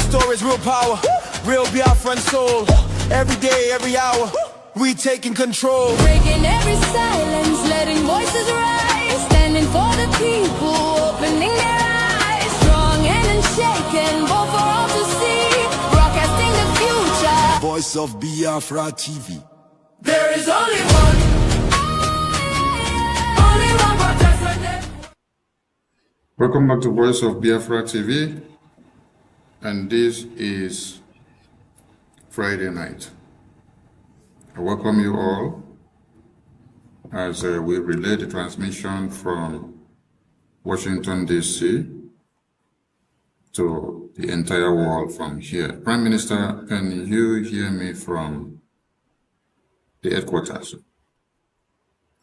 stories, real power, real Biafran soul. Every day, every hour, we taking control. Breaking every silence, letting voices rise. Standing for the people, opening their eyes. Strong and unshaken, both for all to see. Broadcasting the future. Voice of Biafra TV. There is only one. Only one broadcast. Welcome back to Voice of Biafra TV, and this is Friday night. I welcome you all as we relay the transmission from Washington, D.C. to the entire world from here. Prime Minister, can you hear me from the headquarters?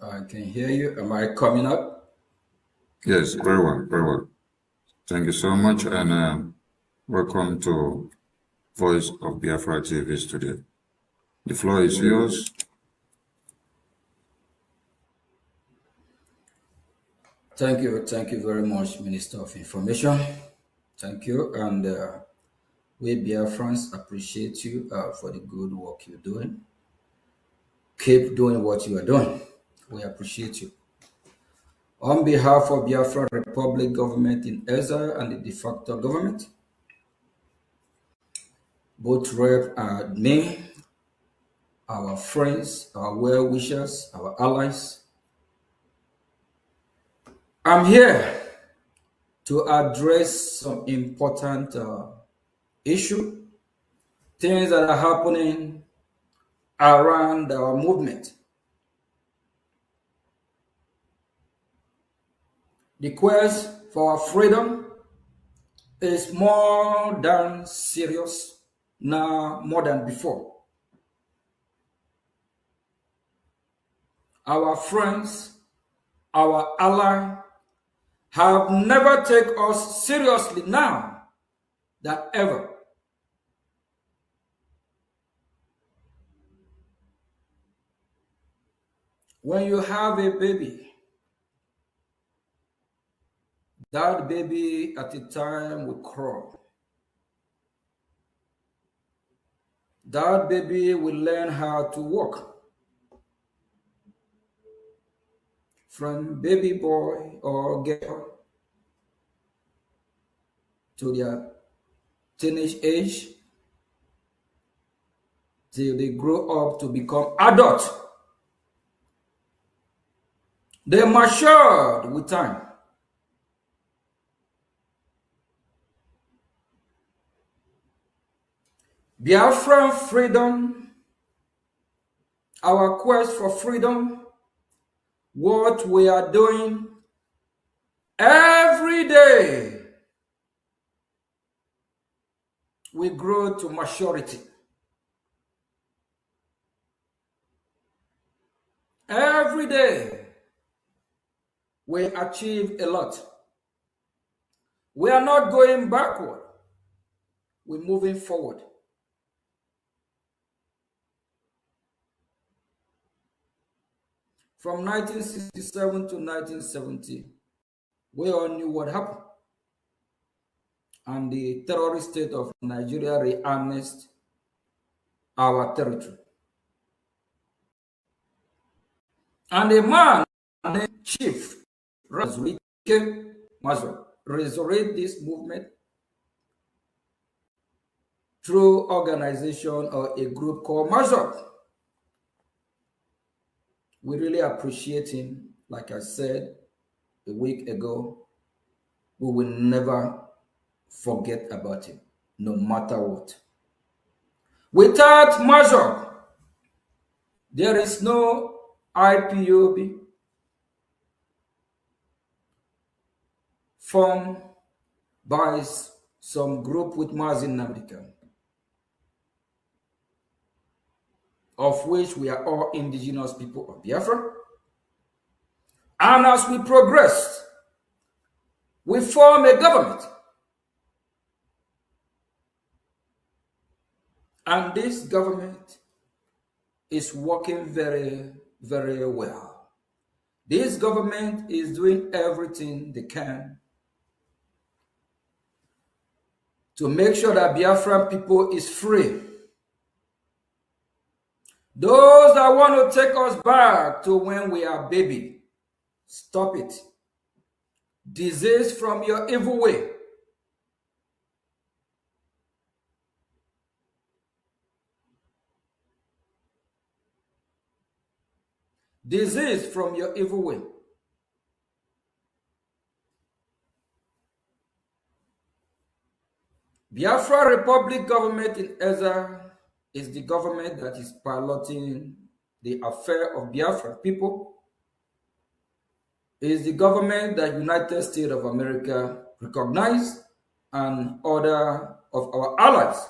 I can hear you. Am I coming up? Yes, very well, very well. Thank you so much, and welcome to Voice of Biafra TV studio. The floor is yours. Thank you very much, Minister of Information. Thank you, and we Biafrans appreciate you for the good work you're doing. Keep doing what you are doing. We appreciate you. On behalf of Biafra Republic government in exile and the de facto government, both Rev and me, our friends, our well-wishers, our allies, I'm here to address some important issues, things that are happening around our movement. The quest for our freedom is more than serious now, more than before. Our friends, our ally, have never taken us seriously now than ever. When you have a baby, that baby at a time will crawl. That baby will learn how to walk. From baby boy or girl to their teenage age, till they grow up to become adult. They matured with time. Biafran freedom, our quest for freedom, what we are doing every day, we grow to maturity. Every day, we achieve a lot. We are not going backward. We're moving forward. From 1967 to 1970, we all knew what happened. And the terrorist state of Nigeria reannexed our territory. And a man named Chief resurrected this movement through organization or a group called Mazok. We really appreciate him. Like I said a week ago, we will never forget about him, no matter what. Without Mazok, there is no IPOB formed by some group with Mazin Namdeka, of which we are all indigenous people of Biafra. And as we progress, we form a government. And this government is working very, very well. This government is doing everything they can to make sure that Biafran people is free. Those that want to take us back to when we are baby, stop it. Desist from your evil way. Desist from your evil way. Biafra Republic government in Ezra is the government that is piloting the affair of Biafra people. It is the government that United States of America recognized and other of our allies.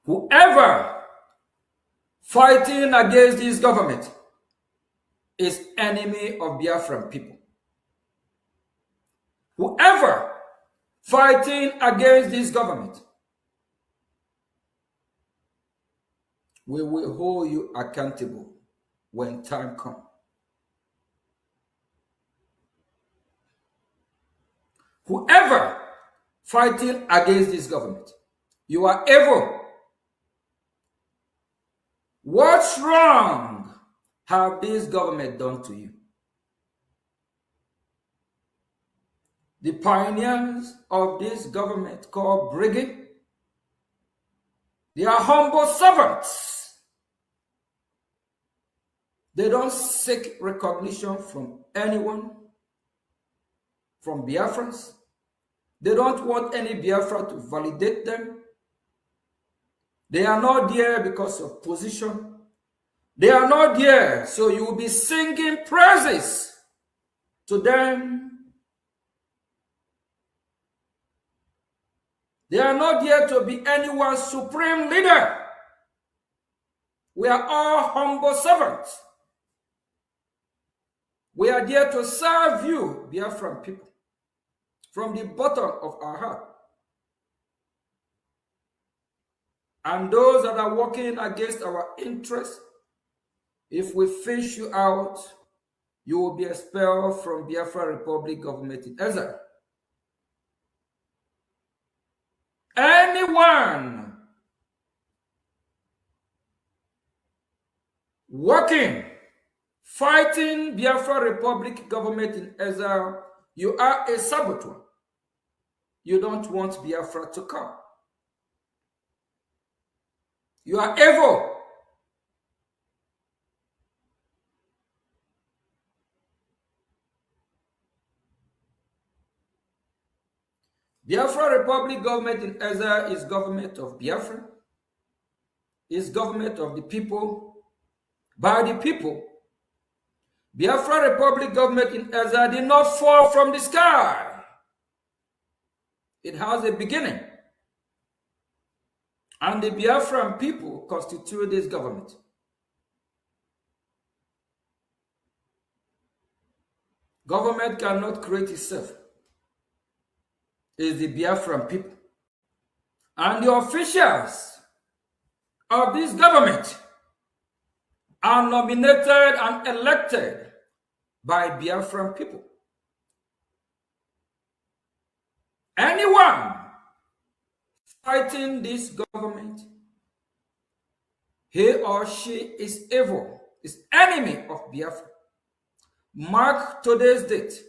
Whoever fighting against this government is enemy of Biafran people. Whoever fighting against this government, we will hold you accountable when time comes. Whoever fighting against this government, you are evil. What's wrong have this government done to you? The pioneers of this government called Brgie, they are humble servants. They don't seek recognition from anyone, from Biafrans. They don't want any Biafra to validate them. They are not there because of position. They are not there so you will be singing praises to them. They are not here to be anyone's supreme leader. We are all humble servants. We are there to serve you, Biafran people, from the bottom of our heart. And those that are working against our interests, if we fish you out, you will be expelled from Biafra Republic government in Ezra. Anyone working, fighting Biafra Republic government in Ezra, you are a saboteur. You don't want Biafra to come. You are evil. Biafra Republic government in Ezra is government of Biafra, is government of the people, by the people. Biafra Republic government in Ezra did not fall from the sky. It has a beginning. And the Biafran people constitute this government. Government cannot create itself. It is the Biafran people. And the officials of this government are nominated and elected by Biafran people. Anyone fighting this government, he or she is evil, is enemy of Biafra. Mark today's date.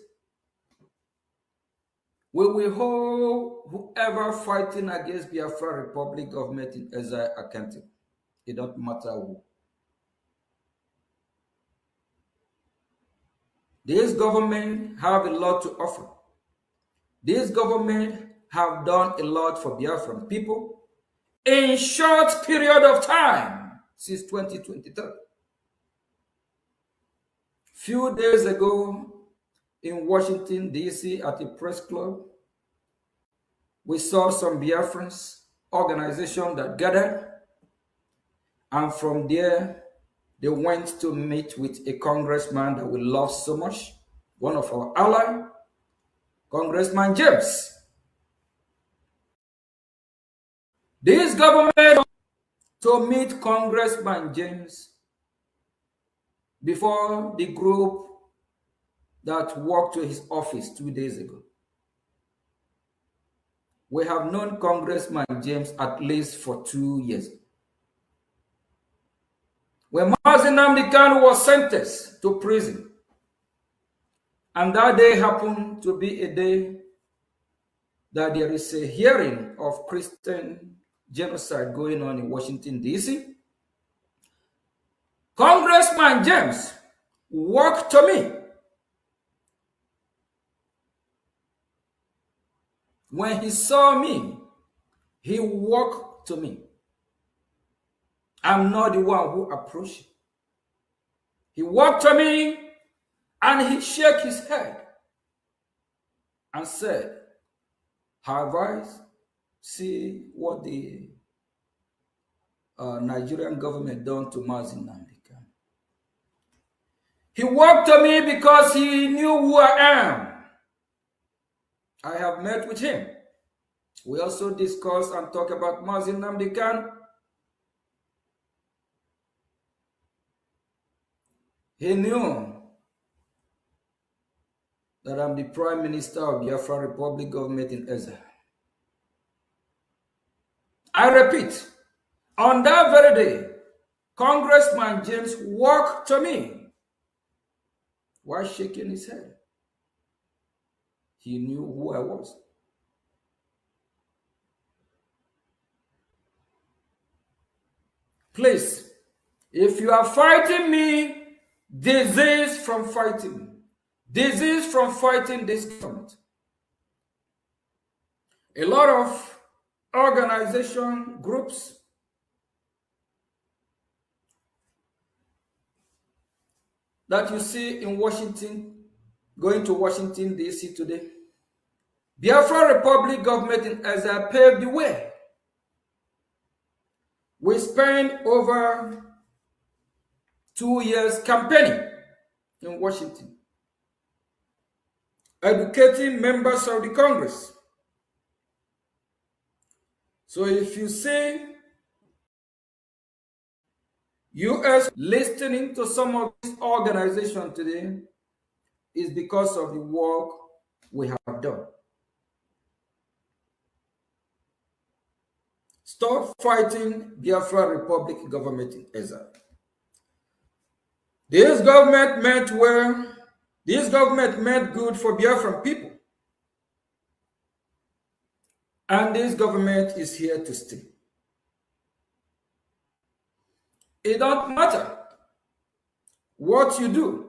We will hold whoever fighting against Biafra Republic government in Ezra accountable. It don't matter who. This government have a lot to offer. This government have done a lot for Biafran people in short period of time since 2023. Few days ago in Washington, D.C. at a press club, we saw some Biafrans, organization that gathered, and from there, they went to meet with a congressman that we love so much, one of our allies, Congressman James. This government to meet Congressman James before the group that walked to his office 2 days ago. We have known Congressman James at least for 2 years. When Mazi Nnamdi Kanu was sentenced to prison, and that day happened to be a day that there is a hearing of Christian genocide going on in Washington, D.C., Congressman James walked to me. When he saw me, he walked to me. I'm not the one who approached him. He walked to me and he shook his head and said, have I seen what the Nigerian government done to Mazi Nnamdi Kanu? He walked to me because he knew who I am. I have met with him. We also discussed and talked about Mazi Nnamdi Kanu. He knew that I'm the Prime Minister of Biafra Republic government in Ezra. I repeat, on that very day, Congressman James walked to me while shaking his head. He knew who I was. Please, if you are fighting me, disease from fighting me. Disease from fighting this government. A lot of organization groups that you see in Washington, going to Washington, D.C. today. Biafra Republic government in Ezra paved the way. We spent over 2 years campaigning in Washington, educating members of the Congress. So if you see U.S. listening to some of these organizations today, is because of the work we have done. Stop fighting Biafra Republic government in Ezra. This government meant well. This government meant good for Biafran people. And this government is here to stay. It don't matter what you do.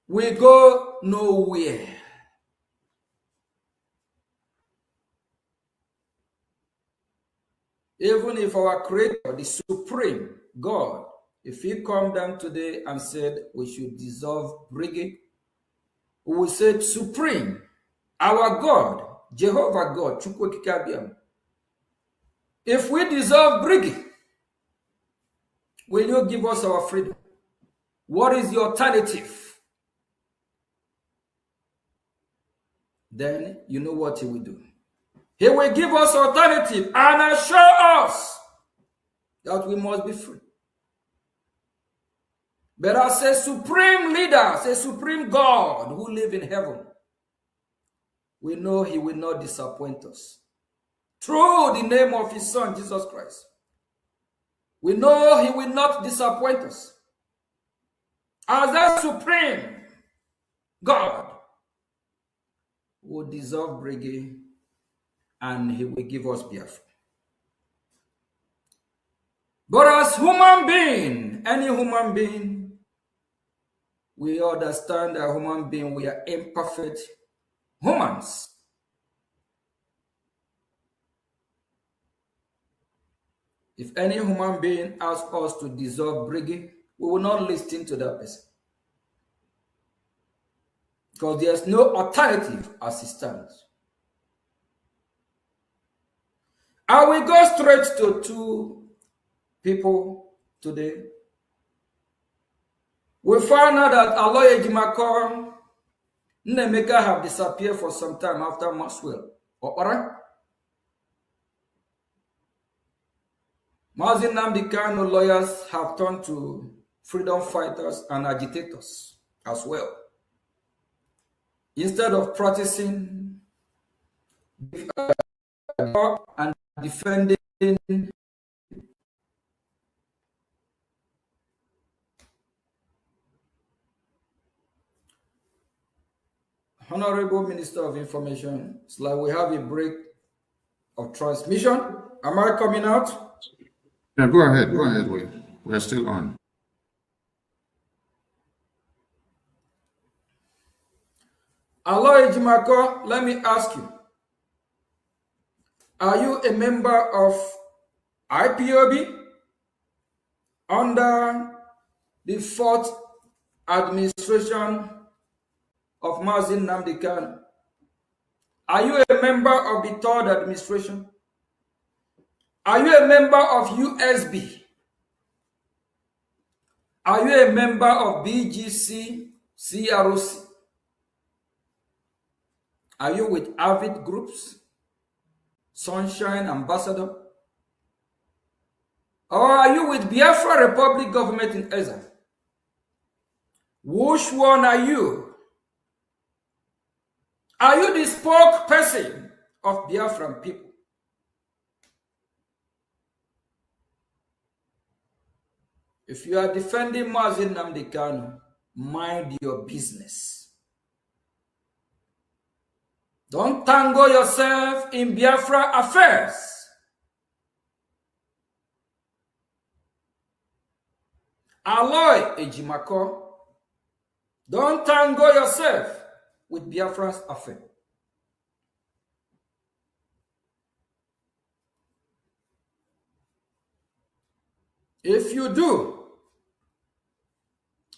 We go nowhere. Even if our Creator, the Supreme God, if He come down today and said we should dissolve Brgie, we will say Supreme, our God, Jehovah God, Chukwukikabiam. If we dissolve Brgie, will you give us our freedom? What is the alternative? Then you know what He will do. He will give us alternative and assure us that we must be free. But as a supreme leader, as a supreme God who lives in heaven, we know He will not disappoint us. Through the name of His Son, Jesus Christ, we know He will not disappoint us. As that supreme God will dissolve Brgie and He will give us Biafra. But as human being, any human being, we understand that human being, we are imperfect humans. If any human being asks us to dissolve Brgie, we will not listen to that person. Because there's no alternative as it stands. I will go straight to two people today. We found out that Aloy Ejimako Nnemeka have disappeared for some time after Maxwell. Alright? Mazi Nnamdi Kanu lawyers have turned to freedom fighters and agitators as well. Instead of practicing and defending Honorable Minister of Information. It's like we have a break of transmission. Am I coming out? Yeah, go ahead. Go ahead. We're still on. Aloy Jimako, let me ask you. Are you a member of IPOB under the fourth administration of Mazin Nnamdi Kanu? Are you a member of the third administration? Are you a member of USB? Are you a member of BGC, CROC? Are you with Avid Groups, Sunshine Ambassador? Or are you with Biafra Republic government in Ezra? Which one are you? Are you the spokesperson of Biafran people? If you are defending Mazin Nnamdi Kanu, mind your business. Don't tangle yourself in Biafra affairs. Aloy Ejimako, don't tangle yourself with Biafra's affair. If you do,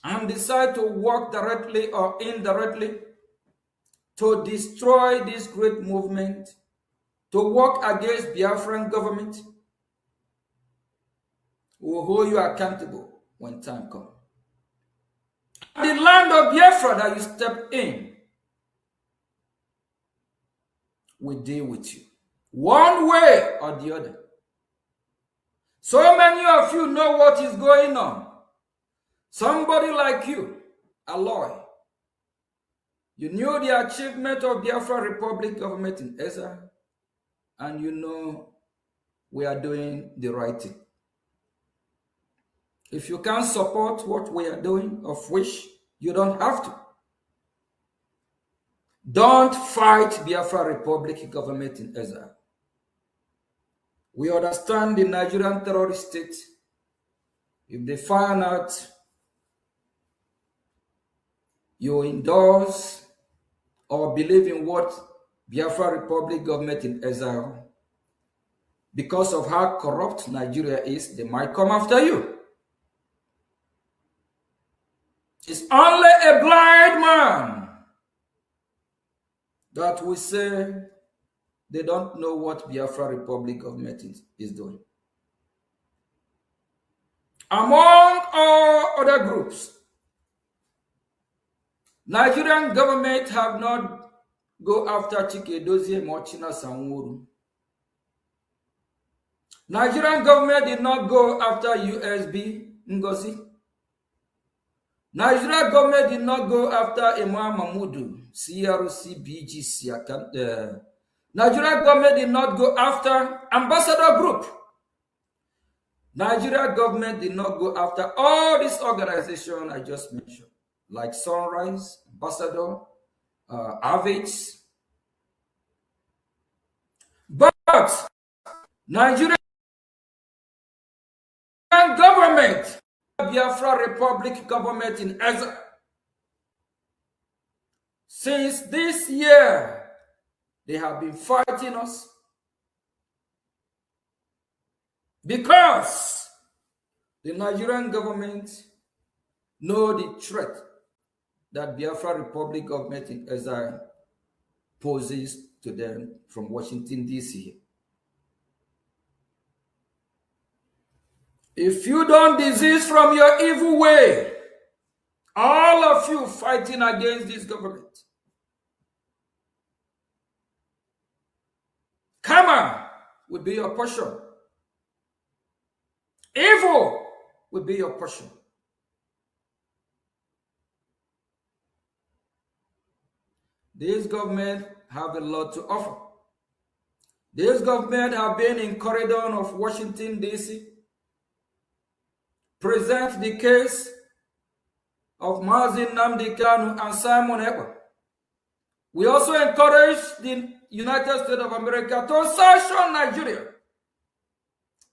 and decide to work directly or indirectly to destroy this great movement, to work against Biafran government, we will hold you accountable when time comes. The land of Biafra that you step in will deal with you, one way or the other. So many of you know what is going on. Somebody like you, Aloy, you knew the achievement of Biafra Republic government in Ezra, and you know we are doing the right thing. If you can't support what we are doing, of which you don't have to, don't fight Biafra Republic government in Ezra. We understand the Nigerian terrorist state. If they find out you endorse or believe in what Biafra Republic government in Ezra, because of how corrupt Nigeria is, they might come after you. It's only a blind man that will say they don't know what Biafra Republic government is doing. Among all other groups, Nigerian government have not go after Chikedozie Mochina Sanwo-Olu. Nigerian government did not go after USB Ngozi. Nigerian government did not go after Imam Mahmoud, CRC, BGC. Nigerian government did not go after Ambassador Group. Nigerian government did not go after all these organizations I just mentioned, like Sunrise, Ambassador, Avids. But Nigerian government, Biafra Republic government in Ezra, since this year, they have been fighting us because the Nigerian government know the threat that Biafra Republic government in Ezra poses to them from Washington, D.C. If you don't desist from your evil way, all of you fighting against this government, karma will be your portion. Evil will be your portion. This government have a lot to offer. This government have been in corridor of Washington, D.C., present the case of Mazin Nnamdi Kanu and Simon Ekpa. We also encourage the United States of America to sanction Nigeria.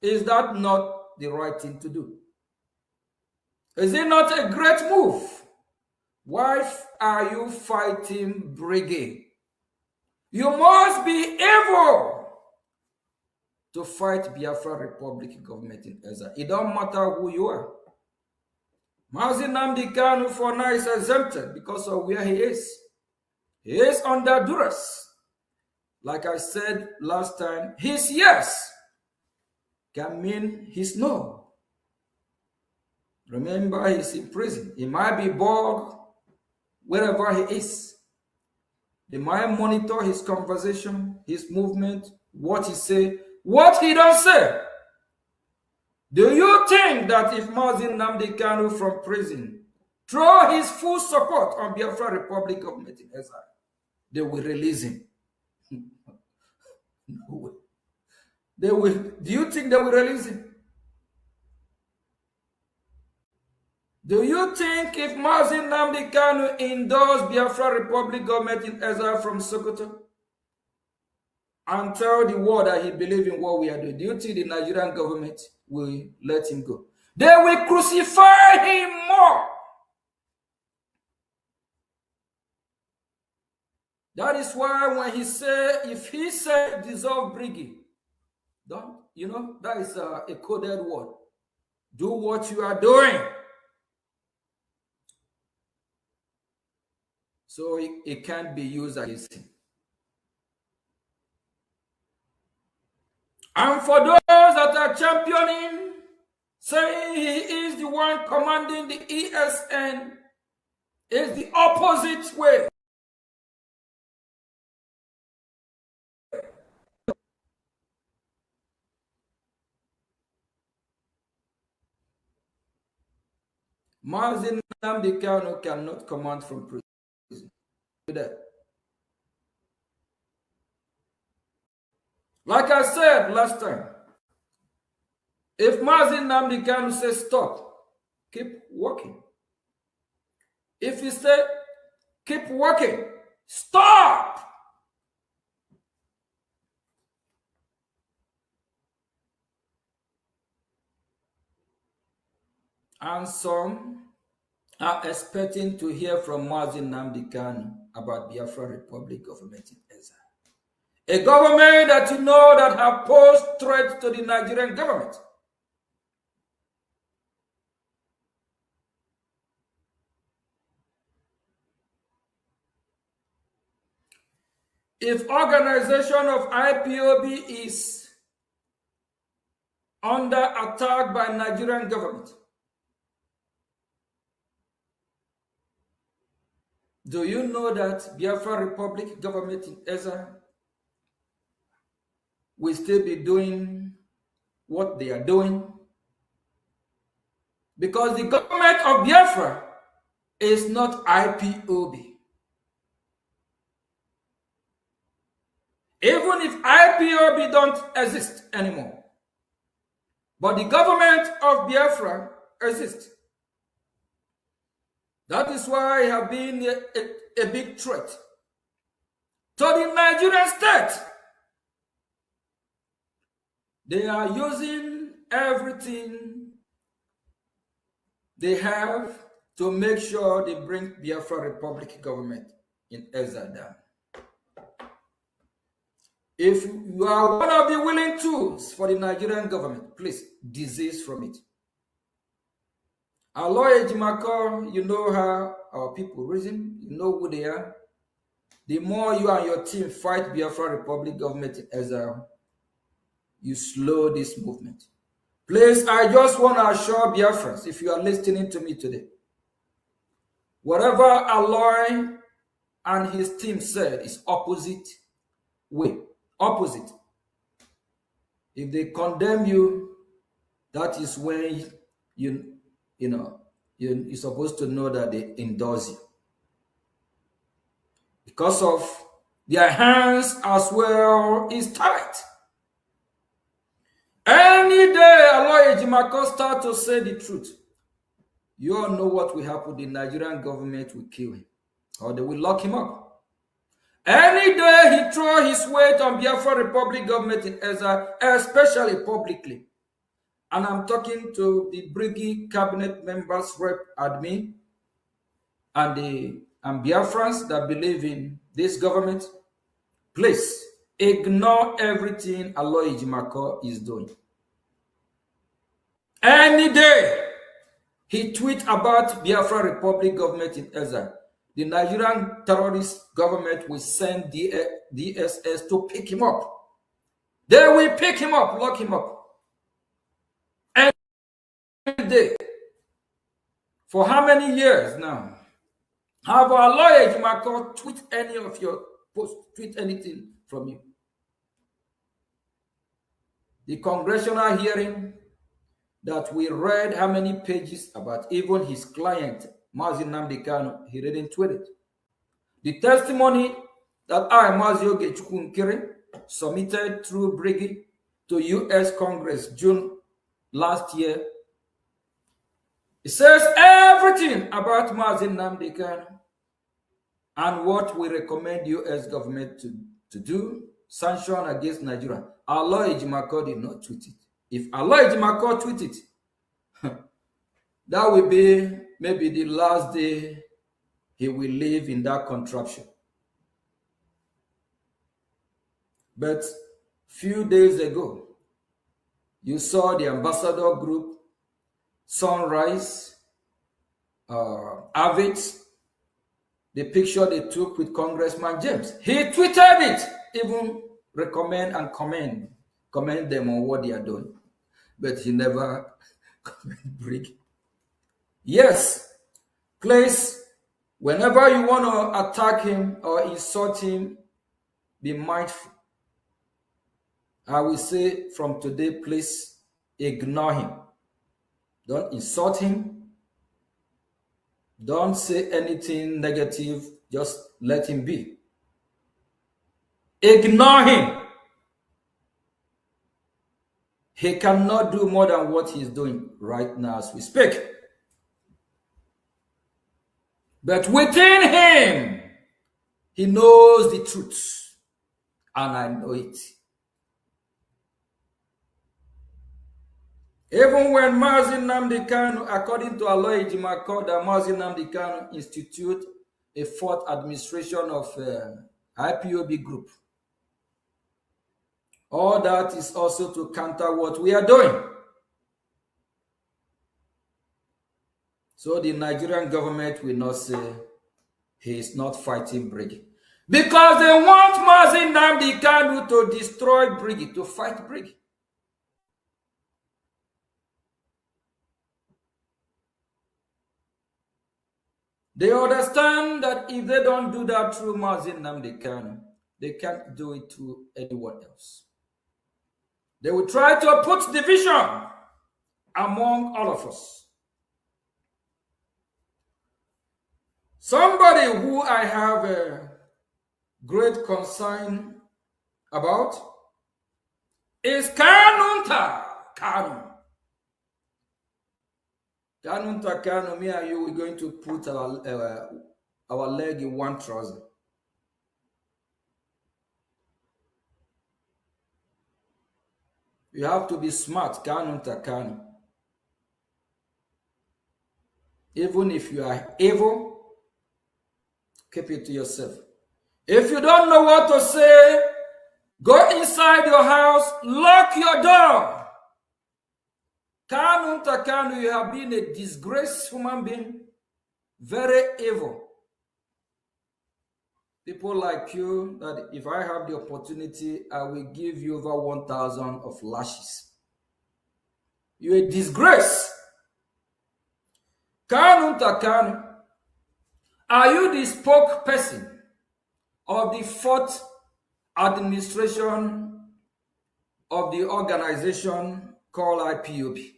Is that not the right thing to do? Is it not a great move? Why are you fighting Brgie? You must be able to fight Biafra Republic government in Ezra. It don't matter who you are. Mazin Nnamdi Kanu for now is exempted because of where he is. He is under duress. Like I said last time, his yes can mean his no. Remember, he's in prison. He might be bored wherever he is. They might monitor his conversation, his movement, what he say, what he don't say. Do you think that if Mazin Nnamdi Kanu from prison throw his full support on Biafra Republic government in Ezra, they will release him? No way. They will. Do you think they will release him? Do you think if Mazin Nnamdi Kanu endorsed Biafra Republic government in Ezra from Sokoto and tell the world that he believes in what we are doing, do you think the Nigerian government will let him go? They will crucify him more. That is why when he said, if he said dissolve Brgie, don't, that is a coded word. Do what you are doing. So it can't be used against him. And for those that are championing, saying he is the one commanding the ESN, is the opposite way. Mazin Nnamdi Kanu cannot command from prison. Like I said last time, if Mazin Nnamdi Kanu says stop, keep walking. If he said keep walking, stop. And some are expecting to hear from Mazin Nnamdi Kanu about Biafra Republic government in Ezra. A government that you know that have posed threat to the Nigerian government. If organization of IPOB is under attack by Nigerian government, do you know that Biafra Republic government in Ezra will still be doing what they are doing? Because the government of Biafra is not IPOB. Even if IPOB don't exist anymore, but the government of Biafra exists. That is why I have been a big threat to the Nigerian state. They are using everything they have to make sure they bring Biafra Republic government in Ezra down. If you are one of the willing tools for the Nigerian government, please desist from it. Our lawyer Jimako, you know how our people reason, you know who they are. The more you and your team fight Biafra Republic government in Ezra, you slow this movement. Please, I just want to assure Biafrans, if you are listening to me today, whatever Aloy and his team said is opposite way. Opposite. If they condemn you, that is when you're supposed to know that they endorse you. Because of their hands as well is tight. Any day Aloy Ejimako start to say the truth, you all know what will happen. The Nigerian government will kill him, or they will lock him up. Any day he throw his weight on Biafra Republic government in exile, especially publicly. And I'm talking to the Brgie cabinet members, rep admin, and Biafrans that believe in this government. Please ignore everything Aloy Ejimako is doing. Any day he tweet about Biafra Republic government in exile, the Nigerian terrorist government will send DSS to pick him up. They will pick him up, lock him up. Every day. For how many years now? Have our lawyer Ejimako tweet any of your posts, tweet anything from you? The congressional hearing that we read how many pages about, even his client, Mazi Nnamdi Kanu, he didn't tweet it. The testimony that I, Mazi Ogechukwu Nkiri, submitted through Brgie to U.S. Congress June last year, it says everything about Mazi Nnamdi Kanu and what we recommend U.S. government to do, sanction against Nigeria. Aloy Ejimako did not tweet it. If Aloy Ejimako tweet it, that will be maybe the last day he will live in that contraption. But few days ago, you saw the ambassador group, Sunrise, Avit, the picture they took with Congressman James. He tweeted it, even recommend and commend them on what they are doing. But he never commented Brgie. Yes, please, whenever you want to attack him or insult him, be mindful. I will say from today, please ignore him. Don't insult him. Don't say anything negative. Just let him be. Ignore him. He cannot do more than what he's doing right now as we speak. But within him, he knows the truth. And I know it. Even when Mazi Nnamdi Kanu, according to Aloy Ejimako, the Mazi Nnamdi Kanu institute a fourth administration of IPOB group. All that is also to counter what we are doing. So the Nigerian government will not say he is not fighting Brgie. Because they want Mazi Nnamdi Kanu to destroy Brgie, to fight Brgie. They understand that if they don't do that through Mazi Nnamdi Kanu, they can't do it through anyone else. They will try to put division among all of us. Somebody who I have a great concern about is Kanunta Kanu. Kanunta Kanu, me and you, we're going to put our leg in one trouser. You have to be smart, Kanunta Kanu. Even if you are evil, keep it to yourself. If you don't know what to say, go inside your house, lock your door. Kanunta Kanu, you have been a disgraced human being, very evil. People like you, that if I have the opportunity, I will give you over 1,000 of lashes. You're a disgrace. Kanunta Kanu, are you the spokesperson of the fourth administration of the organization called IPOB?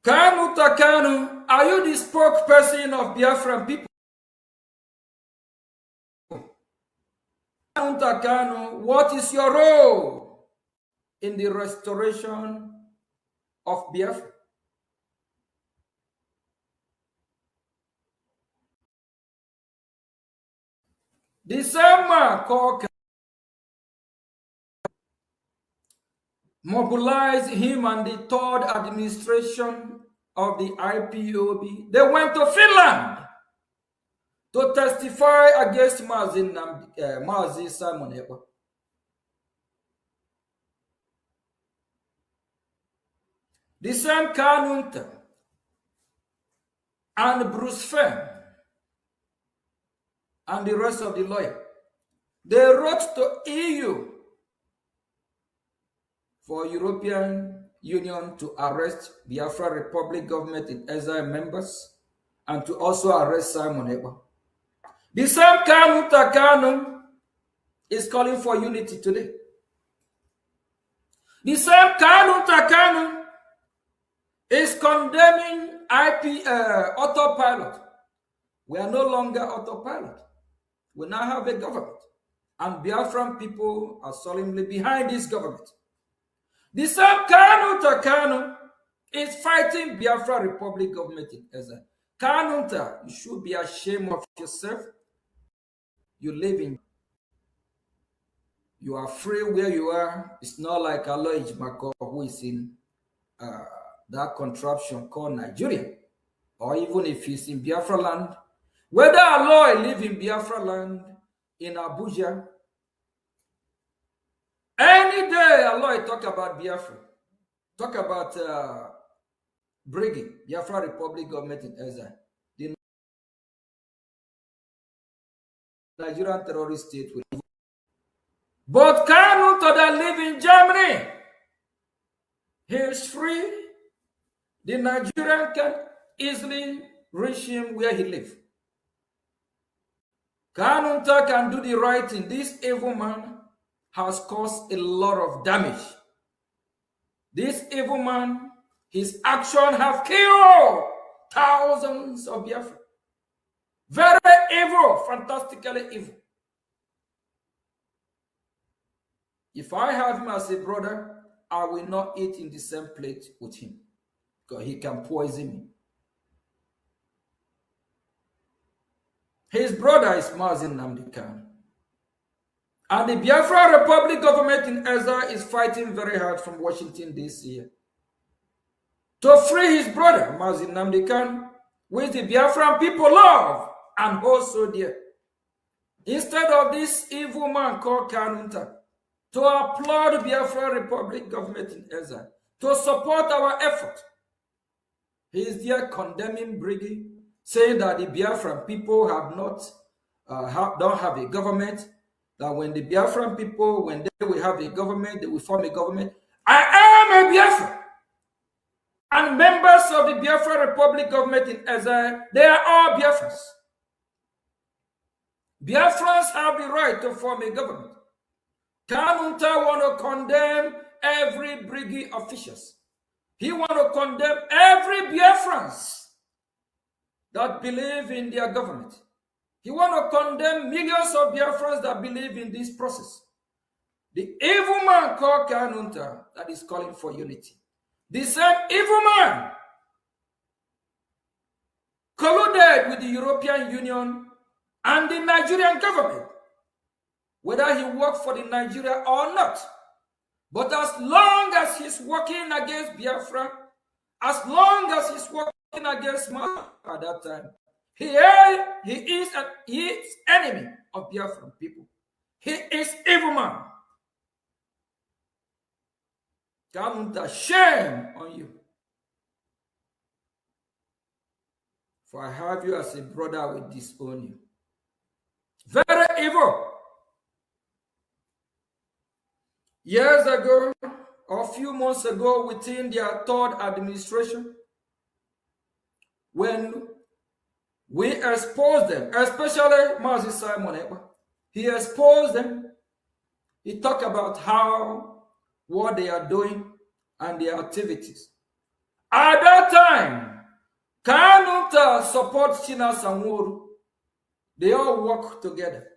Kanunta Kanu, are you the spokesperson of Biafran people? Kanu, what is your role in the restoration of Biafra? The same man called mobilized him and the third administration of the IPOB. They went to Finland to testify against Mazi Simon Ekpa. The same Kanunta and Bruce Fenn and the rest of the lawyers, they wrote to EU for European Union to arrest Biafra Republic government in exile members and to also arrest Simon Ekpa. The same Kanu is calling for unity today. The same Kanu is condemning autopilot. We are no longer autopilot. We now have a government. And Biafran people are solemnly behind this government. The same Kanu is fighting Biafra Republic government in exile. Kanunta, you should be ashamed of yourself. You live in, you are free where you are. It's not like Aloy Mako who is in that contraption called Nigeria, or even if he's in Biafra land. Whether Aloy live in Biafra land, in Abuja, any day Aloy talk about Biafra, talk about Brgie, Biafra Republic government in exile, the Nigerian terrorist state will. But Kanu that live in Germany, he is free. The Nigerian can easily reach him where he lives. Kanunta can do the right thing. This evil man has caused a lot of damage. This evil man, his action have killed thousands of Biafra. Very evil, fantastically evil. If I have him as a brother, I will not eat in the same plate with him, because he can poison me. His brother is Mazi Nnamdi Kanu. And the Biafra Republic government in exile is fighting very hard from Washington, D.C. to free his brother, Mazi Nnamdi Kanu, which the Biafran people love and hold so dear. Instead of this evil man called Kanunta to applaud the Biafra Republic government in exile, to support our effort, he is there condemning Brgie, saying that the Biafran people have not don't have a government, that when the Biafran people, when they will have a government, they will form a government. I am a Biafran. And members of the Biafra Republic government in exile, they are all Biafrans. Biafrans have the right to form a government. Kanunta want to condemn every Brgie officials. He want to condemn every Biafrans that believe in their government. He want to condemn millions of Biafrans that believe in this process. The evil man called Kanunta that is calling for unity. The same evil man colluded with the European Union and the Nigerian government, whether he worked for the Nigeria or not. But as long as he's working against Biafra, as long as he's working against Mali at that time, he is enemy of Biafran people. He is evil man. Kanunta, shame on you. For I have you as a brother, I will disown you. Very evil. Years ago, or a few months ago, within their third administration, when we exposed them, especially Mazi Simon Ekpa, he exposed them. He talked about what they are doing and their activities. At that time, Kanunta supports China Sanworu. They all work together.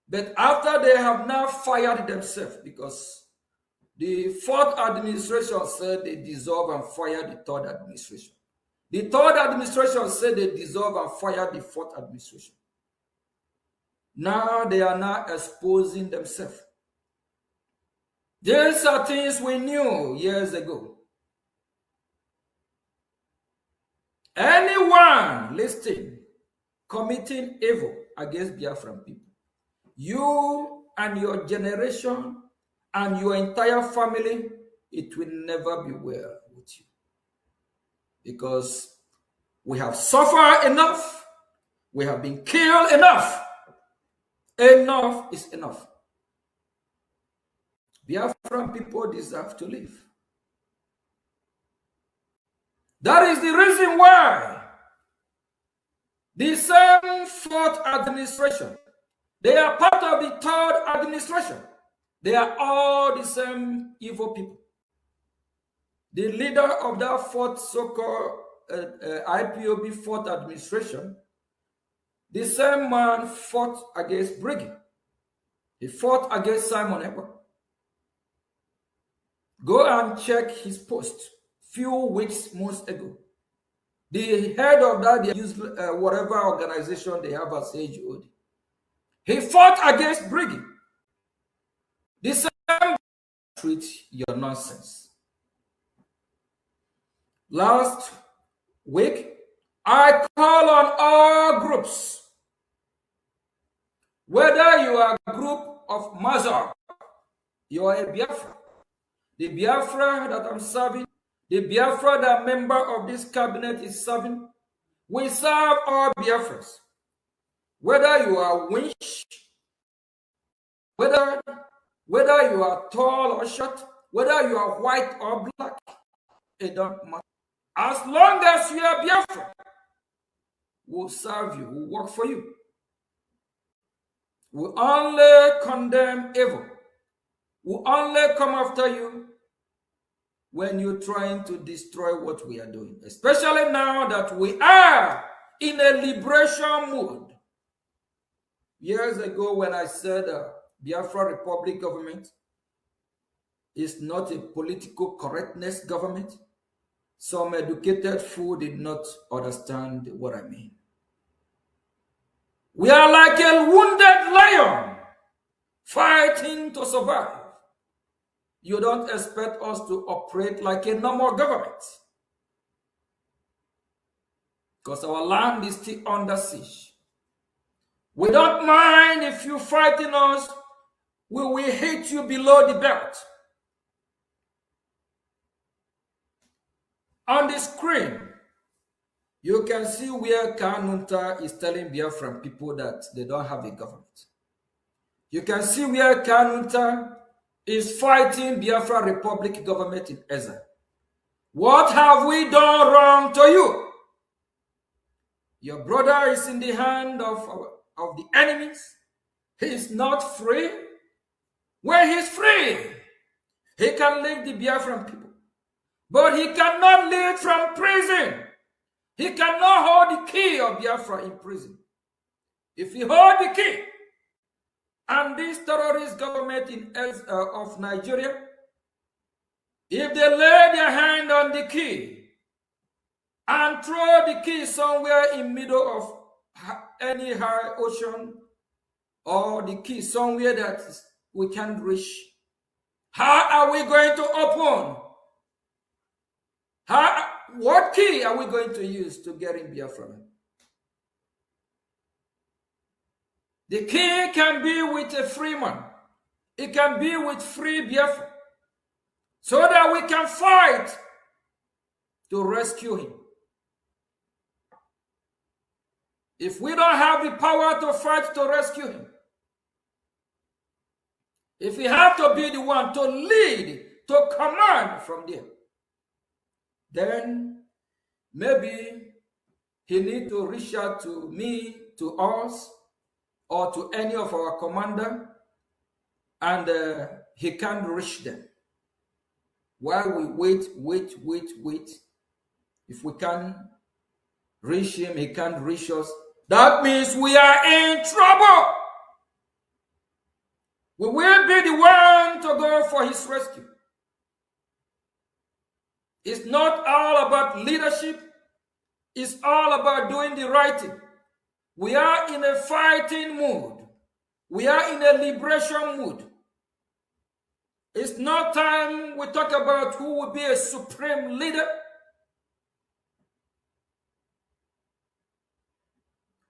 But after they have now fired themselves, because the fourth administration said they dissolve and fire the third administration. The third administration said they dissolve and fire the fourth administration. Now they are now exposing themselves. These are things we knew years ago. Anyone listening, committing evil against Biafran people, you and your generation and your entire family, it will never be well with you. Because we have suffered enough, we have been killed enough. Enough is enough. Biafran people deserve to live. That is the reason why the same fourth administration, they are part of the third administration. They are all the same evil people. The leader of that fourth so-called IPOB fourth administration, the same man fought against Brgie. He fought against Simon Ekpa. Go and check his post few weeks, months ago. The head of that, they use whatever organization they have as HOD. He fought against Brgie. The same treat your nonsense. Last week, I call on all groups, whether you are a group of Mazar, you are a Biafra, the Biafra that I'm serving, the Biafra that member of this cabinet is serving, we serve all Biafras. Whether you are winch, whether you are tall or short, whether you are white or black, it don't matter. As long as you are Biafra, we'll serve you, we'll work for you. We only condemn evil. We only come after you when you're trying to destroy what we are doing, especially now that we are in a liberation mood. Years ago, when I said Biafra Republic government is not a political correctness government, some educated fool did not understand what I mean. We are like a wounded lion fighting to survive. You don't expect us to operate like a normal government, because our land is still under siege. We don't mind if you fighting us, we will hit you below the belt. On the screen, you can see where Kanunta is telling Biafran people that they don't have a government. You can see where Kanunta is fighting Biafra Republic government in Eza. What have we done wrong to you? Your brother is in the hand of the enemies. He is not free. When he's free, he can lead the Biafran people. But he cannot lead from prison. He cannot hold the key of Biafra in prison. If he hold the key, and this terrorist government of Nigeria, if they lay their hand on the key and throw the key somewhere in middle of any high ocean, or the key somewhere that we can't reach, how are we going to open? What key are we going to use to get in Biafra? The key can be with a free man. It can be with free Biafra, so that we can fight to rescue him. If we don't have the power to fight to rescue him, if we have to be the one to lead, to command from there, then maybe he needs to reach out to me, to us, or to any of our commander, and he can't reach them. While we wait, if we can reach him, he can't reach us. That means we are in trouble. We will be the one to go for his rescue. It's not all about leadership. It's all about doing the right thing. We are in a fighting mood. We are in a liberation mood. It's not time we talk about who will be a supreme leader.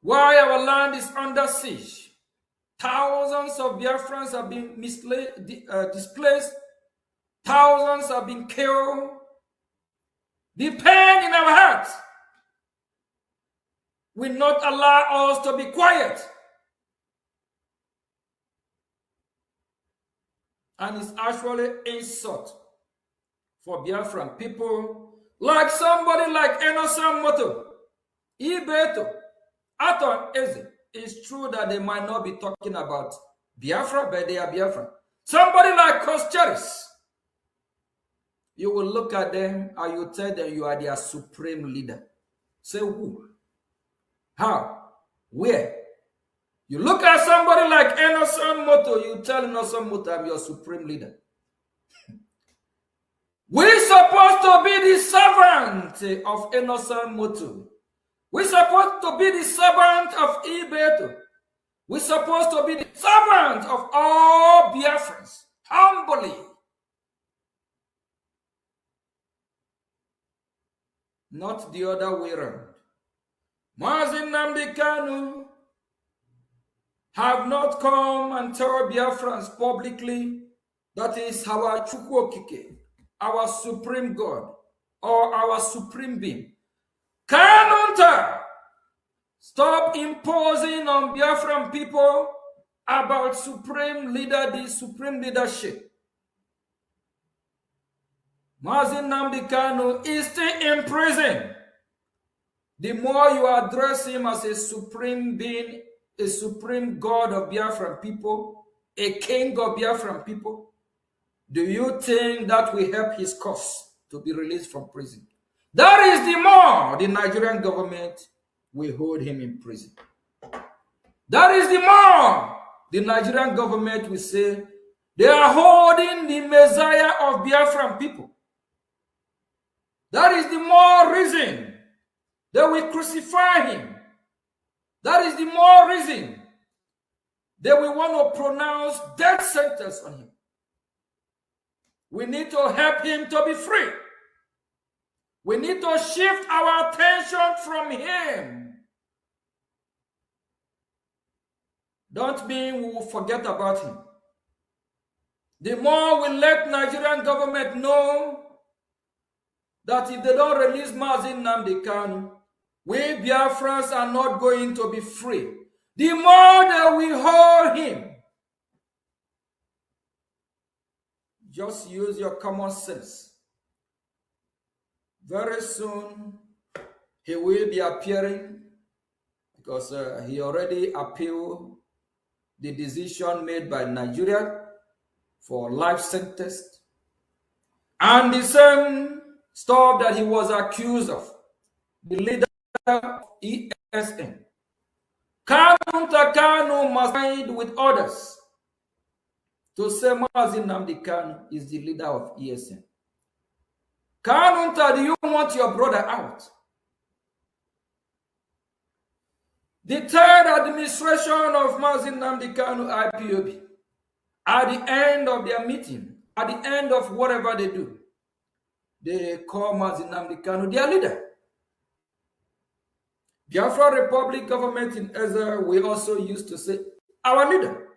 Why our land is under siege. Thousands of Biafrans have been displaced. Thousands have been killed. The pain in our hearts will not allow us to be quiet. And it's actually insult for Biafran people like somebody like Enosan Moto, Ibeto, Aton Eze. It's true that they might not be talking about Biafra, but they are Biafran. Somebody like Koscheris, you will look at them and you tell them you are their supreme leader. Say who? How? Where? You look at somebody like Enosan Moto, you tell Enosan Moto, I'm your supreme leader. We're supposed to be the servant of Enosan Moto. We're supposed to be the servant of Ibeto. We're supposed to be the servant of all Biafrans, humbly. Not the other way around. Mazi Nnamdi Kanu have not come and tell Biafrans publicly that is our Chukwokike, our supreme God, or our supreme being. Kanunta, stop imposing on Biafran people about supreme leader, the supreme leadership. Mazi Nnamdi Kanu is still in prison. The more you address him as a supreme being, a supreme God of Biafran people, a king of Biafran people, do you think that will help his cause to be released from prison? That is the more the Nigerian government will hold him in prison. That is the more the Nigerian government will say they are holding the Messiah of Biafran people. That is the more reason they will crucify him. That is the more reason they will want to pronounce death sentence on him. We need to help him to be free. We need to shift our attention from him. Don't mean we will forget about him. The more we let Nigerian government know that if they don't release Mazi Nnamdi Kanu, we Biafrans are not going to be free. The more that we hold him, just use your common sense. Very soon, he will be appearing because he already appealed the decision made by Nigeria for life sentence. And the same stuff that he was accused of, the leader of ESN. Kanu must side with others to say Mazi Nnamdi Kanu is the leader of ESN. Kanunta, do you want your brother out? The third administration of Mazi Nnamdi Kanu IPOB, at the end of their meeting, at the end of whatever they do, they call Mazi Nnamdi Kanu their leader. Biafra Republic government in Ezra, we also used to say our leader.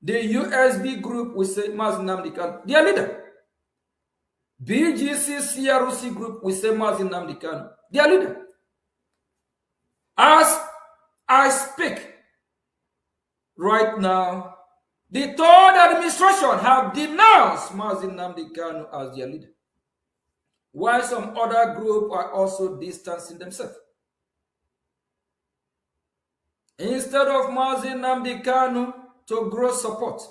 The USB group, we say Mazi Nnamdi Kanu their leader. BGC CRC group, we say Mazi Nnamdi Kanu their leader. As I speak right now, the third administration have denounced Mazi Nnamdi Kanu as their leader, while some other group are also distancing themselves. Instead of Mazi Nnamdi Kanu to grow support,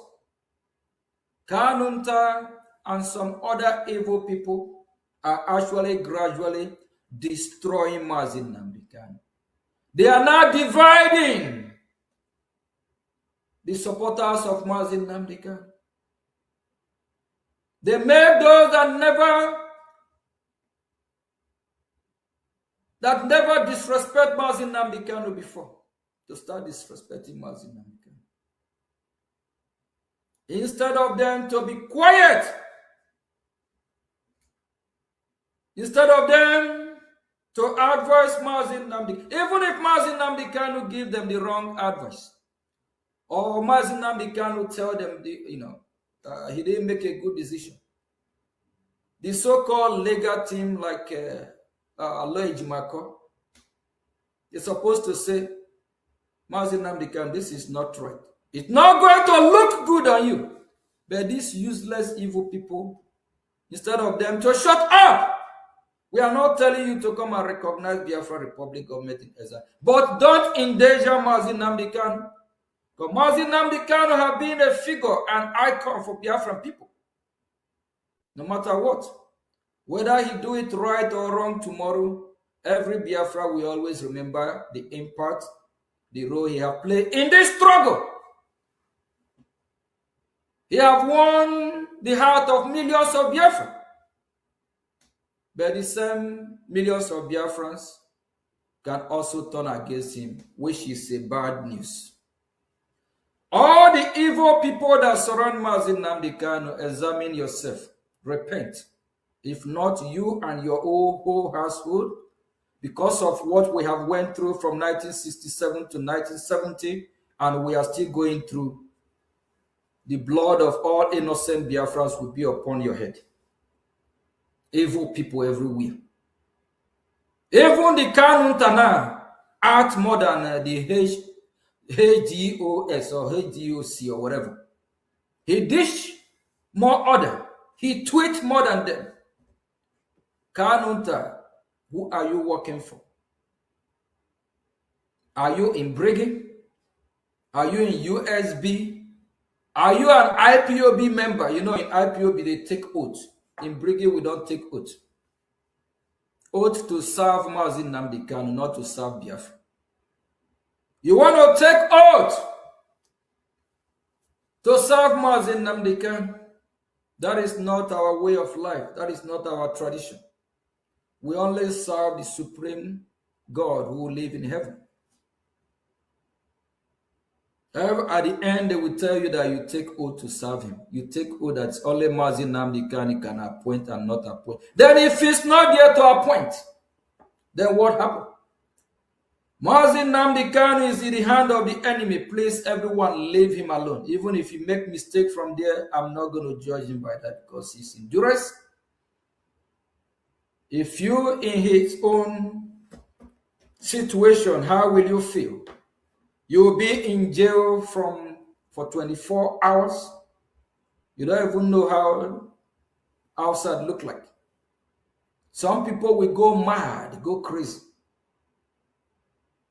Kanunta and some other evil people are actually gradually destroying Mazi Nnamdi Kanu. They are now dividing the supporters of Mazin Nnamdi Kanu. They made those that never disrespect Mazin Nnamdi Kanu before to start disrespecting Mazin Nnamdi Kanu. Instead of them to be quiet, instead of them to advise Mazin Nnamdi, even if Mazin Nnamdi Kanu give them the wrong advice, or Mazin Nnamdi Kanu tell them he didn't make a good decision, the so-called legal team like Aloy Jimako is supposed to say, Mazin Nnamdi Kanu, this is not right. It's not going to look good on you. But these useless evil people, instead of them to shut up, we are not telling you to come and recognize Biafra Republic government in Ezra. But don't endanger Mazin Nnamdi Kanu. Because Mazin Nnamdi Kanu have been a figure, an icon for Biafran people. No matter what. Whether he do it right or wrong tomorrow, every Biafra will always remember the impact, the role he have played in this struggle. He have won the heart of millions of Biafra. But the same millions of Biafrans can also turn against him, which is a bad news. All the evil people that surround Mazin Nnamdi Kanu, examine yourself. Repent. If not, you and your whole household, because of what we have went through from 1967 to 1970, and we are still going through, the blood of all innocent Biafrans will be upon your head. Evil people everywhere. Even the Kanu Tana act more than the HDOS or HDOC or whatever. He dish more order. He tweet more than them. Kanunta, who are you working for? Are you in Brgie? Are you in USB? Are you an IPOB member? You know, in IPOB they take oath. In Brgie we don't take oath. Oath to serve Mazin Nnamdi Kanu, not to serve Biafra. You want to take oath to serve Mazin Nnamdi Kanu? That is not our way of life. That is not our tradition. We only serve the supreme God who lives in heaven. However, at the end, they will tell you that you take oath to serve him. You take oath that only Mazin Nnamdi Kanu can appoint and not appoint. Then if he's not there to appoint, then what happened? Mazin Nnamdi Kanu is in the hand of the enemy. Please, everyone, leave him alone. Even if he make mistake from there, I'm not going to judge him by that because he's in duress. If you in his own situation, how will you feel? You will be in jail for 24 hours. You don't even know how outside look like. Some people will go mad, go crazy.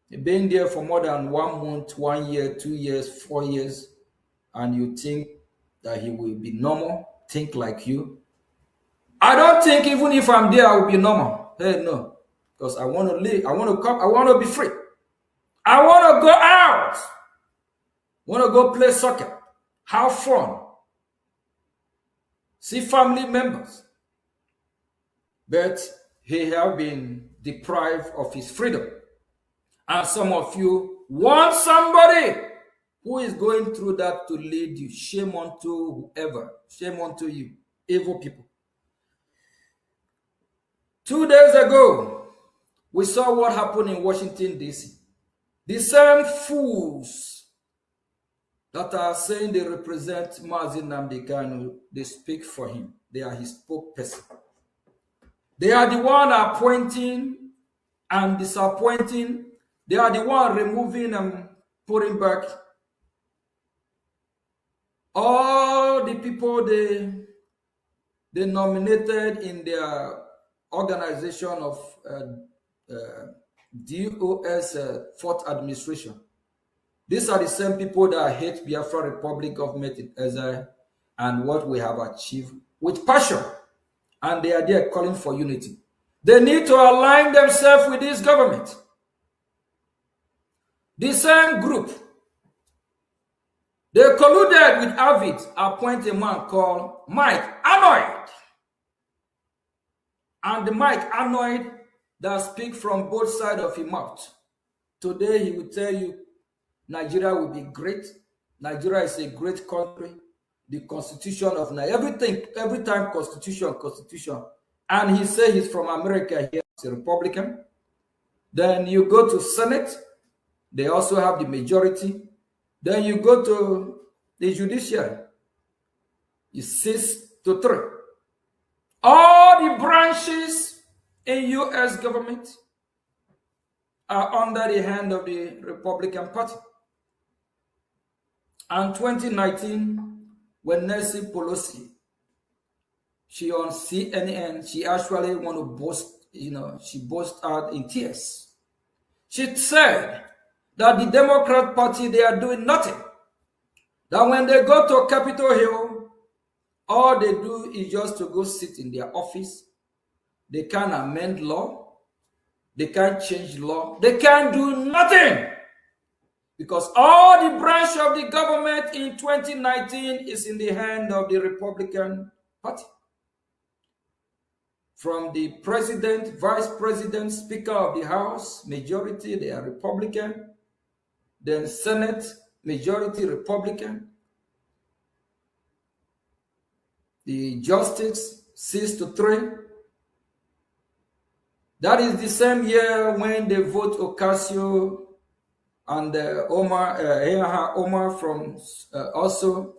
You've been there for more than 1 month, 1 year, 2 years, 4 years, and you think that he will be normal, think like you. I don't think even if I'm there, I will be normal. Hey, no. Because I want to live, I want to come, I want to be free. I want to go out. Want to go play soccer, have fun, see family members. But he have been deprived of his freedom. And some of you want somebody who is going through that to lead you. Shame unto whoever. Shame unto you, evil people. 2 days ago, we saw what happened in Washington, D.C. The same fools that are saying they represent Mazin Nnamdi Kanu, they speak for him. They are his spokesperson. They are the one appointing and disappointing. They are the one removing and putting back all the people they nominated in their organization of DOS fourth administration. These are the same people that hate Biafra Republic government in Israel and what we have achieved with passion. And they are there calling for unity. They need to align themselves with this government. The same group They colluded with Avid, appoint a man called Mike Arnold. And the Mike Arnold that speak from both sides of his mouth. Today he will tell you Nigeria will be great. Nigeria is a great country. The constitution of Nigeria, everything, every time constitution. And he say he's from America, here he's a Republican. Then you go to Senate, they also have the majority. Then you go to the judiciary, it's 6-3. All the branches in U.S. government are under the hand of the Republican Party. And 2019, when Nancy Pelosi, she on CNN, she actually want to boast, she burst out in tears. She said that the Democrat Party, they are doing nothing. That when they go to Capitol Hill, all they do is just to go sit in their office. They can't amend law. They can't change law. They can't do nothing. Because all the branch of the government in 2019 is in the hand of the Republican Party. From the president, vice president, speaker of the House, majority, they are Republican. Then Senate, majority Republican. The justice, 6-3. That is the same year when they vote Ocasio and Omar from also,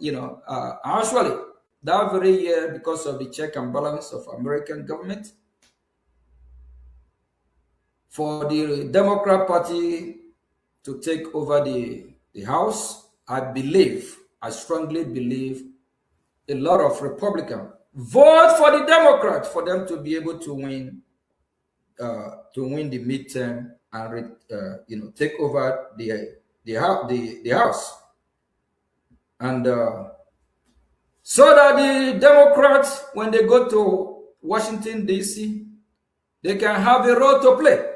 actually, that very year, because of the check and balance of American government, for the Democrat Party to take over the House, I strongly believe, a lot of Republicans vote for the Democrats for them to be able to win the midterm and take over the House, and so that the Democrats, when they go to Washington D.C., they can have a role to play.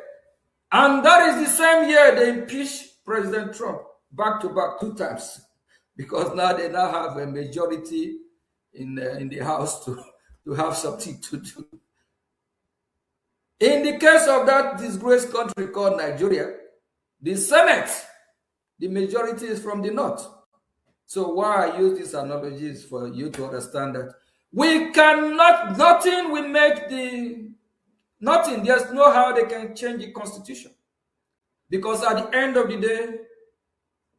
And that is the same year they impeached President Trump back to back 2 times, because now they have a majority in the House to have something to do. In the case of that disgraced country called Nigeria, the Senate, the majority is from the North. So why I use these analogies for you to understand that we cannot, nothing will make nothing, there's no how they can change the constitution. Because at the end of the day,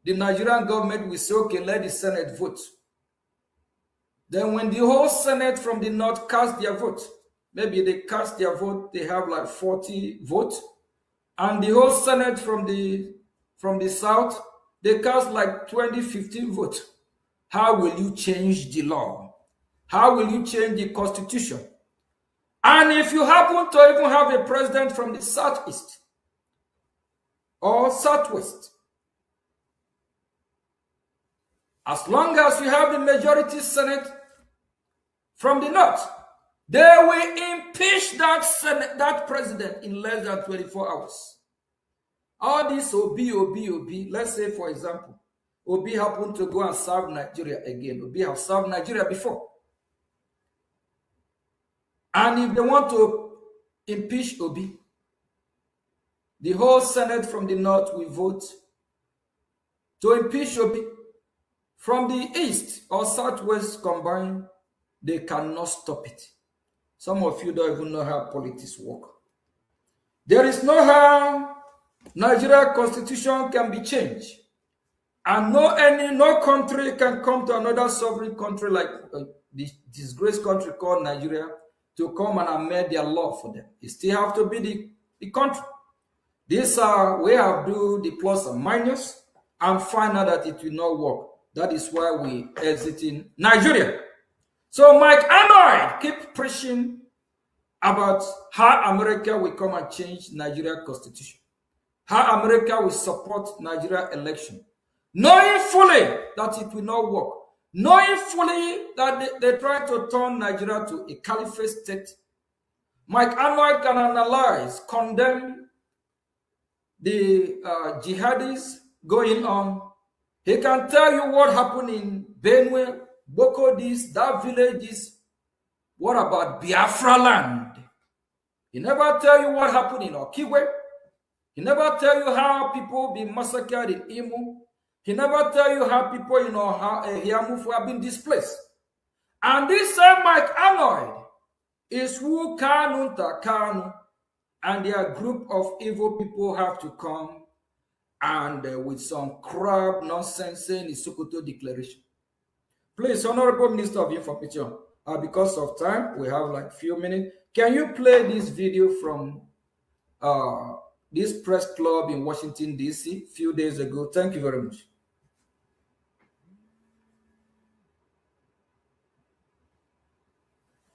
the Nigerian government will say, okay, let the Senate vote. Then when the whole Senate from the North cast their vote, maybe they cast their vote, they have like 40 votes, and the whole Senate from the South, they cast like 15 votes. How will you change the law? How will you change the constitution? And if you happen to even have a president from the Southeast or Southwest, as long as you have the majority Senate from the North, they will impeach that president in less than 24 hours. All this Obi. Let's say, for example, Obi happened to go and serve Nigeria again. Obi have served Nigeria before. And if they want to impeach Obi, the whole Senate from the North will vote to impeach Obi. From the East or Southwest combined, they cannot stop it. Some of you don't even know how politics work. There is no how Nigeria constitution can be changed, and no country can come to another sovereign country like this disgraced country called Nigeria to come and amend their law for them. It still have to be the country. These are we have do the plus and minus and find out that it will not work. That is why we exiting Nigeria. So Mike Arnold keep preaching about how America will come and change Nigeria constitution, how America will support Nigeria election, knowing fully that it will not work, knowing fully that they try to turn Nigeria to a caliphate state. Mike Arnold can analyze, condemn the jihadis going on He can tell you what happened in Benue, Boko this, that village is. What about Biafra land? He never tell you what happened in Okigwe. He never tell you how people been massacred in Imo. He never tell you how people in Hiamufu have been displaced. And this same Mike Arnold is who Kanunta Kanu and their group of evil people have to come and with some crap nonsense saying the Sokoto Declaration. Please, Honorable Minister of Information, because of time, we have like few minutes. Can you play this video from this press club in Washington, D.C. a few days ago? Thank you very much.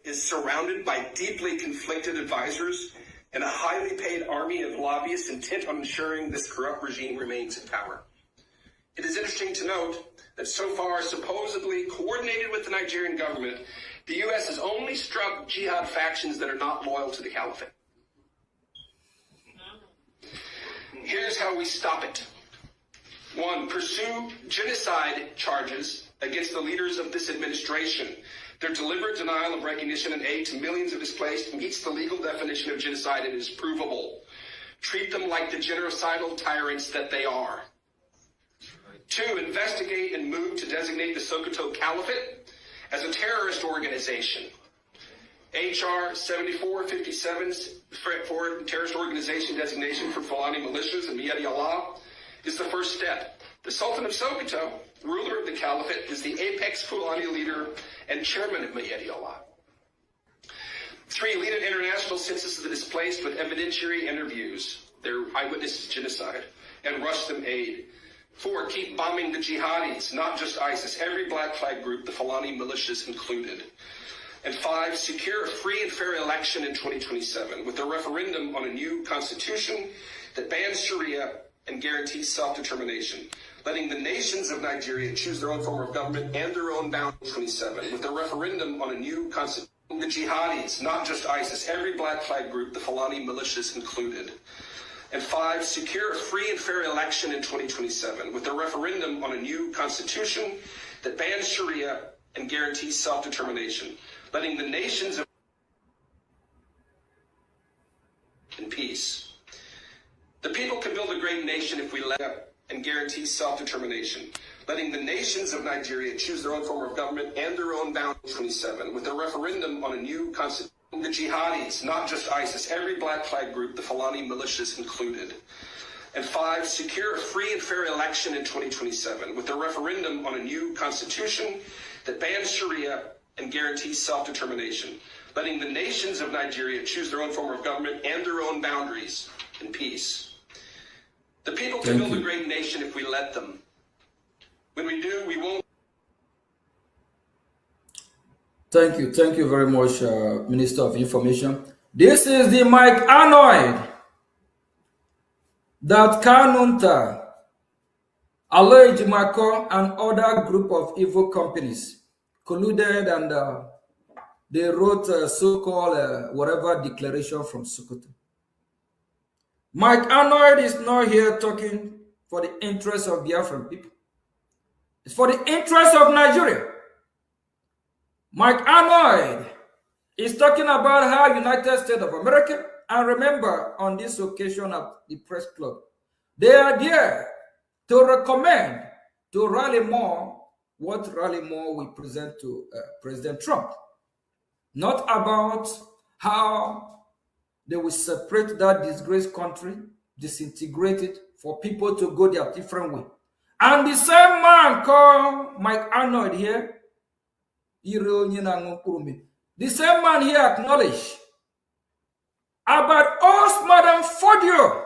Is surrounded by deeply conflicted advisors and a highly paid army of lobbyists intent on ensuring this corrupt regime remains in power. It is interesting to note that so far, supposedly coordinated with the Nigerian government, the U.S. has only struck jihad factions that are not loyal to the caliphate. Here's how we stop it. 1, pursue genocide charges against the leaders of this administration. Their deliberate denial of recognition and aid to millions of displaced meets the legal definition of genocide and is provable. Treat them like the genocidal tyrants that they are. 2, investigate and move to designate the Sokoto Caliphate as a terrorist organization. H.R. 7457's for terrorist organization designation for Fulani militias and Miyadi Allah is the first step. The Sultan of Sokoto, ruler of the Caliphate, is the apex Fulani leader and chairman of Miyadi Allah. 3, lead an international census of the displaced with evidentiary interviews, their eyewitnesses genocide, and rush them aid. 4, keep bombing the jihadis, not just ISIS, every black flag group, the Fulani militias included. And 5, secure a free and fair election in 2027 with a referendum on a new constitution that bans Sharia and guarantees self-determination, letting the nations of Nigeria choose their own form of government and their own boundaries. 27 with a referendum on a new constitution. The jihadis, not just ISIS, every black flag group, the Fulani militias included. And 5, secure a free and fair election in 2027 with a referendum on a new constitution that bans Sharia and guarantees self-determination, letting the nations of in peace. The people can build a great nation if we let up and guarantee self-determination, letting the nations of Nigeria choose their own form of government and their own boundaries. 27 with a referendum on a new constitution. The jihadis, not just ISIS, every black flag group, the Fulani militias included. And 5, secure a free and fair election in 2027 with a referendum on a new constitution that bans Sharia and guarantees self-determination, letting the nations of Nigeria choose their own form of government and their own boundaries in peace. The people can build a great nation if we let them. When we do, we won't. Thank you very much, Minister of Information. This is the Mike Arnold that Kanunta, Aloy Mako, and other group of evil companies colluded and they wrote a so-called whatever declaration from Sokoto. Mike Arnold is not here talking for the interest of Biafran people. It's for the interest of Nigeria. Mike Arnold is talking about how United States of America, and remember on this occasion at the press club, they are there to recommend to Rally Moore what Rally Moore will present to President Trump. Not about how they will separate that disgraced country, disintegrate it for people to go their different way. And the same man called Mike Arnold here, the same man here acknowledged about us, Madam Fodio,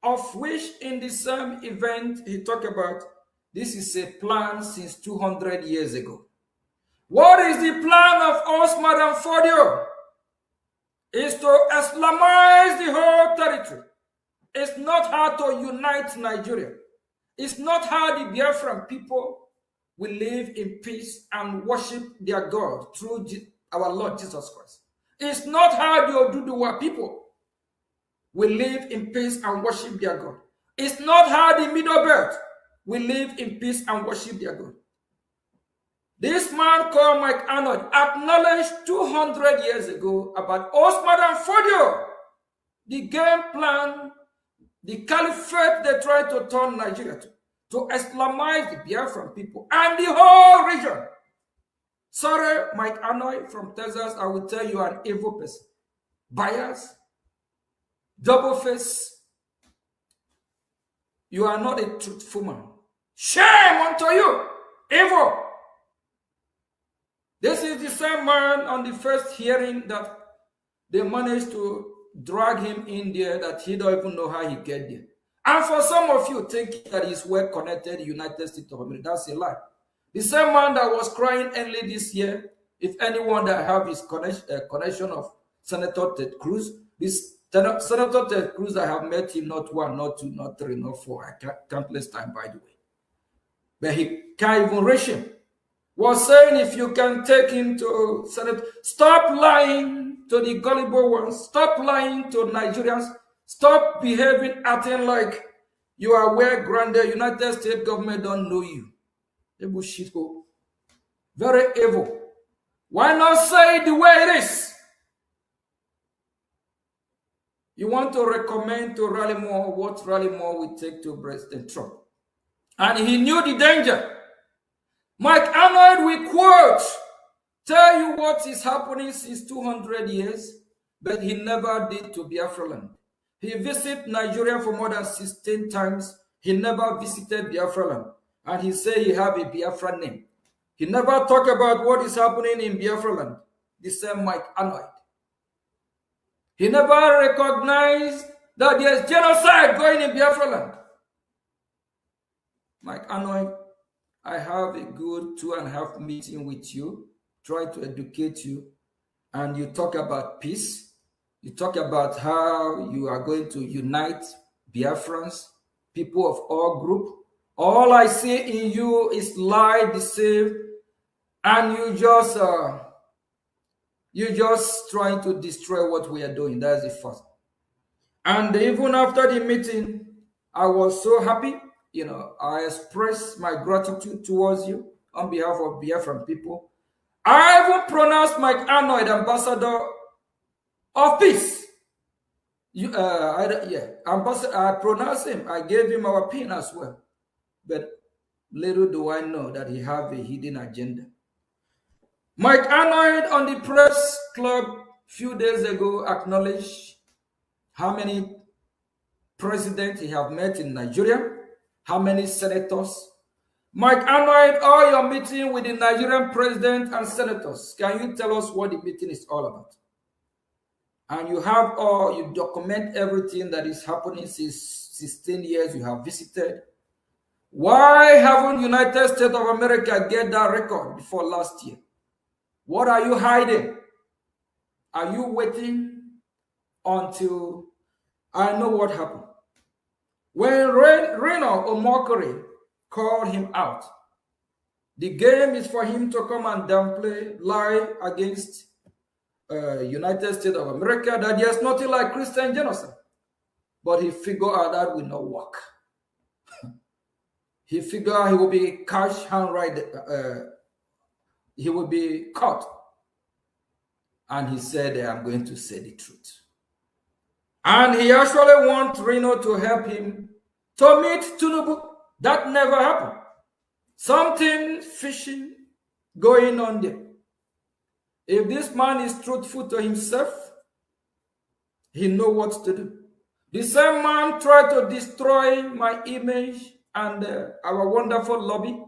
of which in the same event he talked about, this is a plan since 200 years ago. What is the plan of us, Madam Fodio? Is to Islamize the whole territory. It's not how to unite Nigeria. It's not how the Biafran people will live in peace and worship their God through our Lord Jesus Christ. It's not how the Oduduwa people will live in peace and worship their God. It's not how the Middle Belt will live in peace and worship their God. This man called Mike Arnold acknowledged 200 years ago about Osman and Fodio, the game plan, the caliphate they tried to turn Nigeria to Islamize the Biafran people and the whole region. Sorry, Mike Arnold from Texas, I will tell you an evil person. Bias, double face. You are not a truthful man. Shame unto you, evil. This is the same man on the first hearing that they managed to drag him in there that he don't even know how he get there. And for some of you think that he's well connected United States of America, that's a lie. The same man that was crying early this year, if anyone that have his connection of Senator Ted Cruz, this Senator Ted Cruz, I have met him not one, not two, not three, not four. I can't place time, by the way. But he can't even reach him. Was saying if you can take him to Senate, stop lying to the gullible ones, stop lying to Nigerians, stop behaving, acting like you are well grounded. United States government don't know you. Evil shit hole. Very evil. Why not say it the way it is? You want to recommend to Rally Moore what Rally Moore will take to President Trump. And he knew the danger. Mike Arnold will quote, tell you what is happening since 200 years, but he never did to Biafra land. He visited Nigeria for more than 16 times. He never visited Biafra land. And he said he have a Biafra name. He never talked about what is happening in Biafra land. The same Mike Arnold. He never recognized that there is genocide going in Biafra land. Mike Arnold, I have a good 2.5 meeting with you, try to educate you, and you talk about peace. You talk about how you are going to unite Biafrans, people of all groups. All I see in you is lie, deceive, and you just trying to destroy what we are doing. That's the first. And even after the meeting, I was so happy. You know, I express my gratitude towards you on behalf of Biafran people. I even pronounced Mike Arnold ambassador of peace. Ambassador. I pronounced him. I gave him our pin as well. But little do I know that he have a hidden agenda. Mike Arnold on the press club a few days ago acknowledged how many presidents he have met in Nigeria. How many senators? Mike Arnold, all your meeting with the Nigerian president and senators, can you tell us what the meeting is all about? And you document everything that is happening since 16 years you have visited. Why haven't United States of America get that record before last year? What are you hiding? Are you waiting until I know what happened? When Reno Omokri called him out, the game is for him to come and downplay, lie against United States of America that there's nothing like Christian genocide. But he figured out that will not work. He figured he will be cash hand right. He will be caught. And he said, I'm going to say the truth. And he actually wants Reno to help him to meet Tinubu. That never happened. Something fishy going on there. If this man is truthful to himself, he knows what to do. The same man tried to destroy my image and our wonderful lobby.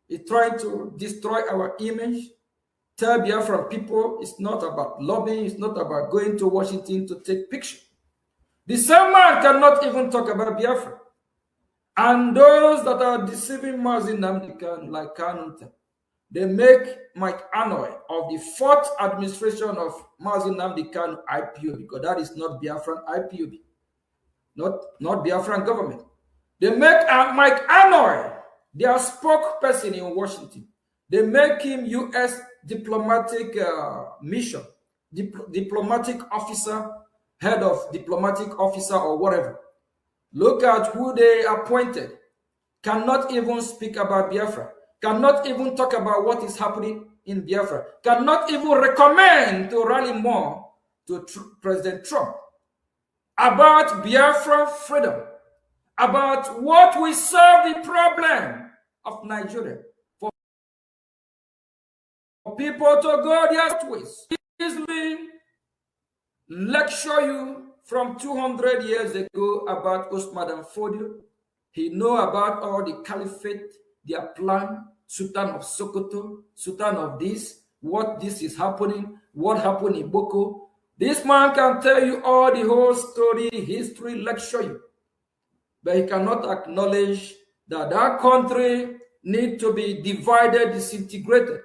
He tried to destroy our image. Tell Biafran people it's not about lobbying, it's not about going to Washington to take pictures. The same man cannot even talk about Biafra. And those that are deceiving Mazi Nnamdi Kanu, like Kanunta, they make Mike Arnold of the 4th administration of Mazi Nnamdi Kanu IPOB, because that is not Biafran IPOB, not Biafran government. They make Mike Arnold their spokesperson in Washington. They make him U.S. diplomatic mission, diplomatic officer, head of diplomatic officer or whatever. Look at who they appointed. cannot even speak about Biafra, cannot even talk about what is happening in Biafra, cannot even recommend to rally more to President Trump about Biafra freedom, about what will solve the problem of Nigeria, for people to go their ways. Easily lecture you from 200 years ago about Osman and Fodio. He know about all the caliphate, their plan, Sultan of Sokoto, Sultan of this, what this is happening, what happened in Boko. This man can tell you all the whole story, history, lecture you. But he cannot acknowledge that that country need to be divided, disintegrated.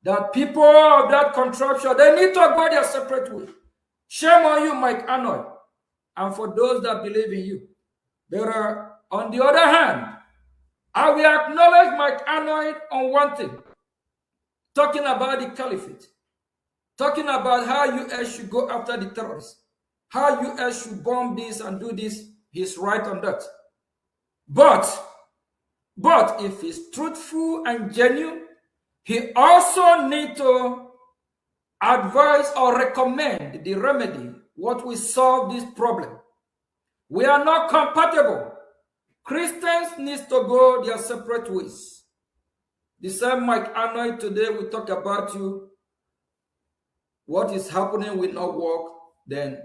That people of that contraption, they need to go their separate way. Shame on you, Mike Arnold, and for those that believe in you. But on the other hand, I will acknowledge Mike Arnold on one thing, talking about the caliphate, talking about how US should go after the terrorists, how US should bomb this and do this. He's right on that. But if he's truthful and genuine, he also needs to advise or recommend the remedy, what will solve this problem. We are not compatible. Christians need to go their separate ways. The same Mike Arnold today will talk about you. What is happening will not work. Then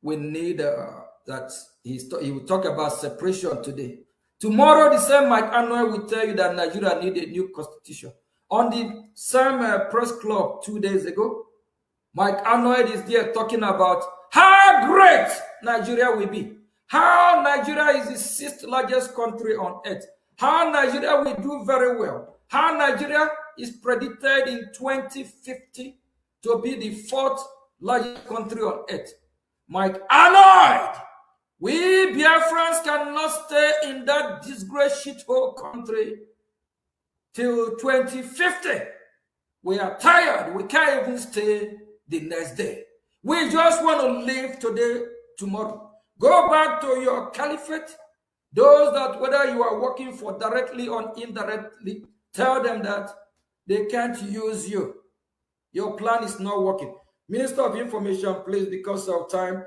we need that he will talk about separation today. Tomorrow, the same Mike Arnold will tell you that Nigeria needs a new constitution. On the same press club 2 days ago, Mike Arnold is there talking about how great Nigeria will be, how Nigeria is the sixth largest country on earth, how Nigeria will do very well, how Nigeria is predicted in 2050 to be the fourth largest country on earth. Mike Arnold, we Biafrans cannot stay in that disgraced shithole country till 2050. We are tired. We can't even stay the next day. We just want to live today, tomorrow. Go back to your caliphate. Those that, whether you are working for directly or indirectly, tell them that they can't use you. Your plan is not working. Minister of Information, please, because of time,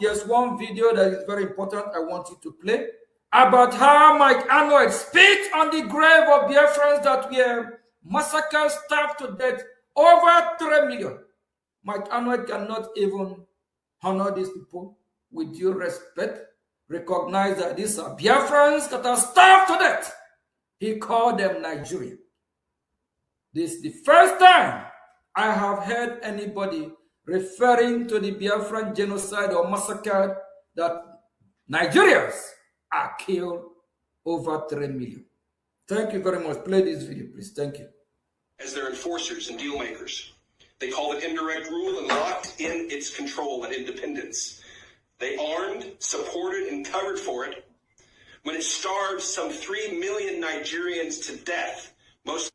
there's one video that is very important I want you to play about how Mike Arnold spit on the grave of Biafrans that were massacred, starved to death, over 3 million. Mike Arnold cannot even honor these people with due respect, recognize that these are Biafrans that are starved to death. He called them Nigerian. This is the first time I have heard anybody referring to the Biafran genocide or massacre that Nigerians are killed over 3 million. Thank you very much. Play this video, please. Thank you. As their enforcers and deal makers. They called it indirect rule and locked in its control and independence. They armed, supported, and covered for it when it starved some 3 million Nigerians to death. Most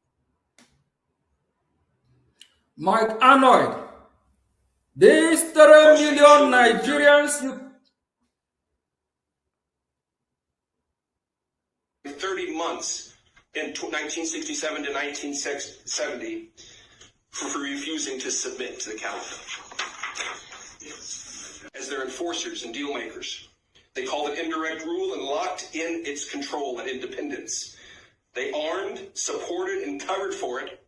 Mike Arnold, these 3 million Nigerians, 30 months in 1967 to 1970 for refusing to submit to the caliphate. As their enforcers and deal makers. They called it indirect rule and locked in its control and independence. They armed, supported, and covered for it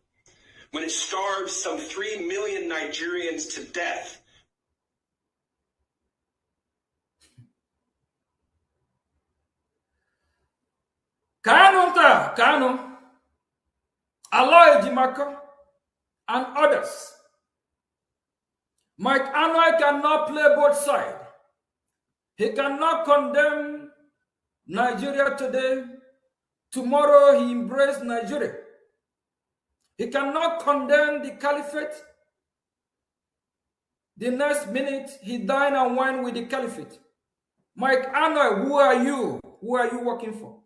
when it starved some 3 million Nigerians to death. Kanu, Aloy Jimako, and others. Mike Arnold cannot play both sides. He cannot condemn Nigeria today. Tomorrow he embraced Nigeria. He cannot condemn the caliphate. The next minute he dine and wine with the caliphate. Mike Arnold, who are you? Who are you working for?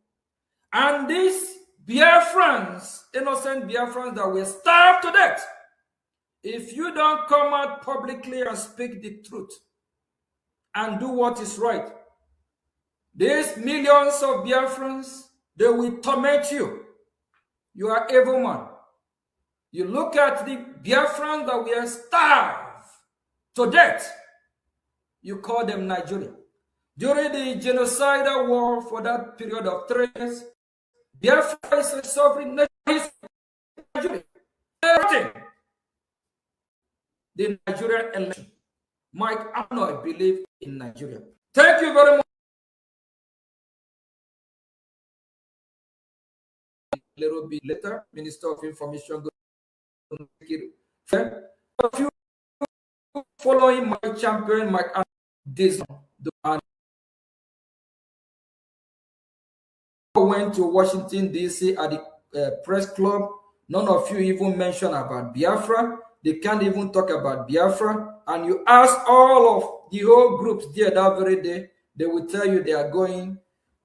And these Biafrans, innocent Biafrans that were starved to death, if you don't come out publicly and speak the truth and do what is right, these millions of Biafrans They will torment you. You are evil man. You look at the Biafrans that were starved to death. You call them Nigeria. During the genocidal war for that period of 3 years, Biafra is a sovereign nation. Nigeria. Everything. The Nigerian election. Mike, I know I believe in Nigeria. Thank you very much. A little bit later, Minister of Information going to make it fair. If you following my champion, Mike, this went to Washington, D.C. at the press club. None of you even mentioned about Biafra. They can't even talk about Biafra. And you ask all of the whole groups there that very day, they will tell you they are going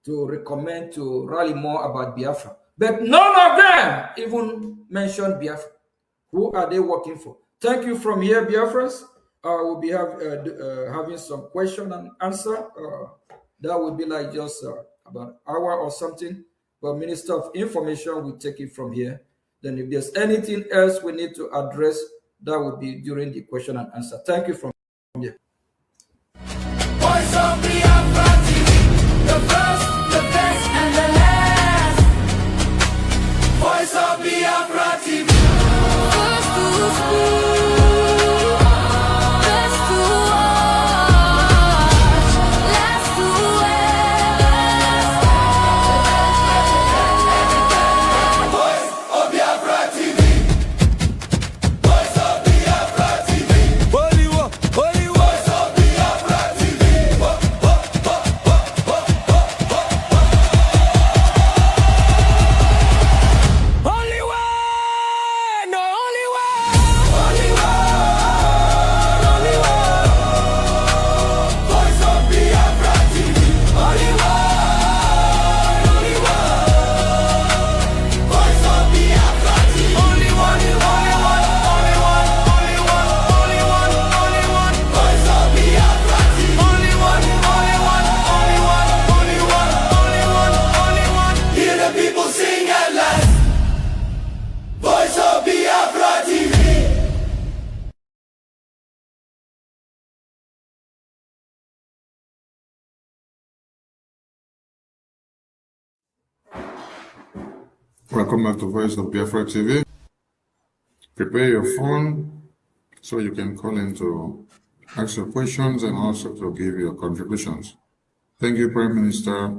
to recommend to rally more about Biafra. But none of them even mentioned Biafra. Who are they working for? Thank you from here, Biafrans. We'll be having some question and answer. That would be like just about an hour or something. But Minister of Information will take it from here. Then if there's anything else we need to address, that would be during the question and answer. Thank you from here. Voice of Biafra TV, the first, the best, and the last. Voice of Biafra TV. First to speak, best to watch, last to Voice of Biafra TV. Voice of Biafra TV. Holy war, holy war. Voice of Biafra TV. Only one, no only one. Only one, only one. Voice of Biafra TV. Only one, only one. Voice of Biafra TV. Only one, only one, only one, only one, only one, only one. Voice of Biafra TV. Only one, only one, only one, only one, only one, only one. Hear the people sing at last. Voice of Biafra TV. Welcome back to Voice of Biafra TV. Prepare your phone so you can call in to ask your questions and also to give your contributions. Thank you, Prime Minister,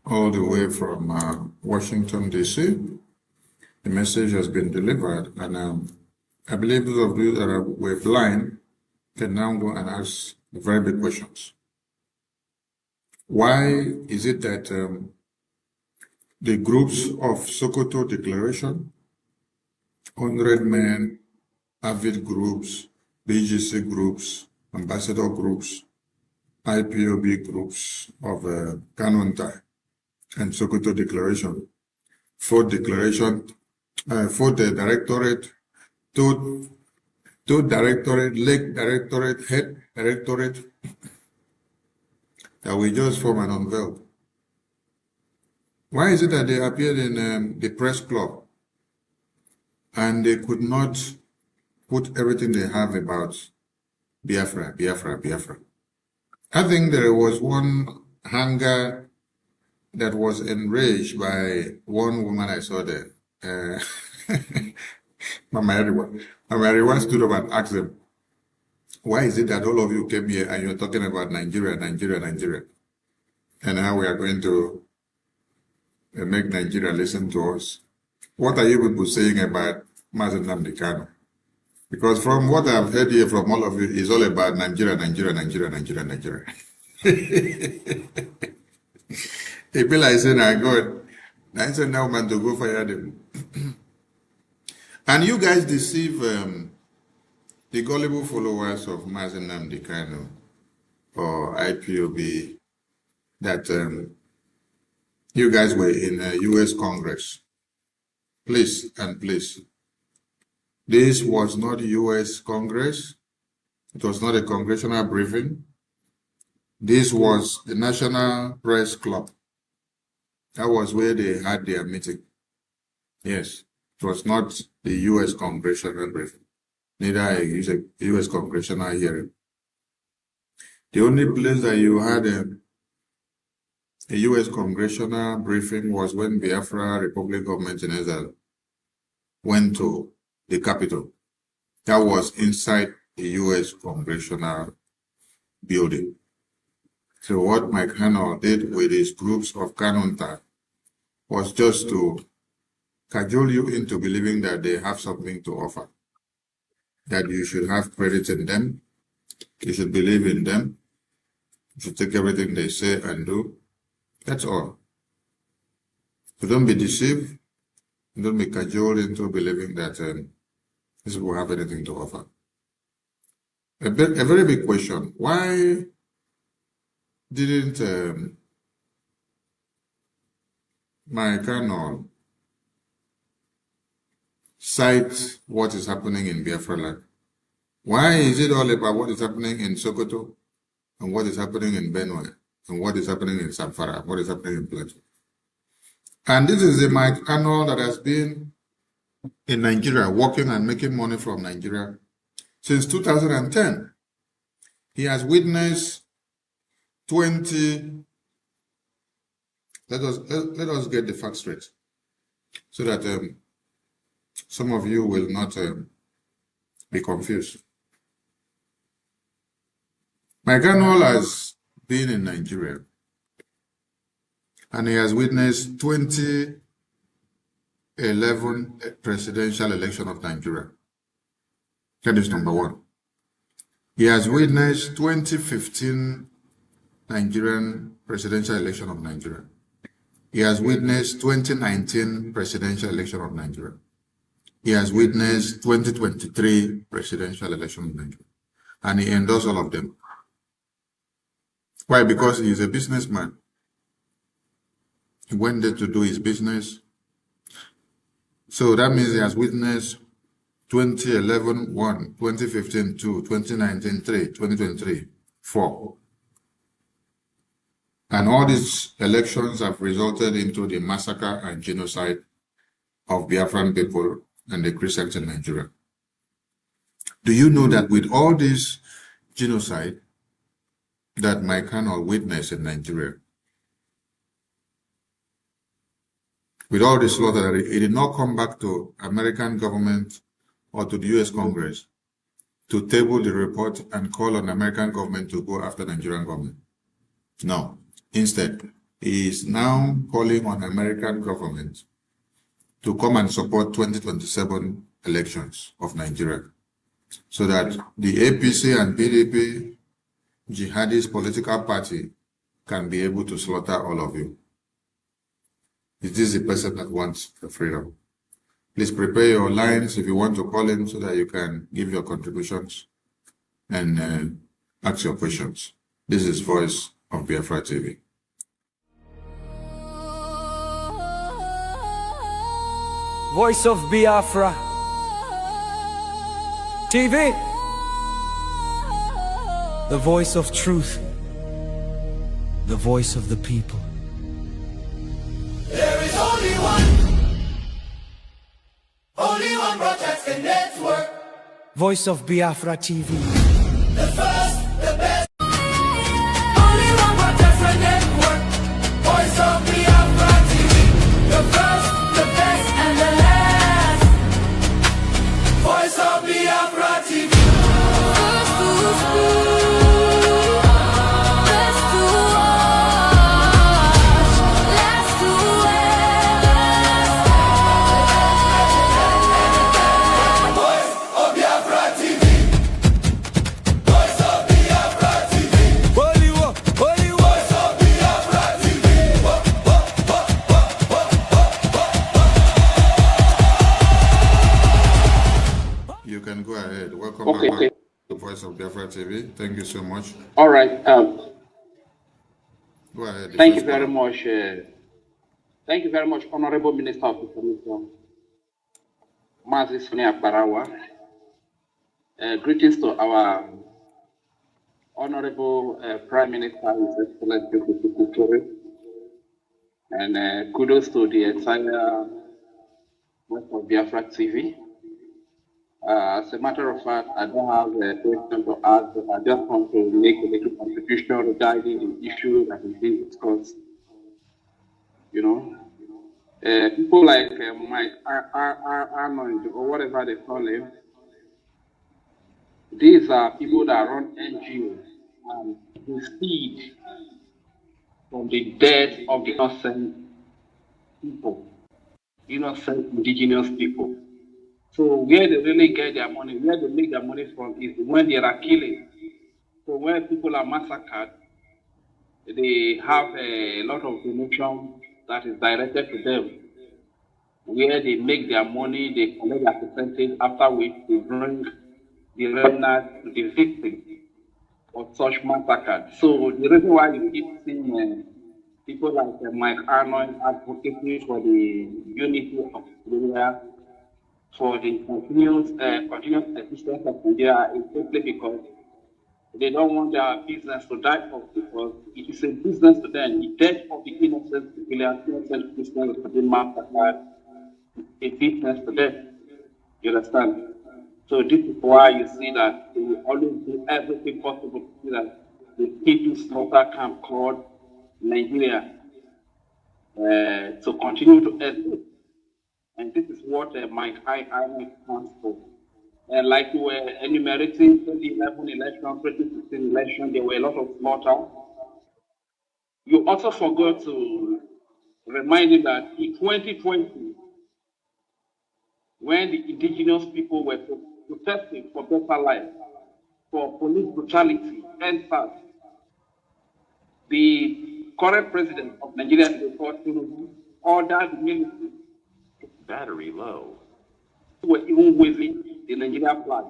all the way from Washington, D.C. The message has been delivered, and I believe those of you that were blind can now go and ask the very big questions. Why is it that the groups of Sokoto Declaration, 100 Men, Avid groups, BGC groups, Ambassador groups, IPOB groups of Kanontai and Sokoto Declaration, Fort Declaration, Fort Directorate, two Directorate, Lake Directorate, Head Directorate, that we just form and unveiled. Why is it that they appeared in the press club and they could not put everything they have about Biafra, Biafra, Biafra? I think there was one hanger that was enraged by one woman I saw there. Mama Eriwa stood up and asked them, why is it that all of you came here and you're talking about Nigeria, Nigeria, Nigeria? And how we are going to make Nigeria listen to us. What are you people saying about Mazen Nnamdi Kanu? Because from what I've heard here from all of you, it's all about Nigeria, Nigeria, Nigeria, Nigeria, Nigeria. It be like saying, I God, I said now man to go fire them. And you guys deceive the gullible followers of Mazen Nnamdi Kanu or IPOB that you guys were in U.S. Congress. Please and please. This was not U.S. Congress. It was not a congressional briefing. This was the National Press Club. That was where they had their meeting. Yes, it was not the U.S. congressional briefing, neither a U.S. congressional hearing. The only place that you had a U.S. congressional briefing was when Biafra Republic Government in Israel went to the Capitol. That was inside the U.S. congressional building. So what Mike Hanel did with his groups of Kanunta was just to cajole you into believing that they have something to offer, that you should have credit in them, you should believe in them, you should take everything they say and do. That's all. So don't be deceived, don't be cajoled into believing that these people have anything to offer. A very big question: why didn't Mike Hanel cite what is happening in Biafra land? Why is it all about what is happening in Sokoto and what is happening in Benue and what is happening in Zamfara, what is happening in Plateau? And this is the Mike Hanel that has been in Nigeria, working and making money from Nigeria since 2010. He has witnessed 20. Let us get the facts straight, so that some of you will not be confused. Mike Hanel has been in Nigeria, and he has witnessed 2011 presidential election of Nigeria. That is number one. He has witnessed 2015 Nigerian presidential election of Nigeria. He has witnessed 2019 presidential election of Nigeria. He has witnessed 2023 presidential election of Nigeria. And he endorsed all of them. Why? Because he is a businessman. He went there to do his business. So that means he has witnessed 2011 1, 2015 2, 2019 3, 2023 4. And all these elections have resulted into the massacre and genocide of Biafran people and the Christians in Nigeria. Do you know that with all this genocide that Mike Hanel witnessed in Nigeria, with all the slaughter, he did not come back to American government or to the U.S. Congress to table the report and call on American government to go after Nigerian government? No. Instead, he is now calling on American government to come and support 2027 elections of Nigeria, so that the APC and PDP jihadist political party can be able to slaughter all of you. Is this the person that wants the freedom? Please prepare your lines if you want to call in so that you can give your contributions and ask your questions. This is Voice of Biafra TV. Voice of Biafra TV, the voice of truth, the voice of the people. There is only one broadcasting network. Voice of Biafra TV. The first, the best. Only one broadcasting network. Voice of Biafra TV. The first, the best, and the last. Voice of Biafra TV. First to speak, best to watch, last to Voice of Biafra TV. Voice of Biafra TV. Holy war, holy war. Voice of Biafra TV. You can go ahead. Welcome Okay, back okay. to Voice of Biafra TV. Thank you so much. All right. Go ahead. the Thank you first very caller. much. Thank you very much, Honorable Minister of Information, Mazi Sonia Barawa. Greetings to our Honorable Prime Minister, His Excellency Kutukuri. And kudos to the entire work of Biafra TV. As a matter of fact, I don't have a question to ask, but I just want to make a little contribution regarding the issue that is being discussed. You know, people like Mike Arnold or whatever they call him, these are people that run NGOs and who feed from the death of the innocent people, innocent indigenous people. So where they really get their money, where they make their money from is when there are killings. So when people are massacred, they have a lot of donation that is directed to them, where they make their money, they collect their percentage, after which they bring the remnant to the victim of such massacre. So the reason why you keep seeing people like Mike Arnold advocating for the unity of Nigeria, for the continuous existence of Nigeria, is simply because they don't want their business to die off, because it is a business to them. The death of the innocent civilians, innocent Christians have been massacred, a business to them. You understand? So this is why you see that they will always do everything possible to see that the people slaughter camp called Nigeria to continue to exist. And this is what Mike I stands for. And like we were enumerating 2011 election, 2016 election, there were a lot of slaughter. You also forgot to remind him that in 2020, when the indigenous people were protesting for better life, for police brutality, and such, the current president of Nigeria, ordered the military. Battery low. Were even waving the Nigerian flag.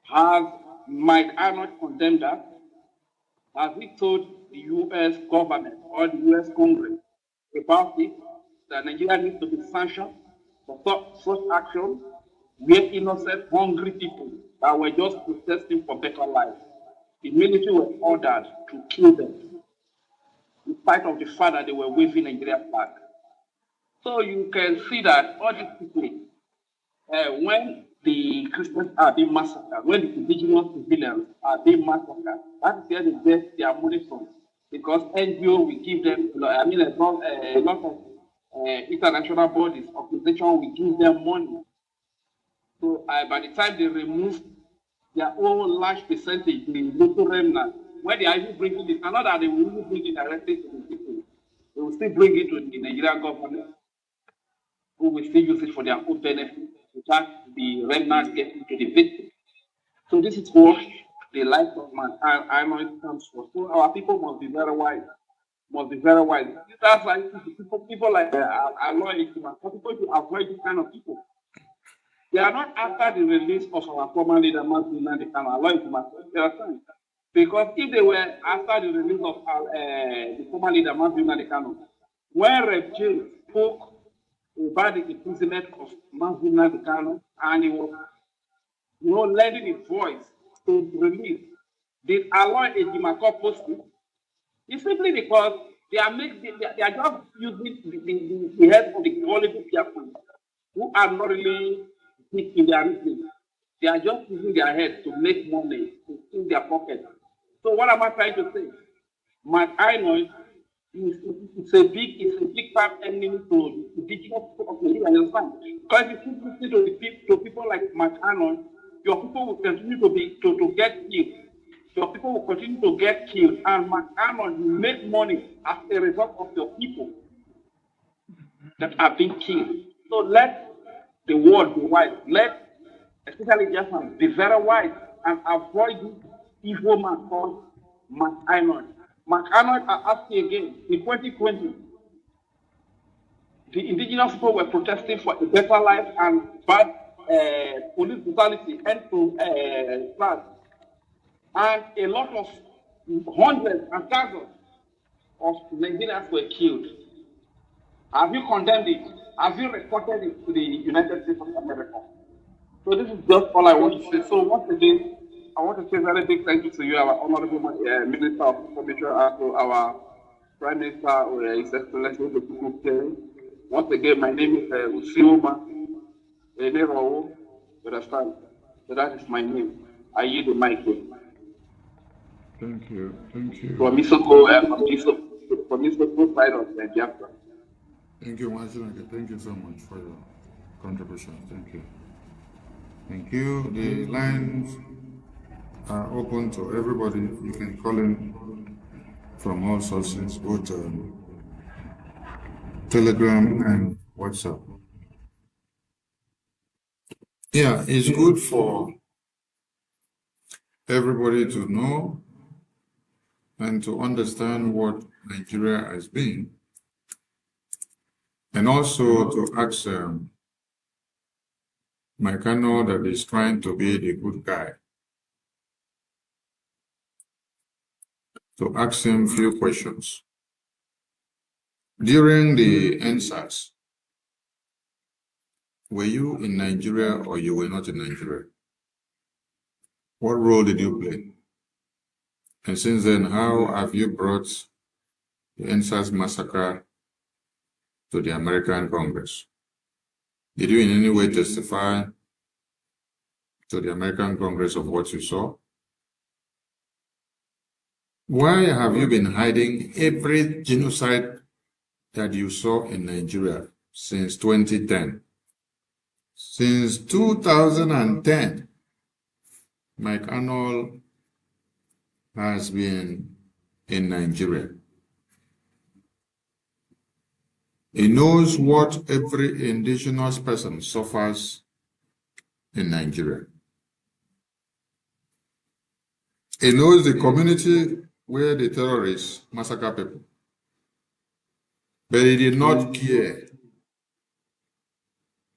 Has Mike Arnold condemned that? Has he told the U.S. government or the U.S. Congress about it, that Nigeria needs to be sanctioned for such action, where innocent, hungry people that were just protesting for better life, the military were ordered to kill them, in spite of the fact that they were waving Nigeria flag? So you can see that all these people, when the Christians are being massacred, when the indigenous civilians are being massacred, that's where they get their money from. Because NGO will give them, a lot of international bodies, organizations will give them money. So by the time they remove their own large percentage, the local remnant, when they are even bringing it, not that they will even bring it directly to the people, they will still bring it to the Nigerian government, who will still use it for their own benefit, without the remnants getting to the victim. So this is what the life of man Arnold comes for. So our people must be very wise. Must be very wise. That's why people like Aloy, people to avoid this kind of people. They are not after the release of our former leader, because if they were after the release of the former leader, when Rev James spoke about the imprisonment of Mazina Dikano, and he was, lending his voice to release, did Aloy Ejimako post it? It's simply because they are just using the head of the gullible people who are not really deep in their reasoning. They are just using their head to make money, to fill their pocket. So what am I trying to say? I know it's a big time enemy to the indigenous people of Nigeria, you understand? Because if you listen to people like Mark Arnold, your people will continue to get killed. Your people will continue to get killed, and Mark Arnold will make money as a result of your people that are being killed. So let the world be wise. Let, especially Japan, be very wise and avoid this evil man called Mark Arnold. Mark Arnold, I ask you again, in 2020, the indigenous people were protesting for a better life and bad police brutality and to floods. And a lot of hundreds and thousands of Nigerians were killed. Have you condemned it? Have you reported it to the United States of America? So this is just all I want to say. So once again, I want to say a very big thank you to you, our Honorable Minister of Information, and to our Prime Minister or His Excellency the People Care. Once again, my name is Usioma Enero. You understand? So that is my name. I use the mic here. Thank you. Thank you. From Isoko, from Isoko side of Biafra. Thank you, Mwachunake. Thank you so much for your contribution. Thank you. Thank you. The lines are open to everybody. You can call in from all sources, both Telegram and WhatsApp. Yeah, it's good for everybody to know and to understand what Nigeria has been, and also to ask Maikano that is trying to be the good guy, to ask him a few questions. During the NSAS, were you in Nigeria or you were not in Nigeria? What role did you play? And since then, how have you brought the NSAS massacre to the American Congress? Did you in any way testify to the American Congress of what you saw? Why have you been hiding every genocide that you saw in Nigeria since 2010? Since 2010, Mike Arnold has been in Nigeria. He knows what every indigenous person suffers in Nigeria. He knows the community where the terrorists massacre people. But he did not care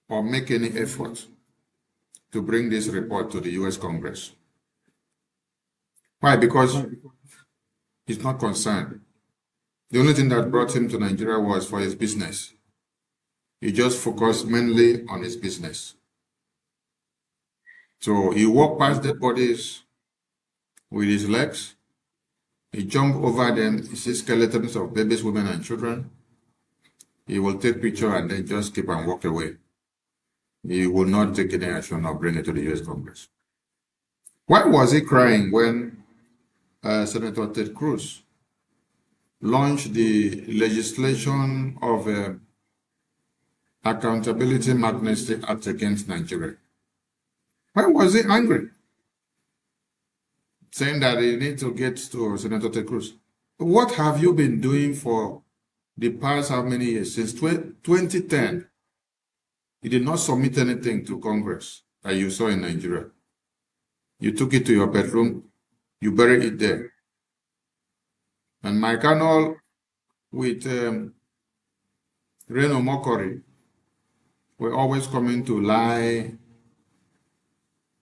or make any effort to bring this report to the US Congress. Why? Because he's not concerned. The only thing that brought him to Nigeria was for his business. He just focused mainly on his business. So he walked past dead bodies with his legs. He jumped over them. He sees skeletons of babies, women, and children. He will take picture and then just keep and walk away. He will not take any action or bring it to the US Congress. Why was he crying when Senator Ted Cruz launched the legislation of Accountability Magnitsky Act against Nigeria? Why was he angry? Saying that he needs to get to Senator Ted Cruz. What have you been doing for the past how many years? Since 2010, you did not submit anything to Congress that you saw in Nigeria. You took it to your bedroom, you buried it there. And Mike Arnold with Reno Mokori were always coming to lie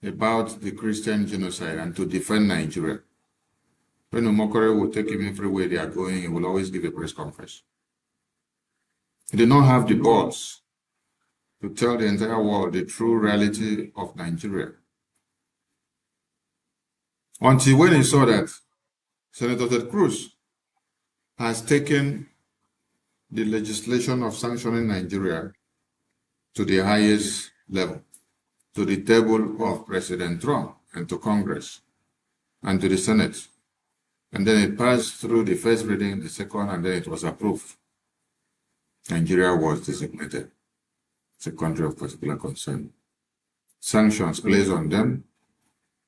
about the Christian genocide and to defend Nigeria. Reno Mokori will take him everywhere they are going. He will always give a press conference. He did not have the balls to tell the entire world the true reality of Nigeria. Until when he saw that Senator Ted Cruz has taken the legislation of sanctioning Nigeria to the highest level, to the table of President Trump and to Congress and to the Senate. And then it passed through the first reading, the second, and then it was approved. Nigeria was designated as a country of particular concern. Sanctions placed on them,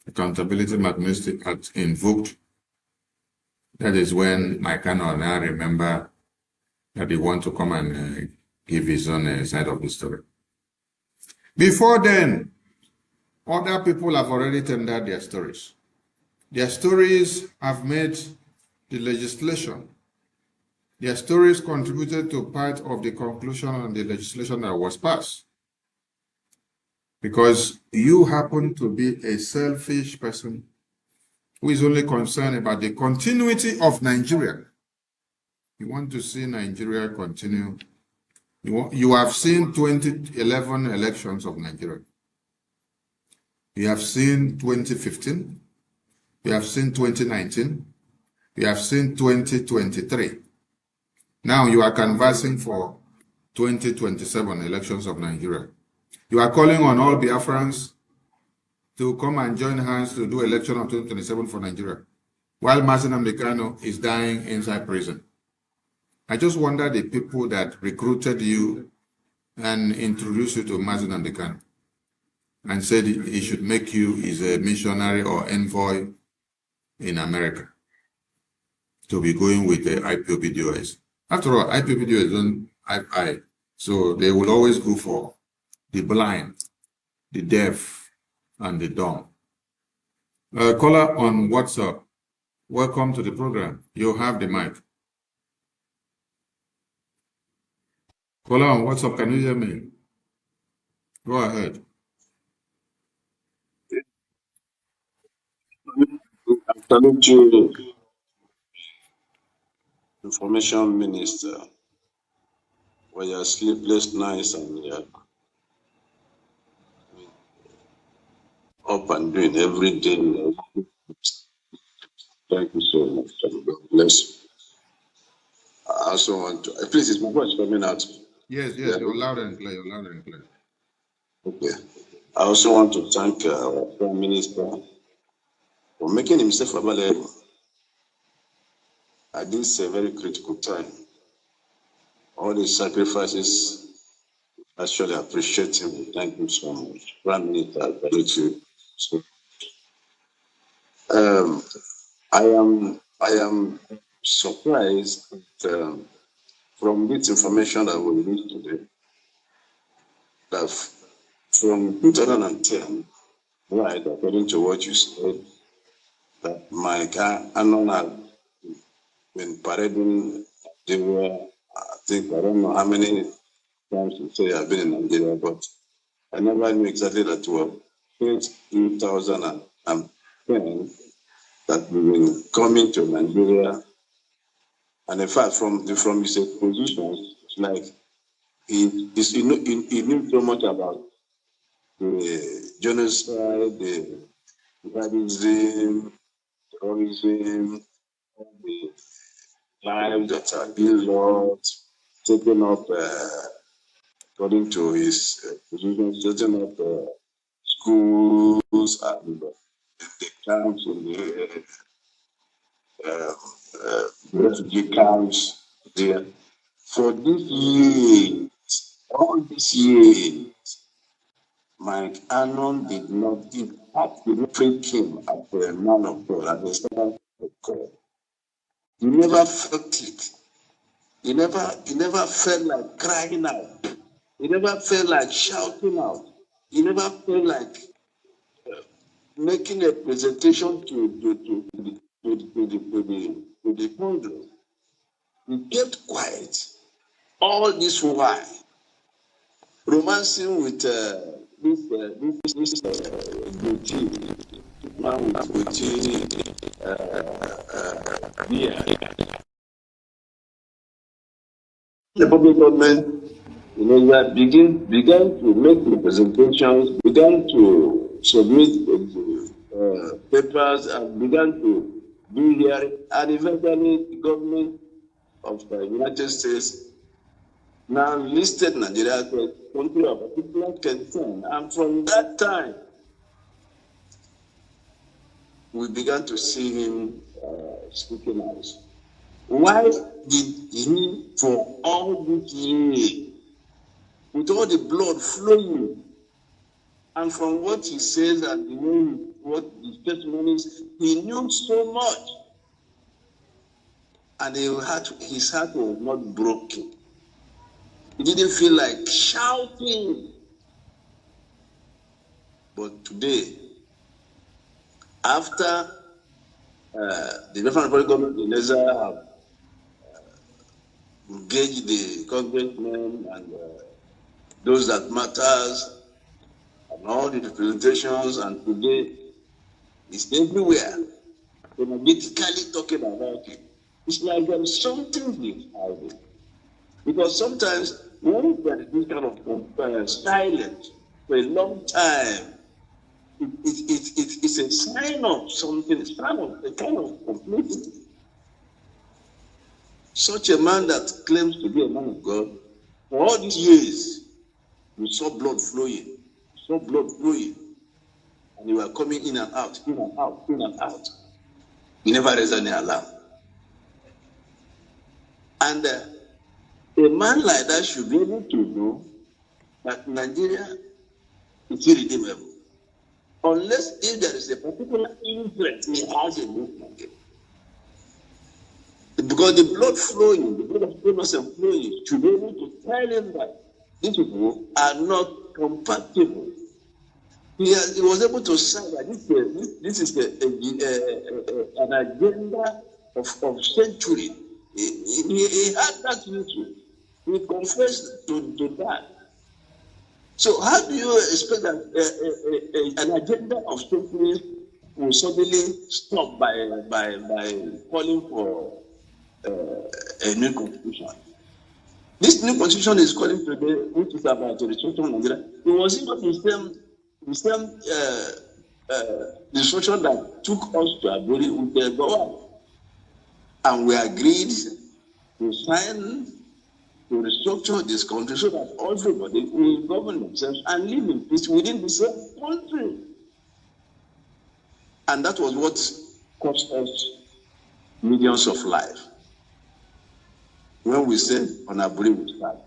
Accountability Magnitsky Act invoked. That is when Mike Arnold now remember that he want to come and give his own side of the story. Before then, other people have already tendered their stories. Their stories have made the legislation. Their stories contributed to part of the conclusion on the legislation that was passed. Because you happen to be a selfish person who is only concerned about the continuity of Nigeria. You want to see Nigeria continue. You have seen 2011 elections of Nigeria. You have seen 2015. You have seen 2019. You have seen 2023. Now you are canvassing for 2027 elections of Nigeria. You are calling on all Biafrans to come and join hands to do election of 2027 for Nigeria, while Mazen Amdekano is dying inside prison. I just wonder the people that recruited you and introduced you to Mazen Amdekano and said he should make you his a missionary or envoy in America to be going with the IPOB-DOS. After all, IPOB-DOS don't have eye, so they will always go for the blind, the deaf, and the dumb. Caller on WhatsApp, welcome to the program. You have the mic. Caller on WhatsApp, can you hear me? Go ahead. I'm telling you, Information Minister, for your sleepless nights and you're up and doing every day. Thank you so much. God bless you. I also want to, please, is my voice coming out? Yes, you're loud and clear. You're loud and clear. Okay. I also want to thank our Prime Minister for making himself available at this very critical time. All the sacrifices, actually appreciate him. Thank you so much. Prime Minister, I thank you. So, I am surprised that, from this information that we released today, that from 2010, right, according to what you said, that my Anon had been parading Nigeria. I think, I don't know how many times you say I've been in Nigeria, but I never knew exactly that since 2010 that we've been coming to Nigeria. And in fact, from his expositions, it's like he knew so much about the genocide, the radicalism, terrorism, the lives that are being lost, taking up, according to his position, setting up schools and the camps in the refugee camps there. For this year, all this year, Mike Anon did not treat him as a man of God, as a servant of God. He never felt it. He never felt like crying out. He never felt like shouting out. He never felt like making a presentation to the Congress. He kept quiet all this while, romancing with this man with the public government, that began to make representations, began to submit papers, and began to do hearing, and eventually the government of the United States now listed Nigeria as a country of particular concern. And from that time, we began to see him speaking out. Why did he, for all this year, with all the blood flowing, and from what he says and the way what his testimonies, he knew so much, and his heart was not broken. He didn't feel like shouting. But today, after the Biafra Republic government in Israel have engaged the congressmen and those that matters and all the representations, and today it's everywhere, energetically talking about it. It's like there's something he's hiding. Because sometimes when there is this kind of silence for a long time, it's a sign of something, a sign of a kind of complicity. Such a man that claims to be a man of God, for all these years, we saw blood flowing, and you were coming in and out, in and out, in and out. You never raised any alarm. And a man like that should be able to know that Nigeria is irredeemable. Unless if there is a particular interest he has in movement. Because the blood flowing, the blood of goodness and flowing, should be able to tell him that these people are not compatible. He was able to say that this is an agenda of century. He had that issue. He confessed to that. So how do you expect that an agenda of centuries will suddenly stop by calling for a new constitution? This new constitution is calling today, which is about the restructuring of Nigeria. It was not the same destruction that took us to Aburi with the Goa. And we agreed to sign to restructure this country so that everybody will govern themselves and live in peace within the same country. And that was what cost us millions of lives. When we said on Aburi we start.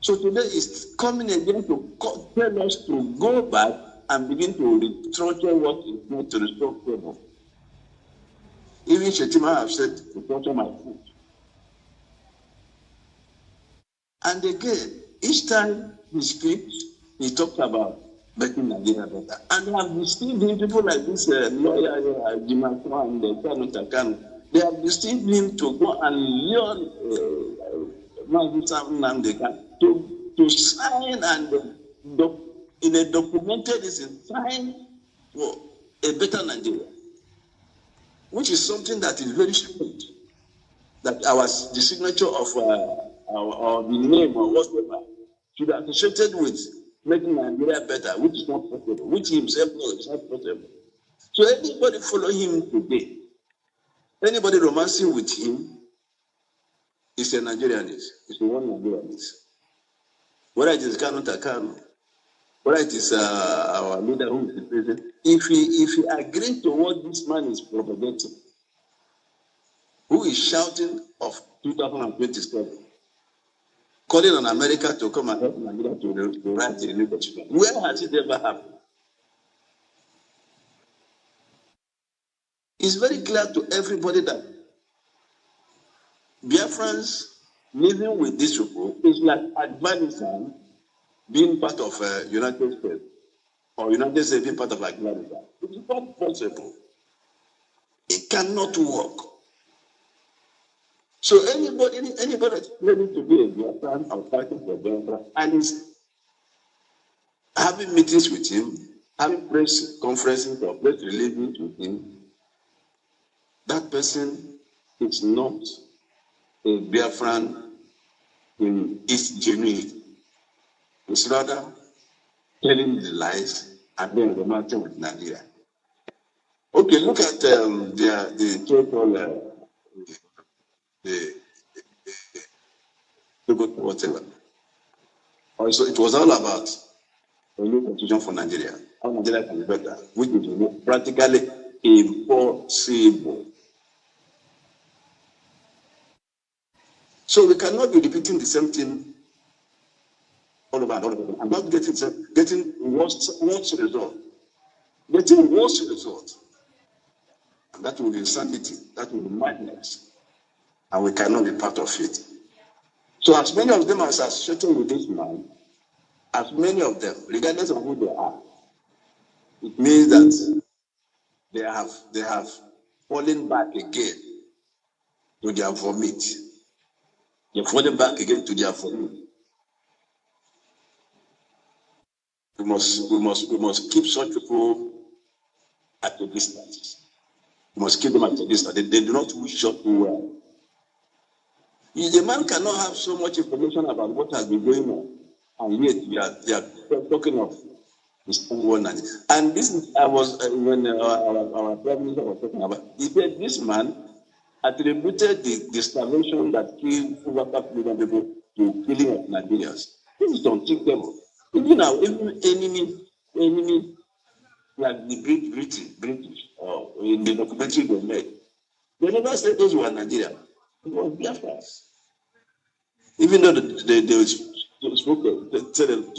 So today is coming again to tell us to go back and begin to restructure what is not restructurable. Even Shetima have said to torture my food. And again, each time he speaks, he talks about making Nigeria better. And I have deceived him, people like this lawyer, Jimakwa and Kanu Takanu, they have deceived him to go and learn to sign and in a documented sign for a better Nigeria, which is something that is very strange. That the signature of or the name or whatever should be associated with making Nigeria better, which is not possible, which himself knows is not possible. So anybody follow him today, anybody romancing with him is a Nigerianist. It's one Nigerianist. Whether it is Kanu Takanu, whether it is our leader who is the president, if he agrees to what this man is propagating, who is shouting of 2027, calling on America to come and help Nigeria to write the new constitution. Where has it ever happened? It's very clear to everybody that Biafrans living with these people is like Afghanistan being part of United States, or United States being part of Afghanistan. It's not possible. It cannot work. So anybody that's planning to be a Biafran or fighting for Biafra and is having meetings with him, having press conferences or press releases with him, that person is not a Biafran in its genuine. It's rather telling the lies and then romancing with Nigeria. Okay, look at the total whatever. Also, it was all about a new constitution for Nigeria. How Nigeria can be better, which is practically impossible. So we cannot be repeating the same thing all over and all over. I'm not getting worse result. Getting worse result. And that will be insanity. That will be madness. And we cannot be part of it. So as many of them are associated with this man, as many of them, regardless of who they are, it means that they have fallen back again to their vomit. They're falling back again to their vomit. We must keep such people at a distance. We must keep them at a distance. They do not wish us too well. The man cannot have so much information about what has been going on, and yet they are talking of his own oneness. And this is when our Prime Minister was talking about. He said this man attributed the starvation that killed over 5 million people to killing of Nigerians. This is unthinkable. Even enemy like the British, in the documentary they made, they never said those were Nigerians. It was Biafra. Even though they spoke, they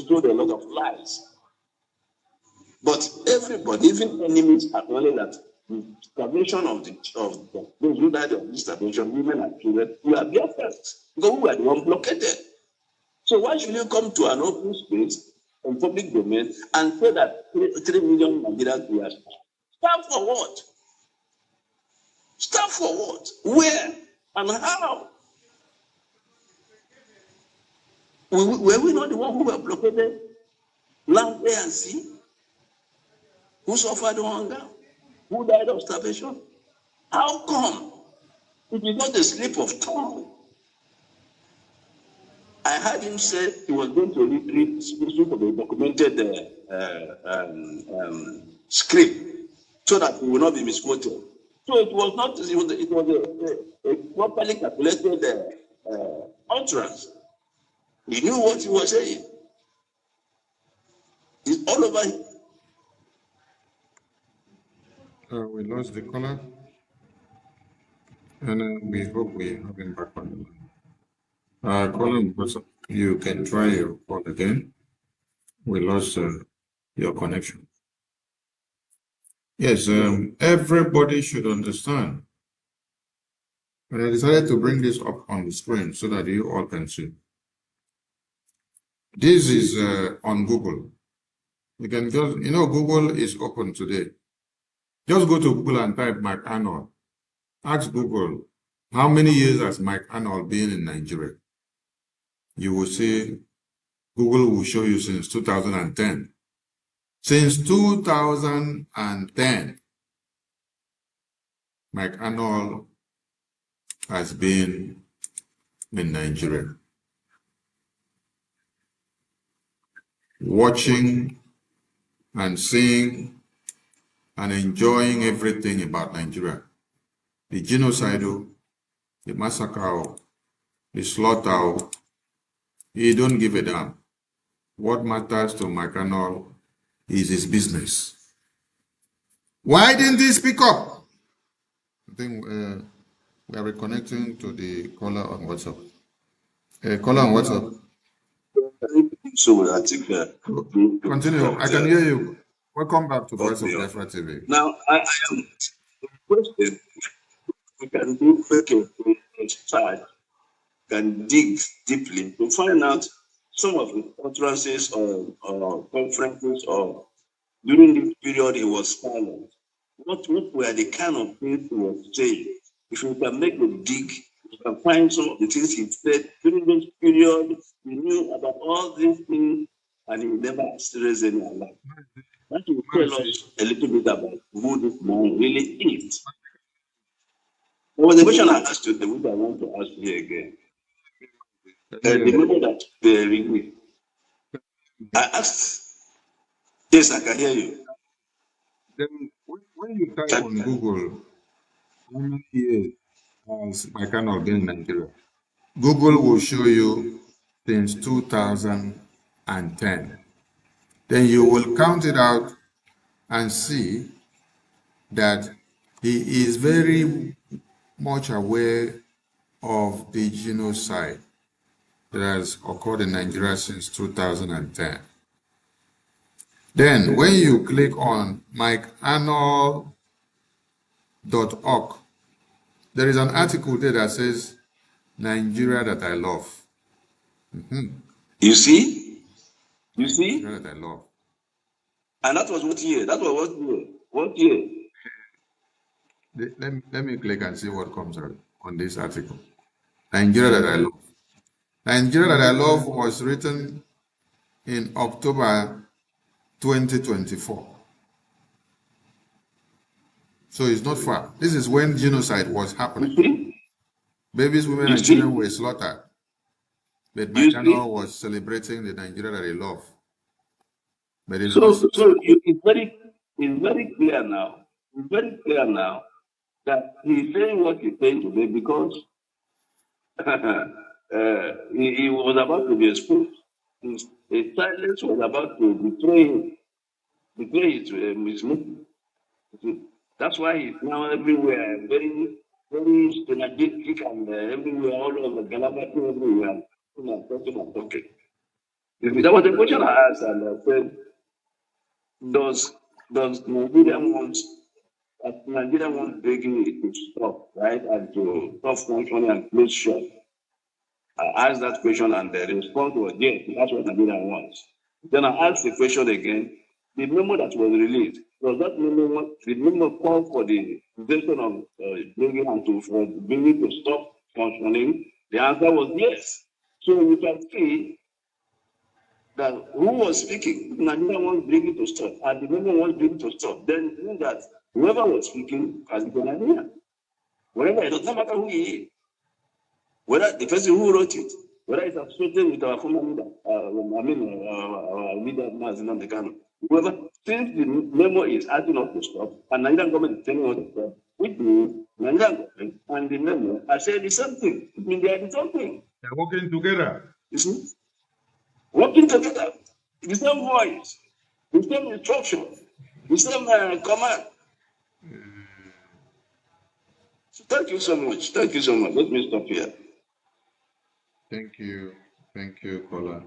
told a lot of lies. But everybody, even enemies, acknowledge that the starvation of those who died of this starvation, women and children, we are Biafrans. Because we were the one blockaded. So why should you come to an open space in public domain and say that 3 million Nigerians were starved? Starved for what? Starved for what? Where and how? Were we not the one who were blockaded? Land, air, and sea? Who suffered hunger? Who died of starvation? How come? It is not a slip of tongue. I heard him say he was going to read some of the documented script so that he will not be misquoted. So it was not, it was a properly calculated utterance. He knew what he was saying. It's all over him. We lost the caller, and we hope we have him back on the line. Caller, you can try your call again. We lost your connection. Yes, everybody should understand. And I decided to bring this up on the screen so that you all can see. This is on Google. You can just, Google is open today. Just go to Google and type Mike Arnold. Ask Google, how many years has Mike Arnold been in Nigeria? You will see, Google will show you since 2010. Since 2010, Mike Arnold has been in Nigeria. Watching and seeing and enjoying everything about Nigeria. The genocide, the massacre, the slaughter, he don't give a damn. What matters to Mike Arnold is his business. Why didn't he speak up? I think we are reconnecting to the caller on WhatsApp. Caller on WhatsApp. So I think continue. I can hear you. Welcome back to Voice of Biafra TV. Now I am requested. We can do a start, can dig deeply to find out some of the utterances or conferences or during this period he was silent. What were the kind of things he was saying? If we can make a dig, we can find some of the things he said during this period. He knew about all these things and he never raised any alarm. That will tell us a little bit about who this man really is. There was a question I asked you, which I want to ask you again. Remember that review. I asked, yes, I can hear you. Then when you type on Google, how many years has Mike Arnold been in Nigeria? Google will show you since 2010. Then you will count it out and see that he is very much aware of the genocide that has occurred in Nigeria since 2010. Then when you click on mikearnold.org, there is an article there that says, Nigeria that I love. You see? You see? Nigeria that I love. And that was what year? That was what year? What year? Let me click and see what comes out on this article. Nigeria that I love. Nigeria that I love was written in October 2024. So it's not far. This is when genocide was happening. Babies, women, and children were slaughtered. But Mike Arnold was celebrating the Nigeria that he loved. But it's so it's very clear now. It's very clear now that he's saying what he's saying today because he was about to be exposed. His silence was about to betray his movement. That's why he's now everywhere, very, very strategic and everywhere, all over Galabati, everywhere. Talking. That was the question I asked, and I said, does Nigeria want begging it to stop, right, and to stop functioning and close shop? I asked that question, and the response was yes, that's what Nigeria wants. Then I asked the question again. The memo that was released, does that memo, the memo call for the invasion of begging and for begging to stop functioning? The answer was yes. So you can see that who was speaking, Nigeria wants begging to stop, and the memo wants begging to stop. Then it means that whoever was speaking has been Nigeria. Whatever, it does not matter who he is. Whether the person who wrote it, whether it's associated with our former leader, our leader, Mazen Dekano, whoever, since the memo is asking us to stop, and Nigerian government is telling us to stop, which means Nigerian government and the memo are saying the same thing. It means they are the same thing. They're working together. You see? Working together. The same voice, the same instruction, the same command. So thank you so much. Thank you so much. Let me stop here. Thank you, caller.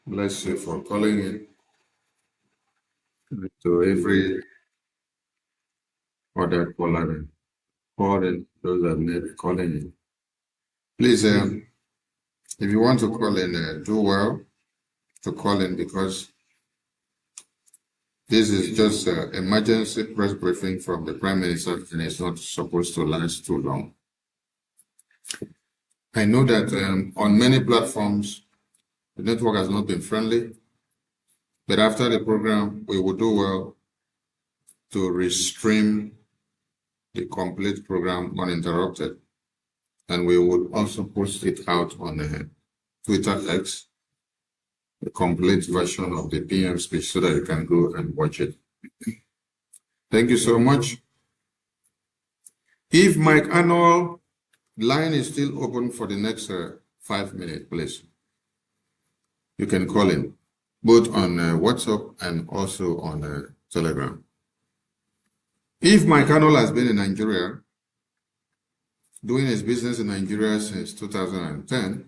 Bless you for calling in. To every other caller, those that may be calling in. Please, if you want to call in, do well to call in, because this is just an emergency press briefing from the Prime Minister, and it's not supposed to last too long. I know that on many platforms, the network has not been friendly, but after the program, we will do well to restream the complete program uninterrupted. And we will also post it out on Twitter X, the complete version of the PM speech, so that you can go and watch it. Thank you so much. If Mike Arnold line is still open for the next 5 minutes, please. You can call in, both on WhatsApp and also on Telegram. If Mike Arnold has been in Nigeria, doing his business in Nigeria since 2010,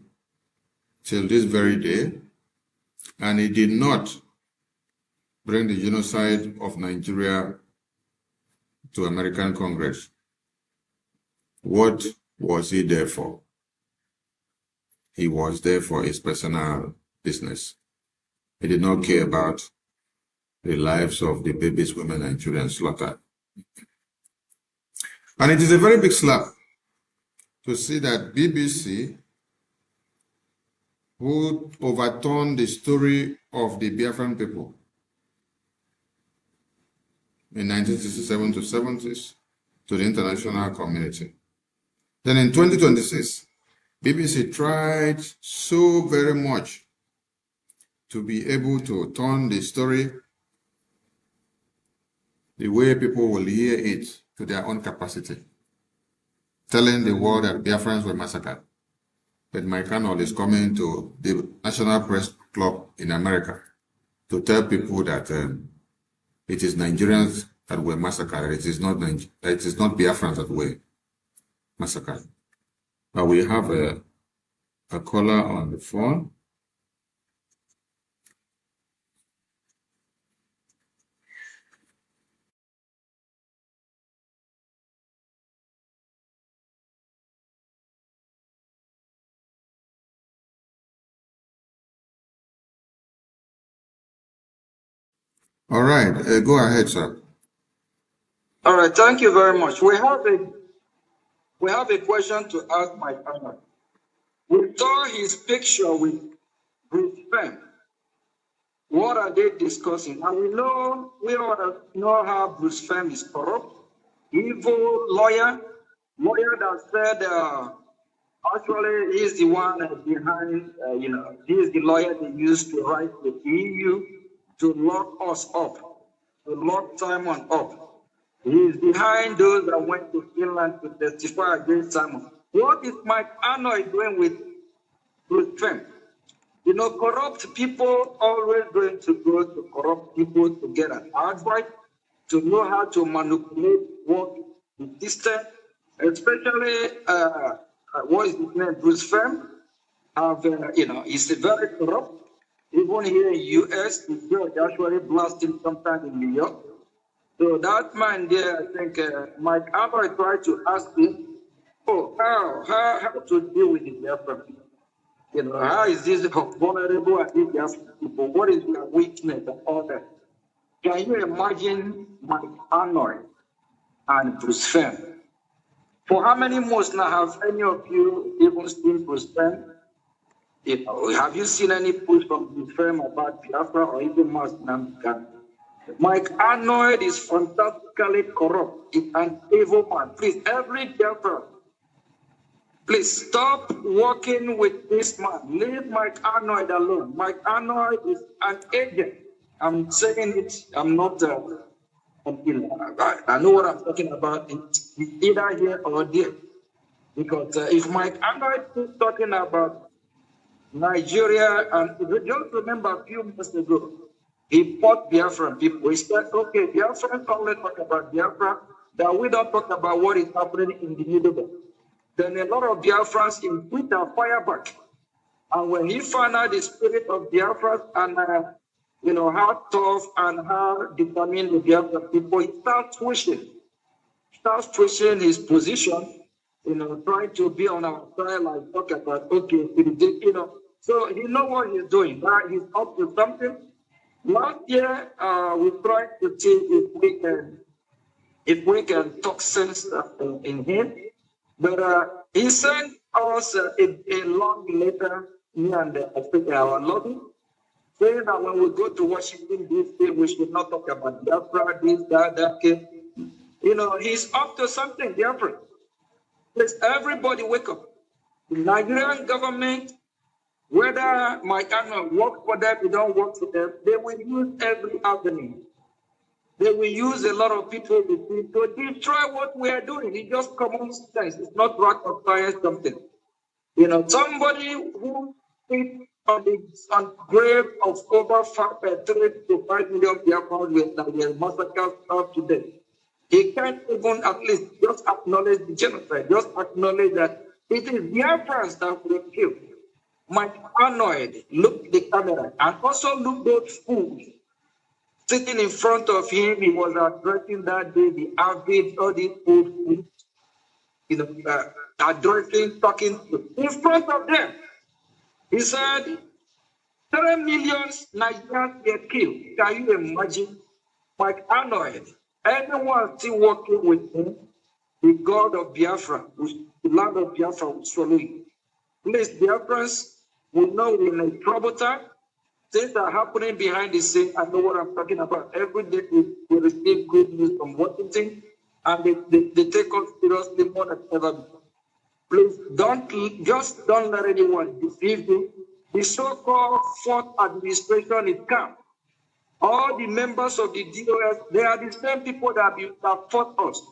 till this very day, and he did not bring the genocide of Nigeria to American Congress, what was he there for? He was there for his personal business. He did not care about the lives of the babies, women, and children slaughtered. And it is a very big slap to see that BBC, who overturned the story of the Biafran people in 1967 to 70s to the international community. Then in 2026, BBC tried so very much to be able to turn the story the way people will hear it to their own capacity, telling the world that Biafrans were massacred. But Mike Arnold is coming to the National Press Club in America to tell people that it is Nigerians that were massacred. It is not Biafrans that were massacred. But we have a caller on the phone. All right, go ahead, sir. All right, thank you very much. We have a question to ask my panel. We saw his picture with Bruce Fenn. What are they discussing? And we all know how Bruce Fenn is corrupt, evil lawyer that said actually he's the one behind, he is the lawyer they used to write the EU to lock us up, to lock Simon up. He is behind those that went to Finland to testify against Simon. What is Mike Arnold doing with Trump? You know, corrupt people always going to go to corrupt people to get an advice, to know how to manipulate what the system, especially what is his name, Bruce Fem, have is very corrupt. Even here in US, the judge actually blasted sometime in New York. So that man there, I think Mike Abbott tried to ask him, how to deal with the Biafra people. You know, how is this vulnerable at these Biafra people? What is their weakness and all that? Can you imagine Mike Arnold and Bruce Fem? For how many months now have any of you even seen Bruce Fem? You know, have you seen any push from Bruce Fem about Biafra or even Mas Namkan? Mike Arnold is fantastically corrupt and evil man. Please, every Biafra, please stop working with this man. Leave Mike Arnold alone. Mike Arnold is an agent. I'm saying it. I'm not. I know what I'm talking about. It's either here or there. Because if Mike Arnold is talking about Nigeria, and just remember a few months ago, he fought Biafran people. He said, okay, Biafran, only talk about Biafra, that we don't talk about what is happening in the Middle East. Then a lot of Biafrans in Twitter fire back. And when he found out the spirit of Biafra and how tough and how determined the Biafra people, he starts pushing his position, trying to be on our side, like talk about, okay, so he knows what he's doing. Now he's up to something. Last year, we tried to see if we can talk sense in him, but he sent us a long letter, me and our lobby, saying that when we go to Washington, D.C., we should not talk about Biafra, this, that case. He's up to something different. Please, everybody wake up. The Nigerian government, whether Mike Arnold work for them, they don't work for them, they will use every avenue. They will use a lot of people to destroy what we are doing. It's just common sense. It's not rocket science something. Somebody who sits on the grave of over 3 to 5 million Biafrans that were massacred up today. He can't even at least just acknowledge the genocide, just acknowledge that it is Biafrans that were killed. Mike Arnold looked the camera and also looked those fools sitting in front of him. He was addressing that day the average, all these old fools, addressing, talking in front of them. He said, 3 million Nigerians get killed. Can you imagine? Mike Arnold, anyone still working with him, the God of Biafra, the land of Biafra will swallow you. Please, Biafrans, we know we're in a trouble time. Things are happening behind the scene. I know what I'm talking about. Every day we receive good news from Washington, and they take us seriously more than ever before. Please don't let anyone deceive you. The so-called fourth administration is calm. All the members of the DOS, they are the same people that fought us.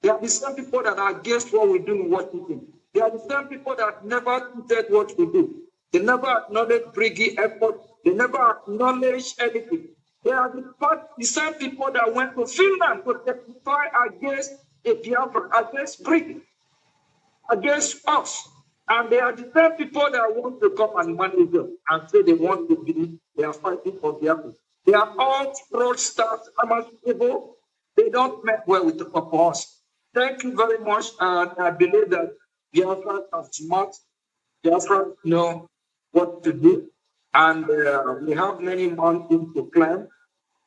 They are the same people that are against what we do in Washington. They are the same people that never did what we do. They never acknowledged Brgie effort. They never acknowledged anything. They are the same people that went to Finland to testify against Biafra, against Brgie, against us. And they are the same people that want to come and manage them and say they are fighting for Biafra. They are all fraudsters, people. They don't make well with the purpose. Thank you very much. And I believe that Biafra are smart. Biafra know what to do. And we have many mountains to climb.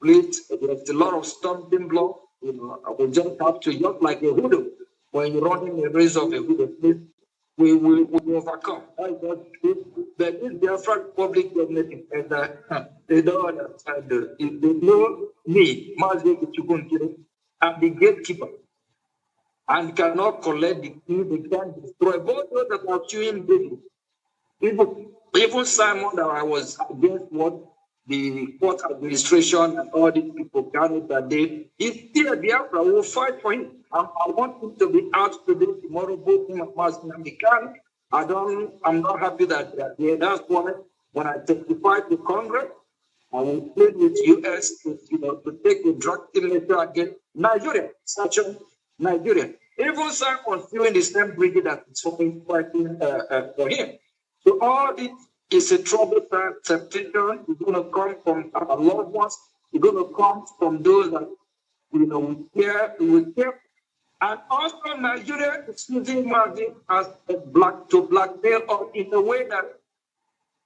Please, there's a lot of stumbling blocks. We just have to, just like a hoodoo. When you're running a race of a hoodoo, please, we will overcome. But this Biafra public government, and they don't understand. If they know me, I'm the gatekeeper, and cannot collect the key, they can destroy both those that are chewing baby. Even Simon, that I was against what the court administration and all these people gathered that day. If still Biafra will fight for him. I want him to be out today, tomorrow, both him and Master Namdekan. I'm not happy that they are there. That's why when I testified to Congress, I will plead with US to take a drug letter against Nigeria, such as Nigeria. Even Simon feeling the same brigade that is fighting for him. So all this is a troublesome temptation. It's going to come from our loved ones. It's going to come from those that we care. And also Nigeria is using Martin as a blackmail or in a way that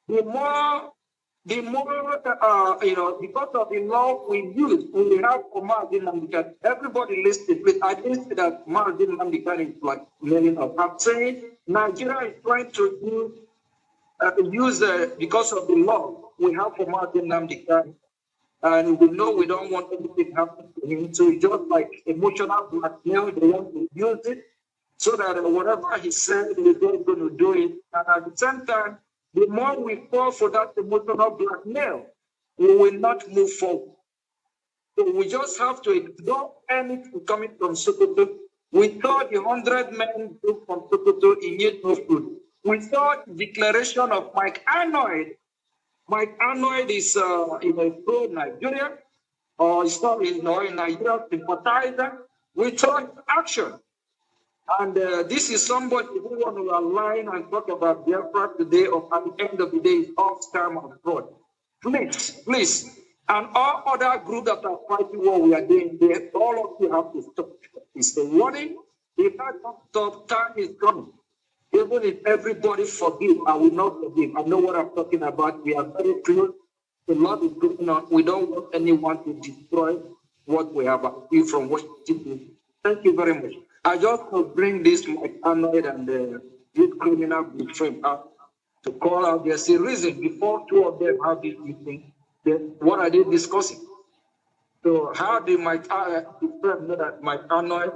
the more because of the law we use, we have for Martin Namdekan, everybody listed. But I didn't say that Martin Namdekan is blackmailing us. I'm saying Nigeria is trying to use because of the law we have for Martin Namdekan, and we know we don't want anything happen to him. So it's just like emotional blackmail. They want to use it so that whatever he said, they're going to do it. And at the same time, the more we fall for that emotional blackmail, we will not move forward. So we just have to ignore anything coming from Sokoto. We saw the 100 men from Sokoto in yet no food. We saw the declaration of Mike Arnold. Mike Arnold is pro-Nigeria, or is not a Nigerian sympathizer. We saw his action. And this is somebody who want to align and talk about Biafra today, or at the end of the day, is off time and fraud. Please. And all other groups that are fighting what we are doing there, all of you have to stop. It's a warning. If I don't stop, time is coming. Even if everybody forgive, I will not forgive. I know what I'm talking about. We are very close. A lot is going on. We don't want anyone to destroy what we have achieved from Washington. Thank you very much. I just will bring this Mike Arnold and this criminal frame up to call out. There's a reason before two of them have this meeting. Then what are they discussing? So how did Mike know that Mike Arnold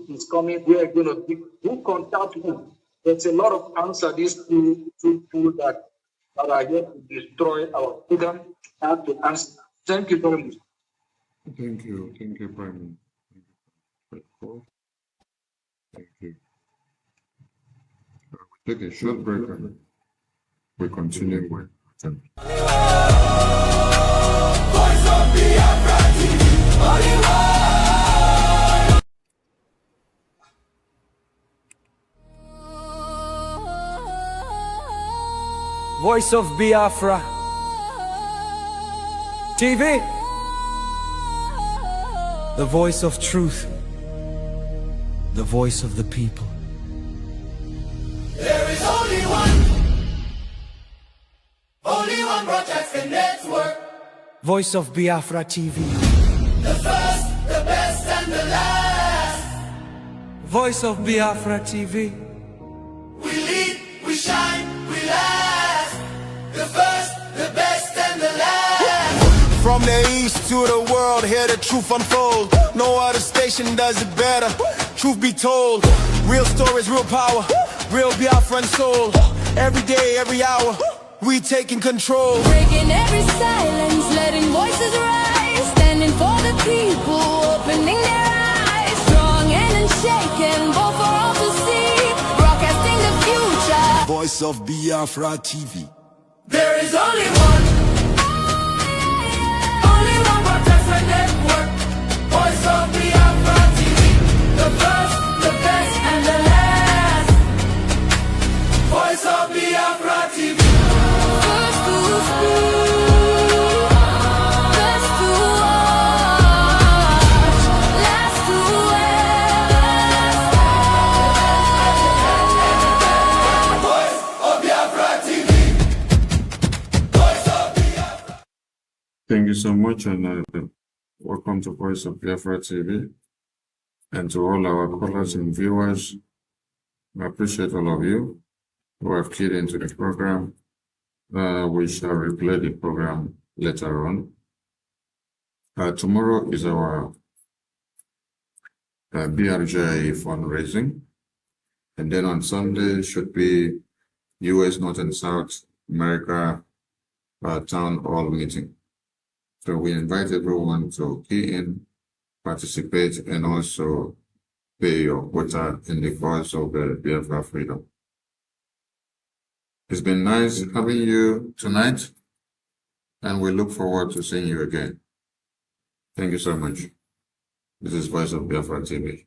is coming? We are going to be who contact him? There's a lot of answer these two that are here to destroy our freedom. Have to answer. Thank you very much. Thank you, Prime Minister. Thank you. We take a short break and we continue with them. Voice of Biafra TV, Hollywood. Voice of Biafra TV, the voice of truth, the voice of the people. There is only one broadcasting network. Voice of Biafra TV, the first, the best, and the last. Voice of Biafra TV, we lead, we shine, we last. The first, the best, and the last. From the east to the world, hear the truth unfold. No other station does it better. Truth be told, real stories, real power, real Biafran soul. Every day, every hour, we taking control. Breaking every silence, letting voices rise. Standing for the people, opening their eyes. Strong and unshaken, both for all to see. Broadcasting the future. Voice of Biafra TV. There is only one broadcasting network. Voice of Biafra TV, the first, the best, and the last. Voice of Biafra TV. First to speak, best to watch, last to end. Voice of Biafra TV. Voice of Biafra. Thank you so much, and welcome to Voice of Biafra TV. And to all our callers and viewers, I appreciate all of you who have keyed into the program. We shall replay the program later on. Tomorrow is our BRJ fundraising. And then on Sunday should be US North and South America town hall meeting. So we invite everyone to key in, participate, and also pay your quota in the cause of the Biafra freedom. It's been nice having you tonight, and we look forward to seeing you again. Thank you so much. This is Voice of Biafra TV.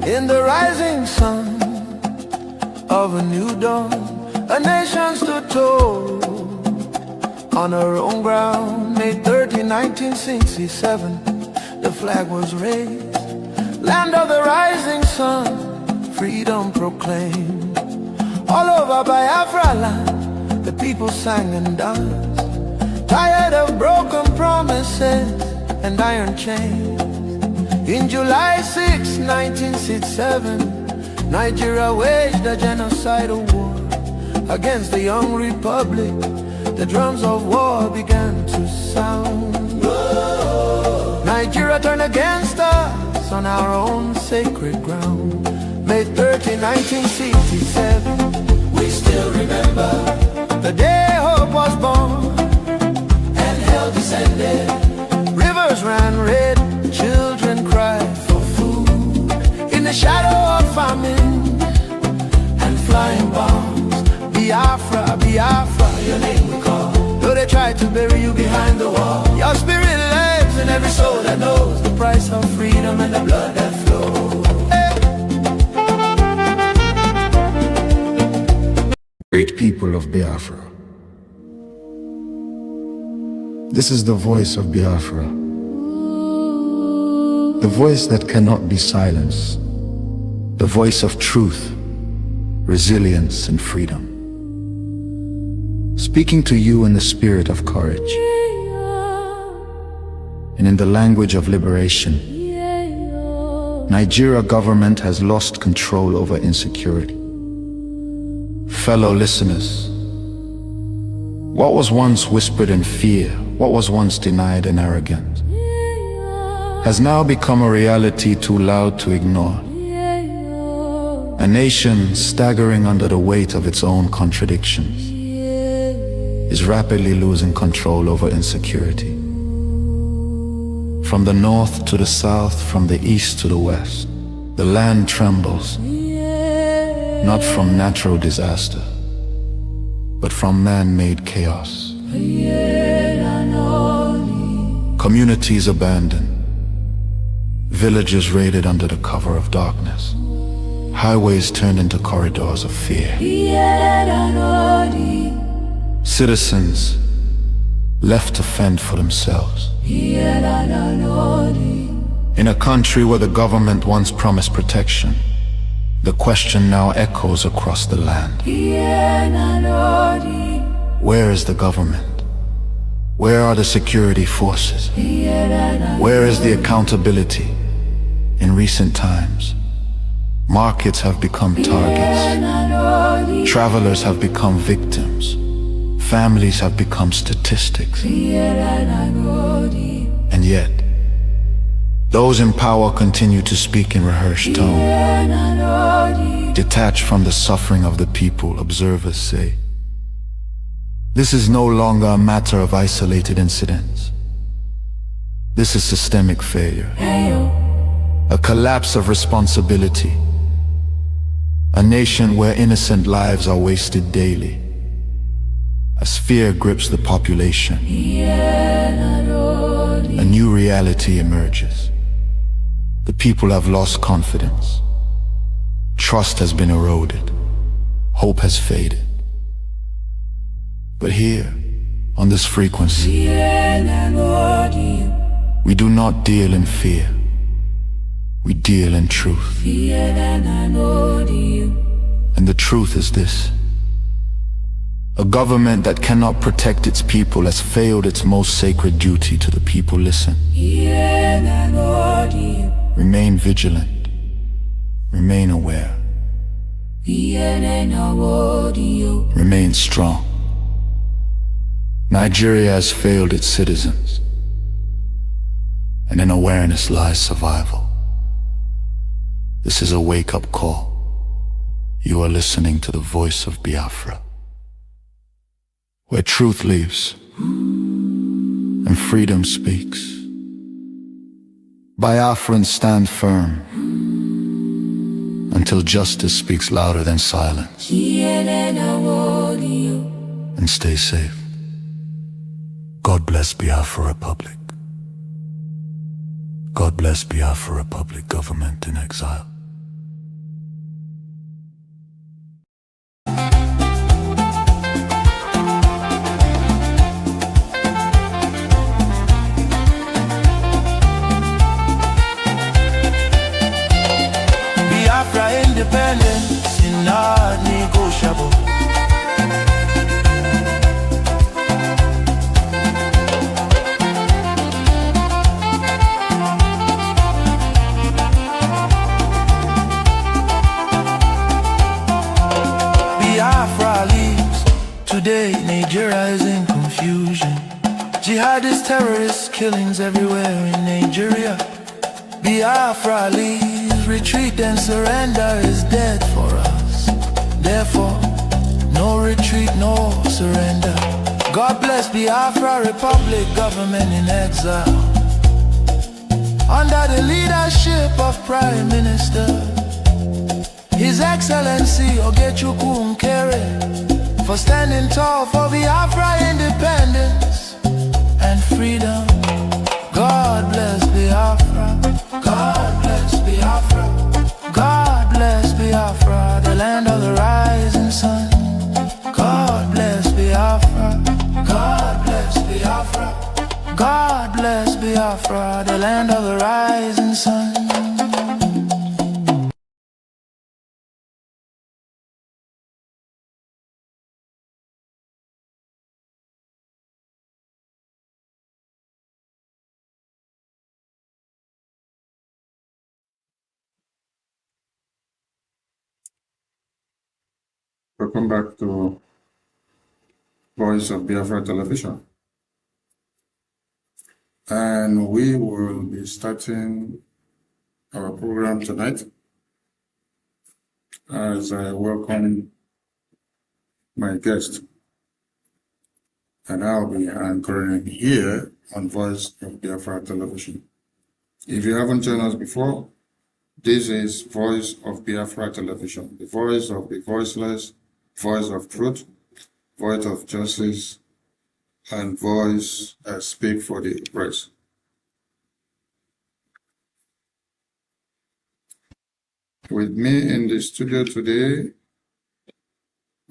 In the rising sun of a new dawn, a nation stood tall on her own ground. May 30, 1967, the flag was raised. Land of the rising sun, freedom proclaimed. All over Biafra land, the people sang and danced, tired of broken promises and iron chains. In July 6, 1967, Nigeria waged a genocidal war against the young republic. The drums of war began to sound. Nigeria turned against us on our own sacred ground. May 30, 1967, we still remember the day hope was born and hell descended. Rivers ran red, children cried for food in the shadow of famine and flying bombs. Biafra, Biafra, your name we call. Though they tried to bury you behind the wall, your spirit lives in every soul that knows the price of freedom and the blood that flows. Great people of Biafra. This is the voice of Biafra. The voice that cannot be silenced. The voice of truth, resilience, and freedom. Speaking to you in the spirit of courage and in the language of liberation. Nigeria government has lost control over insecurity. Fellow listeners, what was once whispered in fear, what was once denied in arrogance, has now become a reality too loud to ignore. A nation staggering under the weight of its own contradictions is rapidly losing control over insecurity. From the north to the south, from the east to the west, the land trembles, not from natural disaster, but from man-made chaos. Communities abandoned, villages raided under the cover of darkness, highways turned into corridors of fear. Citizens left to fend for themselves. In a country where the government once promised protection, the question now echoes across the land. Where is the government? Where are the security forces? Where is the accountability? In recent times, markets have become targets. Travelers have become victims. Families have become statistics. And yet, those in power continue to speak in rehearsed tone. Detached from the suffering of the people, observers say, This is no longer a matter of isolated incidents. This is systemic failure. A collapse of responsibility. A nation where innocent lives are wasted daily. As fear grips the population, a new reality emerges. The people have lost confidence. Trust has been eroded. Hope has faded. But here, on this frequency, we do not deal in fear. We deal in truth. And the truth is this: a government that cannot protect its people has failed its most sacred duty to the people. Listen. Remain vigilant. Remain aware. Remain strong. Nigeria has failed its citizens, and in awareness lies survival. This is a wake-up call. You are listening to the voice of Biafra, where truth lives and freedom speaks. Biafrans stand firm until justice speaks louder than silence. And stay safe. God bless Biafra Republic. God bless Biafra Republic government in exile. Biafra independence is not negotiable. Biafra leaves. Today Nigeria is in confusion. Jihadist terrorist killings everywhere in Nigeria. Biafra leaves. Retreat and surrender is dead for us. Therefore, no retreat, no surrender. God bless Biafra Republic government in exile, under the leadership of Prime Minister His Excellency Ogechukwu Nkere, for standing tall for Biafra independence and freedom. God bless Biafra. God bless Biafra. God bless Biafra, the land of the rising sun. God bless Biafra. God bless Biafra. God bless Biafra, the land of the rising sun. Welcome back to Voice of Biafra Television. And we will be starting our program tonight as I welcome my guest. And I'll be anchoring here on Voice of Biafra Television. If you haven't joined us before, this is Voice of Biafra Television, the voice of the voiceless, voice of truth, voice of justice, and voice that speak for the oppressed. With me in the studio today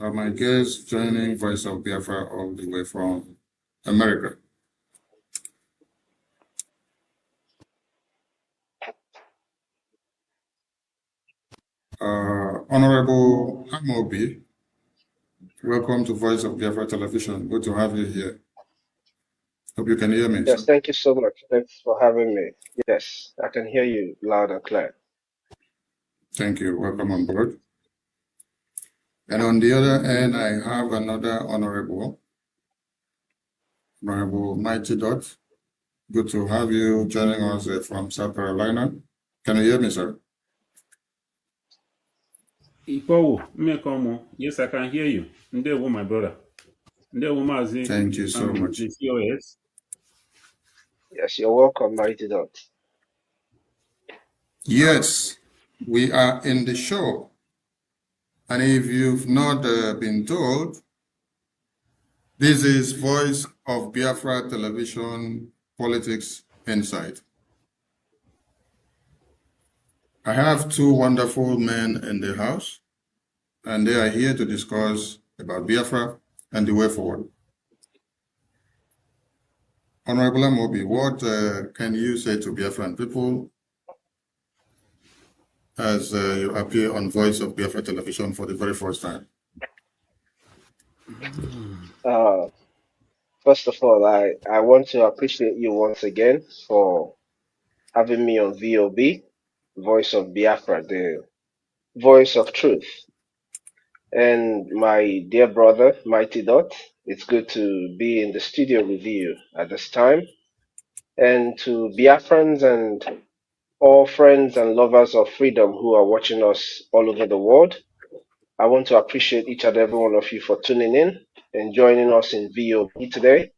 are my guests joining Voice of Biafra all the way from America. Honorable Amobi, welcome to Voice of Biafra Television. Good to have you here. Hope you can hear me. Yes, sir. thank you so much. Thanks for having me. Yes, I can hear you loud and clear. Thank you. Welcome on board. And on the other end, I have another Honorable Mighty Dot. Good to have you joining us from South Carolina. Can you hear me, sir? Ipowo, Mmekomo, yes, I can hear you. Ndewo, my brother. Thank you so much. the COS. Yes, you're welcome, Mighty Dot. Yes, we are in the show. And if you've not been told, this is Voice of Biafra Television Politics Insight. I have two wonderful men in the house, and they are here to discuss about Biafra and the way forward. Honorable Amobi, what can you say to Biafran people as you appear on Voice of Biafra Television for the very first time? First of all, I want to appreciate you once again for having me on VOB, Voice of Biafra, the voice of truth. And my dear brother, Mighty Dot, it's good to be in the studio with you at this time. And to Biafrans and all friends and lovers of freedom who are watching us all over the world, I want to appreciate each and every one of you for tuning in and joining us in VOB today.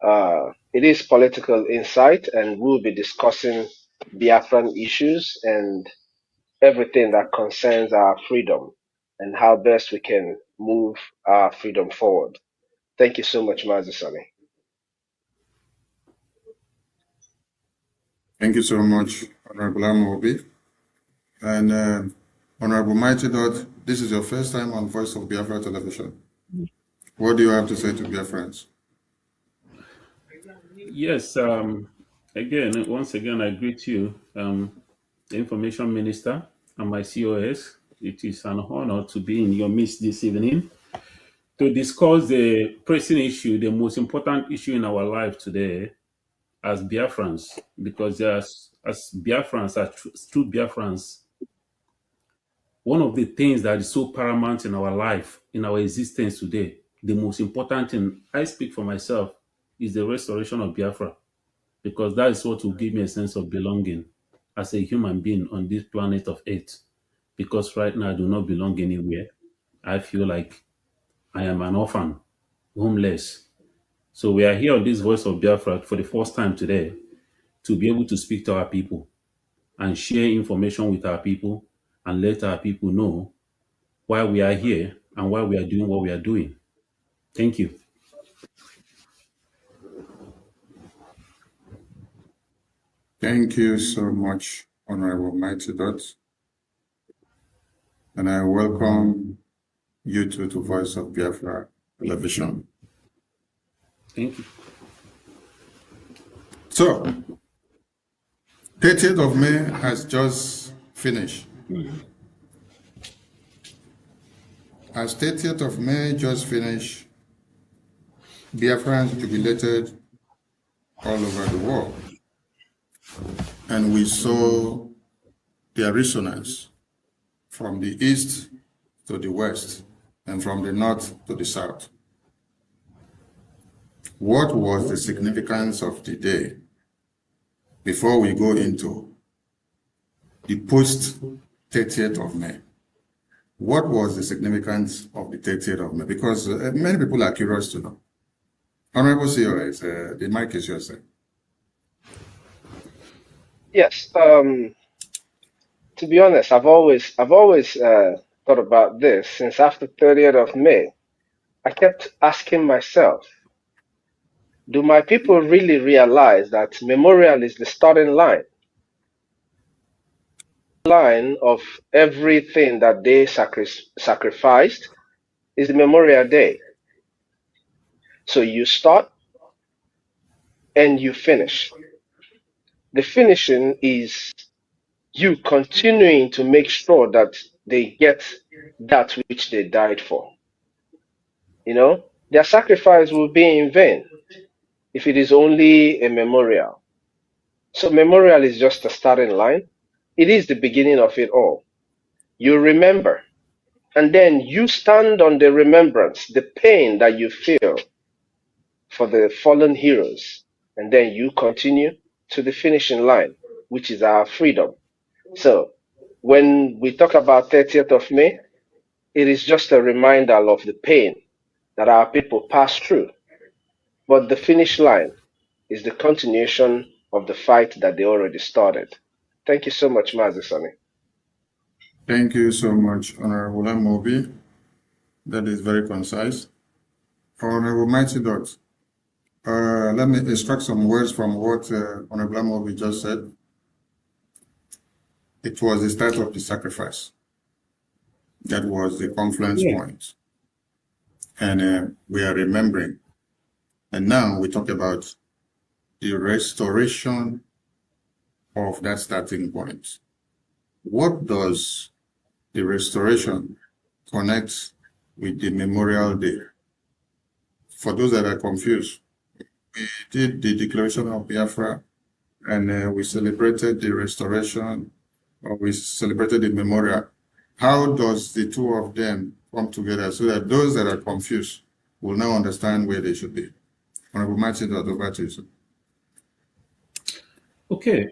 It is political insight, and we'll be discussing Biafran issues and everything that concerns our freedom and how best we can move our freedom forward. Thank you so much, Mazasani. Thank you so much, Honorable Amobi. And Honorable Mighty Dot, this is your first time on Voice of Biafra Television. What do you have to say to Biafrans? Yes, once again, I greet you, the Information Minister and my COS. It is an honor to be in your midst this evening to discuss the pressing issue, the most important issue in our life today as Biafrans, because as Biafrans, as true Biafrans, one of the things that is so paramount in our life, in our existence today, the most important thing, I speak for myself, is the restoration of Biafra, because that is what will give me a sense of belonging as a human being on this planet of Earth. Because right now I do not belong anywhere. I feel like I am an orphan, homeless. So we are here on this Voice of Biafra for the first time today to be able to speak to our people and share information with our people and let our people know why we are here and why we are doing what we are doing. Thank you. Thank you so much, Honorable Mighty Dot. And I welcome you to Voice of Biafra Television. Thank you. So, 30th of May has just finished. As 30th of May just finished, Biafrans jubilated all over the world. And we saw their resonance from the east to the west and from the north to the south. What was the significance of the day before we go into the post 30th of May? What was the significance of the 30th of May? Because many people are curious to know. Honorable COS, the mic is yours, sir. Yes. To be honest, I've always thought about this since after 30th of May. I kept asking myself, do my people really realize that memorial is the starting line of everything that they sacrificed is the Memorial Day? So you start and you finish. The finishing is you continuing to make sure that they get that which they died for. You know, their sacrifice will be in vain if it is only a memorial. So memorial is just a starting line. It is the beginning of it all. You remember, and then you stand on the remembrance, the pain that you feel for the fallen heroes, and then you continue to the finishing line, which is our freedom. So when we talk about 30th of May, it is just a reminder of the pain that our people passed through, but the finish line is the continuation of the fight that they already started. Thank you so much, Mazi Sani. Thank you so much, Honorable Mobi. That is very concise. Honorable Mighty Dot, let me extract some words from what Honorable Mobi just said. It was the start of the sacrifice. That was the confluence point. And we are remembering. And now we talk about the restoration of that starting point. What does the restoration connect with the Memorial Day? For those that are confused, we did the Declaration of Biafra and we celebrated the restoration, or we celebrated the memorial. How does the two of them come together so that those that are confused will now understand where they should be? Honorable Martin, over to you, sir. Okay,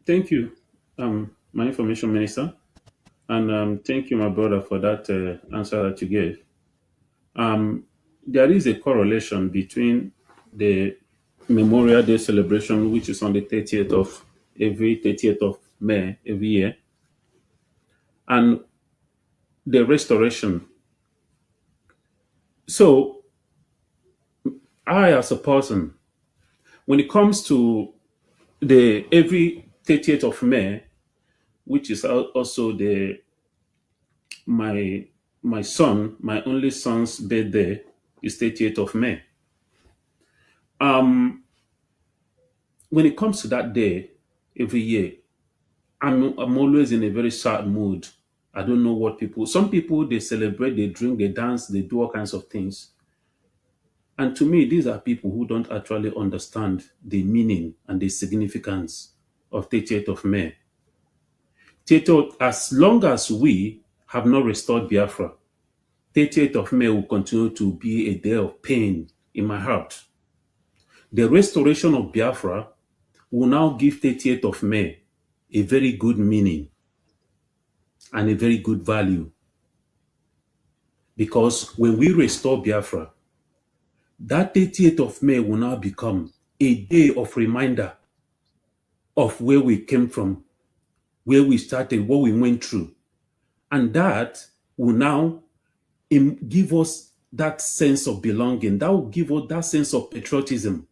thank you, my information minister, and thank you, my brother, for that answer that you gave. There is a correlation between the Memorial Day celebration, which is on the 30th of May every year, and the restoration. So, I, as a person, when it comes to the every 30th of May, which is also my only son's birthday, is 30th of May. When it comes to that day every year, I'm always in a very sad mood. I don't know what some people, they celebrate, they drink, they dance, they do all kinds of things. And to me, these are people who don't actually understand the meaning and the significance of 30th of May. As long as we have not restored Biafra, 30th of May will continue to be a day of pain in my heart. The restoration of Biafra will now give 30th of May a very good meaning and a very good value. Because when we restore Biafra, that 30th of May will now become a day of reminder of where we came from, where we started, what we went through. And that will now give us that sense of belonging. That will give us that sense of patriotism.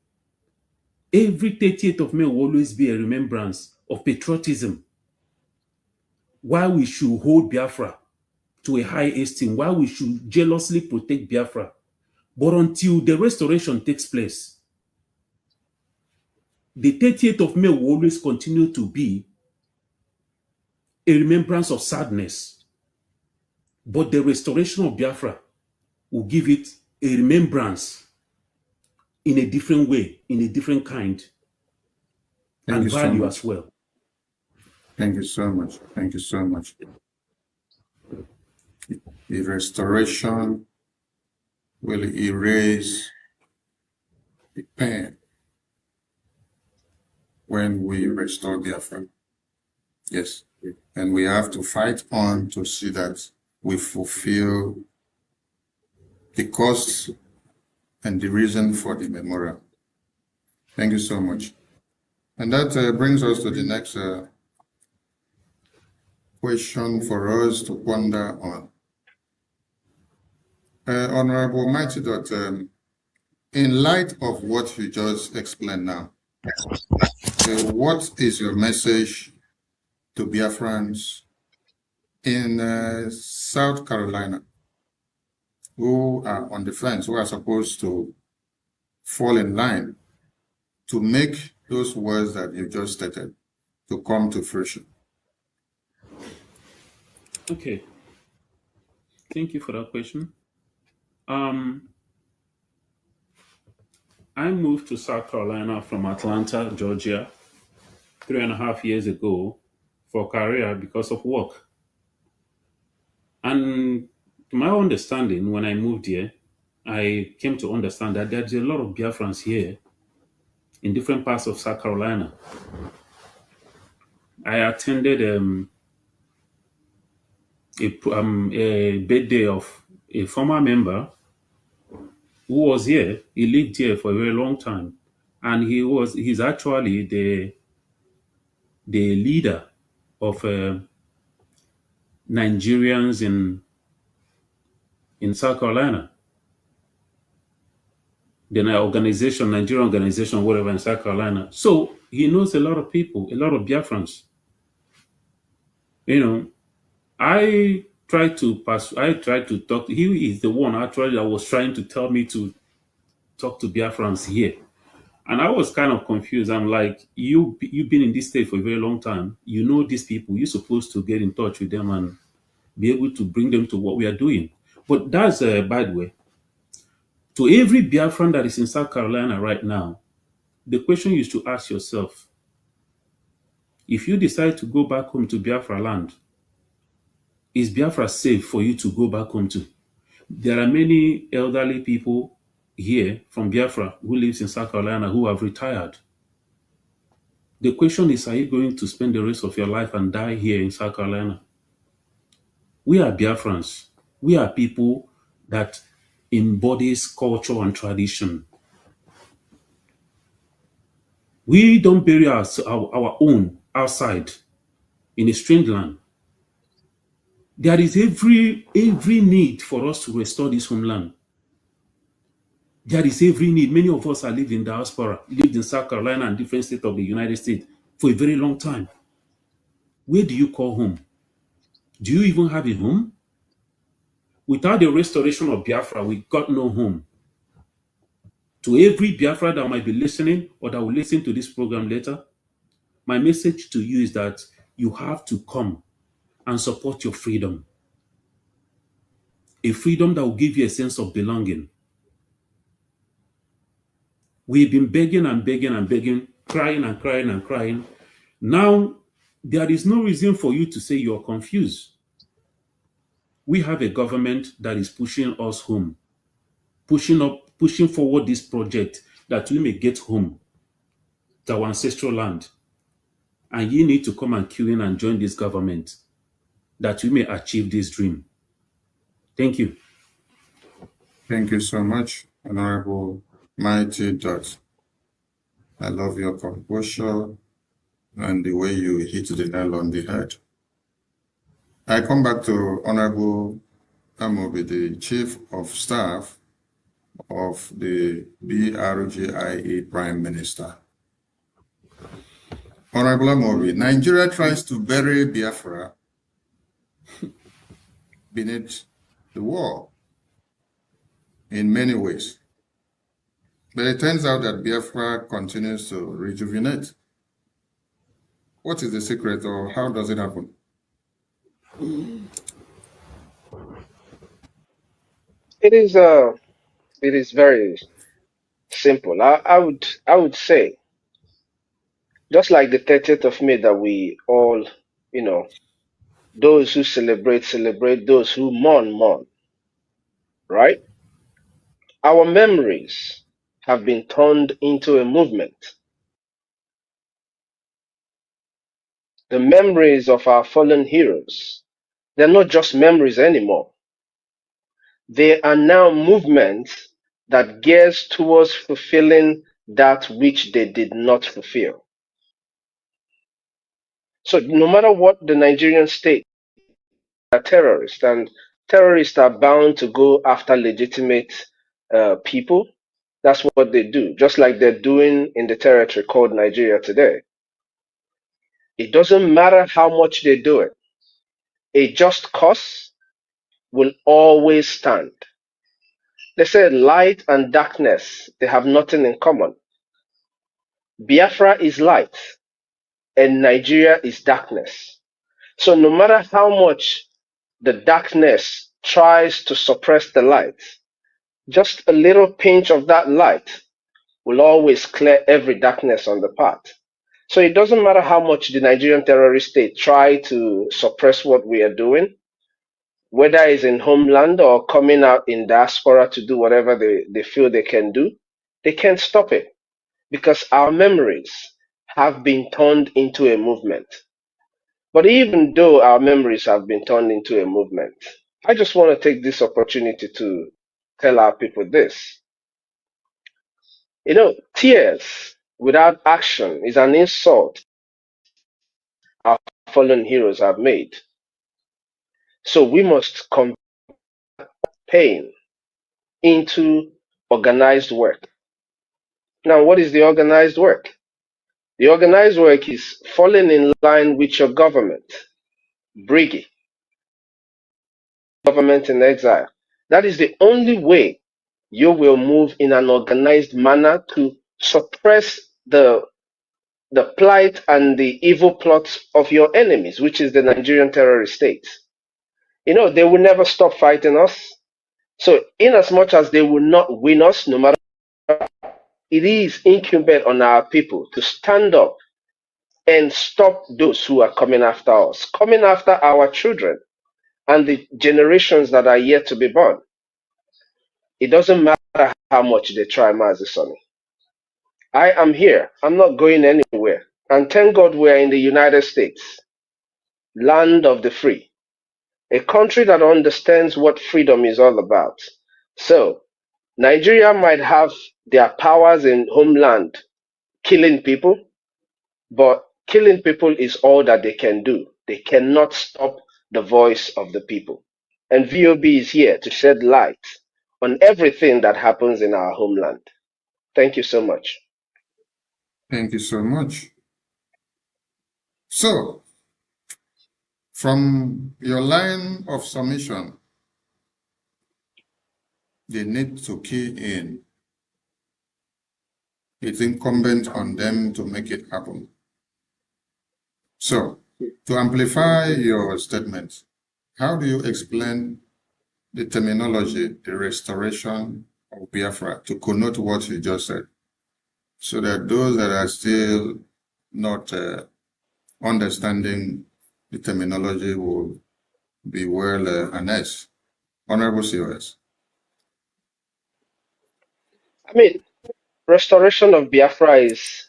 Every 30th of May will always be a remembrance of patriotism. Why we should hold Biafra to a high esteem, why we should jealously protect Biafra. But until the restoration takes place, the 30th of May will always continue to be a remembrance of sadness. But the restoration of Biafra will give it a remembrance in a different way, in a different kind, and value as well. Thank you so much. Thank you so much. The restoration will erase the pain when we restore Biafra. Yes. And we have to fight on to see that we fulfill the cost and the reason for the memorial. Thank you so much. And that brings us to the next question for us to ponder on. Honorable Mighty Dot, in light of what you just explained now, what is your message to Biafrans in South Carolina who are on the fence, who are supposed to fall in line to make those words that you just stated to come to fruition? Okay. Thank you for that question. I moved to South Carolina from Atlanta, Georgia, 3.5 years ago for career because of work. And to my understanding, when I moved here, I came to understand that there's a lot of Biafrans here in different parts of South Carolina. I attended a birthday of a former member who was here. He lived here for a very long time, and he's actually the leader of Nigerians in South Carolina, the Nigerian organization, whatever in South Carolina. So he knows a lot of people, a lot of Biafrans. You know, I tried to talk. He is the one actually that was trying to tell me to talk to Biafrans here. And I was kind of confused. I'm like, you've been in this state for a very long time. You know these people. You're supposed to get in touch with them and be able to bring them to what we are doing. But that's by the way. To every Biafran that is in South Carolina right now, the question is to ask yourself, if you decide to go back home to Biafra land, is Biafra safe for you to go back home to? There are many elderly people here from Biafra who lives in South Carolina who have retired. The question is, are you going to spend the rest of your life and die here in South Carolina? We are Biafrans. We are people that embodies culture and tradition. We don't bury our own outside in a strange land. There is every need for us to restore this homeland. There is every need. Many of us are living in diaspora, lived in South Carolina and different states of the United States for a very long time. Where do you call home? Do you even have a home? Without the restoration of Biafra, we got no home. To every Biafra that might be listening or that will listen to this program later, my message to you is that you have to come and support your freedom. A freedom that will give you a sense of belonging. We've been begging and begging and begging, crying and crying and crying. Now, there is no reason for you to say you're confused. We have a government that is pushing us home, pushing forward this project that we may get home to our ancestral land. And you need to come and queue in and join this government that we may achieve this dream. Thank you. Thank you so much, Honorable Mighty Dot. I love your composure and the way you hit the nail on the head. I come back to Honorable Amobi, the Chief of Staff of the BRGIE Prime Minister. Honorable Amobi, Nigeria tries to bury Biafra beneath the wall in many ways. But it turns out that Biafra continues to rejuvenate. What is the secret, or how does it happen? It is very simple. I would say, just like the 30th of May that we all, those who celebrate, those who mourn, right? Our memories have been turned into a movement. The memories of our fallen heroes, they're not just memories anymore. They are now movements that gears towards fulfilling that which they did not fulfill. So no matter what the Nigerian state are terrorists, and terrorists are bound to go after legitimate people. That's what they do, just like they're doing in the territory called Nigeria today. It doesn't matter how much they do it. A just cause will always stand. They say light and darkness, they have nothing in common. Biafra is light and Nigeria is darkness. So no matter how much the darkness tries to suppress the light, just a little pinch of that light will always clear every darkness on the path. So it doesn't matter how much the Nigerian terrorist state try to suppress what we are doing, whether it's in homeland or coming out in diaspora to do whatever they feel they can do, they can't stop it because our memories have been turned into a movement. But even though our memories have been turned into a movement, I just want to take this opportunity to tell our people this. Tears without action is an insult our fallen heroes have made. So we must convert pain into organized work. Now, what is the organized work? The organized work is falling in line with your government, Brigi, government in exile. That is the only way you will move in an organized manner to suppress the plight and the evil plots of your enemies, which is the Nigerian terrorist state. They will never stop fighting us. So, in as much as they will not win us, no matter, it is incumbent on our people to stand up and stop those who are coming after us, coming after our children and the generations that are yet to be born. It doesn't matter how much they try, Mazi Sonny. I am here. I'm not going anywhere. And thank God we're in the United States, land of the free, a country that understands what freedom is all about. So, Nigeria might have their powers in homeland, killing people, but killing people is all that they can do. They cannot stop the voice of the people. And VOB is here to shed light on everything that happens in our homeland. Thank you so much. Thank you so much. So, from your line of submission, they need to key in. It's incumbent on them to make it happen. So, to amplify your statement, how do you explain the terminology, the restoration of Biafra, to connote what you just said, so that those that are still not understanding the terminology will be well harnessed? Honorable COS. Restoration of Biafra is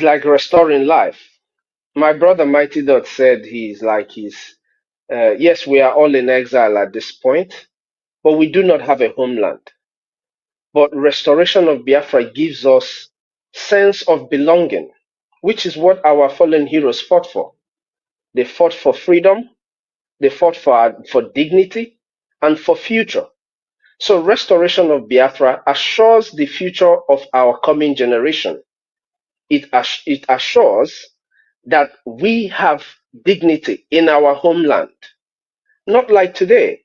like restoring life. My brother Mighty Dot said yes, we are all in exile at this point, but we do not have a homeland. But restoration of Biafra gives us sense of belonging, which is what our fallen heroes fought for. They fought for freedom, they fought for dignity, and for future. So restoration of Biafra assures the future of our coming generation. It assures that we have dignity in our homeland. Not like today,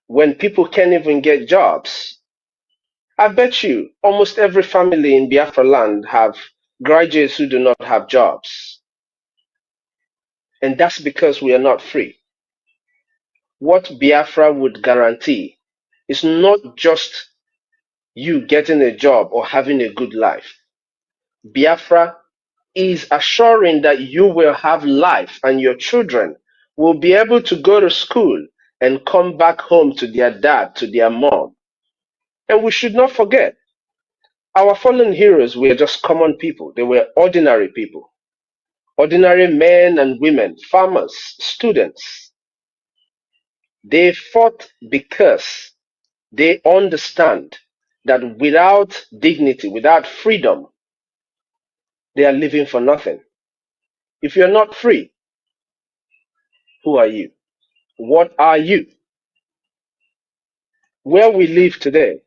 when people can't even get jobs. I bet you almost every family in Biafra land have graduates who do not have jobs. And that's because we are not free. What Biafra would guarantee is not just you getting a job or having a good life. Biafra is assuring that you will have life and your children will be able to go to school and come back home to their dad, to their mom. And we should not forget, our fallen heroes were just common people. They were ordinary people. Ordinary men and women, farmers, students. They fought because they understand that without dignity, without freedom, they are living for nothing. If you're not free, who are you? What are you? Where we live today,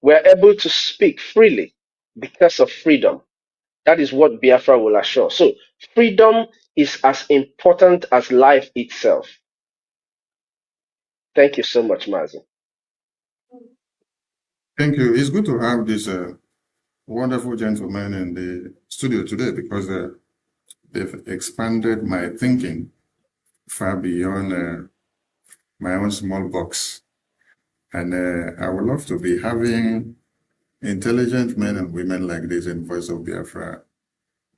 we're able to speak freely because of freedom. That is what Biafra will assure. So freedom is as important as life itself. Thank you so much, Mazi. Thank you. It's good to have this wonderful gentlemen in the studio today, because they've expanded my thinking far beyond my own small box. And I would love to be having intelligent men and women like this in Voice of Biafra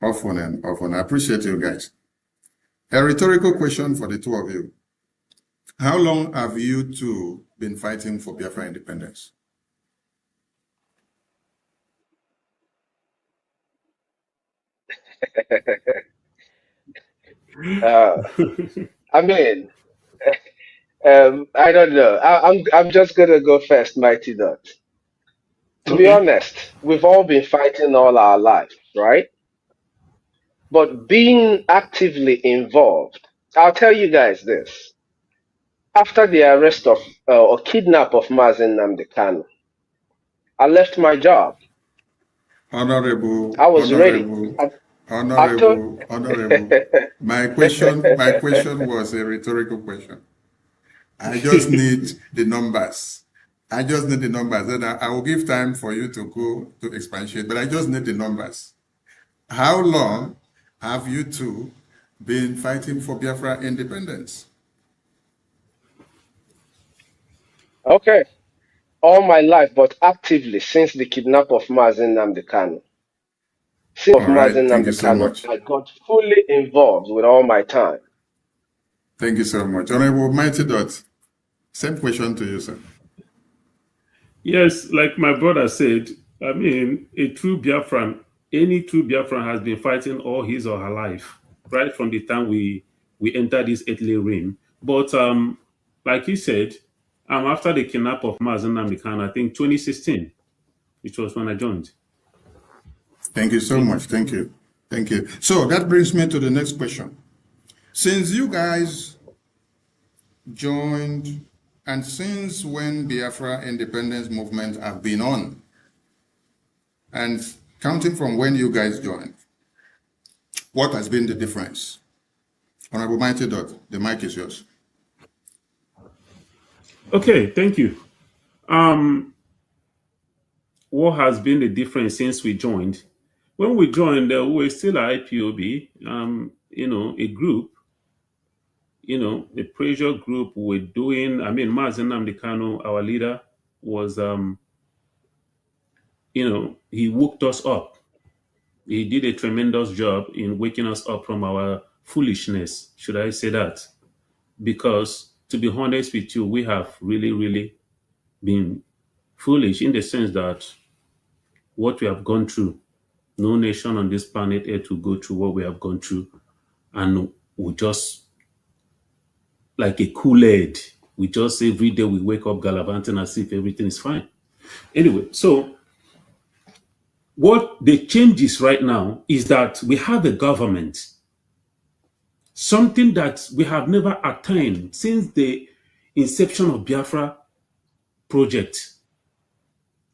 often and often. I appreciate you guys. A rhetorical question for the two of you. How long have you two been fighting for Biafra independence? I mean, I don't know. I'm just gonna go first, Mighty Dot. To be Okay. honest, we've all been fighting all our life, right? But being actively involved, I'll tell you guys this. After the arrest of or kidnap of Mazen Namdekanu, I left my job. Honorable, I was ready. honorable, I told honorable, honorable. My question was a rhetorical question. I just need the numbers. I just need the numbers. And I will give time for you to go to expatiate, but I just need the numbers. How long have you two been fighting for Biafra independence? okay, all my life, but actively since the kidnap of Mazen Namdekanu. Since of All right. Mazen Thank you so Namdekanu, much. I got fully involved with all my time. Thank you so much. Honorable Mighty Dot, same question to you, sir. Yes, like my brother said, I mean, a true Biafran, any true Biafran has been fighting all his or her life, right from the time we entered this earthly realm. But like he said, after the kidnap of Mazen Namdekan, I think 2016, which was when I joined. Thank you so much. Thank you. Thank you. So that brings me to the next question. Since you guys joined, and since when Biafra independence movement have been on, and counting from when you guys joined, what has been the difference? Honorable Mighty Dot, the mic is yours. Okay, thank you. What has been the difference since we joined? When we joined, we were still at IPOB, a group, a pressure group we're doing. I mean, Mazen Namdekano, our leader, was, he woke us up. He did a tremendous job in waking us up from our foolishness, should I say that? Because to be honest with you, we have really, really been foolish in the sense that what we have gone through, no nation on this planet Earth will go through what we have gone through, and we just like a Kool-Aid. We just every day we wake up gallivanting as if everything is fine. Anyway, so what the changes right now is that we have a government, something that we have never attained since the inception of Biafra project.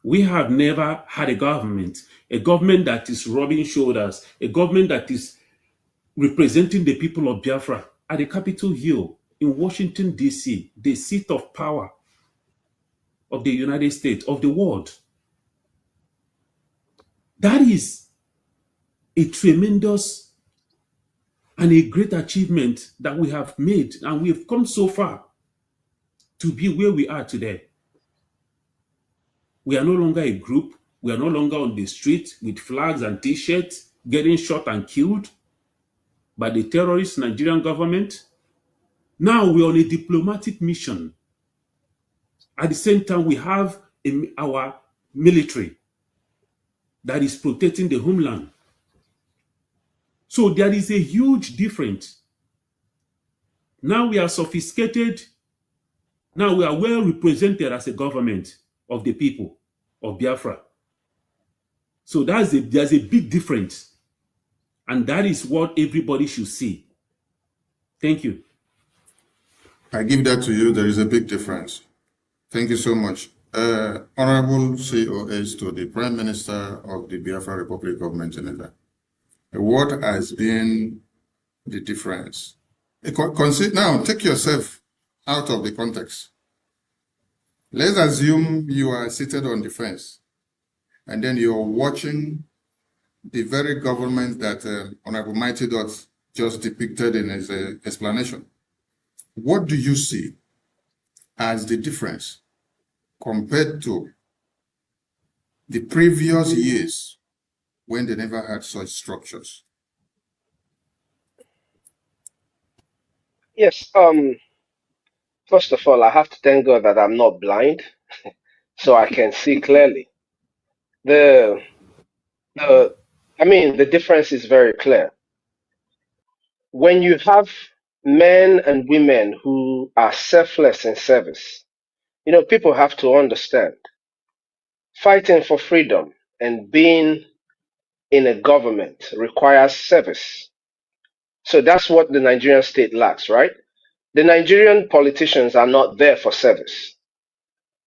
We have never had a government that is rubbing shoulders, a government that is representing the people of Biafra at the Capitol Hill in Washington, D.C., the seat of power of the United States, of the world. That is a tremendous and a great achievement that we have made, and we have come so far to be where we are today. We are no longer a group. We are no longer on the street with flags and T-shirts getting shot and killed by the terrorist Nigerian government. Now we're on a diplomatic mission. At the same time, we have our military that is protecting the homeland. So there is a huge difference. Now we are sophisticated. Now we are well represented as a government of the people of Biafra. So there's a big difference. And that is what everybody should see. Thank you. I give that to you. There is a big difference. Thank you so much. Honorable COS to the Prime Minister of the Biafra Republic of Nigeria. What has been the difference? Now, take yourself out of the context. Let's assume you are seated on the fence, and then you're watching the very government that Honorable Mighty Dot just depicted in his explanation. What do you see as the difference compared to the previous years when they never had such structures? Yes, first of all, I have to thank God that I'm not blind, so I can see clearly. The the difference is very clear. When you have men and women who are selfless in service, people have to understand Fighting for freedom and being in a government requires service. So that's what the Nigerian state lacks, right? The Nigerian politicians are not there for service.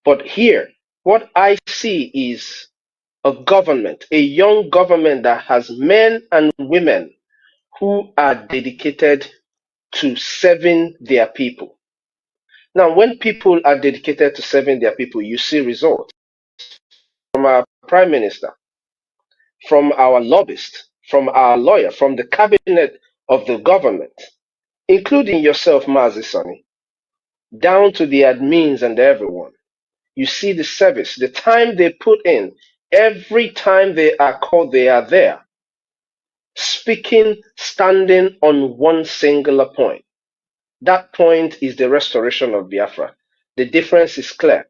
But here, what I see is a government, a young government that has men and women who are dedicated to serving their people. Now, when people are dedicated to serving their people, you see results from our prime minister, from our lobbyist, from our lawyer, from the cabinet of the government, including yourself, Mazi Sani, down to the admins and everyone. You see the service, the time they put in. Every time they are called, they are there, speaking, standing on one singular point. That point is the restoration of Biafra. The difference is clear.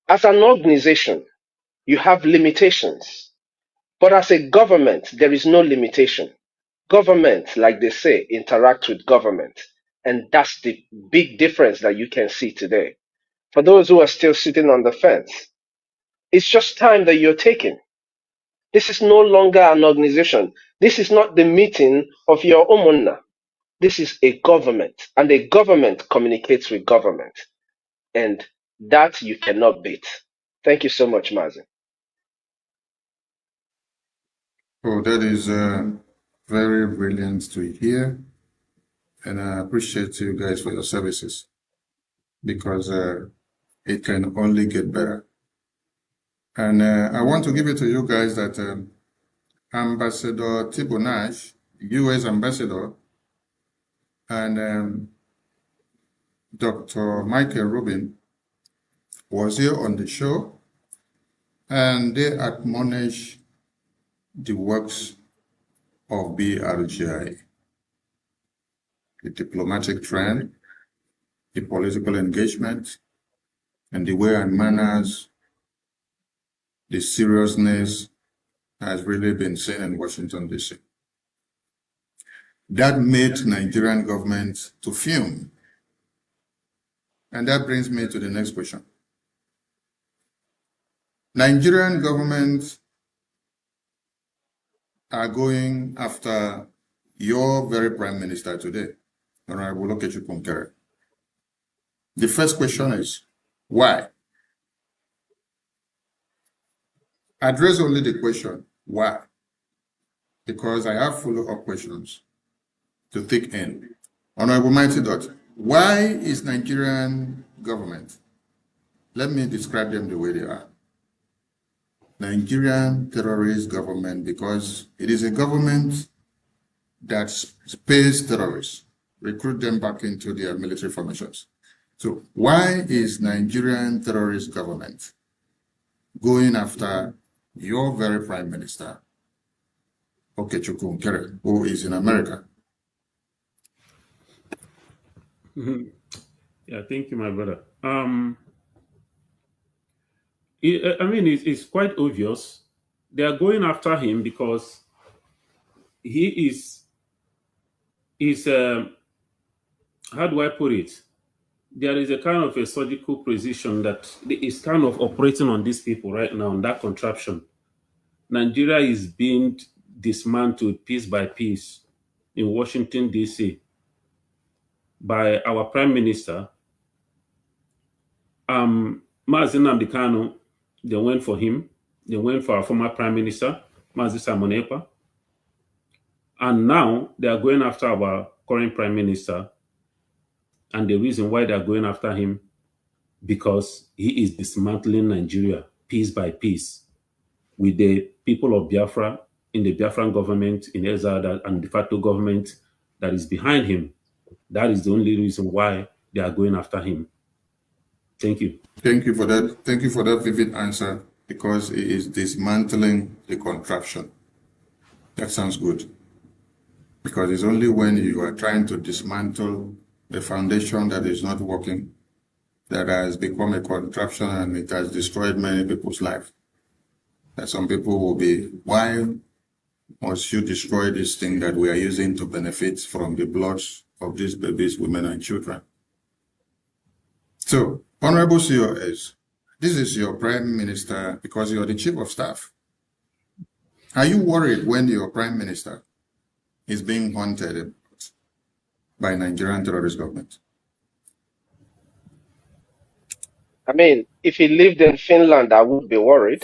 As an organization, you have limitations, but as a government, there is no limitation. Government, like they say, interact with government. And that's the big difference that you can see today. For those who are still sitting on the fence, it's just time that you're taking. This is no longer an organization. This is not the meeting of your Umunna. This is a government, and a government communicates with government. And that you cannot beat. Thank you so much, Mazi. Oh, that is very brilliant to hear. And I appreciate you guys for your services because it can only get better. And I want to give it to you guys that Ambassador Tibonash, U.S. Ambassador, and Dr. Michael Rubin was here on the show, and they admonish the works of BRGI, the diplomatic trend, the political engagement, and the way and manners, the seriousness has really been seen in Washington, D.C. That made Nigerian government to fume. And that brings me to the next question. Nigerian government are going after your very prime minister today, Honorable Okechukwu Nkere. The first question is, why? Address only the question, why? Because I have follow-up questions to take in. Honorable Mighty Dot, why is Nigerian government, let me describe them the way they are. Nigerian terrorist government, because it is a government that pays terrorists, recruit them back into their military formations. So why is Nigerian terrorist government going after your very prime minister, Okechukwu Nkere, who is in America? Yeah, thank you, my brother. It's quite obvious. They are going after him because he is how do I put it? There is a kind of a surgical precision that is kind of operating on these people right now, on that contraption. Nigeria is being dismantled piece by piece in Washington, D.C. by our Prime Minister. Mazi Nnamdi Kanu, they went for him. They went for our former Prime Minister, Mazi Simon Ekpa. And now they are going after our current Prime Minister. And the reason why they are going after him, because he is dismantling Nigeria piece by piece with the people of Biafra in the Biafran government in exile and de facto government that is behind him. That is the only reason why they are going after him. Thank you. Thank you for that. Thank you for that vivid answer, because it is dismantling the contraption. That sounds good. Because it's only when you are trying to dismantle the foundation that is not working that has become a contraption and it has destroyed many people's lives. That some people will be, why must you destroy this thing that we are using to benefit from the blood of these babies, women, and children? So, Honorable COS, This is your prime minister because you're the chief of staff. Are you worried when your prime minister is being hunted by Nigerian terrorist government? I mean, if he lived in Finland, I would be worried,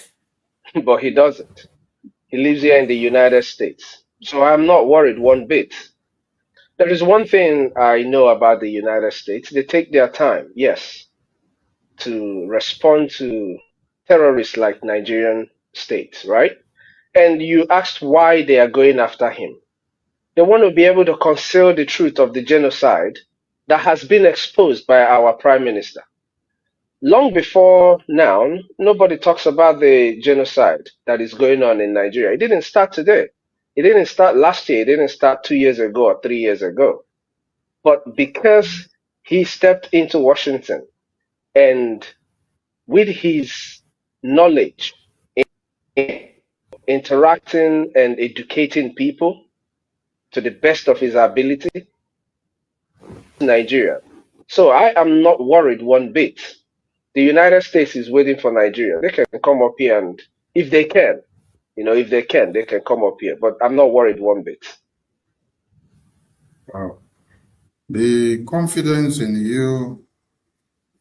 but he doesn't. He lives here in the United States. So I'm not worried one bit. There is one thing I know about the United States. They take their time, yes, to respond to terrorists like Nigerian states, right? And you asked why they are going after him. They want to be able to conceal the truth of the genocide that has been exposed by our prime minister. Long before now, nobody talks about the genocide that is going on in Nigeria. It didn't start today. It didn't start last year. It didn't start 2 years ago or 3 years ago. But because he stepped into Washington and with his knowledge, interacting and educating people to the best of his ability, Nigeria. So I am not worried one bit. The United States is waiting for Nigeria. They can come up here and if they can, if they can come up here. But I'm not worried one bit. Wow. The confidence in you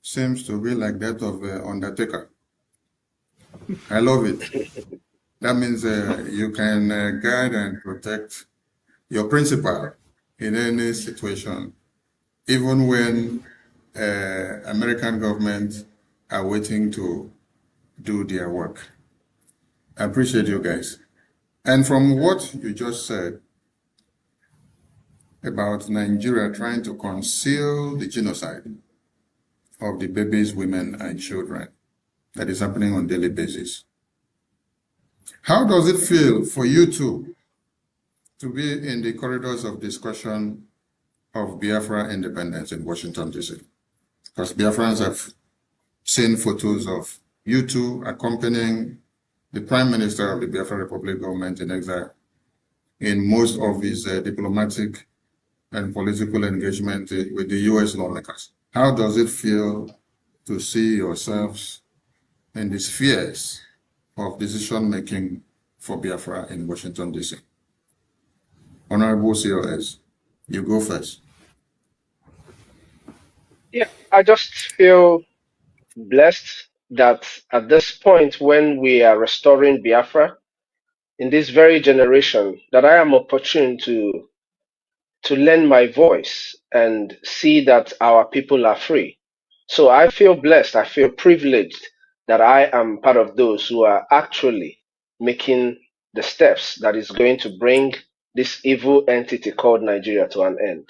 seems to be like that of Undertaker. I love it. That means you can guide and protect your principal in any situation, even when American government are waiting to do their work. I appreciate you guys. And from what you just said about Nigeria trying to conceal the genocide of the babies, women, and children that is happening on a daily basis, how does it feel for you two to be in the corridors of discussion of Biafra independence in Washington, D.C.? Because Biafrans have seen photos of you two accompanying the Prime Minister of the Biafra Republic government in exile in most of his diplomatic and political engagement with the U.S. lawmakers. How does it feel to see yourselves in the spheres of decision-making for Biafra in Washington, D.C.? Honorable COS, you go first. Yeah, I just feel blessed that at this point when we are restoring Biafra, in this very generation, that I am opportune to lend my voice and see that our people are free. So I feel blessed, I feel privileged that I am part of those who are actually making the steps that is going to bring this evil entity called Nigeria to an end.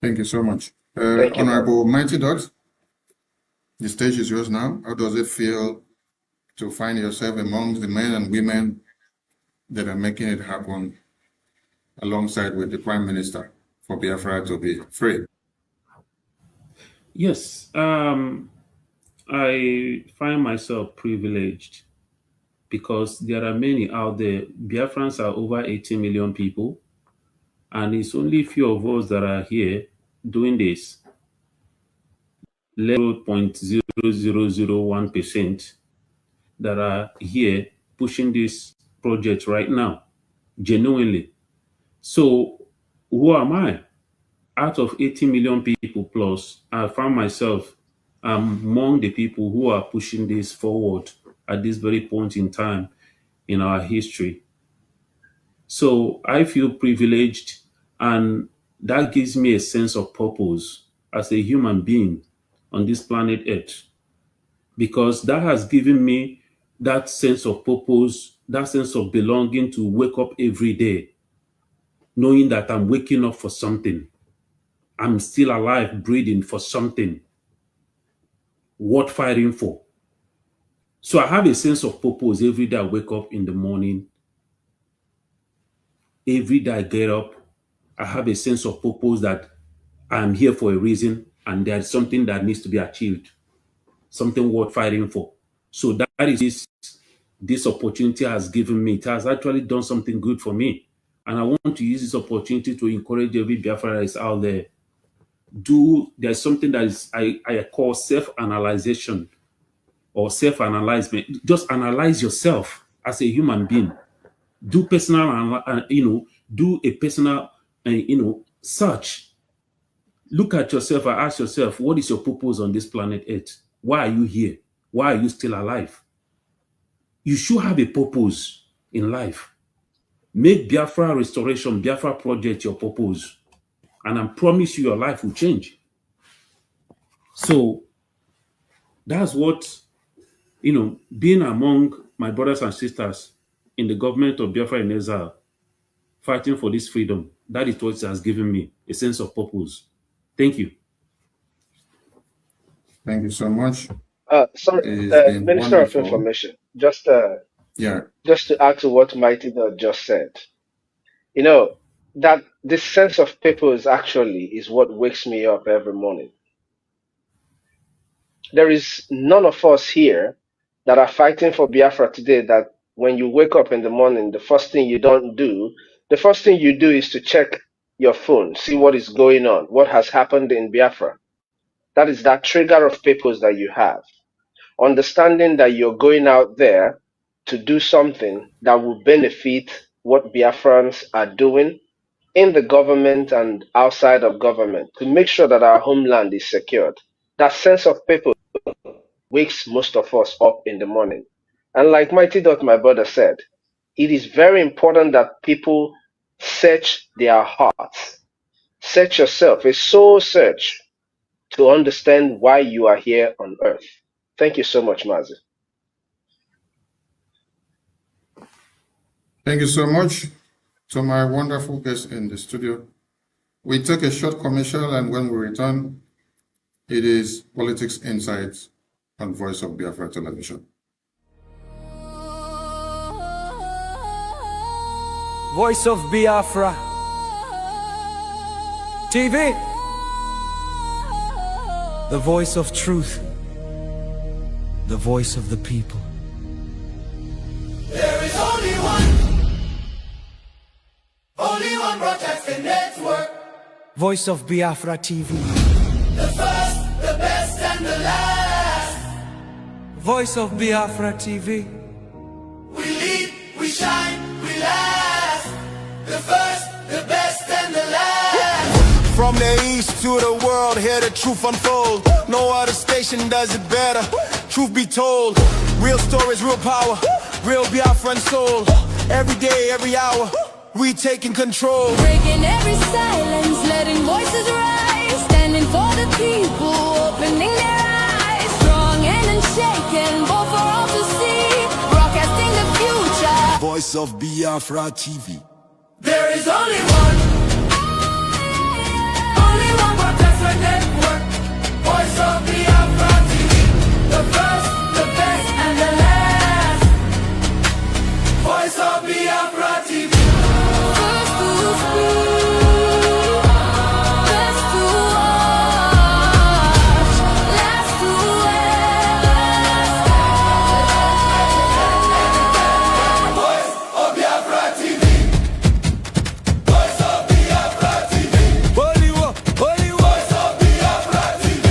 Thank you so much. Thank you. Honorable Mighty Dogs, the stage is yours now. How does it feel to find yourself among the men and women that are making it happen alongside with the Prime Minister for Biafra to be free? Yes, I find myself privileged because there are many out there. Biafrans are over 80 million people, and it's only a few of us that are here doing this. 0.0001% that are here pushing this project right now, genuinely. So, who am I? Out of 80 million people plus, I found myself among the people who are pushing this forward at this very point in time in our history. So I feel privileged, and that gives me a sense of purpose as a human being on this planet Earth, because that has given me that sense of purpose, that sense of belonging to wake up every day, knowing that I'm waking up for something. I'm still alive, breathing for something worth fighting for. So I have a sense of purpose every day I wake up in the morning. Every day I get up, I have a sense of purpose that I'm here for a reason and there's something that needs to be achieved, something worth fighting for. So that is this opportunity has given me. It has actually done something good for me. And I want to use this opportunity to encourage every Biafra that is out there there's something that is I call self-analyzation or self-analyzement. Just analyze yourself as a human being. Do personal, do a personal, search. Look at yourself and ask yourself, what is your purpose on this planet Earth? Why are you here? Why are you still alive? You should have a purpose in life. Make Biafra Restoration, Biafra Project your purpose. And I promise you your life will change. So that's what, being among my brothers and sisters in the government of Biafra in exile, fighting for this freedom, that is what has given me a sense of purpose. Thank you. Thank you so much. Sorry, It's been Minister of wonderful. Information, Yeah. just to add to what Mighty Dog just said, that this sense of purpose actually is what wakes me up every morning. There is none of us here that are fighting for Biafra today that when you wake up in the morning, the first thing you do is to check your phone, see what is going on, what has happened in Biafra. That is that trigger of purpose that you have. Understanding that you're going out there to do something that will benefit what Biafrans are doing in the government and outside of government to make sure that our homeland is secured. That sense of purpose wakes most of us up in the morning. And like Mighty Dot, my brother, said, it is very important that people search their hearts. Search yourself, a soul search to understand why you are here on earth. Thank you so much, Mazi. Thank you so much to my wonderful guests in the studio. We take a short commercial, and when we return, it is Politics Insights on Voice of Biafra Television. Voice of Biafra TV, the voice of truth, the voice of the people. There is only one broadcasting network. Voice of Biafra TV, The first, the best, and the last. Voice of Biafra TV. We lead, we shine, we last. The first, the best, and the last. From the east to the world, hear the truth unfold. No other station does it better. Truth be told, real stories, real power, real Biafran soul. Every day, every hour, we taking control. Breaking every silence, letting voices rise. Standing for the people, opening their eyes. Strong and unshaken, both for all to see. Broadcasting the future. Voice of Biafra TV. There is only one broadcasting network. Voice of Biafra TV. The first, the best, and the last. Voice of Biafra TV. First to speak, best to watch, last to Voice of Biafra TV. Voice of Biafra TV. Holy war, holy war. Voice of Biafra TV.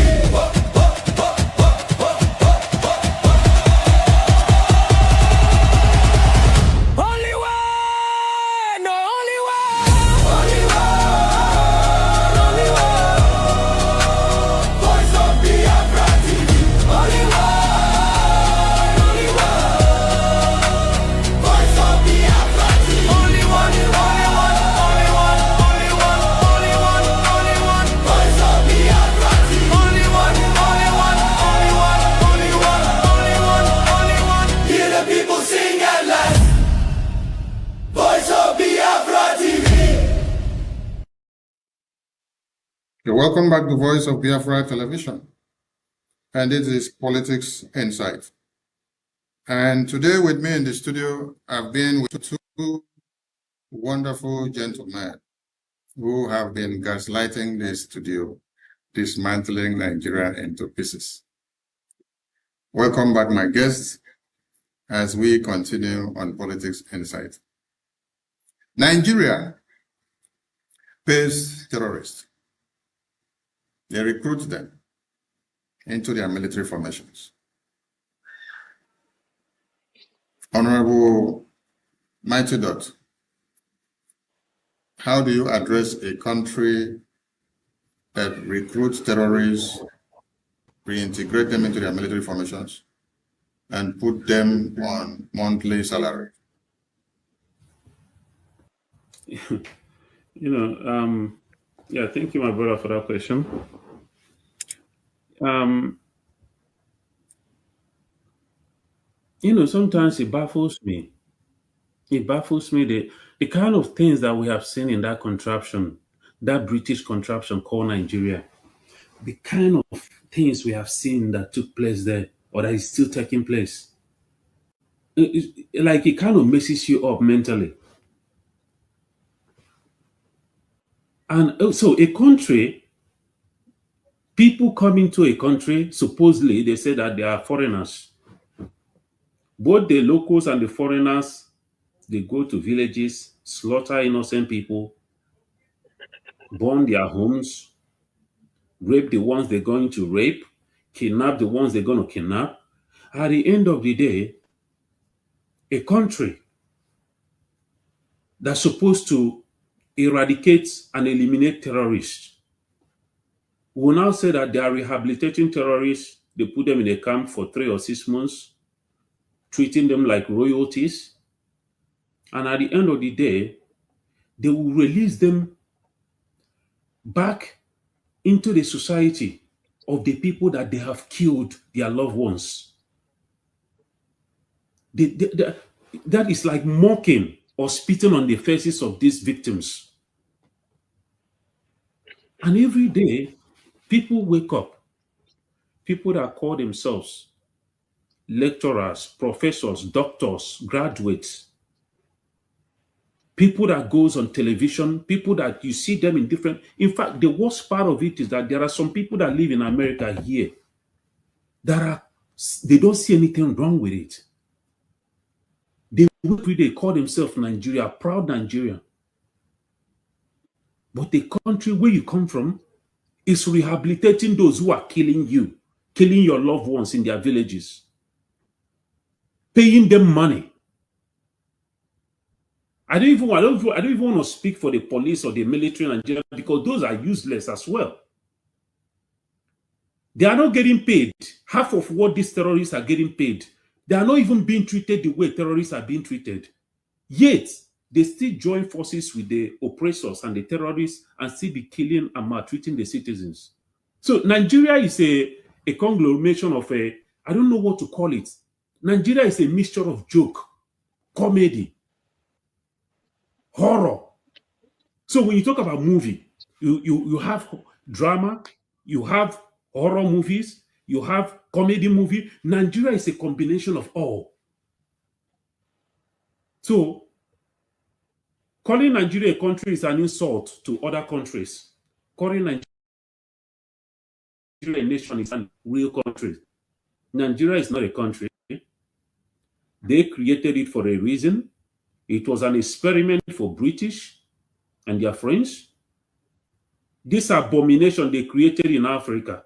Only one, no only one. Only one. Only one. Voice of Biafra TV. Only one. Only one. Voice of Biafra TV. Only one. Only one. Only one. Only one. Only one. Only one. Voice of Biafra TV. Only one. Only one. Only one. Only one. Only one. Only one. Hear the people sing at last. Voice of Biafra TV. You're welcome back to Voice of Biafra Television. And this is Politics Insight. And today with me in the studio, I've been with two wonderful gentlemen who have been gaslighting the studio, dismantling Nigeria into pieces. Welcome back, my guests, as we continue on Politics Insight. Nigeria pays terrorists. They recruit them into their military formations. Honorable Mighty Dot, how do you address a country that recruits terrorists, reintegrate them into their military formations, and put them on monthly salary? Yeah, thank you, my brother, for that question. Sometimes it baffles me. It baffles me the kind of things that we have seen in that contraption, that British contraption called Nigeria, the kind of things we have seen that took place there or that is still taking place. Like it kind of messes you up mentally. And also a country, people come into a country, supposedly they say that they are foreigners. Both the locals and the foreigners, they go to villages, slaughter innocent people, burn their homes, rape the ones they're going to rape, kidnap the ones they're going to kidnap. At the end of the day, a country that's supposed to eradicate and eliminate terrorists will now say that they are rehabilitating terrorists. They put them in a camp for 3 or 6 months, treating them like royalties. And at the end of the day, they will release them back into the society of the people that they have killed their loved ones. That is like mocking or spitting on the faces of these victims. And every day, people wake up, people that call themselves lecturers, professors, doctors, graduates, people that goes on television, people that you see them in different. In fact, the worst part of it is that there are some people that live in America here they don't see anything wrong with it. They call themselves Nigeria, proud Nigeria. But the country where you come from is rehabilitating those who are killing you, killing your loved ones in their villages, paying them money. I don't even want to speak for the police or the military in Nigeria because those are useless as well. They are not getting paid half of what these terrorists are getting paid. They are not even being treated the way terrorists are being treated. Yet, they still join forces with the oppressors and the terrorists and still be killing and maltreating the citizens. So Nigeria is a conglomeration of I don't know what to call it. Nigeria is a mixture of joke, comedy, horror. So when you talk about movie, you have drama, you have horror movies, you have comedy movie. Nigeria is a combination of all. So calling Nigeria a country is an insult to other countries. Calling Nigeria a nation is a real country. Nigeria is not a country. They created it for a reason. It was an experiment for British and their friends. This abomination they created in Africa,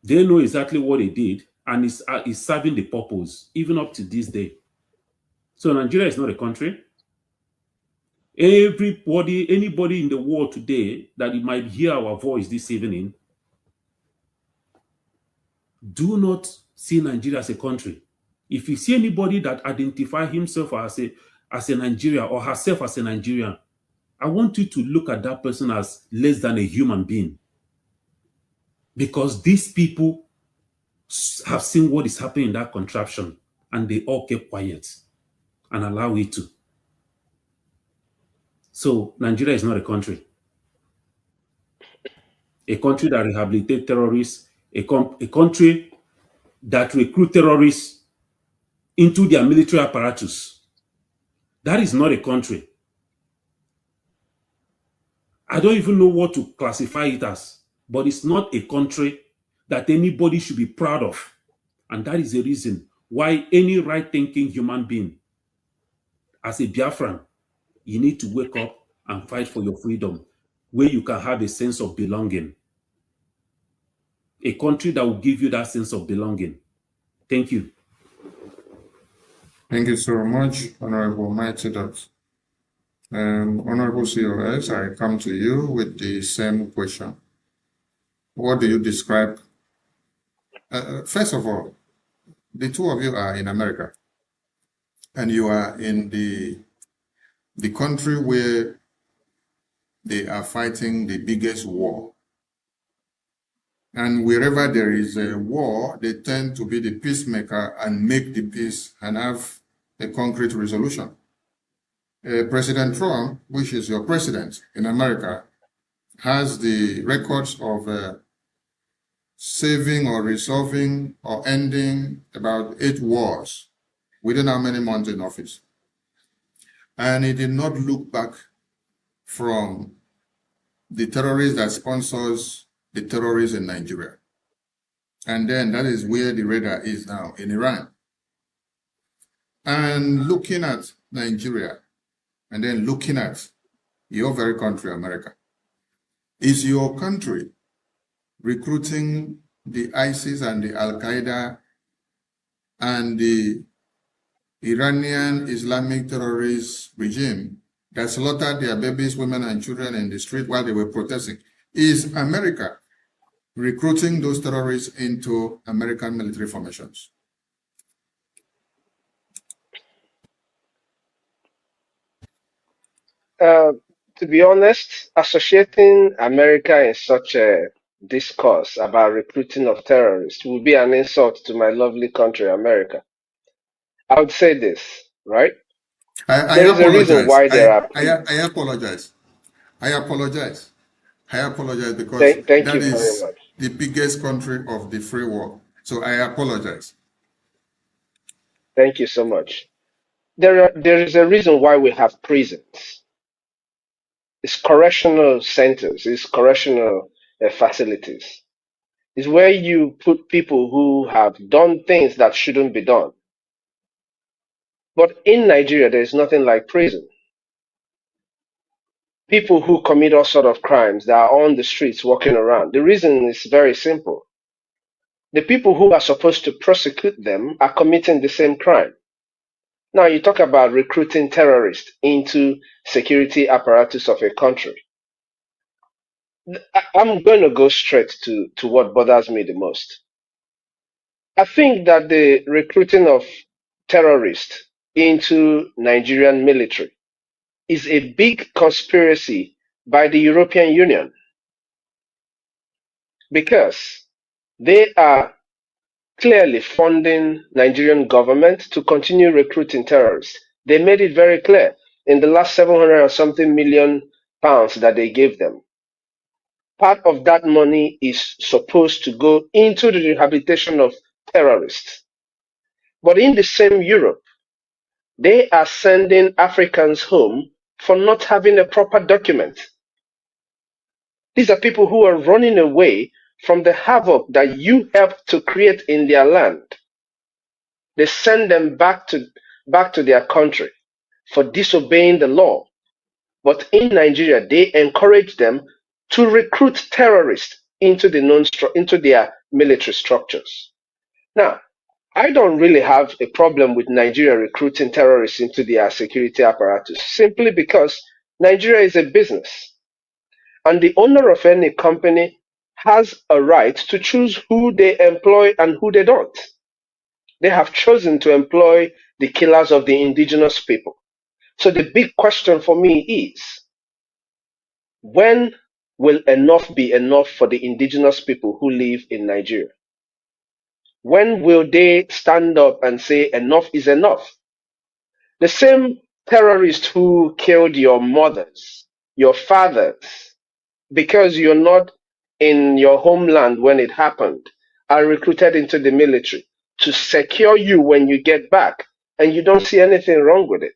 they know exactly what they did, and it's serving the purpose, even up to this day. So Nigeria is not a country. Anybody in the world today that might hear our voice this evening, do not see Nigeria as a country. If you see anybody that identify himself as a Nigerian or herself as a Nigerian, I want you to look at that person as less than a human being. Because these people have seen what is happening in that contraption and they all kept quiet and allow it to. So Nigeria is not a country. A country that rehabilitates terrorists, a country that recruit terrorists into their military apparatus. That is not a country. I don't even know what to classify it as, but it's not a country that anybody should be proud of. And that is the reason why any right-thinking human being, as a Biafran, you need to wake up and fight for your freedom. where you can have a sense of belonging. A country that will give you that sense of belonging. Thank you. Thank you so much, Honorable Mighty Ducks. Honorable COS, I come to you with the same question. What do you describe? First of all, the two of you are in America, and you are in the country where they are fighting the biggest war. And wherever there is a war, they tend to be the peacemaker and make the peace and have a concrete resolution. President Trump, which is your president in America, has the records of saving or resolving or ending about 8 wars within how many months in office. And he did not look back from the terrorist that sponsors the terrorists in Nigeria. And then that is where the radar is now, in Iran. And looking at Nigeria, and then looking at your very country, America, is your country recruiting the ISIS and the Al-Qaeda and the Iranian Islamic terrorist regime that slaughtered their babies, women, and children in the street while they were protesting? Is America recruiting those terrorists into American military formations? To be honest, associating America in such a discourse about recruiting of terrorists would be an insult to my lovely country, America. I would say this, right? I There is a reason apologize. why there are. I apologize. I apologize. I apologize because Thank that you very is much. the biggest country of the free world. So I apologize. Thank you so much. There is a reason why we have prisons. It's correctional centers, it's correctional facilities. It's where you put people who have done things that shouldn't be done. But in Nigeria, there is nothing like prison. People who commit all sort of crimes that are on the streets walking around. The reason is very simple. The people who are supposed to prosecute them are committing the same crime. Now you talk about recruiting terrorists into security apparatus of a country. I'm going to go straight to what bothers me the most. I think that the recruiting of terrorists into Nigerian military is a big conspiracy by the European Union because they are clearly funding Nigerian government to continue recruiting terrorists. They made it very clear in the last 700 or something million pounds that they gave them. Part of that money is supposed to go into the rehabilitation of terrorists. But in the same Europe, they are sending Africans home for not having a proper document. These are people who are running away from the havoc that you helped to create in their land. They send them back to their country for disobeying the law. But in Nigeria, they encourage them to recruit terrorists into their military structures. Now, I don't really have a problem with Nigeria recruiting terrorists into their security apparatus simply because Nigeria is a business. And the owner of any company has a right to choose who they employ and who they don't. They have chosen to employ the killers of the indigenous people. So the big question for me is, when will enough be enough for the indigenous people who live in Nigeria? When will they stand up and say enough is enough? The same terrorists who killed your mothers, your fathers, because you're not in your homeland when it happened, are recruited into the military to secure you when you get back, and you don't see anything wrong with it.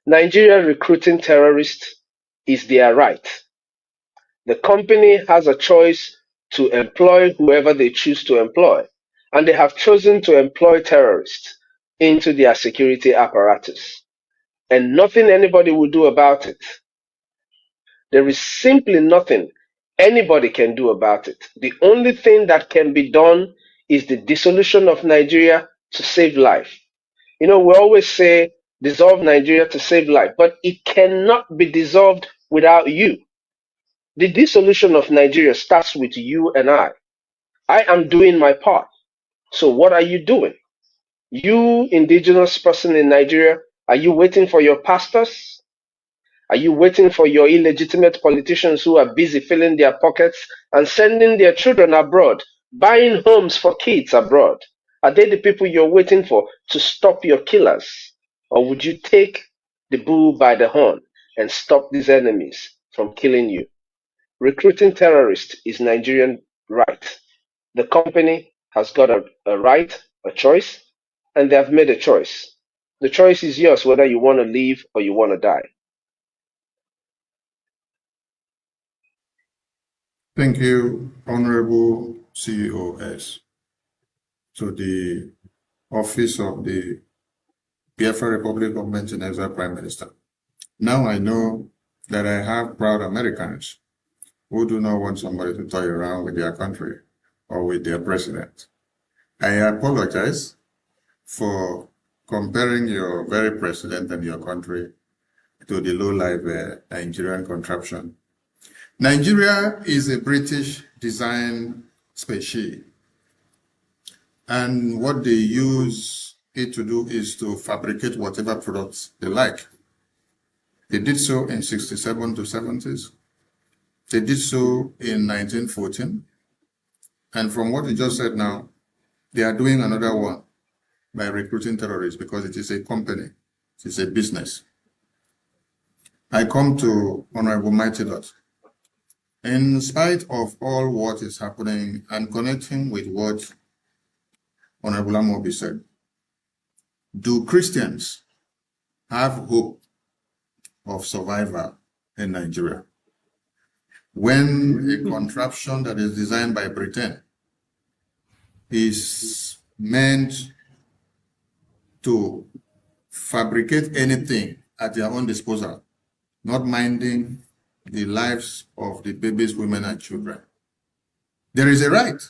Nigeria recruiting terrorists is their right. The company has a choice to employ whoever they choose to employ, and they have chosen to employ terrorists into their security apparatus, and nothing anybody will do about it. There is simply nothing anybody can do about it. The only thing that can be done is the dissolution of Nigeria to save life. You know, we always say dissolve Nigeria to save life, but it cannot be dissolved without you. The dissolution of Nigeria starts with you and I. I am doing my part. So what are you doing? You, indigenous person in Nigeria, are you waiting for your pastors? Are you waiting for your illegitimate politicians who are busy filling their pockets and sending their children abroad, buying homes for kids abroad? Are they the people you're waiting for to stop your killers? Or would you take the bull by the horn and stop these enemies from killing you? Recruiting terrorists is Nigerian right. The company has got a right, a choice, and they have made a choice. The choice is yours whether you want to live or you want to die. Thank you, Honorable COS. So the office of the Biafra Republic of Exile Prime Minister. Now I know that I have proud Americans who do not want somebody to toy around with their country or with their president. I apologize for comparing your very president and your country to the low-life Nigerian contraption. Nigeria is a British design spaceship, and what they use it to do is to fabricate whatever products they like. They did so in 67 to 70s. They did so in 1914. And from what you just said now, they are doing another one by recruiting terrorists because it is a company, it is a business. I come to Honorable Mighty Dot. In spite of all what is happening and connecting with what Honorable Amobi said, do Christians have hope of survival in Nigeria? When a contraption that is designed by Britain is meant to fabricate anything at their own disposal, not minding the lives of the babies, women, and children, there is a right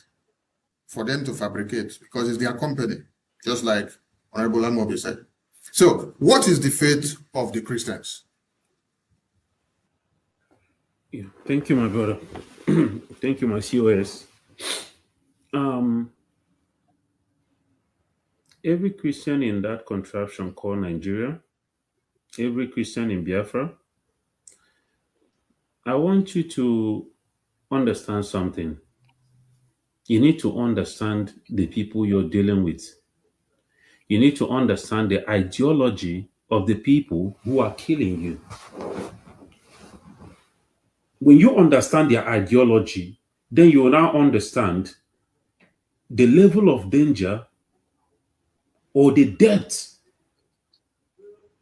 for them to fabricate because it's their company, just like Honorable Amobi said. So, what is the fate of the Christians? Yeah, thank you, my brother. Thank you, my COS. Every Christian in that contraption called Nigeria, every Christian in Biafra, I want you to understand something. You need to understand the people you're dealing with. You need to understand the ideology of the people who are killing you. When you understand their ideology, then you will now understand the level of danger or the depth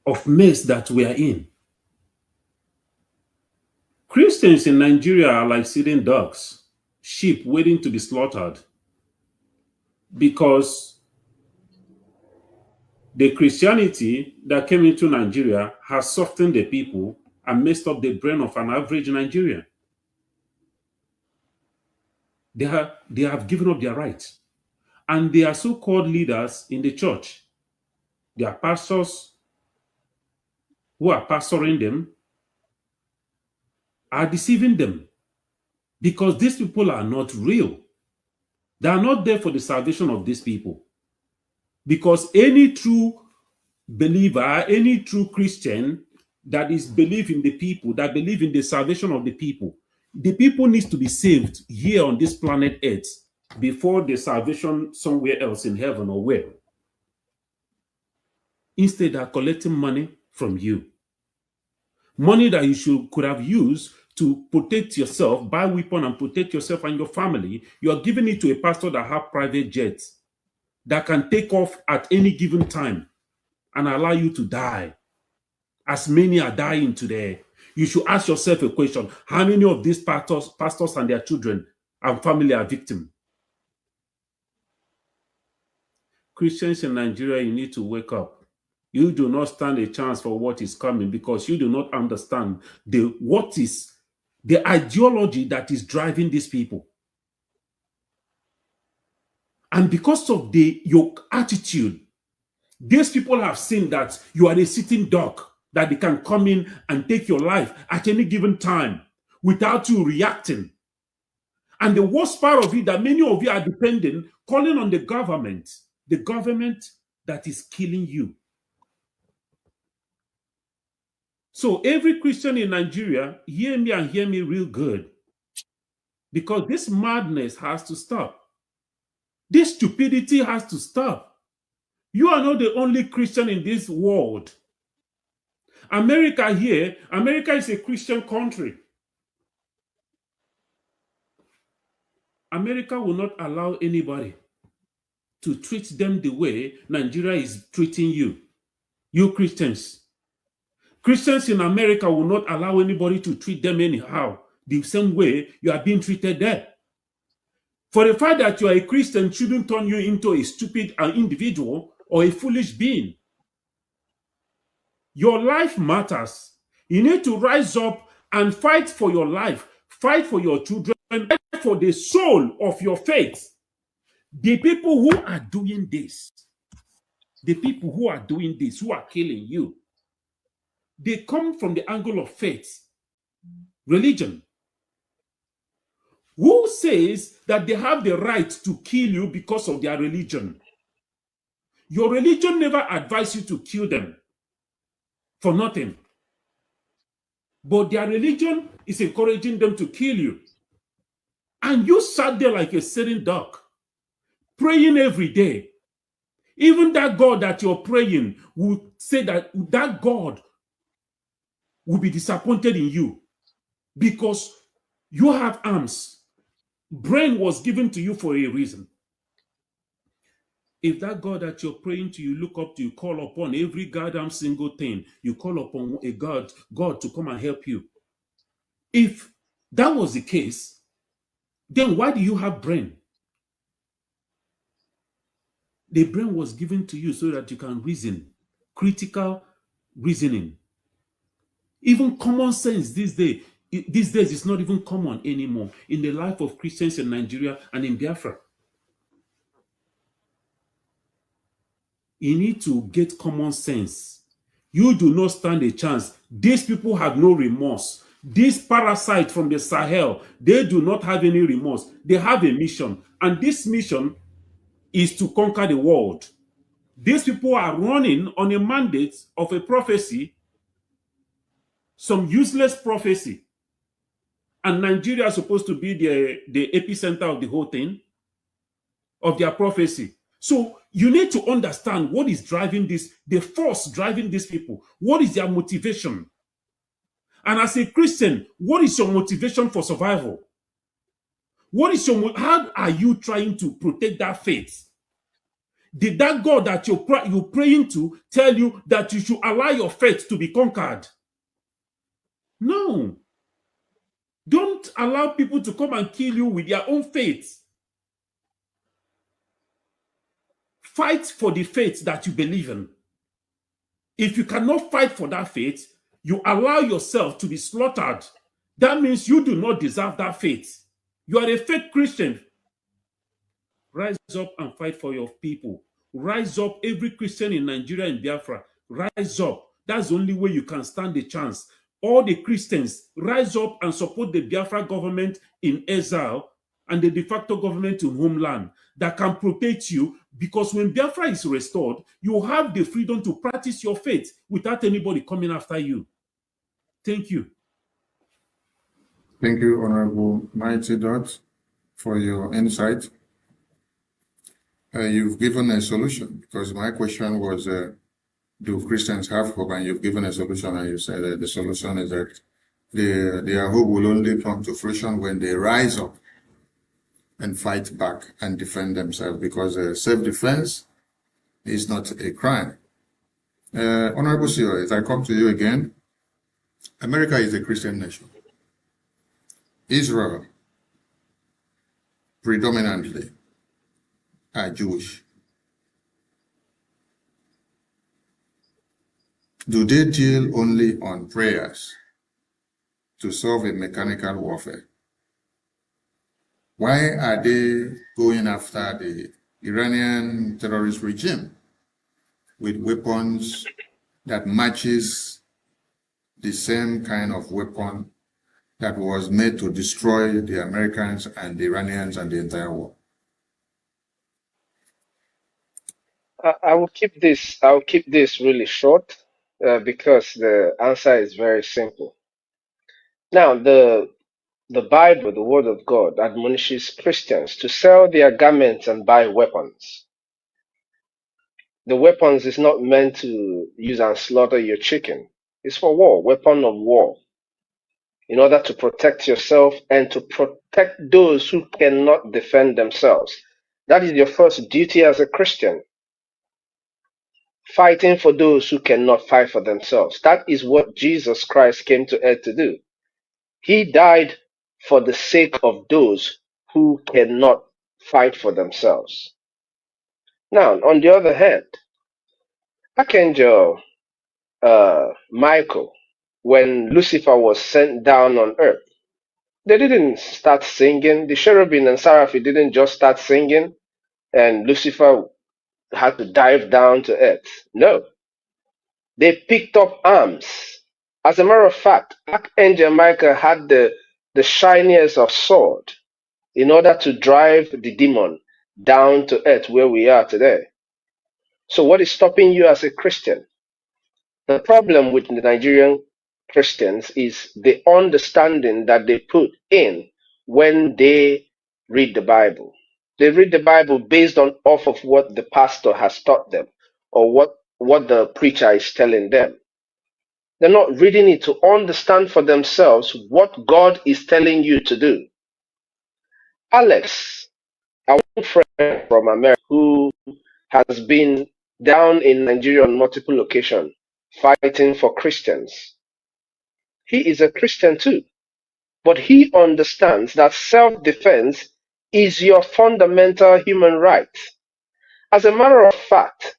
of mess that we are in. Christians in Nigeria are like sitting ducks, sheep waiting to be slaughtered, because the Christianity that came into Nigeria has softened the people and messed up the brain of an average Nigerian. They have given up their rights. And they are so-called leaders in the church. They are pastors who are pastoring them, are deceiving them, because these people are not real. They are not there for the salvation of these people. Because any true believer, any true Christian that is believing the people, that believe in the salvation of the people needs to be saved here on this planet Earth before the salvation somewhere else in heaven or where. Instead, they are collecting money from you. Money that you could have used to protect yourself, buy weapon and protect yourself and your family. You are giving it to a pastor that has private jets that can take off at any given time and allow you to die. As many are dying today, you should ask yourself a question: how many of these pastors and their children and family are victims? Christians in Nigeria, you need to wake up. You do not stand a chance for what is coming because you do not understand what is the ideology that is driving these people. And because of your attitude, these people have seen that you are a sitting duck, that they can come in and take your life at any given time without you reacting. And the worst part of it, that many of you are dependent, calling on the government that is killing you. So every Christian in Nigeria, hear me and hear me real good. Because this madness has to stop. This stupidity has to stop. You are not the only Christian in this world. America is a Christian country. America will not allow anybody to treat them the way Nigeria is treating you. You Christians. Christians in America will not allow anybody to treat them anyhow, the same way you are being treated there. For the fact that you are a Christian shouldn't turn you into a stupid individual or a foolish being. Your life matters. You need to rise up and fight for your life, fight for your children, fight for the soul of your faith. The people who are doing this, who are killing you, they come from the angle of faith, religion. Who says that they have the right to kill you because of their religion? Your religion never advised you to kill them for nothing. But their religion is encouraging them to kill you. And you sat there like a sitting duck, praying every day. Even that God that you're praying will say that God will be disappointed in you because you have arms. Brain was given to you for a reason. If that God that you're praying to, you look up to, you call upon every goddamn single thing, you call upon a God to come and help you. If that was the case, then why do you have brain? The brain was given to you so that you can reason, critical reasoning. Even common sense these days is not even common anymore in the life of Christians in Nigeria and in Biafra. You need to get common sense. You do not stand a chance. These people have no remorse. These parasites from the Sahel, they do not have any remorse. They have a mission. And this mission is to conquer the world. These people are running on a mandate of a prophecy, some useless prophecy. And Nigeria is supposed to be the epicenter of the whole thing, of their prophecy. So you need to understand what is driving this, the force driving these people. What is their motivation? And as a Christian, what is your motivation for survival? How are you trying to protect that faith? Did that God that you're praying to tell you that you should allow your faith to be conquered? No. Don't allow people to come and kill you with their own faith. Fight for the faith that you believe in. If you cannot fight for that faith, you allow yourself to be slaughtered. That means you do not deserve that faith. You are a fake Christian. Rise up and fight for your people. Rise up, every Christian in Nigeria and Biafra. Rise up. That's the only way you can stand a chance. All the Christians, rise up and support the Biafra government in exile and the de facto government in homeland that can protect you, because when Biafra is restored, you have the freedom to practice your faith without anybody coming after you. Thank you. Thank you, Honorable Mighty Dot, for your insight. You've given a solution, because my question was, do Christians have hope? And you've given a solution, and you said that the solution is that their hope will only come to fruition when they rise up and fight back and defend themselves, because self-defense is not a crime. Honorable CEO, as I come to you again, America is a Christian nation. Israel predominantly are Jewish. Do they deal only on prayers to solve a mechanical warfare? Why are they going after the Iranian terrorist regime with weapons that matches the same kind of weapon that was made to destroy the Americans and the Iranians and the entire world? I will keep this. I'll keep this really short because the answer is very simple. Now, the Bible, the Word of God, admonishes Christians to sell their garments and buy weapons. The weapons is not meant to use and slaughter your chicken. It's for war, weapon of war, in order to protect yourself and to protect those who cannot defend themselves. That is your first duty as a Christian, fighting for those who cannot fight for themselves. That is what Jesus Christ came to earth to do. He died for the sake of those who cannot fight for themselves. Now, on the other hand, Archangel Michael, when Lucifer was sent down on earth, they didn't start singing. The cherubim and seraphim didn't just start singing and Lucifer had to dive down to earth. No, they picked up arms. As a matter of fact, Archangel Michael had the shiniest of sword in order to drive the demon down to earth where we are today. So what is stopping you as a Christian? The problem with the Nigerian Christians is the understanding that they put in when they read the Bible. They read the Bible based on off of what the pastor has taught them or what the preacher is telling them. They're not reading it to understand for themselves what God is telling you to do. Alex, our friend from America who has been down in Nigeria on multiple occasions fighting for Christians. He is a Christian too, but he understands that self-defense is your fundamental human right. As a matter of fact,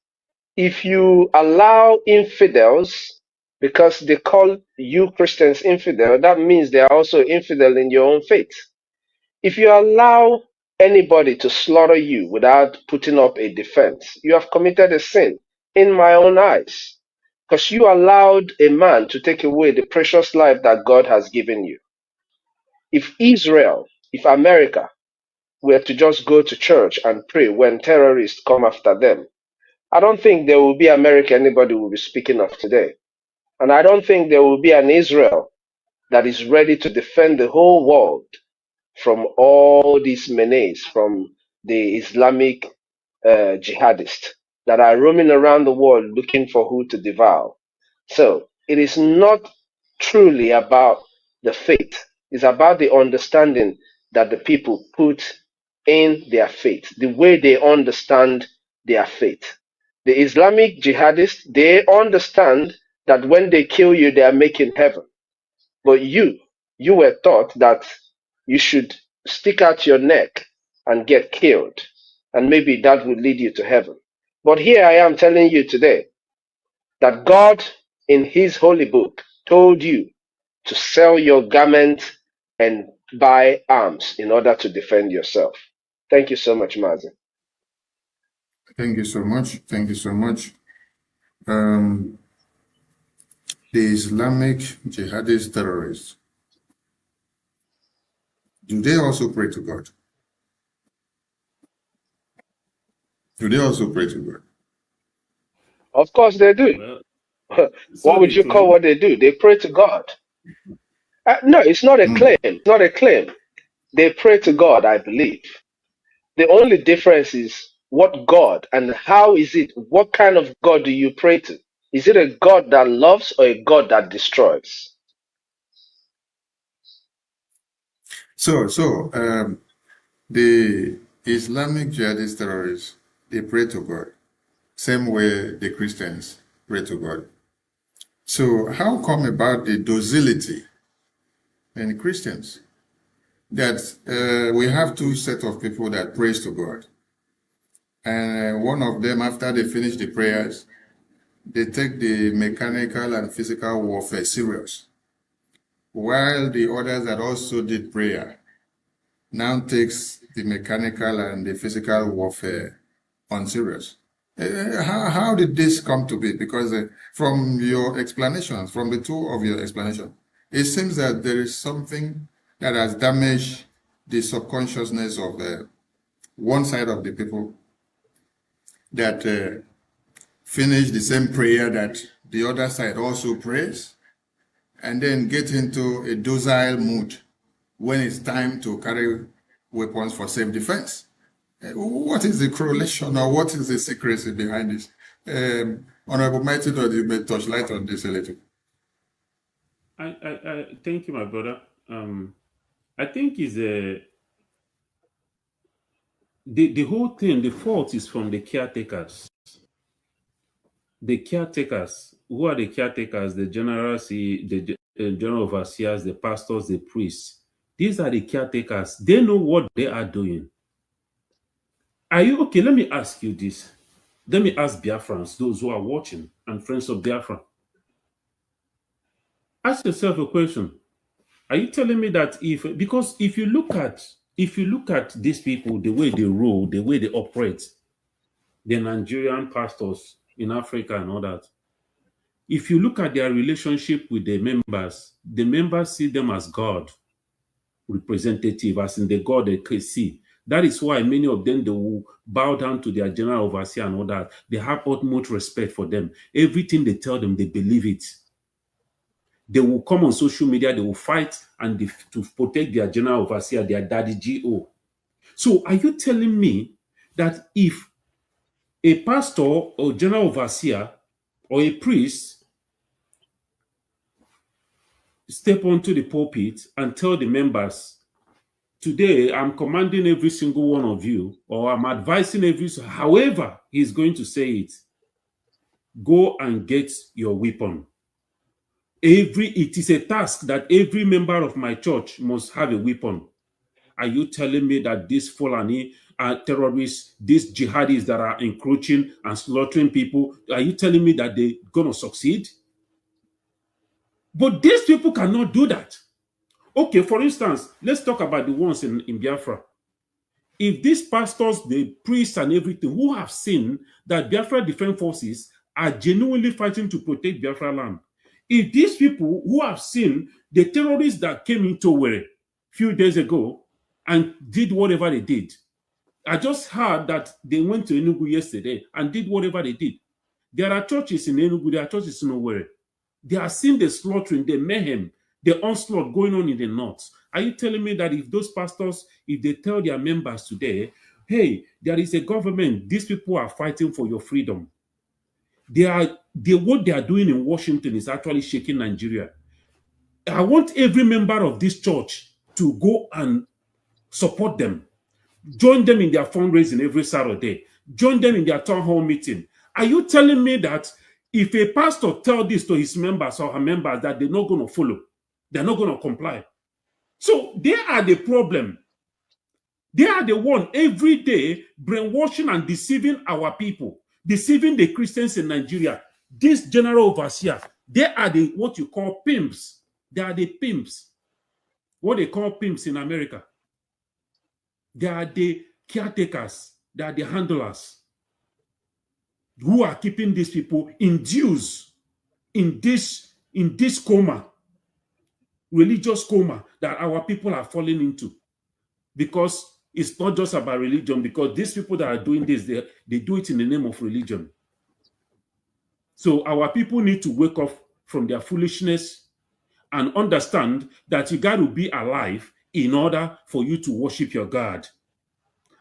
if you allow infidels, because they call you Christians infidel, that means they are also infidel in your own faith. If you allow anybody to slaughter you without putting up a defense, you have committed a sin in my own eyes, because you allowed a man to take away the precious life that God has given you. If Israel, if America were to just go to church and pray when terrorists come after them, I don't think there will be America anybody will be speaking of today. And I don't think there will be an Israel that is ready to defend the whole world from all these menace from the Islamic jihadists that are roaming around the world looking for who to devour. So it is not truly about the faith. It's about the understanding that the people put in their faith, the way they understand their faith. The Islamic jihadists, they understand that when they kill you, they are making heaven. But you were taught that you should stick out your neck and get killed, and maybe that would lead you to heaven. But here I am telling you today that God in his holy book told you to sell your garment and buy arms in order to defend yourself. Thank you so much, Mazi. Thank you so much. Thank you so much. The Islamic jihadist terrorists, do they also pray to God? Do they also pray to God? Of course they do. Well, so What would they you call claim. what they do? They pray to God. No, it's not a claim. It's not a claim. They pray to God, I believe. The only difference is what God and how is it, what kind of God do you pray to? Is it a God that loves or a God that destroys? The Islamic jihadist terrorists, they pray to God, same way the Christians pray to God. So how come about the docility in Christians? That we have two sets of people that praise to God. And one of them, after they finish the prayers, they take the mechanical and physical warfare serious. while the others that also did prayer now takes the mechanical and the physical warfare on serious. How did this come to be? Because from your explanations, from the two of your explanations, it seems that there is something that has damaged the subconsciousness of one side of the people that finish the same prayer that the other side also prays, and then get into a docile mood when it's time to carry weapons for self-defense. What is the correlation or what is the secrecy behind this? Honorable Mighty Lord, you may touch light on this a little. I thank you, my brother. I think is the whole thing. The fault is from the caretakers. The caretakers. Who are the caretakers? The generals, the general overseers, the pastors, the priests. These are the caretakers. They know what they are doing. Are you okay? Let me ask you this. Let me ask Biafrans, those who are watching, and friends of Biafra. Ask yourself a question. Are you telling me that because if you look at these people, the way they rule, the way they operate, the Nigerian pastors in Africa and all that, if you look at their relationship with the members see them as God representative, as in the God they can see. That is why many of them, they will bow down to their general overseer and all that. They have utmost respect for them. Everything they tell them, they believe it. They will come on social media, they will fight and to protect their general overseer, their daddy GO. So are you telling me that if a pastor or general overseer or a priest step onto the pulpit and tell the members, today I'm commanding every single one of you, or I'm advising however he's going to say it, go and get your weapon. It is a task that every member of my church must have a weapon. Are you telling me that these Fulani terrorists, these jihadis that are encroaching and slaughtering people, are you telling me that they're going to succeed? But these people cannot do that. Okay, for instance, let's talk about the ones in Biafra. If these pastors, the priests and everything, who have seen that Biafra Defense Forces are genuinely fighting to protect Biafra land, if these people who have seen the terrorists that came into Owerri a few days ago and did whatever they did, I just heard that they went to Enugu yesterday and did whatever they did. There are churches in Enugu, there are churches in Owerri. They are seeing the slaughtering, the mayhem, the onslaught going on in the north. Are you telling me that if those pastors, if they tell their members today, hey, there is a government, these people are fighting for your freedom, what they are doing in Washington is actually shaking Nigeria. I want every member of this church to go and support them. Join them in their fundraising every Saturday. Join them in their town hall meeting. Are you telling me that if a pastor tells this to his members or her members that they're not going to follow, they're not going to comply? So they are the problem. They are the one every day brainwashing and deceiving our people, deceiving the Christians in Nigeria. This general overseer, they are the what you call pimps. They are the pimps. What they call pimps in America. They are the caretakers. They are the handlers who are keeping these people induced in this coma, religious coma that our people are falling into. Because it's not just about religion, because these people that are doing this, they do it in the name of religion. So our people need to wake up from their foolishness and understand that you got to be alive in order for you to worship your God.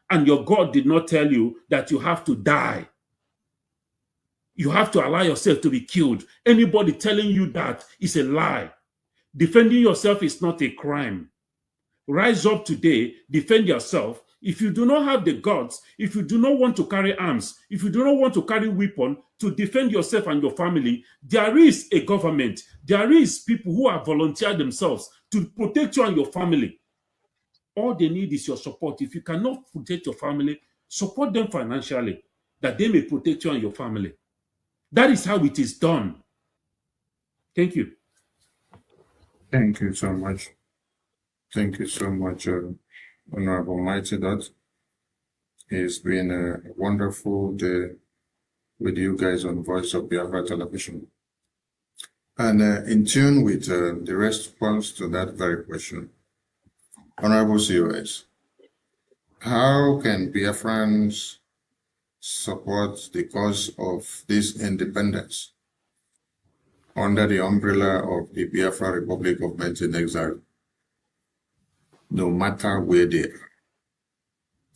And your God did not tell you that you have to die. You have to allow yourself to be killed. Anybody telling you that is a lie. Defending yourself is not a crime. Rise up today, defend yourself. If you do not have the guts, if you do not want to carry arms, if you do not want to carry weapon to defend yourself and your family, there is a government. There is people who have volunteered themselves to protect you and your family. All they need is your support. If you cannot protect your family, support them financially, that they may protect you and your family. That is how it is done. Thank you. Thank you so much. Thank you so much, Honorable Mighty Dot. It's been a wonderful day with you guys on Voice of Biafra Television. And in tune with the response to that very question, Honorable COS, how can Biafrans support the cause of this independence under the umbrella of the Biafra Republic Government in Exile, no matter where they are?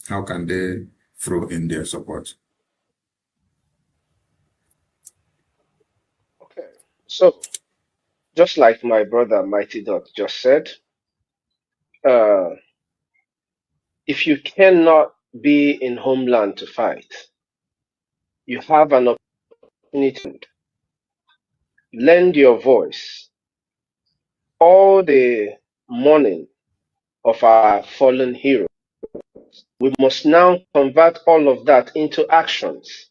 How can they throw in their support? Okay. So, just like my brother Mighty Dot just said, uh, if you cannot be in homeland to fight, you have an opportunity to lend your voice. All the mourning of our fallen heroes, we must now convert all of that into actions.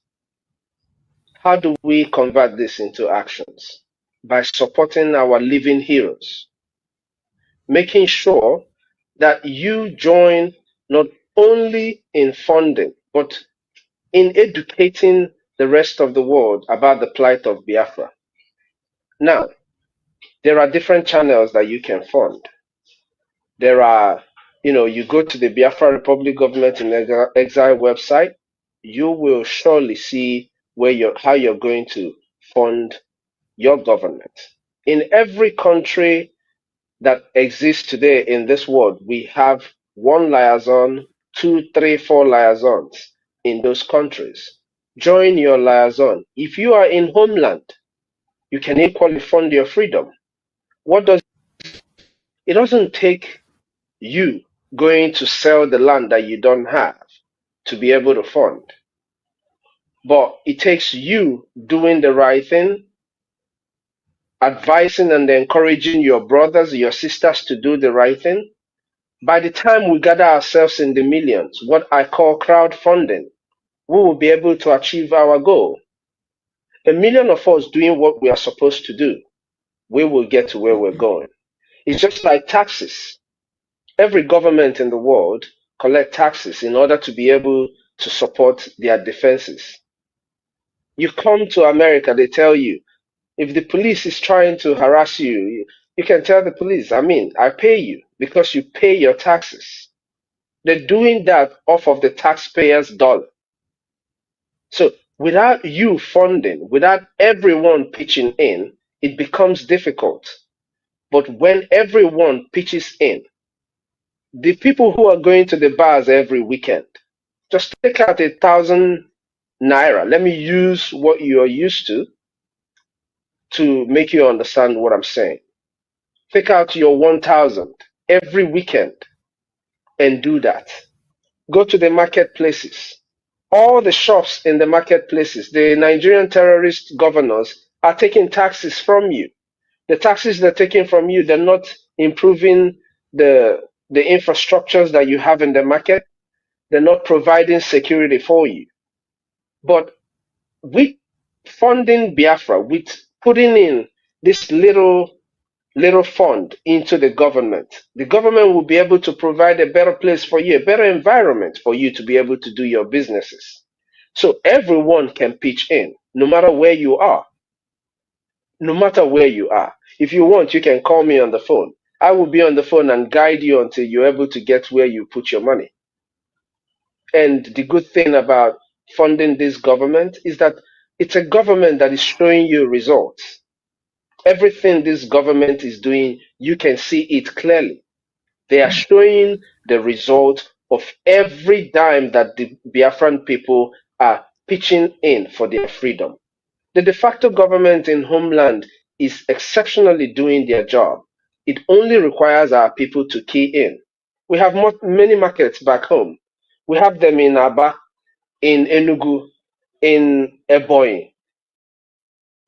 How do we convert this into actions? By supporting our living heroes, making sure that you join not only in funding, but in educating the rest of the world about the plight of Biafra. Now, there are different channels that you can fund. There are, you go to the Biafra Republic Government in Exile website, you will surely see how you're going to fund your government. In every country that exists today in this world, we have one liaison, two, three, four liaisons in those countries. Join your liaison. If you are in homeland, you can equally fund your freedom. It doesn't take you going to sell the land that you don't have to be able to fund, but it takes you doing the right thing, advising and encouraging your brothers, your sisters to do the right thing. By the time we gather ourselves in the millions, what I call crowdfunding, we will be able to achieve our goal. A million of us doing what we are supposed to do, we will get to where we're going. It's just like taxes. Every government in the world collect taxes in order to be able to support their defenses. You come to America, they tell you, if the police is trying to harass you, you can tell the police, I pay you because you pay your taxes. They're doing that off of the taxpayers' dollar. So without you funding, without everyone pitching in, it becomes difficult. But when everyone pitches in, the people who are going to the bars every weekend, just take out 1,000 naira. Let me use what you are used to make you understand what I'm saying. Take out your 1,000 every weekend and do that. Go to the marketplaces. All the shops in the marketplaces, the Nigerian terrorist governors are taking taxes from you. The taxes they're taking from you, they're not improving the infrastructures that you have in the market. They're not providing security for you. But with funding Biafra, with putting in this little fund into the government will be able to provide a better place for you, a better environment for you to be able to do your businesses. So everyone can pitch in, no matter where you are. No matter where you are. If you want, you can call me on the phone. I will be on the phone and guide you until you're able to get where you put your money. And the good thing about funding this government is that it's a government that is showing you results. Everything this government is doing, you can see it clearly. They are showing the result of every dime that the Biafran people are pitching in for their freedom. The de facto government in homeland is exceptionally doing their job. It only requires our people to key in. We have many markets back home. We have them in Aba, in Enugu, in Ebonyi.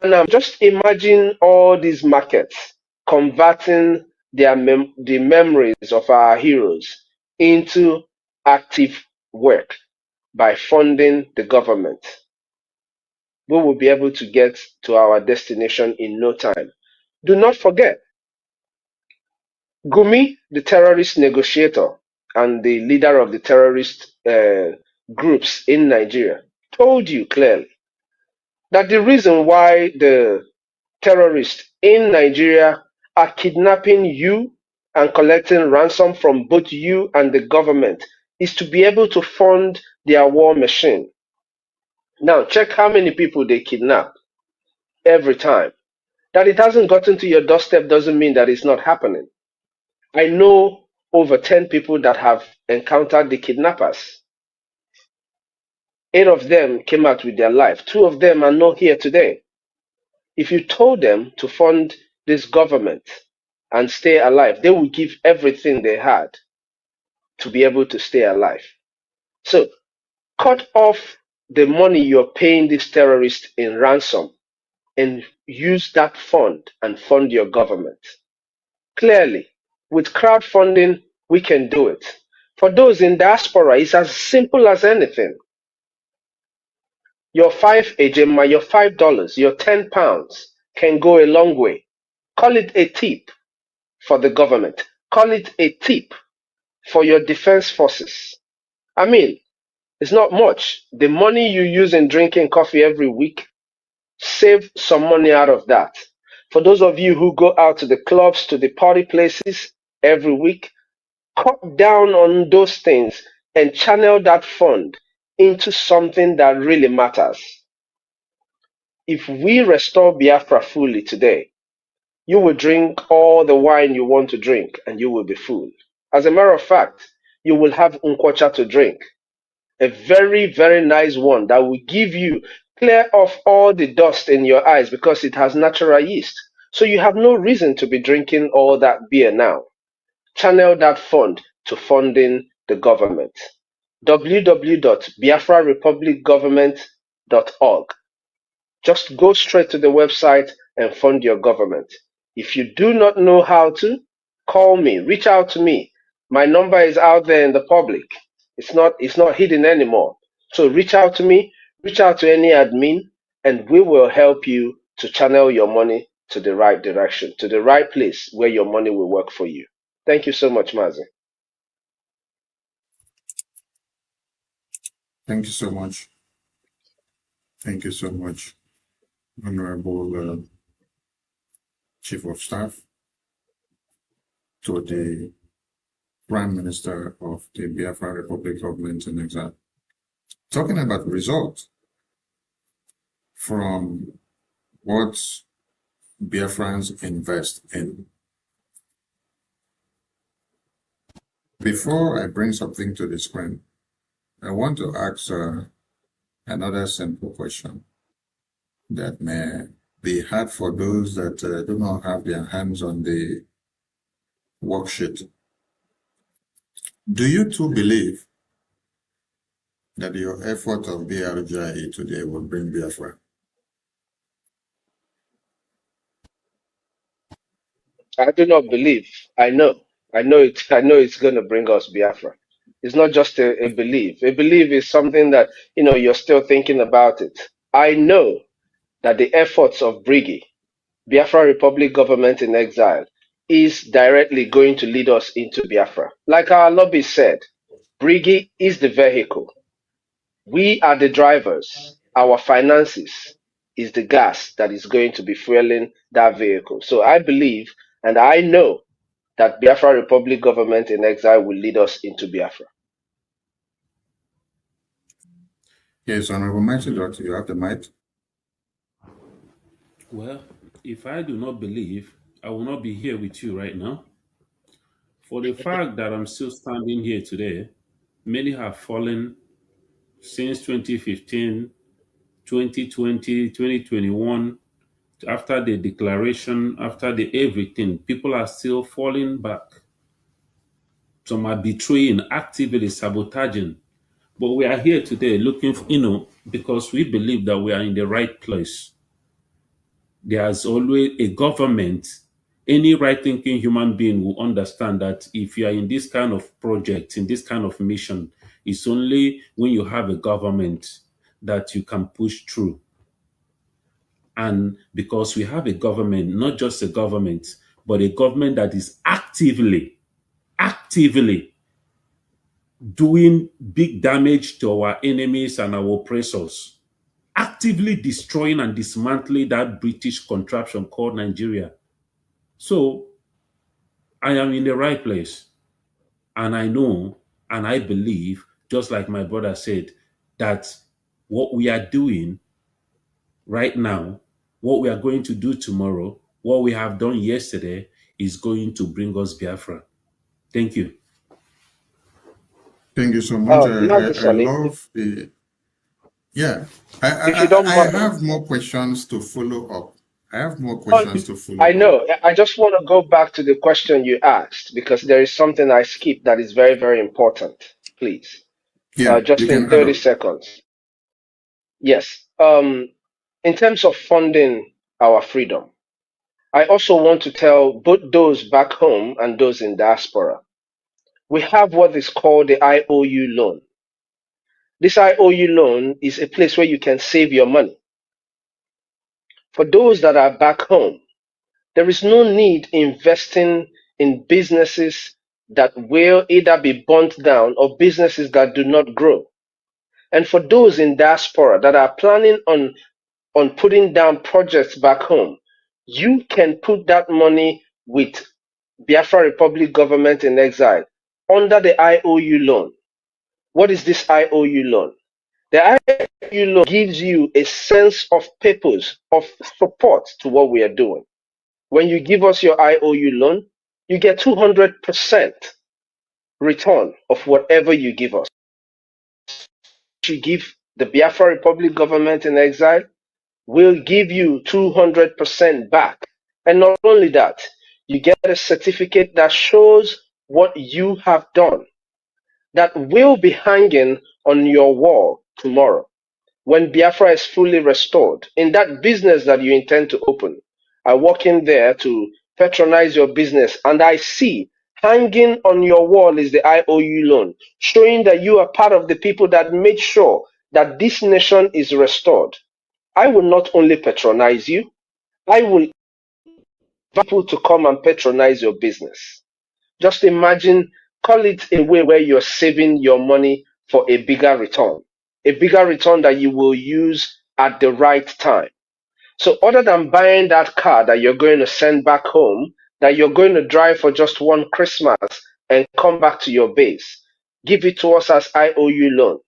And just imagine all these markets converting the memories of our heroes into active work by funding the government. We will be able to get to our destination in no time. Do not forget, Gumi, the terrorist negotiator and the leader of the terrorist groups in Nigeria, told you clearly that the reason why the terrorists in Nigeria are kidnapping you and collecting ransom from both you and the government is to be able to fund their war machine. Now, check how many people they kidnap every time. That it hasn't gotten to your doorstep doesn't mean that it's not happening. I know over 10 people that have encountered the kidnappers. 8 of them came out with their life. 2 of them are not here today. If you told them to fund this government and stay alive, they would give everything they had to be able to stay alive. So cut off the money you're paying these terrorists in ransom and use that fund and fund your government. Clearly, with crowdfunding, we can do it. For those in diaspora, it's as simple as anything. Your ejema, your $5, your £10 can go a long way. Call it a tip for the government. Call it a tip for your defense forces. I mean, it's not much. The money you use in drinking coffee every week, save some money out of that. For those of you who go out to the clubs, to the party places every week, cut down on those things and channel that fund into something that really matters. If we restore Biafra fully today, you will drink all the wine you want to drink and you will be full. As a matter of fact, you will have unkwacha to drink. A very, very nice one that will give you clear off all the dust in your eyes because it has natural yeast. So you have no reason to be drinking all that beer now. Channel that fund to funding the government. www.biafrarepublicgovernment.org. Just go straight to the website and fund your government. If you do not know how to, call me, reach out to me. My number is out there in the public. It's not hidden anymore. So reach out to me, reach out to any admin, and we will help you to channel your money to the right direction, to the right place where your money will work for you. Thank you so much, Mazi. Thank you so much. Thank you so much, Honorable Chief of Staff, to the Prime Minister of the Biafra Republic Government in Exile. Talking about results from what Biafrans invest in. Before I bring something to the screen, I want to ask another simple question that may be hard for those that do not have their hands on the worksheet. Do you too believe that your effort of BRGI today will bring Biafra? I do not believe. I know. I know it's going to bring us Biafra. It's not just a belief. A belief is something that, you're still thinking about it. I know that the efforts of Brgie, Biafra Republic Government in Exile, is directly going to lead us into Biafra. Like our lobby said, Brgie is the vehicle. We are the drivers. Our finances is the gas that is going to be fueling that vehicle. So I believe and I know that Biafra Republic Government in Exile will lead us into Biafra. Yes, Honorable Dr. You have the mic. Well, if I do not believe, I will not be here with you right now. For the fact that I'm still standing here today, many have fallen since 2015, 2020, 2021. After the declaration, after the everything, people are still falling back. Some are betraying, actively sabotaging. But we are here today looking for, because we believe that we are in the right place. There's always a government. Any right-thinking human being will understand that if you are in this kind of project, in this kind of mission, it's only when you have a government that you can push through. And because we have a government, not just a government, but a government that is actively doing big damage to our enemies and our oppressors, actively destroying and dismantling that British contraption called Nigeria. So I am in the right place. And I know and I believe, just like my brother said, that what we are doing right now, what we are going to do tomorrow, what we have done yesterday is going to bring us Biafra. Thank you. Thank you so much. I Magisani, love the, yeah. if you don't I mind. have more questions to follow up. I have more Oh, questions to follow I up. know. I just want to go back to the question you asked because there is something I skipped that is very, very important. Please, Yeah, you just in can add 30 up. seconds. Yes. In terms of funding our freedom, I also want to tell both those back home and those in diaspora, we have what is called the IOU loan. This IOU loan is a place where you can save your money. For those that are back home, there is no need investing in businesses that will either be burnt down or businesses that do not grow. And for those in diaspora that are planning on putting down projects back home, you can put that money with Biafra Republic government in exile under the IOU loan. What is this IOU loan? The IOU loan gives you a sense of purpose, of support to what we are doing. When you give us your IOU loan, you get 200% return of whatever you give us. You give the Biafra Republic government in exile, we'll give you 200% back. And not only that, you get a certificate that shows what you have done that will be hanging on your wall tomorrow when Biafra is fully restored in that business that you intend to open. I walk in there to patronize your business and I see hanging on your wall is the IOU loan, showing that you are part of the people that made sure that this nation is restored. I will not only patronize you, I will invite people to come and patronize your business. Just imagine, call it a way where you're saving your money for a bigger return that you will use at the right time. So, other than buying that car that you're going to send back home, that you're going to drive for just one Christmas and come back to your base, give it to us as IOU loan.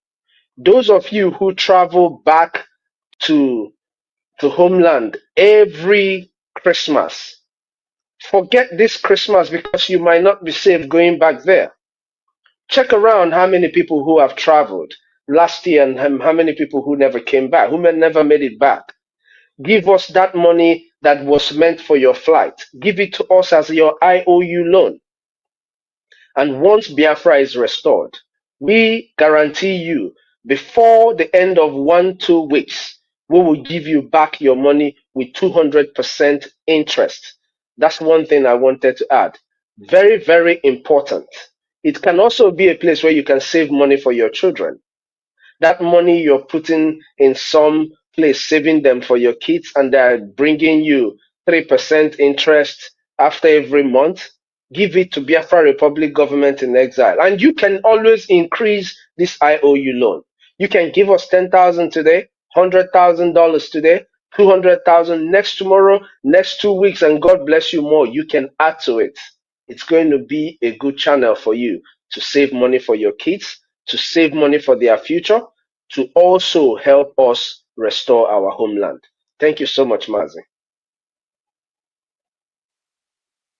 Those of you who travel back to homeland every Christmas, forget this Christmas because you might not be safe going back there. Check around how many people who have traveled last year and how many people who never came back, who never made it back. Give us that money that was meant for your flight. Give it to us as your IOU loan. And once Biafra is restored, we guarantee you before the end of 1-2 weeks, we will give you back your money with 200% interest. That's one thing I wanted to add. Very, very important. It can also be a place where you can save money for your children. That money you're putting in some place, saving them for your kids, and they're bringing you 3% interest after every month. Give it to Biafra Republic government in exile. And you can always increase this IOU loan. You can give us 10,000 today, $100,000 today, 200,000 next tomorrow, next 2 weeks, and God bless you more. You can add to it. It's going to be a good channel for you to save money for your kids, to save money for their future, to also help us restore our homeland. Thank you so much, Mazi.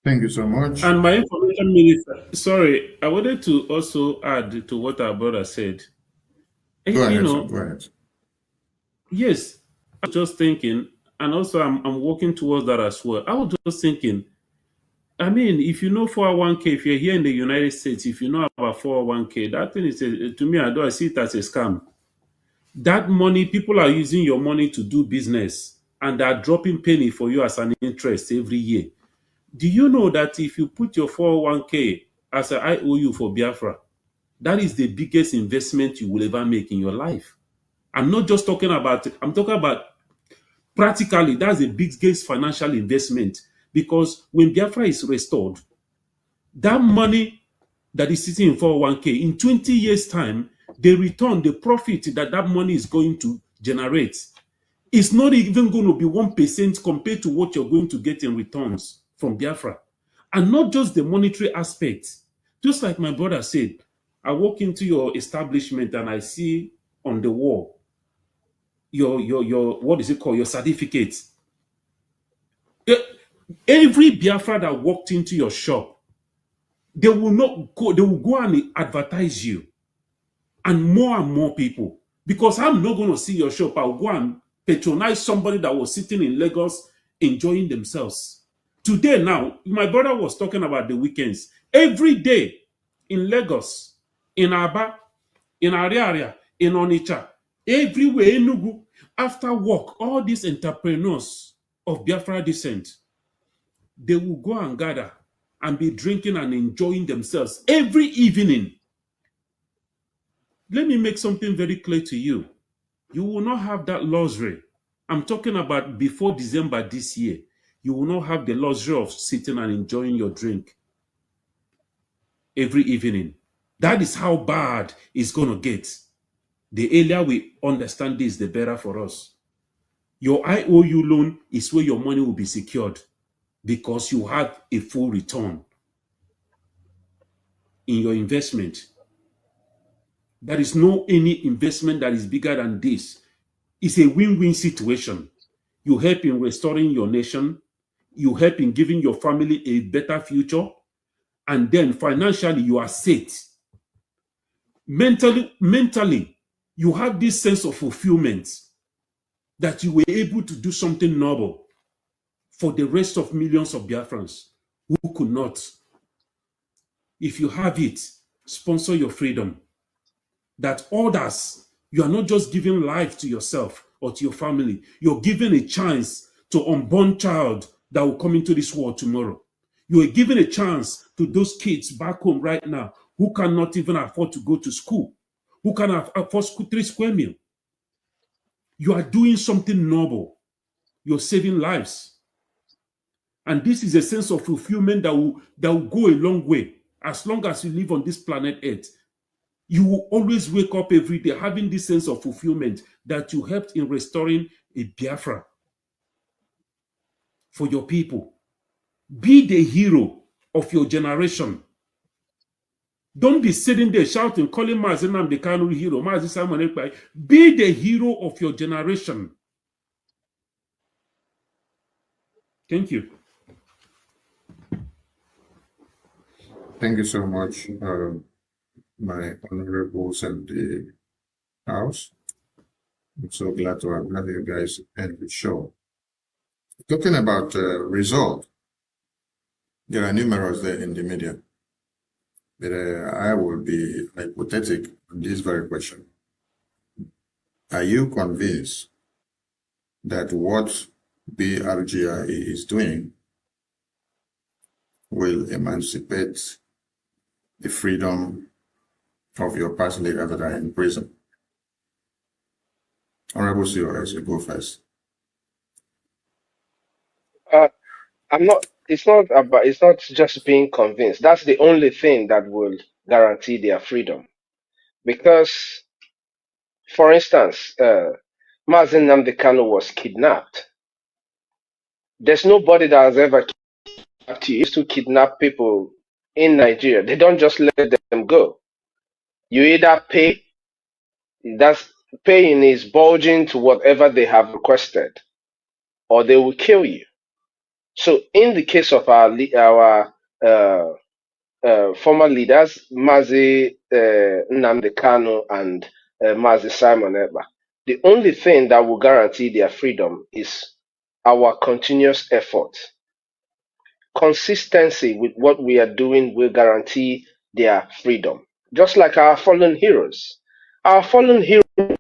Thank you so much. And my information minister, sorry, I wanted to also add to what our brother said. Go You ahead, sir. know, Go ahead. yes, I was just thinking, and also I'm working towards that as well. I was just thinking, I mean, if you know 401k, if you're here in the United States, if you know about 401k, that thing is, to me, I see it as a scam. That money, people are using your money to do business and are dropping penny for you as an interest every year. Do you know that if you put your 401k as an IOU for Biafra, that is the biggest investment you will ever make in your life? I'm not just talking about it. I'm talking about practically, that's the biggest financial investment Because when Biafra is restored, that money that is sitting in 401k, in 20 years' time, the return, the profit that that money is going to generate is not even going to be 1% compared to what you're going to get in returns from Biafra. And not just the monetary aspect. Just like my brother said, I walk into your establishment and I see on the wall your what is it called? Your certificate. Every Biafra that walked into your shop, they will go and advertise you. And more people. Because I'm not going to see your shop. I'll go and patronize somebody that was sitting in Lagos enjoying themselves. Today now, my brother was talking about the weekends. Every day in Lagos, in Aba, in Ariaria, in Onitsha, everywhere, Enugu, after work, all these entrepreneurs of Biafra descent, they will go and gather and be drinking and enjoying themselves every evening. Let me make something very clear to you. You will not have that luxury. I'm talking about before December this year. You will not have the luxury of sitting and enjoying your drink every evening. That is how bad it's going to get. The earlier we understand this, the better for us. Your IOU loan is where your money will be secured because you have a full return in your investment. There is no any investment that is bigger than this. It's a win-win situation. You help in restoring your nation. You help in giving your family a better future. And then financially, you are set. Mentally, you have this sense of fulfillment that you were able to do something noble for the rest of millions of Biafrans who could not. If you have it, sponsor your freedom. That others, you are not just giving life to yourself or to your family. You're giving a chance to unborn child that will come into this world tomorrow. You are giving a chance to those kids back home right now who cannot even afford to go to school, who cannot afford 3 square meals. You are doing something noble. You're saving lives. And this is a sense of fulfillment that will go a long way. As long as you live on this planet Earth, you will always wake up every day having this sense of fulfillment that you helped in restoring a Biafra for your people. Be the hero of your generation. Don't be sitting there shouting, calling Mazi Nnamdi Kanu hero, Mazi Simon Ekpai. Be the hero of your generation. Thank you. Thank you so much, my honorables and the House. I'm so glad to have you guys at the show. Talking about result, there are numerous there in the media. But I will be hypothetic on this very question. Are you convinced that what BRGI is doing will emancipate the freedom of your past leaders that are in prison? Honorable COS, you go first. It's not just being convinced. That's the only thing that will guarantee their freedom. Because, for instance, Mazi Nnamdi Kanu was kidnapped. There's nobody that has ever kidnapped you. Used to kidnap people in Nigeria. They don't just let them go. You either pay, that's paying is bulging to whatever they have requested, or they will kill you. So in the case of our former leaders, Mazi Nnamdi Kanu and Mazi Simon Ekpa, the only thing that will guarantee their freedom is our continuous effort. Consistency with what we are doing will guarantee their freedom. Just like our fallen heroes. Our fallen heroes,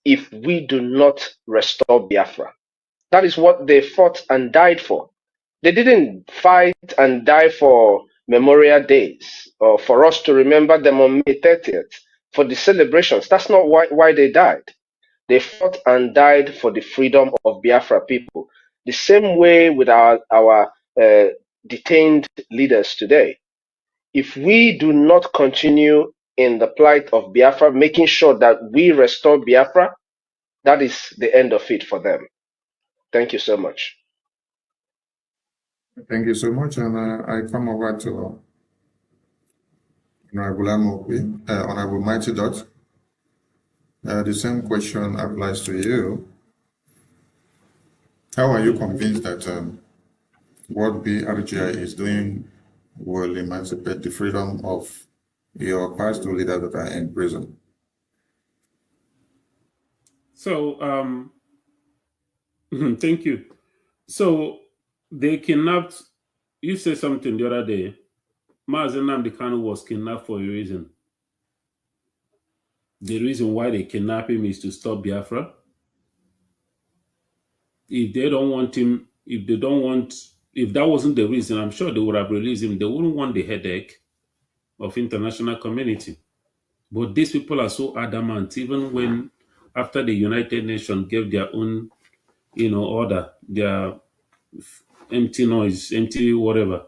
if we do not restore Biafra, that is what they fought and died for. They didn't fight and die for Memorial Days or for us to remember them on May 30th for the celebrations. That's not why they died. They fought and died for the freedom of Biafra people. The same way with our detained leaders today. If we do not continue in the plight of Biafra, making sure that we restore Biafra, that is the end of it for them. Thank you so much. Thank you so much. And I come over to Honorable Amobi, Honorable Mighty Dot. The same question applies to you. How are you convinced that what BRGI is doing will emancipate the freedom of your past two leaders that are in prison? So, thank you. So, they kidnapped, you said something the other day. Mazen Nnamdi Kanu was kidnapped for a reason. The reason why they kidnap him is to stop Biafra. If they don't want him, if that wasn't the reason, I'm sure they would have released him. They wouldn't want the headache of international community. But these people are so adamant, even when after the United Nations gave their own, order, their empty noise, empty whatever.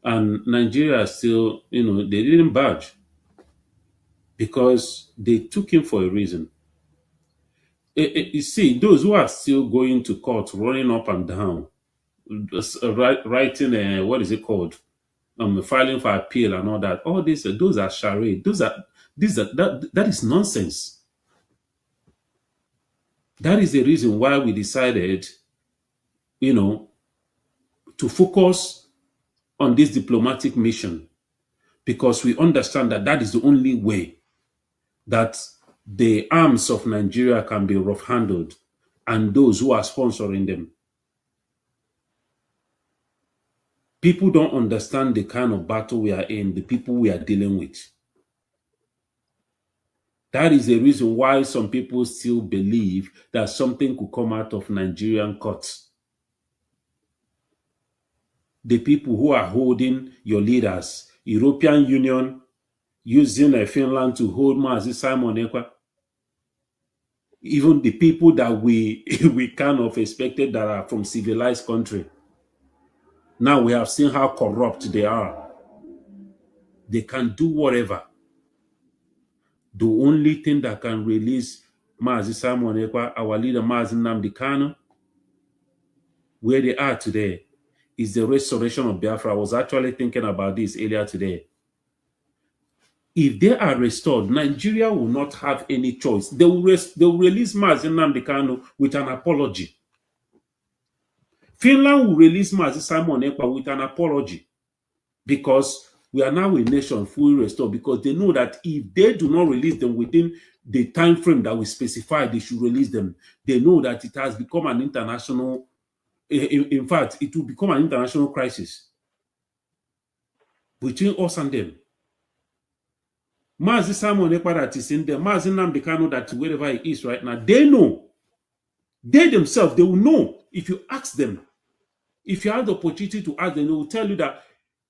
And Nigeria still, they didn't budge because they took him for a reason. You see, those who are still going to court, running up and down, writing, what is it called? Filing for appeal and all that. All this, those are charade. That is nonsense. That is the reason why we decided, to focus on this diplomatic mission, because we understand that is the only way that the arms of Nigeria can be rough handled and those who are sponsoring them. People don't understand the kind of battle we are in, the people we are dealing with. That is the reason why some people still believe that something could come out of Nigerian courts. The people who are holding your leaders, European Union, using Finland to hold Mazi Simon Ekpa, even the people that we kind of expected that are from civilized country. Now we have seen how corrupt they are. They can do whatever. The only thing that can release Mazi Simon Ekpa, our leader Mazi Nnamdi Kanu, where they are today, is the restoration of Biafra. I was actually thinking about this earlier today. If they are restored, Nigeria will not have any choice. They will release Mazi Nnamdi Kanu with an apology. Finland will release Mazi Simon Ekpa with an apology, because we are now a nation fully restored, because they know that if they do not release them within the time frame that we specify they should release them, they know that it has become an international, in fact, it will become an international crisis between us and them. Mazi Simon Ekpa that is in there, Mazi Nnamdi Kanu that wherever he is right now, they know. They themselves, they will know. If you ask them, if you have the opportunity to ask them, they will tell you that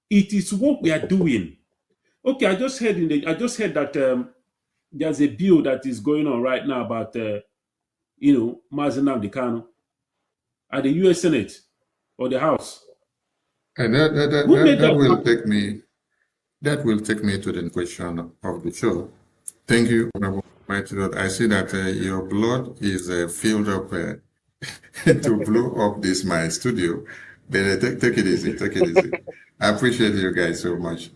it is what we are doing. Okay, I just heard that there's a bill that is going on right now about Mazi Nnamdi Kanu at the U.S. Senate or the House. And that will take me to the question of the show. Thank you, Honorable Mighty Lord. I see that your blood is filled up to blow up my studio. But take it easy, take it easy. I appreciate you guys so much.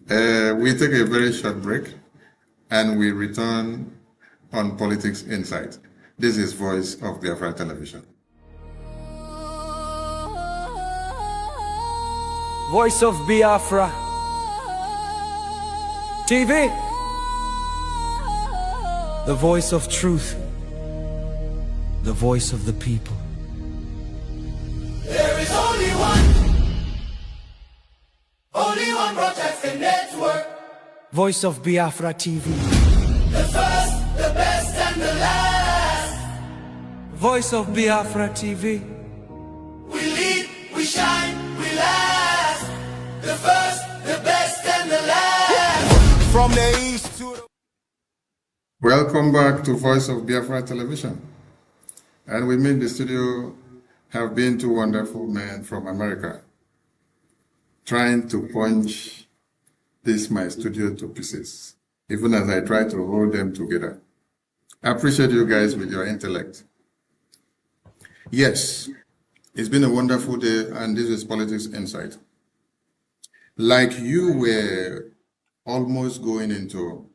We take a very short break and we return on Politics Insight. This is Voice of Biafra Television. Voice of Biafra TV, the voice of truth, the voice of the people. There is only one broadcasting network. Voice of Biafra TV, The first, the best, and the last. Voice of Biafra TV. We lead, we shine, we last. The first, the best, and the last. From the east to the... Welcome back to Voice of Biafra Television. And we meet the studio have been two wonderful men from America trying to punch this my studio to pieces, even as I try to hold them together. I appreciate you guys with your intellect. Yes, it's been a wonderful day, and this is Politics Insight. Like you were almost going into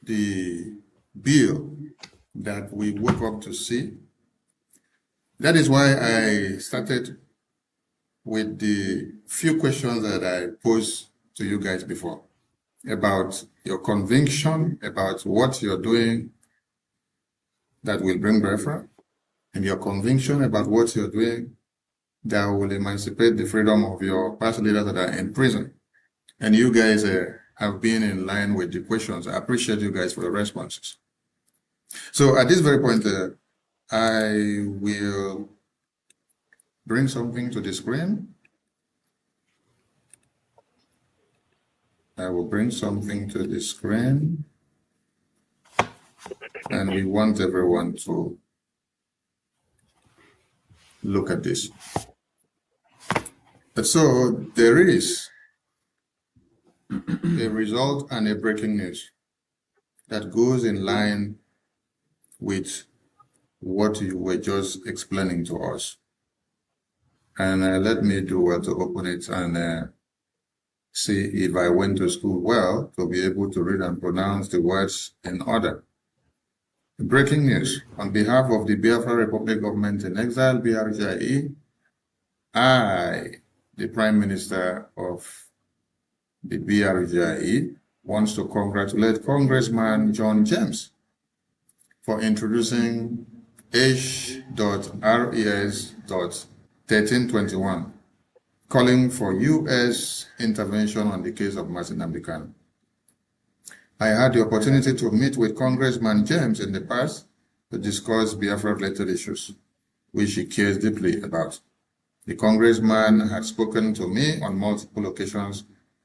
the bill that we woke up to see, that is why I started with the few questions that I posed to you guys before about your conviction about what you're doing that will bring Biafra, and your conviction about what you're doing that will emancipate the freedom of your past leaders that are in prison. And you guys have been in line with the questions. I appreciate you guys for the responses. So at this very point, I will bring something to the screen. I will bring something to the screen. And we want everyone to look at this. So there is a result and a breaking news that goes in line with what you were just explaining to us. And let me do well to open it and see if I went to school well to be able to read and pronounce the words in order. Breaking news. On behalf of the Biafra Republic Government in Exile, BRGIE, I, the Prime Minister of the BRGIE, wants to congratulate Congressman John James for introducing H.RES.1321, calling for U.S. intervention on the case of Martin Amdekan. I had the opportunity to meet with Congressman James in the past to discuss Biafra-related issues, which he cares deeply about. The congressman had spoken to me on multiple occasions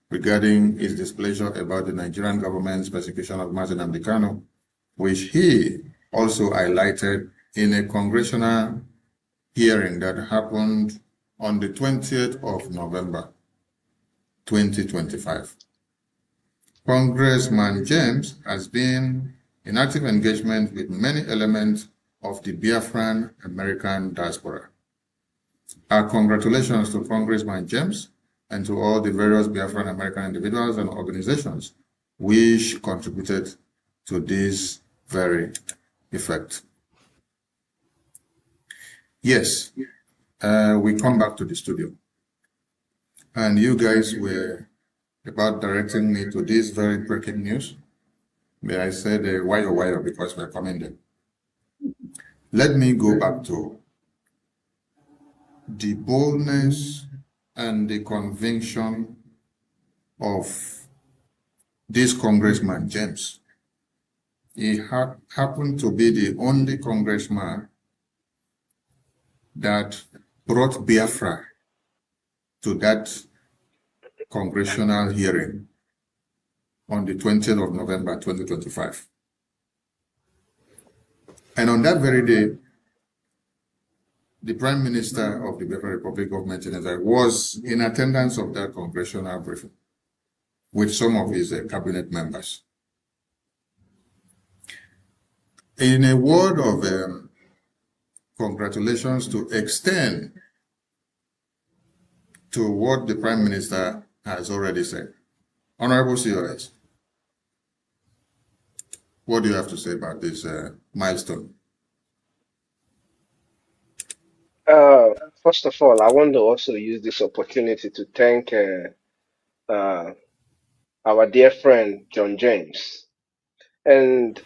regarding his displeasure about the Nigerian government's persecution of Martin Amdekan, which he also highlighted in a congressional hearing that happened on the 20th of November, 2025. Congressman James has been in active engagement with many elements of the Biafran American diaspora. Our congratulations to Congressman James and to all the various Biafran American individuals and organizations which contributed to this very effect. Yes, we come back to the studio. And you guys were about directing me to this very breaking news. May I say the wire because we're coming there. Let me go back to the boldness and the conviction of this Congressman James. He happened to be the only congressman that brought Biafra to that congressional hearing on the 20th of November, 2025. And on that very day, the Prime Minister of the Biafra Republic Government in Exile was in attendance of that congressional briefing with some of his cabinet members. In a word of congratulations to extend to what the Prime Minister has already said. Honorable COS, what do you have to say about this milestone? First of all, I want to also use this opportunity to thank our dear friend John James. And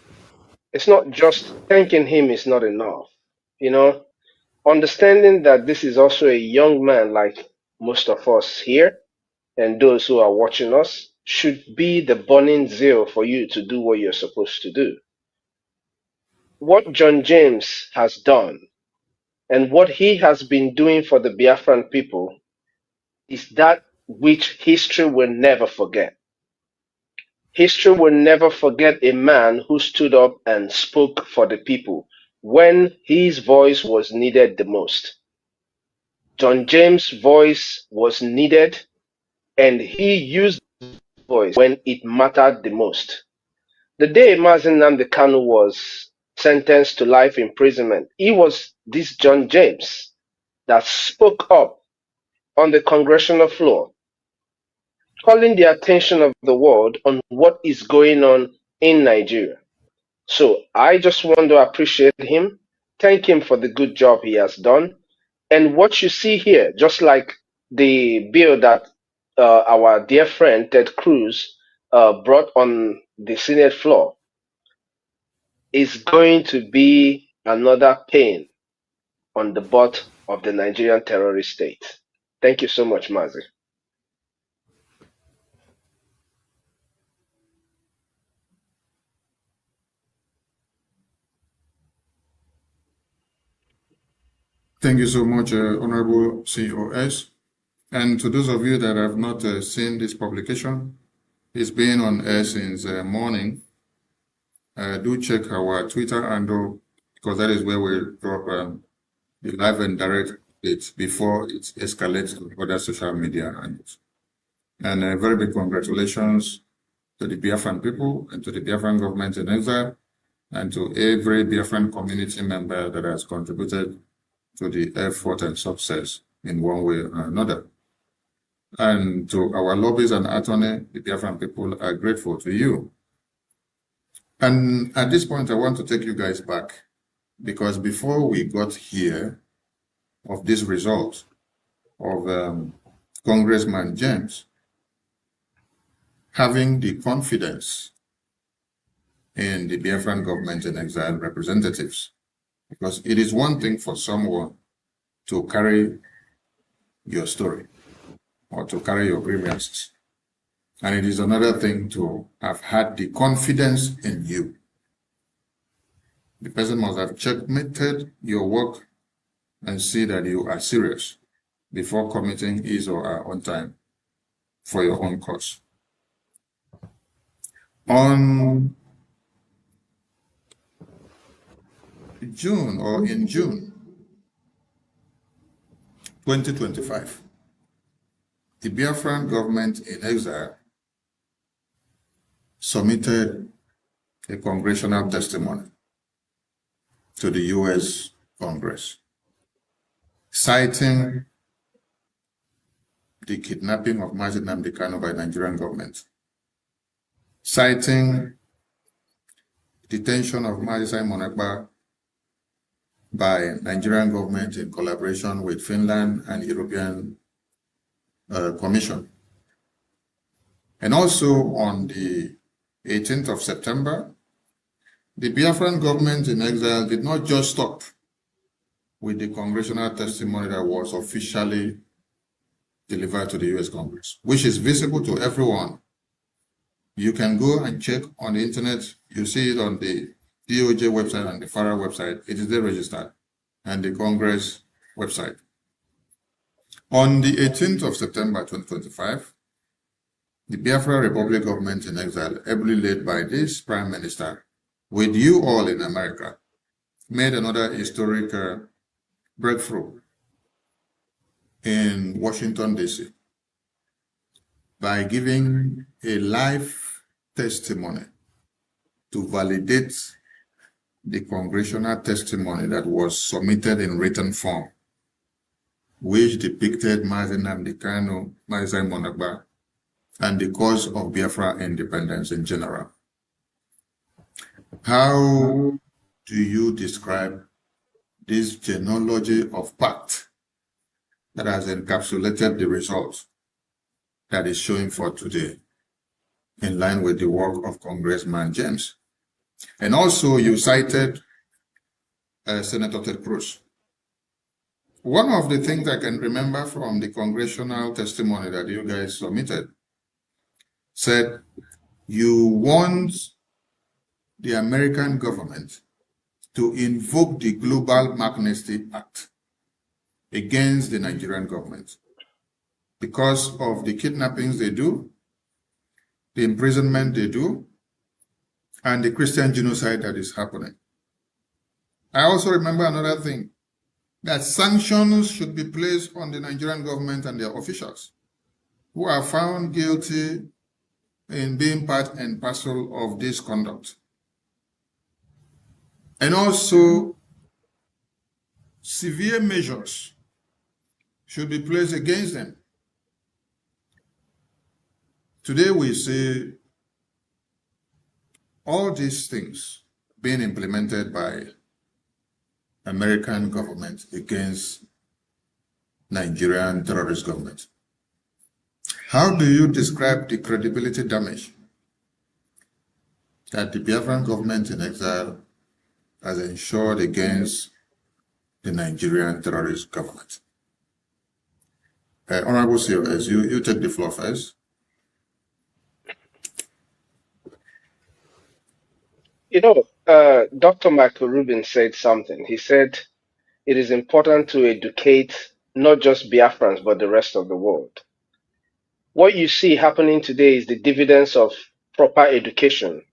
it's not just thanking him is not enough, you know, understanding that this is also a young man like most of us here and those who are watching us should be the burning zeal for you to do what you're supposed to do. What John James has done and what he has been doing for the Biafran people is that which history will never forget. History will never forget a man who stood up and spoke for the people when his voice was needed the most. John James' voice was needed, and he used his voice when it mattered the most. The day Mazen Nnamdi Kanu was sentenced to life imprisonment, it was this John James that spoke up on the congressional floor, calling the attention of the world on what is going on in Nigeria. So I just want to appreciate him, thank him for the good job he has done. And what you see here, just like the bill that our dear friend Ted Cruz brought on the Senate floor, is going to be another pain on the butt of the Nigerian terrorist state. Thank you so much, Mazi. Thank you so much, Honorable COS. And to those of you that have not seen this publication, it's been on air since morning. Do check our Twitter handle, because that is where we drop the live and direct it before it escalates to other social media handles. And very big congratulations to the Biafran people and to the Biafran government in exile, and to every Biafran community member that has contributed to the effort and success in one way or another. And to our lobbies and attorney, the Biafran people are grateful to you. And at this point, I want to take you guys back, because before we got here of this result of Congressman James having the confidence in the Biafran government in exile representatives, because it is one thing for someone to carry your story or to carry your grievances, and it is another thing to have had the confidence in you. The person must have checkmated your work and see that you are serious before committing his or her own time for your own cause. On June 2025, the Biafran government in exile submitted a congressional testimony to the U.S. Congress, citing the kidnapping of Mazi Nnamdi Kanu by the Nigerian government, citing detention of Mazi Simon Ekpa by Nigerian government in collaboration with Finland and European Commission. And also on the 18th of September, the Biafran government in exile did not just stop with the congressional testimony that was officially delivered to the U.S. Congress, which is visible to everyone. You can go and check on the internet. You see it on the DOJ website and the FARA website. It is there registered, and the Congress website. On the 18th of September 2025, the Biafra Republic government in exile, ably led by this Prime Minister, with you all in America, made another historic breakthrough in Washington, D.C. by giving a live testimony to validate the congressional testimony that was submitted in written form, which depicted Mazi Nnamdi Kanu, Mazi Simon Ekpa, and the cause of Biafra independence in general. How do you describe this genealogy of fact that has encapsulated the results that is showing for today, in line with the work of Congressman James? And also you cited Senator Ted Cruz. One of the things I can remember from the congressional testimony that you guys submitted said you want the American government to invoke the Global Magnitsky Act against the Nigerian government because of the kidnappings they do, the imprisonment they do, and the Christian genocide that is happening. I also remember another thing, that sanctions should be placed on the Nigerian government and their officials who are found guilty in being part and parcel of this conduct. And also, severe measures should be placed against them. Today we see all these things being implemented by American government against Nigerian terrorist government. How do you describe the credibility damage that the Biafran government in exile has ensured against the Nigerian terrorist government? Honorable COS, you take the floor first. You know, Dr. Michael Rubin said something. He said it is important to educate not just Biafrans, but the rest of the world. What you see happening today is the dividends of proper education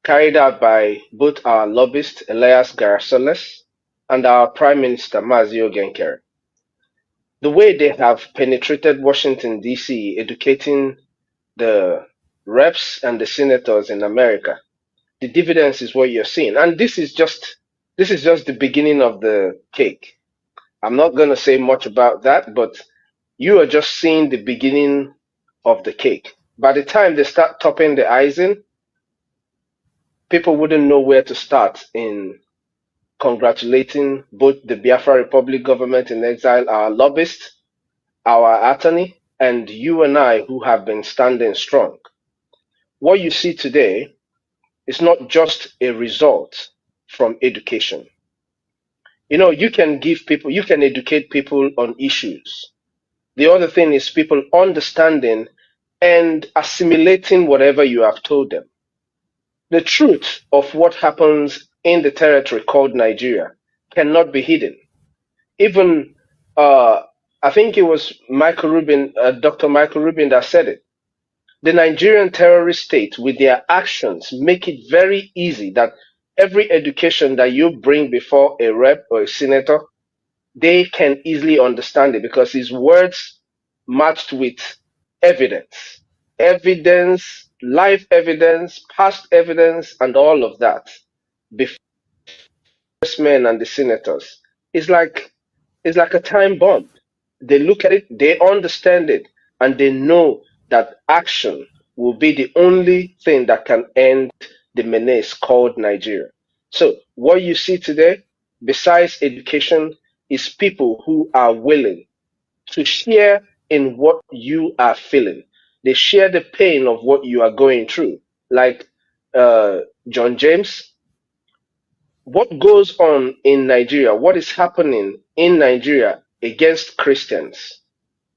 carried out by both our lobbyist, Elias Garasoles, and our Prime Minister, Mazio Genkere. The way they have penetrated Washington, D.C., educating the reps and the senators in America, the dividends is what you're seeing. And this is just the beginning of the cake. I'm not going to say much about that, but you are just seeing the beginning of the cake. By the time they start topping the icing, people wouldn't know where to start in congratulating both the Biafra Republic government in exile, our lobbyist, our attorney, and you and I who have been standing strong. What you see today is not just a result from education. You know, you can educate people on issues. The other thing is people understanding and assimilating whatever you have told them. The truth of what happens in the territory called Nigeria cannot be hidden. Even, I think it was Dr. Michael Rubin that said it. The Nigerian terrorist state, with their actions, make it very easy that every education that you bring before a rep or a senator, they can easily understand it because his words matched with evidence, live evidence, past evidence, and all of that. Before men and the senators, it's like a time bomb. They look at it, they understand it, and they know that action will be the only thing that can end the menace called Nigeria. So what you see today, besides education, is people who are willing to share in what you are feeling. They share the pain of what you are going through. Like John James, what goes on in Nigeria, what is happening in Nigeria against Christians,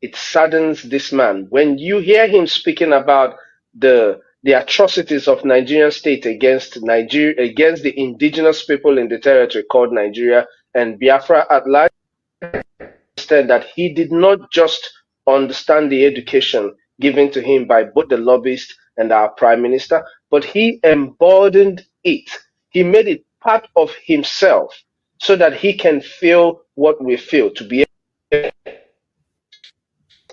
it saddens this man. When you hear him speaking about the atrocities of Nigerian state against the indigenous people in the territory called Nigeria and Biafra at large, understand that he did not just understand the education given to him by both the lobbyist and our prime minister, but he embodied it. He made it part of himself so that he can feel what we feel, to be able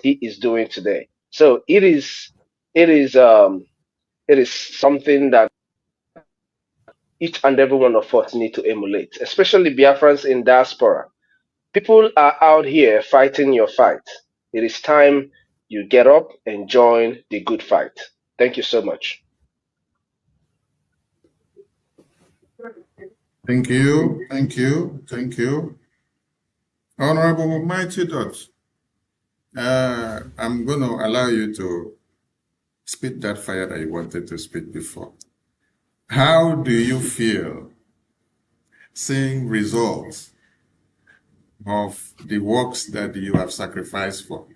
he is doing today. So it is something that each and every one of us need to emulate, especially Biafrans in diaspora. People are out here fighting your fight. It is time you get up and join the good fight. Thank you so much. Thank you, thank you, thank you. Honorable Mighty Dot, I'm going to allow you to spit that fire that you wanted to spit before. How do you feel seeing results of the works that you have sacrificed for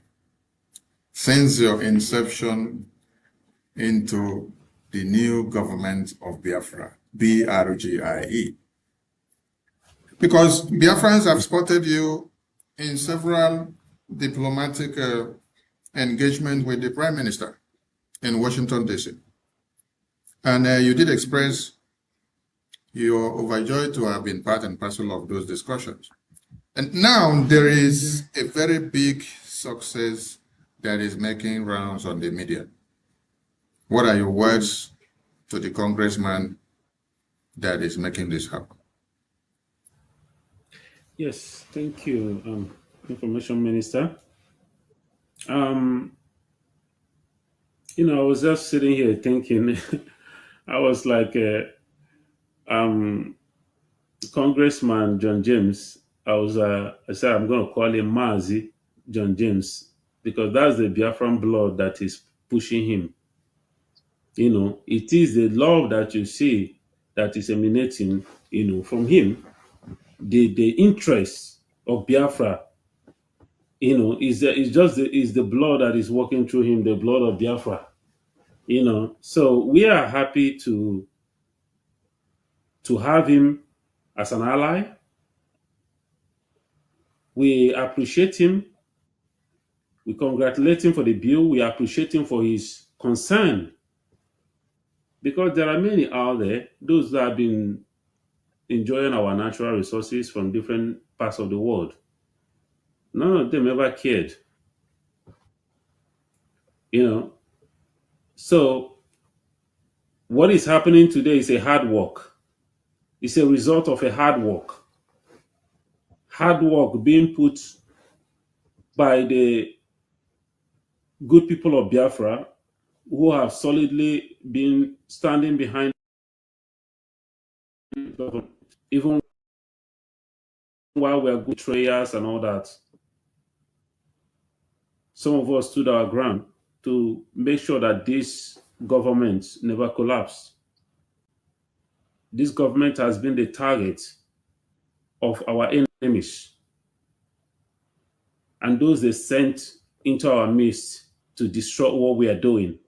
since your inception into the new government of Biafra, BRGIE? Because Biafrans have spotted you in several diplomatic engagement with the Prime Minister in Washington, D.C. And you did express You're overjoyed to have been part and parcel of those discussions. And now there is a very big success that is making rounds on the media. What are your words to the congressman that is making this happen? Yes, thank you, Information Minister. I was just sitting here thinking, I was like, Congressman John James. I said I'm going to call him Mazi John James because that's the Biafran blood that is pushing him. It is the love that you see that is emanating, from him. The interest of Biafra, is the blood that is working through him, the blood of Biafra. So we are happy to have him as an ally. We appreciate him. We congratulate him for the bill. We appreciate him for his concern because there are many out there, those that have been enjoying our natural resources from different parts of the world. None of them ever cared. So what is happening today is a hard work. It's a result of a hard work. Hard work being put by the good people of Biafra who have solidly been standing behind the government, even while we are good betrayers and all that. Some of us stood our ground to make sure that this government never collapsed. This government has been the target of our enemies and those they sent into our midst to destroy what we are doing.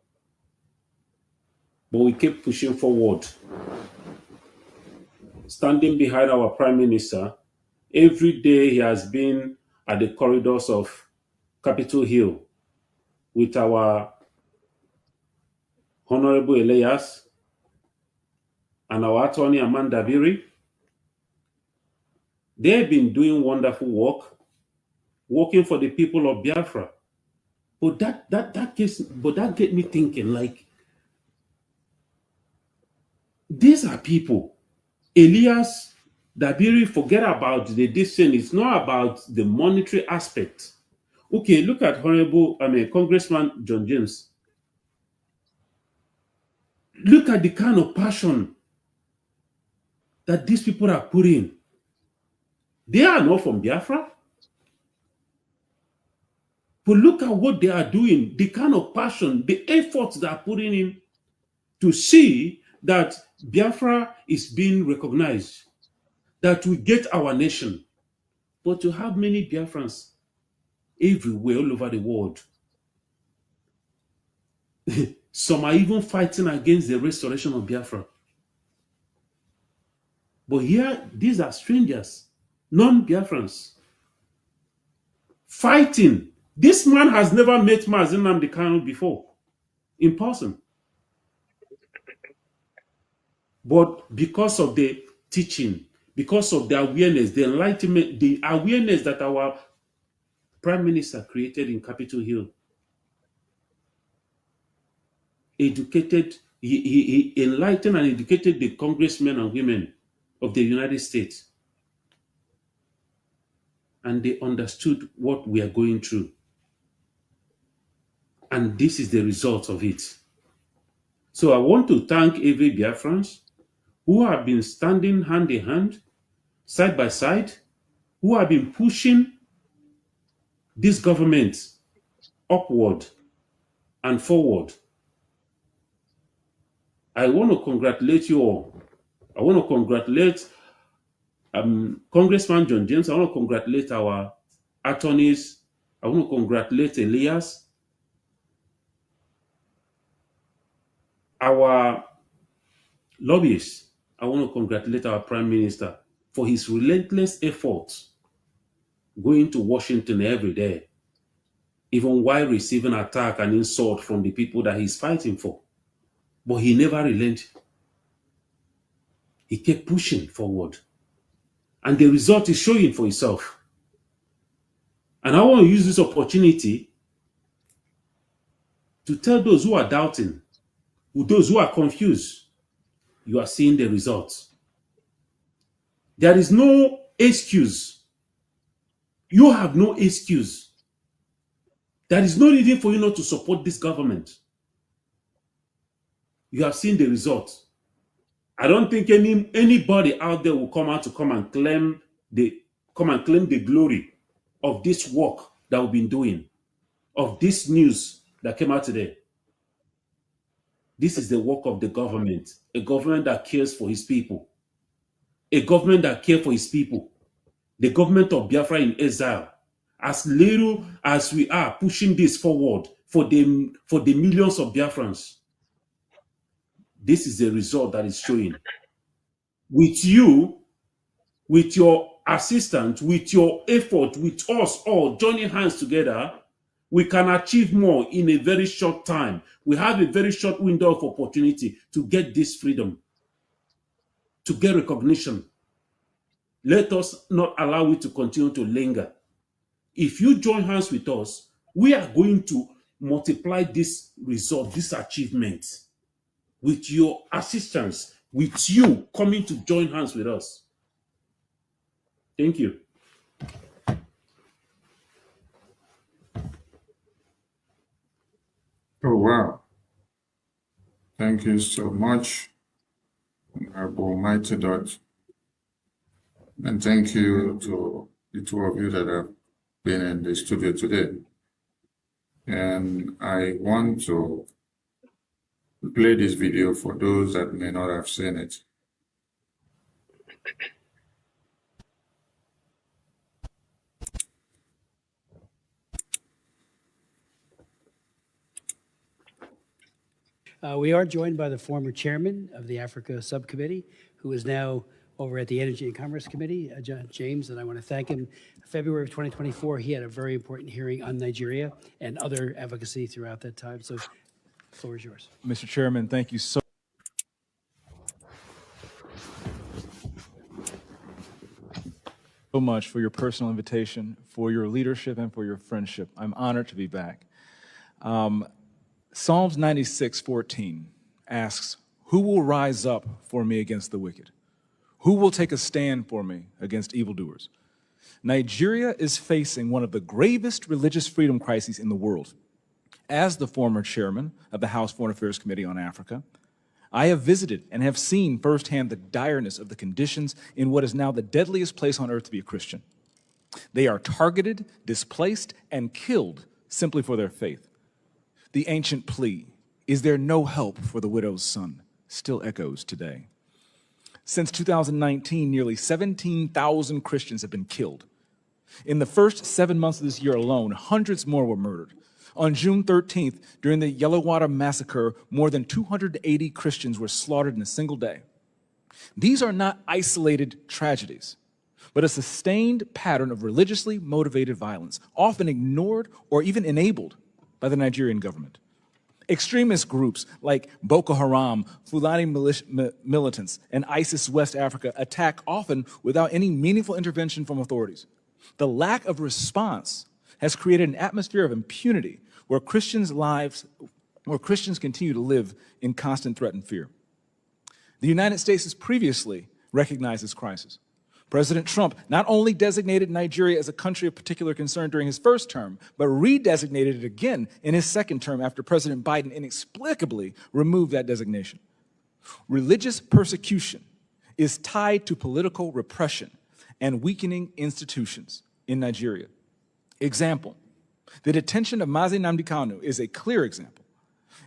But we keep pushing forward, standing behind our Prime Minister. Every day he has been at the corridors of Capitol Hill with our Honorable Elias and our attorney Amanda Biri. They've been doing wonderful work, working for the people of Biafra. But that get me thinking, like, these are people. Elias Dabiri, forget about the distance. It's not about the monetary aspect. Okay, look at Congressman John James. Look at the kind of passion that these people are putting. They are not from Biafra. But look at what they are doing, the kind of passion, the efforts they are putting in to see that Biafra is being recognized, that we get our nation. But you have many Biafrans everywhere, all over the world. Some are even fighting against the restoration of Biafra. But here, these are strangers, non-Biafrans, fighting. This man has never met Mazi Nnamdi Kanu before, in person. But because of the teaching, because of the awareness, the enlightenment, the awareness that our Prime Minister created in Capitol Hill, he enlightened and educated the congressmen and women of the United States. And they understood what we are going through. And this is the result of it. So I want to thank every Biafrans who have been standing hand in hand, side by side, who have been pushing this government upward and forward. I want to congratulate you all. I want to congratulate Congressman John James. I want to congratulate our attorneys. I want to congratulate Elias, our lobbyists. I want to congratulate our Prime Minister for his relentless efforts going to Washington every day, even while receiving attack and insult from the people that he's fighting for. But he never relented. He kept pushing forward. And the result is showing for itself. And I want to use this opportunity to tell those who are doubting, those who are confused, you are seeing the results. There is no excuse. You have no excuse. There is no reason for you not to support this government. You have seen the results. I don't think anybody out there will come out to come and claim the glory of this work that we've been doing, of this news that came out today. This is the work of the government, a government that cares for his people, a government that cares for his people, the government of Biafra in exile. As little as we are pushing this forward for the millions of Biafrans, this is the result that is showing. With you, with your assistance, with your effort, with us all joining hands together, we can achieve more in a very short time. We have a very short window of opportunity to get this freedom, to get recognition. Let us not allow it to continue to linger. If you join hands with us, we are going to multiply this result, this achievement, with your assistance, with you coming to join hands with us. Thank you. Oh, wow. Thank you so much, Honorable Mighty Dot. And thank you to the two of you that have been in the studio today. And I want to play this video for those that may not have seen it. We are joined by the former chairman of the Africa Subcommittee, who is now over at the Energy and Commerce Committee, James, and I want to thank him. February of 2024, he had a very important hearing on Nigeria and other advocacy throughout that time. So the floor is yours. Mr. Chairman, thank you so much for your personal invitation, for your leadership, and for your friendship. I'm honored to be back. Psalms 96:14 asks, "Who will rise up for me against the wicked? Who will take a stand for me against evildoers?" Nigeria is facing one of the gravest religious freedom crises in the world. As the former chairman of the House Foreign Affairs Committee on Africa, I have visited and have seen firsthand the direness of the conditions in what is now the deadliest place on earth to be a Christian. They are targeted, displaced, and killed simply for their faith. The ancient plea, "Is there no help for the widow's son?" still echoes today. Since 2019, nearly 17,000 Christians have been killed. In the first 7 months of this year alone, hundreds more were murdered. On June 13th, during the Yellowwater massacre, more than 280 Christians were slaughtered in a single day. These are not isolated tragedies, but a sustained pattern of religiously motivated violence, often ignored or even enabled by the Nigerian government. Extremist groups like Boko Haram, Fulani militants, and ISIS West Africa attack often without any meaningful intervention from authorities. The lack of response has created an atmosphere of impunity where Christians continue to live in constant threat and fear. The United States has previously recognized this crisis. President Trump not only designated Nigeria as a country of particular concern during his first term, but redesignated it again in his second term after President Biden inexplicably removed that designation. Religious persecution is tied to political repression and weakening institutions in Nigeria. Example, the detention of Mazi Nnamdi Kanu is a clear example.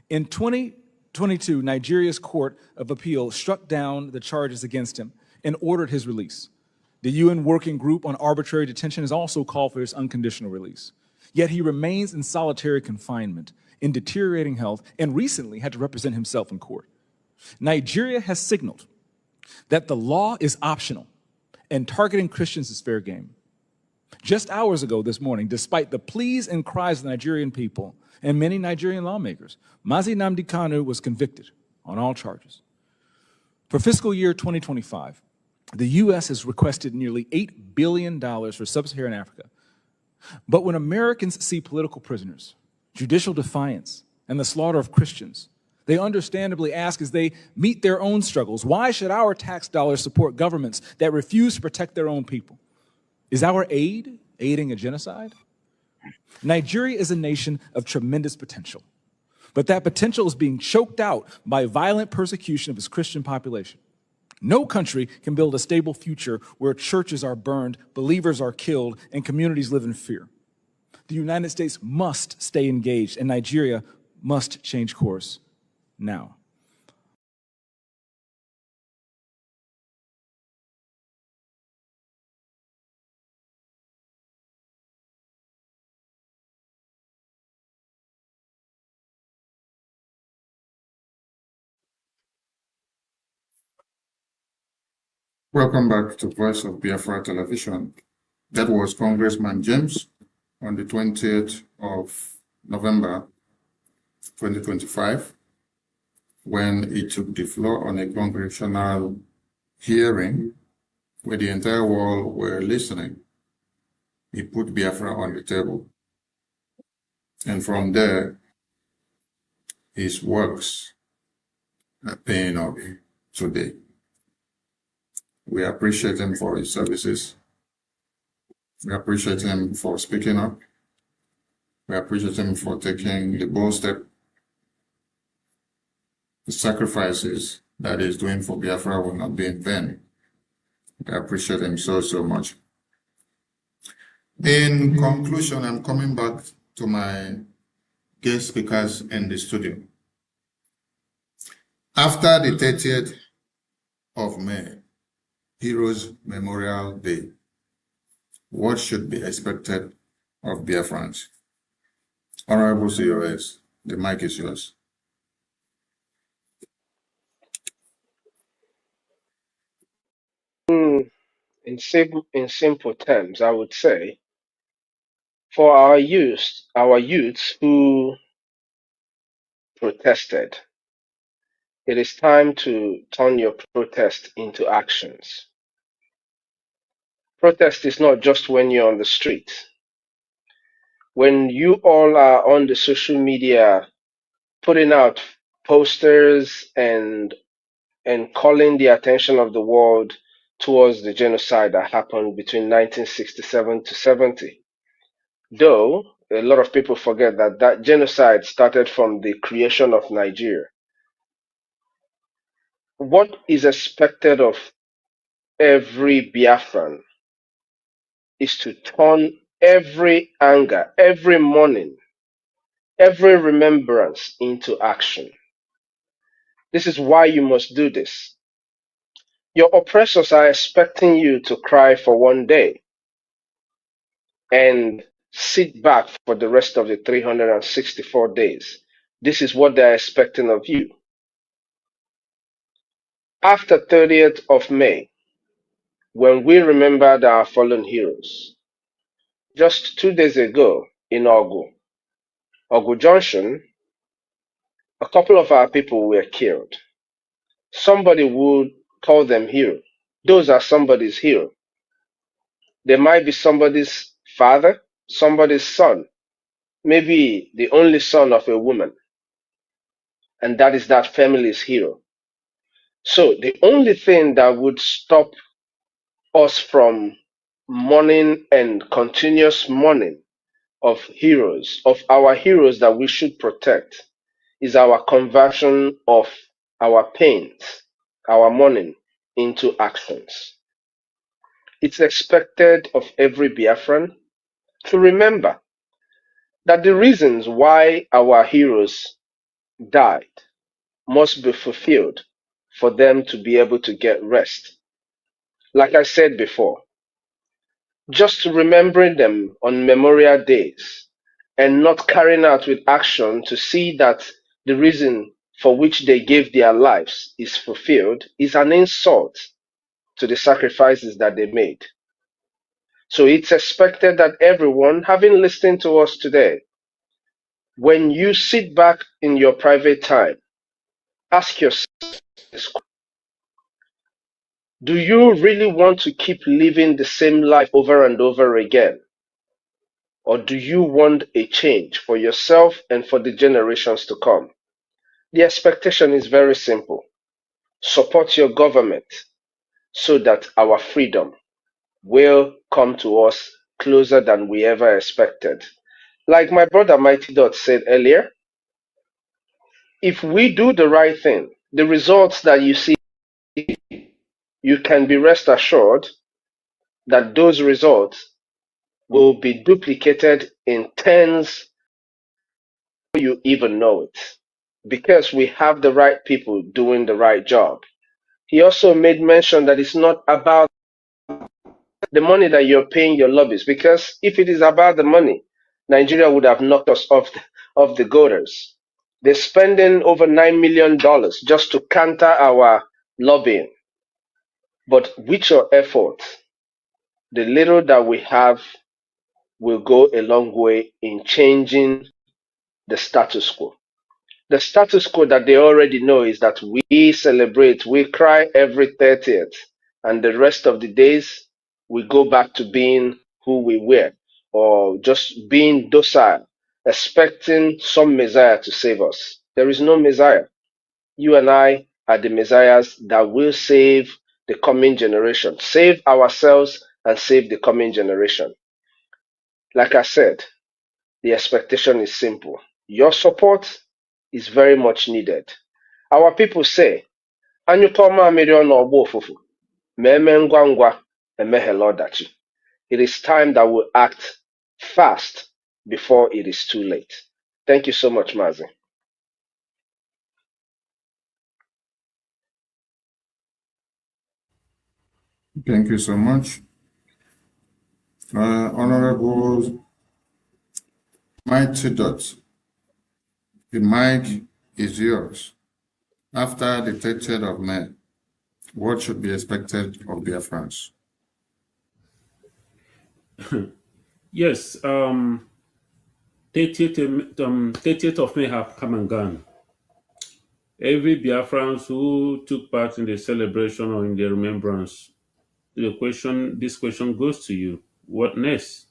In 2022, Nigeria's Court of Appeal struck down the charges against him and ordered his release. The UN Working Group on Arbitrary Detention has also called for his unconditional release. Yet he remains in solitary confinement, in deteriorating health, and recently had to represent himself in court. Nigeria has signaled that the law is optional and targeting Christians is fair game. Just hours ago this morning, despite the pleas and cries of the Nigerian people and many Nigerian lawmakers, Mazi Nnamdi Kanu was convicted on all charges. For fiscal year 2025, the U.S. has requested nearly $8 billion for sub-Saharan Africa. But when Americans see political prisoners, judicial defiance, and the slaughter of Christians, they understandably ask as they meet their own struggles, why should our tax dollars support governments that refuse to protect their own people? Is our aid aiding a genocide? Nigeria is a nation of tremendous potential, but that potential is being choked out by violent persecution of its Christian population. No country can build a stable future where churches are burned, believers are killed, and communities live in fear. The United States must stay engaged, and Nigeria must change course now. Welcome back to Voice of Biafra Television. That was Congressman James on the 20th of November 2025 when he took the floor on a congressional hearing where the entire world were listening. He put Biafra on the table. And from there, his works are paying off today. We appreciate him for his services. We appreciate him for speaking up. We appreciate him for taking the bold step. The sacrifices that he's doing for Biafra will not be in vain. I appreciate him so, so much. In conclusion, I'm coming back to my guest speakers in the studio. After the 30th of May, Heroes Memorial Day, what should be expected of Biafrans? Honorable COS, the mic is yours. In simple terms, I would say, for our youths who protested, it is time to turn your protest into actions. Protest is not just when you're on the street. When you all are on the social media putting out posters and calling the attention of the world towards the genocide that happened between 1967 to 70. Though a lot of people forget that that genocide started from the creation of Nigeria. What is expected of every Biafran is to turn every anger, every mourning, every remembrance into action. This is why you must do this. Your oppressors are expecting you to cry for one day and sit back for the rest of the 364 days. This is what they're expecting of you. After 30th of May, when we remembered our fallen heroes, just 2 days ago in Ogu Junction, a couple of our people were killed. Somebody would call them hero. Those are somebody's hero. They might be somebody's father, somebody's son, maybe the only son of a woman, and that is that family's hero. So the only thing that would stop us from mourning and continuous mourning of heroes, of our heroes that we should protect, is our conversion of our pains, our mourning, into actions. It's expected of every Biafran to remember that the reasons why our heroes died must be fulfilled for them to be able to get rest. Like I said before, just remembering them on memorial days and not carrying out with action to see that the reason for which they gave their lives is fulfilled is an insult to the sacrifices that they made. So it's expected that everyone, having listened to us today, when you sit back in your private time, ask yourself this question: Do you really want to keep living the same life over and over again? Or do you want a change for yourself and for the generations to come? The expectation is very simple. Support your government so that our freedom will come to us closer than we ever expected. Like my brother Mighty Dot said earlier, if we do the right thing, the results that you see, you can be rest assured that those results will be duplicated in tens before you even know it, because we have the right people doing the right job. He also made mention that it's not about the money that you're paying your lobbyists, because if it is about the money, Nigeria would have knocked us off the gutters. They're spending over $9 million just to counter our lobbying. But with your effort, the little that we have will go a long way in changing the status quo. The status quo that they already know is that we celebrate, we cry every 30th, and the rest of the days we go back to being who we were, or just being docile, expecting some Messiah to save us. There is no Messiah. You and I are the Messiahs that will save the coming generation, save ourselves and save the coming generation. Like I said, the expectation is simple. Your support is very much needed. Our people say, anyụtọ mamịrị n'ọgba ụfụfụ, ma eme ngwa ngwa emeghela ọdachi. It is time that we act fast before it is too late. Thank you so much, Mazi. Thank you so much. Honorable Mighty Dot, the mic is yours. After the 30th of May, what should be expected of Biafrans? Yes, 30th of May have come and gone. Every Biafrans who took part in the celebration or in the remembrance, this question goes to you. What next?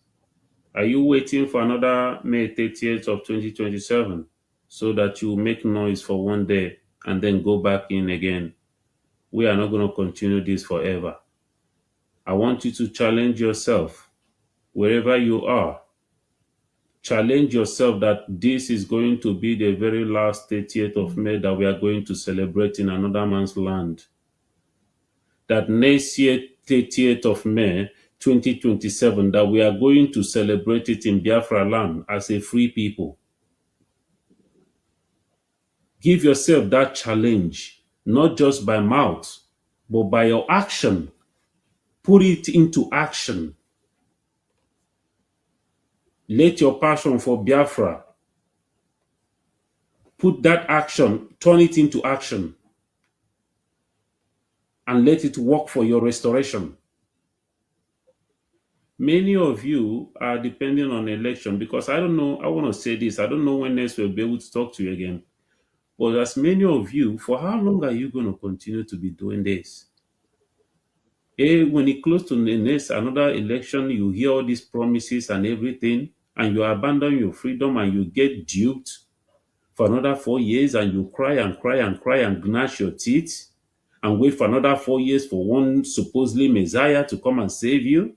Are you waiting for another May 30th of 2027 so that you make noise for one day and then go back in again? We are not going to continue this forever. I want you to challenge yourself wherever you are. Challenge yourself that this is going to be the very last 30th of May that we are going to celebrate in another man's land. That next year, 30th of May, 2027, that we are going to celebrate it in Biafra land as a free people. Give yourself that challenge, not just by mouth, but by your action. Put it into action. Let your passion for Biafra, put that action, turn it into action, and let it work for your restoration. Many of you are depending on election, because I don't know, I want to say this, I don't know when next we'll be able to talk to you again. But as many of you, for how long are you going to continue to be doing this? When it close to the next another election, you hear all these promises and everything, and you abandon your freedom and you get duped for another 4 years, and you cry and cry and cry and gnash your teeth and wait for another 4 years for one supposedly Messiah to come and save you.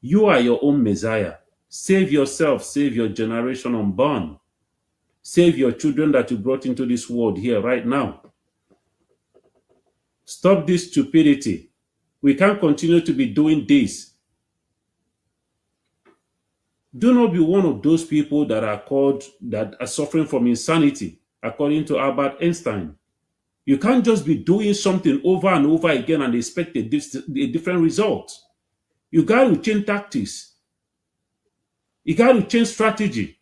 You are your own Messiah. Save yourself, save your generation unborn. Save your children that you brought into this world here right now. Stop this stupidity. We can't continue to be doing this. Do not be one of those people that are suffering from insanity, according to Albert Einstein. You can't just be doing something over and over again and expect a different result. You got to change tactics. You got to change strategy.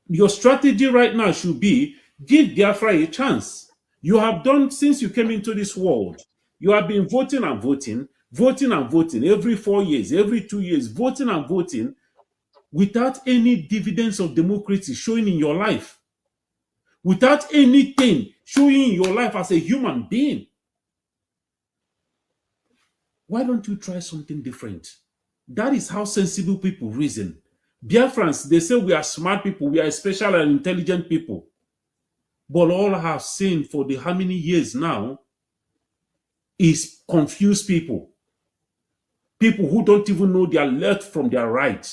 Your strategy right now should be give Biafra a chance. You have done since you came into this world. You have been voting and voting, voting and voting every 4 years, every 2 years, voting and voting without any dividends of democracy showing in your life, without anything showing in your life as a human being. Why don't you try something different? That is how sensible people reason. Biafrans, they say we are smart people, we are special and intelligent people. But all I have seen for the how many years now is confused people. People who don't even know their left from their right.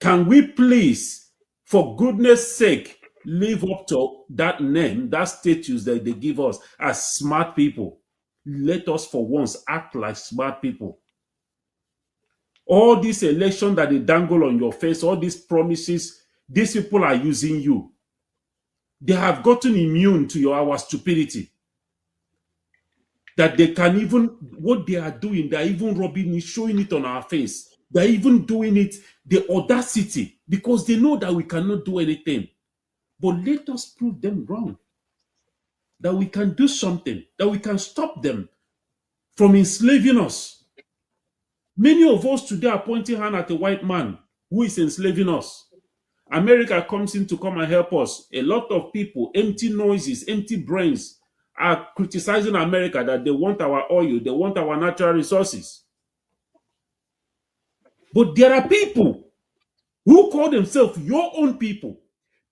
Can we please, for goodness sake, live up to that name, that status that they give us as smart people? Let us for once act like smart people. All this election that they dangle on your face, all these promises, these people are using you. They have gotten immune to our stupidity. That they can even, what they are doing, they're even rubbing it, showing it on our face. They're even doing it, the audacity, because they know that we cannot do anything. But let us prove them wrong. That we can do something, that we can stop them from enslaving us. Many of us today are pointing hand at a white man who is enslaving us. America comes in to come and help us. A lot of people, empty noises, empty brains, are criticizing America that they want our oil, they want our natural resources. But there are people who call themselves your own people,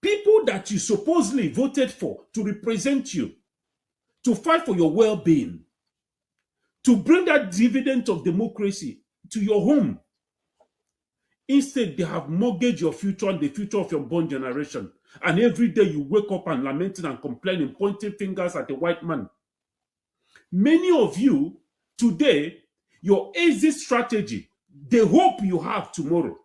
people that you supposedly voted for to represent you, to fight for your well-being, to bring that dividend of democracy to your home. Instead, they have mortgaged your future and the future of your born generation. And every day you wake up and lamenting and complaining, pointing fingers at the white man. Many of you today, your exit strategy, the hope you have tomorrow,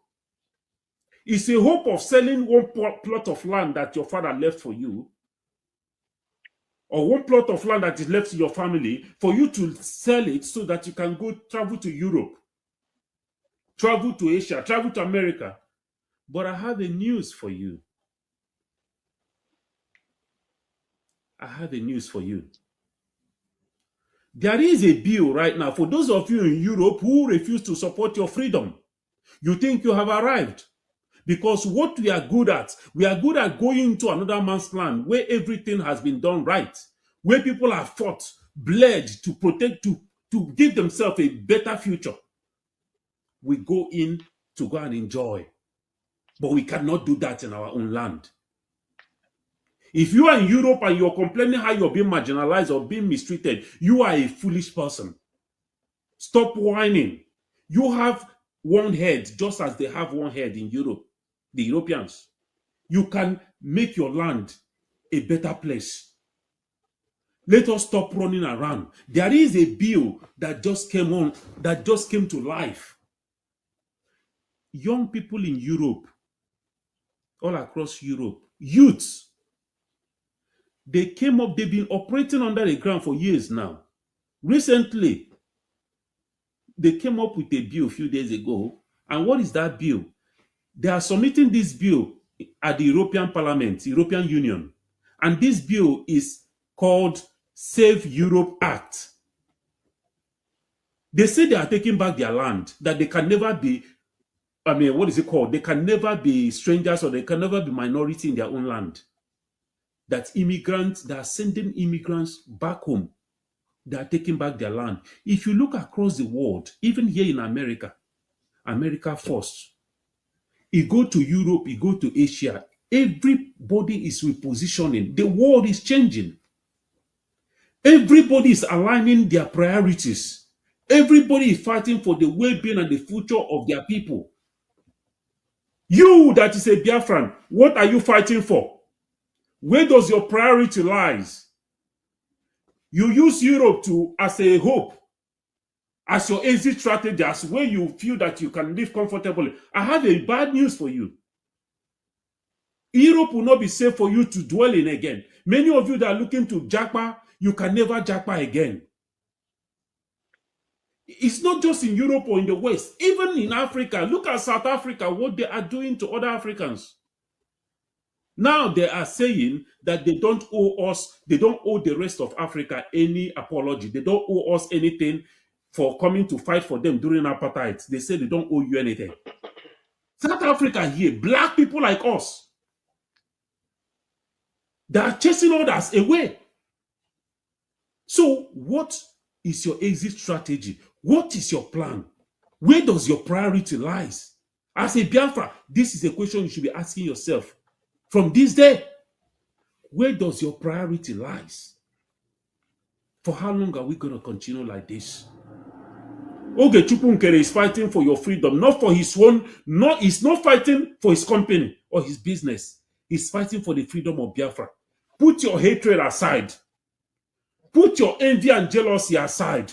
is a hope of selling one plot of land that your father left for you, or one plot of land that is left to your family, for you to sell it so that you can go travel to Europe, travel to Asia, travel to America. But I have a news for you. I have a news for you. There is a bill right now for those of you in Europe who refuse to support your freedom. You think you have arrived. Because what we are good at going to another man's land where everything has been done right, where people have fought, bled to protect, to give themselves a better future. We go in to go and enjoy. But we cannot do that in our own land. If you are in Europe and you're complaining how you're being marginalized or being mistreated, you are a foolish person. Stop whining. You have one head, just as they have one head in Europe, the Europeans. You can make your land a better place. Let us stop running around. There is a bill that just came to life. Young people in Europe, all across Europe, youths, they've been operating under the ground for years now. Recently, they came up with a bill a few days ago. And what is that bill? They are submitting this bill at the European Parliament, European Union. And this bill is called Save Europe Act. They say they are taking back their land, that they can never be, what is it called? They can never be strangers or they can never be minority in their own land. That immigrants, they are sending immigrants back home. They are taking back their land. If you look across the world, even here in America, America first. You go to Europe, you go to Asia, everybody is repositioning. The world is changing. Everybody is aligning their priorities. Everybody is fighting for the well-being and the future of their people. You that is a Biafran, what are you fighting for? Where does your priority lies? You use Europe as a hope, as your exit strategy, as where you feel that you can live comfortably. I have a bad news for you. Europe will not be safe for you to dwell in again. Many of you that are looking to japa, you can never japa again. It's not just in Europe or in the West. Even in Africa, look at South Africa, what they are doing to other Africans. Now they are saying that they don't owe us, they don't owe the rest of Africa any apology. They don't owe us anything for coming to fight for them during apartheid. They say they don't owe you anything. South Africa here, black people like us, they are chasing others away. So what is your exit strategy? What is your plan? Where does your priority lies? As a Biafra, this is a question you should be asking yourself. From this day, where does your priority lies? For how long are we going to continue like this? Oge Chukwunkere is fighting for your freedom, not for his own, he's not fighting for his company or his business. He's fighting for the freedom of Biafra. Put your hatred aside. Put your envy and jealousy aside.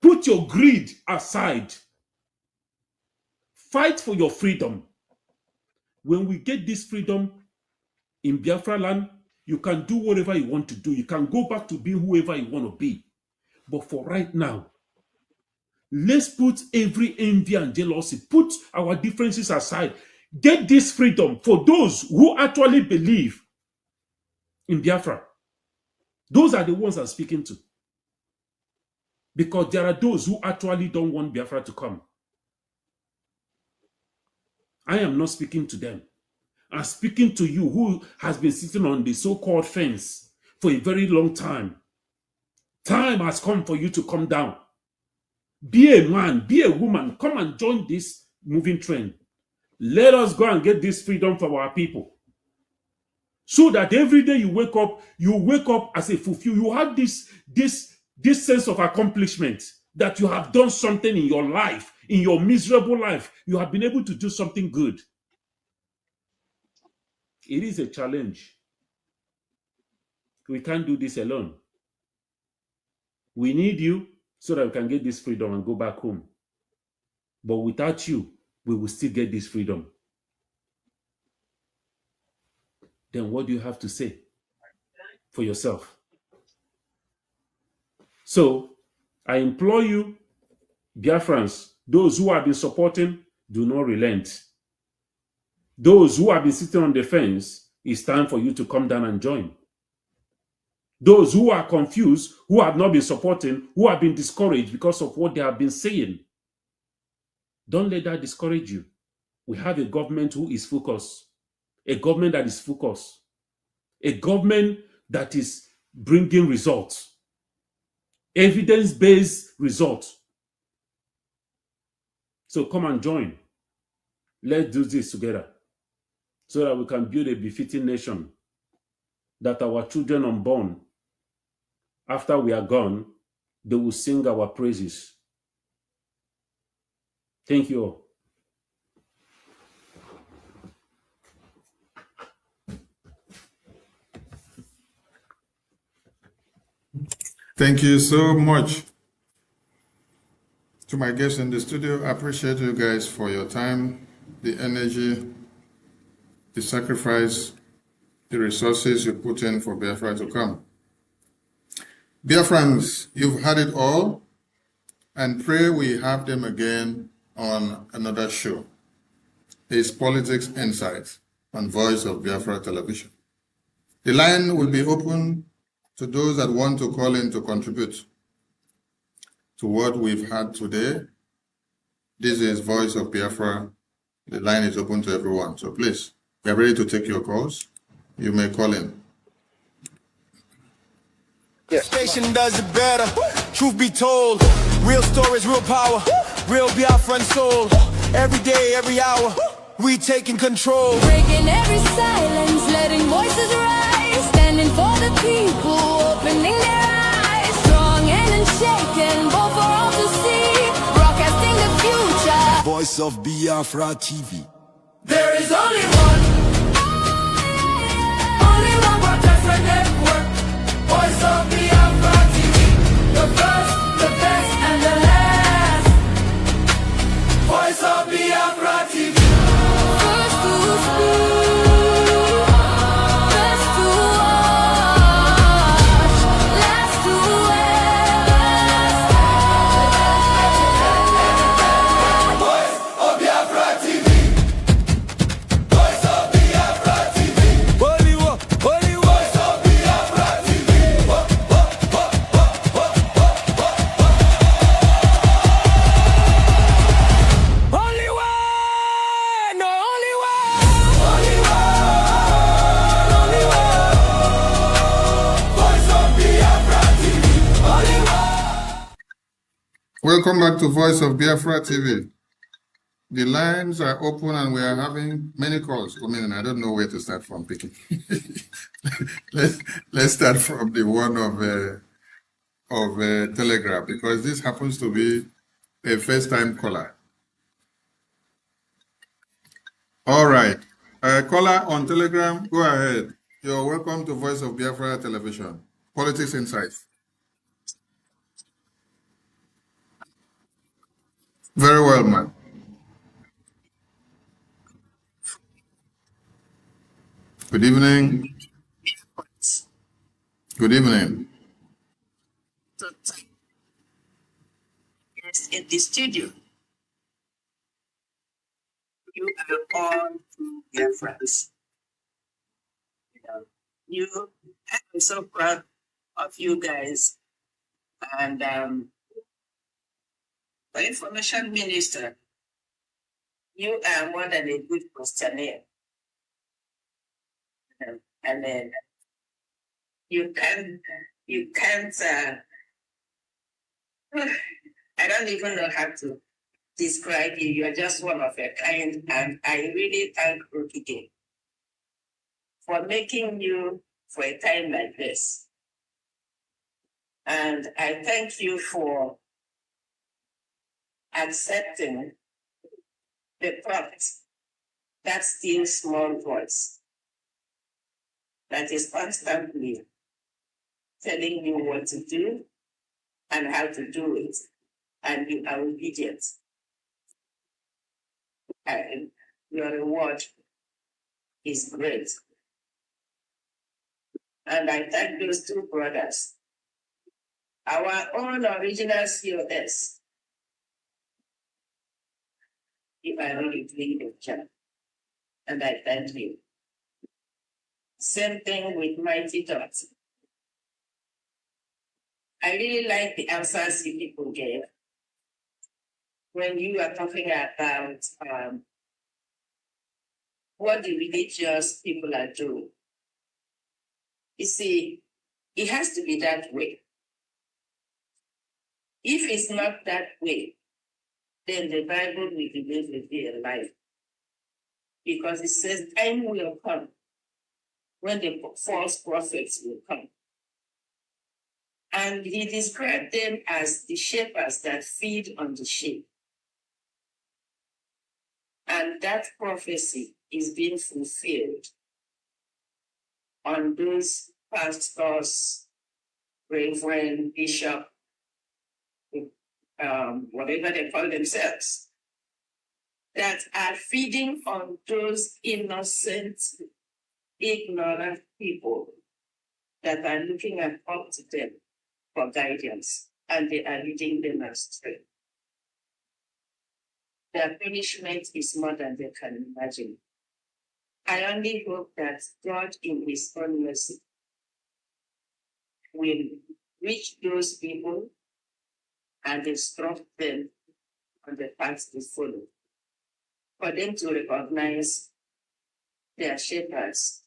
Put your greed aside. Fight for your freedom. When we get this freedom in Biafra land, you can do whatever you want to do. You can go back to being whoever you want to be. But for right now, let's put every envy and jealousy, put our differences aside. Get this freedom for those who actually believe in Biafra. Those are the ones I'm speaking to. Because there are those who actually don't want Biafra to come. I am not speaking to them. I'm speaking to you who has been sitting on the so-called fence for a very long time. Time has come for you to come down. Be a man, be a woman. Come and join this moving trend. Let us go and get this freedom for our people. So that every day you wake up as a fulfilled. You have this sense of accomplishment that you have done something in your life, in your miserable life. You have been able to do something good. It is a challenge. We can't do this alone. We need you so that we can get this freedom and go back home. But without you, we will still get this freedom. Then what do you have to say for yourself? So, I implore you, Biafrans, those who have been supporting, do not relent. Those who have been sitting on the fence, it's time for you to come down and join. Those who are confused, who have not been supporting, who have been discouraged because of what they have been saying, don't let that discourage you. We have a government who is focused, a government that is focused, a government that is bringing results, evidence-based results. So come and join. Let's do this together so that we can build a befitting nation, that our children unborn, after we are gone, they will sing our praises. Thank you all. Thank you so much. To my guests in the studio, I appreciate you guys for your time, the energy, the sacrifice, the resources you put in for Biafra to come. Biafrans, you've had it all, and pray we have them again on another show. It's Politics Insights on Voice of Biafra Television. The line will be open to those that want to call in to contribute to what we've had today. This is Voice of Biafra. The line is open to everyone. So please, we are ready to take your calls. You may call in. Yes. Station does it better. Truth be told, real stories, real power, real Biafran soul. Every day, every hour, we taking control. Breaking every silence, letting voices rise, standing for the people, opening their eyes, strong and unshaken, both for all to see, broadcasting the future. Voice of Biafra TV. There is only one broadcaster network. Voice of Biafra TV. The first, the best, and the last. Voice of Biafra TV. First to speak, best to watch, last to Voice of Biafra TV. Voice of Welcome back to Voice of Biafra TV. The lines are open and we are having many calls coming in. I don't know where to start from picking. let's start from the one of Telegram, because this happens to be a first-time caller. All right. Caller on Telegram, go ahead. You're welcome to Voice of Biafra Television. Politics Insights. Very well, man. Good evening. Good evening. Yes, in the studio. You are all dear friends. I'm so proud of you guys. And for information minister, you are more than a good questionnaire. And then you can't, I don't even know how to describe you. You're just one of a kind. And I really thank Rukike for making you for a time like this. And I thank you for accepting the prompt, that still small voice that is constantly telling you what to do and how to do it, and you are obedient. And your reward is great. And I thank those two brothers, our own original COS. You are really doing your job, and I thank you. Same thing with Mighty Dots. I really like the answers you people gave when you are talking about what the religious people are doing. You see, it has to be that way. If it's not that way, then the Bible will be a lie. Because it says time will come when the false prophets will come. And he described them as the shepherds that feed on the sheep. And that prophecy is being fulfilled on those pastors, reverend, bishop, whatever they call themselves, that are feeding on those innocent, ignorant people that are looking up to them for guidance, and they are leading them astray. Their punishment is more than they can imagine. I only hope that God, in His own mercy, will reach those people and instruct them on the path to follow, for them to recognize their shepherds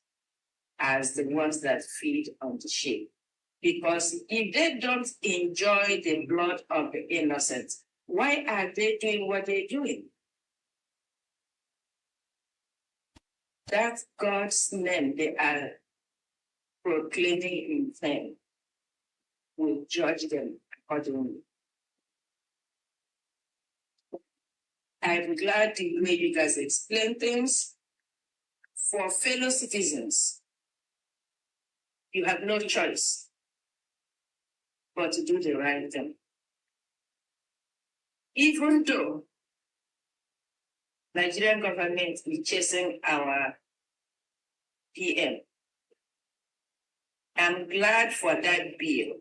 as the ones that feed on the sheep. Because if they don't enjoy the blood of the innocent, why are they doing what they're doing? That's God's name they are proclaiming in vain. Will judge them accordingly. I'm glad the way you guys explain things. For fellow citizens, you have no choice but to do the right thing. Even though Nigerian government is chasing our PM, I'm glad for that bill.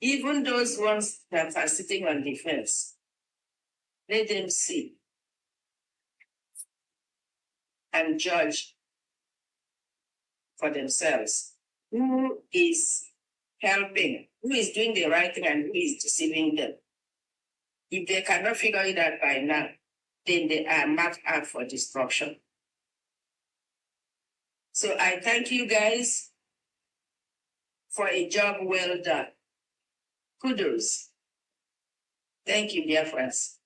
Even those ones that are sitting on the fence, let them see and judge for themselves who is helping, who is doing the right thing and who is deceiving them. If they cannot figure it out by now, then they are marked out for destruction. So I thank you guys for a job well done. Kudos. Thank you, dear friends.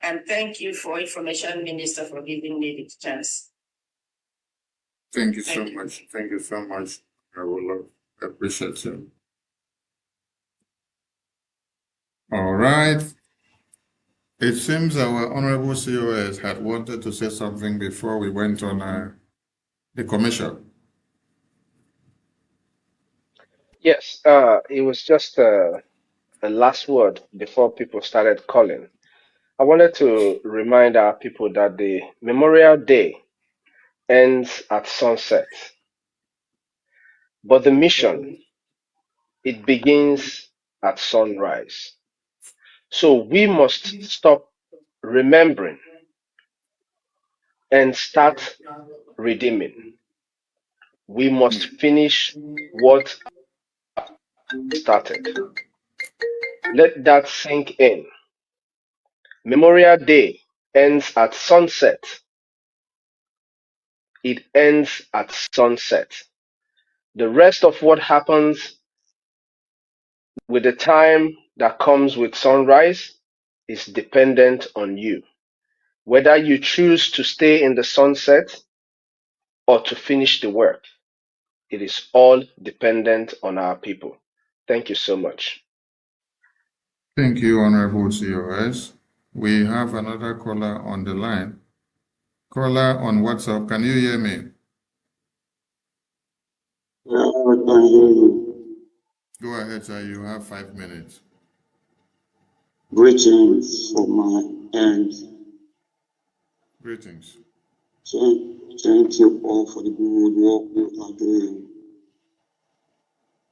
And thank you for Information Minister for giving me the chance. Thank you so much. Thank you so much. I will appreciate you. All right. It seems our Honorable COS had wanted to say something before we went on the commercial. Yes, it was just a last word before people started calling. I wanted to remind our people that the Memorial Day ends at sunset, but the mission, it begins at sunrise. So we must stop remembering and start redeeming. We must finish what started. Let that sink in. Memorial Day ends at sunset. It ends at sunset. The rest of what happens with the time that comes with sunrise is dependent on you. Whether you choose to stay in the sunset or to finish the work, it is all dependent on our people. Thank you so much. Thank you, Honorable COS. We have another caller on the line. Caller on WhatsApp, can you hear me? Yeah, I can hear you. Go ahead, sir. You have 5 minutes. Greetings from my end. Greetings. Thank you all for the good work you are doing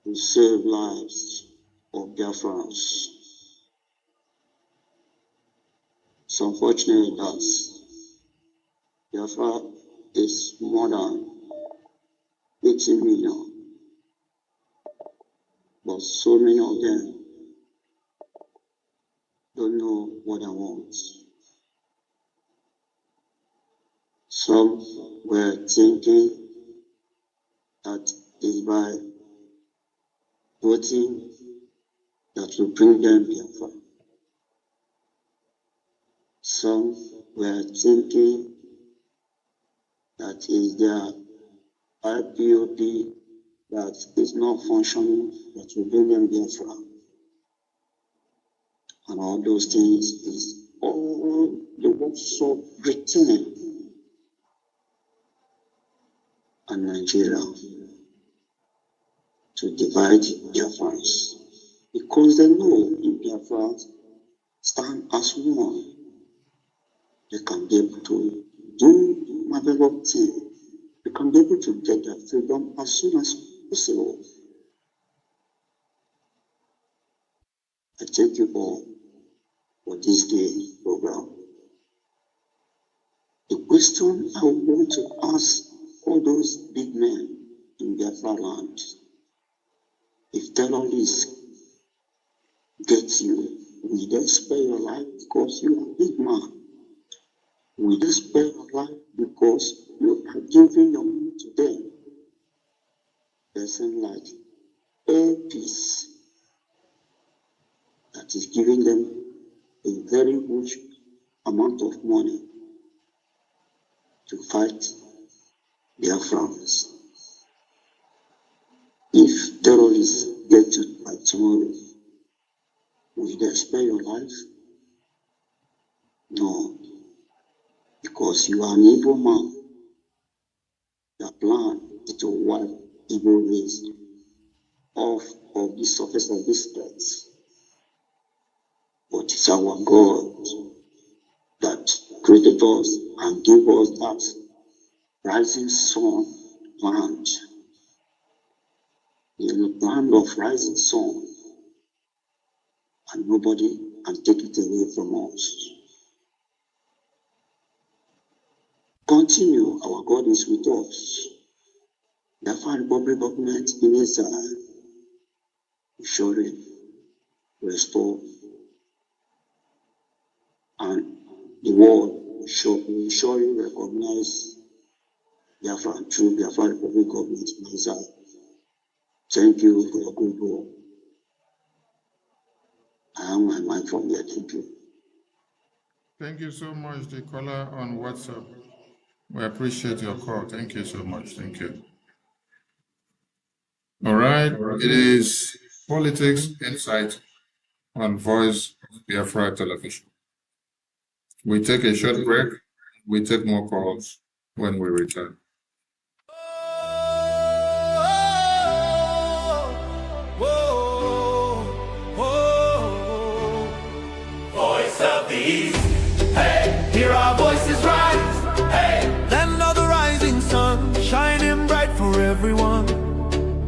to save lives of Biafrans. It's unfortunate that Biafra is more than 80 million, but so many of them don't know what they want. Some were thinking that is by voting that will bring them Biafra. Some were thinking that is their IPOP that is not functioning that will bring them Biafra. And all those things is all the works of Britain and Nigeria to divide Biafrans, because they know if Biafrans stand as one, they can be able to do marvelous things. They can be able to get their freedom as soon as possible. I thank you all for this day program. The question I want to ask all those big men in Biafra land, if terrorists get you, will they spare your life because you are a big man? Will they spare your life because you are giving your money to them? Person like a peace that is giving them a very huge amount of money to fight their friends. If terrorists get you by tomorrow, will they spare your life? No, because you are an evil man. Your plan is to wipe evil race off of the surface of this earth. But it's our God that created us and gave us that rising sun land. The land of rising sun, and nobody can take it away from us. Continue, our God is with us. The Republic government in Israel will surely restore, and the world will surely recognize Biafra through Biafra Republic government in Israel. Thank you for your good work. am my mind from there. Thank you. Thank you so much, the caller on WhatsApp. We appreciate your call. Thank you so much. Thank you. All right. It is Politics Insight on Voice of Biafra Television. We take a short break. We take more calls when we return. Voice of the East, hey, hear our voices rise, hey. Land of the rising sun, shining bright for everyone.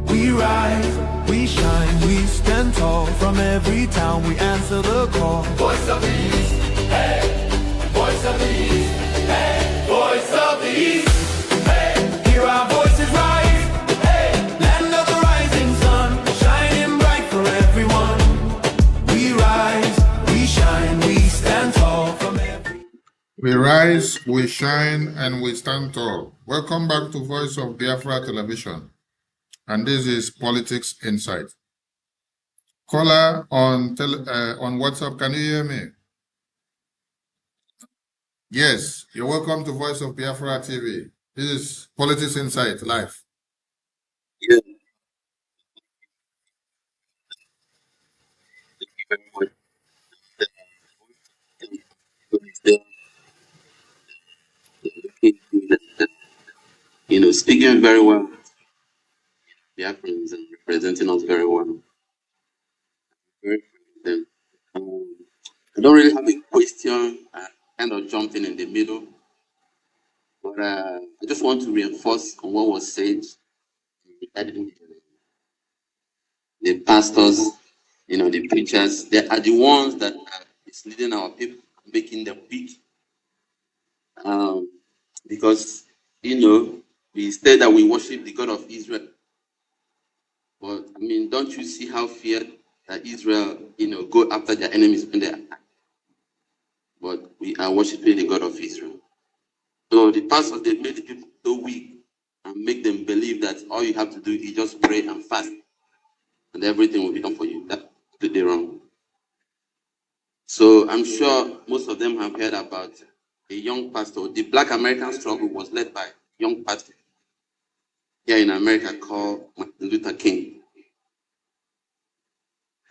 We rise, we shine, we stand tall. From every town we answer the call. Voice of the East, hey, voice of the East, hey, voice of the East, hey, hear our voices rise, hey. Land of the rising sun, shining bright for everyone. We rise, we shine, we stand tall from every. We rise, we shine, and we stand tall. Welcome back to Voice of Biafra Television. And this is Politics Insight. Caller on WhatsApp, can you hear me? Yes, you're welcome to Voice of Biafra TV. This is Politics Insight live. Yeah. Thank you very much. You know, speaking very well. Biafrans and representing us very well. Very well. I don't really have a question. I kind of jumped in the middle, but I just want to reinforce on what was said regarding the pastors, you know, the preachers. They are the ones that are misleading our people, making them weak. Because, you know, we say that we worship the God of Israel. But, I mean, don't you see how feared that Israel, you know, go after their enemies when they attack? But we are worshiping the God of Israel. So the pastors, they made the people so weak and make them believe that all you have to do is just pray and fast and everything will be done for you. That's completely wrong. So I'm sure most of them have heard about a young pastor. The Black American struggle was led by a young pastor here in America called Martin Luther King.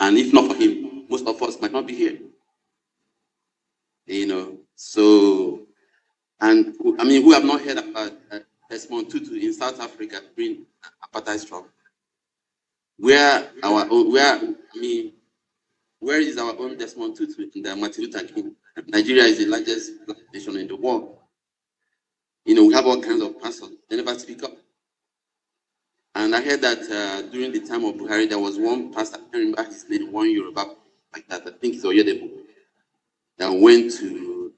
And if not for him, most of us might not be here. You know, so, and I mean, who have not heard about Desmond Tutu in South Africa during apartheid struggle? Where is our own Desmond Tutu in the Martin Luther King? Nigeria is the largest black nation in the world. You know, we have all kinds of pastors. They never speak up. And I heard that during the time of Buhari, there was one pastor, I can't remember his name, one Yoruba, like that, I think it's Oyedebo, that went to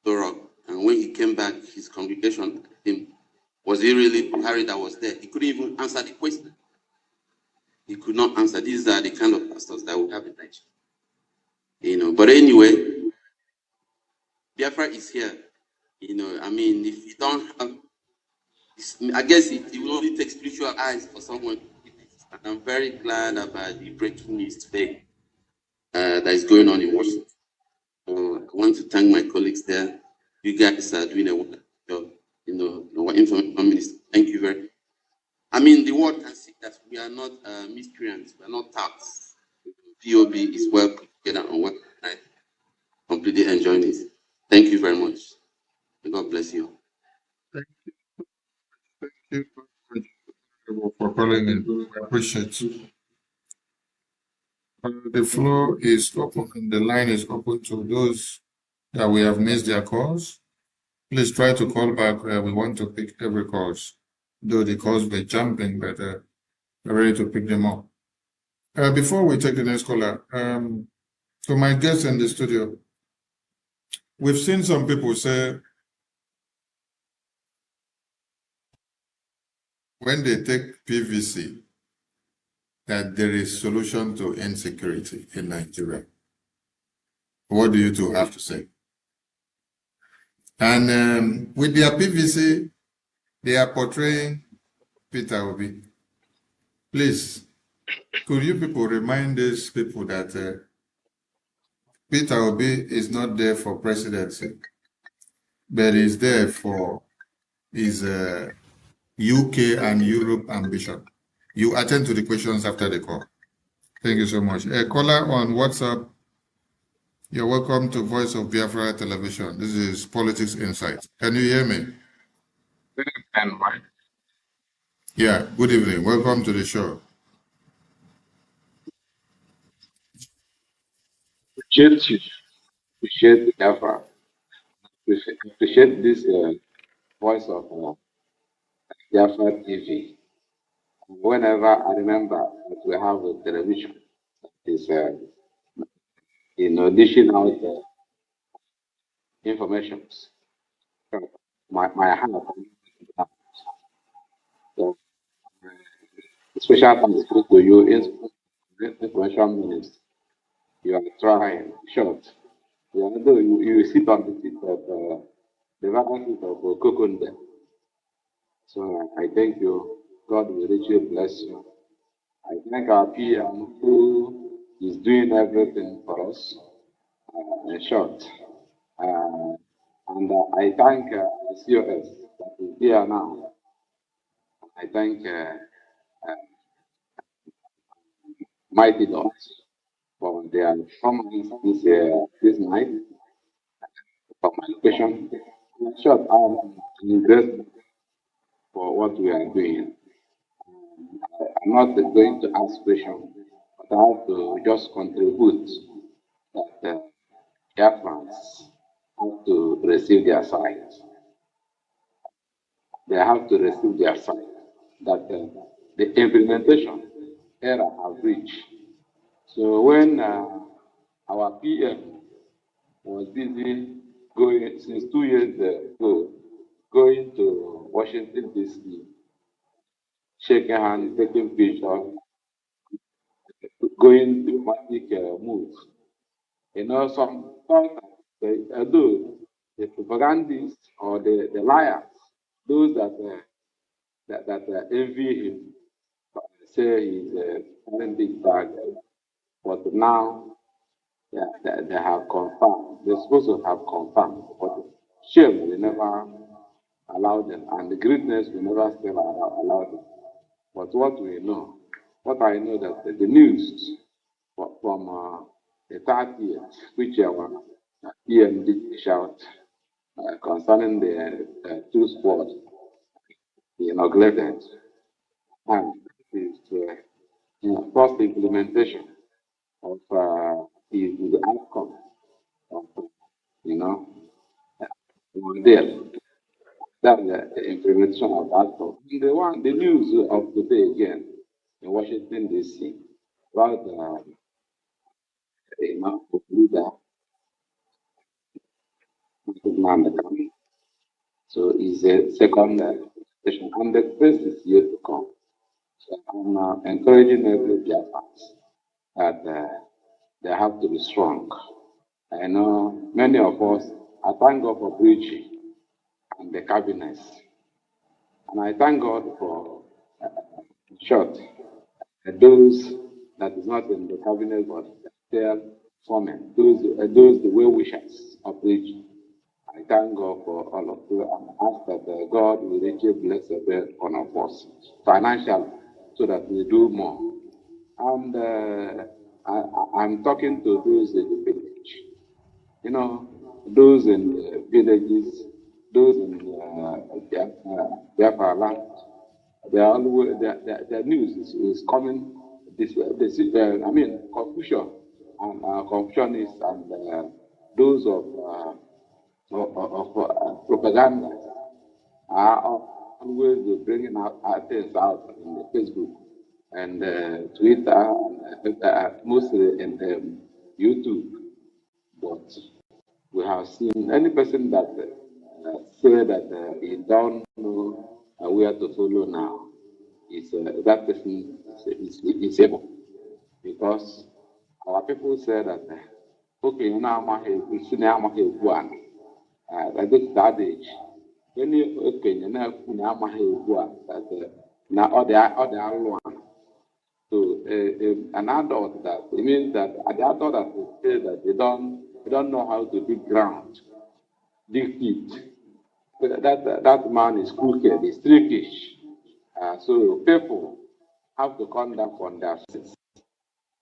Torok. And when he came back, his congregation asked him, was it really Buhari that was there? He couldn't even answer the question. He could not answer. These are the kind of pastors that we have in Nigeria. You know, but anyway, Biafra is here. You know, I mean, if you don't have, I guess it will only take spiritual eyes for someone. And I'm very glad about the breaking news today that is going on in Washington. I want to thank my colleagues there. You guys are doing a wonderful job. You know, our information minister. Thank you very much. I mean, the world can see that we are not miscreants. We are not touts. POB is well put together on what I completely enjoying it. Thank you very much. God bless you. Thank you for calling in. We appreciate you. The floor is open and the line is open to those that we have missed their calls. Please try to call back. We want to pick every calls, though the calls were jumping, but we're ready to pick them up. Before we take the next caller, to my guests in the studio, we've seen some people say when they take PVC, that there is solution to insecurity in Nigeria. What do you two have to say? And with their PVC, they are portraying Peter Obi. Please, could you people remind these people that Peter Obi is not there for presidency, but he's there for his UK and Europe ambition. You attend to the questions after the call. Thank you so much. A caller on WhatsApp, you're welcome to Voice of Biafra Television. This is Politics Insight. Can you hear me? Yeah, good evening. Welcome to the show. Appreciate Biafra. Appreciate this voice of Biafra TV. Whenever I remember that we have a television, is dishing out information. My hand. So, special thanks to you, information minister. You are trying, short. You sit on the seat of the vacant seat of Kokunde. So I thank you. God will richly bless you. I thank our PM who is doing everything for us, in short. And I thank COS that is here now. I thank Mighty Dogs for their performance this night, for my question. In short, I'm grateful for what we are doing. I'm not going to ask questions, but I have to just contribute that Biafrans have to receive their sight. They have to receive their sight that the implementation era have reached. So when our PM was busy going since 2 years ago, going to Washington DC, shaking hands, taking pictures, going diplomatic moves. Sometimes although the propagandists or the liars, those that envy him, say he's a big bag, but now they have confirmed. They're supposed to have confirmed, but shame we never allow them, and the greatness we never still allow them. But what I know that the news from the 30th, which our PM did shout concerning the two squads he inaugurated, and is first implementation of the outcome of there. That's the implementation of outcome. The news of today again in Washington DC about of leader coming. So it's a second station, and the best is yet to come. So I'm encouraging every Biafrans that they have to be strong. I know many of us, I thank God for Brgie and the cabinets. And I thank God for, short, those that is not in the cabinet but still forming, those the well-wishers of Brgie. I thank God for all of you and ask that God will richly bless every one of us financially so that we do more. And I'm talking to those in the village, those in the villages, those in Biafra land. The news is coming this way. Confusion and confucionists and those of propaganda are always bringing out things out in the Facebook and Twitter and mostly in YouTube. But we have seen any person that say that he don't know where to follow now is that person is able, because our people say that okay, now I'm I think that age, any opinion now that now all the one. So an adult that it means that the adult that they say that they don't know how to dig ground, dig pit. That man is crooked, is trickish. So people have to come down from their seats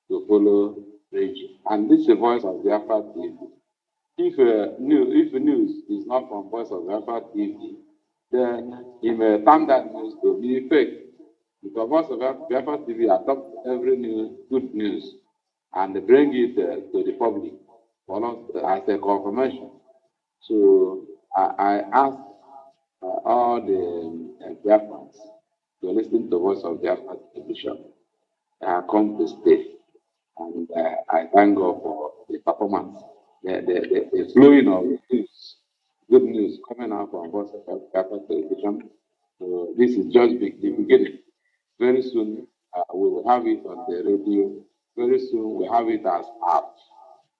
to follow Brgie. And this is the voice of Biafra TV. If news is not from voice of Biafra TV, then he may turn that news to be fake. Because voice of Biafra TV adopts every news, good news, and they bring it to the public for us as a confirmation. So I ask all the Biafrans to listen to voice of Biafra television. Come to stay. And I thank God for the performance, the flowing of news, good news coming out from voice of Biafra television. So this is just the beginning. Very soon we will have it on the radio. Very soon we'll have it as app.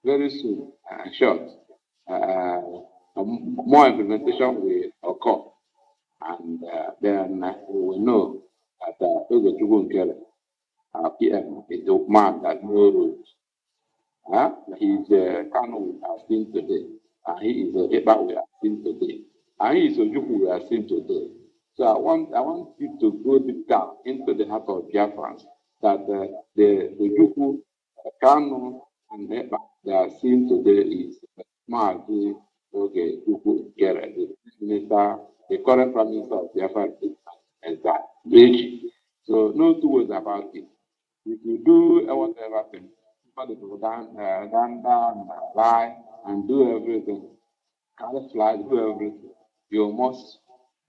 Very soon, short. More implementation will occur. And then we will know that Ogochukwu Nkele, PM, is the man that knows rules. He's Kano we have seen today. He is a Eba we have seen today. And he is Ojukwu we have seen today. So I want you to go deep down into the heart of Biafrans that the Ojukwu, Kano, and Eba they are seen today is Mazi Ojukwu Nkele, the minister, the current prime minister of Biafra, is that Brgie. So no two words about it. If you do whatever thing, somebody go down, lie, and do everything, carry flag, do everything, you must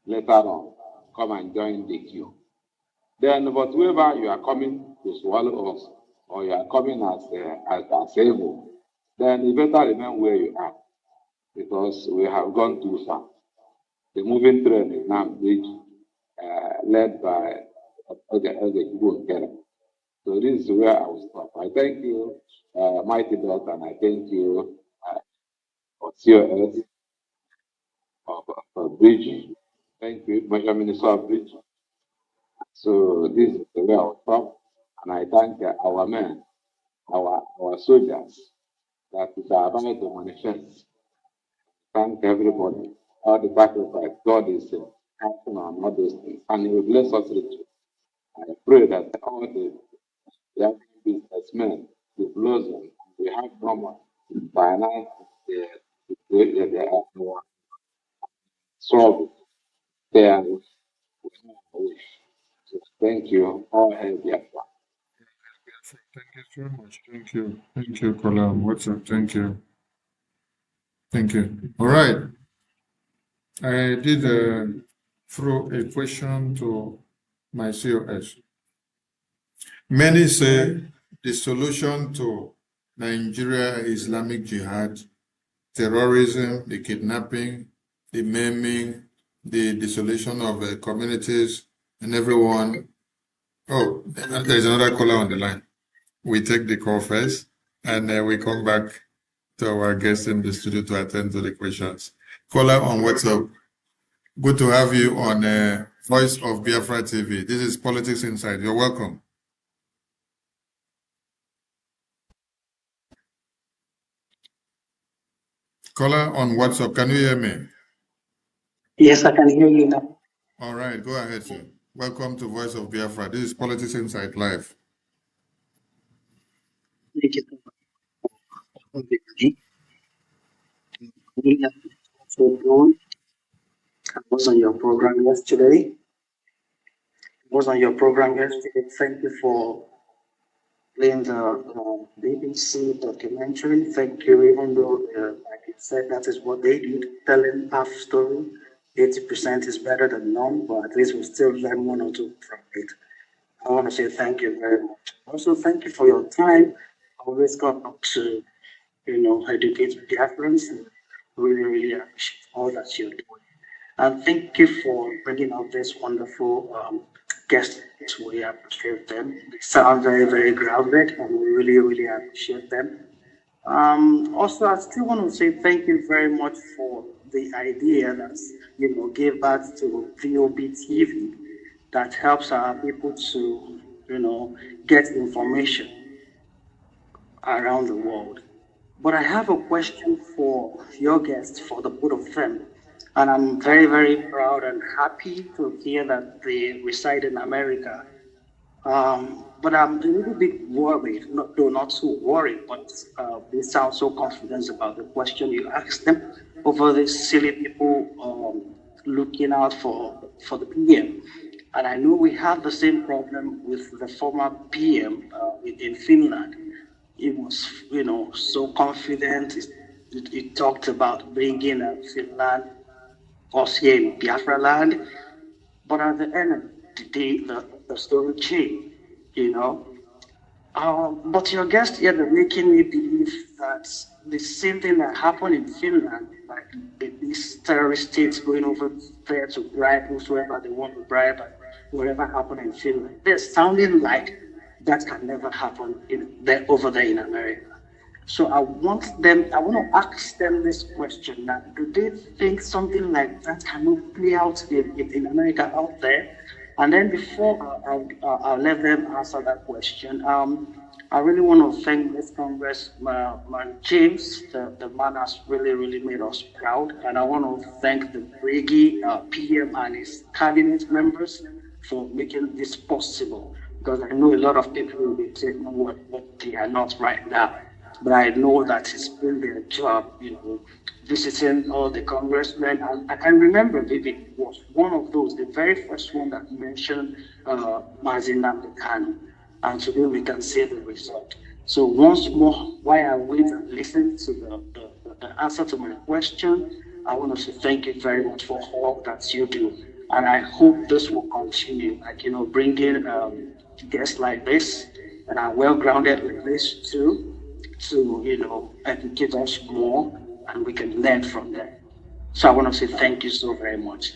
later on come and join the queue. Then, but whoever you are coming to swallow us, or you are coming as able, then you better remain where you are, because we have gone too far. The moving train is now Brgie, led by Oge Nkele. So this is where I will stop. I thank you, Mighty Dot, and I thank you for COS, for Brgie. Thank you, Measure Minister of Brgie. So this is the way I will stop. And I thank our men, our soldiers, that is about to manifest. Thank everybody, all the sacrifice. God is acting on all those things, and He will bless us richly. I pray that all the businessmen, the blossom, we have normal finance, the struggle, there with no wish. So thank you, all hail Biafra. Thank you so much. Thank you. Thank you, Kola. What's up? Thank you. Thank you. All right. I did throw a question to my COS. Many say the solution to Nigeria Islamic Jihad, terrorism, the kidnapping, the maiming, the desolation of communities and everyone. Oh, there's another caller on the line. We take the call first, and then we come back to our guests in the studio to attend to the questions. Caller on WhatsApp. Good to have you on Voice of Biafra TV. This is Politics Inside. You're welcome. Caller on WhatsApp. Can you hear me? Yes, I can hear you now. All right, go ahead, sir. Welcome to Voice of Biafra. This is Politics Inside Live. Thank you so much. I was on your program yesterday. Thank you for playing the BBC documentary. Thank you, even though, like you said, that is what they do, telling half story. 80% is better than none, but at least we still learn one or two from it. I want to say thank you very much. Also, thank you for your time. Always come up to, educate Biafrans. Really, really appreciate all that you're doing. And thank you for bringing out this wonderful guests. We appreciate them. They sound very, very grounded, and we really, really appreciate them. Also, I still want to say thank you very much for the idea that, gave birth to VOB TV that helps our people to, get information around the world. But I have a question for your guests, for the both of them. And I'm very, very proud and happy to hear that they reside in America. But I'm a little bit worried, not so worried, but they sound so confident about the question you asked them over these silly people looking out for the PM. And I know we have the same problem with the former PM in Finland. He was, so confident. He talked about bringing Finland, us here in Biafra land. But at the end of the day, the story changed, you know. But your guest here, they're making me believe that the same thing that happened in Finland, like these terrorist states going over there to bribe whoever they want to bribe, and whatever happened in Finland, they're sounding like that can never happen over there in America. So I want to ask them this question now. Do they think something like that cannot play out in America out there? And then before I'll let them answer that question, I really want to thank this Congressman James. The man has really, really made us proud. And I want to thank the Brgie PM and his cabinet members for making this possible. Because I know a lot of people will be saying what they are not right now. But I know that it's been their job, visiting all the congressmen. And I can remember Vivi was one of those, the very first one that mentioned Mazinam Kanu. And today we can see the result. So once more, while I wait and listen to the answer to my question, I want to say thank you very much for all that you do. And I hope this will continue, bringing guests like this and are well-grounded like this too, to educate us more, and we can learn from them. So I want to say thank you so very much,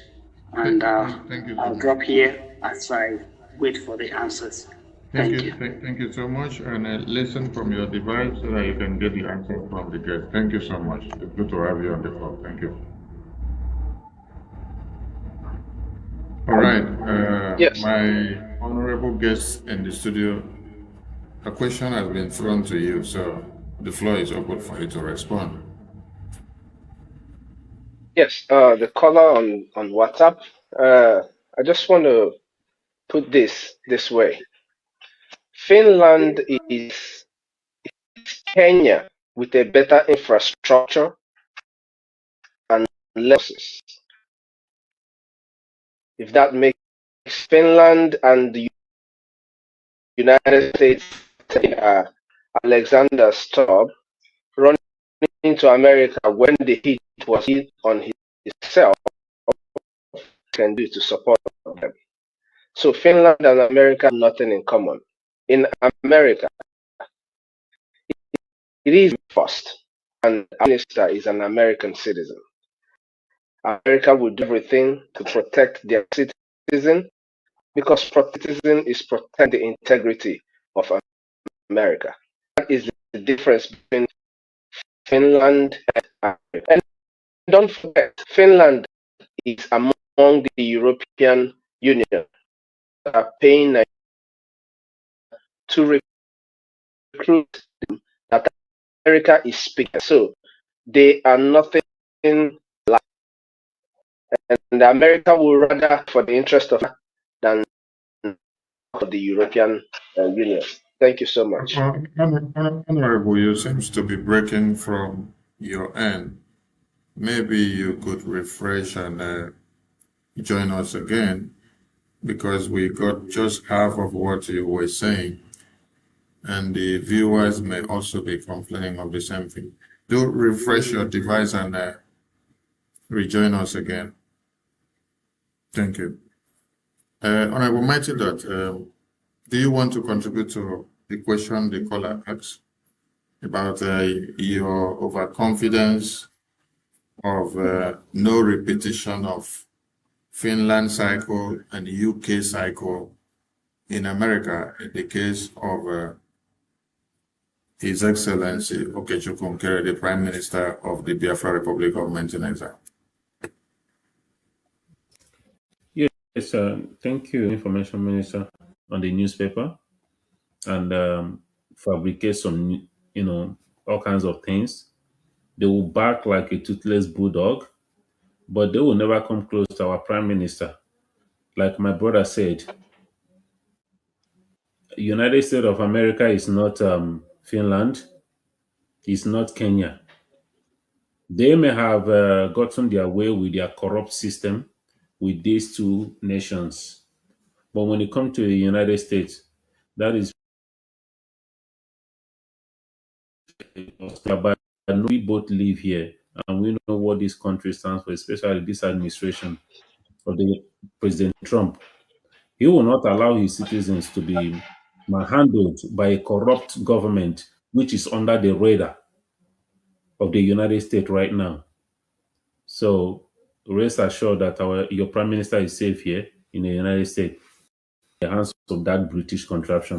and Thank you. I'll drop here as I wait for the answers. Thank you. Thank you so much, and listen from your device so that you can get the answer from the guest. Thank you so much. It's good to have you on the phone. Thank you. All right, Yes. my honorable guest in the studio, a question has been thrown to you, so the floor is open for you to respond. Yes, the caller on WhatsApp. I just want to put this way. Finland is Kenya with a better infrastructure and losses. If that makes Finland and the United States, Alexander Stubb running to America when the heat was hit on himself, can do to support them. So Finland and America have nothing in common. In America, it is first, and our minister is an American citizen. America will do everything to protect their citizen, because protecting is protect the integrity of America. That is the difference between Finland and America. And don't forget, Finland is among the European Union that are paying to recruit them, that America is speaking. So they are nothing like, and America will rather for the interest of than for the European Union. Thank you so much. Honorable, you seems to be breaking from your end. Maybe you could refresh and join us again, because we got just half of what you were saying, and the viewers may also be complaining of the same thing. Do refresh your device and rejoin us again. Thank you. Honorable Mighty Dot, do you want to contribute to the question the caller asked about your overconfidence of no repetition of Finland cycle and UK cycle in America in the case of His Excellency Okechukwu Nkere, the Prime Minister of the Biafra Republic government in exile? Yes, thank you, Information Minister, on the newspaper. and fabricate some, all kinds of things. They will bark like a toothless bulldog, but they will never come close to our prime minister. Like my brother said, United States of America is not Finland, it's not Kenya. They may have gotten their way with their corrupt system with these two nations. But when it comes to the United States, that is, but we both live here and we know what this country stands for, especially this administration of the President Trump. He will not allow his citizens to be manhandled by a corrupt government which is under the radar of the United States right now. So rest assured that your prime minister is safe here in the United States, in the hands of that British contraption.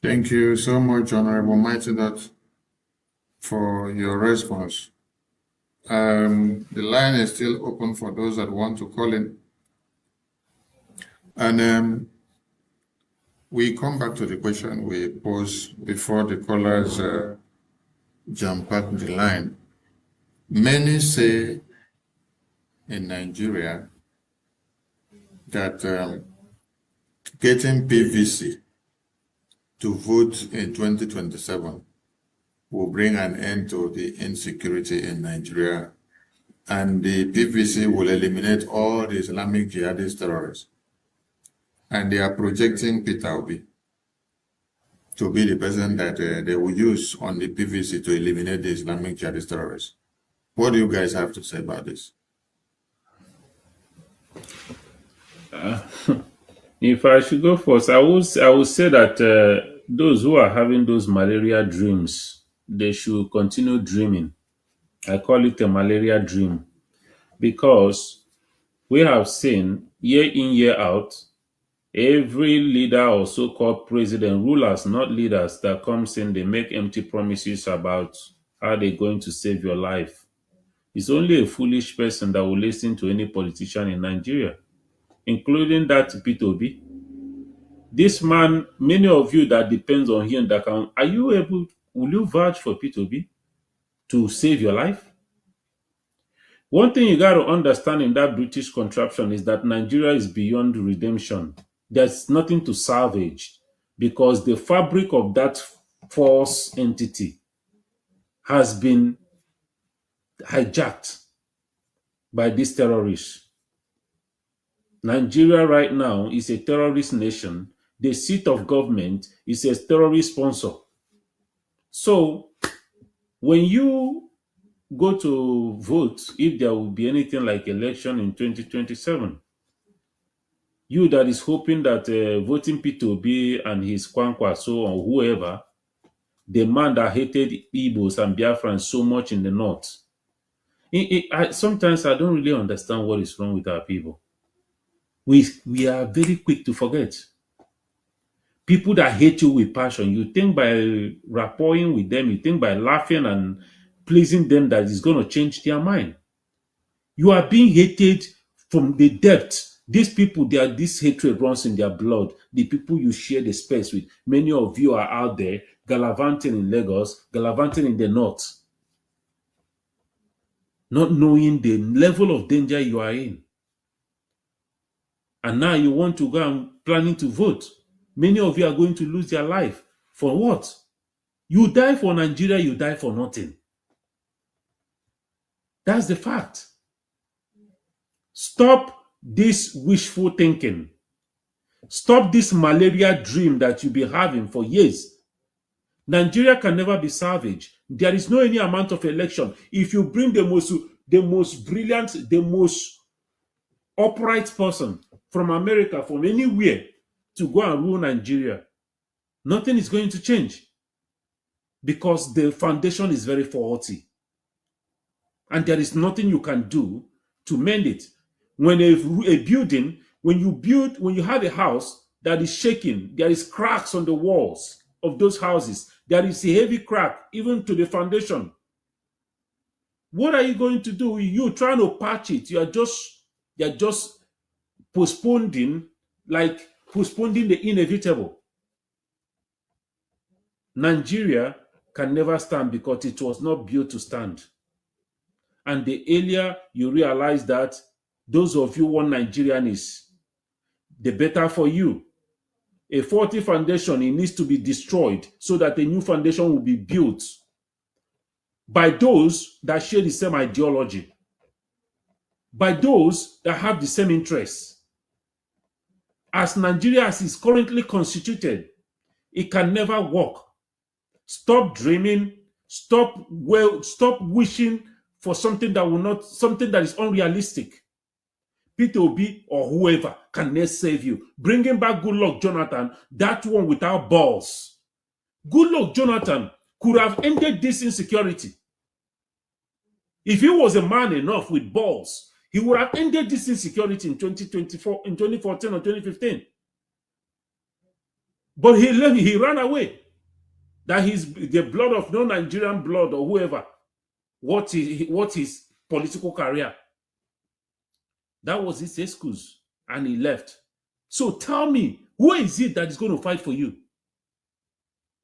Thank you so much, Honorable Mighty Dot, for your response. The line is still open for those that want to call in. And we come back to the question we posed before the callers jump back the line. Many say in Nigeria that getting PVC to vote in 2027 will bring an end to the insecurity in Nigeria, and the PVC will eliminate all the Islamic jihadist terrorists. And they are projecting Peter Obi to be the person that they will use on the PVC to eliminate the Islamic jihadist terrorists. What do you guys have to say about this? If I should go first, I would say that those who are having those malaria dreams, they should continue dreaming. I call it a malaria dream because we have seen year in, year out, every leader or so-called president, rulers, not leaders, that comes in, they make empty promises about how they're going to save your life. It's only a foolish person that will listen to any politician in Nigeria, including that Peter Obi. This man, many of you that depends on him, will you vouch for Peter Obi to save your life? One thing you got to understand in that British contraption is that Nigeria is beyond redemption. There's nothing to salvage because the fabric of that false entity has been hijacked by these terrorists. Nigeria right now is a terrorist nation. The seat of government is a terrorist sponsor. So when you go to vote, if there will be anything like election in 2027, you that is hoping that voting Peter Obi and his Kwankwaso or whoever, the man that hated Igbos and Biafrans so much in the north, sometimes I don't really understand what is wrong with our people. We are very quick to forget. People that hate you with passion, you think by rapporting with them, you think by laughing and pleasing them that is going to change their mind. You are being hated from the depth. These people, this hatred runs in their blood. The people you share the space with. Many of you are out there gallivanting in Lagos, gallivanting in the north, not knowing the level of danger you are in. And now you want to go and planning to vote. Many of you are going to lose their life. For what? You die for Nigeria, you die for nothing. That's the fact. Stop this wishful thinking. Stop this malaria dream that you've been having for years. Nigeria can never be salvaged. There is no any amount of election. If you bring the most brilliant, the most upright person from America, from anywhere, to go and rule Nigeria, nothing is going to change because the foundation is very faulty. And there is nothing you can do to mend it. When a building, when you have a house that is shaking, there is cracks on the walls of those houses. There is a heavy crack even to the foundation. What are you going to do? You trying to patch it. You're just postponing, like postponing the inevitable. Nigeria can never stand because it was not built to stand. And the earlier you realize that, those of you want Nigerian is, the better for you. A faulty foundation, it needs to be destroyed so that a new foundation will be built by those that share the same ideology, by those that have the same interests. As Nigeria as is currently constituted, it can never work. Stop dreaming, stop wishing for something that is unrealistic. P2B or whoever can never save you. Bringing back Goodluck Jonathan, that one without balls. Goodluck Jonathan could have ended this insecurity. If he was a man enough with balls, he would have ended this insecurity in 2024, in 2014 or 2015. But he ran away. That the blood of no Nigerian blood or whoever, what his political career. That was his excuse, and he left. So tell me, who is it that is going to fight for you?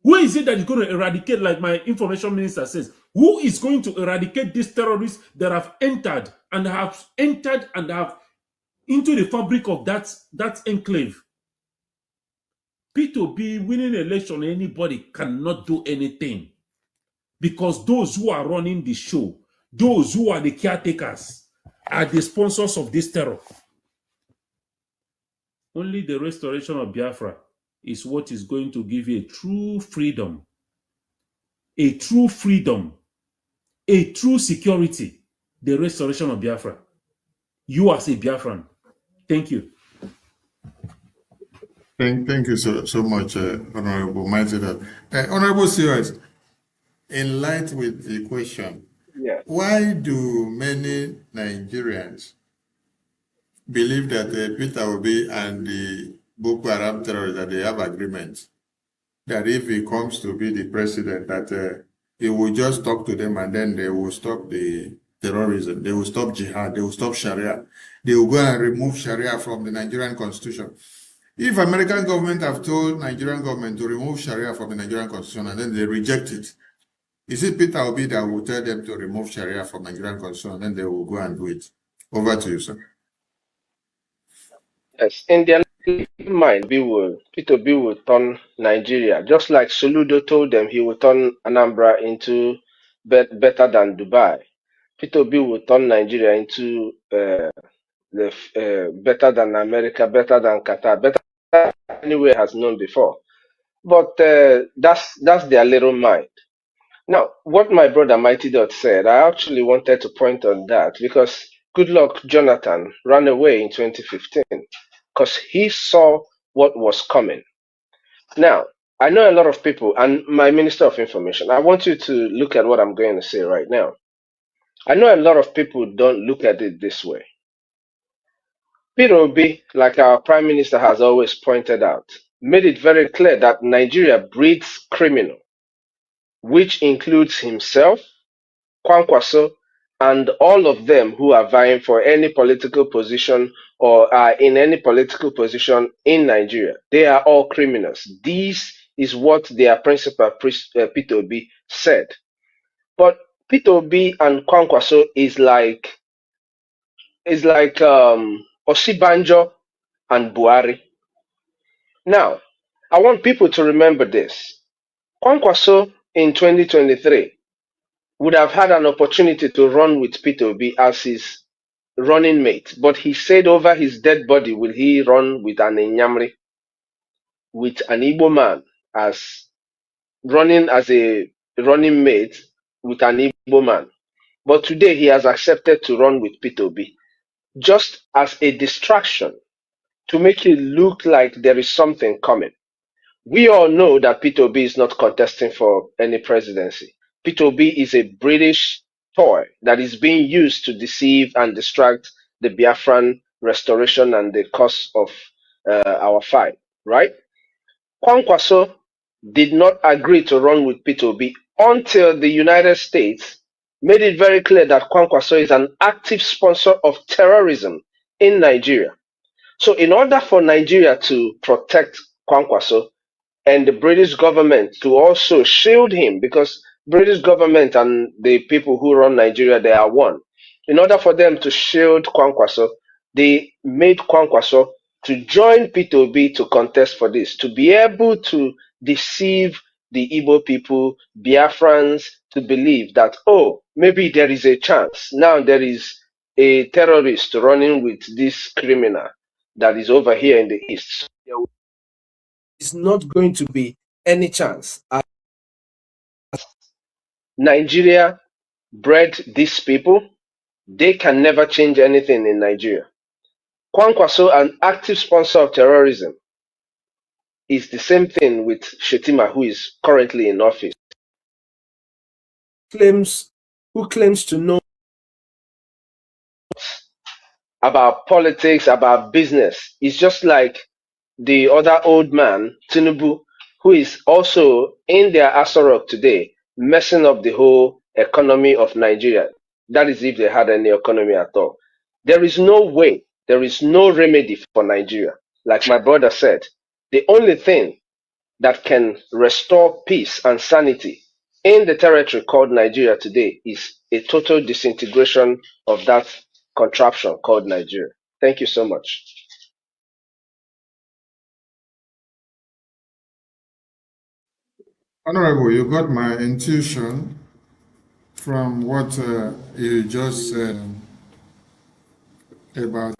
Who is it that is going to eradicate, like my information minister says, who is going to eradicate these terrorists that have entered into the fabric of that enclave? P2B winning election, anybody cannot do anything. Because those who are running the show, those who are the caretakers, are the sponsors of this terror. Only the restoration of Biafra is what is going to give you a true freedom, a true security, the restoration of Biafra. You as a Biafran. Thank you. Thank you so much, Honorable Mighty. Honorable Seward, in light with the question, Yeah. why do many Nigerians believe that Peter Obi and the Boko Haram terrorists, that they have agreements, that if he comes to be the president, that he will just talk to them and then they will stop the terrorism, they will stop jihad, they will stop Sharia, they will go and remove Sharia from the Nigerian constitution. If American government have told Nigerian government to remove Sharia from the Nigerian constitution and then they reject it, is it Peter Obi that will tell them to remove Sharia from Nigerian constitution and then they will go and do it? Over to you, sir. Yes, in their mind, Peter B will turn Nigeria, just like Soludo told them he will turn Anambra into better than Dubai. Peter B will turn Nigeria into better than America, better than Qatar, better than anywhere has known before. But that's their little mind. Now, what my brother Mighty Dot said, I actually wanted to point on that because Goodluck Jonathan ran away in 2015 because he saw what was coming. Now, I know a lot of people, and my Minister of Information, I want you to look at what I'm going to say right now. I know a lot of people don't look at it this way. Peter Obi, like our Prime Minister has always pointed out, made it very clear that Nigeria breeds criminal, which includes himself, Kwankwaso, and all of them who are vying for any political position or are in any political position in Nigeria. They are all criminals. This is what their principal, Peter Obi, said. But Peter Obi and Kwankwaso is like Osibanjo and Buhari. Now, I want people to remember this. Kwankwaso in 2023 would have had an opportunity to run with Peter Obi as his running mate, but he said over his dead body will he run with an Inyamri, with an Igbo man as running as a running mate with an Igbo man. But today he has accepted to run with Peter Obi, just as a distraction to make it look like there is something coming. We all know that Peter Obi is not contesting for any presidency. Peter Obi is a British toy that is being used to deceive and distract the Biafran restoration and the cause of our fight, right? Kwankwaso did not agree to run with Peter Obi until the United States made it very clear that Kwankwaso is an active sponsor of terrorism in Nigeria. So in order for Nigeria to protect Kwankwaso and the British government to also shield him, because British government and the people who run Nigeria, they are one. In order for them to shield Kwankwaso, they made Kwankwaso to join P2B to contest for this, to be able to deceive the Igbo people, Biafrans, to believe that, oh, maybe there is a chance. Now there is a terrorist running with this criminal that is over here in the east. There is not going to be any chance. Nigeria bred these people. They can never change anything in Nigeria. Kwankwaso, an active sponsor of terrorism, is the same thing with Shetima, who is currently in office. Who claims to know about politics, about business. It's just like the other old man, Tinubu, who is also in their Asorok today, messing up the whole economy of Nigeria. That is if they had any economy at all. There is no way, there is no remedy for Nigeria. Like my brother said, the only thing that can restore peace and sanity in the territory called Nigeria today is a total disintegration of that contraption called Nigeria. Thank you so much. Honorable, you got my intuition from what you just said about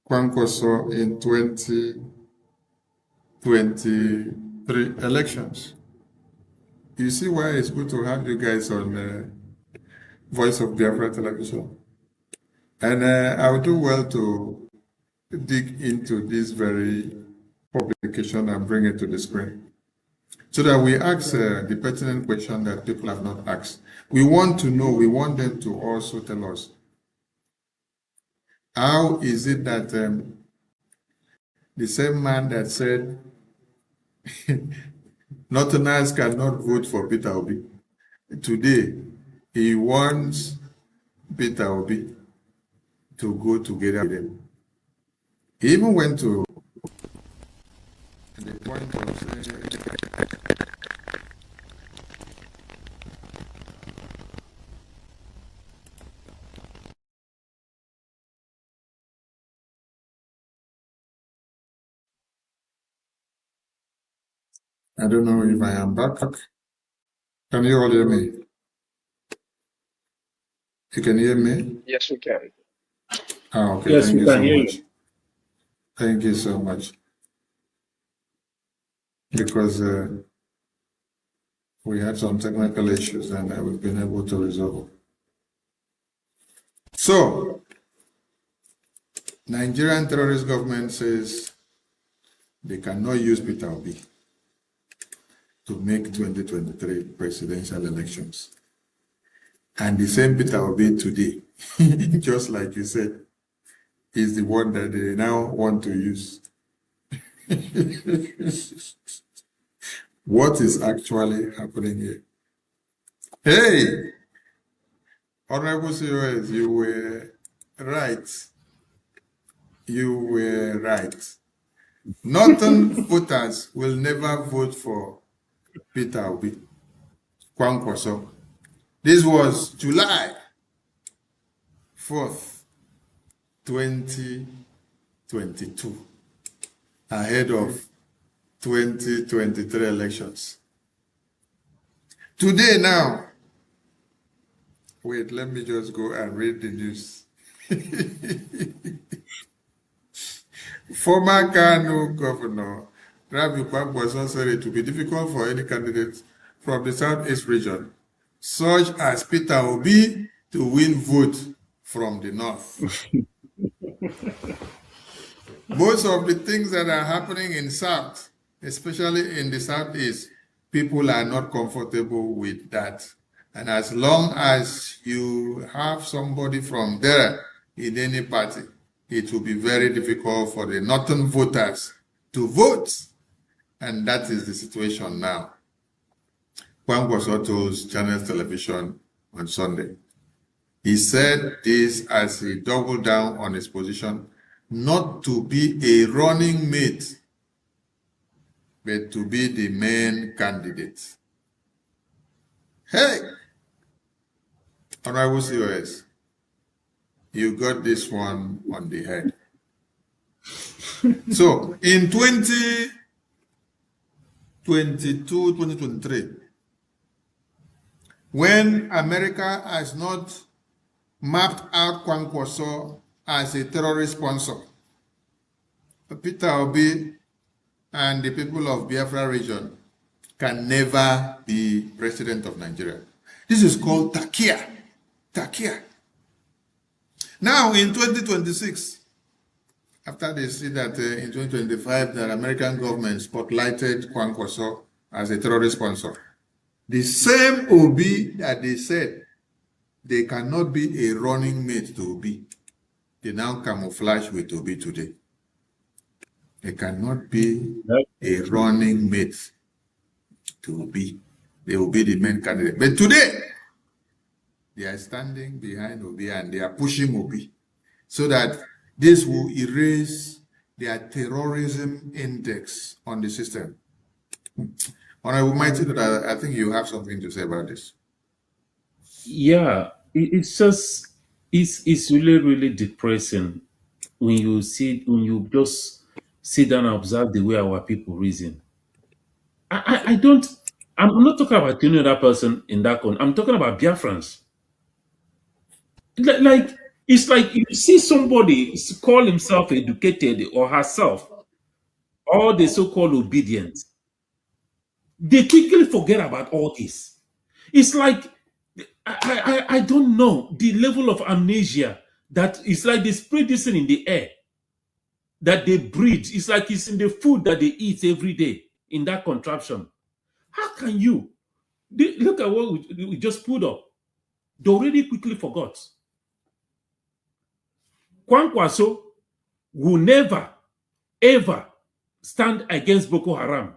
Kwankwaso in 2023 elections. You see why it's good to have you guys on Voice of Biafra television. And I would do well to dig into this very publication and bring it to the screen, so that we ask the pertinent question that people have not asked. We want to know, we want them to also tell us, how is it that the same man that said Northerners cannot vote for Peter Obi, today he wants Peter Obi to go together with him. He even went to the point of I don't know if I am back. Can you all hear me? You can hear me? Yes, we can. Ah, okay. Yes, Thank we you can so hear much. you. Thank you so much. Because we had some technical issues and we've been able to resolve. So, Nigerian terrorist government says they cannot use Peter Obi to make 2023 presidential elections. And the same Peter Obi today, just like you said, is the one that they now want to use. What is actually happening here? Hey, Honorable COS, you were right. You were right. Northern voters will never vote for Peter Obi. Kwankwaso. This was July 4th, 2022, ahead of 2023 elections. Today now, wait, let me just go and read the news. Former Kano Governor Rabi Kwankwaso said it would be difficult for any candidate from the Southeast region, such as Peter Obi, to win vote from the North. Most of the things that are happening in South, especially in the Southeast, people are not comfortable with that. And as long as you have somebody from there in any party, it will be very difficult for the Northern voters to vote. And that is the situation now. Kwankwaso told Channels Television on Sunday. He said this as he doubled down on his position not to be a running mate, but to be the main candidate. Hey, Honorable COS, you got this one on the head. So in 2022, 2023, when America has not mapped out Kwankwaso as a terrorist sponsor, Peter Obi and the people of Biafra region can never be president of Nigeria. This is called Takia. Takia. Now in 2026, after they see that in 2025 the American government spotlighted Kwankwaso as a terrorist sponsor, the same Obi that they said they cannot be a running mate to Obi, they now camouflage with Obi today. They cannot be a running mate to Obi. They will be the main candidate. But today, they are standing behind Obi and they are pushing Obi so that this will erase their terrorism index on the system. Honorable Mighty, I think you have something to say about this. Yeah, it's just it's really depressing when you just sit down and observe the way our people reason. I don't. I'm not talking about any other person in that country. I'm talking about Biafrans. Like it's like you see somebody call himself educated or herself, or the so-called obedient. They quickly forget about all this. It's like I don't know the level of amnesia that it's like they spray this in the air that they breathe. It's like it's in the food that they eat every day in that contraption. How can you look at what we just put up? They already quickly forgot. Kwankwaso will never ever stand against Boko Haram.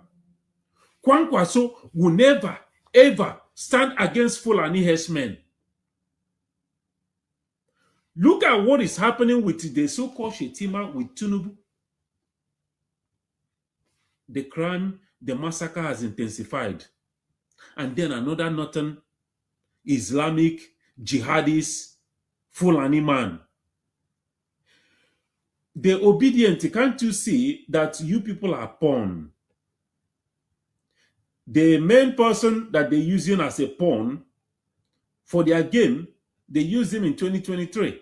Kwankwaso will never ever stand against Fulani herdsmen. Look at what is happening with the so-called Shetima with Tinubu. The crime, the massacre has intensified. And then another northern Islamic jihadist Fulani man. The obedient, can't you see that you people are pawn? The main person that they're using as a pawn for their game, they used him in 2023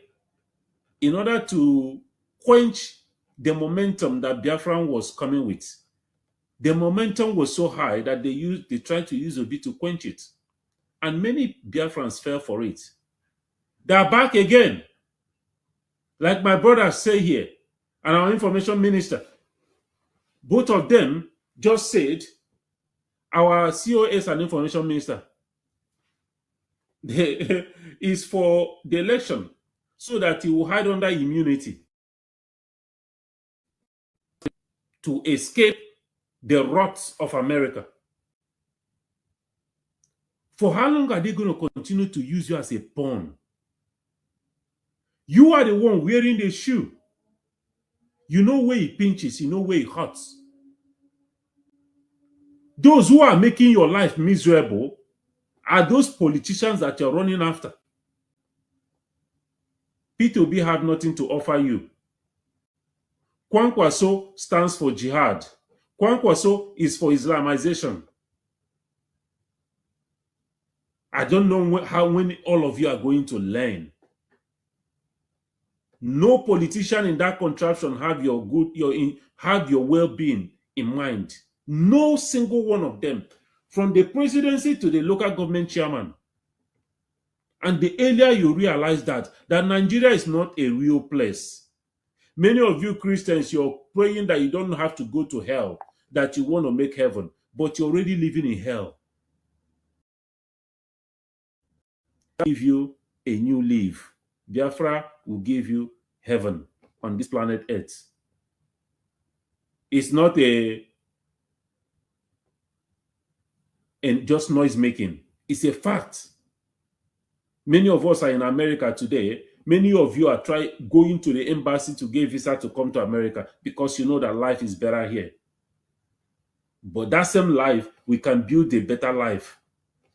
in order to quench the momentum that Biafran was coming with. The momentum was so high that they tried to use Obi to quench it. And many Biafrans fell for it. They are back again. Like my brothers say here, and our information minister. Both of them just said, our COS and information minister is for the election so that he will hide under immunity to escape the wrath of America. For how long are they going to continue to use you as a pawn? You are the one wearing the shoe. You know where it pinches, you know where it hurts. Those who are making your life miserable are those politicians that you're running after. P2B have nothing to offer you. Kwankwaso stands for jihad. Kwankwaso is for Islamization. I don't know when all of you are going to learn. No politician in that contraption have your well-being in mind. No single one of them, from the presidency to the local government chairman. And the earlier you realize that Nigeria is not a real place. Many of you Christians, you're praying that you don't have to go to hell, that you want to make heaven, but you're already living in hell. Give you a new leaf. Biafra will give you heaven on this planet Earth. It's not and just noise making. It's a fact. Many of us are in America today. Many of you are going to the embassy to get visa to come to America because you know that life is better here. But that same life, we can build a better life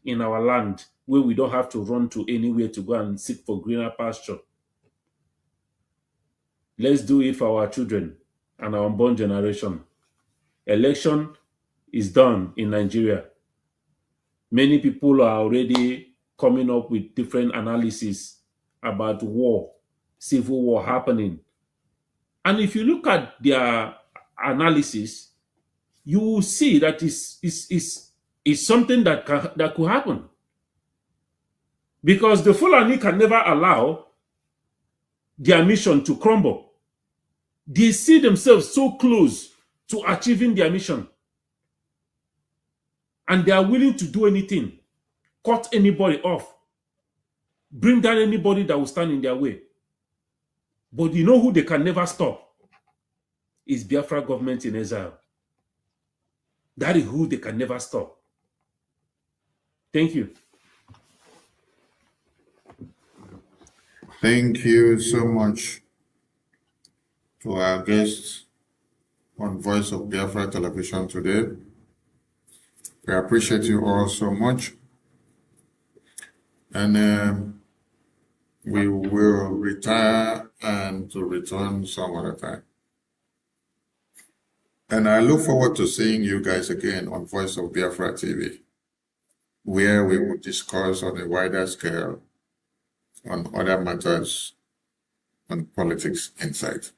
in our land where we don't have to run to anywhere to go and seek for greener pasture. Let's do it for our children and our unborn generation. Election is done in Nigeria. Many people are already coming up with different analysis about war, civil war happening. And if you look at their analysis, you will see that is something that could happen. Because the Fulani can never allow their mission to crumble. They see themselves so close to achieving their mission. And they are willing to do anything, cut anybody off, bring down anybody that will stand in their way. But you know who they can never stop? Is Biafra government in exile. That is who they can never stop. Thank you. Thank you so much to our guests on Voice of Biafra Television today. We appreciate you all so much. And we will retire and to return some other time. And I look forward to seeing you guys again on Voice of Biafra TV, where we will discuss on a wider scale on other matters on politics insight.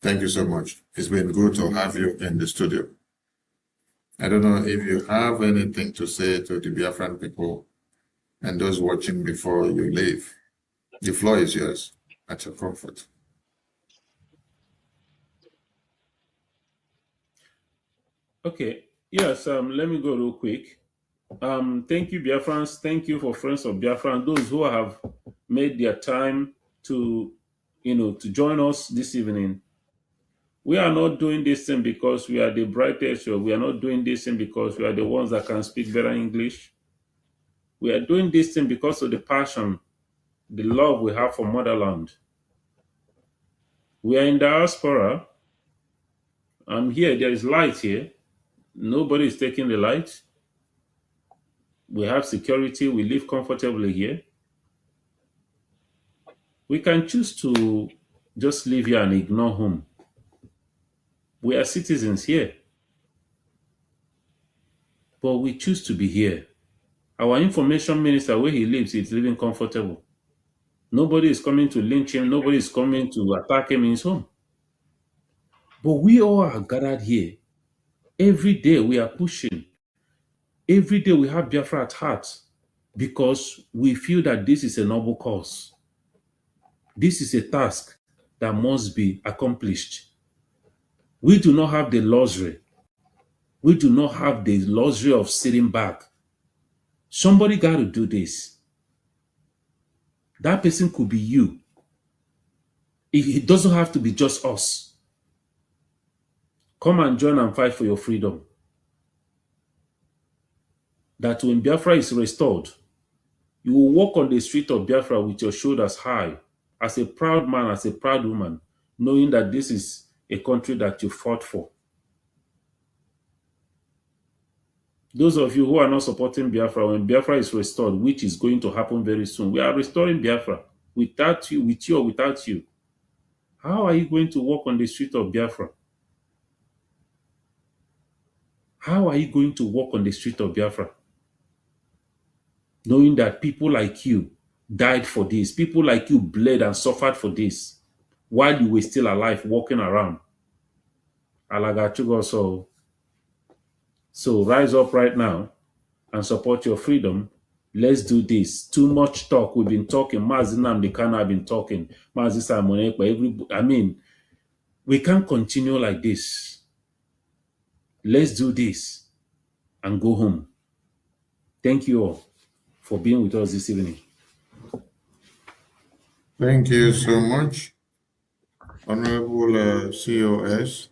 Thank you so much. It's been good to have you in the studio. I don't know if you have anything to say to the Biafran people and those watching before you leave. The floor is yours at your comfort. Okay. Yes, let me go real quick. Thank you, Biafrans. Thank you for Friends of Biafra and those who have made their time to, to join us this evening. We are not doing this thing because we are the brightest, or we are not doing this thing because we are the ones that can speak better English. We are doing this thing because of the passion, the love we have for motherland. We are in diaspora. I'm here. There is light here. Nobody is taking the light. We have security. We live comfortably here. We can choose to just live here and ignore home. We are citizens here. But we choose to be here. Our information minister, where he lives, is living comfortable. Nobody is coming to lynch him. Nobody is coming to attack him in his home. But we all are gathered here. Every day we are pushing. Every day we have Biafra at heart because we feel that this is a noble cause. This is a task that must be accomplished. We do not have the luxury. We do not have the luxury of sitting back. Somebody got to do this. That person could be you. It doesn't have to be just us. Come and join and fight for your freedom. That when Biafra is restored, you will walk on the street of Biafra with your shoulders high, as a proud man, as a proud woman, knowing that this is a country that you fought for. Those of you who are not supporting Biafra, when Biafra is restored, which is going to happen very soon, we are restoring Biafra without you, with you or without you. How are you going to walk on the street of Biafra? How are you going to walk on the street of Biafra? Knowing that people like you died for this, people like you bled and suffered for this, while you were still alive, walking around. Alagachugo, so rise up right now and support your freedom. Let's do this. Too much talk. We've been talking. Mazi Nnamdi Kanu have been talking. Mazi Simon Ekpa. We can't continue like this. Let's do this and go home. Thank you all for being with us this evening. Thank you so much, Honorable COS.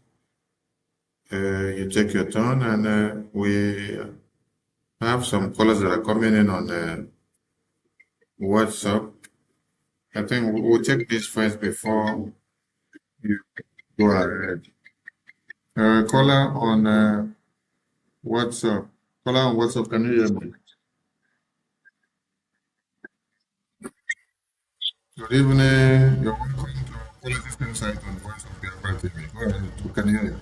You take your turn, and we have some callers that are coming in on What's up? I think we'll check this first before you go ahead. Caller on WhatsApp. Caller on WhatsApp, can you hear me? Good evening. You're welcome to Politics Insight on Voice of Biafra TV. Go ahead. We can hear you.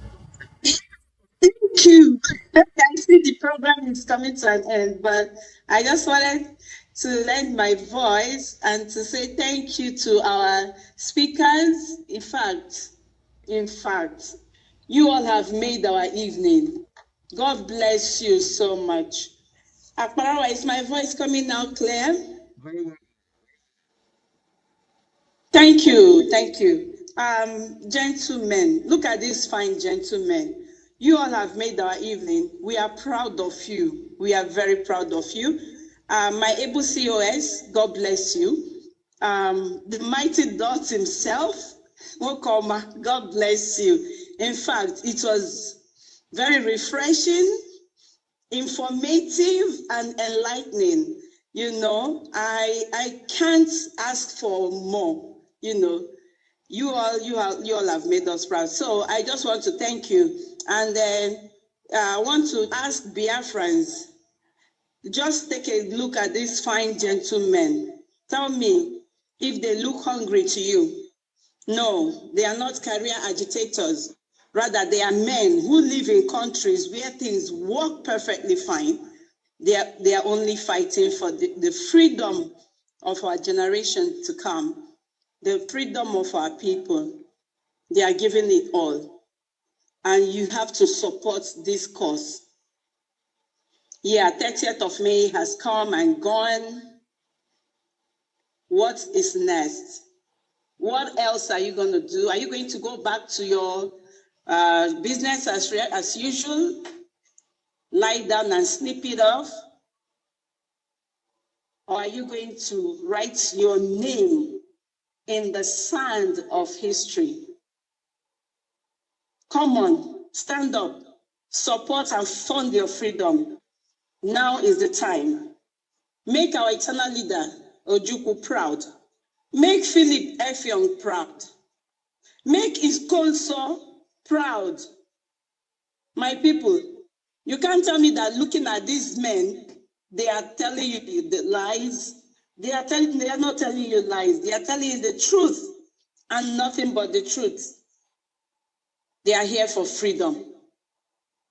Thank you. I see the program is coming to an end, but I just wanted to lend my voice and to say thank you to our speakers. In fact, you all have made our evening. God bless you so much. Akbarawa, is my voice coming now clear? Very well. Thank you, thank you. Gentlemen, look at these fine gentlemen. You all have made our evening. We are proud of you. We are very proud of you. My able COS, God bless you. The mighty Dot himself, Wokoma, God bless you. In fact, it was very refreshing, informative, and enlightening. You know, I can't ask for more. You know, you all have made us proud. So I just want to thank you. And then I want to ask Biafrans, just take a look at these fine gentlemen. Tell me if they look hungry to you. No, they are not career agitators. Rather, they are men who live in countries where things work perfectly fine. They are only fighting for the freedom of our generation to come, the freedom of our people. They are giving it all. And you have to support this cause. Yeah, 30th of May has come and gone. What is next? What else are you going to do? Are you going to go back to your business as usual? Lie down and sleep it off? Or are you going to write your name in the sand of history? Come on, stand up, support and fund your freedom. Now is the time. Make our eternal leader, Ojukwu, proud. Make Philip Effiong proud. Make Iskonso proud. My people, you can't tell me that looking at these men, they are telling you the lies. They are not telling you lies. They are telling you the truth and nothing but the truth. They are here for freedom.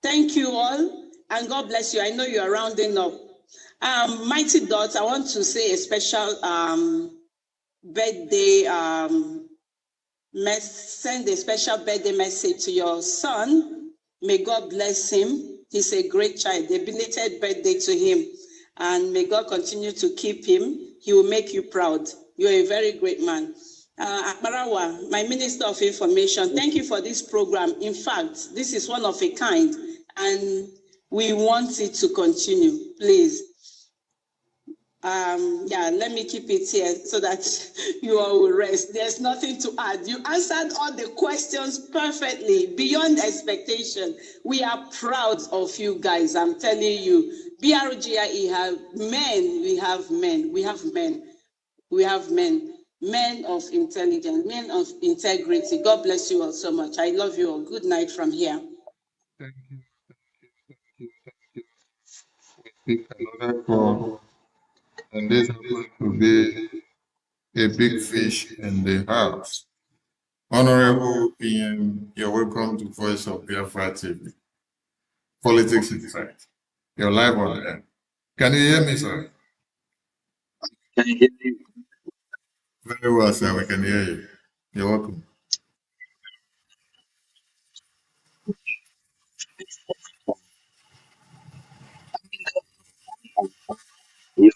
Thank you all, and God bless you. I know you are rounding up. Mighty Dot, I want to say a special birthday, send a special birthday message to your son. May God bless him. He's a great child. A belated birthday to him. And may God continue to keep him. He will make you proud. You're a very great man. Akbarawa, my Minister of Information, thank you for this program. In fact, this is one of a kind, and we want it to continue. Please. Yeah, let me keep it here so that you all will rest. There's nothing to add. You answered all the questions perfectly, beyond expectation. We are proud of you guys, I'm telling you. BRGIE have men, we have men, we have men, we have men. Men of intelligence, men of integrity. God bless you all so much. I love you all. Good night from here. Thank you. We pick another call, and this happens to be a big fish in the house. Honorable PM, you're welcome to Voice of Biafra TV. Politics Insight. You're live on air. Can you hear me, sir? Can you hear me? Very well, sir. We can hear you. You're welcome. Yeah.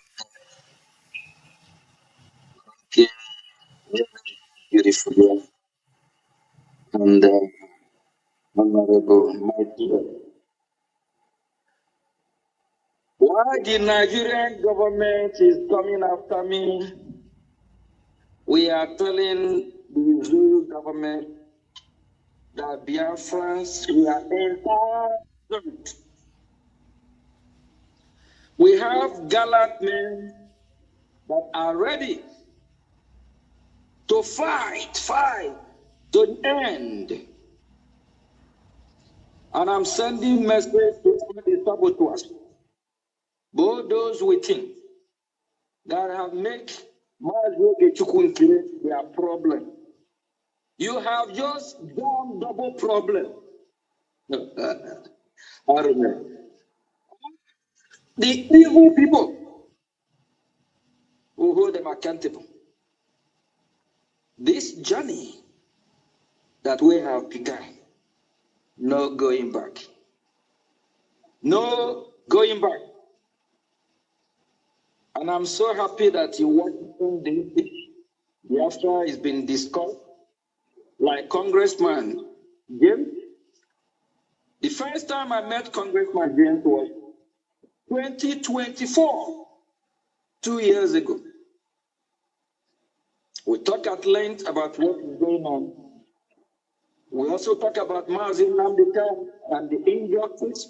Okay. Beautiful, yeah. And honorable, my dear. Why the Nigerian government is coming after me? We are telling the Zulu government that Biafrans, we are entitled. We have gallant men that are ready to fight to the end. And I'm sending message to all the saboteurs, both those within that have made their problem. You have just done double problem. I remember. The evil people who hold them accountable. This journey that we have begun, no going back. No going back. And I'm so happy that you watched this. Biafra has been discussed. Like Congressman James. The first time I met Congressman James was 2024, 2 years ago. We talk at length about what is going on. We also talk about Mazin Namdeka and the injustice.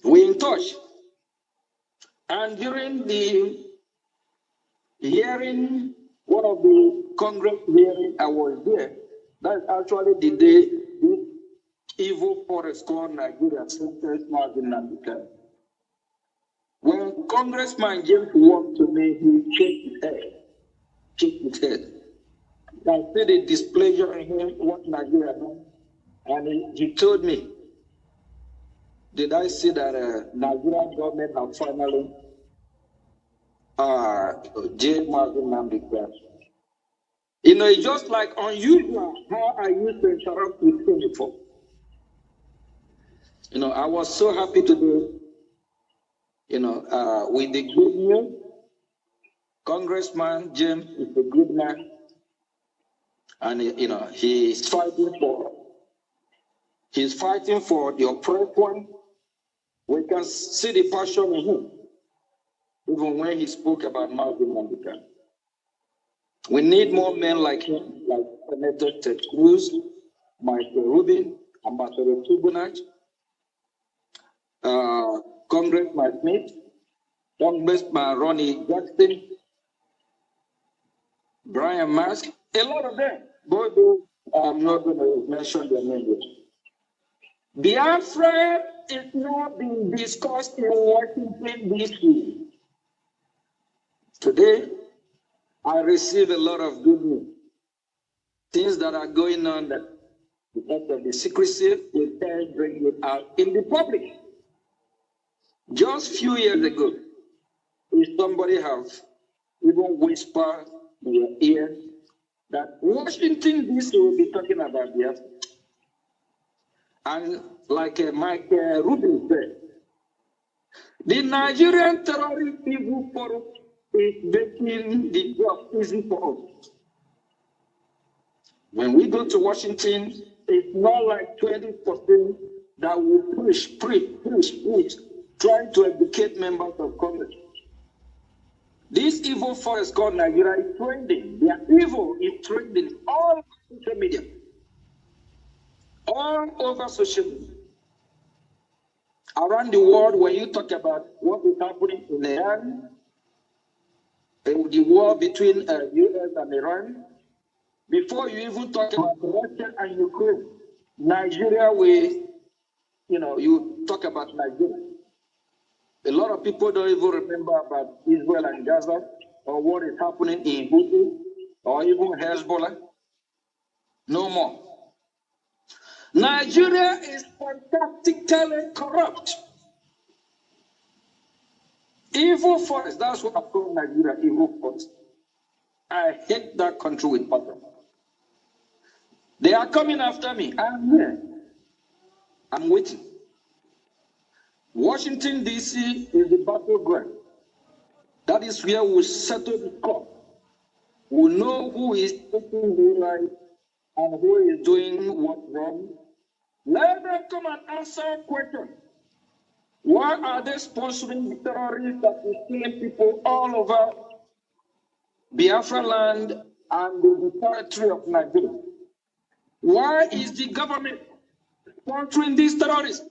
We in touch. And during the hearing, one of the Congress hearing, I was there. That's actually the day this evil forest called Nigeria sentenced Mazin Namdeka. When Congressman James walked to me, he shook his head. I see the displeasure in him, what Nigeria done. And he told me, did I see that Nigerian government have finally jailed Mazin Namdeka? You know, it's just like unusual how I used to interact with him before. You know, I was so happy today, you know, with the good news. Congressman James is a good man. And, you know, he's fighting for the oppressed one. We can see the passion in him, even when he spoke about Mazin Namdeka. We need more men like him, like Senator Ted Cruz, Michael Rubin, Ambassador Tubunaj, Congressman Smith, Congressman Ronnie Jackson, Brian Mask, a lot of them. Both those, I'm not going to mention their names. Biafra is not being discussed in Washington, D.C. Today, I receive a lot of good news. Things that are going on that because of the secrecy, we can't bring it out in the public. Just a few years ago, if somebody have even whispered in your ear that Washington, D.C. will be talking about Biafra. And like Mike Rubin said, the Nigerian terrorist evil forum is making the job easy for us. When we go to Washington, it's not like 20% that will push, trying to educate members of Congress. This evil force called Nigeria is trending. Their evil is trending all over social media. All over social media. Around the world, when you talk about what is happening in Iran, the war between US and Iran, before you even talk about Russia and Ukraine, Nigeria, you talk about Nigeria. A lot of people don't even remember about Israel and Gaza or what is happening in Houthi or even Hezbollah. No more. Nigeria is fantastically corrupt. Evil force, that's what I call Nigeria, evil force. I hate that country with passion. They are coming after me. I'm here. I'm waiting. Washington, D.C. is the battleground. That is where we settle the score. We know who is taking the right and who is doing what wrong. Let them come and answer questions. Why are they sponsoring the terrorists that is killing people all over Biafra land and the territory of Nigeria? Why is the government sponsoring these terrorists?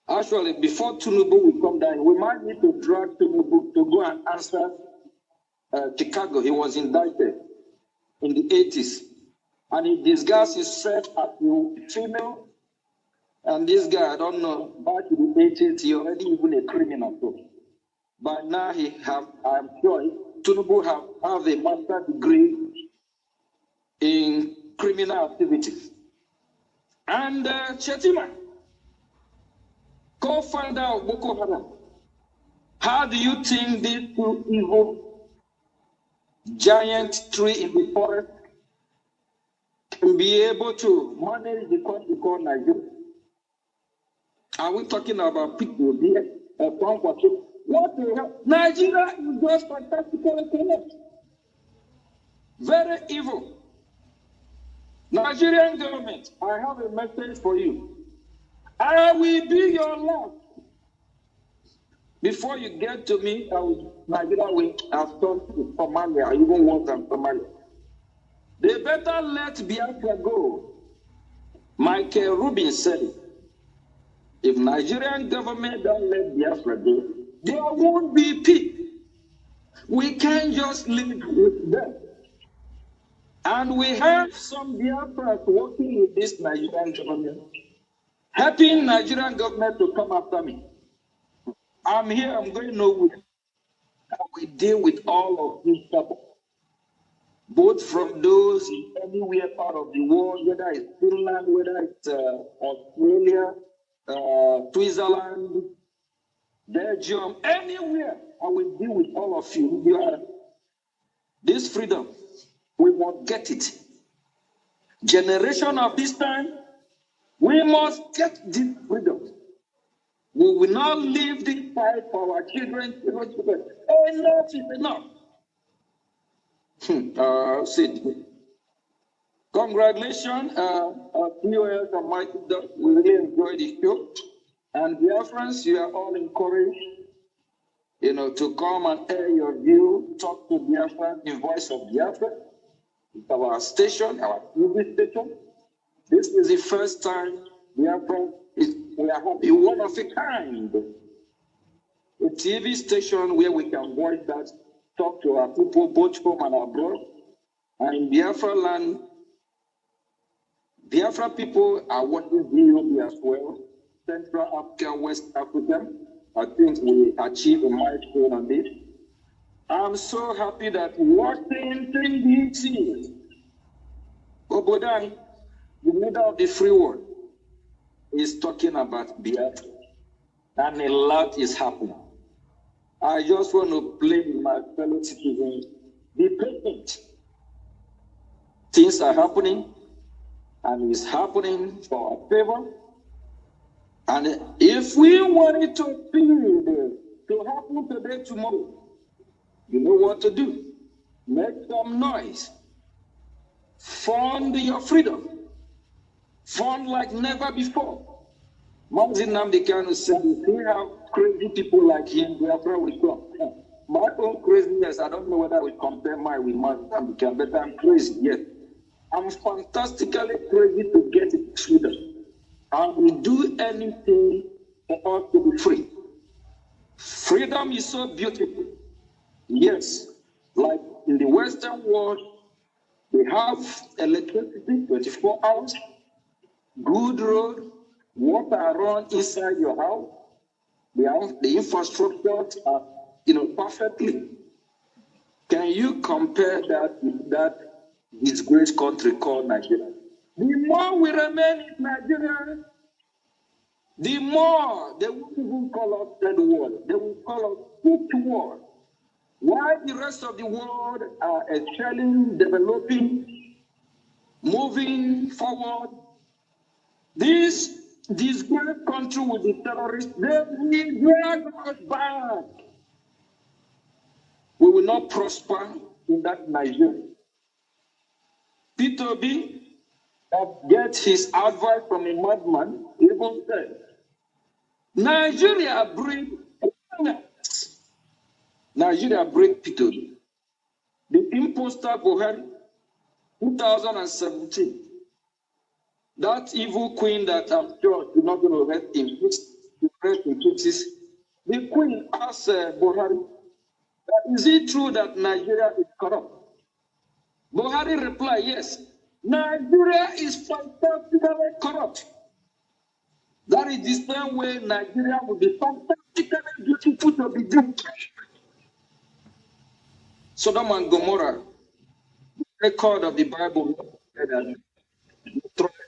Actually, before Tinubu will come down, we might need to drag Tinubu to go and answer Chicago. He was indicted in the 80s. And he disguised himself as a female. And this guy, I don't know, back in the 80s, he already even a criminal. So. But now he have, I'm sure, Tinubu have a master's degree in criminal activities. And Chetima, co-founder of Boko Haram, how do you think these two evil giant tree in the forest can be able to manage the country called Nigeria? Are we talking about people here? What the hell? Nigeria is just fantastically corrupt. Very evil. Nigerian government, I have a message for you. I will be your last. Before you get to me, Nigeria will have turned to Somalia, even worse than Somalia. They better let Biafra go. Michael Rubin said it. If Nigerian government don't let Biafra go, there won't be peace. We can't just live with them. And we have some Biafras working with this Nigerian government, helping Nigerian government to come after me. I'm here, I'm going nowhere. We deal with all of these people, both from those in anywhere part of the world, whether it's Finland, whether it's Australia, Switzerland, Belgium, anywhere. I will deal with all of you. This freedom, we must get it. Generation of this time, we must get this freedom. We will not leave this fight for our children. Enough is enough. Sid. Congratulations, POS and Mighty Duck. We really enjoyed the show. And Biafrans, you are all encouraged, to come and air your view, talk to Biafra, the voice of Biafra. It's our station, our TV station. This is the first time Biafra we are a one of a kind. A TV station where we can voice that, talk to our people, both home and abroad. And in Biafra land, Biafra people are watching VOD as well. Central Africa, West Africa. I think we achieved a milestone on this. I'm so happy that Washington, D.C., Obodan, the leader of the free world, is talking about Biafra. And a lot is happening. I just want to play with my fellow citizens. Be patient. Things are happening, and it's happening for our favor. And if we want it to happen today, tomorrow, you know what to do. Make some noise. Fund your freedom. Fund like never before. Mazin Namdekanu said, if we have crazy people like him, Biafra will come. My own craziness, I don't know whether I will compare mine with Mazin Namdekanu, but I'm crazy, yes. I'm fantastically crazy to get freedom. I will do anything for us to be free. Freedom is so beautiful. Yes, like in the Western world, we have electricity 24 hours, good road, water run inside your house. The infrastructure are, perfectly. Can you compare that with that disgraced country called Nigeria? The more we remain in Nigeria, the more they won't even call us third world. They will call us fifth world. While the rest of the world are excelling, developing, moving forward, this great country with the terrorists, they will drag us back. We will not prosper in that Nigeria. Peter B, that gets his advice from a madman, even said, Nigeria breed Peter B. The imposter Buhari, 2017. That evil queen that I'm sure is not going to rest The Queen asked Buhari, is it true that Nigeria is corrupt? Buhari replied, yes. Nigeria is fantastically corrupt. That is the same way Nigeria will be fantastically beautiful to be done. Sodom and Gomorrah, record of the Bible, said that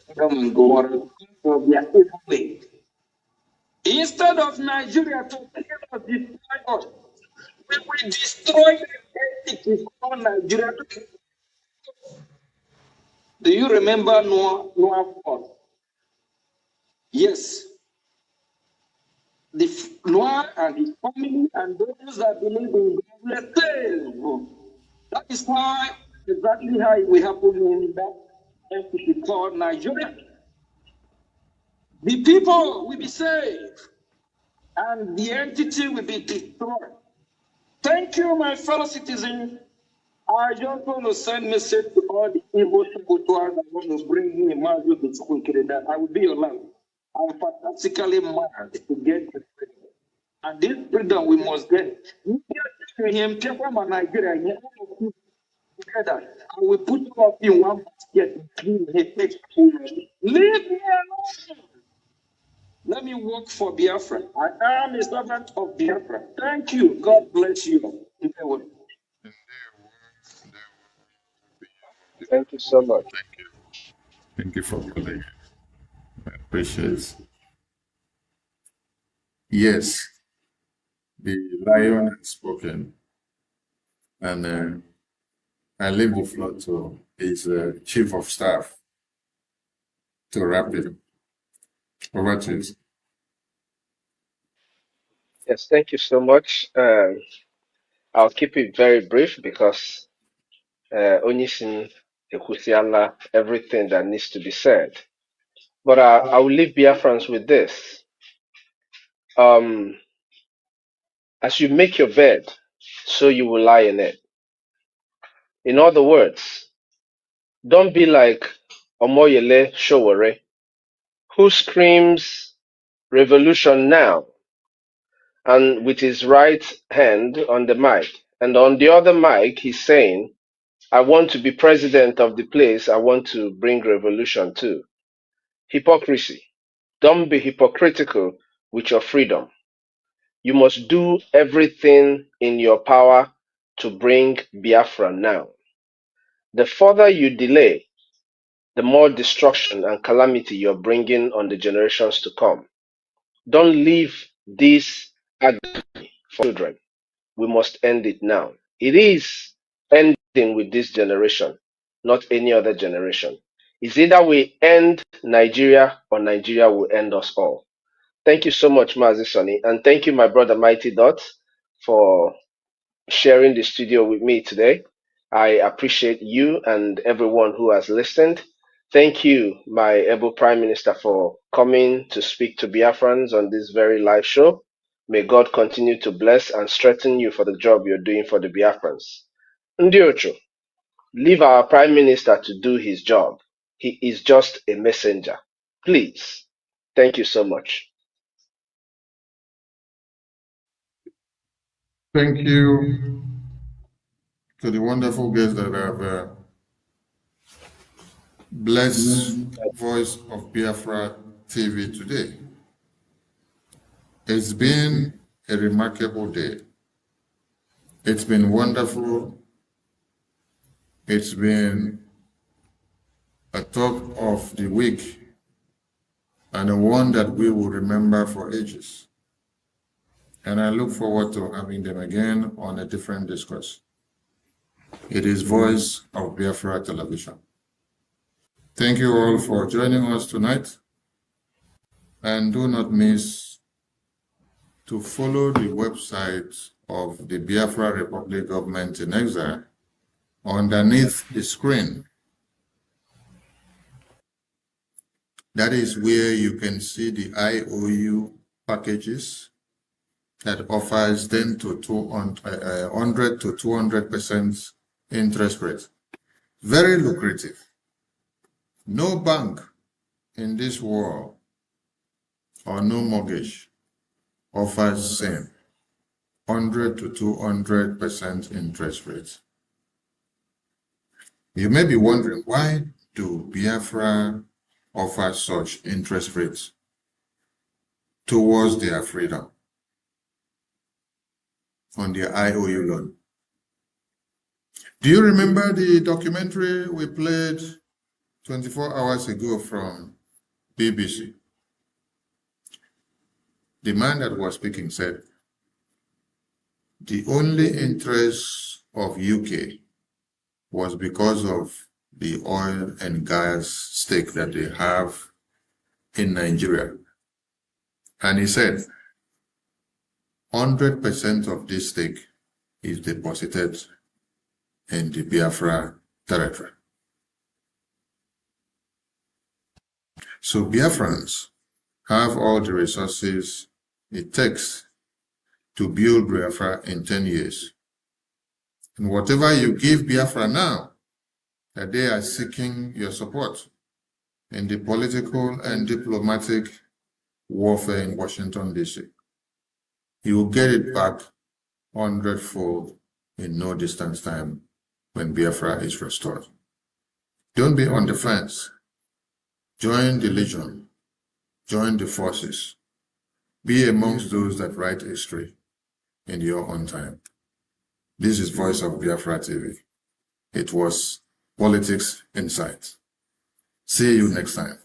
Sodom and Gomorrah for their evil way. Instead of Nigeria to destroy us, we will destroy the entity called Nigeria. Do you remember Noah fought? Yes. Noah and his family and those that believe in God were saved. That is why exactly how it will happen in that entity called Nigeria. The people will be saved and the entity will be destroyed. Thank you, my fellow citizens. I just want to send message to all the evil saboteurs that want to bring in a massive discovery that I will be your life. I'm fantastically mad to get the freedom. And this freedom we must get. You get to him, people from Nigeria, and all of you together. I will put all of you in one basket and clean his next. Leave me alone. Let me work for Biafra. I am a servant of Biafra. Thank you. God bless you. Thank you so much. Thank you for calling. I appreciate it. Yes, the lion has spoken, and I leave the floor to his chief of staff to wrap it. Over to you. Yes, thank you so much. I'll keep it very brief because Onisin Ekusiala, everything that needs to be said. But I will leave Biafrans with this. As you make your bed, so you will lie in it. In other words, don't be like Omoyele Showore, who screams revolution now, and with his right hand on the mic. And on the other mic, he's saying, I want to be president of the place. I want to bring revolution too. Hypocrisy. Don't be hypocritical with your freedom. You must do everything in your power to bring Biafra now. The further you delay, the more destruction and calamity you're bringing on the generations to come. Don't leave this agony for children. We must end it now. It is ending with this generation, not any other generation. It's either we end Nigeria or Nigeria will end us all. Thank you so much, Mazi Sonny, and thank you, my brother Mighty Dot, for sharing the studio with me today. I appreciate you and everyone who has listened. Thank you, my able Prime Minister, for coming to speak to Biafrans on this very live show. May God continue to bless and strengthen you for the job you're doing for the Biafrans. Ndiocho, leave our Prime Minister to do his job. He is just a messenger. Please. Thank you so much. Thank you to the wonderful guests that have blessed Voice of Biafra TV today. It's been a remarkable day. It's been wonderful. It's been a talk of the week and a one that we will remember for ages. And I look forward to having them again on a different discourse. It is Voice of Biafra Television. Thank you all for joining us tonight. And do not miss to follow the website of the Biafra Republic Government in Exile underneath the screen. That is where you can see the IOU packages that offers 100 to 200% interest rate. Very lucrative. No bank in this world or no mortgage offers same 100 to 200% interest rates. You may be wondering, why do Biafra offer such interest rates towards their freedom on their IOU loan? Do you remember the documentary we played 24 hours ago from BBC? The man that was speaking said, the only interest of UK was because of the oil and gas stake that they have in Nigeria. And he said, 100% of this stake is deposited in the Biafra territory. So Biafrans have all the resources it takes to build Biafra in 10 years. And whatever you give Biafra now, that they are seeking your support in the political and diplomatic warfare in Washington, D.C. You will get it back 100-fold in no distance time when Biafra is restored. Don't be on the fence. Join the legion. Join the forces. Be amongst those that write history in your own time. This is Voice of Biafra TV. It was Politics Insight. See you next time.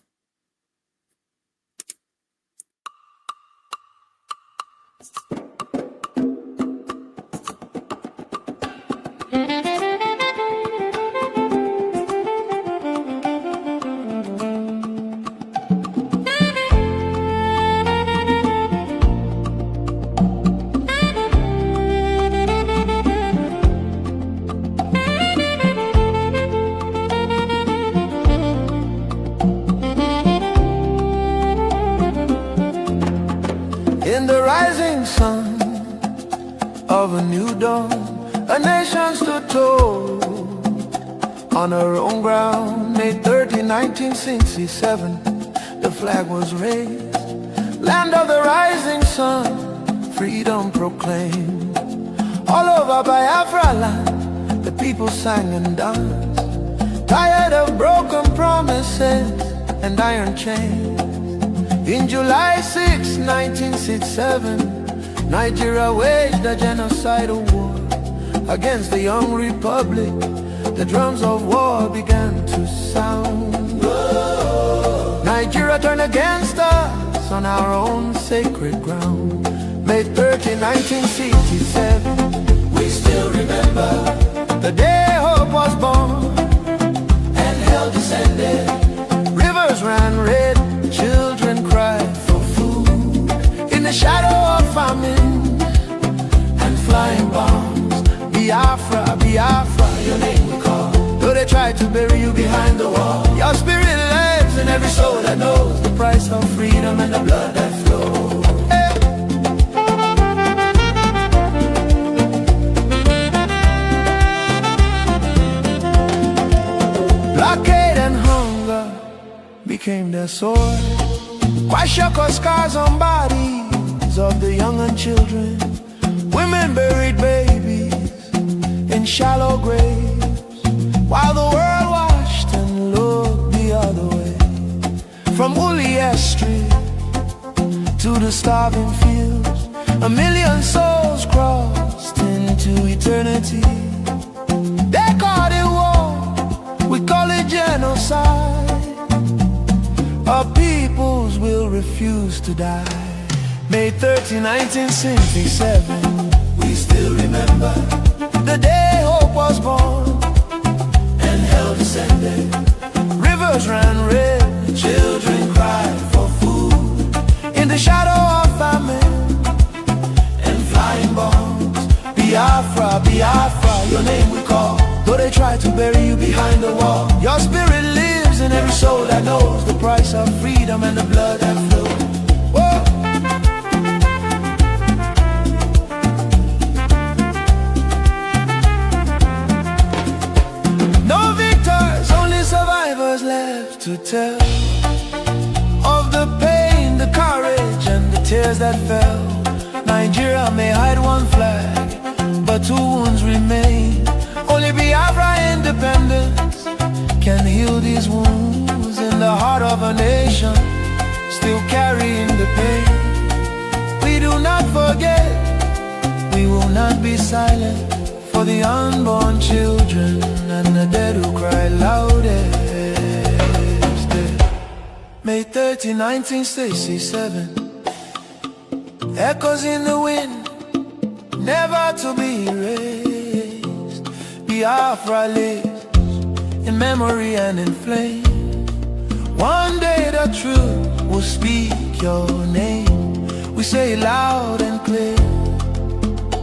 In the rising sun of a new dawn, a nation stood tall on her own ground. May 30, 1967, the flag was raised. Land of the rising sun, freedom proclaimed. All over Biafra land, the people sang and danced, tired of broken promises and iron chains. In July 6, 1967, Nigeria waged a genocidal war against the young republic. The drums of war began to sound. Nigeria turned against us on our own sacred ground. May 30, 1967, we still remember the day hope was born and hell descended. Rivers ran red, children cried for food in the shadow of famine and flying bombs. Biafra, Biafra, your name we call. Though they tried to bury you behind the wall, your spirit lives in every soul that knows the price of freedom and the blood that flows. Blockade and hunger became their sword. Kwashiorkor scars on bodies of the young and children. Women buried babies in shallow graves, while the world watched and looked the other way. From Ulias Street to the starving fields, 1 million souls crossed into eternity. They called it war, we call it genocide. Our peoples will refuse to die. May 30, 1967, we still remember the day hope was born and hell descended. Rivers ran red, children cried for food in the shadow of famine and flying bombs. Biafra, Biafra, your name we call. Though they try to bury you behind the wall, your spirit lives in every soul that knows the price of freedom and the blood that flows. Whoa. No victors, only survivors left to tell of the pain, the courage, and the tears that fell. Nigeria may hide one flag, but two wounds remain. Only Biafra independence can heal these wounds in the heart of a nation, still carrying the pain. We do not forget, we will not be silent for the unborn children and the dead who cry loudest. May 30, 1967, echoes in the wind, never to be erased. Biafra lives in memory and in flame. One day the truth will speak your name. We say it loud and clear.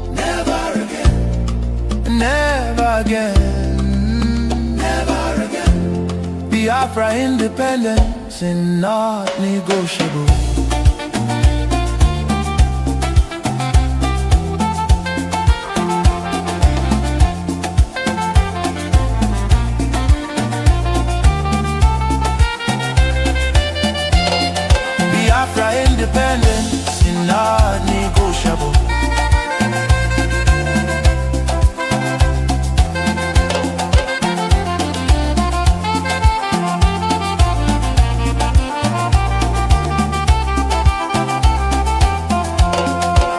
Never again, never again, never again. Biafra independence is not negotiable. Biafra independence is not negotiable.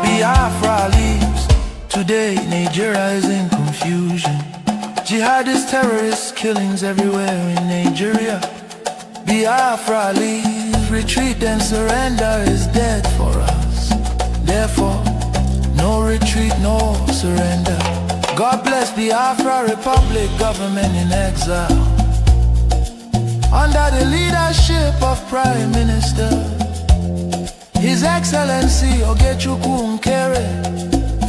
Biafra leaves. Today Nigeria is in confusion. Jihadist terrorist killings everywhere in Nigeria. Biafra leaves. Retreat and surrender is dead for us. Therefore, no retreat, no surrender. God bless Biafra Republic, government in exile, under the leadership of Prime Minister His Excellency Ogechukwu Nkere,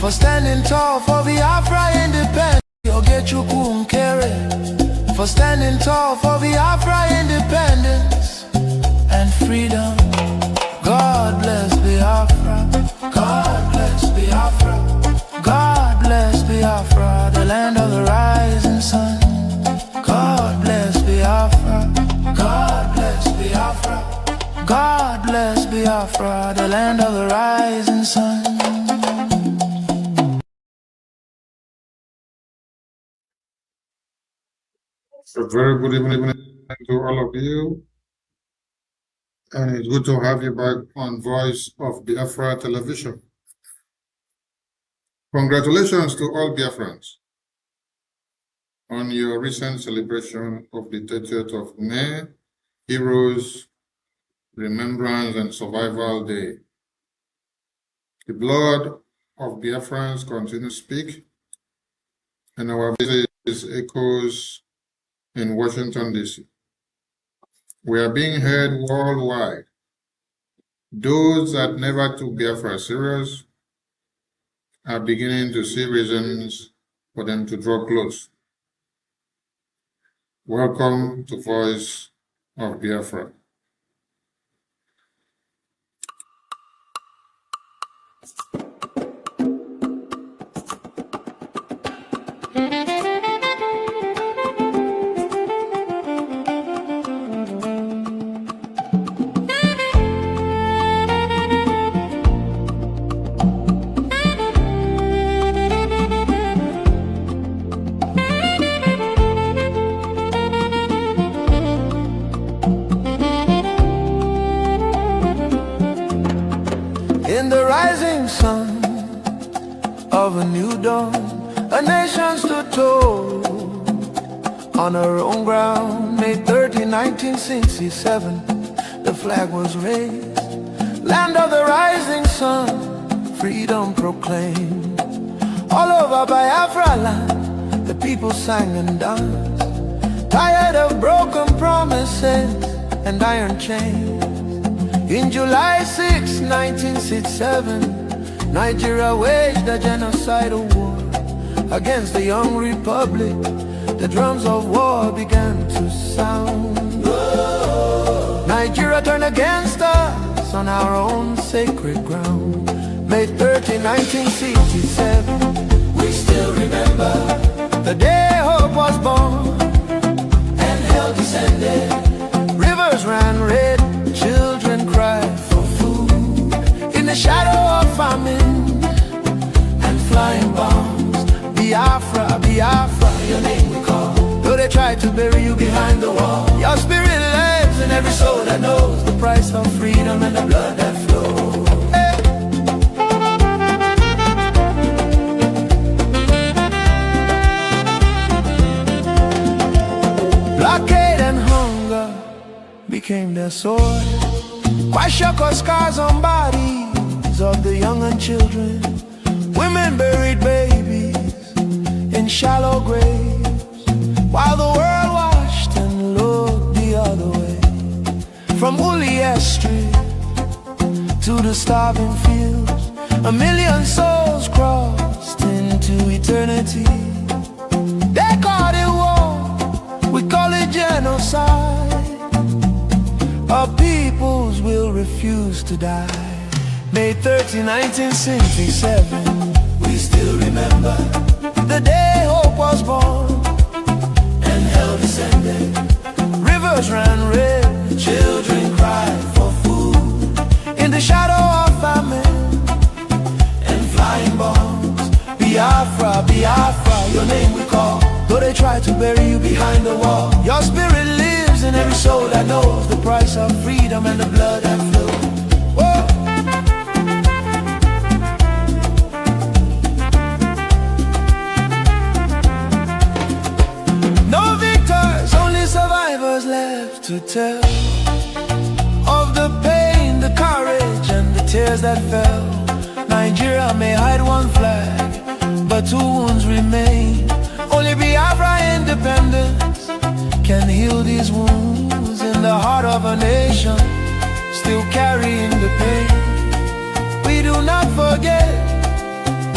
for standing tall for Biafra independence. Ogechukwu Nkere, for standing tall for Biafra independence and freedom. God bless Biafra, God bless Biafra, God bless Biafra, the land of the rising sun. God bless Biafra, God bless Biafra, God bless Biafra, the land of the rising sun. A very good evening to all of you. And it's good to have you back on Voice of Biafra Television. Congratulations to all Biafrans on your recent celebration of the 30th of May, Heroes, Remembrance and Survival Day. The blood of Biafrans continues to speak, and our visit echoes in Washington, D.C. We are being heard worldwide. Those that never took Biafra serious are beginning to see reasons for them to draw close. Welcome to Voice of Biafra. In the rising sun of a new dawn, a nation stood tall on her own ground. May 30, 1967, the flag was raised. Land of the rising sun, freedom proclaimed. All over Biafra land, the people sang and danced, tired of broken promises and iron chains. In July 6, 1967, Nigeria waged a genocidal war against the young republic. The drums of war began to sound. Nigeria turned against us on our own sacred ground. May 30, 1967, we still remember the day hope was born and hell descended. Rivers ran red, children cried for food. In the shadow of famine, try to bury you behind the wall. Your spirit lives in every soul that knows the price of freedom and the blood that flows. Hey. Blockade and hunger became their sword. Kwashako scars on bodies of the young and children. Women buried babies in shallow graves, while the world watched and looked the other way. From Ulias Street to the starving fields, 1 million souls crossed into eternity. They called it war, we call it genocide. Our peoples will refuse to die. May 30, 1967, we still remember the day hope was born and hell descended. Rivers ran red, children cried for food in the shadow of famine and flying bombs. Biafra, Biafra, your name we call. Though they try to bury you behind the wall, your spirit lives in every soul that knows the price of freedom and the blood that flows. Whoa. No victors, only survivors left to tell of the pain, the courage, and the tears that fell. Nigeria may hide one flag, but 2 wounds remain. Only Biafra independence can heal these wounds in the heart of a nation still carrying the pain. We do not forget,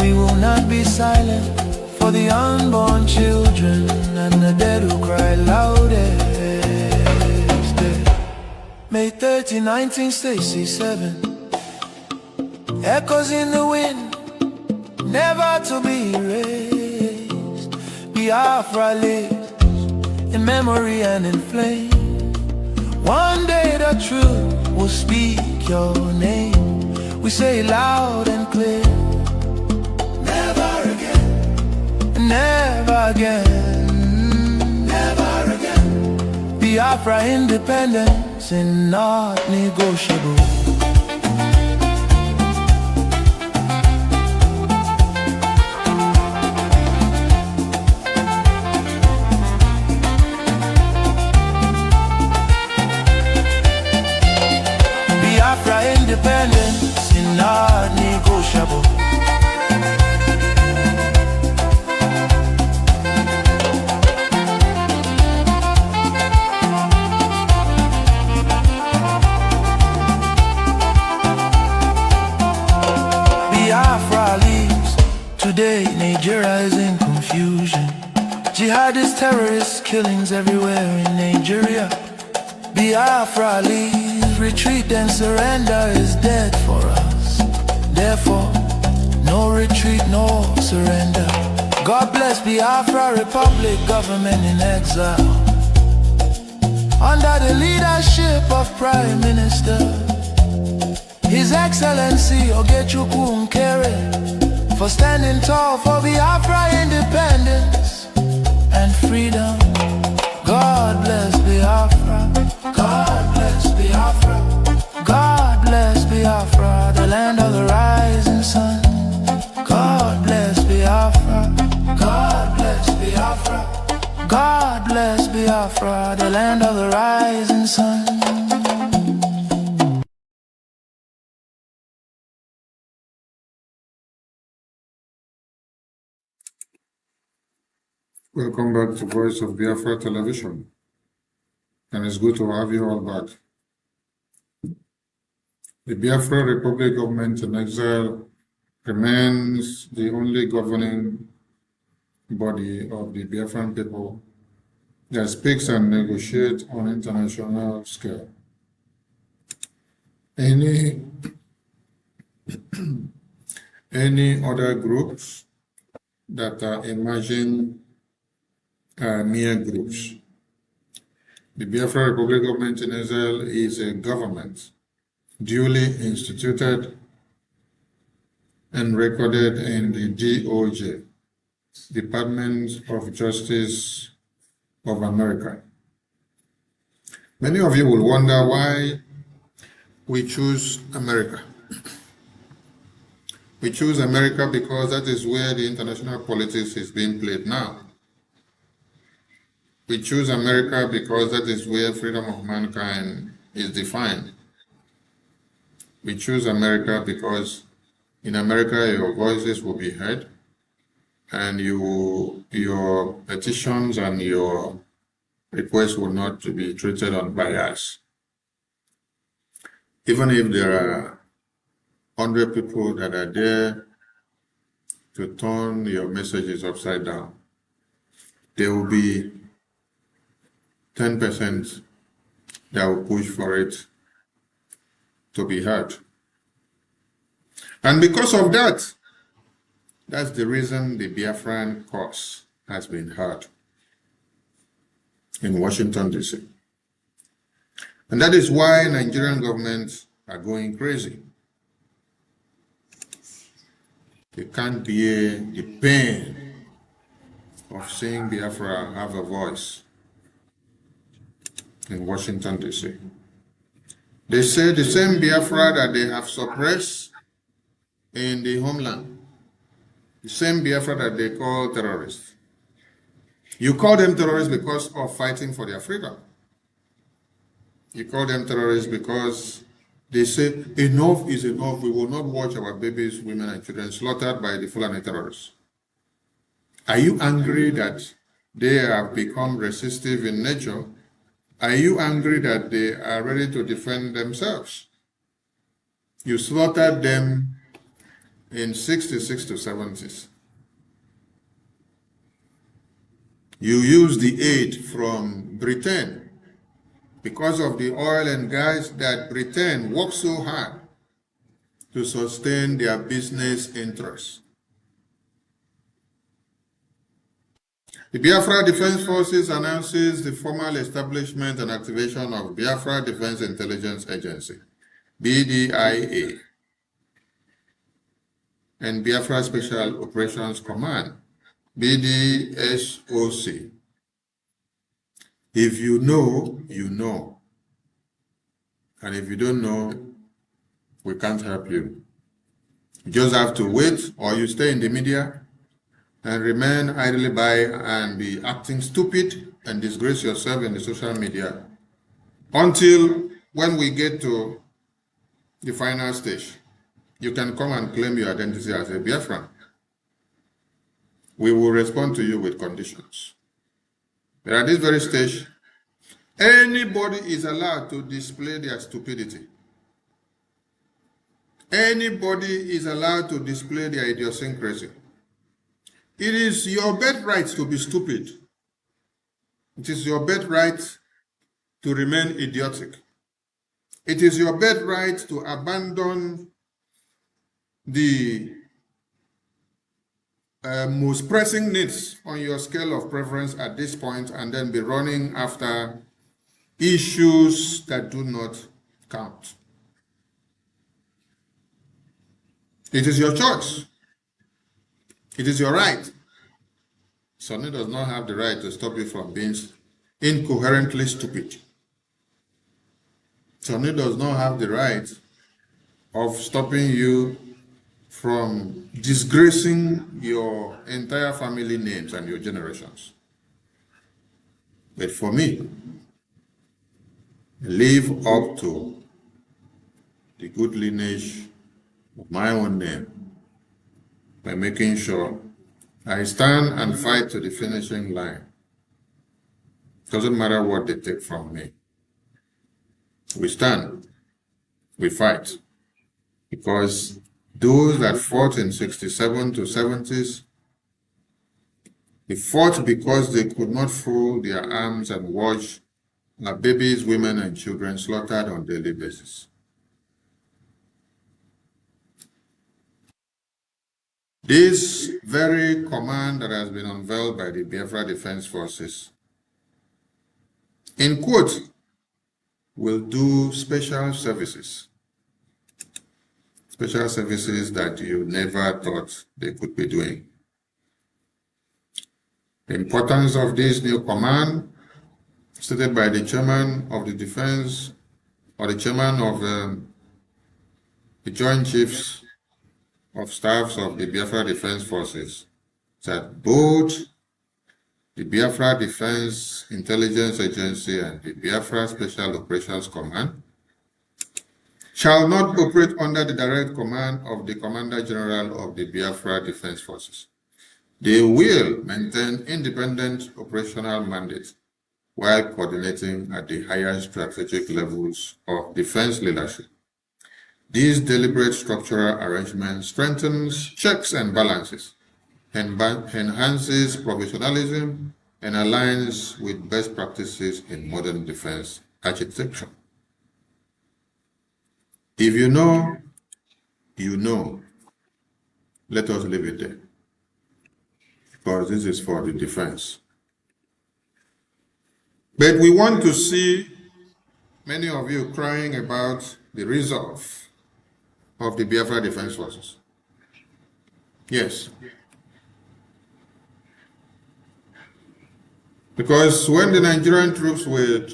we will not be silent for the unborn children and the dead who cry loudest. May 30, 1967, echoes in the wind, never to be erased. Biafra lives in memory and in flame. One day the truth will speak your name. We say loud and clear, never again, never again, never again. Biafra independence is not negotiable. Independence is not negotiable. Biafra leaves. Today Nigeria is in confusion. Jihadist terrorist killings everywhere in Nigeria. Biafra leaves. Retreat and surrender is dead for us. Therefore, no retreat, no surrender. God bless Biafra Republic, government in exile, under the leadership of Prime Minister His Excellency Ogechukwu Nkere, for standing tall for Biafra independence and freedom. God bless Biafra. God bless Biafra. God bless Biafra, the land of the rising sun. God bless Biafra. God bless Biafra. God bless Biafra, the land of the rising sun. Welcome back to Voice of Biafra Television, and it's good to have you all back. The Biafra Republic government in exile remains the only governing body of the Biafran people that speaks and negotiates on international scale. Any other groups that are emerging are mere groups. The Biafra Republic government in exile is a government duly instituted and recorded in the DOJ, Department of Justice of America. Many of you will wonder why we choose America. We choose America because that is where the international politics is being played now. We choose America because that is where freedom of mankind is defined. We choose America because in America your voices will be heard and your petitions and your requests will not be treated on bias. Even if there are 100 people that are there to turn your messages upside down, there will be 10% that will push for it to be heard. And because of that, that's the reason the Biafran cause has been heard in Washington, D.C. And that is why Nigerian governments are going crazy. They can't bear the pain of seeing Biafra have a voice in Washington, D.C. They say the same Biafra that they have suppressed in the homeland, the same Biafra that they call terrorists. You call them terrorists because of fighting for their freedom. You call them terrorists because they say enough is enough. We will not watch our babies, women, and children slaughtered by the Fulani terrorists. Are you angry that they have become resistive in nature? Are you angry that they are ready to defend themselves? You slaughtered them in 66 to 70s. You used the aid from Britain because of the oil and gas that Britain worked so hard to sustain their business interests. The Biafra Defense Forces announces the formal establishment and activation of Biafra Defense Intelligence Agency, BDIA, and Biafra Special Operations Command, BDSOC. If you know, you know. And if you don't know, we can't help you. You just have to wait, or you stay in the media and remain idly by and be acting stupid and disgrace yourself in the social media until when we get to the final stage, you can come and claim your identity as a Biafran. We will respond to you with conditions. But at this very stage, anybody is allowed to display their stupidity. Anybody is allowed to display their idiosyncrasy. It is your birthright to be stupid. It is your birthright to remain idiotic. It is your birthright to abandon the most pressing needs on your scale of preference at this point and then be running after issues that do not count. It is your choice. It is your right. Sonny does not have the right to stop you from being incoherently stupid. Sonny does not have the right of stopping you from disgracing your entire family names and your generations. But for me, live up to the good lineage of my own name by making sure I stand and fight to the finishing line. Doesn't matter what they take from me. We stand, we fight, because those that fought in 67 to 70s, they fought because they could not fold their arms and watch their babies, women, and children slaughtered on a daily basis. This very command that has been unveiled by the Biafra Defense Forces, in quote, will do special services that you never thought they could be doing. The importance of this new command stated by the chairman of the defense or the chairman of the Joint Chiefs of Staffs of the Biafra Defense Forces, that both the Biafra Defense Intelligence Agency and the Biafra Special Operations Command shall not operate under the direct command of the Commander General of the Biafra Defense Forces. They will maintain independent operational mandates while coordinating at the higher strategic levels of defense leadership. These deliberate structural arrangements strengthens checks and balances, enhances professionalism, and aligns with best practices in modern defense architecture. If you know, you know. Let us leave it there, because this is for the defense. But we want to see many of you crying about the resolve of the Biafra Defense Forces. Yes. Because when the Nigerian troops were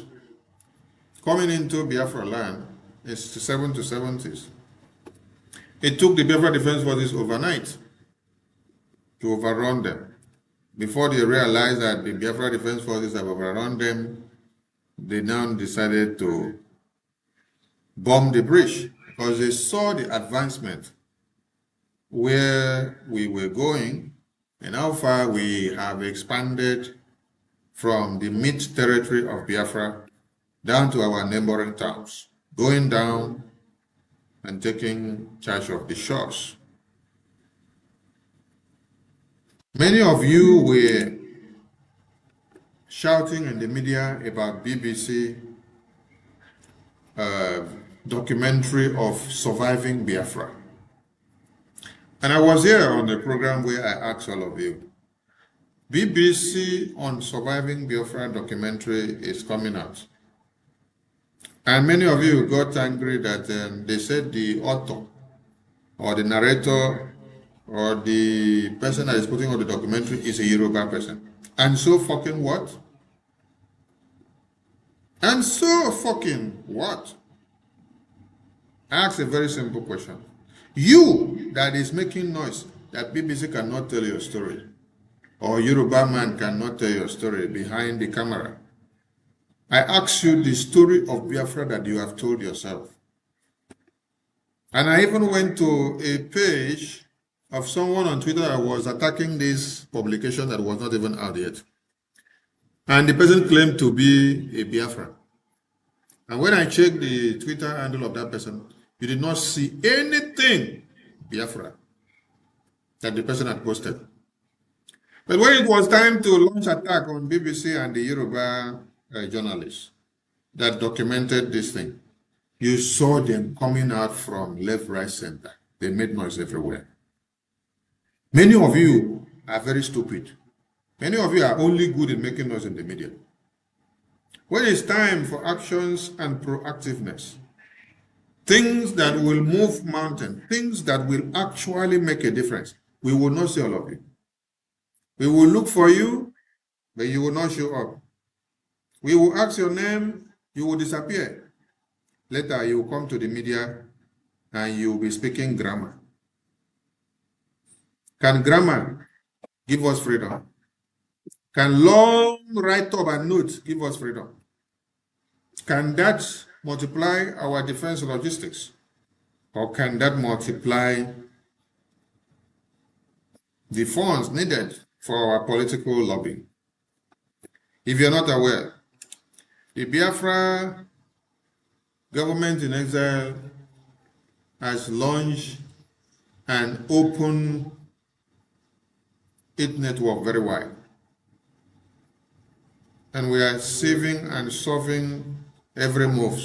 coming into Biafra land, it's the 70s, it took the Biafra Defense Forces overnight to overrun them. Before they realized that the Biafra Defense Forces have overrun them, they now decided to bomb the bridge because they saw the advancement where we were going and how far we have expanded from the mid territory of Biafra down to our neighboring towns, going down and taking charge of the shores. Many of you were shouting in the media about BBC documentary of surviving Biafra. And I was here on the program where I asked all of you, BBC on surviving Biafra documentary is coming out. And many of you got angry that they said the author or the narrator or the person that is putting on the documentary is a Yoruba person. And so fucking what? And so fucking what? I ask a very simple question. You that is making noise that BBC cannot tell your story, or Yoruba man cannot tell your story behind the camera, I ask you the story of Biafra that you have told yourself. And I even went to a page of someone on Twitter that was attacking this publication that was not even out yet. And the person claimed to be a Biafra. And when I checked the Twitter handle of that person, you did not see anything Biafra that the person had posted. But when it was time to launch attack on BBC and the Yoruba journalists that documented this thing, you saw them coming out from left, right, center. They made noise everywhere. Many of you are very stupid. Many of you are only good in making noise in the media. When it's time for actions and proactiveness, things that will move mountains, things that will actually make a difference, we will not see all of you. We will look for you, but you will not show up. We will ask your name, you will disappear. Later, you will come to the media and you will be speaking grammar. Can grammar give us freedom? Can long write-up and notes give us freedom? Can that multiply our defense logistics? Or can that multiply the funds needed for our political lobbying? If you're not aware, the Biafra government in exile has launched an open network very wide. And we are saving and solving every move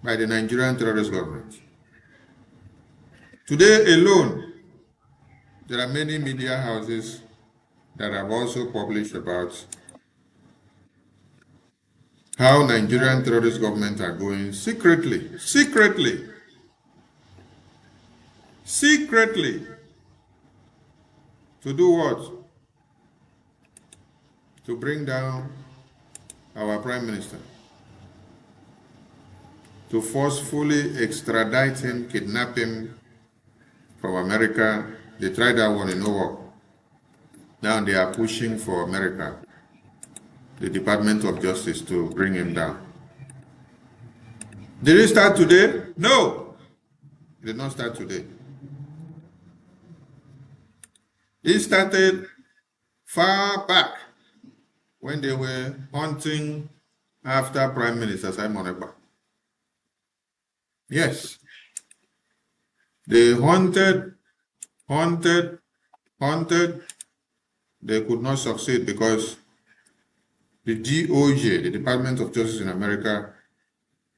by the Nigerian terrorist government. Today alone, there are many media houses that have also published about how Nigerian terrorist government are going secretly to do what? To bring down our Prime Minister, to forcefully extradite him, kidnap him from America. They tried that one in Norway. Now they are pushing for America, the Department of Justice, to bring him down. Did it start today? No, it did not start today. It started far back when they were hunting after Prime Minister Simon Ekpa. Yes. They hunted. They could not succeed because the DOJ, the Department of Justice in America,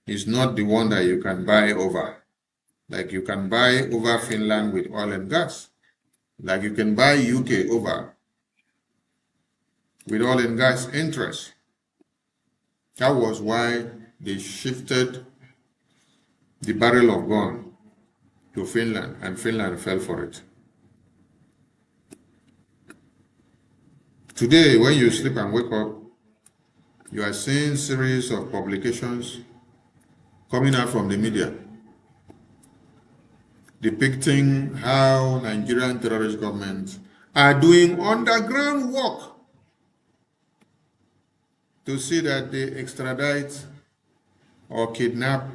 is not the one that you can buy over. Like you can buy over Finland with oil and gas. Like you can buy UK over with oil and gas interest. That was why they shifted the barrel of gun to Finland, and Finland fell for it. Today, when you sleep and wake up, you are seeing series of publications coming out from the media depicting how Nigerian terrorist governments are doing underground work to see that they extradite or kidnap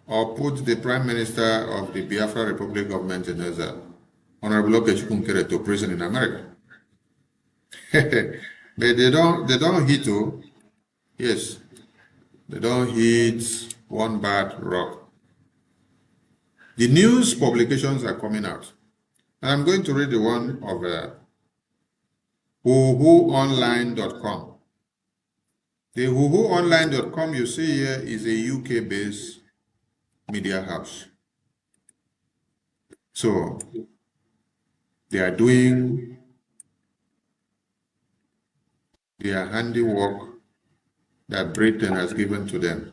or put the Prime Minister of the Biafra Republic government in exile, Honorable Okechukwu, to prison in America. But they don't hit, yes, they don't hit one bad rock. The news publications are coming out. And I'm going to read the one of whoonline.com. The whoonline.com you see here is a UK-based media house. So they are doing their handiwork that Britain has given to them.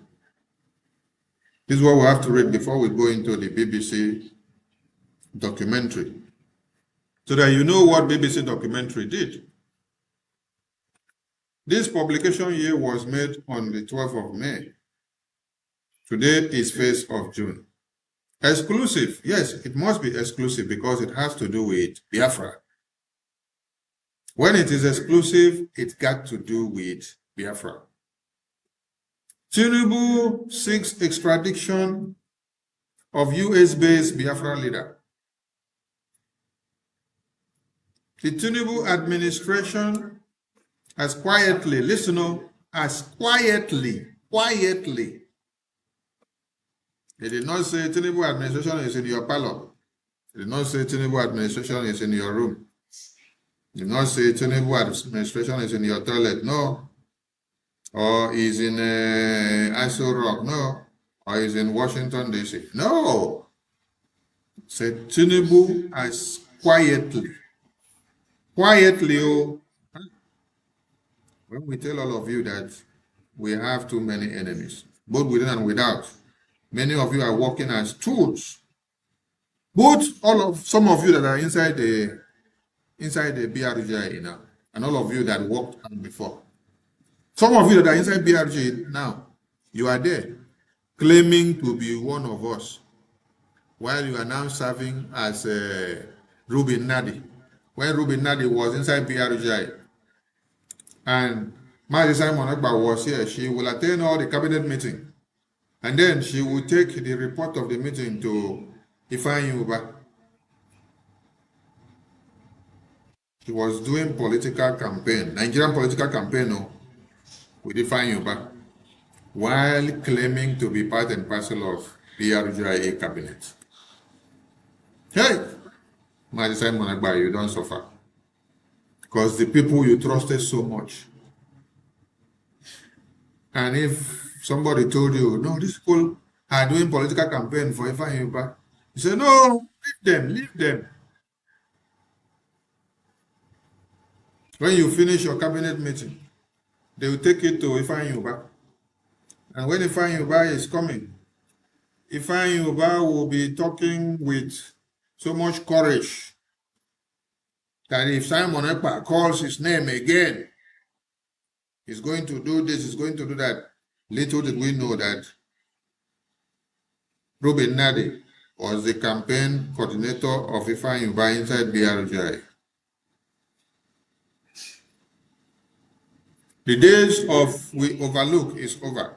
This is what we have to read before we go into the BBC documentary, so that you know what BBC documentary did. This publication here was made on the 12th of May. Today is 1st of June. Exclusive. Yes, it must be exclusive because it has to do with Biafra. When it is exclusive, it's got to do with Biafra. Tinubu seeks extradition of US-based Biafra leader. The Tinubu administration has quietly, listen up, as quietly, they did not say Tinubu administration is in your parlor. They did not say Tinubu administration is in your room. They did not say Tinubu administration is in your toilet, no. Or is in Aso Rock, no. Or is in Washington, D.C. No. Said Tinubu as quietly, oh. When we tell all of you that we have too many enemies, both within and without, many of you are working as tools. Some of you that are inside the BRGI now, and all of you that worked on before. Some of you that are inside BRG now, you are there, claiming to be one of us, while you are now serving as Ruben Nadi. When Ruben Nadi was inside BRGI, and Mazi Simon Ekpa was here, she will attend all the cabinet meeting, and then she will take the report of the meeting to Ifeanyi Uba. She was doing political campaign, Nigerian political campaign, with Ifeanyi Uba, while claiming to be part and parcel of BRGIA cabinet. Hey, Mazi Simon Ekpa, you don't suffer. Because the people you trusted so much. And if somebody told you, no, these people are doing political campaign for Ifeanyi Uba, you say, no, leave them. When you finish your cabinet meeting, they will take it to Ifeanyi Uba. And when Ifeanyi Uba is coming, Ifeanyi Uba will be talking with so much courage that if Simon Ekpa calls his name again, He's going to do this, he's going to do that. Little did we know that Ruben Nadi was the campaign coordinator of Ifeanyi Ubah inside BRGI. The days of we overlook is over.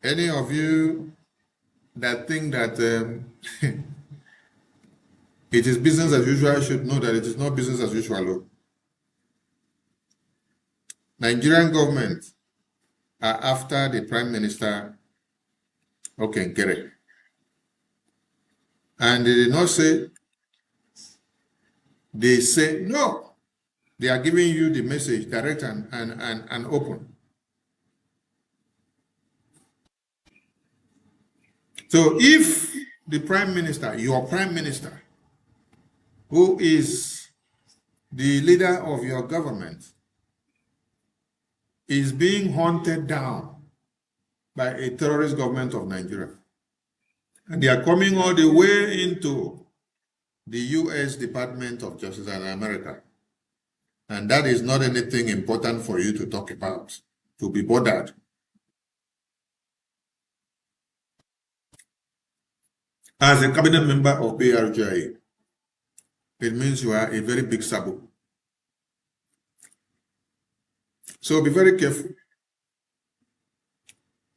Any of you that think that it is business as usual should know that it is not business as usual. Nigerian government are after the Prime Minister Okenkere. And they did not say, they say, no, they are giving you the message direct and open. So if the Prime Minister, your Prime Minister, who is the leader of your government, is being hunted down by a terrorist government of Nigeria, and they are coming all the way into the U.S. Department of Justice in America, and that is not anything important for you to talk about, to be bothered. As a cabinet member of BRGI, it means you are a very big sabo. So be very careful,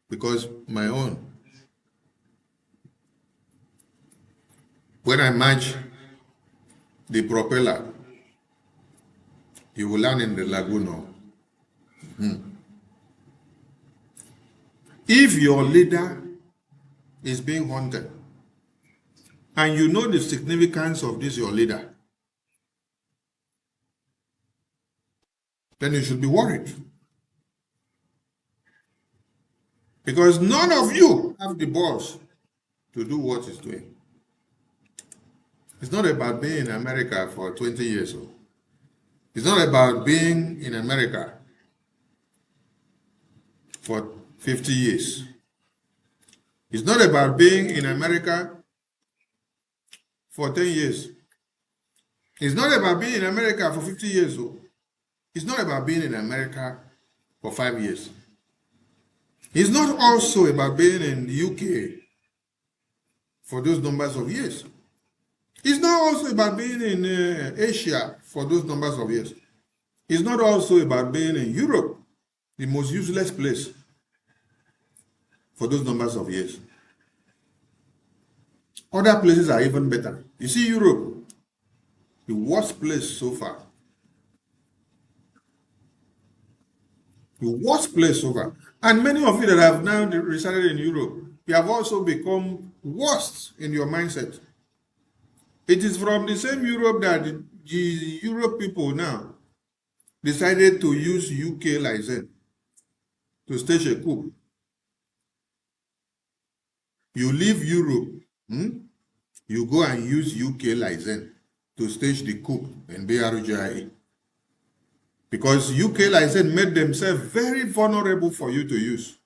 because my own, when I match the propeller, you will land in the lagoon. If your leader is being hunted, and you know the significance of this, your leader, then you should be worried. Because none of you have the balls to do what he's doing. It's not about being in America for 20 years. It's not about being in America for 50 years. It's not about being in America for 10 years. It's not about being in America for 50 years. It's not about being in America for 5 years. It's not also about being in the UK for those numbers of years. It's not also about being in Asia for those numbers of years. It's not also about being in Europe, the most useless place, for those numbers of years. Other places are even better. You see, Europe, the worst place so far. The worst place so far. And many of you that have now resided in Europe, you have also become worst in your mindset. It is from the same Europe that the Europe people now decided to use UK license to stage a coup. You leave Europe, you go and use UK license to stage the coup in BRGI. Because UK license made themselves very vulnerable for you to use.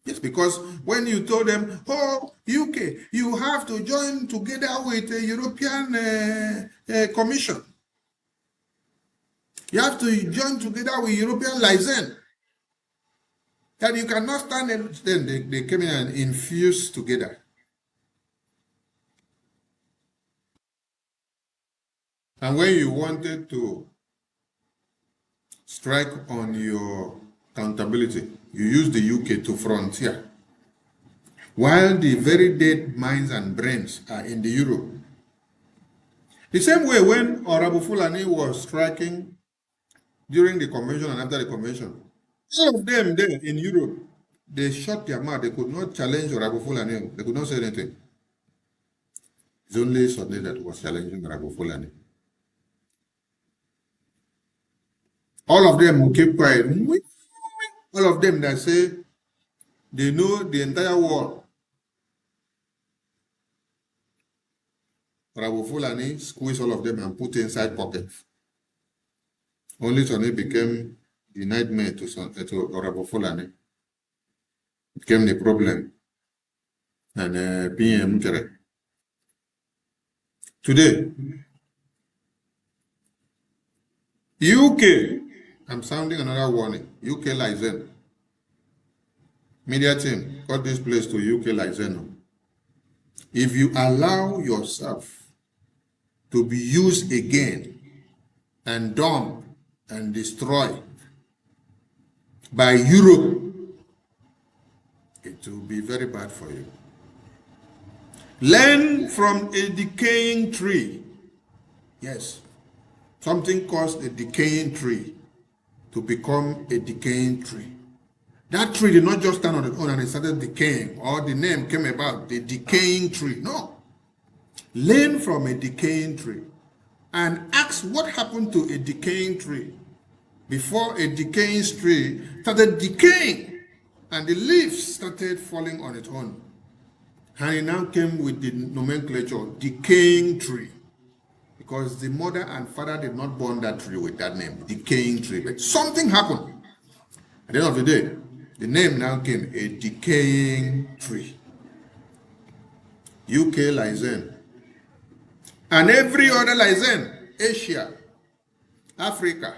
Yes, because when you told them, oh, UK, you have to join together with a European Commission. You have to join together with European license. That you cannot stand them. Then they came in and infused together. And when you wanted to strike on your accountability, you use the UK to frontier, while the very dead minds and brains are in the Europe. The same way when Honorable Fulani was striking during the convention and after the convention, all of them there in Europe, they shut their mouth. They could not challenge Honorable Fulani. They could not say anything. It's only Sunday that was challenging Honorable Fulani. All of them keep quiet. All of them that say they know the entire world. Honorable Fulani squeezed all of them and put inside pockets. Only Sonny became the nightmare to Honorable Fulani. It became the problem. And PM today, UK I'm sounding another warning. UK license. Media team, cut this place to UK license. If you allow yourself to be used again and dumped and destroyed by Europe, it will be very bad for you. Learn from a decaying tree. Yes, something caused a decaying tree to become a decaying tree. That tree did not just stand on its own and it started decaying, or the name came about, the decaying tree. No. Learn from a decaying tree and ask what happened to a decaying tree before a decaying tree started decaying and the leaves started falling on its own. And it now came with the nomenclature, decaying tree. Because the mother and father did not born that tree with that name, decaying tree. But something happened. At the end of the day, the name now came a decaying tree. UK license. And every other license, Asia, Africa.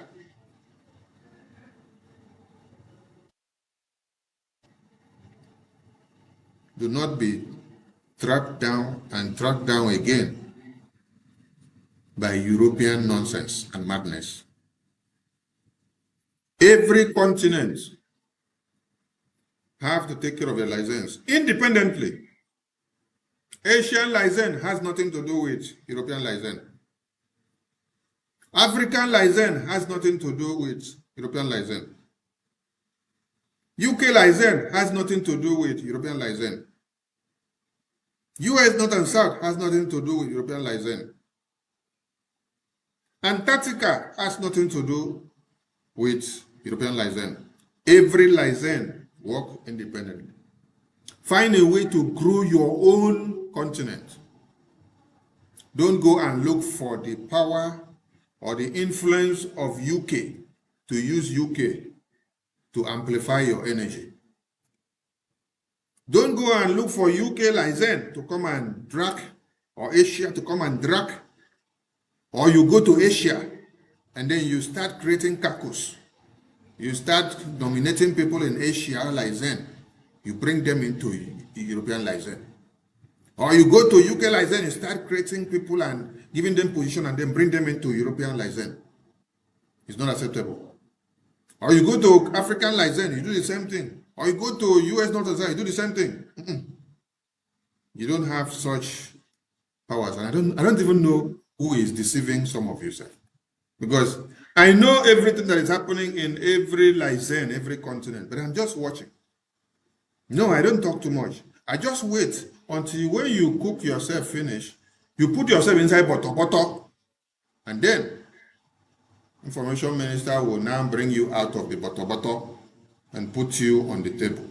Do not be tracked down and tracked down again by European nonsense and madness. Every continent have to take care of their license independently. Asian license has nothing to do with European license. African license has nothing to do with European license. UK license has nothing to do with European license. US North and South has nothing to do with European license. Antarctica has nothing to do with European license. Every license work independently. Find a way to grow your own continent. Don't go and look for the power or the influence of UK to use UK to amplify your energy. Don't go and look for UK license to come and drag, or Asia to come and drag, or you go to Asia and then you start creating caucus. You start nominating people in Asia license. You bring them into European license. Or you go to UK license and start creating people and giving them position and then bring them into European license. It's not acceptable. Or you go to African license, you do the same thing. Or you go to US North and South, you do the same thing. You don't have such powers. And I don't even know who is deceiving some of yourself. Because I know everything that is happening in every license, every continent, but I'm just watching. No, I don't talk too much. I just wait until when you cook yourself finish, you put yourself inside bottle, and then Information Minister will now bring you out of the bottle and put you on the table.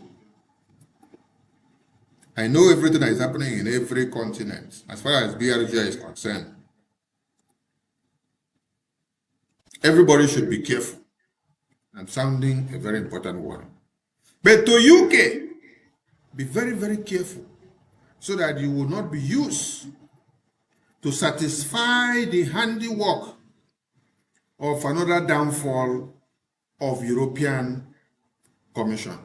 I know everything that is happening in every continent as far as BRG is concerned. Everybody should be careful. I'm sounding a very important warning. But to UK, be very, very careful so that you will not be used to satisfy the handiwork of another downfall of European Commission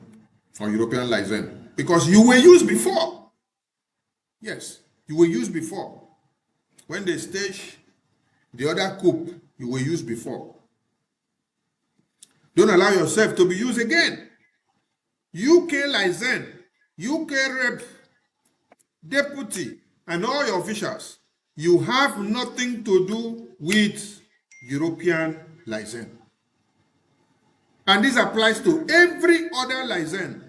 or European license. Because you were used before. Yes, you were used before. When they staged the other coup, you were used before. Don't allow yourself to be used again. UK license, UK rep, deputy, and all your officials, you have nothing to do with European license. And this applies to every other license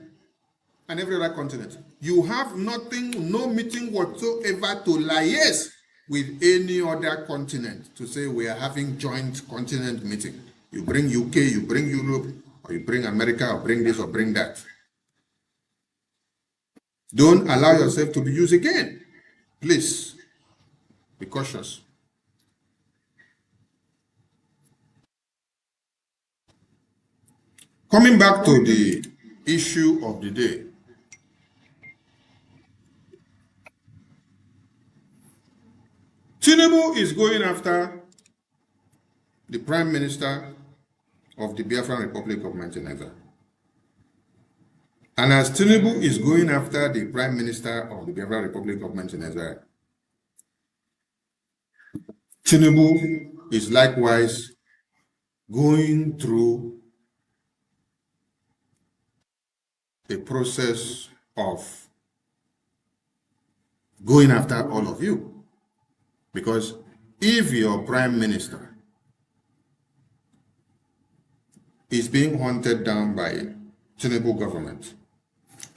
and every other continent. You have nothing, no meeting whatsoever to liaise with any other continent to say we are having joint continent meeting. You bring UK, you bring Europe, or you bring America, or bring this, or bring that. Don't allow yourself to be used again. Please, be cautious. Coming back to the issue of the day. Tinubu is going after the Prime Minister of the Biafran Republic of Nigeria. And as Tinubu is going after the Prime Minister of the Biafran Republic of Nigeria, Tinubu is likewise going through a process of going after all of you. Because if your Prime Minister is being hunted down by Tinubu government,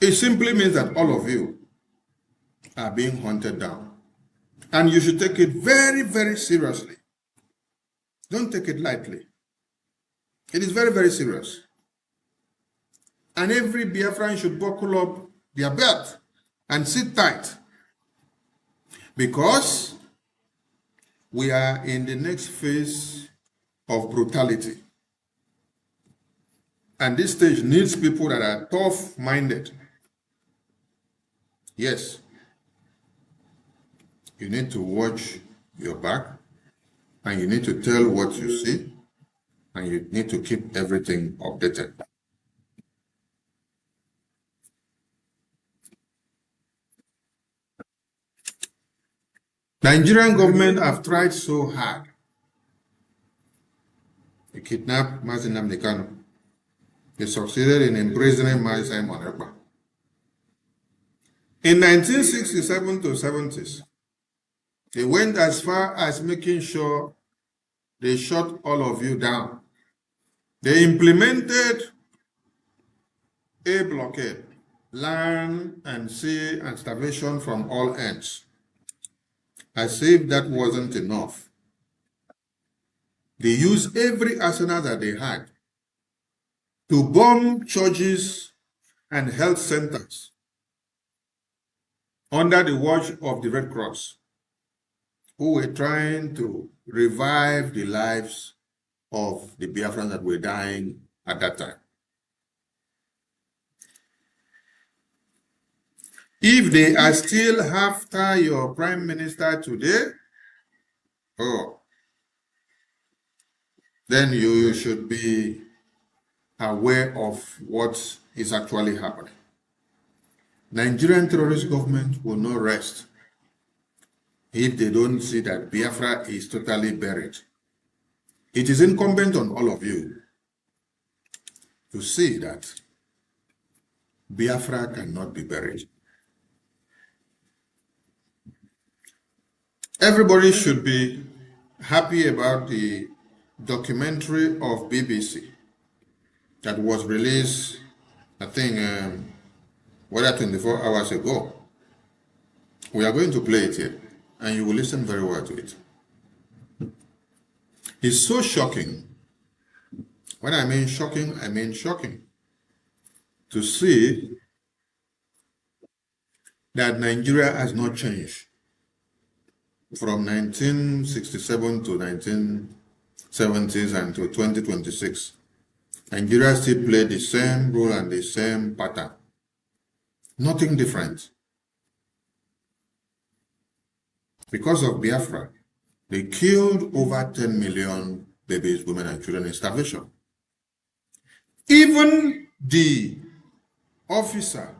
it simply means that all of you are being hunted down. And you should take it very, very seriously. Don't take it lightly. It is very, very serious. And every Biafran should buckle up their belt and sit tight. Because we are in the next phase of brutality. And this stage needs people that are tough-minded. Yes. You need to watch your back, and you need to tell what you see, and you need to keep everything updated. Nigerian government have tried so hard to kidnap Mazi Nnamdi Kanu. They succeeded in imprisoning Mazi Simon Ekpa. In 1967 to 70s, they went as far as making sure they shut all of you down. They implemented a blockade, land and sea and starvation from all ends. As if that wasn't enough, they used every arsenal that they had to bomb churches and health centers under the watch of the Red Cross, who were trying to revive the lives of the Biafrans that were dying at that time. If they are still after your Prime Minister today, then you should be aware of what is actually happening. Nigerian terrorist government will not rest if they don't see that Biafra is totally buried. It is incumbent on all of you to see that Biafra cannot be buried. Everybody should be happy about the documentary of BBC that was released, I think, whether 24 hours ago. We are going to play it here, and you will listen very well to it. It's so shocking. When I mean shocking, I mean shocking. To see that Nigeria has not changed from 1967 to 1970s and to 2026. Nigeria still played the same role and the same pattern. Nothing different. Because of Biafra, they killed over 10 million babies, women, and children in starvation. Even the officer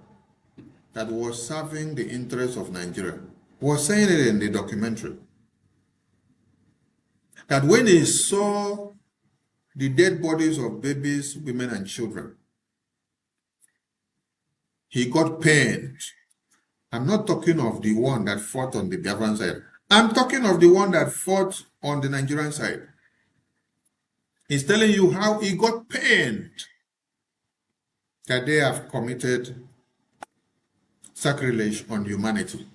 that was serving the interests of Nigeria was saying it in the documentary, that when he saw the dead bodies of babies, women, and children, he got pained. I'm not talking of the one that fought on the Biafran side. I'm talking of the one that fought on the Nigerian side. He's telling you how he got pained that they have committed sacrilege on humanity.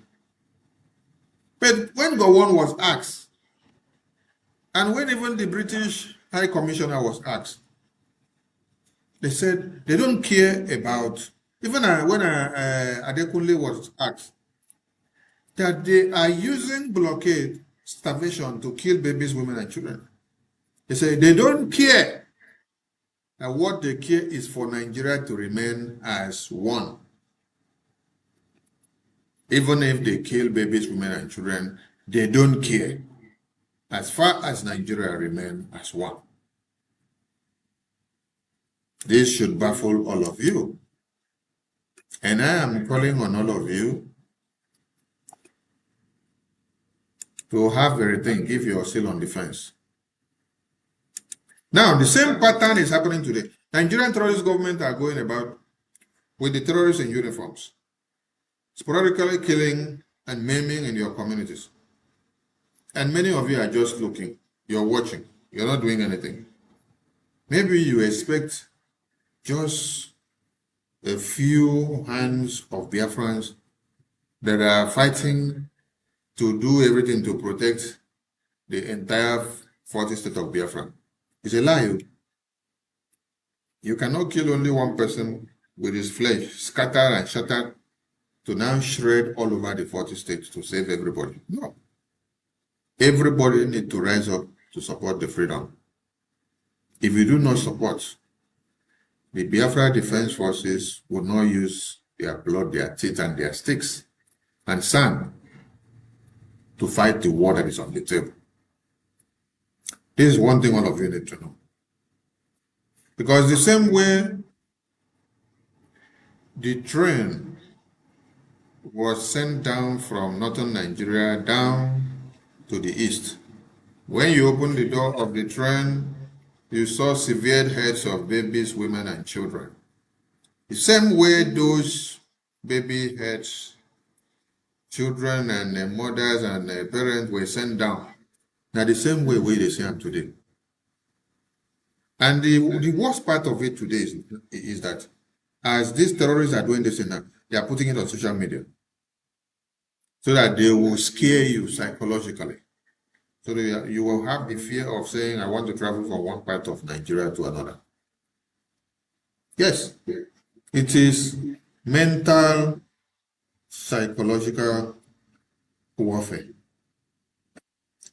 But when Gowon was asked, and when even the British High Commissioner was asked, they said they don't care about, even when Adekunle was asked, that they are using blockade, starvation to kill babies, women, and children. They say they don't care. And what they care is for Nigeria to remain as one. Even if they kill babies, women, and children, they don't care, as far as Nigeria remains as one. This should baffle all of you. And I am calling on all of you to have a rethink if you're still on the fence. Now, the same pattern is happening today. Nigerian terrorist government are going about with the terrorists in uniforms, sporadically killing and maiming in your communities. And many of you are just looking, you're watching, you're not doing anything. Maybe you expect just a few hands of Biafrans that are fighting to do everything to protect the entire 40 state of Biafra. It's a lie. You cannot kill only one person with his flesh scattered and shattered to now shred all over the 40 states to save everybody. No. Everybody needs to rise up to support the freedom. If you do not support, the Biafra Defense Forces will not use their blood, their teeth, and their sticks and sand to fight the war that is on the table. This is one thing all of you need to know. Because the same way the train was sent down from northern Nigeria down to the east, when you opened the door of the train, you saw severed heads of babies, women, and children. The same way those baby heads, children, and mothers and parents were sent down, now the same way they see them today. And the worst part of it today is that as these terrorists are doing this now, they are putting it on social media so that they will scare you psychologically. So that you will have the fear of saying, I want to travel from one part of Nigeria to another. Yes, it is mental, psychological warfare.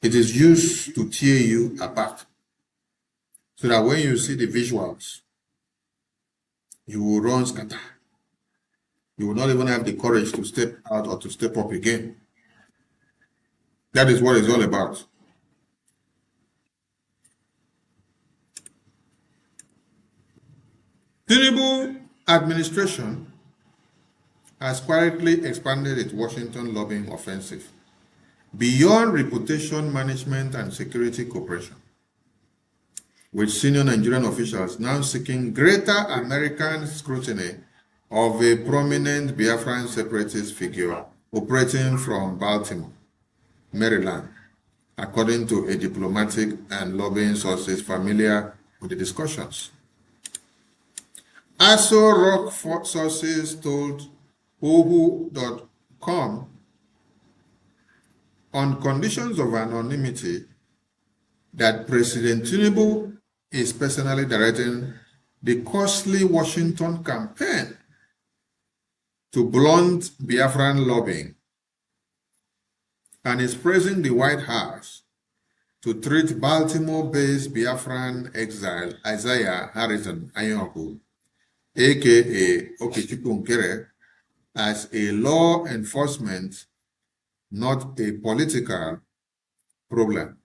It is used to tear you apart. So that when you see the visuals, you will run scatter. You will not even have the courage to step out or to step up again. That is what it's all about. Tinubu administration has quietly expanded its Washington lobbying offensive beyond reputation management and security cooperation, with senior Nigerian officials now seeking greater American scrutiny of a prominent Biafran separatist figure operating from Baltimore, Maryland, according to a diplomatic and lobbying sources familiar with the discussions. Aso Rock sources told Ohu.com on conditions of anonymity that President Tinubu is personally directing the costly Washington campaign to blunt Biafran lobbying and is pressing the White House to treat Baltimore-based Biafran exile Isaiah Harrison Ayoku, aka Okechukwu Nkere, as a law enforcement, not a political problem.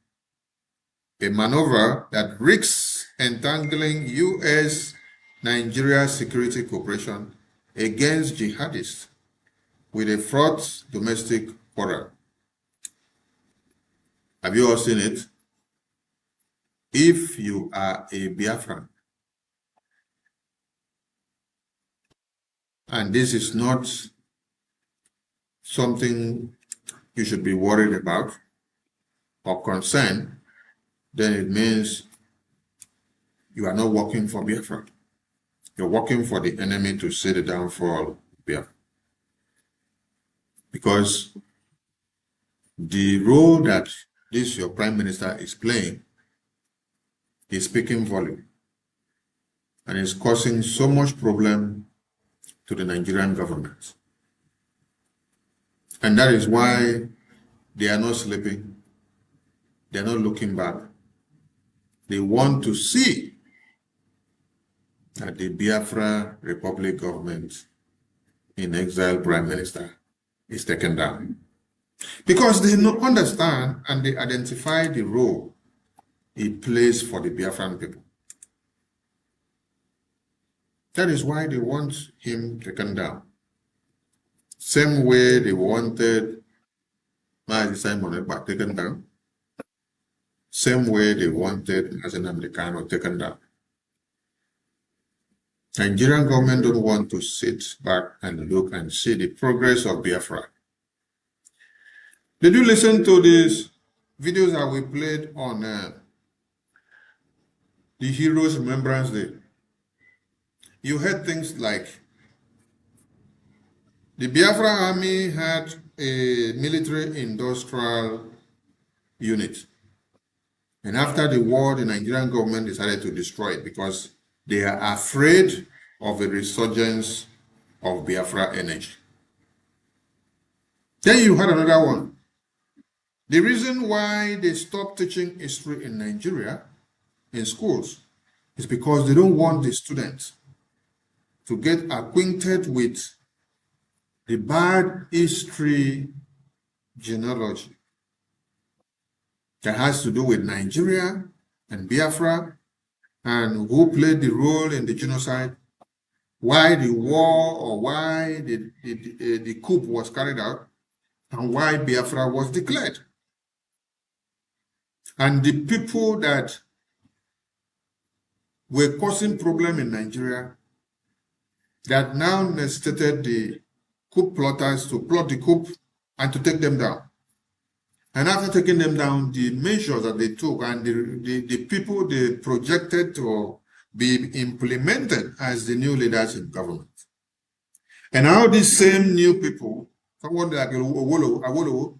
A maneuver that risks entangling U.S.-Nigeria security cooperation against jihadists with a fraught domestic quarrel. Have you all seen it? If you are a Biafran, and this is not something you should be worried about or concerned, then it means you are not working for Biafra. You're working for the enemy to see the downfall of Biafra. Because the role that this your prime minister is playing is speaking volume and is causing so much problem to the Nigerian government. And that is why they are not sleeping. They are not looking back. They want to see that the Biafra Republic government in exile prime minister is taken down. Because they understand and they identify the role he plays for the Biafran people. That is why they want him taken down. Same way they wanted Mazi Simon Ekpa taken down. Same way they wanted Mazi Nnamdi Kanu taken down. Nigerian government don't want to sit back and look and see the progress of Biafra. Did you listen to these videos that we played on the Heroes Remembrance Day? You heard things like the Biafra army had a military-industrial unit. And after the war, the Nigerian government decided to destroy it because they are afraid of a resurgence of Biafra energy. Then you had another one. The reason why they stopped teaching history in Nigeria in schools is because they don't want the students to get acquainted with the bad history genealogy that has to do with Nigeria and Biafra and who played the role in the genocide, why the war or why the coup was carried out, and why Biafra was declared. And the people that were causing problem in Nigeria that now necessitated the coup plotters to plot the coup and to take them down. And after taking them down, the measures that they took and the people they projected to be implemented as the new leaders in government. And now these same new people, someone like Awolowo,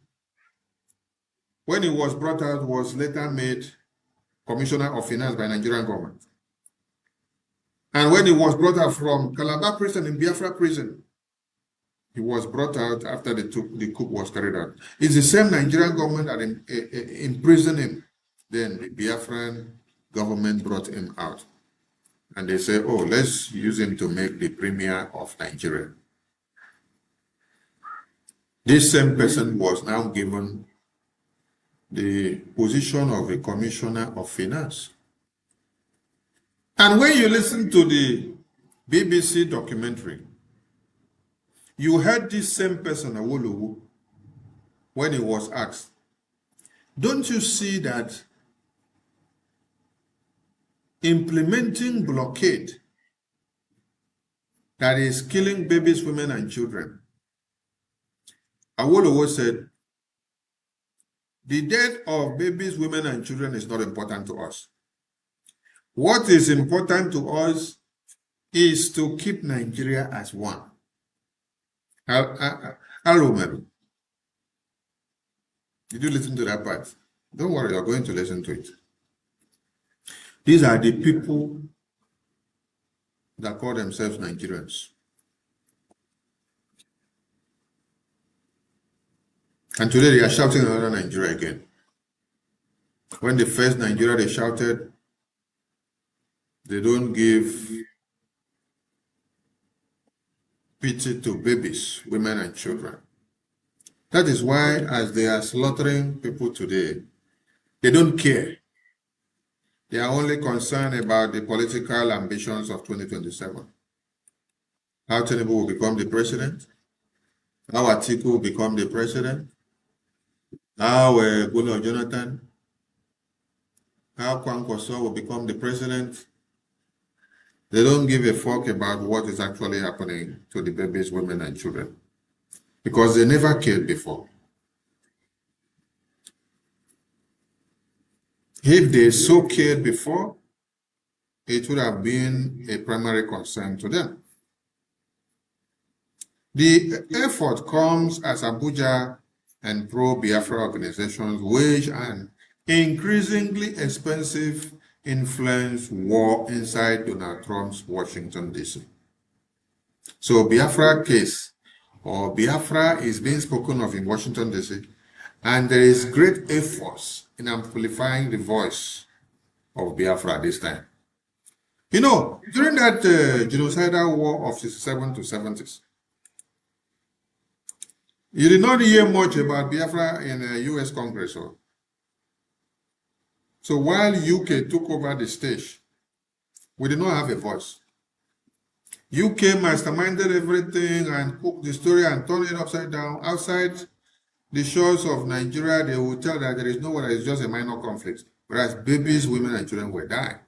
when he was brought out, was later made Commissioner of Finance by Nigerian government. And when he was brought out from Calabar prison in Biafra prison, he was brought out after the coup was carried out. It's the same Nigerian government that imprisoned him. Then the Biafran government brought him out. And they say, oh, let's use him to make the premier of Nigeria. This same person was now given the position of a commissioner of finance. And when you listen to the BBC documentary, you heard this same person, Awolowo, when he was asked, don't you see that implementing blockade that is killing babies, women, and children? Awolowo said, the death of babies, women, and children is not important to us. What is important to us is to keep Nigeria as one. Did you listen to that part? Don't worry, you're going to listen to it. These are the people that call themselves Nigerians. And today they are shouting another Nigeria again. When the first Nigeria they shouted, they don't give pity to babies, women, and children. That is why, as they are slaughtering people today, they don't care. They are only concerned about the political ambitions of 2027. How Tinubu will become the president, how Atiku will become the president, how Goodluck Jonathan, how Kwankwaso will become the president. They don't give a fuck about what is actually happening to the babies, women, and children, because they never cared before. If they so cared before, it would have been a primary concern to them. The effort comes as Abuja and pro-Biafra organizations wage an increasingly expensive influence war inside Donald Trump's Washington, D.C. So Biafra case, or Biafra, is being spoken of in Washington, D.C., and there is great efforts in amplifying the voice of Biafra this time. You know, during that genocidal war of 67 to 70s, you did not hear much about Biafra in the U.S. Congress. So while UK took over the stage, we did not have a voice. UK masterminded everything and cooked the story and turned it upside down. Outside the shores of Nigeria, they will tell that there is no war, it's just a minor conflict. Whereas babies, women, and children were dying.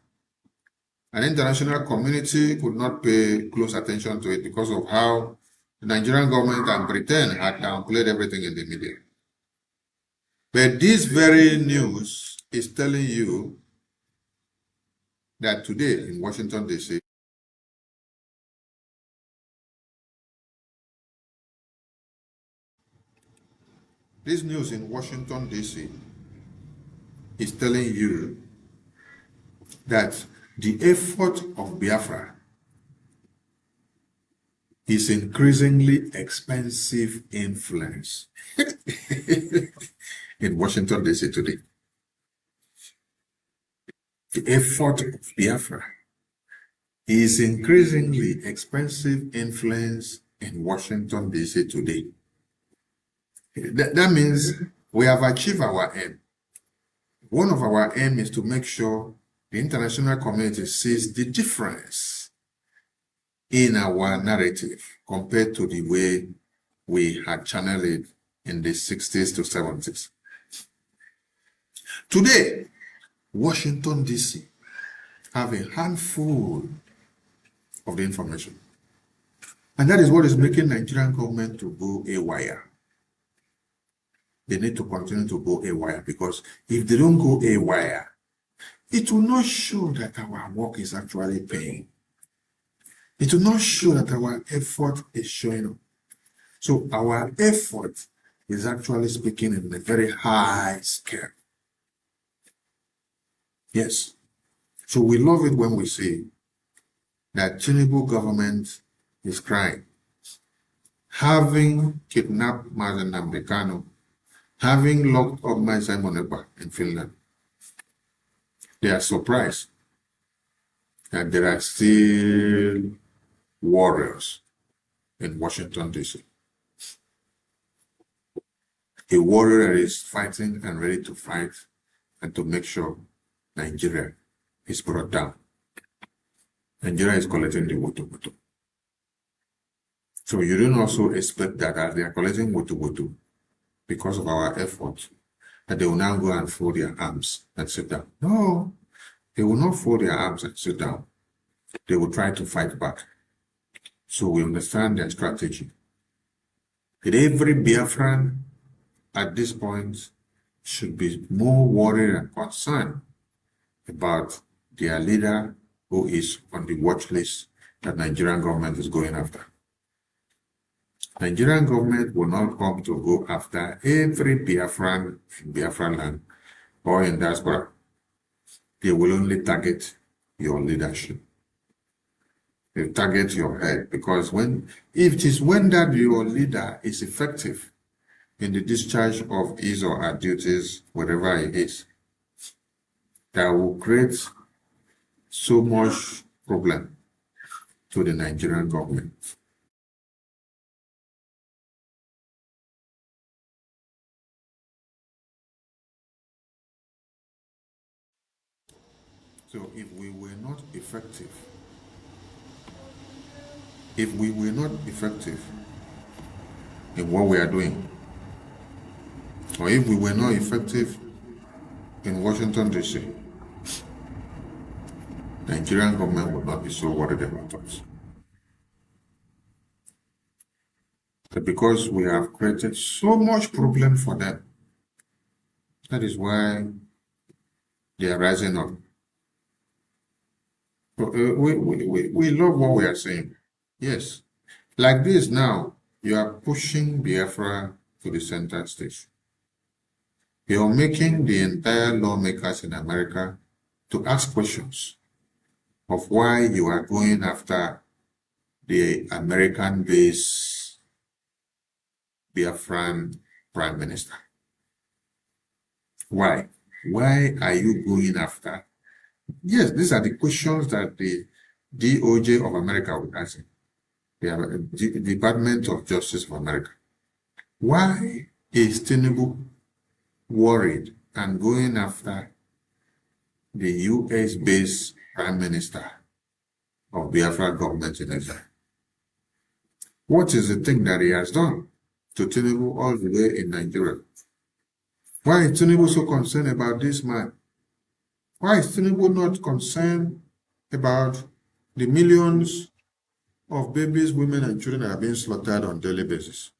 An international community could not pay close attention to it because of how the Nigerian government and Britain had downplayed everything in the media. But this very news is telling you that today in Washington, D.C., this news in Washington, D.C. is telling you that the effort of Biafra is increasingly expensive influence in Washington, D.C. today. The effort of Biafra is increasingly expensive influence in Washington, D.C. today. That means we have achieved our aim. One of our aim is to make sure the international community sees the difference in our narrative compared to the way we had channeled it in the 60s to 70s. Today, Washington, D.C. have a handful of the information. And that is what is making Nigerian government to go haywire. They need to continue to go haywire, because if they don't go haywire, it will not show that our work is actually paying. It will not show that our effort is showing up. So our effort is actually speaking in a very high scale. Yes. So we love it when we see that Tinubu government is crying. Having kidnapped Mazen Nnamdi Kanu, having locked up my Simon Ekpa in Finland, they are surprised that there are still warriors in Washington, D.C. A warrior is fighting and ready to fight and to make sure Nigeria is brought down. Nigeria is collecting the woto. So you don't also expect that as they are collecting woto because of our efforts, that they will now go and fold their arms and sit down. No, they will not fold their arms and sit down. They will try to fight back. So we understand their strategy. And every Biafran at this point should be more worried and concerned about their leader who is on the watch list that Nigerian government is going after. Nigerian government will not come to go after every Biafran in Biafran land or in diaspora. They will only target your leadership. They target your head, because if it is when that your leader is effective in the discharge of his or her duties, wherever it is, that will create so much problem to the Nigerian government. So if we were not effective, in what we are doing, or if we were not effective in Washington, D.C., Nigerian government would not be so worried about us. But because we have created so much problem for them, that is why they are rising up. We love what we are saying. Yes. Like this now, you are pushing Biafra to the center stage. You are making the entire lawmakers in America to ask questions of why you are going after the American-based Biafran Prime Minister. Why? Why are you going after? Yes, these are the questions that the DOJ of America would ask. The Department of Justice of America. Why is Tinubu worried and going after the US-based Prime Minister of Biafra government in exile? What is the thing that he has done to Tinubu all the way in Nigeria? Why is Tinubu so concerned about this man? Why is Tinubu not concerned about the millions of babies, women, and children that are being slaughtered on a daily basis?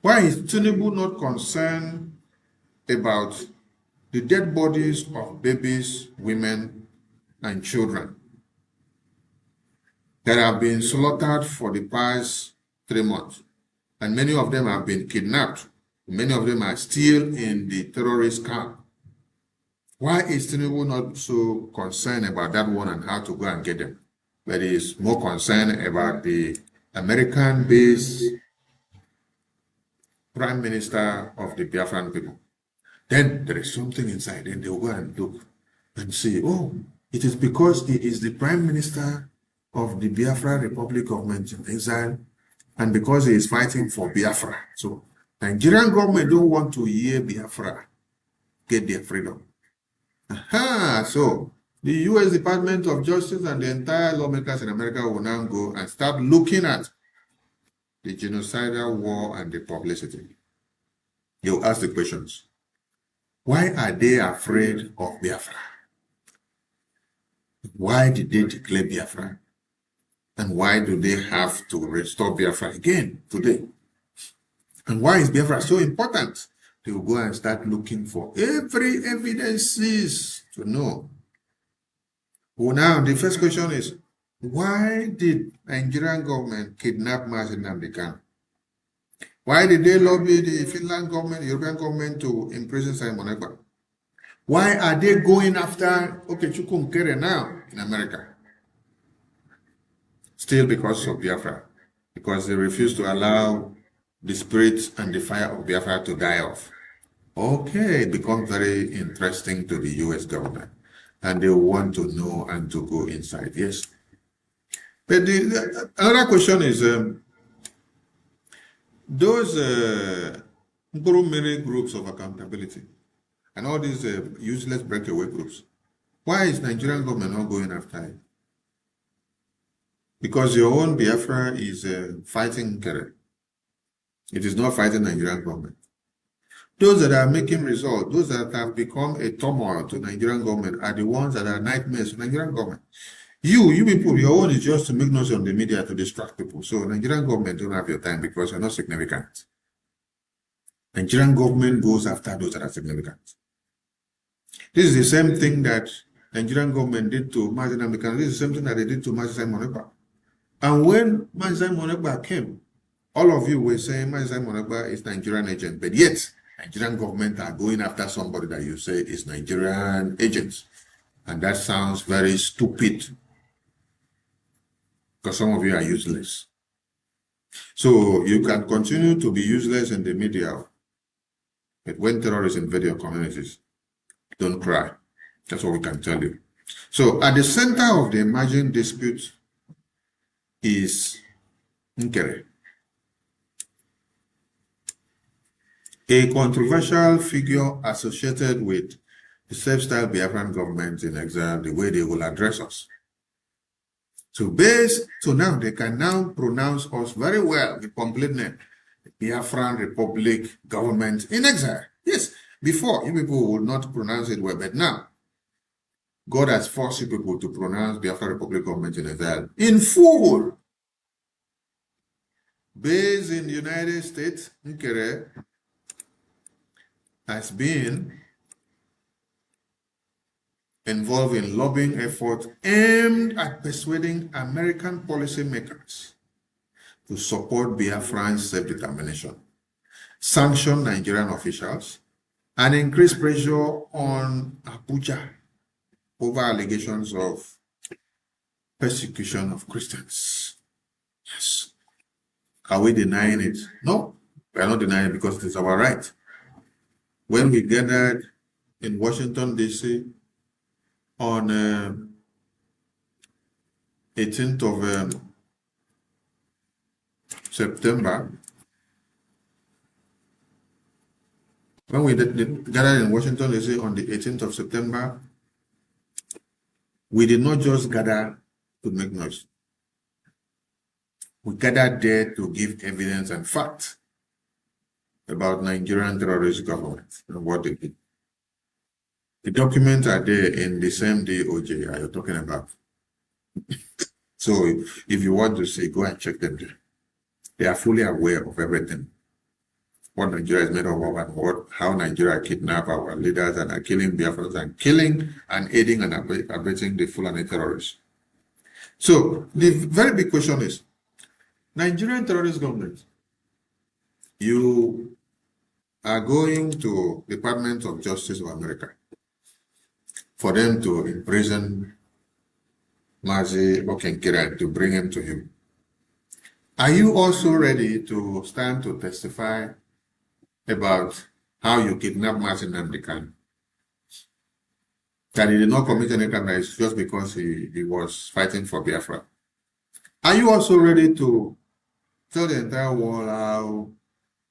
Why is Tinubu not concerned about the dead bodies of babies, women, and children that have been slaughtered for the past 3 months? And many of them have been kidnapped. Many of them are still in the terrorist camp. Why is Tinubu not so concerned about that one and how to go and get them? But he is more concerned about the American-based Prime Minister of the Biafran people. Then there is something inside. Then they'll go and look and see, oh, it is because he is the Prime Minister of the Biafra Republic government in exile, and because he is fighting for Biafra. So Nigerian government don't want to hear Biafra get their freedom. Aha, so the U.S. Department of Justice and the entire lawmakers in America will now go and start looking at the genocidal war and the publicity. You'll ask the questions. Why are they afraid of Biafra? Why did they declare Biafra? And why do they have to restore Biafra again today? And why is Biafra so important? They will go and start looking for every evidences to know. Well, now the first question is, why did Nigerian government kidnap Mazi Nnamdi Kanu? Why did they lobby the Finland government, the European government to imprison Simon Ekpa? Why are they going after Okechukwu Nkere now in America? Still because of Biafra. Because they refuse to allow the spirit and the fire of Biafra to die off. Okay, it becomes very interesting to the US government. And they want to know and to go inside. Yes. But another question is, those many groups of accountability and all these useless breakaway groups, why is Nigerian government not going after it? Because your own Biafra is fighting Nkere. It is not fighting Nigerian government. Those that are making results, those that have become a turmoil to Nigerian government are the ones that are nightmares to Nigerian government. You people, your own is just to make noise on the media to distract people. So Nigerian government don't have your time because you're not significant. Nigerian government goes after those that are significant. This is the same thing that Nigerian government did to Mazi Nnamdi Kanu. This is the same thing that they did to Mazi Simon Ekpa. And when Mazi Simon Ekpa came, all of you were saying Mazi Simon Ekpa is Nigerian agent, but yet Nigerian government are going after somebody that you say is Nigerian agents. And that sounds very stupid because some of you are useless. So you can continue to be useless in the media, but when terrorists invade your communities, don't cry. That's what we can tell you. So at the center of the emerging dispute is Nkere, a controversial figure associated with the self-styled Biafran government in exile, the way they will address us. So now they can now pronounce us very well with complete name, the Biafran Republic government in exile. Yes, before you people would not pronounce it well, but now God has forced you people to pronounce Biafra Republic government in exile in full. Based in the United States, Nkere has been involved in lobbying efforts aimed at persuading American policymakers to support Biafran self-determination, sanction Nigerian officials, and increase pressure on Abuja over allegations of persecution of Christians. Yes. Are we denying it? No, we are not denying it because it is our right. When we gathered in Washington, D.C. on 18th of September, when we gathered in Washington, D.C. on the 18th of September We did not just gather to make noise. We gathered there to give evidence and facts about Nigerian terrorist government and what they did. The documents are there in the same DOJ are you talking about. So if you want to see, go and check them there. They are fully aware of everything. What Nigeria is made of and how Nigeria kidnapped our leaders and are killing Biafrans and killing and aiding and abetting the Fulani terrorists. So the very big question is, Nigerian terrorist government, you are going to Department of Justice of America for them to imprison Mazi Okenkira to bring him to you. Are you also ready to stand to testify about how you kidnapped Mazi Nnamdi? That he did not commit any crime, it's just because he was fighting for Biafra. Are you also ready to tell the entire world how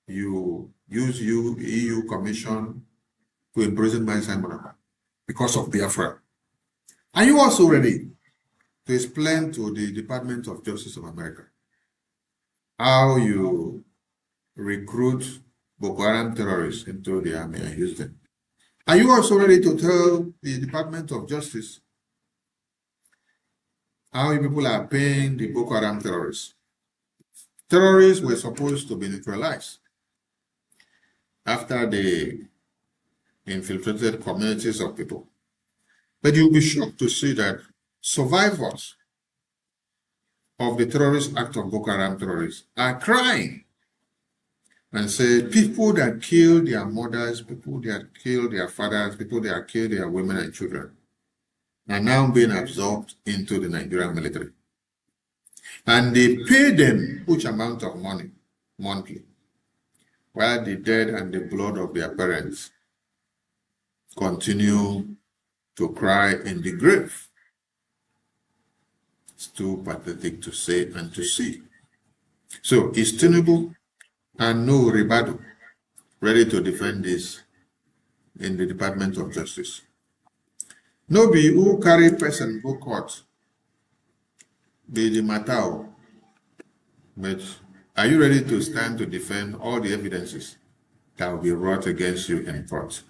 you use EU Commission to imprison Mazi Nnamdi because of Biafra? Are you also ready to explain to the Department of Justice of America how you recruit Boko Haram terrorists into the army and use them? Are you also ready to tell the Department of Justice how you people are paying the Boko Haram terrorists? Terrorists were supposed to be neutralized after they infiltrated communities of people. But you'll be shocked to see that survivors of the terrorist act of Boko Haram terrorists are crying and say people that killed their mothers, people that killed their fathers, people that killed their women and children are now being absorbed into the Nigerian military. And they pay them huge amount of money monthly, while the dead and the blood of their parents continue to cry in the grave. It's too pathetic to say and to see. So is Tinubu and no Ribadu ready to defend this in the Department of Justice? No be who carry person go court be the matter, but are you ready to stand to defend all the evidences that will be brought against you in court?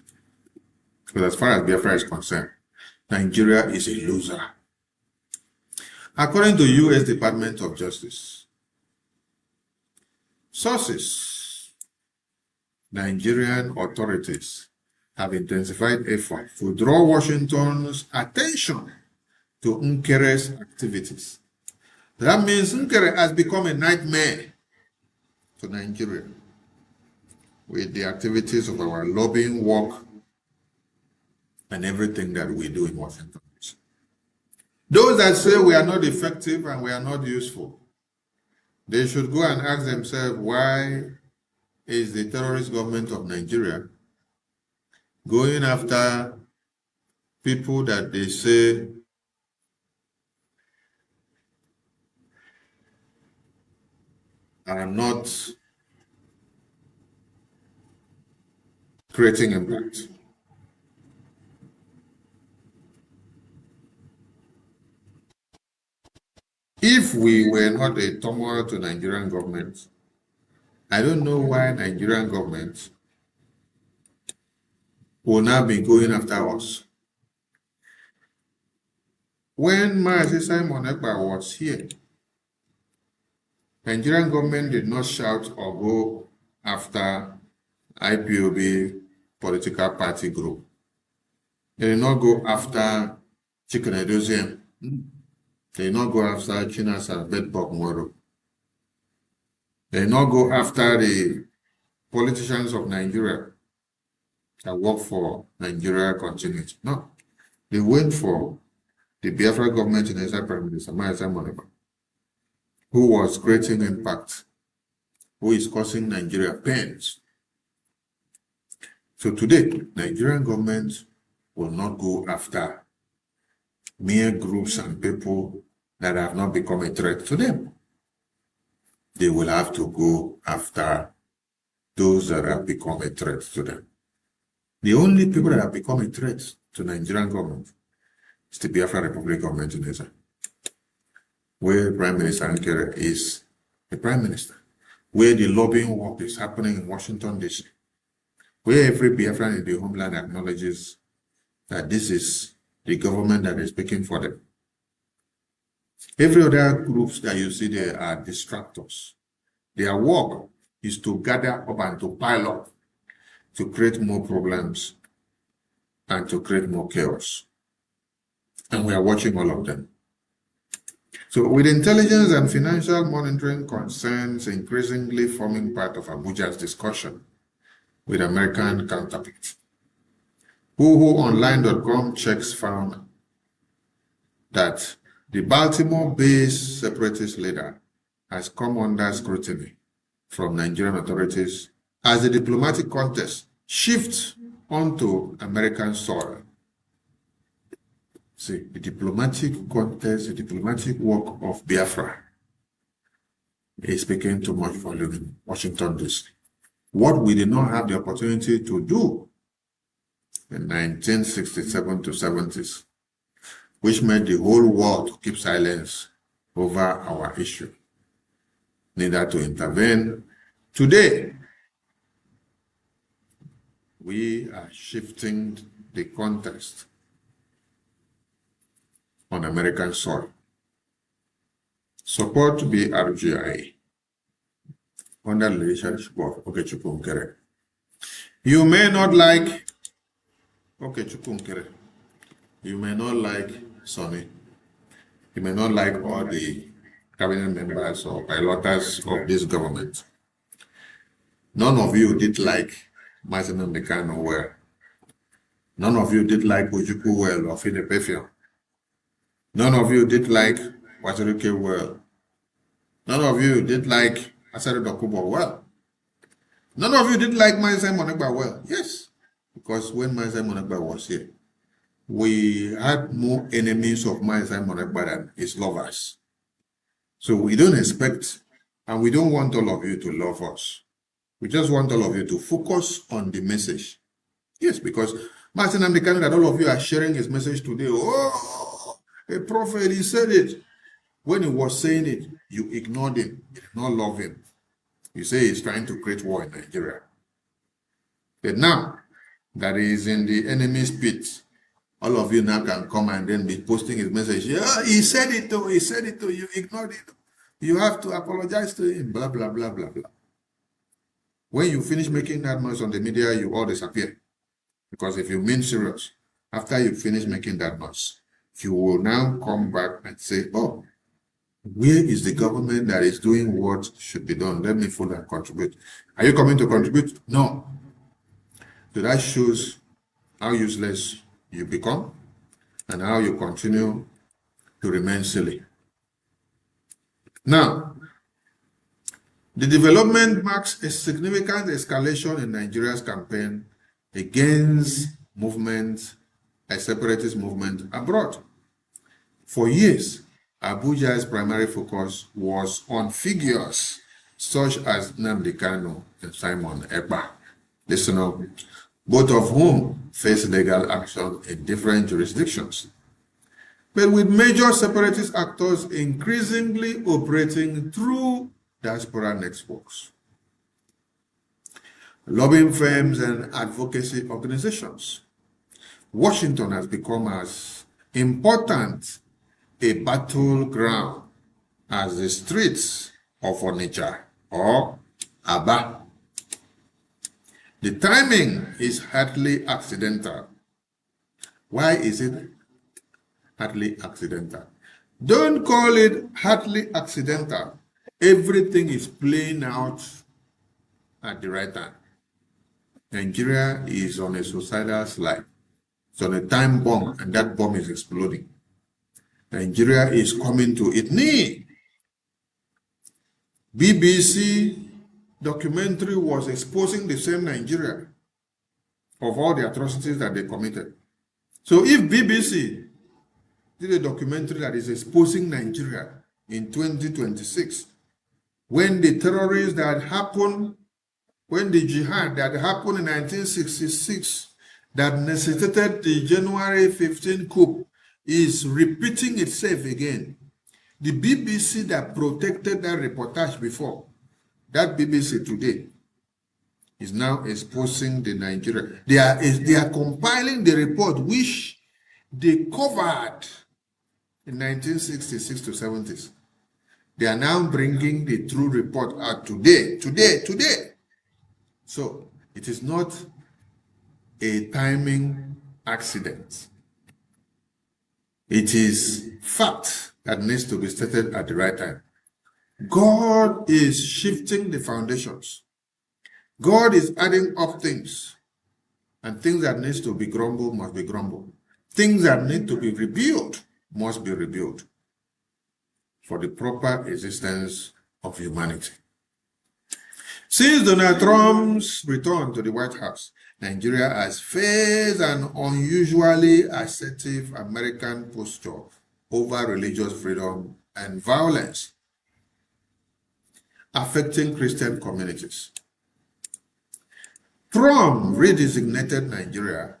Because as far as Biafra is concerned, Nigeria is a loser. According to U.S. Department of Justice, sources, Nigerian authorities have intensified efforts to draw Washington's attention to Nkere's activities. That means Nkere has become a nightmare to Nigeria with the activities of our lobbying work and everything that we do in Washington. Those that say we are not effective and we are not useful, they should go and ask themselves, why is the terrorist government of Nigeria going after people that they say are not creating impact? If we were not a turmoil to Nigerian government, I don't know why Nigerian government will now be going after us. When Mazi Simon Ekpa was here, Nigerian government did not shout or go after IPOB political party group. They did not go after Chicken Edozium. They did not go after Chinasa Bedbok Moro. They did not go after the politicians of Nigeria that work for Nigeria continuity. No. They went for the Biafra government in Nigeria Prime Minister Mazi Simon Ekpa, who was creating impact, who is causing Nigeria pains. So today, Nigerian government will not go after mere groups and people that have not become a threat to them. They will have to go after those that have become a threat to them. The only people that have become a threat to Nigerian government It's the Biafra Republic of Nigeria, where Prime Minister Nkere is the Prime Minister, where the lobbying work is happening in Washington, D.C., where every Biafran in the homeland acknowledges that this is the government that is speaking for them. Every other groups that you see there are distractors. Their work is to gather up and to pile up, to create more problems and to create more chaos. And we are watching all of them. So with intelligence and financial monitoring concerns increasingly forming part of Abuja's discussion with American counterparts, WhoOnline.com checks found that the Baltimore-based separatist leader has come under scrutiny from Nigerian authorities as the diplomatic contest shifts onto American soil. See, the diplomatic contest, the diplomatic work of Biafra is speaking too much volume in Washington, D.C. What we did not have the opportunity to do in 1967 to 70s, which made the whole world to keep silence over our issue, neither to intervene. Today, we are shifting the contest on American soil. Support BRGI under the leadership of Okechukwu Nkere. You may not like Okechukwu Nkere. You may not like Sonny. You may not like all the cabinet members or pilots of this government. None of you did like Martin Ndekano well. None of you did like Ojukwu well or Fide Pefion. None of you did like Wazirike well. None of you did like Asari Dokubo well. None of you did like Maizai Monegba well. Yes, because when Maizai Monegba was here, we had more enemies of Maizai Monegba than his lovers. So we don't expect, and we don't want all of you to love us. We just want all of you to focus on the message. Yes, because Martin Ndekano, that all of you are sharing his message today. Oh, a prophet, he said it. When he was saying it, you ignored him. You did not love him. You say he's trying to create war in Nigeria. But now that he is in the enemy's pit, all of you now can come and then be posting his message. Yeah, he said it though, he said it though, you ignored it. You have to apologize to him, blah, blah, blah, blah, blah. When you finish making that noise on the media, you all disappear. Because if you mean serious, after you finish making that noise, you will now come back and say, oh, where is the government that is doing what should be done? Let me fully contribute. Are you coming to contribute? No. So that shows how useless you become and how you continue to remain silly. Now, the development marks a significant escalation in Nigeria's campaign against a separatist movement abroad. For years, Abuja's primary focus was on figures such as Nnamdi Kanu and Simon Ekpa, listener, both of whom face legal action in different jurisdictions, but with major separatist actors increasingly operating through diaspora networks, lobbying firms, and advocacy organizations. Washington has become as important a battleground as the streets of Onitsha or Aba. The timing is hardly accidental. Why is it hardly accidental? Don't call it hardly accidental. Everything is playing out at the right time. Nigeria is on a suicidal slide. It's on a time bomb, and that bomb is exploding. Nigeria is coming to its knee. BBC documentary was exposing the same Nigeria of all the atrocities that they committed. So if BBC did a documentary that is exposing Nigeria in 2026, when the terrorists that happened, when the jihad that happened in 1966 that necessitated the January 15 coup is repeating itself again. The BBC that protected that reportage before, that BBC today, is now exposing the Nigeria. They are compiling the report which they covered in 1966 to 70s. They are now bringing the true report out today. So it is not a timing accident. It is fact that needs to be stated at the right time. God is shifting the foundations. God is adding up things. And things that needs to be grumbled must be grumbled. Things that need to be rebuilt must be rebuilt for the proper existence of humanity. Since Donald Trump's return to the White House, Nigeria has faced an unusually assertive American posture over religious freedom and violence affecting Christian communities. Trump redesignated Nigeria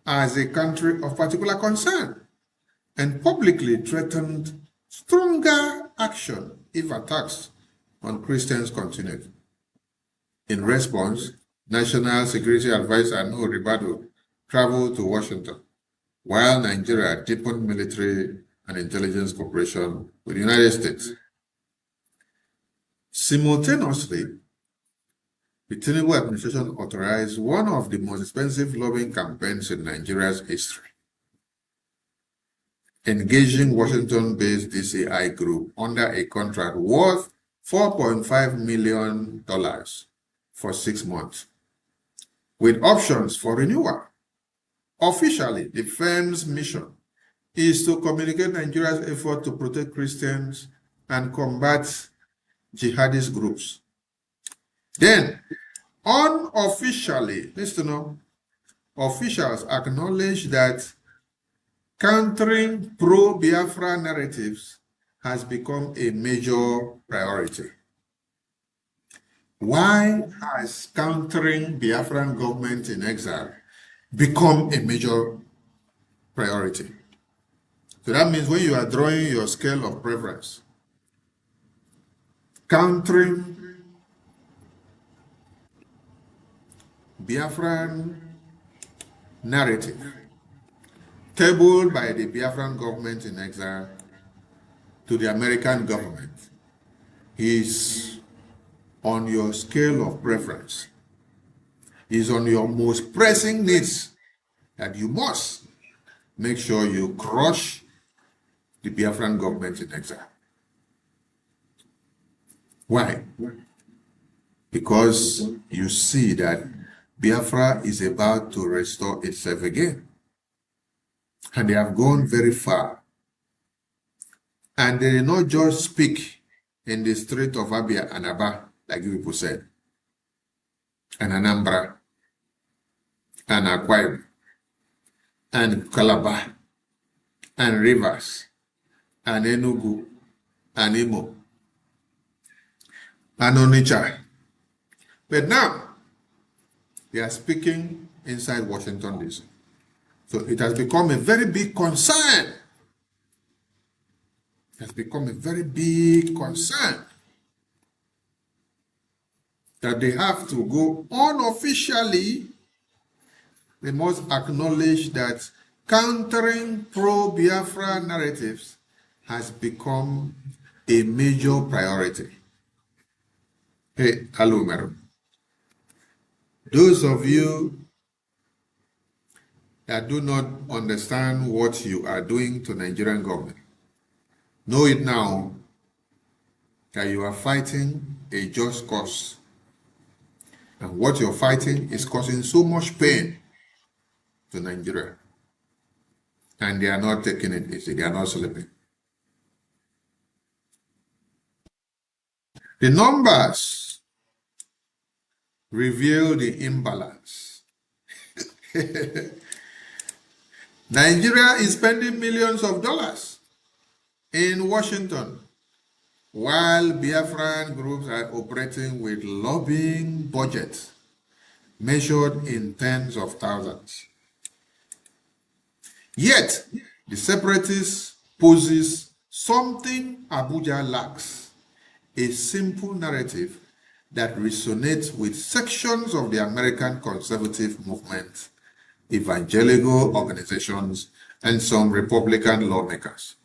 as a country of particular concern and publicly threatened stronger action if attacks on Christians continued. In response, National Security Advisor Nuhu Ribadu traveled to Washington, while Nigeria deepened military and intelligence cooperation with the United States. Simultaneously, the Tinubu administration authorized one of the most expensive lobbying campaigns in Nigeria's history, engaging Washington-based DCI Group under a contract worth $4.5 million for 6 months, with options for renewal. Officially, the firm's mission is to communicate Nigeria's effort to protect Christians and combat jihadist groups. Then, unofficially, listen to know, officials acknowledge that countering pro-Biafra narratives has become a major priority. Why has countering Biafran government in exile become a major priority? So that means when you are drawing your scale of preference, countering Biafran narrative tabled by the Biafran government in exile to the American government is on your scale of preference, is on your most pressing needs that you must make sure you crush the Biafran government in exile. Why? Because you see that Biafra is about to restore itself again. And they have gone very far. And they did not just speak in the street of Abia and Aba, like you people said, and Anambra, and Akwa Ibom, and Calabar, and Rivers, and Enugu, and Imo, and Onitsha. But now, they are speaking inside Washington, D.C. So it has become a very big concern. It has become a very big concern that they have to go unofficially. They must acknowledge that countering pro-Biafra narratives has become a major priority. Hey, hello, madam. Those of you that do not understand what you are doing to Nigerian government, know it now that you are fighting a just cause. And what you're fighting is causing so much pain to Nigeria. And they are not taking it easy. They are not sleeping. The numbers reveal the imbalance. Nigeria is spending millions of dollars in Washington, while Biafran groups are operating with lobbying budgets measured in tens of thousands. Yet, The separatist poses something Abuja lacks, a simple narrative that resonates with sections of the American conservative movement, evangelical organizations, and some Republican lawmakers.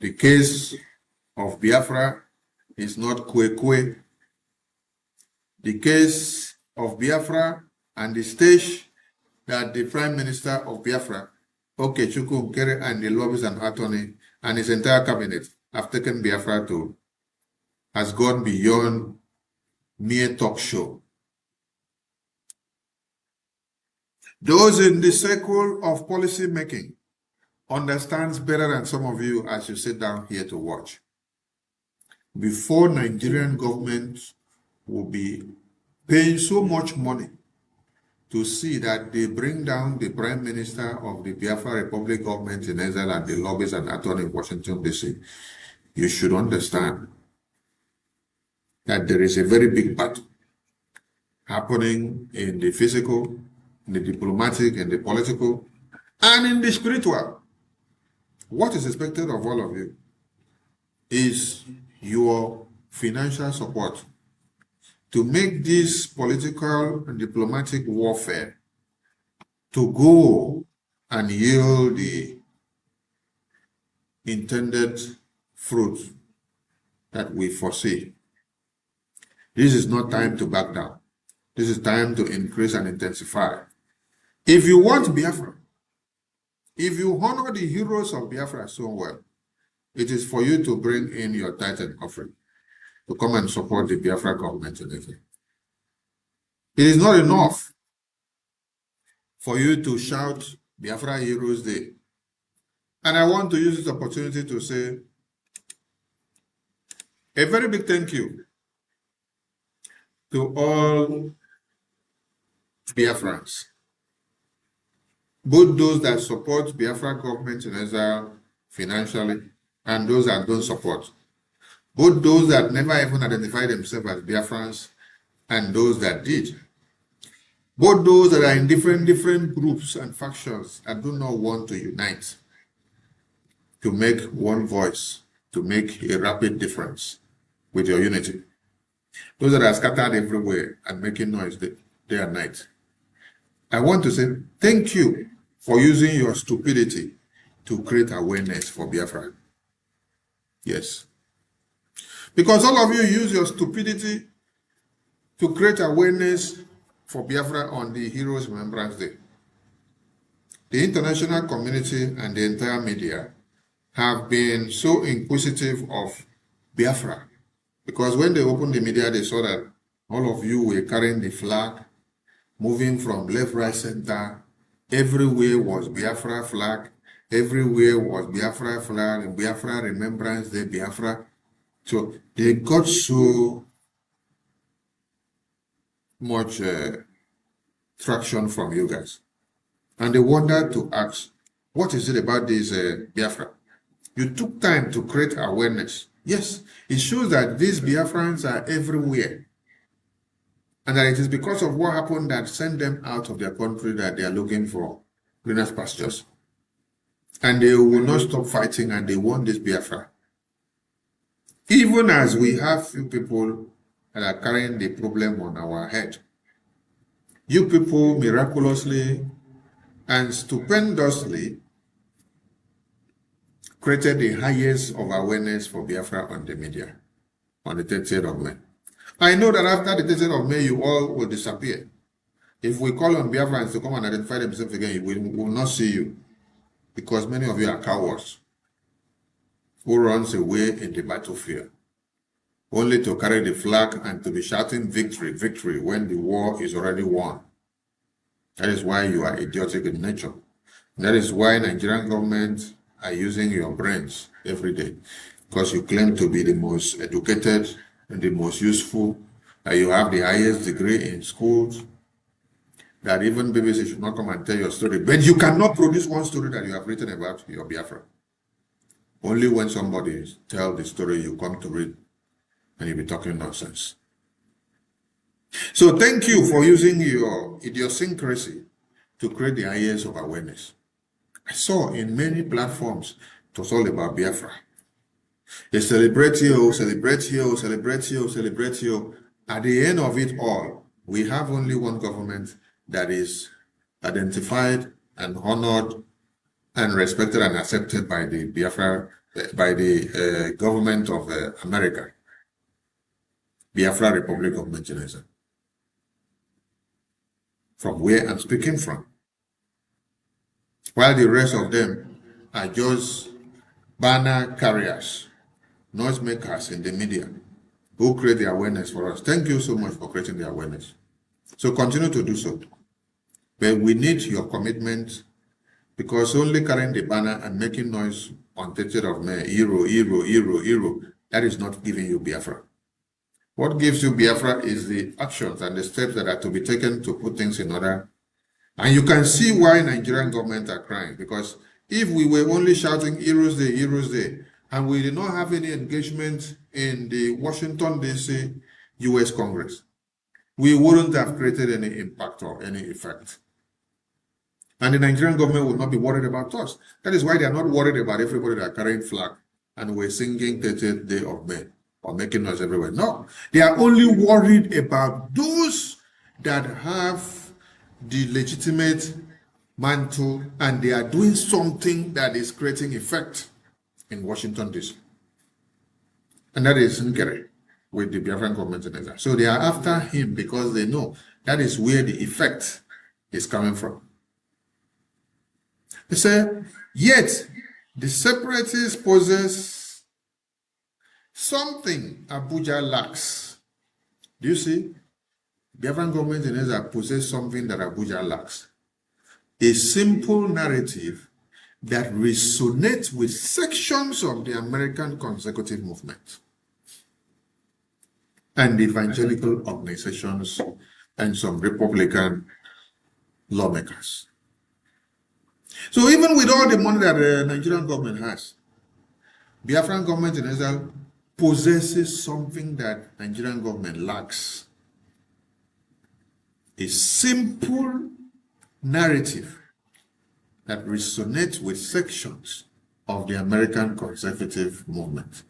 The case of Biafra is not kwe. The case of Biafra and the stage that the Prime Minister of Biafra, Okechukwu Nkere, and the lobbyist and attorney and his entire cabinet have taken Biafra to has gone beyond mere talk show. Those in the circle of policy making understands better than some of you as you sit down here to watch. Before Nigerian government will be paying so much money to see that they bring down the Prime Minister of the Biafra Republic government in exile and the lobbyists and attorney in Washington, D.C., you should understand that there is a very big battle happening in the physical, in the diplomatic, in the political, and in the spiritual. What is expected of all of you is your financial support to make this political and diplomatic warfare to go and yield the intended fruit that we foresee. This is not time to back down. This is time to increase and intensify. If you want Biafra, if you honor the heroes of Biafra so well, it is for you to bring in your tithe and offering to come and support the Biafra government and everything. It is not enough for you to shout Biafra Heroes Day. And I want to use this opportunity to say a very big thank you to all Biafrans, both those that support Biafra government in exile financially and those that don't support, both those that never even identify themselves as Biafrans and those that did, both those that are in different groups and factions and do not want to unite to make one voice, to make a rapid difference with your unity. Those that are scattered everywhere and making noise day and night. I want to say thank you for using your stupidity to create awareness for Biafra. Yes. Because all of you use your stupidity to create awareness for Biafra on the Heroes Remembrance Day. The international community and the entire media have been so inquisitive of Biafra, because when they opened the media, they saw that all of you were carrying the flag, moving from left, right, center. Everywhere was Biafra flag. Everywhere was Biafra flag and Biafra Remembrance Day, Biafra. So they got so much traction from you guys. And they wanted to ask, what is it about this Biafra? You took time to create awareness. Yes, it shows that these Biafrans are everywhere. And that it is because of what happened that sent them out of their country that they are looking for greener pastures. And they will not stop fighting, and they want this Biafra. Even as we have few people that are carrying the problem on our head. You people miraculously and stupendously created the highest of awareness for Biafra on the media on the 30th of May. I know that after the 30th of May, you all will disappear. If we call on Biafrans to come and identify themselves again, we will not see you, because many of you are cowards who runs away in the battlefield, only to carry the flag and to be shouting victory, victory, when the war is already won. That is why you are idiotic in nature. That is why Nigerian government are using your brains every day, because you claim to be the most educated and the most useful, and you have the highest degree in schools, that even BBC should not come and tell your story. But you cannot produce one story that you have written about your Biafra. Only when somebody tells the story, you come to read, and you'll be talking nonsense. So thank you for using your idiosyncrasy to create the highest of awareness. I saw in many platforms, it was all about Biafra. They celebrate you, celebrate you, celebrate you, celebrate you. At the end of it all, we have only one government that is identified and honored and respected and accepted by the Biafra, by the government of America, Biafra Republic of Nigeria. From where I'm speaking from. While the rest of them are just banner carriers, noisemakers in the media who create the awareness for us. Thank you so much for creating the awareness. So continue to do so. But we need your commitment, because only carrying the banner and making noise on 30th of May, hero, that is not giving you Biafra. What gives you Biafra is the actions and the steps that are to be taken to put things in order. And you can see why Nigerian government are crying, because if we were only shouting Heroes Day, and we did not have any engagement in the Washington, D.C. U.S. Congress, we wouldn't have created any impact or any effect. And the Nigerian government would not be worried about us. That is why they are not worried about everybody that are carrying flag and we're singing 30th day of May or making noise everywhere. No, they are only worried about those that have the legitimate mantle and they are doing something that is creating effect in Washington, D.C. And that is Nkere with the Biafran government in Nigeria. So they are after him because they know that is where the effect is coming from. They say, yet the separatists possess something Abuja lacks. Do you see? Biafran government in Nigeria possess something that Abuja lacks. A simple narrative that resonates with sections of the American conservative movement and evangelical organizations and some Republican lawmakers. So even with all the money that the Nigerian government has, Biafran government in Israel possesses something that Nigerian government lacks. A simple narrative that resonates with sections of the American conservative movement,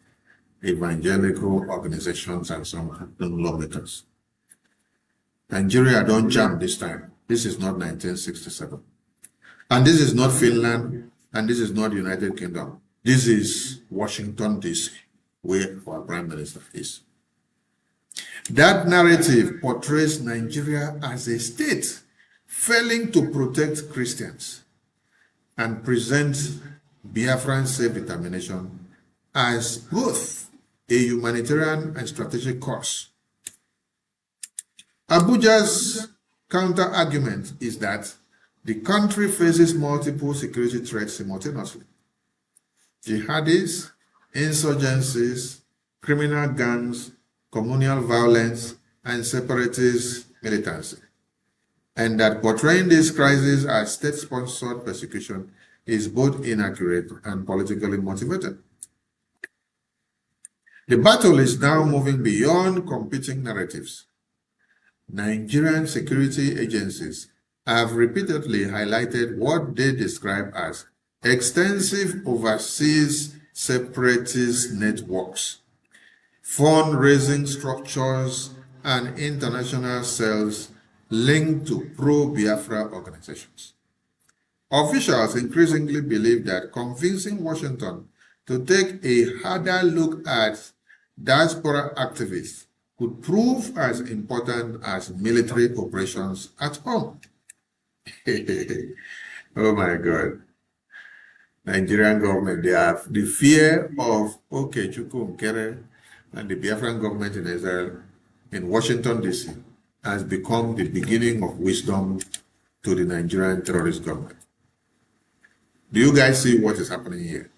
evangelical organizations, and some lawmakers. Nigeria don't jam this time. This is not 1967. And this is not Finland, and this is not United Kingdom. This is Washington, D.C., where our Prime Minister is. That narrative portrays Nigeria as a state failing to protect Christians and presents Biafran self-determination as both a humanitarian and strategic cause. Abuja's counter-argument is that the country faces multiple security threats simultaneously. Jihadis, insurgencies, criminal gangs, communal violence, and separatist militancy. And that portraying this crisis as state-sponsored persecution is both inaccurate and politically motivated. The battle is now moving beyond competing narratives. Nigerian security agencies have repeatedly highlighted what they describe as extensive overseas separatist networks, fundraising structures, and international cells linked to pro-Biafra organizations. Officials increasingly believe that convincing Washington to take a harder look at diaspora activists could prove as important as military operations at home. Oh my God. Nigerian government, they have the fear of Okechukwu Nkere and the Biafran government in Israel in Washington, D.C. has become the beginning of wisdom to the Nigerian terrorist government. Do you guys see what is happening here?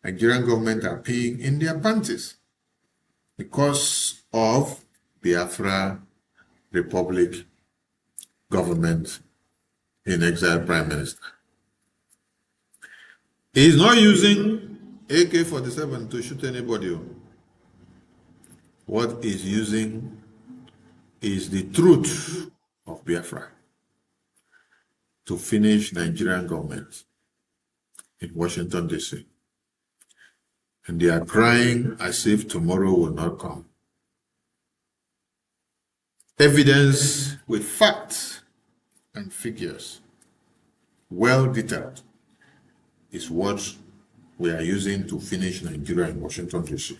Nigerian government are peeing in their panties because of Biafra Republic government in exile Prime Minister. He is not using AK-47 to shoot anybody. What he's using is the truth of Biafra to finish Nigerian government in Washington, D.C. And they are crying as if tomorrow will not come. Evidence with facts and figures, well detailed, is what we are using to finish Nigeria in Washington, D.C.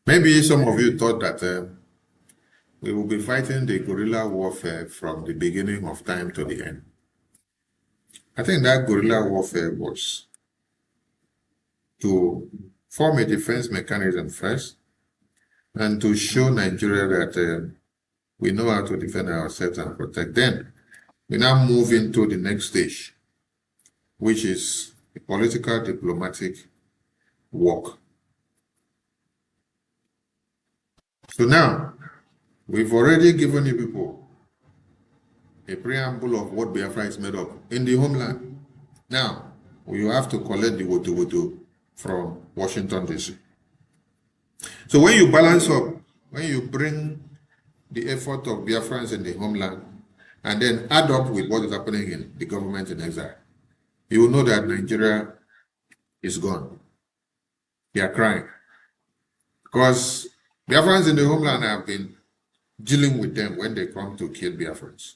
Maybe some of you thought that we will be fighting the guerrilla warfare from the beginning of time to the end. I think that guerrilla warfare was to form a defense mechanism first and to show Nigeria that we know how to defend ourselves and protect. Then we now move into the next stage, which is the political diplomatic work. So now, we've already given you people a preamble of what Biafra is made of in the homeland. Now, you have to collect the woto from Washington, D.C. So when you balance up, when you bring the effort of Biafrans in the homeland and then add up with what is happening in the government in exile, you will know that Nigeria is gone. They are crying. Because Biafrans in the homeland have been dealing with them when they come to kill Biafrans.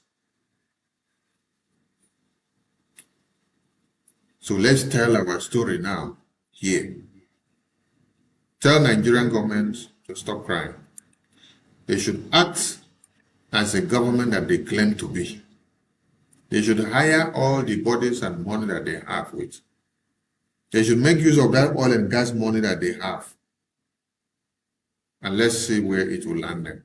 So let's tell our story now here. Tell Nigerian governments to stop crying. They should act as a government that they claim to be. They should hire all the bodies and money that they have with. They should make use of that oil and gas money that they have. And let's see where it will land them.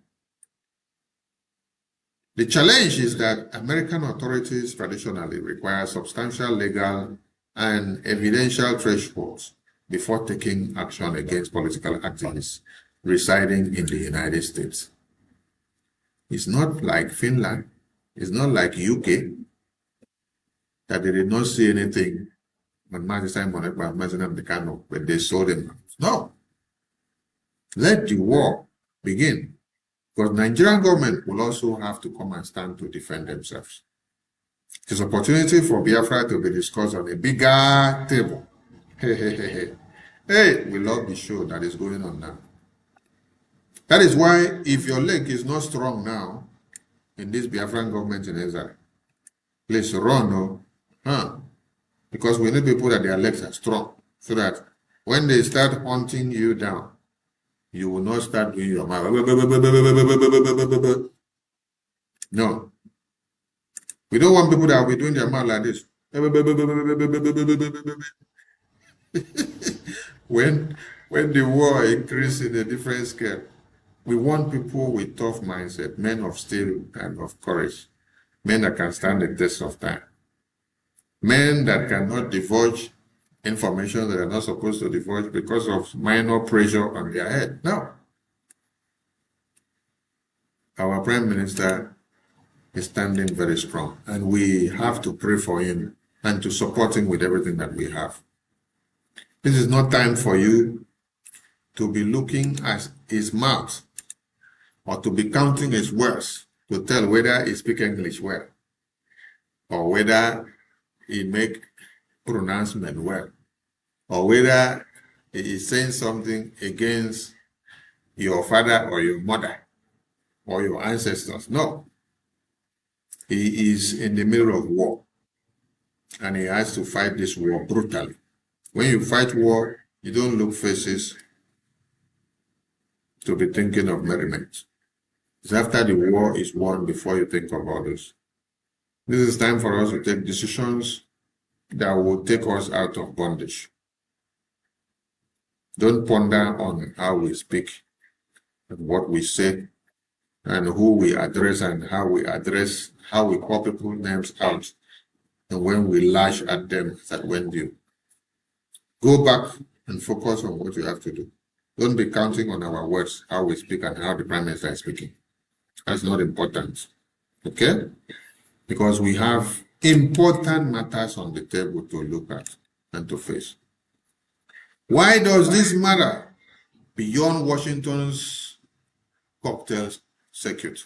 The challenge is that American authorities traditionally require substantial legal and evidential thresholds before taking action against political activists residing in the United States. It's not like Finland, it's not like UK, that they did not see anything when they sold him. No. Let the war begin. Because Nigerian government will also have to come and stand to defend themselves. It is an opportunity for Biafra to be discussed on a bigger table. Hey, we love the show that is going on now. That is why if your leg is not strong now in this Biafran government in exile, please run, no? Because we need people that their legs are strong, so that when they start hunting you down, you will not start doing your mouth. No. We don't want people that will be doing their mouth like this. When the war increases in a different scale, we want people with tough mindset, men of steel and of courage, men that can stand the test of time, men that cannot divulge information that are not supposed to divulge because of minor pressure on their head. No. Our Prime Minister is standing very strong, and we have to pray for him and to support him with everything that we have. This is not time for you to be looking at his mouth or to be counting his words to tell whether he speaks English well or whether he make pronouncement well or whether he is saying something against your father or your mother or your ancestors. No. He is in the middle of war, and he has to fight this war brutally. When you fight war, you don't look faces to be thinking of merriment. It's after the war is won before you think of others. This is time for us to take decisions that will take us out of bondage. Don't ponder on how we speak and what we say and who we address and how we call people names out, and when we lash at them that when due. Go back and focus on what you have to do. Don't be counting on our words, how we speak and how the Prime Minister is speaking. That's not important. Okay? Because we have important matters on the table to look at and to face. Why does this matter beyond Washington's cocktail circuit?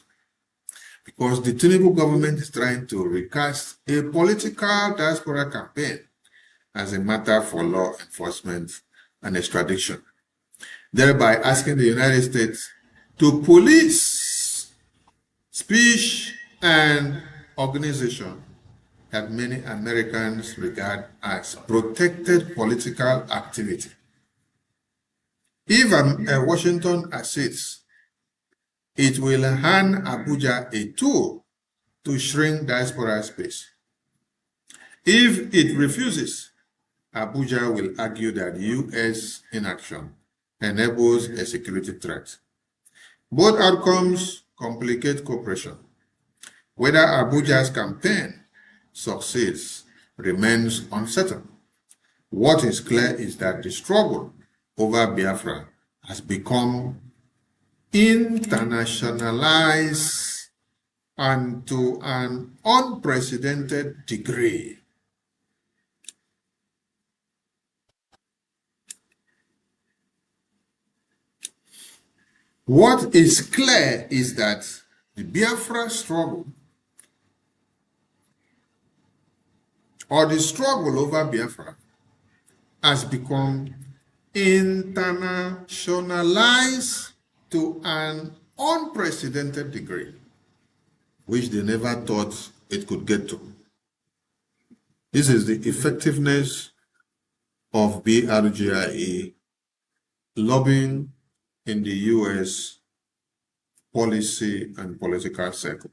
because the Tinubu government is trying to recast a political diaspora campaign as a matter for law enforcement and extradition, thereby asking the United States to police speech and organization that many Americans regard as protected political activity. If Washington accedes, it will hand Abuja a tool to shrink diaspora space. If it refuses, Abuja will argue that U.S. inaction enables a security threat. Both outcomes complicate cooperation. Whether Abuja's campaign succeeds remains uncertain. What is clear is that the struggle over Biafra has become internationalized and to an unprecedented degree. What is clear is that the Biafra struggle, or the struggle over Biafra, has become internationalized to an unprecedented degree, which they never thought it could get to. This is the effectiveness of BRGIE lobbying in the U.S. policy and political circle.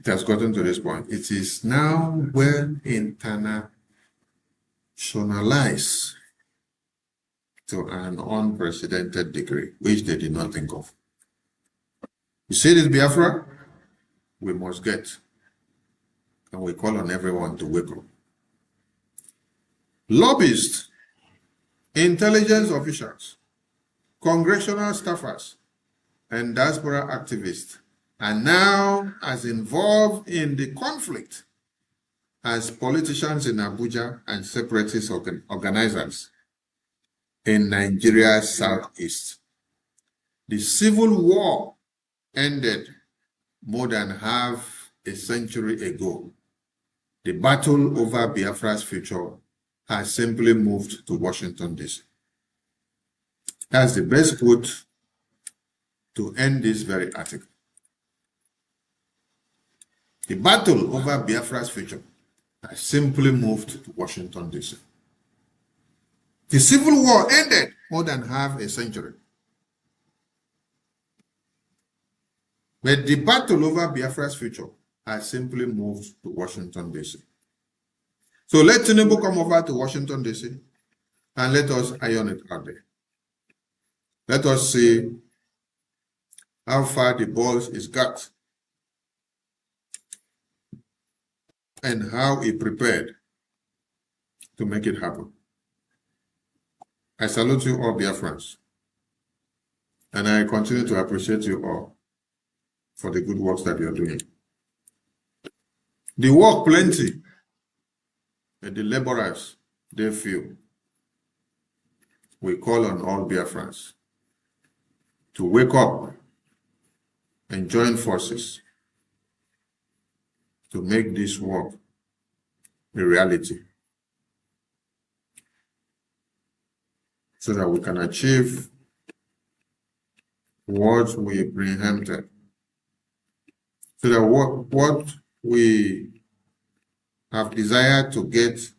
It has gotten to this point. It is now well internationalized to an unprecedented degree, which they did not think of. You see this Biafra? We must get, and we call on everyone to wake up. Lobbyists, intelligence officials, congressional staffers, and diaspora activists are now as involved in the conflict as politicians in Abuja and separatist organizers in Nigeria's southeast. The civil war ended more than half a century ago. The battle over Biafra's future has simply moved to Washington, D.C. That's the best quote to end this very article. The battle over Biafra's future has simply moved to Washington, D.C. The Civil War ended more than half a century. But the battle over Biafra's future has simply moved to Washington, D.C. So let Tinubu come over to Washington, D.C. and let us iron it out there. Let us see how far the balls is got and how he prepared to make it happen. I salute you all, Biafrans, and I continue to appreciate you all for the good works that you are doing. The work plenty, and the laborers, they few. We call on all Biafrans to wake up and join forces to make this work a reality, so that we can achieve what we preempted, so that what we have desired to get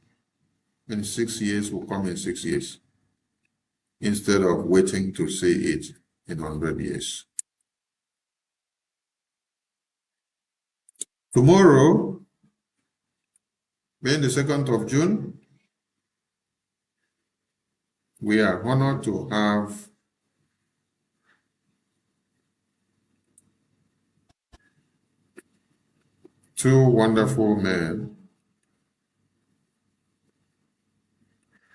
in 6 years will come in 6 years, instead of waiting to see it in 100 years. Tomorrow, being the 2nd of June, we are honored to have two wonderful men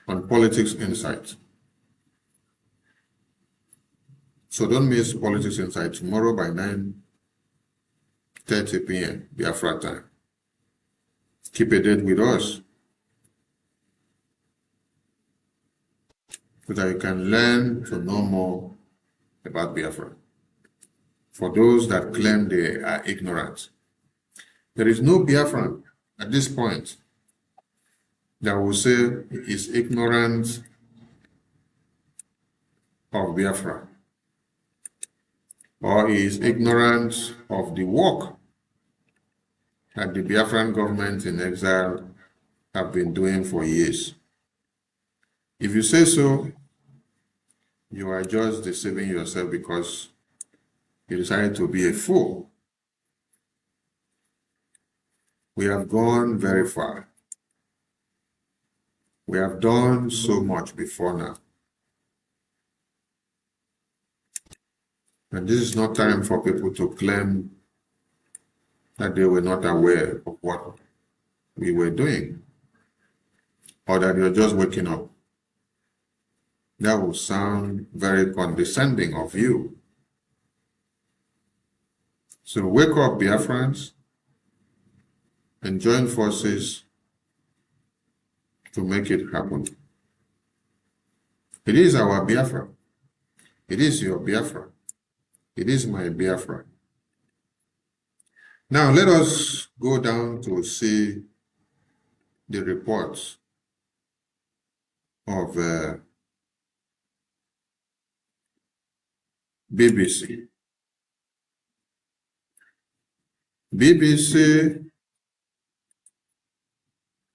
on Politics Insight. So don't miss Politics Insight tomorrow by 9:30 p.m. Biafra time. Keep a date with us so that you can learn to know more about Biafra. for those that claim they are ignorant. There is no Biafran at this point that will say he is ignorant of Biafra, or he is ignorant of the work that the Biafran government in exile have been doing for years. If you say so, you are just deceiving yourself because you decided to be a fool. We have gone very far. We have done so much before now. And this is not time for people to claim that they were not aware of what we were doing, or that you're just waking up. That will sound very condescending of you. So wake up, Biafrans, and join forces to make it happen. It is our Biafra. It is your Biafra. It is my Biafra. Now let us go down to see the reports of BBC. BBC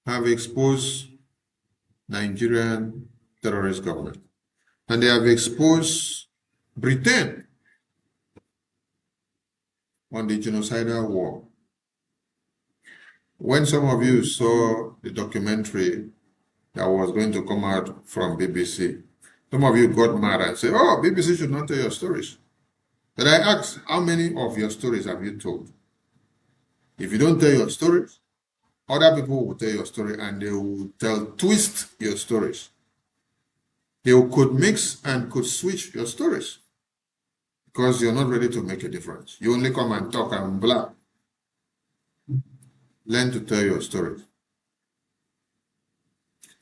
have exposed Nigerian terrorist government, and they have exposed Britain on the genocidal war. When some of you saw the documentary that was going to come out from BBC, some of you got mad and said, oh, BBC should not tell your stories. But I asked, how many of your stories have you told? If you don't tell your stories, other people will tell your story and they will twist your stories. They could mix and could switch your stories because you're not ready to make a difference. You only come and talk and blah. Learn to tell your stories.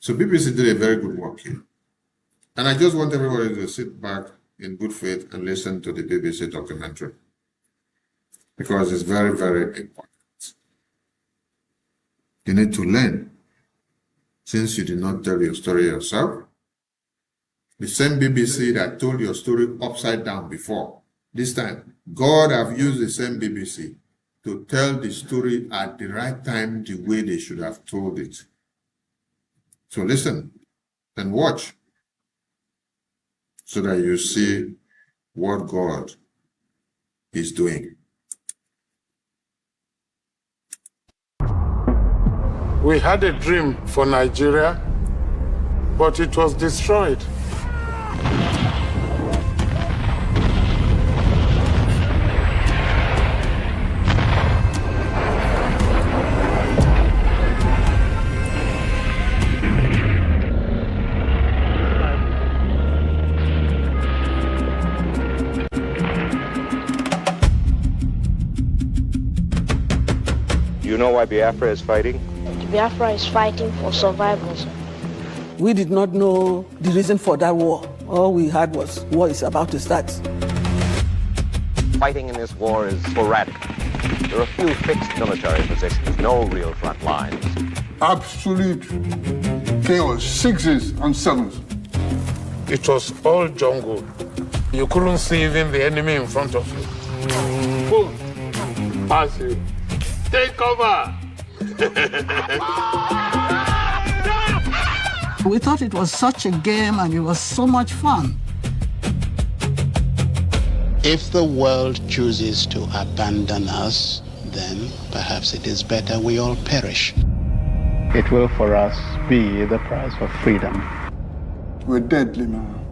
So BBC did a very good work here. And I just want everybody to sit back in good faith and listen to the BBC documentary because it's very, very important. You need to learn. Since you did not tell your story yourself, the same BBC that told your story upside down before, this time, God have used the same BBC to tell the story at the right time, the way they should have told it. So listen and watch so that you see what God is doing. We had a dream for Nigeria, but it was destroyed. You know why Biafra is fighting? Biafra is fighting for survival. We did not know the reason for that war. All we had was war is about to start. Fighting in this war is sporadic. There are a few fixed military positions, no real front lines. Absolute chaos, 6s and 7s. It was all jungle. You couldn't see even the enemy in front of you. Boom! Pass you. Take cover! We thought it was such a game and it was so much fun. If the world chooses to abandon us, then perhaps it is better we all perish. It will for us be the price for freedom. We're deadly, man.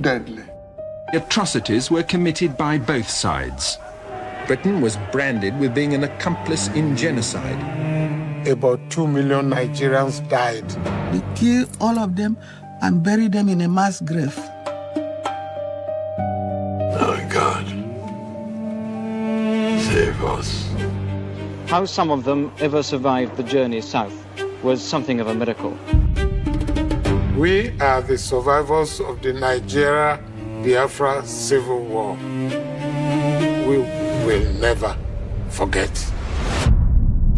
Deadly. Atrocities were committed by both sides. Britain was branded with being an accomplice in genocide. About 2 million Nigerians died. We killed all of them and buried them in a mass grave. Oh, God. Save us. How some of them ever survived the journey south was something of a miracle. We are the survivors of the Nigeria-Biafra Civil War. we will never forget.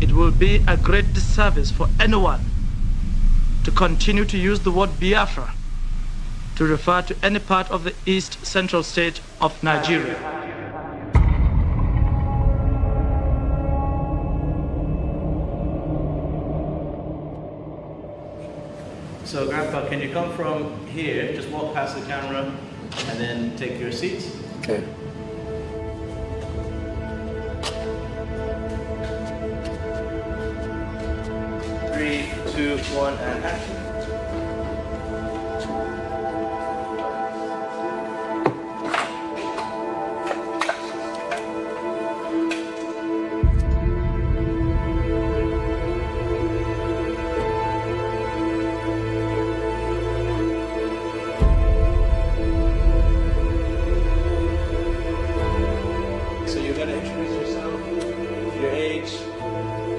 It will be a great disservice for anyone to continue to use the word Biafra to refer to any part of the East Central state of Nigeria. So, Grandpa, can you come from here, just walk past the camera, and then take your seats? Okay. Three, two, one, and action.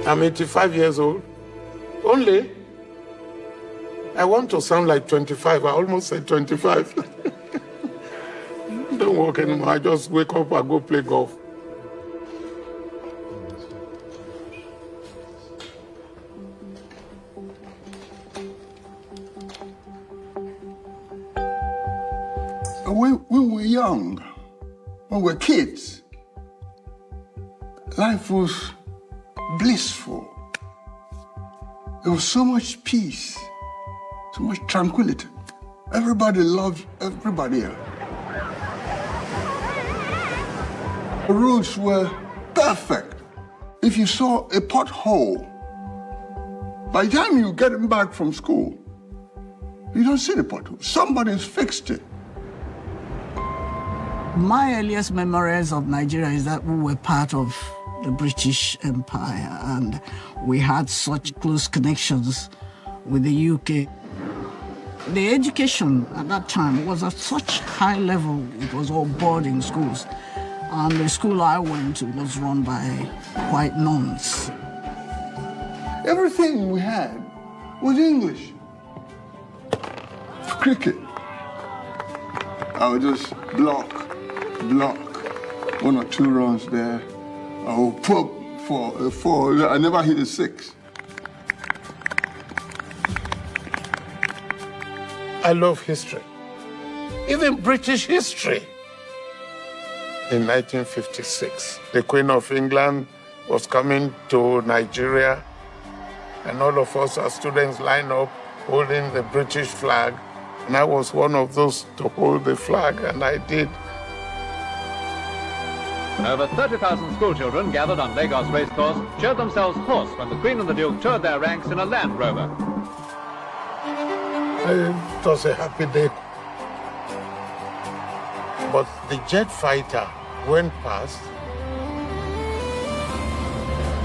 I'm 85 years old. Only, I want to sound like 25. I almost said 25. Don't work anymore. I just wake up and go play golf. When we were young, when we were kids, life was blissful. There was so much peace, so much tranquility. Everybody loved everybody else. The roads were perfect. If you saw a pothole, by the time you get back from school, you don't see the pothole. Somebody's fixed it. My earliest memories of Nigeria is that we were part of the British Empire and we had such close connections with the UK. The education at that time was at such high level. It was all boarding schools. And the school I went to was run by white nuns. Everything we had was English. Cricket, I would just block, 1 or 2 runs there. I would pop for a 4. I never hit a 6. I love history, even British history. In 1956, the Queen of England was coming to Nigeria, and all of us as students lined up holding the British flag, and I was one of those to hold the flag, and I did. Over 30,000 schoolchildren gathered on Lagos racecourse showed themselves hoarse when the Queen and the Duke toured their ranks in a Land Rover. It was a happy day. But the jet fighter went past,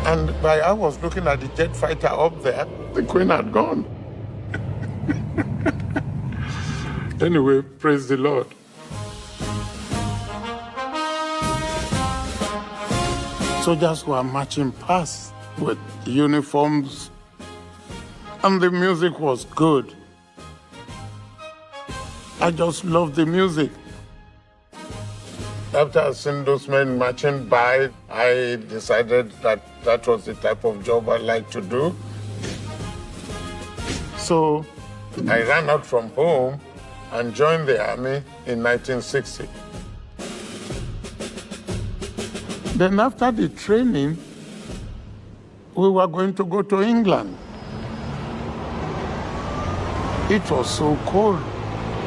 and while I was looking at the jet fighter up there, the Queen had gone. Anyway, praise the Lord. Soldiers were marching past with uniforms, and the music was good. I just loved the music. After seeing those men marching by, I decided that that was the type of job I like to do. So I ran out from home and joined the army in 1960. Then after the training, we were going to go to England. It was so cold.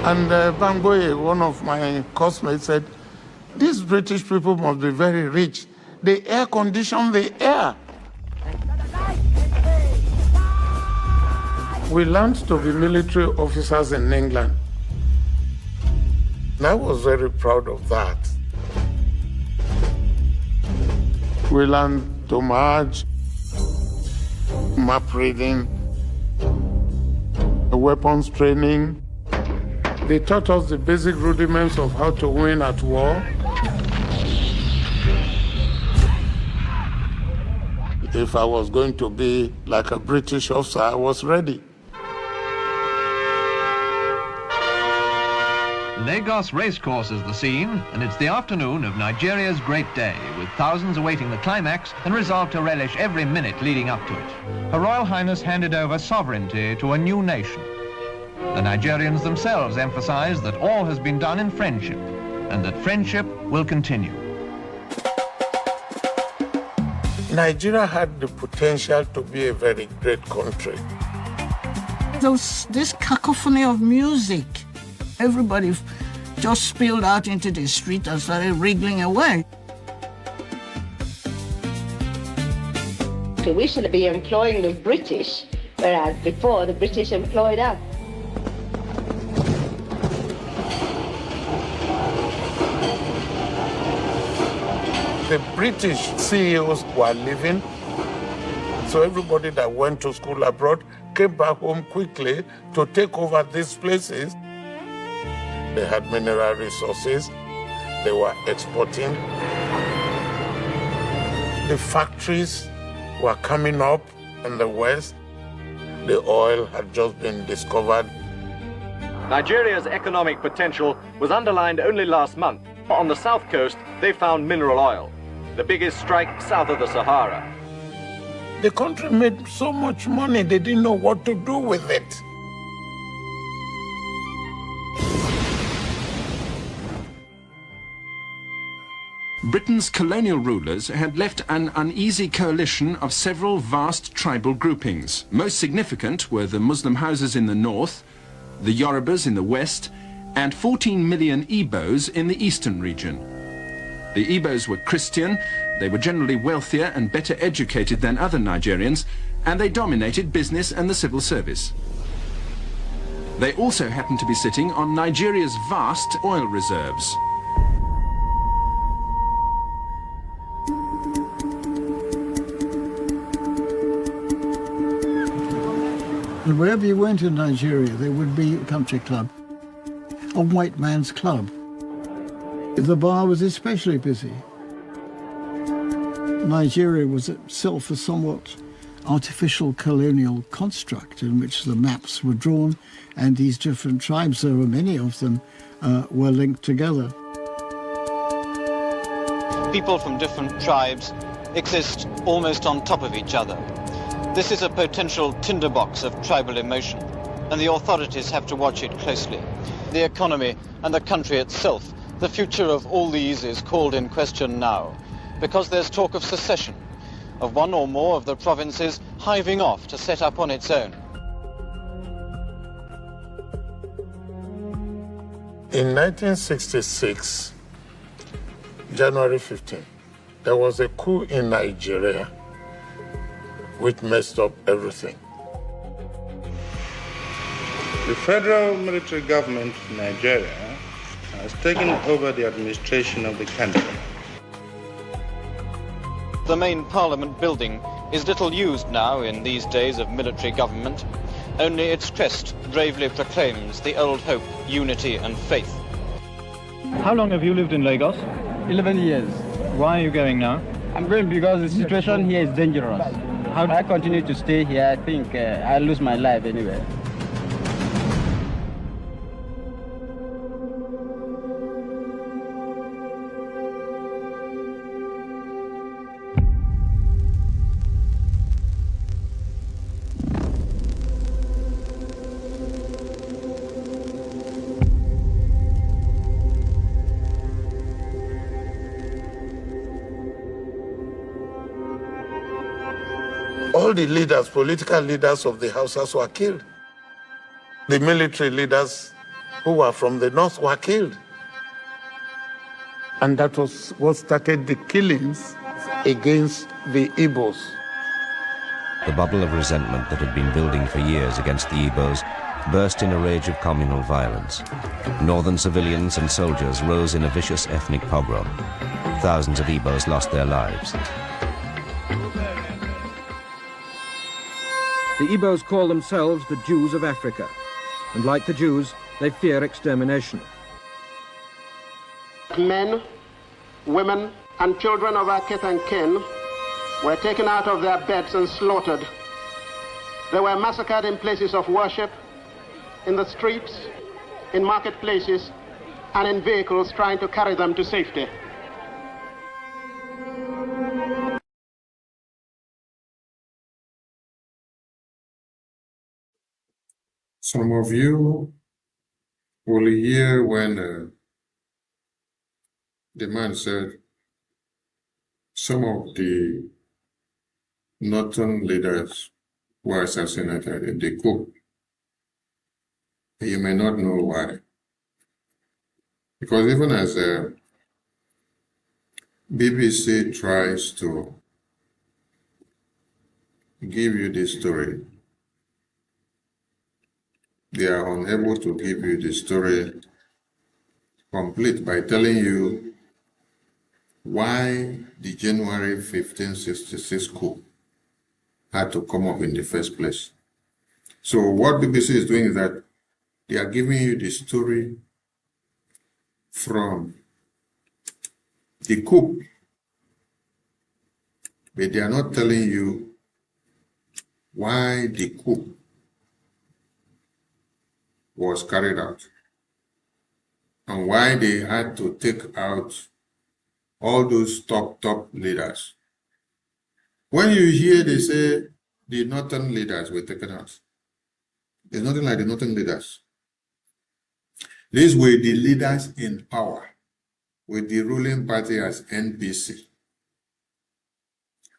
And Bangoye, one of my classmates, said, these British people must be very rich. They air condition the air. We learned to be military officers in England. And I was very proud of that. We learned to march, map reading, weapons training. They taught us the basic rudiments of how to win at war. If I was going to be like a British officer, I was ready. Lagos Racecourse is the scene, and it's the afternoon of Nigeria's great day, with thousands awaiting the climax and resolved to relish every minute leading up to it. Her Royal Highness handed over sovereignty to a new nation. The Nigerians themselves emphasize that all has been done in friendship, and that friendship will continue. Nigeria had the potential to be a very great country. There was this cacophony of music. Everybody just spilled out into the street and started wriggling away. So we should be employing the British, whereas before the British employed us. The British CEOs were leaving, so everybody that went to school abroad came back home quickly to take over these places. They had mineral resources, they were exporting. The factories were coming up in the West. The oil had just been discovered. Nigeria's economic potential was underlined only last month. On the south coast, they found mineral oil, the biggest strike south of the Sahara. The country made so much money, they didn't know what to do with it. Britain's colonial rulers had left an uneasy coalition of several vast tribal groupings. Most significant were the Muslim houses in the north, the Yorubas in the west, and 14 million Igbos in the eastern region. The Igbos were Christian, they were generally wealthier and better educated than other Nigerians, and they dominated business and the civil service. They also happened to be sitting on Nigeria's vast oil reserves. And wherever you went in Nigeria, there would be a country club, a white man's club. The bar was especially busy. Nigeria was itself a somewhat artificial colonial construct in which the maps were drawn and these different tribes, there were many of them, were linked together. People from different tribes exist almost on top of each other. This is a potential tinderbox of tribal emotion, and the authorities have to watch it closely. The economy and the country itself, the future of all these is called in question now, because there's talk of secession, of one or more of the provinces hiving off to set up on its own. In 1966, January 15, there was a coup in Nigeria which messed up everything. The federal military government of Nigeria has taken over the administration of the country. The main parliament building is little used now in these days of military government. Only its crest bravely proclaims the old hope, unity and faith. How long have you lived in Lagos? 11 years. Why are you going now? I'm going because the situation here is dangerous. How do I continue to stay here? I think I'll lose my life anyway. All the leaders, political leaders of the Hausas were killed. The military leaders who were from the north were killed. And that was what started the killings against the Igbos. The bubble of resentment that had been building for years against the Igbos burst in a rage of communal violence. Northern civilians and soldiers rose in a vicious ethnic pogrom. Thousands of Igbos lost their lives. The Igbos call themselves the Jews of Africa, and like the Jews, they fear extermination. Men, women, and children of our kith and kin were taken out of their beds and slaughtered. They were massacred in places of worship, in the streets, in marketplaces, and in vehicles trying to carry them to safety. Some of you will hear when the man said some of the northern leaders were assassinated in the coup. You may not know why. Because even as BBC tries to give you this story, they are unable to give you the story complete by telling you why the January 1566 coup had to come up in the first place. So what BBC is doing is that they are giving you the story from the coup, but they are not telling you why the coup was carried out and why they had to take out all those top leaders. When you hear they say the northern leaders were taken out, there's nothing like the northern leaders. These were the leaders in power with the ruling party as NPC,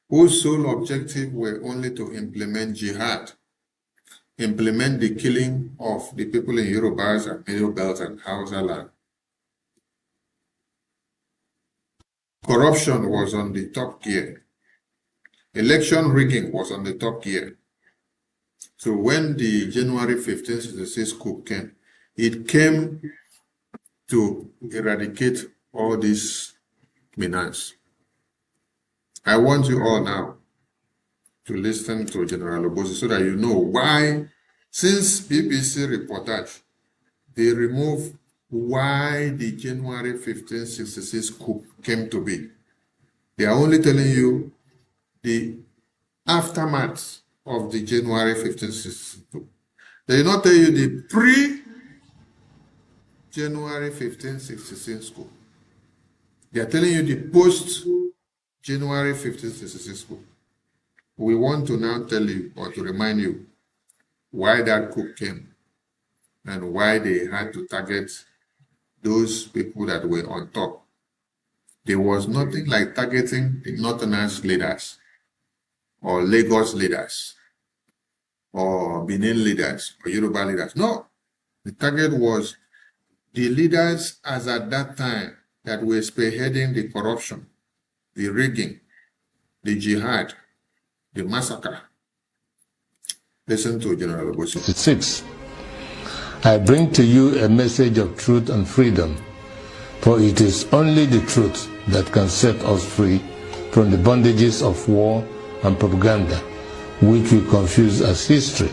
whose sole objective were only to implement jihad, implement the killing of the people in Yorubas and Middle Belt and Hausa land. Corruption was on the top gear. Election rigging was on the top gear. So when the January 1566 coup came, it came to eradicate all this menace. I want you all now to listen to General Obosi so that you know why, since BBC reportage, they removed why the January 1566 coup came to be. They are only telling you the aftermath of the January 1566 coup. They did not tell you the pre-January 1566 coup. They are telling you the post-January 1566 coup. We want to now tell you or to remind you why that coup came and why they had to target those people that were on top. There was nothing like targeting the Northerners leaders or Lagos leaders or Benin leaders or Yoruba leaders. No, the target was the leaders as at that time that were spearheading the corruption, the rigging, the jihad, the massacre. Listen to General Obosi. 6. I bring to you a message of truth and freedom, for it is only the truth that can set us free from the bondages of war and propaganda, which we confuse as history.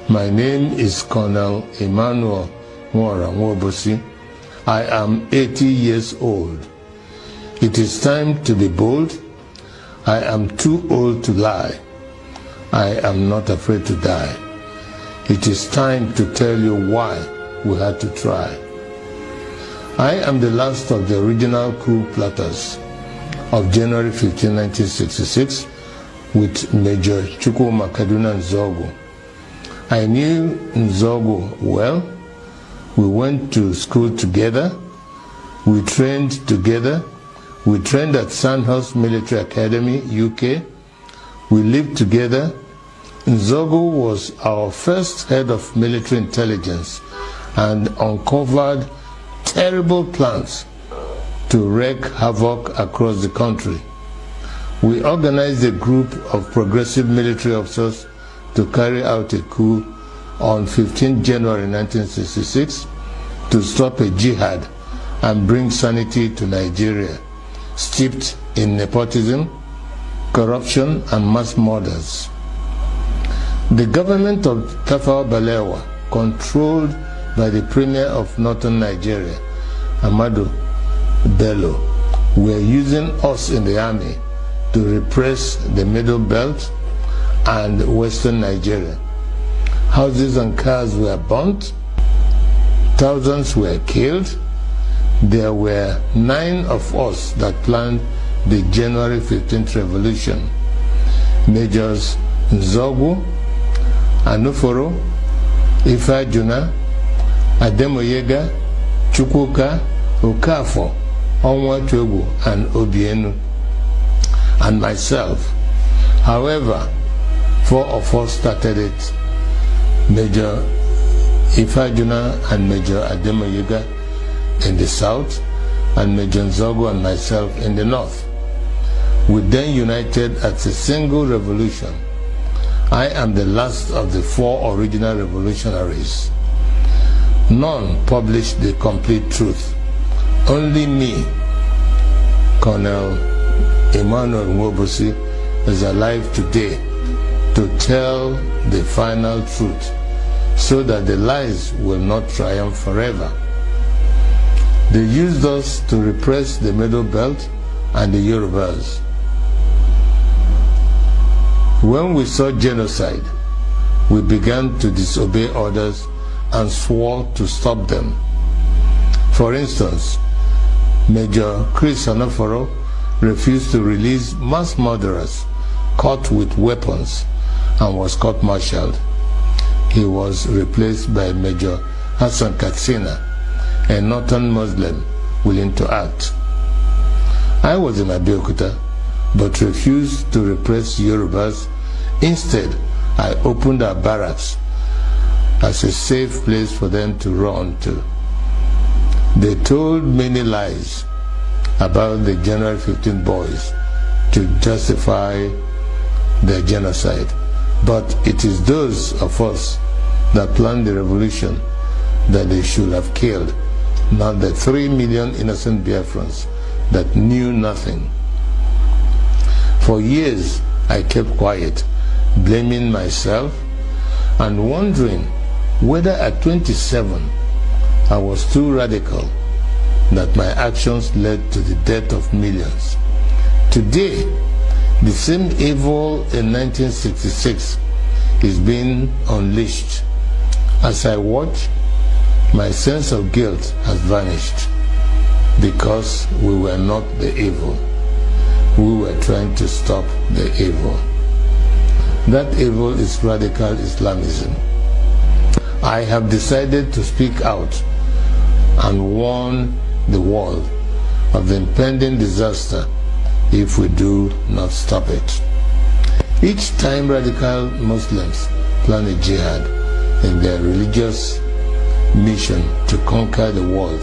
My name is Colonel Emmanuel Mwara Nwobosi. I am 80 years old. It is time to be bold. I am too old to lie. I am not afraid to die. It is time to tell you why we had to try. I am the last of the original coup plotters of January 15, 1966 with Major Chukwuma Kaduna Nzogu. I knew Nzogu well. We went to school together. We trained together. We trained at Sandhurst Military Academy, UK. We lived together. Nzogu was our first head of military intelligence and uncovered terrible plans to wreak havoc across the country. We organized a group of progressive military officers to carry out a coup on 15 January 1966 to stop a jihad and bring sanity to Nigeria, steeped in nepotism, corruption, and mass murders. The government of Tafawa Balewa, controlled by the Premier of Northern Nigeria, Ahmadu Bello, were using us in the army to repress the Middle Belt and Western Nigeria. Houses and cars were burnt, Thousands were killed. There were 9 of us that planned the January 15th revolution. Majors Nzogu, Anuforo, Ifajuna, Ademoyega, Chukwuka, Okafo, Onwatuegu, and Obienu, and myself. However, 4 of us started it, Major Ifajuna and Major Ademoyega in the south, and Major Nzogu and myself in the north. We then united as a single revolution. I am the last of the 4 original revolutionaries. None published the complete truth. Only me, Colonel Emmanuel Nwobosi, is alive today to tell the final truth, so that the lies will not triumph forever. They used us to repress the Middle Belt and the Yorubas. When we saw genocide, we began to disobey orders and swore to stop them. For instance, Major Chris Anoforo refused to release mass murderers caught with weapons and was court-martialed. He was replaced by Major Hassan Katsina, a northern Muslim willing to act. I was in Abeokuta, but refused to repress Yorubas. Instead, I opened our barracks as a safe place for them to run to. They told many lies about the January 15 boys to justify their genocide. But it is those of us that planned the revolution that they should have killed, not the 3 million innocent Biafrans that knew nothing. For years, I kept quiet, blaming myself and wondering whether at 27 I was too radical, that my actions led to the death of millions. Today, the same evil in 1966 is being unleashed. As I watch, my sense of guilt has vanished, because we were not the evil. We were trying to stop the evil. That evil is radical Islamism. I have decided to speak out and warn the world of the impending disaster if we do not stop it. Each time radical Muslims plan a jihad in their religious mission to conquer the world,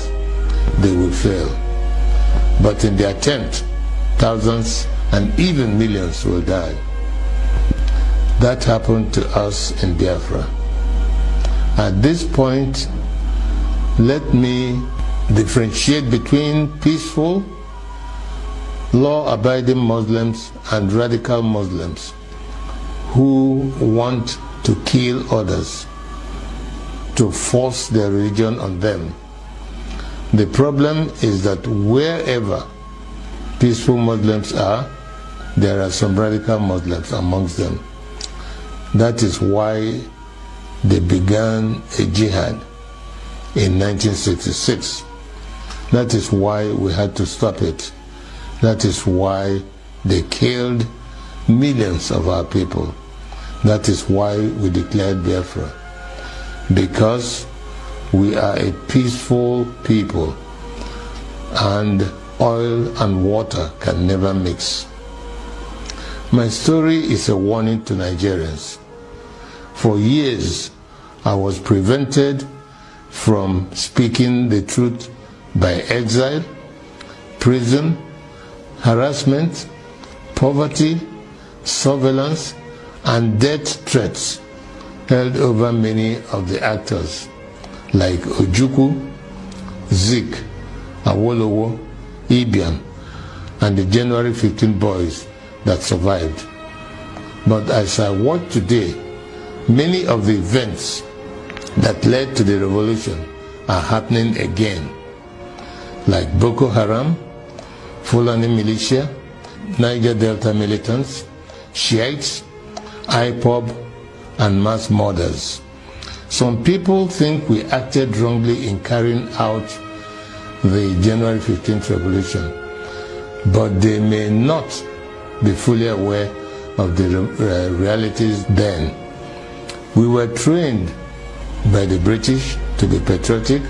they will fail. But in the attempt, thousands and even millions will die. That happened to us in Biafra. At this point, let me differentiate between peaceful, law-abiding Muslims and radical Muslims who want to kill others, to force their religion on them. The problem is that wherever peaceful Muslims are, there are some radical Muslims amongst them. That is why they began a jihad in 1966. That is why we had to stop it. That is why they killed millions of our people. That is why we declared Biafra. Because we are a peaceful people, and oil and water can never mix. My story is a warning to Nigerians. For years, I was prevented from speaking the truth by exile, prison, harassment, poverty, surveillance, and death threats held over many of the actors like Ojukwu, Zik, Awolowo, Ibiam, and the January 15 boys that survived. But as I watch today, many of the events that led to the revolution are happening again, like Boko Haram, Fulani militia, Niger Delta militants, Shiites, IPOB, and mass murders. Some people think we acted wrongly in carrying out the January 15th revolution, but they may not be fully aware of the realities then. We were trained by the British to be patriotic,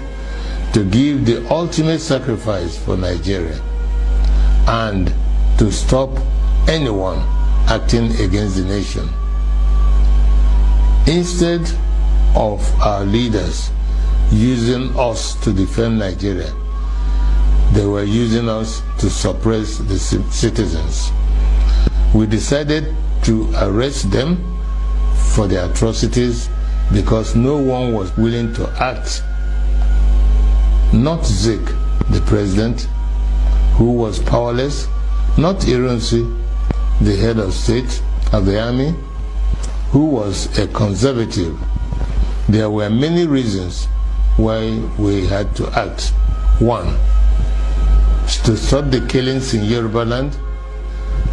to give the ultimate sacrifice for Nigeria, and to stop anyone acting against the nation. Instead of our leaders using us to defend Nigeria, they were using us to suppress the citizens. We decided to arrest them for their atrocities because no one was willing to act. Not Zik, the president, who was powerless, not Ironsi, the head of state of the army, who was a conservative. There were many reasons why we had to act. One, to stop the killings in Yoruba land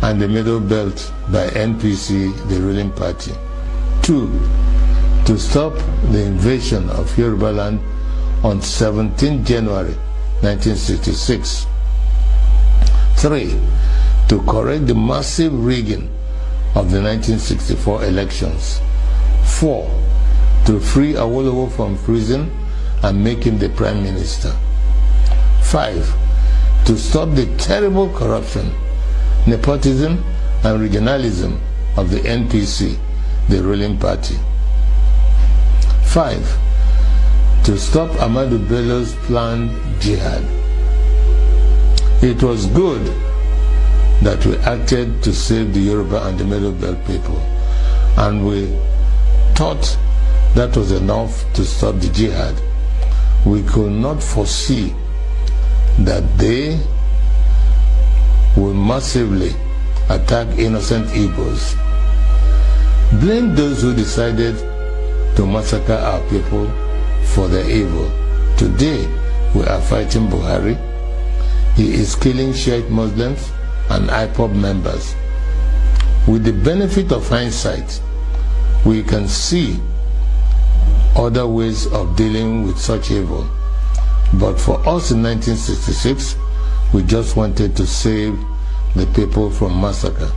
and the Middle Belt by NPC, the ruling party. Two, to stop the invasion of Yoruba land on 17 January 1966. Three, to correct the massive rigging of the 1964 elections. Four, to free Awolowo from prison and make him the Prime Minister. Five, to stop the terrible corruption, nepotism, and regionalism of the NPC, the ruling party. Five, to stop Ahmadu Bello's planned jihad. It was good that we acted to save the Yoruba and the Middle Belt people, and we thought that was enough to stop the jihad. We could not foresee that they will massively attack innocent Igbos. Blame those who decided to massacre our people for their evil. Today, we are fighting Buhari. He is killing Shiite Muslims and IPOB members. With the benefit of hindsight, we can see other ways of dealing with such evil. But for us in 1966, we just wanted to save the people from massacre.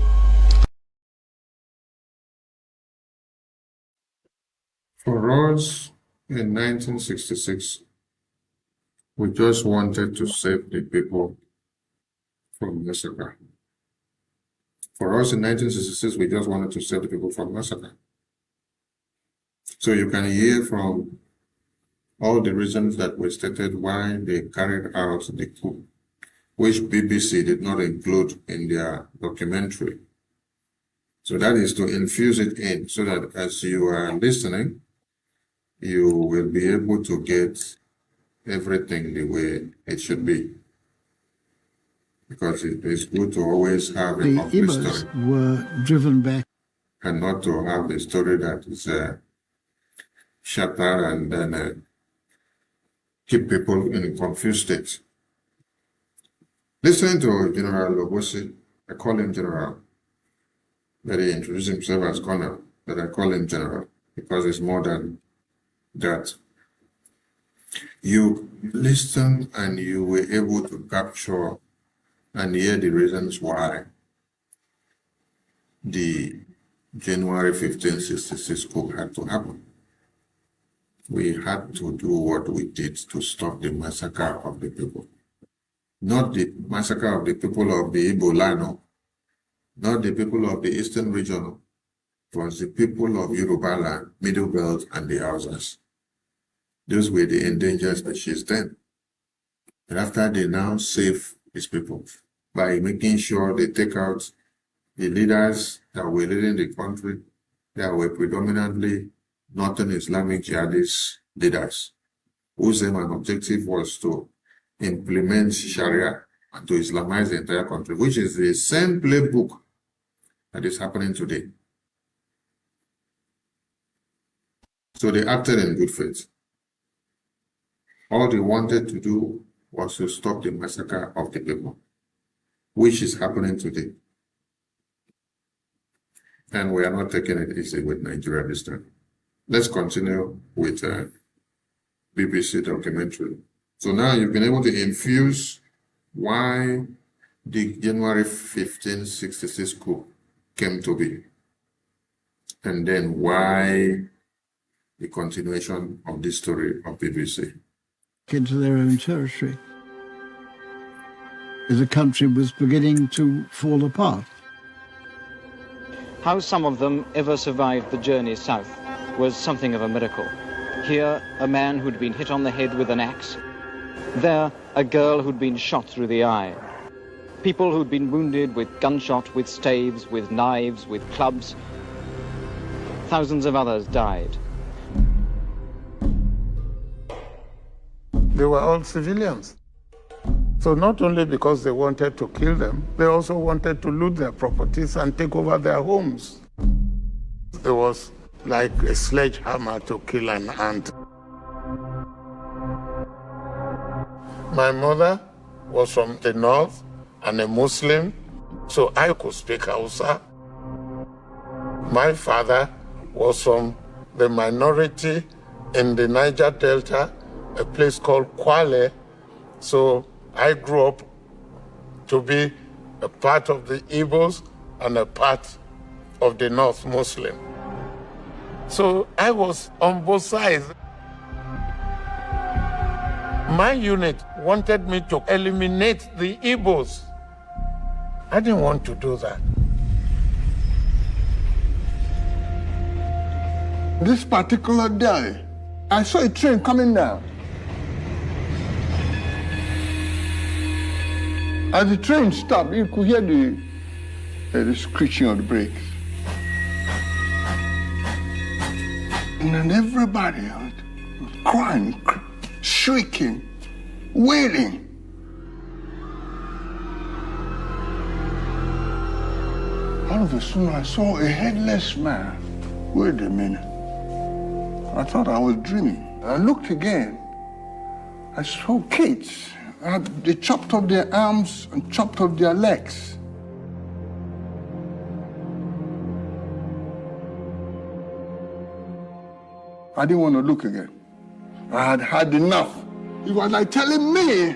For us in 1966, we just wanted to save the people from massacre. For us in 1966, we just wanted to save the people from massacre. So you can hear from all the reasons that were stated why they carried out the coup, which BBC did not include in their documentary. So that is to infuse it in so that as you are listening, you will be able to get everything the way it should be. Because it is good to always have a complete story. The Igbos were driven back. And not to have a story that is shattered and then keep people in a confused state. Listening to General Lobosi, I call him General, but he introduced himself as Colonel, but I call him General because it's more than that. You listen and you were able to capture and hear the reasons why the January 1566 coup had to happen. We had to do what we did to stop the massacre of the people. Not the massacre of the people of the Igbo land, not the people of the Eastern region. It was the people of Yoruba land, Middle Belt, and the Hausas. Those were the endangered species then. And after they now save these people by making sure they take out the leaders that were leading the country that were predominantly Northern Islamic jihadist leaders, whose aim and objective was to implement Sharia and to Islamize the entire country, which is the same playbook that is happening today. So they acted in good faith. All they wanted to do was to stop the massacre of the people, which is happening today. And we are not taking it easy with Nigeria this time. let's continue with BBC documentary. So now you've been able to infuse why the January 1566 coup came to be, and then why the continuation of this story of BBC. Into their own territory. The country was beginning to fall apart. How some of them ever survived the journey south was something of a miracle. Here, a man who'd been hit on the head with an axe. There, a girl who'd been shot through the eye. People who'd been wounded with gunshot, with staves, with knives, with clubs. Thousands of others died. They were all civilians. So not only because they wanted to kill them, they also wanted to loot their properties and take over their homes. It was like a sledgehammer to kill an ant. My mother was from the north and a Muslim, so I could speak Hausa. My father was from the minority in the Niger Delta, a place called Kwale, so I grew up to be a part of the Igbos and a part of the North Muslim. So I was on both sides. My unit wanted me to eliminate the Igbos. I didn't want to do that. This particular day, I saw a train coming down. As the train stopped, you could hear the screeching of the brakes. And then everybody was crying, shrieking, wailing. All of a sudden, I saw a headless man. Wait a minute. I thought I was dreaming. I looked again. I saw kids. They chopped off their arms and chopped off their legs. I didn't want to look again. I had had enough. It was like telling me,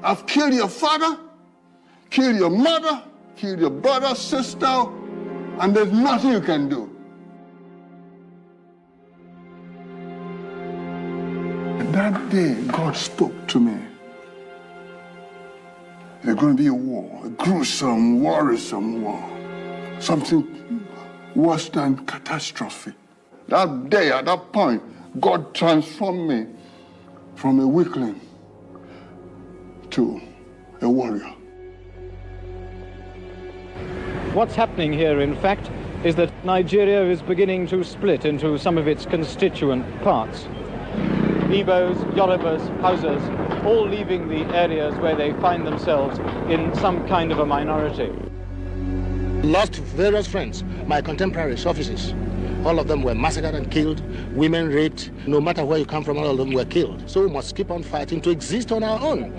I've killed your father, killed your mother, killed your brother, sister, and there's nothing you can do. And that day, God spoke to me. There's going to be a war, a gruesome, worrisome war. Something worse than catastrophe. That day, at that point, God transformed me from a weakling to a warrior. What's happening here, in fact, is that Nigeria is beginning to split into some of its constituent parts. Igbos, Yorubas, Hausas, all leaving the areas where they find themselves in some kind of a minority. Lost various friends, my contemporaries, officers. All of them were massacred and killed, women raped. No matter where you come from, all of them were killed. So we must keep on fighting to exist on our own.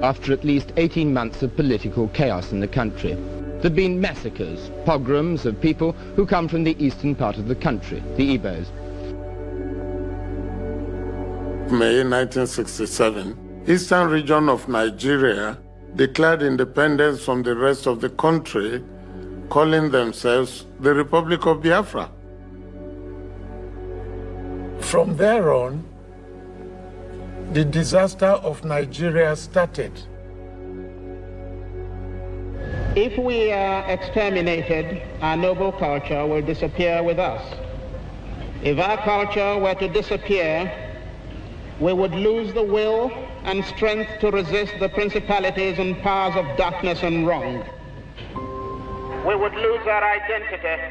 After at least 18 months of political chaos in the country, there have been massacres, pogroms of people who come from the eastern part of the country, the Igbos. May 1967, eastern region of Nigeria declared independence from the rest of the country, calling themselves the Republic of Biafra. From there on, the disaster of Nigeria started. If we are exterminated, our noble culture will disappear with us. If our culture were to disappear, we would lose the will and strength to resist the principalities and powers of darkness and wrong. We would lose our identity,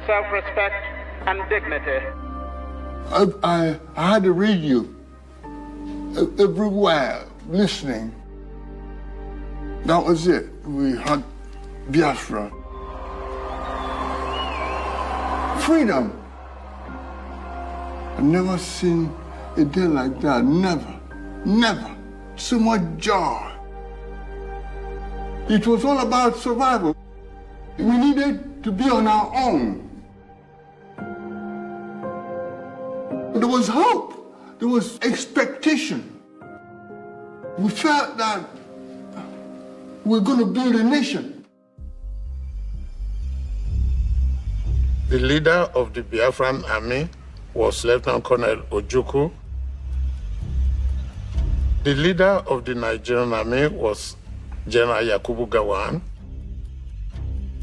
self-respect, and dignity. I had a radio everywhere listening. That was it. We had Biafra. Freedom. I've never seen a day like that. Never. So much joy. It was all about survival. We needed to be on our own. There was hope. There was expectation. We felt that we're going to build a nation. The leader of the Biafran army was Lieutenant Colonel Ojukwu. The leader of the Nigerian army was General Yakubu Gowon.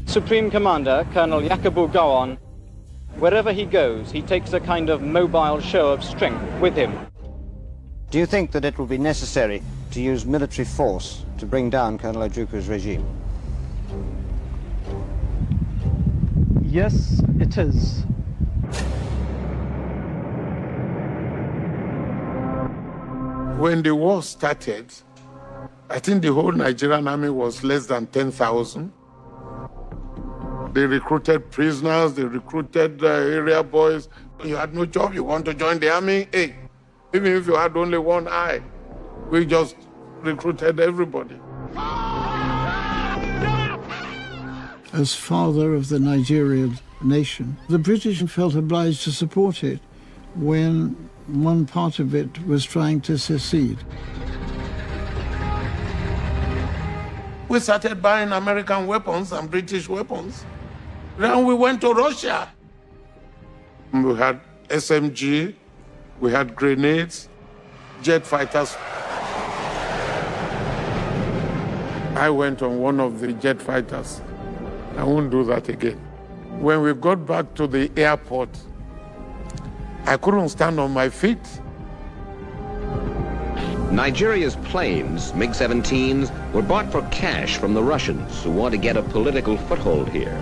Supreme Commander Colonel Yakubu Gowon, wherever he goes, he takes a kind of mobile show of strength with him. Do you think that it will be necessary to use military force to bring down Colonel Ojukwu's regime? Yes, it is. When the war started, I think the whole Nigerian army was less than 10,000. They recruited prisoners, they recruited area boys. You had no job, you want to join the army? Hey, even if you had only one eye, we just recruited everybody. As father of the Nigerian nation, the British felt obliged to support it when one part of it was trying to secede. We started buying American weapons and British weapons. Then we went to Russia. We had SMG, we had grenades, jet fighters. I went on one of the jet fighters. I won't do that again. When we got back to the airport, I couldn't stand on my feet. Nigeria's planes, MiG-17s, were bought for cash from the Russians who want to get a political foothold here.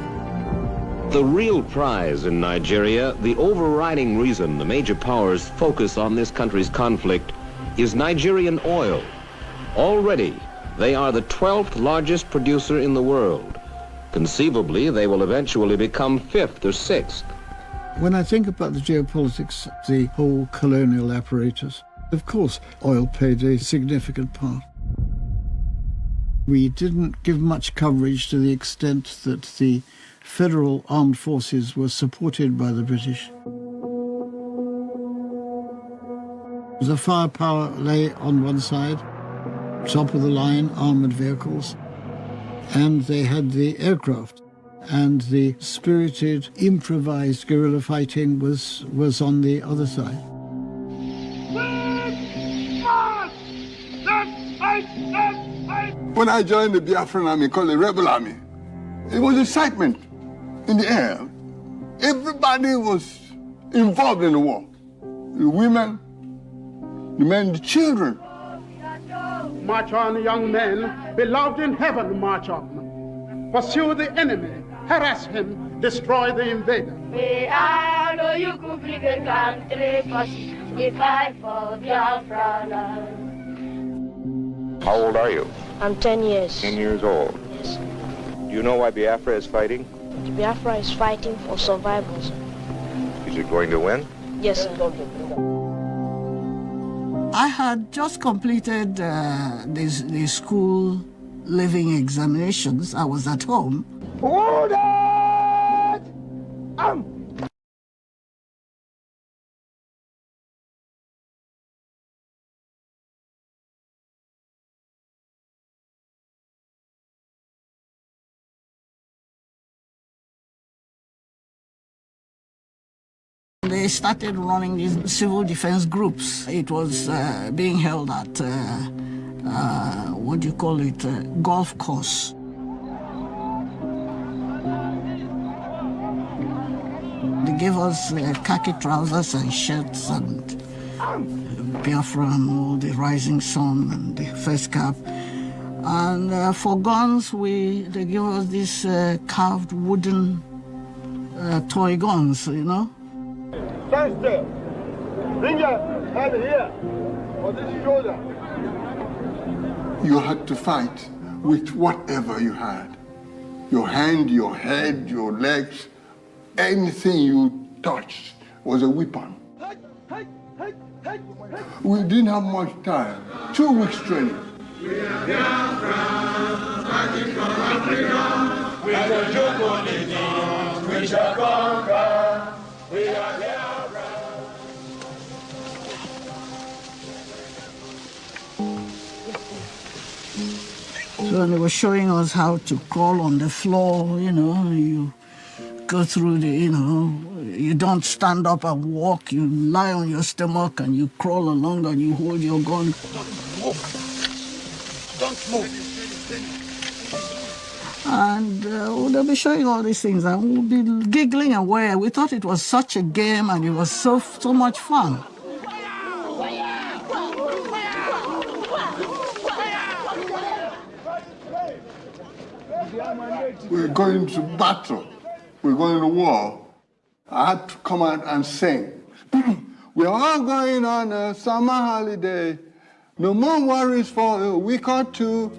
The real prize in Nigeria, the overriding reason the major powers focus on this country's conflict, is Nigerian oil. Already, they are the 12th largest producer in the world. Conceivably, they will eventually become 5th or 6th. When I think about the geopolitics, the whole colonial apparatus, of course, oil played a significant part. We didn't give much coverage to the extent that the federal armed forces were supported by the British. The firepower lay on one side, top of the line armored vehicles, and they had the aircraft. And the spirited, improvised guerrilla fighting was on the other side. When I joined the Biafran army, called the Rebel Army, it was excitement in the air. Everybody was involved in the war. The women, the men, the children. March on, young men, beloved in heaven, march on. Pursue the enemy, harass him, destroy the invader. We are the Yuku Brigade country, we fight for Biafra land. How old are you? I'm 10 years. 10 years old. Yes. Do you know why Biafra is fighting? Biafra is fighting for survival, sir. Is it going to win? Yes, sir. I had just completed the school living examinations. I was at home. They started running these civil defense groups. It was being held at, golf course. They gave us khaki trousers and shirts and Biafra and all the rising sun and the first cap. And for guns, they gave us these carved wooden toy guns, you know. Stand still. Bring your hand here, on this shoulder. You had to fight with whatever you had. Your hand, your head, your legs, anything you touched was a weapon. We didn't have much time. 2 weeks training. We are Biafra, fighting for Africa. We are the we shall conquer. We are Biafra. So they were showing us how to crawl on the floor, you go through you don't stand up and walk, you lie on your stomach and you crawl along and you hold your gun. Don't move. And they'll be showing all these things and we'll be giggling away. We thought it was such a game and it was so much fun. We're going to battle. We're going to war. I had to come out and sing. We're all going on a summer holiday. No more worries for a week or two.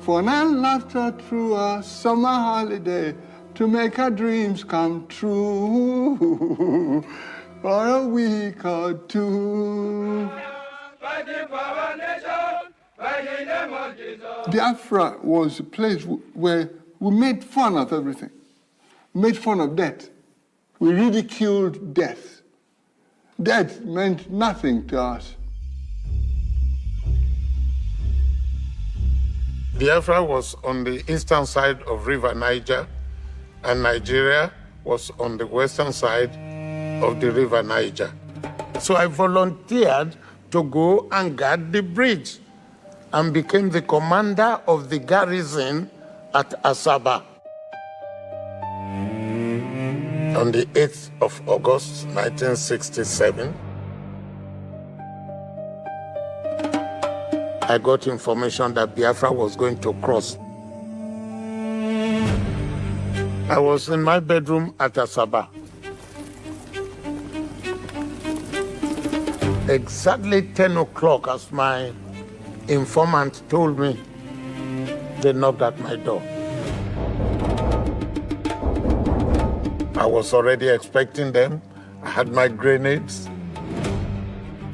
For an laughter through a summer holiday to make our dreams come true. For a week or two. Biafra was a place where we made fun of everything. We made fun of death. We ridiculed death. Death meant nothing to us. Biafra was on the eastern side of River Niger, and Nigeria was on the western side of the River Niger. So I volunteered to go and guard the bridge and became the commander of the garrison at Asaba. On the 8th of August, 1967, I got information that Biafra was going to cross. I was in my bedroom at Asaba. Exactly 10 o'clock, as my informant told me, they knocked at my door. I was already expecting them. I had my grenades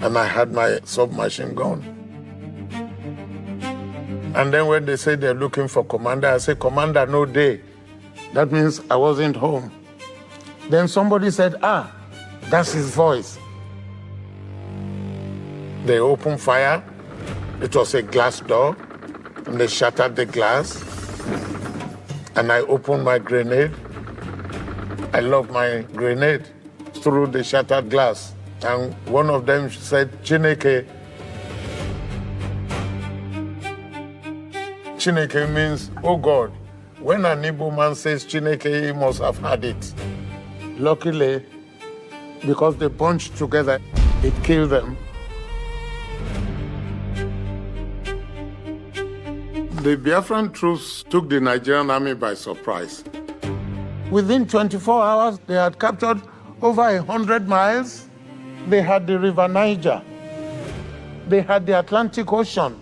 and I had my submachine gun. And then when they said they're looking for commander, I said, Commander, no day. That means I wasn't home. Then somebody said, that's his voice. They opened fire. It was a glass door, and they shattered the glass. And I opened my grenade. I lobbed my grenade through the shattered glass. And one of them said, Chineke. Chineke means, oh God. When an Igbo man says Chineke, he must have had it. Luckily, because they bunched together, it killed them. The Biafran troops took the Nigerian army by surprise. Within 24 hours, they had captured over 100 miles. They had the River Niger. They had the Atlantic Ocean.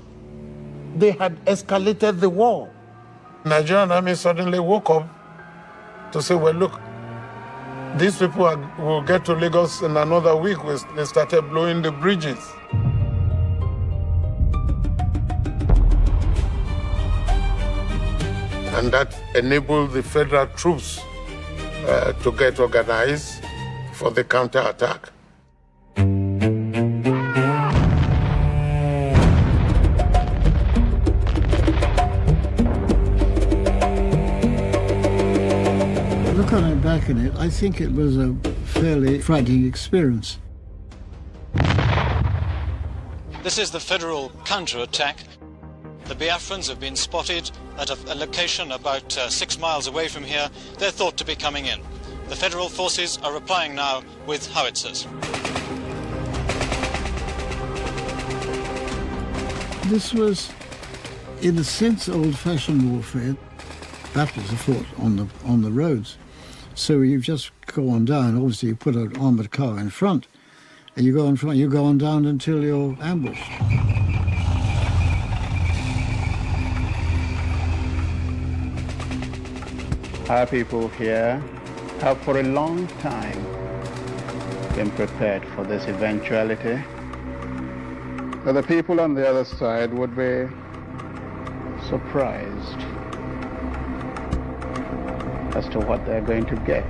They had escalated the war. The Nigerian army suddenly woke up to say, well, look, these people will get to Lagos in another week. They started blowing the bridges. And that enabled the federal troops to get organized for the counterattack. Looking back on it, I think it was a fairly frightening experience. This is the federal counterattack. The Biafrans have been spotted at a location about 6 miles away from here. They're thought to be coming in. The federal forces are replying now with howitzers. This was, in a sense, old-fashioned warfare. Battles are fought on the roads. So you just go on down. Obviously, you put an armoured car in front, and you go in front. You go on down until you're ambushed. Our people here have for a long time been prepared for this eventuality. But the people on the other side would be surprised as to what they're going to get.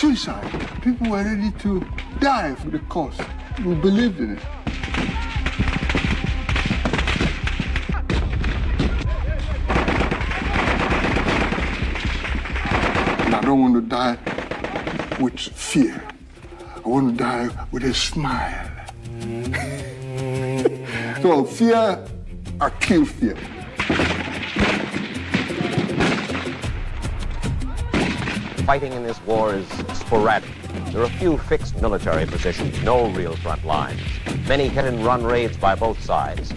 suicide. People were ready to die for the cause. Who believed in it. And I don't want to die with fear. I want to die with a smile. So fear, I kill fear. Fighting in this war is sporadic. There are few fixed military positions, no real front lines, many hit-and-run raids by both sides,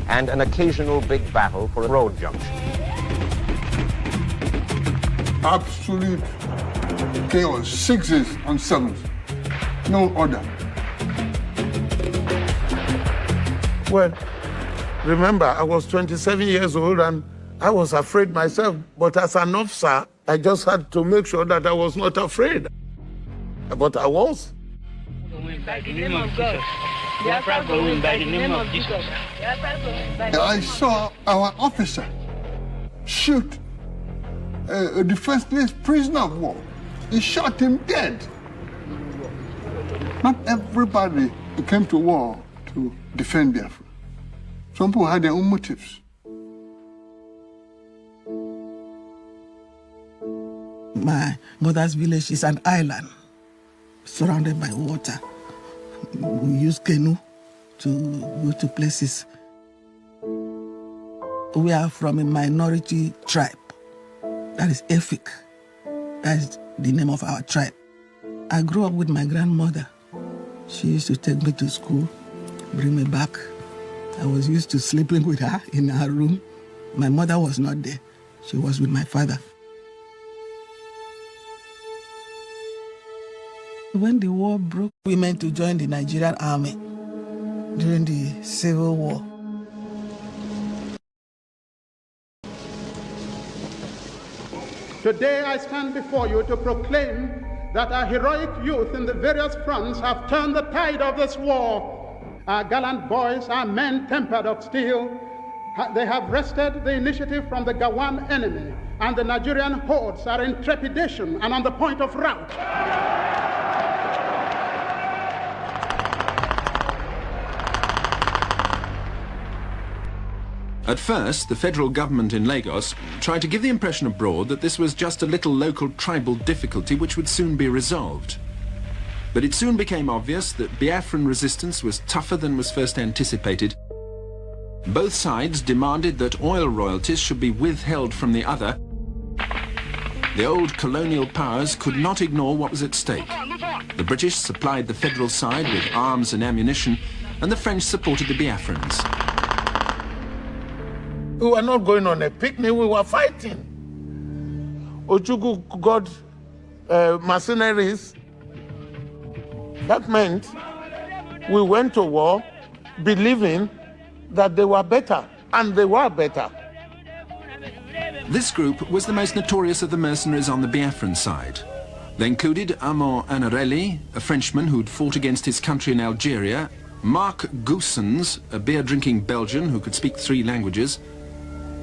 and an occasional big battle for a road junction. Absolute chaos, 6s and 7s, no order. Well, remember, I was 27 years old and I was afraid myself, but as an officer, I just had to make sure that I was not afraid. But I was. By the name of God. Biafra going by the name of Jesus. I saw our officer shoot a defenseless prisoner of war. He shot him dead. Not everybody came to war to defend Biafra. Some people had their own motives. My mother's village is an island surrounded by water. We use canoe to go to places. We are from a minority tribe. That is Efik. That is the name of our tribe. I grew up with my grandmother. She used to take me to school, bring me back. I was used to sleeping with her in her room. My mother was not there. She was with my father. When the war broke, we meant to join the Nigerian army during the Civil War. Today I stand before you to proclaim that our heroic youth in the various fronts have turned the tide of this war. Our gallant boys, our men tempered of steel, they have wrested the initiative from the Gawan enemy, and the Nigerian hordes are in trepidation and on the point of rout. At first, the federal government in Lagos tried to give the impression abroad that this was just a little local tribal difficulty which would soon be resolved. But it soon became obvious that Biafran resistance was tougher than was first anticipated. Both sides demanded that oil royalties should be withheld from the other. The old colonial powers could not ignore what was at stake. The British supplied the federal side with arms and ammunition, and the French supported the Biafrans. We were not going on a picnic, we were fighting. Ojukwu got mercenaries. That meant we went to war believing that they were better, and they were better. This group was the most notorious of the mercenaries on the Biafran side. They included Armand Anarelli, a Frenchman who'd fought against his country in Algeria, Mark Goossens, a beer-drinking Belgian who could speak 3 languages,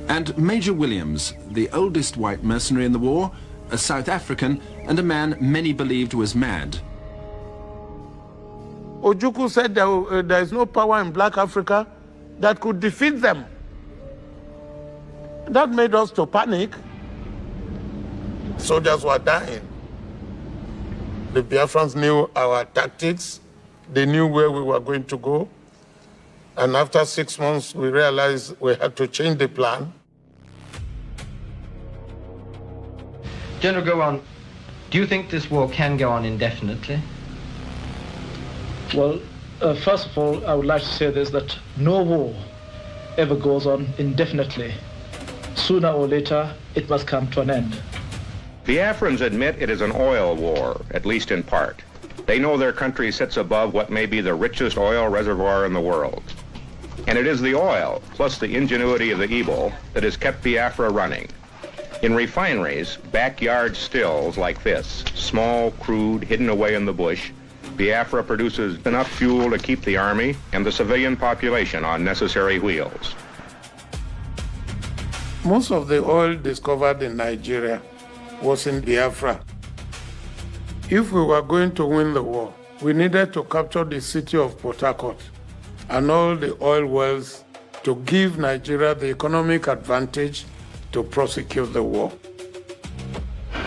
and Major Williams, the oldest white mercenary in the war, a South African, and a man many believed was mad. Ojukwu said there is no power in Black Africa that could defeat them. That made us to panic. Soldiers were dying. The Biafrans knew our tactics. They knew where we were going to go. And after 6 months, we realized we had to change the plan. General Gowon, do you think this war can go on indefinitely? Well, first of all, I would like to say this, that no war ever goes on indefinitely. Sooner or later, it must come to an end. Biafrans admit it is an oil war, at least in part. They know their country sits above what may be the richest oil reservoir in the world. And it is the oil, plus the ingenuity of the Igbo, that has kept Biafra running. In refineries, backyard stills like this, small, crude, hidden away in the bush, Biafra produces enough fuel to keep the army and the civilian population on necessary wheels. Most of the oil discovered in Nigeria was in Biafra. If we were going to win the war, we needed to capture the city of Port Harcourt and all the oil wells to give Nigeria the economic advantage to prosecute the war.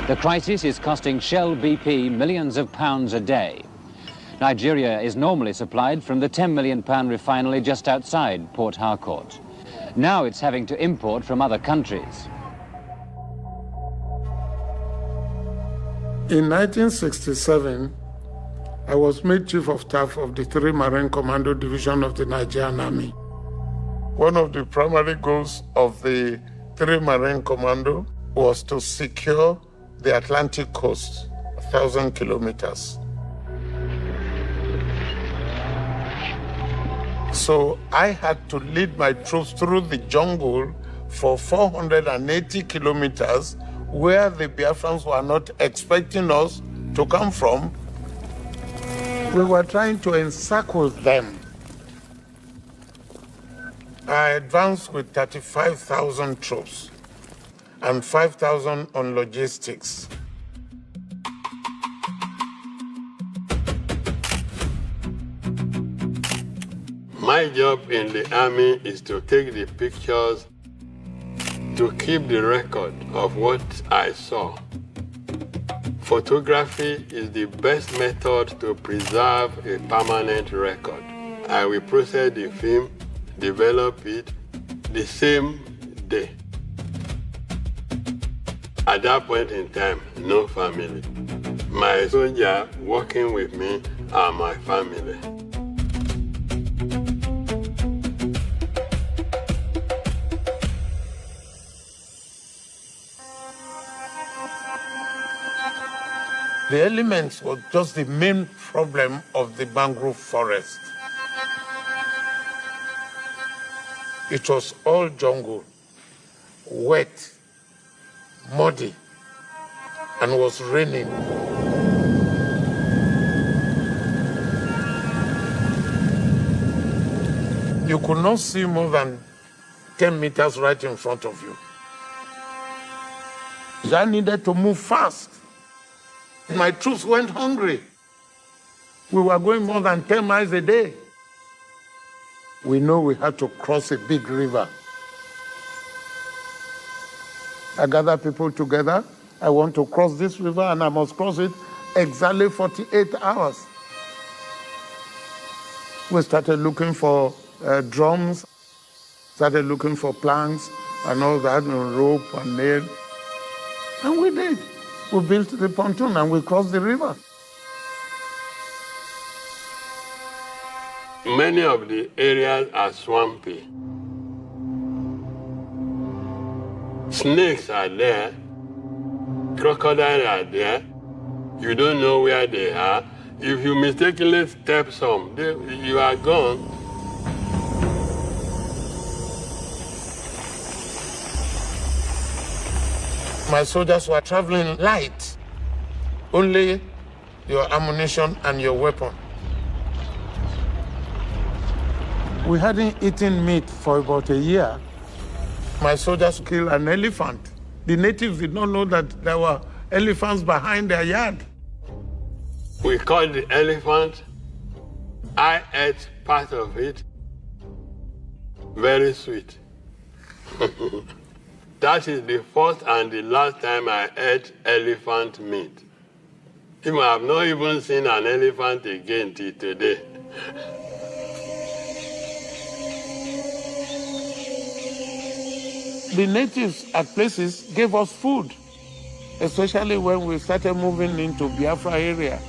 The crisis is costing Shell BP millions of pounds a day. Nigeria is normally supplied from the £10 million refinery just outside Port Harcourt. Now it's having to import from other countries. In 1967, I was made Chief of Staff of the 3 Marine Commando Division of the Nigerian Army. One of the primary goals of the 3 Marine Commando was to secure the Atlantic coast, 1,000 kilometers. So I had to lead my troops through the jungle for 480 kilometers where the Biafrans were not expecting us to come from. We were trying to encircle them. I advanced with 35,000 troops and 5,000 on logistics. My job in the army is to take the pictures, to keep the record of what I saw. Photography is the best method to preserve a permanent record. I will process the film, develop it the same day. At that point in time, no family. My soldiers working with me are my family. The elements were just the main problem of the mangrove forest. It was all jungle, wet, muddy, and was raining. You could not see more than 10 meters right in front of you. I needed to move fast. My troops went hungry. We were going more than 10 miles a day. We know we had to cross a big river. I gathered people together. I want to cross this river and I must cross it exactly 48 hours. We started looking for drums, started looking for planks and all that, and rope and nail. And we did. We built the pontoon and we crossed the river. Many of the areas are swampy. Snakes are there, crocodiles are there. You don't know where they are. If you mistakenly step some, you are gone. My soldiers were traveling light, only your ammunition and your weapon. We hadn't eaten meat for about a year. My soldiers killed an elephant. The natives did not know that there were elephants behind their yard. We caught the elephant. I ate part of it. Very sweet. That is the first and the last time I ate elephant meat. I have not even seen an elephant again till today. The natives at places gave us food, especially when we started moving into Biafra area.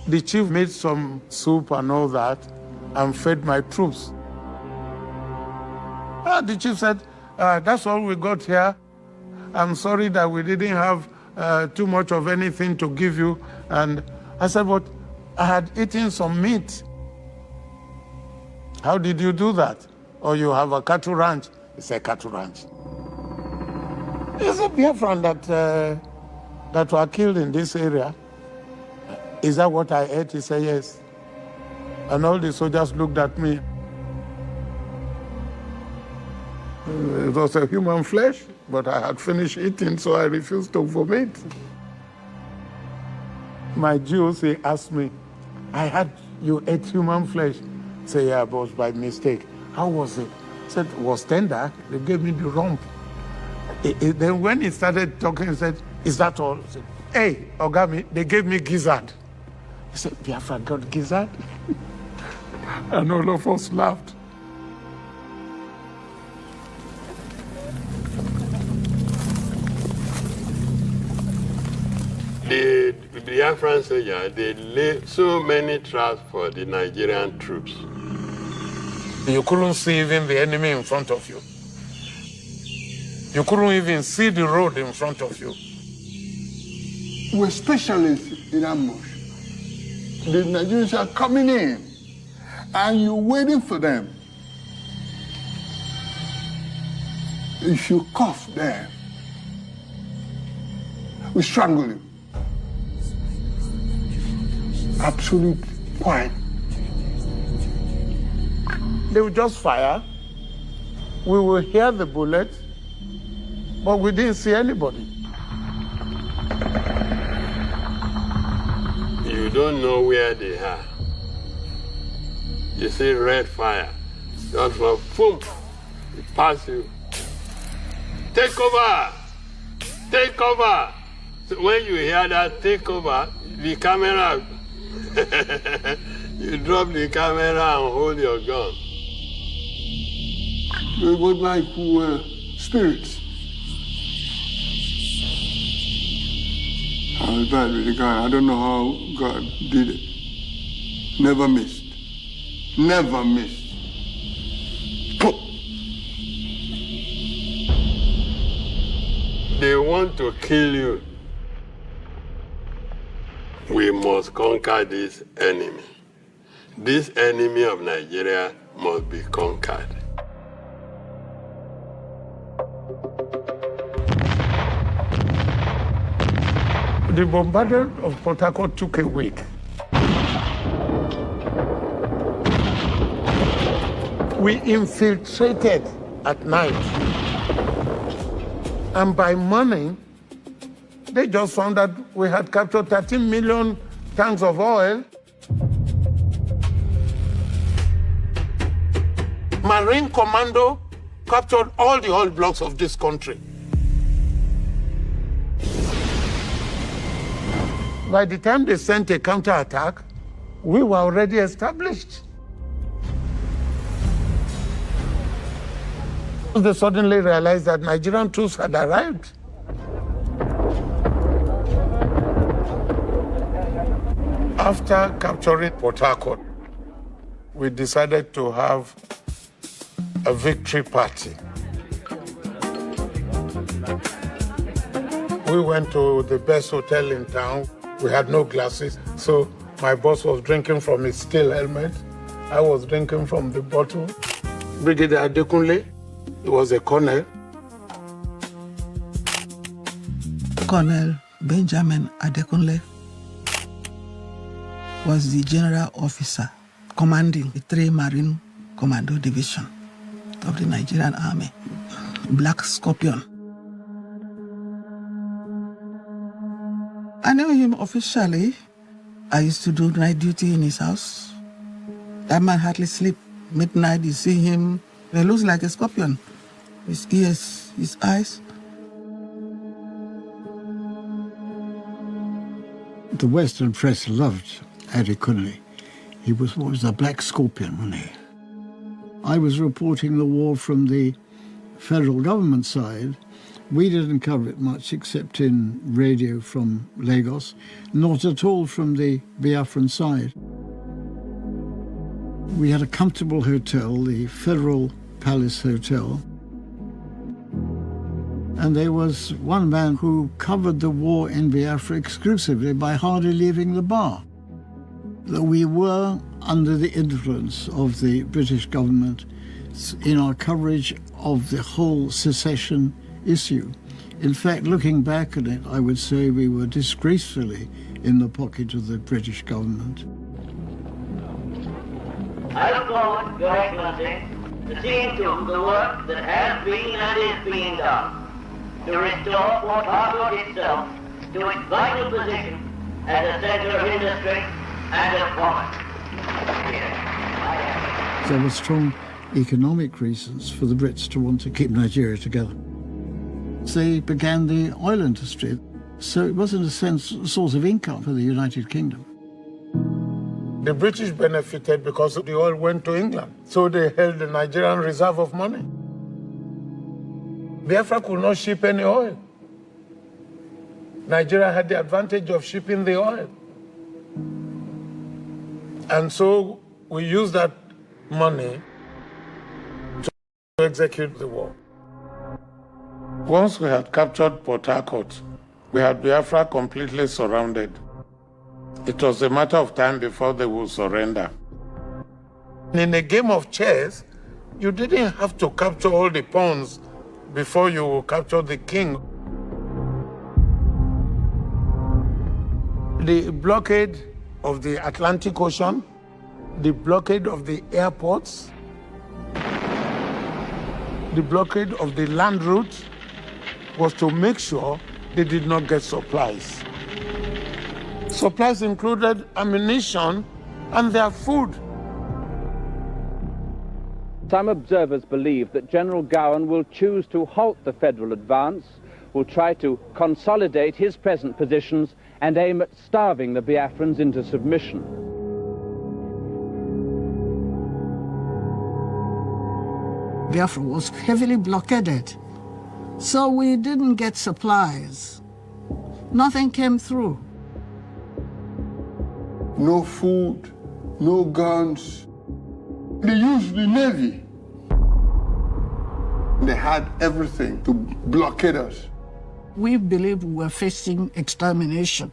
The chief made some soup and all that and fed my troops. The chief said, that's all we got here. I'm sorry that we didn't have too much of anything to give you. And I said, but I had eaten some meat. How did you do that? Or you have a cattle ranch? He said, cattle ranch. It's a Biafran that were killed in this area. Is that what I ate? He said, yes. And all the soldiers looked at me. It was a human flesh, but I had finished eating, so I refused to vomit. My GOC asked me, I had you ate human flesh. I said, yeah, boss, by mistake. How was it? I said, it was tender. They gave me the rump. Then when he started talking, he said, is that all? I said, hey, Ogami, they gave me gizzard. He said, Biafra got gizzard? And all of us laughed. The Biafran soldiers, they laid so many traps for the Nigerian troops. You couldn't see even the enemy in front of you. You couldn't even see the road in front of you. We're specialists in ambush. The Nigerians are coming in, and you're waiting for them. If you cough there, we strangle you. Absolute quiet. They would just fire. We will hear the bullet, but we didn't see anybody. You don't know where they are. You see red fire. Just for boom, it pass you. Take over! Take over! So when you hear that take over, the camera, you drop the camera and hold your gun. They were like spirits. I was bad with the guy. I don't know how God did it. Never missed. Never missed. They want to kill you. We must conquer this enemy. This enemy of Nigeria must be conquered. The bombardment of Port Harcourt took a week. We infiltrated at night. And by morning, they just found that we had captured 13 million tanks of oil. Marine Commando captured all the oil blocks of this country. By the time they sent a counterattack, we were already established. They suddenly realized that Nigerian troops had arrived. After capturing Port Harcourt, we decided to have a victory party. We went to the best hotel in town. We had no glasses, so my boss was drinking from his steel helmet. I was drinking from the bottle. Brigadier Adekunle, he was a colonel. Colonel Benjamin Adekunle was the general officer commanding the 3 Marine Commando Division of the Nigerian Army, Black Scorpion. I knew him officially. I used to do night duty in his house. That man hardly sleep. Midnight, you see him, he looks like a scorpion. His ears, his eyes. The Western press loved Adekunle. He was what was a black scorpion, wasn't he? I was reporting the war from the federal government side. We didn't cover it much except in radio from Lagos, not at all from the Biafran side. We had a comfortable hotel, the Federal Palace Hotel, and there was one man who covered the war in Biafra exclusively by hardly leaving the bar. That we were under the influence of the British government in our coverage of the whole secession issue. In fact, looking back at it, I would say we were disgracefully in the pocket of the British government. I look forward, Your Excellency, to seeing to the work that has been and is being done to restore Port Harcourt itself to its vital position as a center of industry and of commerce. There were strong economic reasons for the Brits to want to keep Nigeria together. They began the oil industry, so it was in a sense a source of income for the United Kingdom. The British benefited because the oil went to England, so they held the Nigerian reserve of money. Biafra could not ship any oil. Nigeria had the advantage of shipping the oil. And so we used that money to execute the war. Once we had captured Port Harcourt, we had Biafra completely surrounded. It was a matter of time before they would surrender. In a game of chess, you didn't have to capture all the pawns before you capture the king. The blockade of the Atlantic Ocean, the blockade of the airports, the blockade of the land route was to make sure they did not get supplies. Supplies included ammunition and their food. Some observers believe that General Gowan will choose to halt the federal advance, will try to consolidate his present positions and aim at starving the Biafrans into submission. Biafra was heavily blockaded, so we didn't get supplies. Nothing came through. No food, no guns. They used the Navy. They had everything to blockade us. We believed we were facing extermination.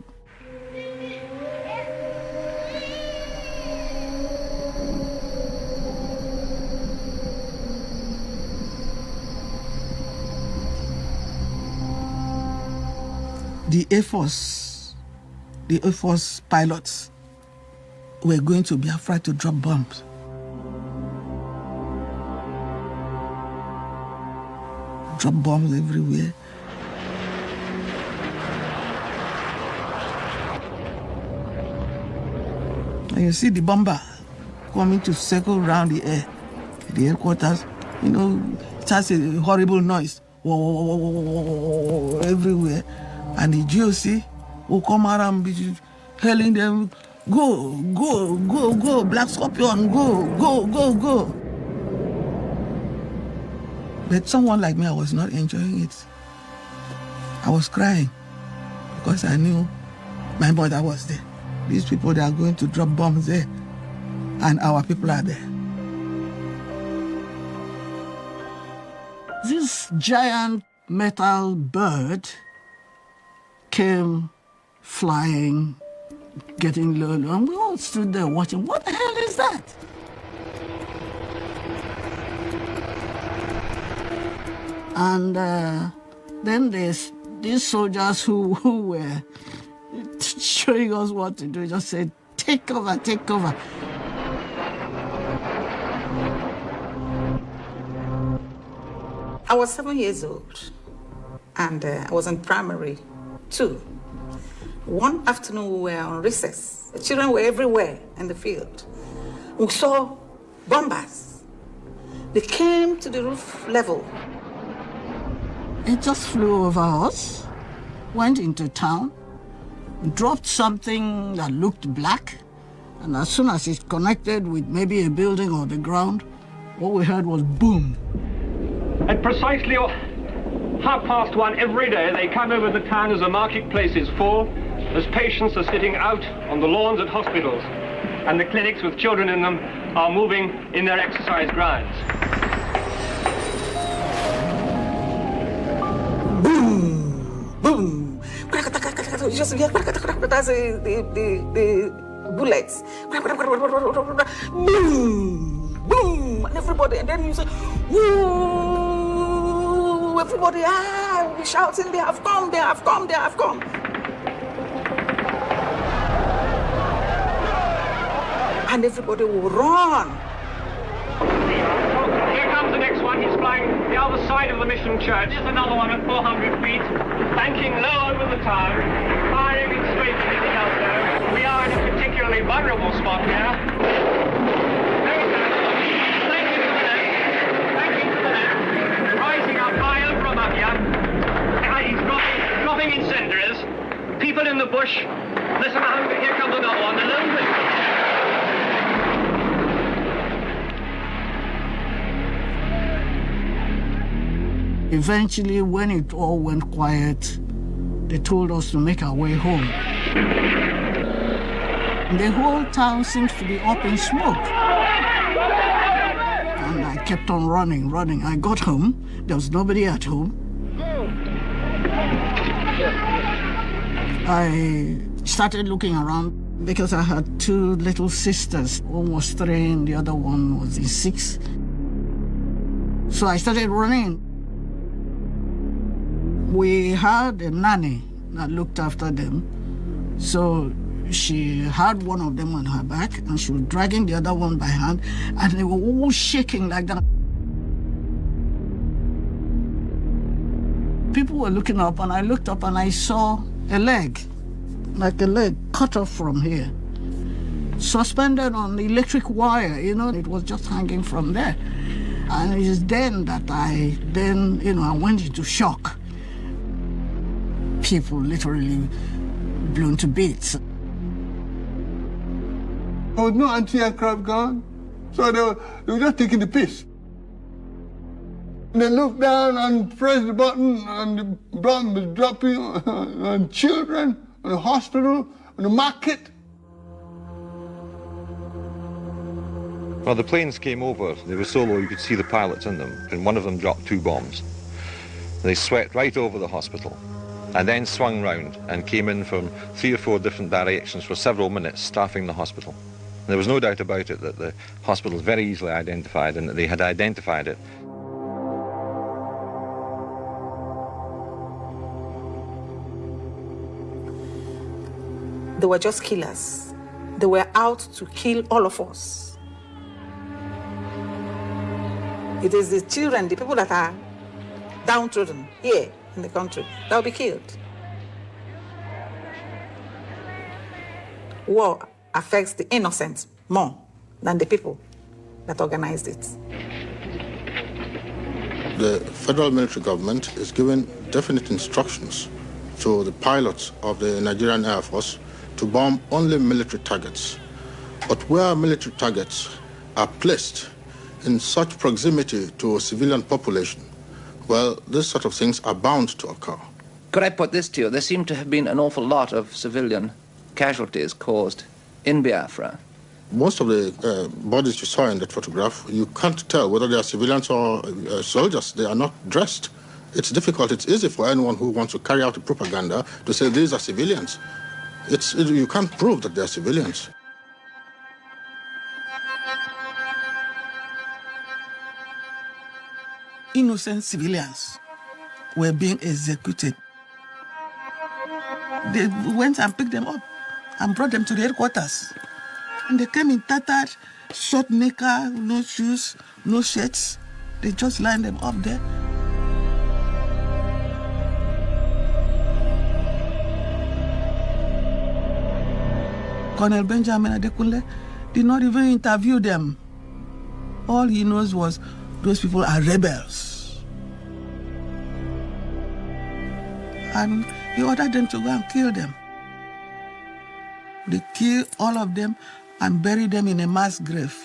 The Air Force pilots were going to Biafra to drop bombs. Drop bombs everywhere. And you see the bomber coming to circle around the headquarters, you know, it has a horrible noise everywhere. And the GOC will come around telling them, go, go, go, go, Black Scorpion, go, go, go, go. But someone like me, I was not enjoying it. I was crying because I knew my mother was there. These people, they are going to drop bombs there, and our people are there. This giant metal bird came flying, getting low, and we all stood there watching. What the hell is that? And then there's these soldiers who were showing us what to do, just said, take cover, take cover. I was 7 years old, and I was in primary 2. One afternoon we were on recess. The children were everywhere in the field. We saw bombers. They came to the roof level. It just flew over us, went into town, dropped something that looked black, and as soon as it connected with maybe a building or the ground, what we heard was boom. At precisely 1:30 every day, they come over the town as the marketplace is full, as patients are sitting out on the lawns at hospitals, and the clinics with children in them are moving in their exercise grounds. Boom! Boom! You just hear that's the bullets. Boom! Boom! And everybody, and then you say, woo! Everybody, we're shouting, they have come, they have come, they have come. And everybody will run. Here comes the next one. He's flying the other side of the mission church. There's another one at 400 feet, banking low over the town, firing in straight to the Delta. We are in a particularly vulnerable spot here. Very good. Thanking to the left. Thanking to the left. Rising up high over him up here. He's dropping incendiaries. People in the bush. Listen, here comes another one. A little bit. Eventually, when it all went quiet, they told us to make our way home. The whole town seems to be up in smoke. And I kept on running. I got home. There was nobody at home. I started looking around because I had two little sisters. One was 3 and the other one was in 6. So I started running. We had a nanny that looked after them. So she had one of them on her back and she was dragging the other one by hand, and they were all shaking like that. People were looking up, and I looked up and I saw a leg, like a leg cut off from here, suspended on the electric wire, it was just hanging from there. And it is then that I went into shock. People literally blown to bits. There was no anti-aircraft gun, so they were just taking the piss. And they looked down and pressed the button, and the bomb was dropping on children, on the hospital, on the market. Well, the planes came over. They were so low you could see the pilots in them, and one of them dropped 2 bombs. They swept right over the hospital, and then swung round and came in from 3 or 4 different directions for several minutes, staffing the hospital. And there was no doubt about it that the hospital was very easily identified and that they had identified it. They were just killers. They were out to kill all of us. It is the children, the people that are downtrodden here in the country, that will be killed. War affects the innocent more than the people that organized it. The federal military government is giving definite instructions to the pilots of the Nigerian Air Force to bomb only military targets. But where military targets are placed in such proximity to a civilian population, well, these sort of things are bound to occur. Could I put this to you? There seem to have been an awful lot of civilian casualties caused in Biafra. Most of the bodies you saw in that photograph, you can't tell whether they are civilians or soldiers. They are not dressed. It's difficult. It's easy for anyone who wants to carry out a propaganda to say these are civilians. You can't prove that they are civilians. Innocent civilians were being executed. They went and picked them up and brought them to the headquarters. And they came in tattered, short knicker, no shoes, no shirts. They just lined them up there. Colonel Benjamin Adekunle did not even interview them. All he knows was those people are rebels. And he ordered them to go and kill them. They killed all of them and buried them in a mass grave.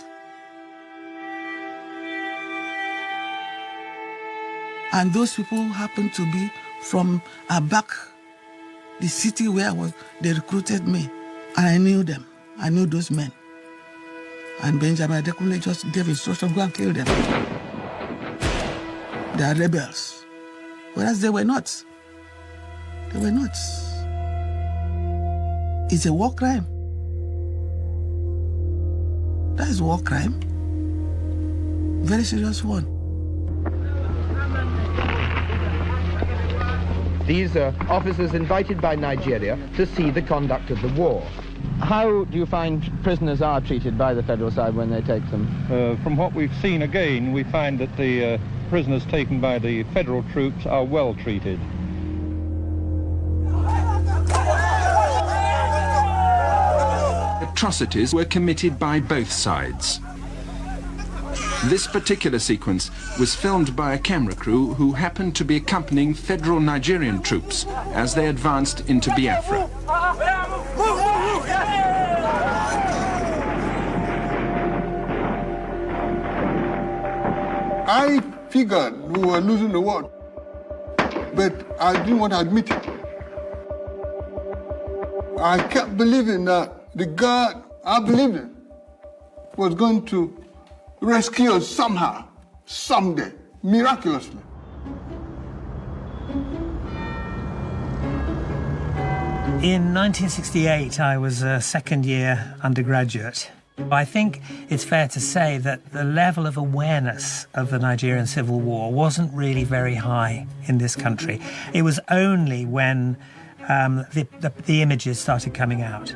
And those people happened to be from Abak, the city where they recruited me. And I knew them. I knew those men. And Benjamin Adekunle just gave instruction, go and kill them. They are rebels. Whereas they were not. They were not. It's a war crime. That is a war crime. Very serious one. These are officers invited by Nigeria to see the conduct of the war. How do you find prisoners are treated by the federal side when they take them? From what we've seen again, we find that the prisoners taken by the federal troops are well treated. Atrocities were committed by both sides. This particular sequence was filmed by a camera crew who happened to be accompanying federal Nigerian troops as they advanced into Biafra. I figured we were losing the war, but I didn't want to admit it. I kept believing that the God I believed in was going to rescue us somehow, someday, miraculously. In 1968, I was a second-year undergraduate. I think it's fair to say that the level of awareness of the Nigerian Civil War wasn't really very high in this country. It was only when the images started coming out.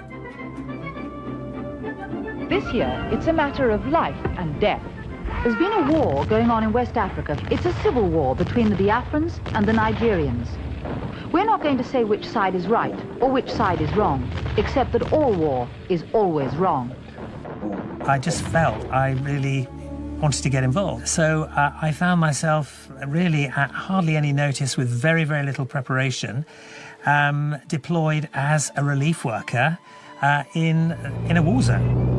This year, it's a matter of life and death. There's been a war going on in West Africa. It's a civil war between the Biafrans and the Nigerians. We're not going to say which side is right or which side is wrong, except that all war is always wrong. I just felt I really wanted to get involved. So I found myself really at hardly any notice, with very, very little preparation, deployed as a relief worker in a war zone.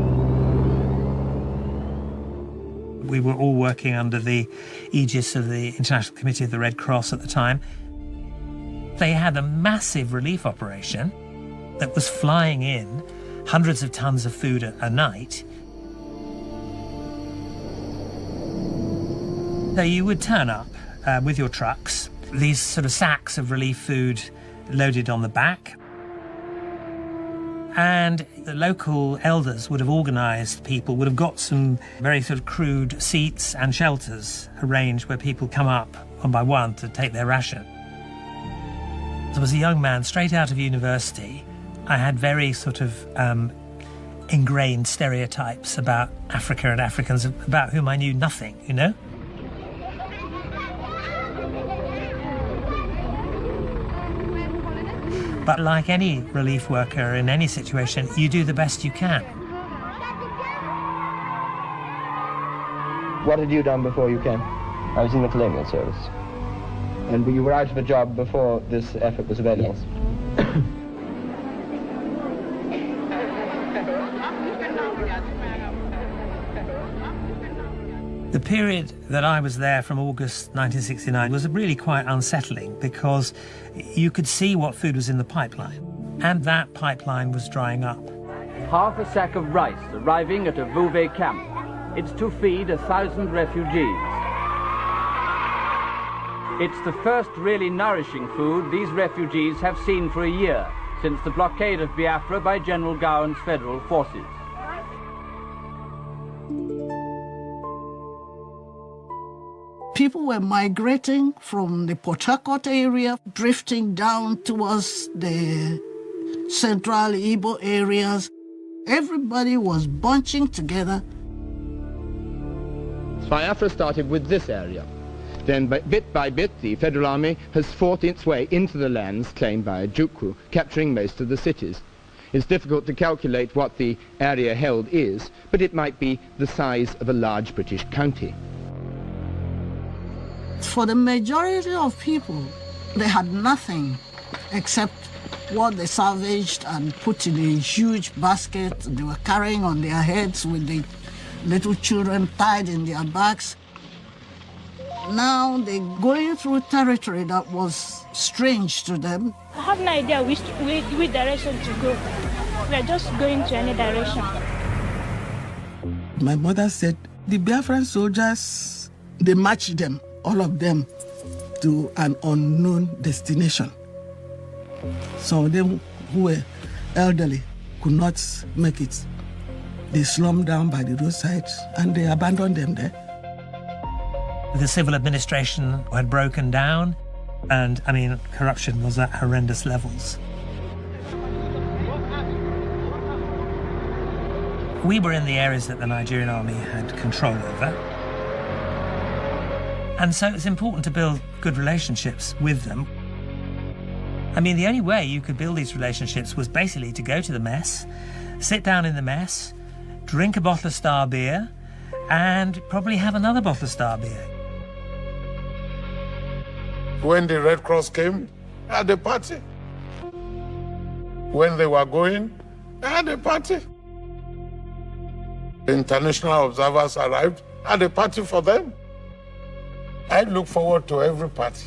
We were all working under the aegis of the International Committee of the Red Cross at the time. They had a massive relief operation that was flying in hundreds of tons of food a night. So you would turn up with your trucks, these sort of sacks of relief food loaded on the back. And the local elders would have organised people, would have got some very sort of crude seats and shelters arranged where people come up one by one to take their ration. As I was a young man straight out of university, I had very sort of ingrained stereotypes about Africa and Africans, about whom I knew nothing, you know? But like any relief worker in any situation, you do the best you can. What had you done before you came? I was in the colonial service. And you were out of a job before this effort was available? Yes. The period that I was there from August 1969 was really quite unsettling, because you could see what food was in the pipeline, and that pipeline was drying up. Half a sack of rice arriving at a Vouvet camp. It's to feed 1,000 refugees. It's the first really nourishing food these refugees have seen for a year, since the blockade of Biafra by General Gowan's federal forces. People were migrating from the Port Harcourt area, drifting down towards the central Igbo areas. Everybody was bunching together. Biafra started with this area. Then, bit by bit, the Federal Army has fought its way into the lands claimed by Ojukwu, capturing most of the cities. It's difficult to calculate what the area held is, but it might be the size of a large British county. For the majority of people, they had nothing except what they salvaged and put in a huge basket they were carrying on their heads, with the little children tied in their backs. Now they're going through territory that was strange to them. I have no idea which direction to go. We are just going to any direction. My mother said the Biafran soldiers, they marched them, all of them, to an unknown destination. Some of them who were elderly could not make it. They slummed down by the roadside and they abandoned them there. The civil administration had broken down, and, I mean, corruption was at horrendous levels. We were in the areas that the Nigerian army had control over. And so it's important to build good relationships with them. I mean, the only way you could build these relationships was basically to go to the mess, sit down in the mess, drink a bottle of Star beer, and probably have another bottle of Star beer. When the Red Cross came, I had a party. When they were going, I had a party. International observers arrived, I had a party for them. I look forward to every party.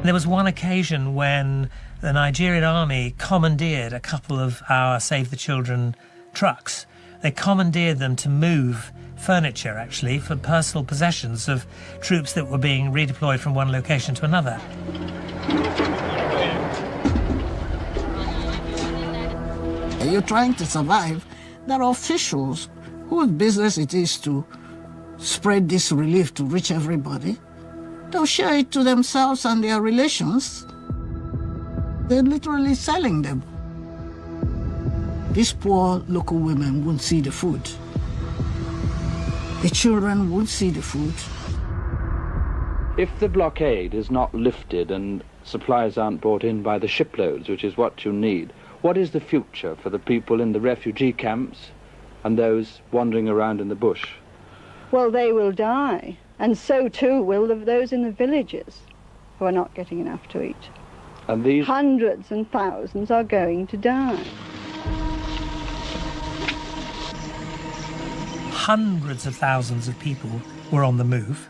There was one occasion when the Nigerian army commandeered a couple of our Save the Children trucks. They commandeered them to move furniture, actually, for personal possessions of troops that were being redeployed from one location to another. You're trying to survive. There are officials whose business it is to spread this relief to reach everybody. They'll share it to themselves and their relations. They're literally selling them. These poor local women won't see the food. The children won't see the food. If the blockade is not lifted and supplies aren't brought in by the shiploads, which is what you need, what is the future for the people in the refugee camps and those wandering around in the bush? Well, they will die, and so too will those in the villages who are not getting enough to eat. And these hundreds and thousands are going to die. Hundreds of thousands of people were on the move.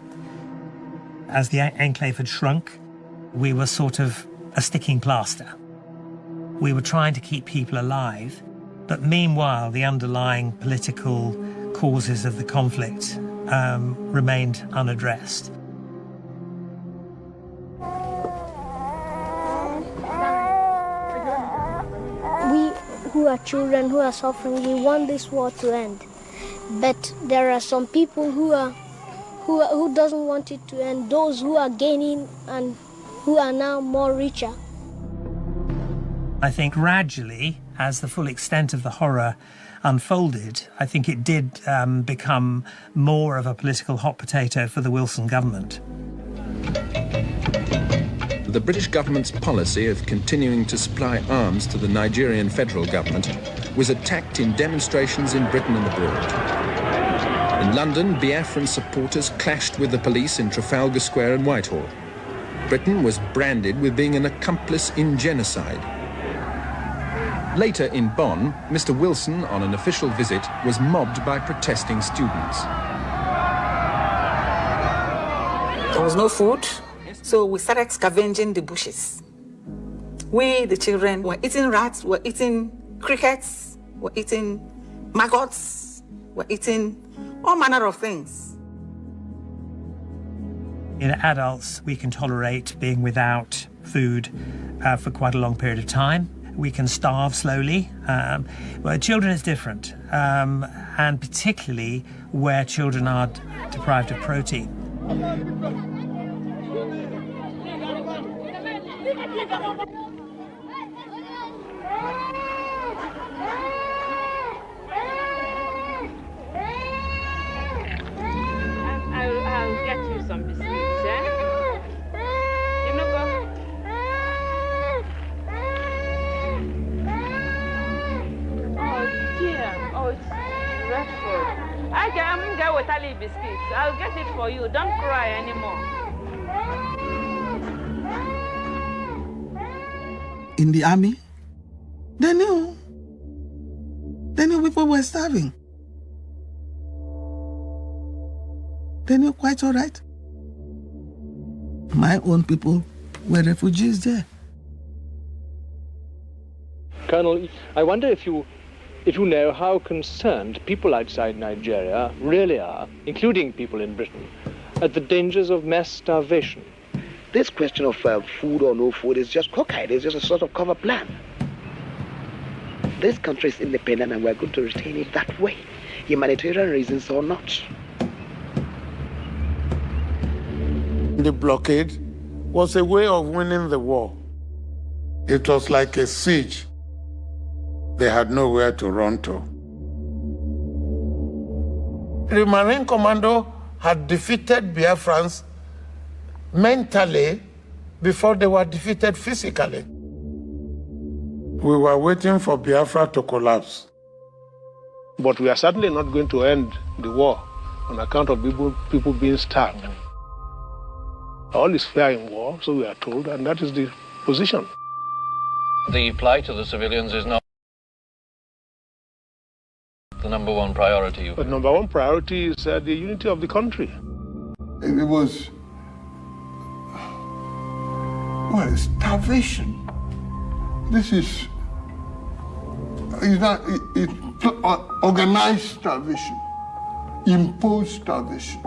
As the enclave had shrunk, we were sort of a sticking plaster. We were trying to keep people alive, but meanwhile the underlying political causes of the conflict remained unaddressed. We who are children who are suffering, we want this war to end. But there are some people who doesn't want it to end, those who are gaining and who are now more richer. I think gradually, as the full extent of the horror unfolded, I think it did become more of a political hot potato for the Wilson government. The British government's policy of continuing to supply arms to the Nigerian federal government was attacked in demonstrations in Britain and abroad. In London, Biafran supporters clashed with the police in Trafalgar Square and Whitehall. Britain was branded with being an accomplice in genocide. Later in Bonn, Mr. Wilson, on an official visit, was mobbed by protesting students. There was no food, so we started scavenging the bushes. We, the children, were eating rats, were eating crickets, were eating maggots, were eating all manner of things. In adults, we can tolerate being without food for quite a long period of time. We can starve slowly. But children is different, and particularly where children are deprived of protein. I'll get you some biscuits, eh? You know, go. Oh dear, oh it's dreadful. I can't go with Ali biscuits. I'll get it for you. Don't cry anymore. In the army, they knew people were starving. They knew quite all right. My own people were refugees there. Colonel, I wonder if you know how concerned people outside Nigeria really are, including people in Britain, at the dangers of mass starvation. This question of food or no food is just cockeyed. It's just a sort of cover plan. This country is independent and we're going to retain it that way, humanitarian reasons or not. The blockade was a way of winning the war. It was like a siege. They had nowhere to run to. The Marine Commando had defeated Biafrans mentally before they were defeated physically. We were waiting for Biafra to collapse. But we are certainly not going to end the war on account of people being starved. All is fair in war, so we are told, and that is the position. The plight of the civilians is not the number one priority. The number one priority is the unity of the country. It was, well, starvation. This is organized starvation, imposed starvation,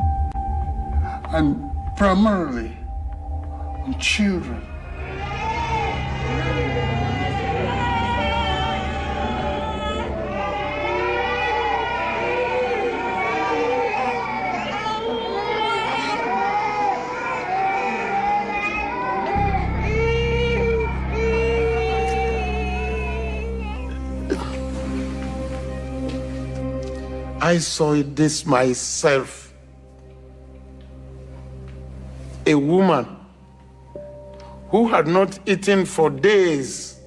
and primarily on children. I saw this myself. A woman who had not eaten for days.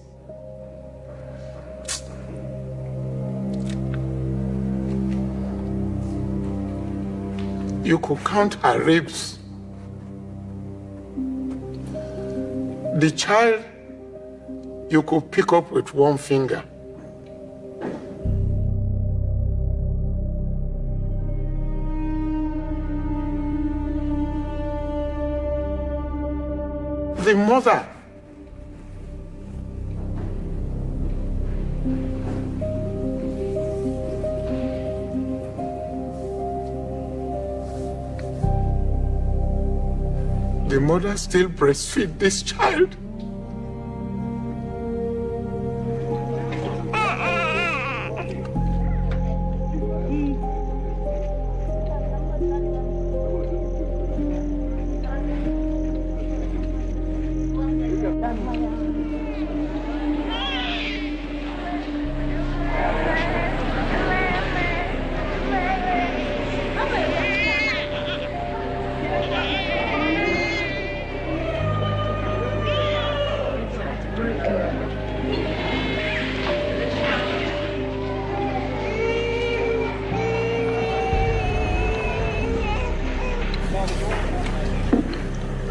You could count her ribs. The child you could pick up with one finger. The mother. The mother still breastfeeds this child.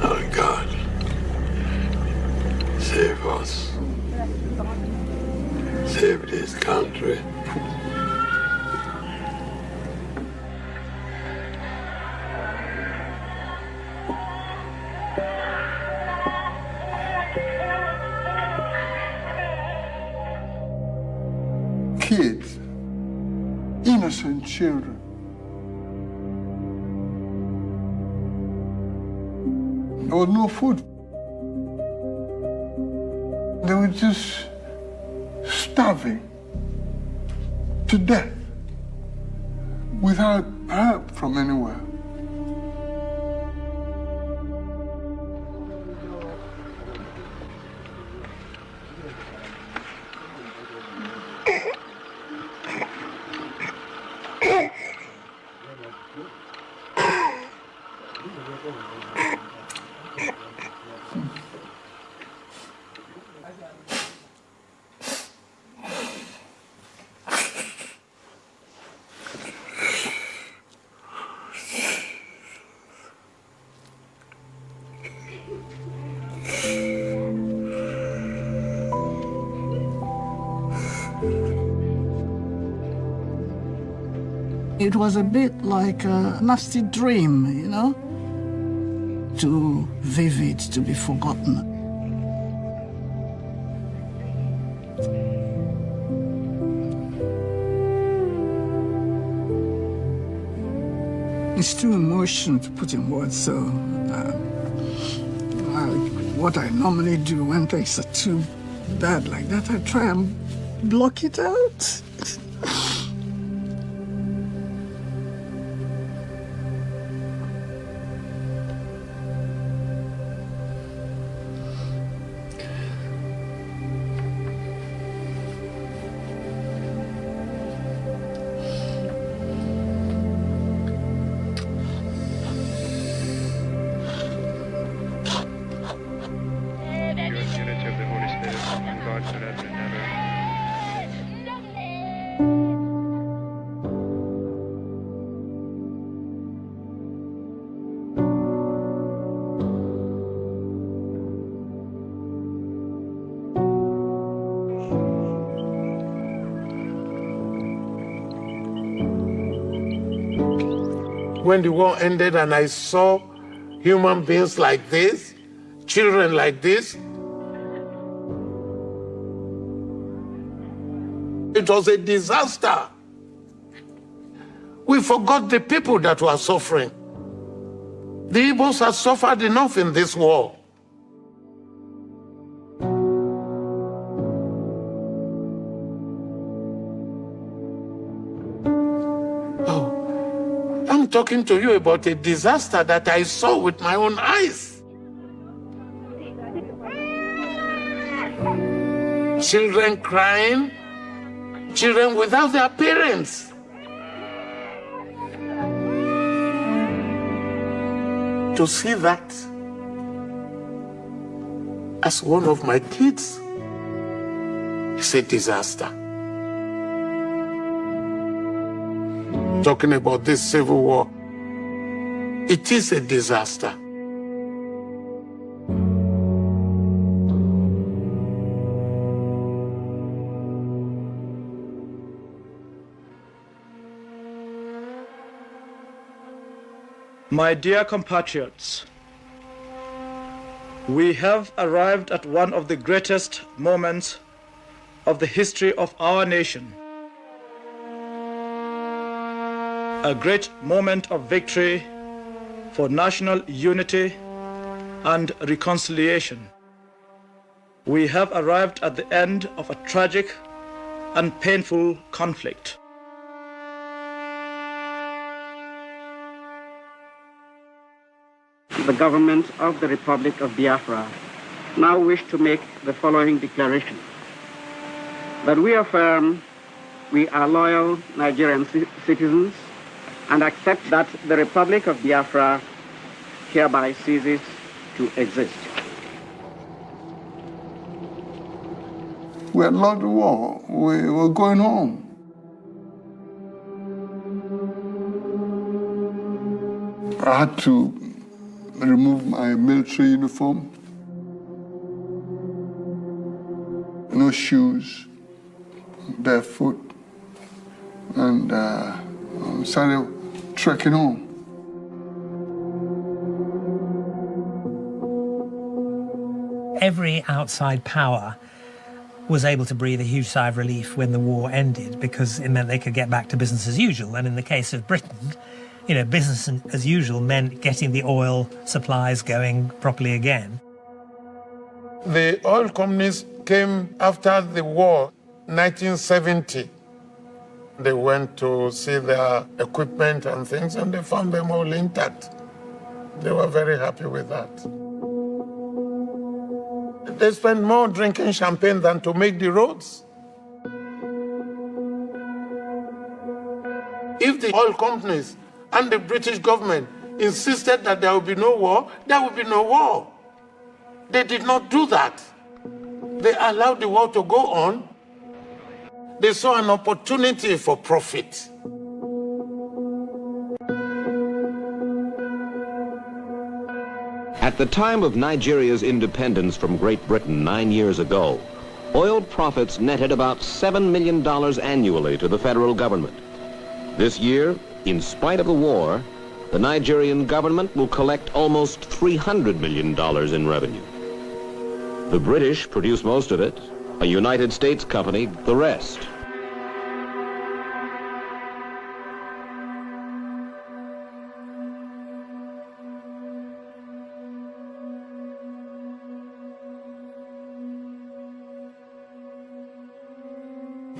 Oh God, save us. Save this country. Kids, innocent children. There was no food. They were just starving to death without help from anywhere. It was a bit like a nasty dream, you know, too vivid to be forgotten. It's too emotional to put in words, so what I normally do when things are too bad like that, I try and block it out. when the war ended and I saw human beings like this, children like this, it was a disaster. We forgot the people that were suffering. The Igbos have suffered enough in this war. Oh, I'm talking to you about a disaster that I saw with my own eyes. Children crying, children without their parents. To see that as one of my kids is a disaster. Talking about this civil war, it is a disaster. My dear compatriots, we have arrived at one of the greatest moments of the history of our nation. A great moment of victory for national unity and reconciliation. We have arrived at the end of a tragic and painful conflict. The government of the Republic of Biafra now wish to make the following declaration: that we affirm we are loyal Nigerian citizens and accept that the Republic of Biafra hereby ceases to exist. We had lost the war. We were going home. I had to remove my military uniform, no shoes, barefoot, and started trekking home. Every outside power was able to breathe a huge sigh of relief when the war ended, because it meant they could get back to business as usual. And in the case of Britain, you know, business as usual meant getting the oil supplies going properly again. The oil companies came after the war, 1970. They went to see their equipment and things, and they found them all intact. They were very happy with that. They spent more drinking champagne than to make the roads. If the oil companies and the British government insisted that there would be no war, there would be no war. They did not do that. They allowed the war to go on. They saw an opportunity for profit. At the time of Nigeria's independence from Great Britain 9 years ago, oil profits netted about $7 million annually to the federal government. This year, in spite of the war, the Nigerian government will collect almost $300 million in revenue. The British produce most of it, a United States company the rest.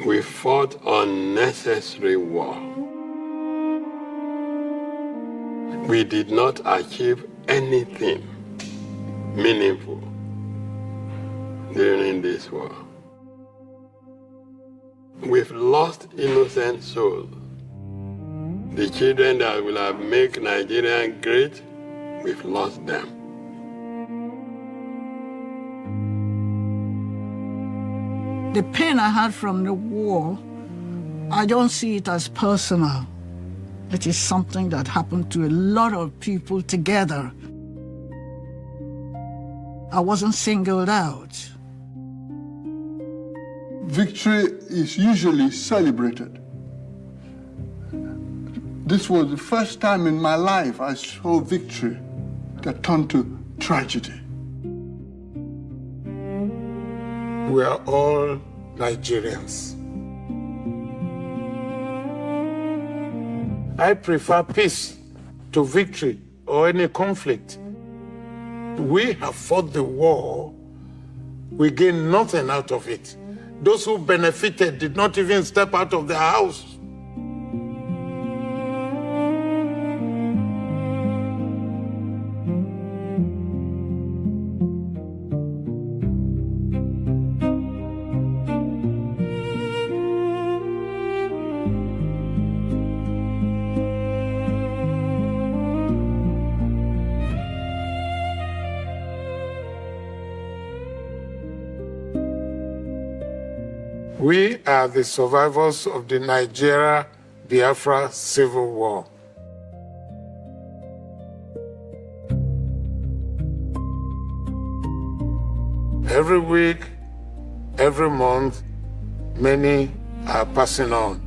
We fought unnecessary war. We did not achieve anything meaningful during this war. We've lost innocent souls. The children that will have made Nigeria great, we've lost them. The pain I had from the war, I don't see it as personal. It is something that happened to a lot of people together. I wasn't singled out. Victory is usually celebrated. This was the first time in my life I saw victory that turned to tragedy. We are all Nigerians. I prefer peace to victory or any conflict. We have fought the war. We gained nothing out of it. Those who benefited did not even step out of their house. We are the survivors of the Nigeria-Biafra Civil War. Every week, every month, many are passing on,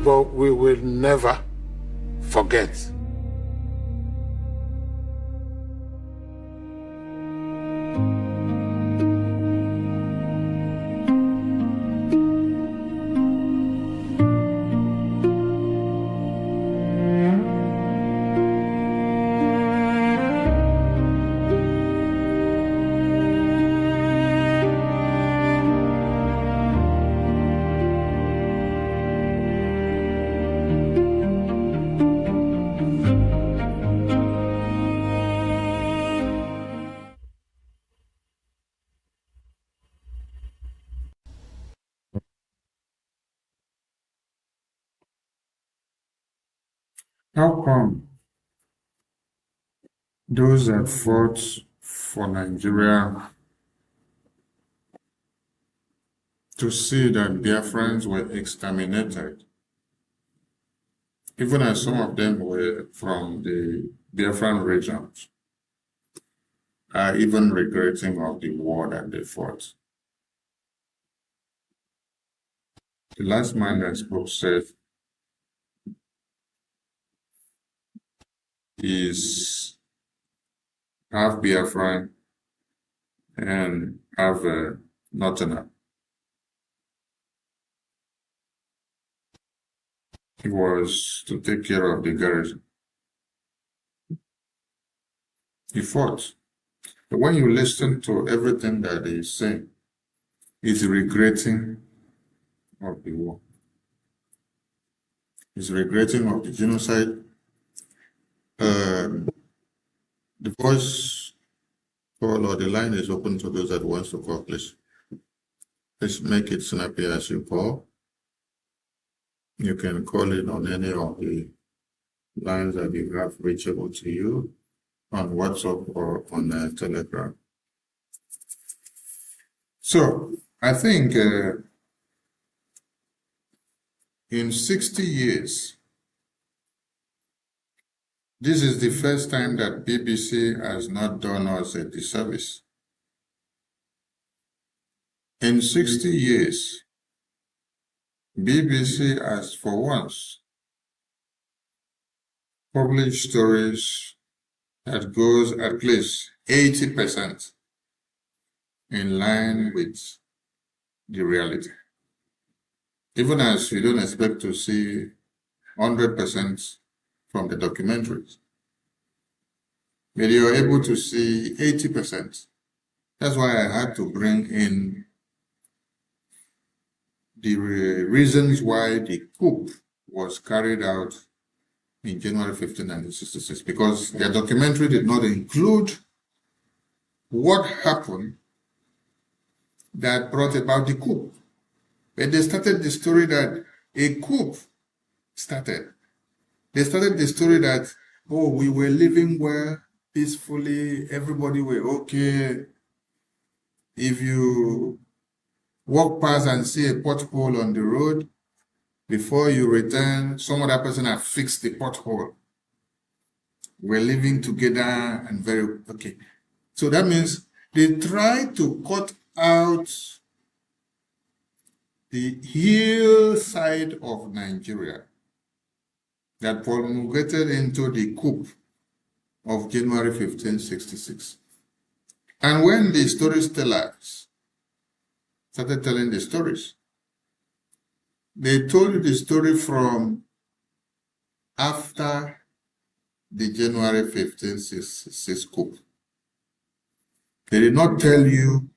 but we will never forget. How come those that fought for Nigeria to see that Biafrans were exterminated, even as some of them were from the Biafran regions, are even regretting of the war that they fought? The last man that spoke said is half Biafran and half Northerner. It was to take care of the garrison. He fought. But when you listen to everything that he's saying, he's regretting of the war. He's regretting of the genocide. The voice call or the line is open to those that wants to call, please. Please make it snappy as you call. You can call in on any of the lines that you have reachable to you on WhatsApp or on Telegram. So I think in 60 years, this is the first time that BBC has not done us a disservice. In 60 years, BBC has for once published stories that goes at least 80% in line with the reality. Even as we don't expect to see 100% from the documentaries, but you're able to see 80%. That's why I had to bring in the reasons why the coup was carried out in January 15, 1966, because their documentary did not include what happened that brought about the coup. But they started the story that a coup started. They started the story that, oh, we were living well, peacefully, everybody were okay. If you walk past and see a pothole on the road, before you return, some other person has fixed the pothole. We're living together and very okay. So that means they try to cut out the hillside of Nigeria that promulgated into the coup of January 1566. And when the storytellers started telling the stories, they told the story from after the January 1566 coup. They did not tell you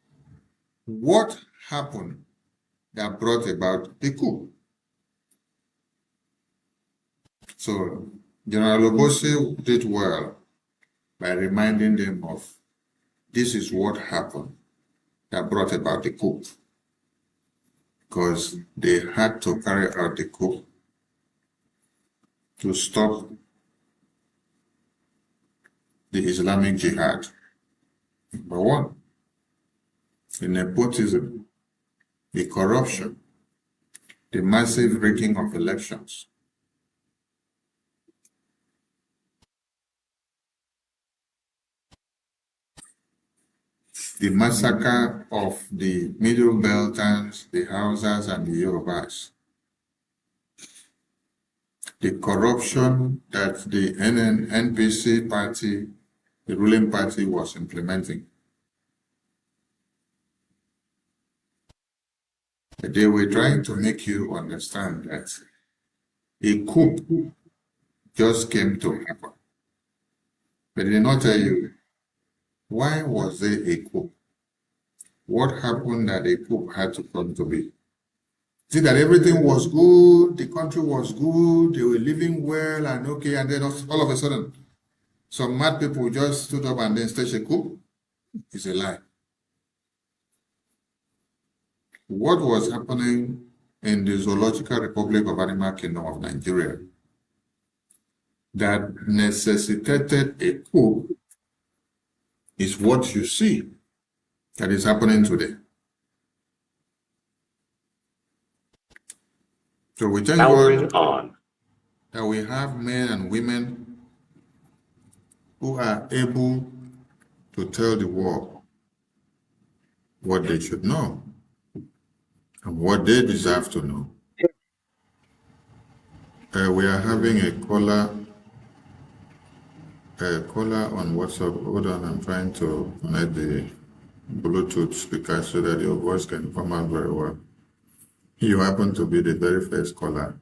what happened that brought about the coup. So General Obosi did well by reminding them of this is what happened that brought about the coup, because they had to carry out the coup to stop the Islamic Jihad. Number one, the nepotism, the corruption, the massive rigging of elections. The massacre of the Middle Beltans, the Hausas, and the Yorubas. The corruption that the NPC party, the ruling party, was implementing. They were trying to make you understand that a coup just came to happen. But they did not tell you, why was there a coup? What happened that a coup had to come to be? See that everything was good, the country was good, they were living well and okay, and then all of a sudden, some mad people just stood up and then staged a coup? It's a lie. What was happening in the Zoological Republic of Animal Kingdom of Nigeria that necessitated a coup is what you see that is happening today. So we thank God that we have men and women who are able to tell the world what they should know and what they deserve to know. We are having a caller on WhatsApp. Hold on, I'm trying to connect the Bluetooth speaker so that your voice can come out very well. You happen to be the very first caller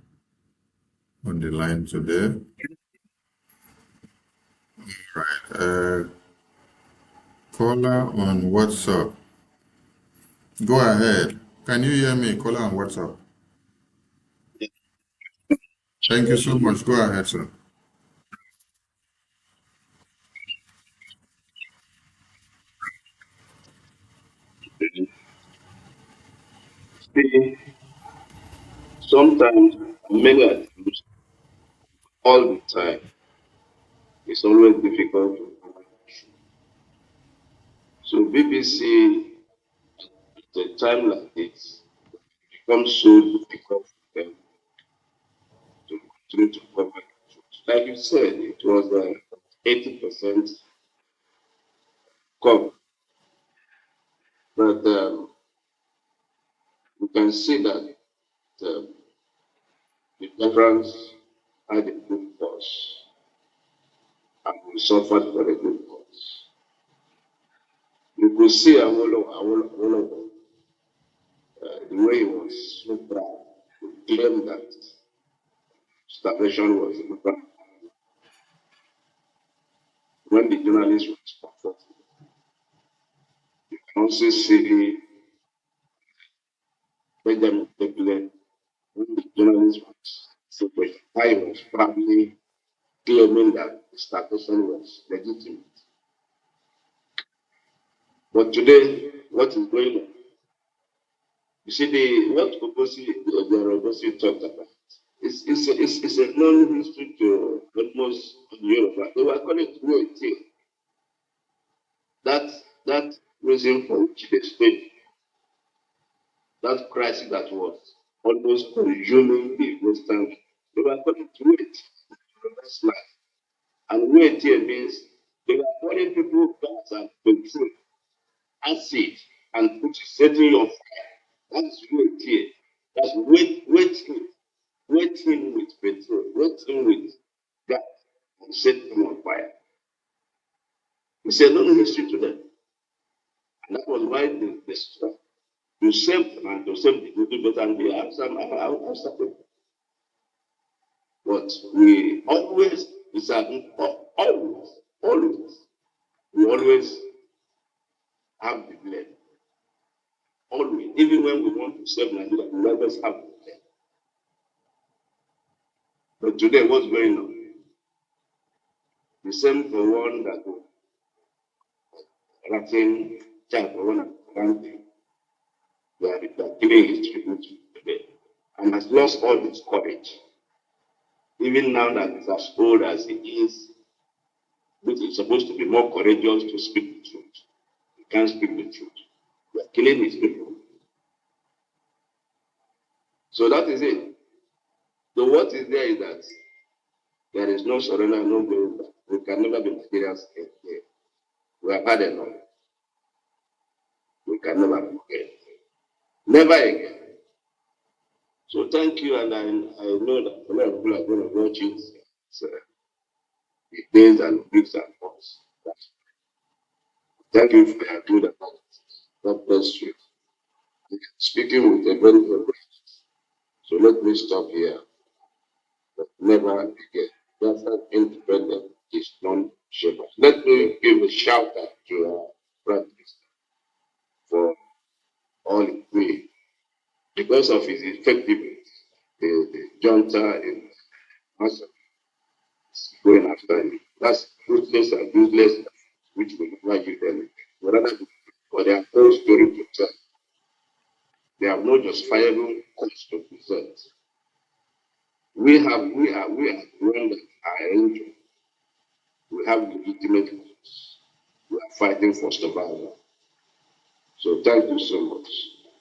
on the line today. Right. Caller on WhatsApp. Go ahead. Can you hear me? Caller on WhatsApp. Thank you so much. Go ahead, sir. See, sometimes many attempts all the time. It's always difficult to find. So BBC at a time like this becomes so difficult for them to continue to cover the truth. Like you said, it was 80% cover. But you can see that the veterans had a good cause and we suffered for a good cause. You could see Awolowo, the way he was so proud to claim that starvation was a crime. When the journalist was comforted, you can also see Benjamin Tekle, when the journalist was so why he was proudly claiming that starvation was legitimate. But today, what is going on? You see, what Obosi talked about, it's a known history to almost Europe. They were calling it royalty. That reason for which they stayed, that crisis that was almost consuming the Western, they were calling it royalty. That's life. And royalty means they were calling people gas and petrol, acid, and put setting on fire. That's royalty. That's wait. wet him with petrol, wet him with gas, and set him on fire. He said, no history to them. And that was why they struck. To save them and to save the little better, and they have some people. But we always, we always have the blame. Always. Even when we want to save Nigeria, we always have the blame. But today, what's going on? The same for one that Ratin child for one country. They are giving his tribute today. And has lost all his courage. Even now that he's as old as he is, which is supposed to be more courageous to speak the truth. He can't speak the truth. They are killing his people. So that is it. So what is there is that there is no surrender, no going back. We can never be Nigerians again. We have had enough. We can never be again. Never again. So thank you, and I know that a lot of people are going to watch it. The days and weeks and months. Thank you for your good analysis. God bless you. Speaking with a very good. So let me stop here. But never again. Biafra independent is non-shapers. Let me give a shout out to our Prime Minister for all he did. Because of his effectiveness, the junta in Massa is going after him. That's ruthless and useless, which will never give anything. But they have no story to tell. They have no justifiable cause to present. We have grown that are injured. We have legitimate cause. We are fighting for survival. So thank you so much.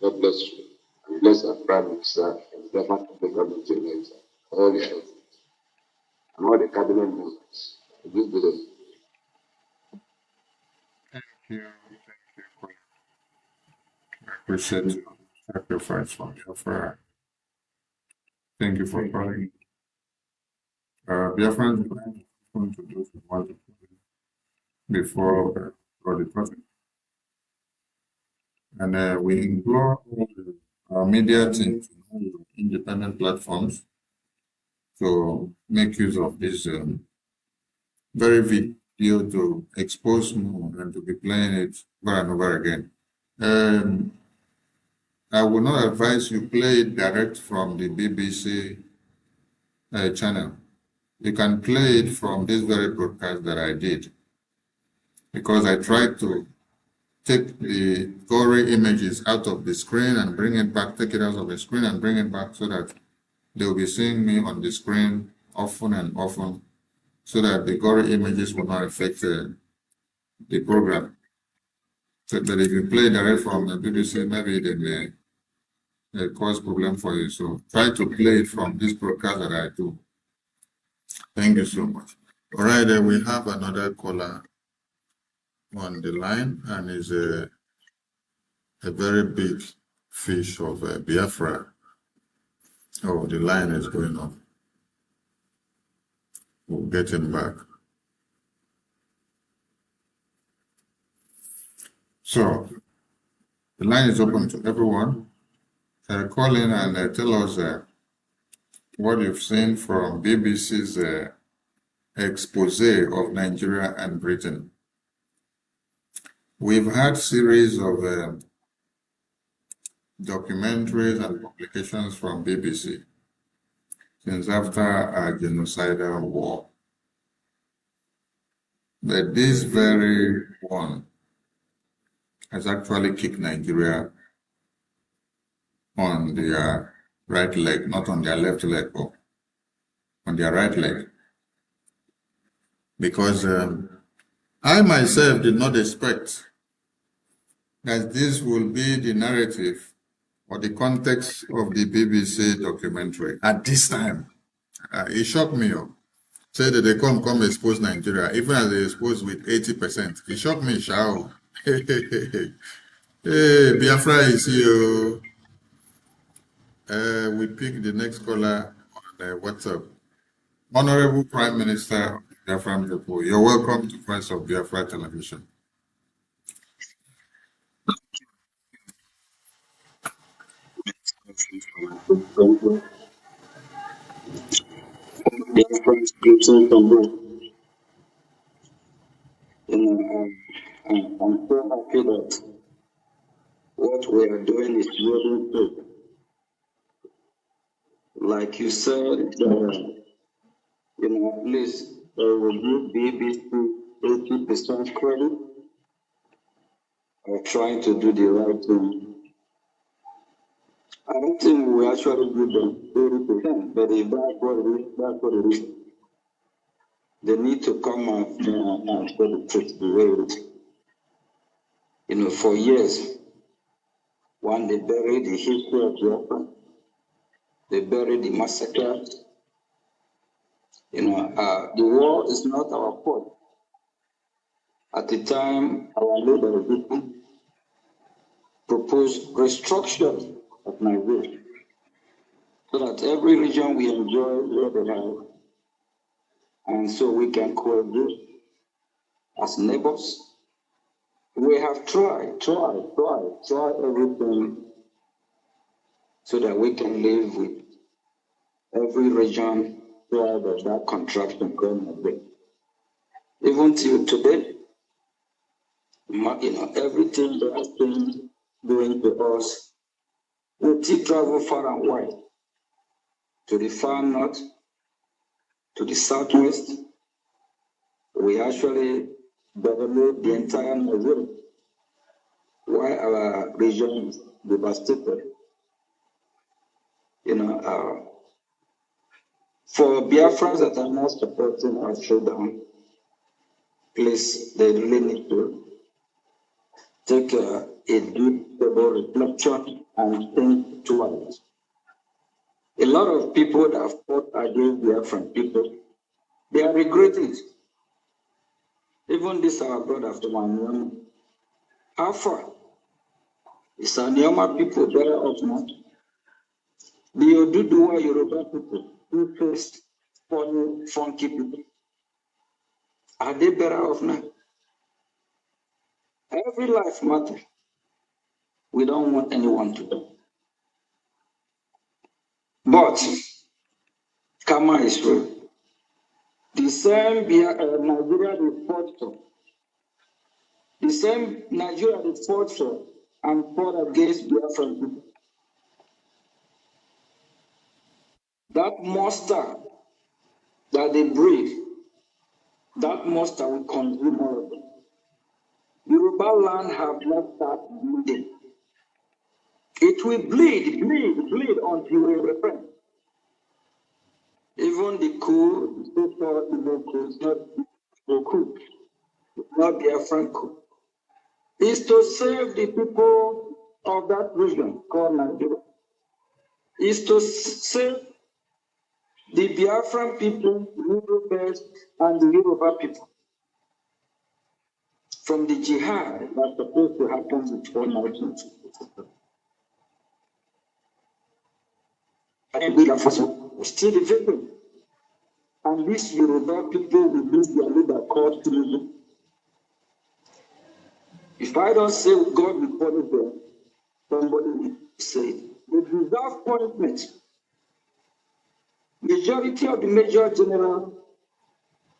God bless you. And bless our Prime Minister and the government later. All the efforts. And all the cabinet members. Thank you. I appreciate your sacrifice for Biafra. Thank you for calling. Biafra is going to do what before the project. And we implore our media team to use independent platforms to make use of this very video to expose more and to be playing it over and over again. I would not advise you play it direct from the BBC channel. You can play it from this very broadcast that I did, because I tried to take the gory images out of the screen and bring it back, take it out of the screen and bring it back so that they will be seeing me on the screen often and often, so that the gory images will not affect the program. So that if you play direct from the BBC, maybe they may cause problem for you. So try to play it from this broadcast that I do. Thank you so much. All right, we have another caller on the line, and is a very big fish of Biafra. Oh, the line is going on. We'll get him back. So, the line is open to everyone. Call in and tell us what you've seen from BBC's expose of Nigeria and Britain. We've had series of documentaries and publications from BBC since after a genocidal war. But this very one has actually kicked Nigeria on their right leg, not on their left leg, but on their right leg. Because I myself did not expect that this will be the narrative or the context of the BBC documentary at this time. It shocked me. Say that they come expose Nigeria, even as they expose with 80%. It shocked me, Shao. Hey, Biafra is here. We pick the next caller on What's up? Honorable Prime Minister of the Biafran people, you're welcome to Friends of Biafra Television. I'm so happy that what we are doing is really good. Like you said, at least will give BBC 80% credit of trying to do the right thing. I don't think we actually give them 80%, but if that's what it is, that's what it is. They need to come and say the truth the way it is. For years, when they buried the history of Biafra, they buried the massacre. The war is not our fault. At the time, our leader proposed restructure of Nigeria so that every region we enjoy what they have, and so we can coexist as neighbors. We have tried everything so that we can live with every region where that contraction going away. Even till today, everything that has been doing to us, we still travel far and wide, to the far north, to the southwest. We actually developed the entire Nigeria, while our region is devastated. For Biafrans that are not supporting our showdown, please, they really need to take a deep reflection and think twice. A lot of people that have fought against Biafran people, they are regretting it. Even this our brother after my name. How far? Is our Nyama people better off now? The Oduduwa Yoruba people who faced funny, funky people, are they better off now? Every life matters. We don't want anyone to die. But karma is real. The same Nigeria they fought for, the same Nigeria they fought for and fought against Biafran people. That monster that they breed, that monster will consume all of them. Yoruba land have not started bleeding. It will bleed until we repent. Even the coup, the so-called Igbo coup, is not the coup, it's not Biafran coup. Is to save the people of that region called Nigeria. Is to save the Biafran people, Yorubas, and the Yoruba people from the jihad that's supposed to happen before 1960. And we are still the victim. And these Yoruba people will lose their leader called Tinubu. If I don't say God will punish them, somebody will say it. They deserve punishment. Majority of the major generals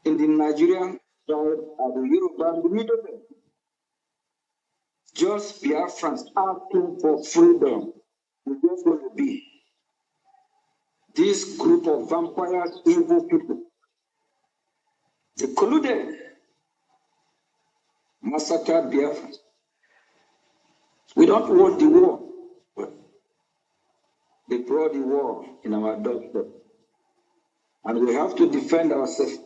in the Nigerian side are the Yoruba and the middlemen. Just Biafrans asking for freedom. We just want to be this group of vampires, evil people. They colluded, massacred Biafrans. We don't want the war. They brought the war in our doorstep. And we have to defend ourselves.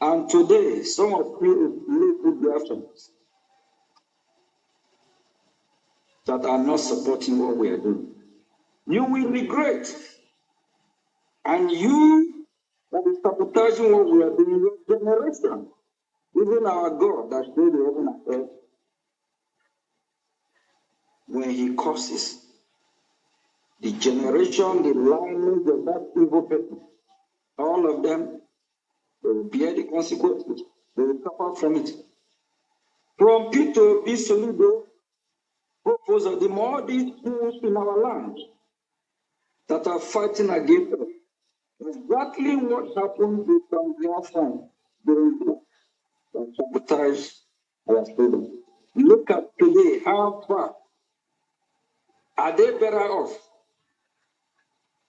And today, some of you live with Biafrans that are not supporting what we are doing. You will regret. And you will be sabotaging what we are doing, your generation. Even our God that made the heaven and earth, when he curses, the generation, the lineage of that evil people, all of them, they will bear the consequences. They will suffer from it. From Peter B. Soludo, Professor, the more these things in our land that are fighting against us, exactly what happened with some Biafran during the sabotage our freedom. Look at today, how far are they better off?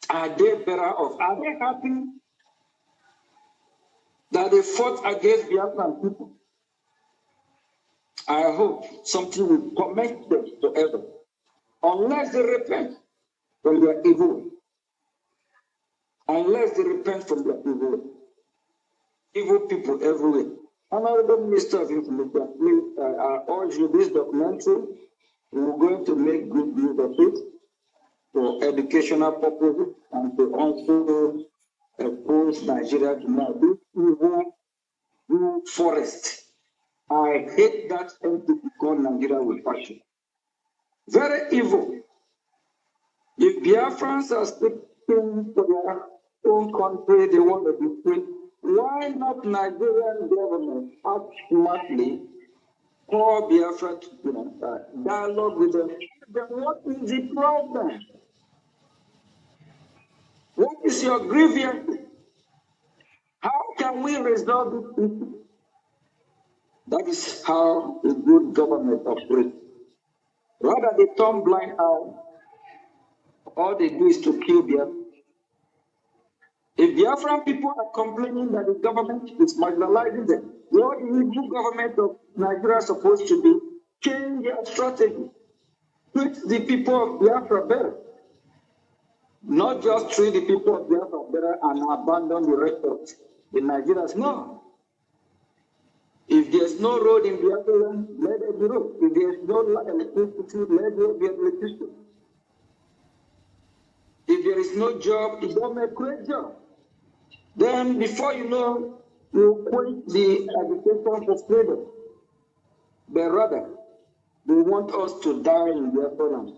Are they better off? Are they happy that they fought against Biafran people? I hope something will torment them forever, unless they repent from their evil. Unless they repent from their evil. Evil people everywhere. Honorable Minister of Information, I urge you this documentary. We're going to make good use of it for educational purposes and to also expose Nigeria to more this evil forest. I hate that entity called Nigeria with passion. Very evil. If Biafrans are speaking for their own country, they want to be free, why not Nigerian government act smartly, call Biafra to dialogue with them? Then what is the problem? What is your grievance? How can we resolve this issue? That is how a good government operates. Rather, they turn blind eye. All they do is to kill Biafra. If Biafran people are complaining that the government is marginalizing them, what is the new government of Nigeria supposed to do? Change their strategy. Treat the people of Biafra better. Not just treat the people of Biafra better and abandon the rest of the Nigerians. No. If there's no road in Biafra, let there be road. If there's no electricity, let there be electricity. If there is no job, the government create job. Then before you know, you quit the education for freedom. But rather, they want us to die in their land.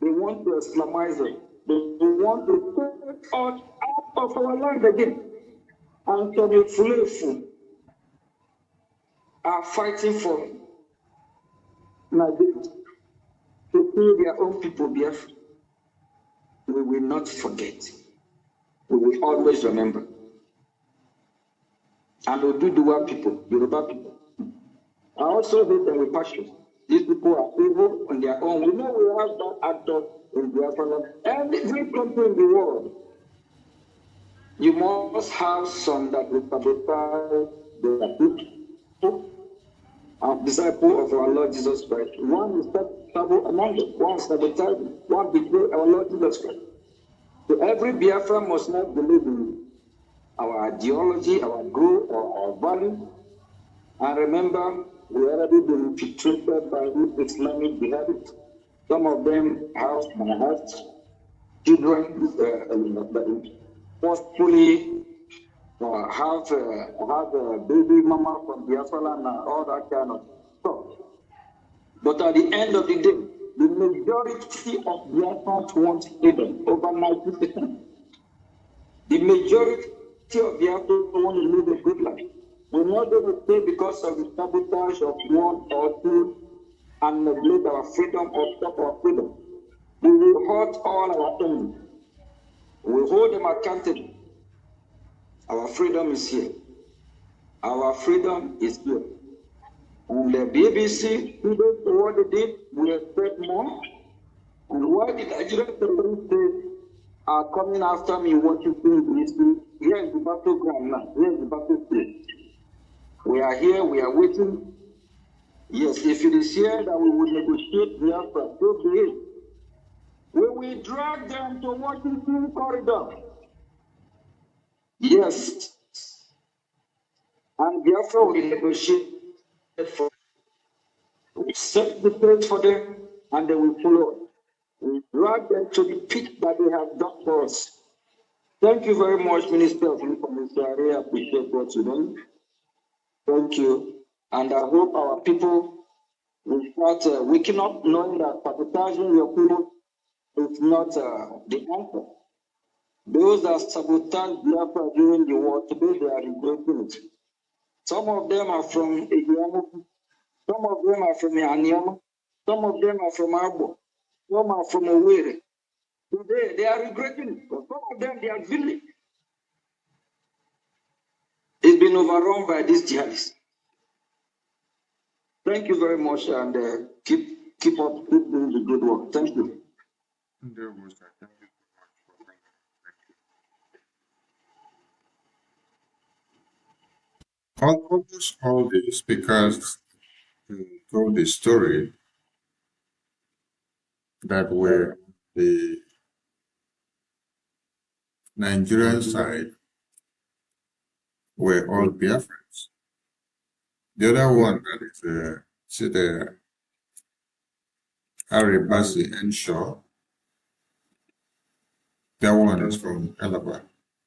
They want to Islamize us. They want to take us out of our land again. And so the Fulani are fighting for Nigeria to kill their own people, Biafra. We will not forget. We will always remember. And Oduduwa people, Yoruba people. I also hate them with passion. These people are evil on their own. We know we have bad actors in Biafra. Every country in the world, you must have some that will sabotage their people. Disciple of our Lord Jesus Christ. One is trouble among them, one sabotage, one betray our Lord Jesus Christ. So every Biafra must not believe in our ideology, our growth, or our value. And remember, we already been infiltrated by this Islamic behavior. Some of them have children forcefully have a baby mama from Biafra and all that kind of stuff. But at the end of the day, the majority of Biafrans want freedom, over 90%. The majority of Biafrans want to live a good life. We're not going to stay because of the sabotage of one or two and neglect our freedom or stop our freedom. We will hurt all our enemies. We will hold them accountable. Our freedom is here. Our freedom is here. And the BBC, kudos to what they did, we expect more. And why the Nigerian terrorists are coming after me watching BBC? Here is the battleground now. Here is the battlefield. We are here, we are waiting. Yes, if it is here that we will negotiate Biafra, so be it. We will drag them to Washington corridor. Yes. And Biafra will negotiate for we set the place for them and they will follow. We drag them to the pit that they have done for us. Thank you very much, Minister of Information. I really appreciate what you're doing. Thank you. And I hope our people will start waking up, knowing that sabotaging your people is not the answer. Those that sabotaged Biafra during the war, today they are regretting it. Some of them are from Egiamu, some of them are from Yaniama, some of them are from Arbo, some are from Owerri. Today they are regretting it. But some of them, their village has been overrun by these jihadists. Thank you very much, and keep doing the good work. Thank you. Almost all the speakers told the story that were the Nigerian side were all Biafrans. The other one that is see the Aribasi and Shaw, that one is from Calabar.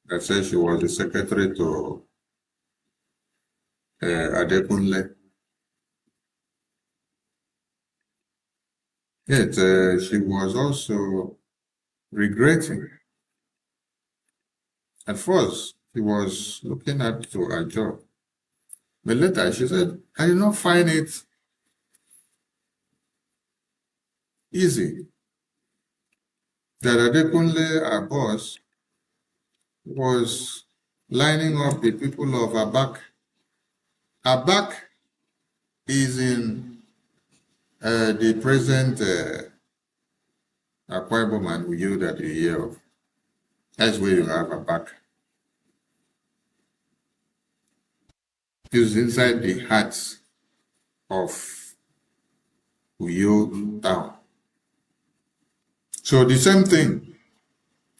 That says she was the secretary to Adekunle. Yet she was also regretting. At first, she was looking at to her job. But later she said, I did not find it easy that Adekunle, our boss, was lining up the people of Abak. Abak is in the present Akwa Ibom and Uyo that you hear of. That's where you have Abak. It's inside the heart of Uyo town. So the same thing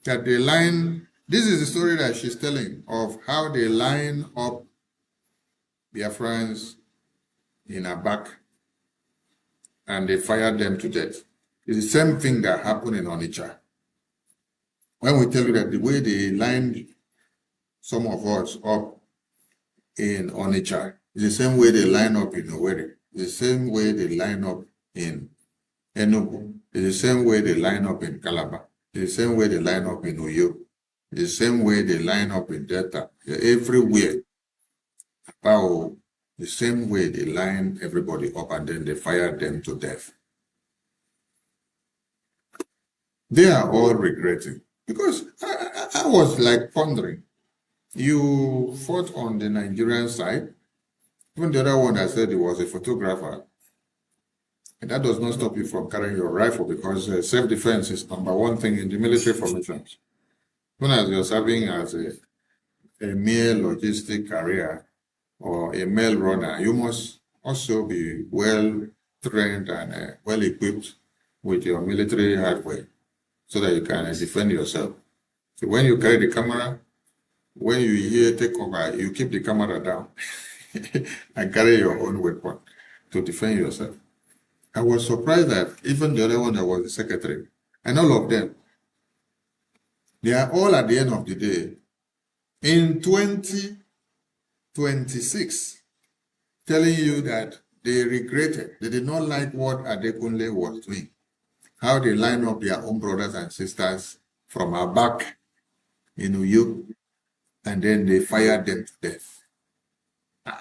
that they line, this is the story that she's telling of how they line up Biafrans in Abak and they fired them to death. It's the same thing that happened in Onitsha. When we tell you that the way they lined some of us up in Onitsha is the same way they line up in Owerri, it's the same way they line up in Enugu, it's the same way they line up in Calabar, it's the same way they line up in Uyo, it's the same way they line up in Delta, everywhere. About the same way they line everybody up and then they fire them to death. They are all regretting because I was like pondering. You fought on the Nigerian side, even the other one that said he was a photographer. And that does not stop you from carrying your rifle because self-defense is number one thing in the military formations. Even as you're serving as a mere logistic career or a mail runner, you must also be well trained and well equipped with your military hardware so that you can defend yourself. So when you carry the camera, when you hear take over, you keep the camera down and carry your own weapon to defend yourself. I was surprised that even the other one that was the secretary, and all of them, they are all at the end of the day, in 2026, telling you that they regretted, they did not like what Adekunle was doing, how they line up their own brothers and sisters from Abak in Uyo, and then they fired them to death. But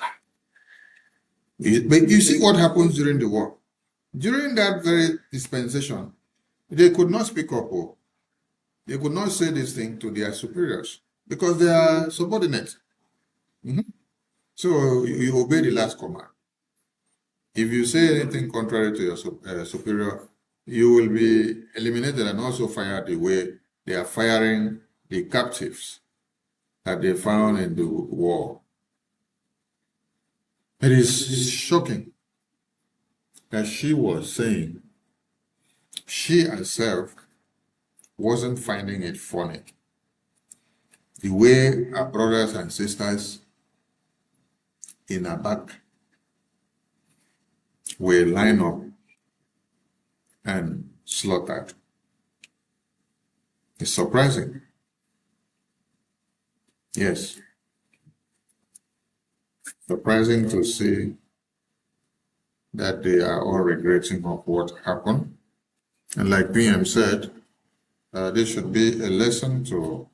you see what happens during the war. During that very dispensation, they could not speak up. They could not say this thing to their superiors because they are subordinates. So you obey the last command. If you say anything contrary to your superior, you will be eliminated and also fired the way they are firing the captives that they found in the war. It is shocking that she was saying she herself wasn't finding it funny. The way our brothers and sisters in Abak were lined up and slaughtered. It's surprising. Yes. Surprising to see that they are all regretting of what happened. And like PM said, this should be a lesson to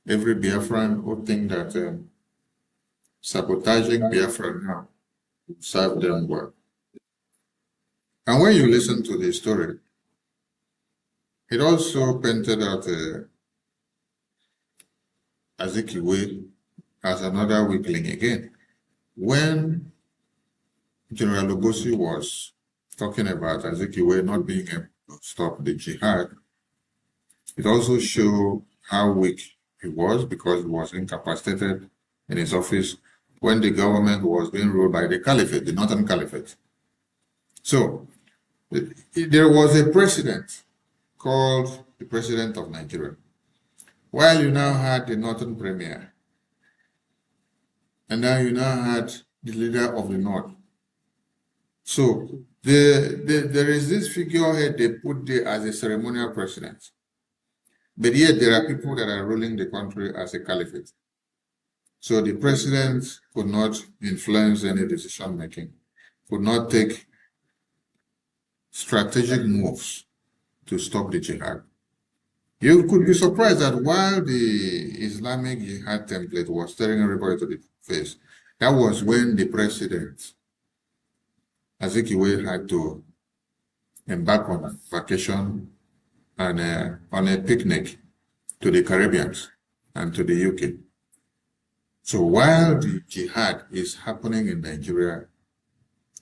every Biafran who think that sabotaging Biafra now will serve them well. And when you listen to the story, it also painted out Azikiwe as another weakling again. When General Lugosi was talking about Azikiwe not being able to stop the jihad, it also showed how weak he was because he was incapacitated in his office when the government was being ruled by the caliphate, the Northern Caliphate. So there was a president called the President of Nigeria, while you now had the Northern Premier, and now you now had the leader of the North. So there is this figurehead they put there as a ceremonial president. But yet there are people that are ruling the country as a caliphate. So the president could not influence any decision making, could not take strategic moves to stop the jihad. You could be surprised that while the Islamic jihad template was staring everybody to the face, that was when the president, Azikiwe, had to embark on a vacation and on a picnic to the Caribbean and to the UK. So while the jihad is happening in Nigeria,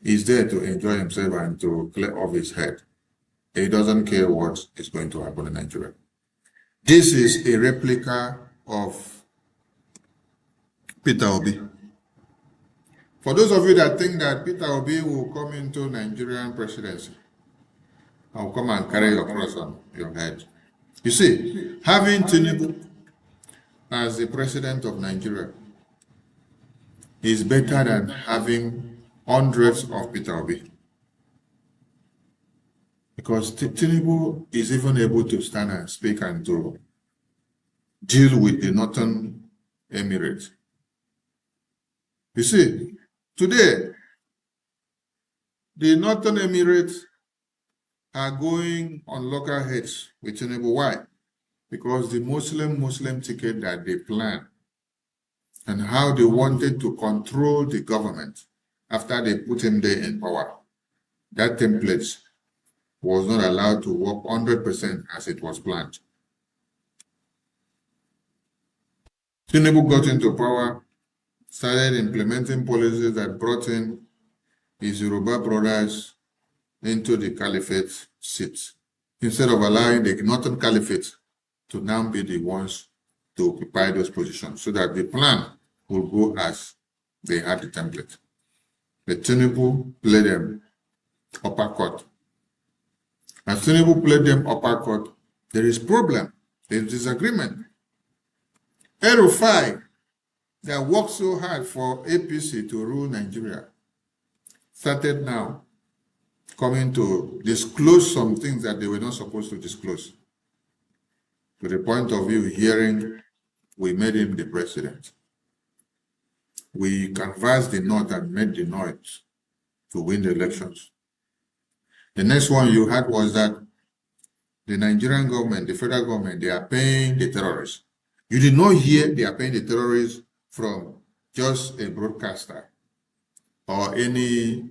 he's there to enjoy himself and to clear off his head. He doesn't care what is going to happen in Nigeria. This is a replica of Peter Obi. For those of you that think that Peter Obi will come into Nigerian presidency, I'll come and carry your cross on your head. You see, having Tinubu as the president of Nigeria is better than having hundreds of Peter Obi. Because Tinubu is even able to stand and speak and to deal with the Northern Emirates. You see, today, the Northern Emirates are going on loggerheads with Tinubu. Why? Because the Muslim ticket that they planned and how they wanted to control the government after they put him there in power, that template was not allowed to work 100% as it was planned. Tinubu got into power, started implementing policies that brought in his Yoruba brothers into the caliphate seat, instead of allowing the Northern Caliphate to now be the ones to occupy those positions, so that the plan will go as they had the template. The Tinubu played them uppercut. As Tinubu played them uppercut, there is problem, there is disagreement. El-Rufai, that worked so hard for APC to rule Nigeria, started now coming to disclose some things that they were not supposed to disclose. To the point of view, hearing, we made him the president. We canvassed the North and made the North to win the elections. The next one you had was that the Nigerian government, the federal government, they are paying the terrorists. You did not hear they are paying the terrorists from just a broadcaster or any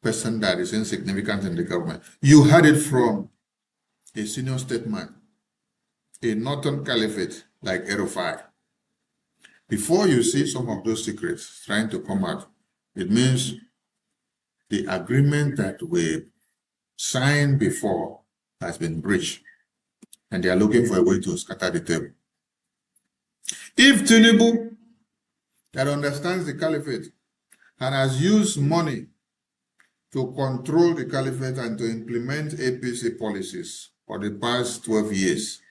person that is insignificant in the government. You heard it from a senior statesman, a Northern Caliphate like El-Rufai. Before you see some of those secrets trying to come out, it means the agreement that we signed before has been breached, and they are looking for a way to scatter the table. If Tinubu, that understands the caliphate and has used money to control the caliphate and to implement APC policies for the past 12 years,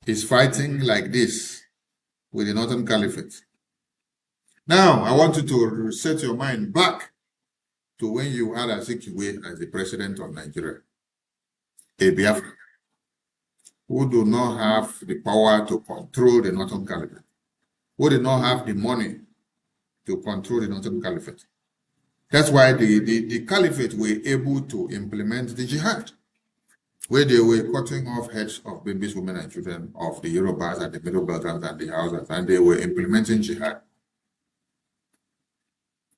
is fighting like this with the Northern Caliphate. Now, I want you to set your mind back to when you had Azikiwe as the president of Nigeria, a Biafra, who do not have the power to control the Northern Caliphate, who did not have the money to control the Northern Caliphate. That's why the caliphate were able to implement the jihad, where they were cutting off heads of babies, women, and children of the Yorubas and the Middle Belters and the Hausas, and they were implementing jihad.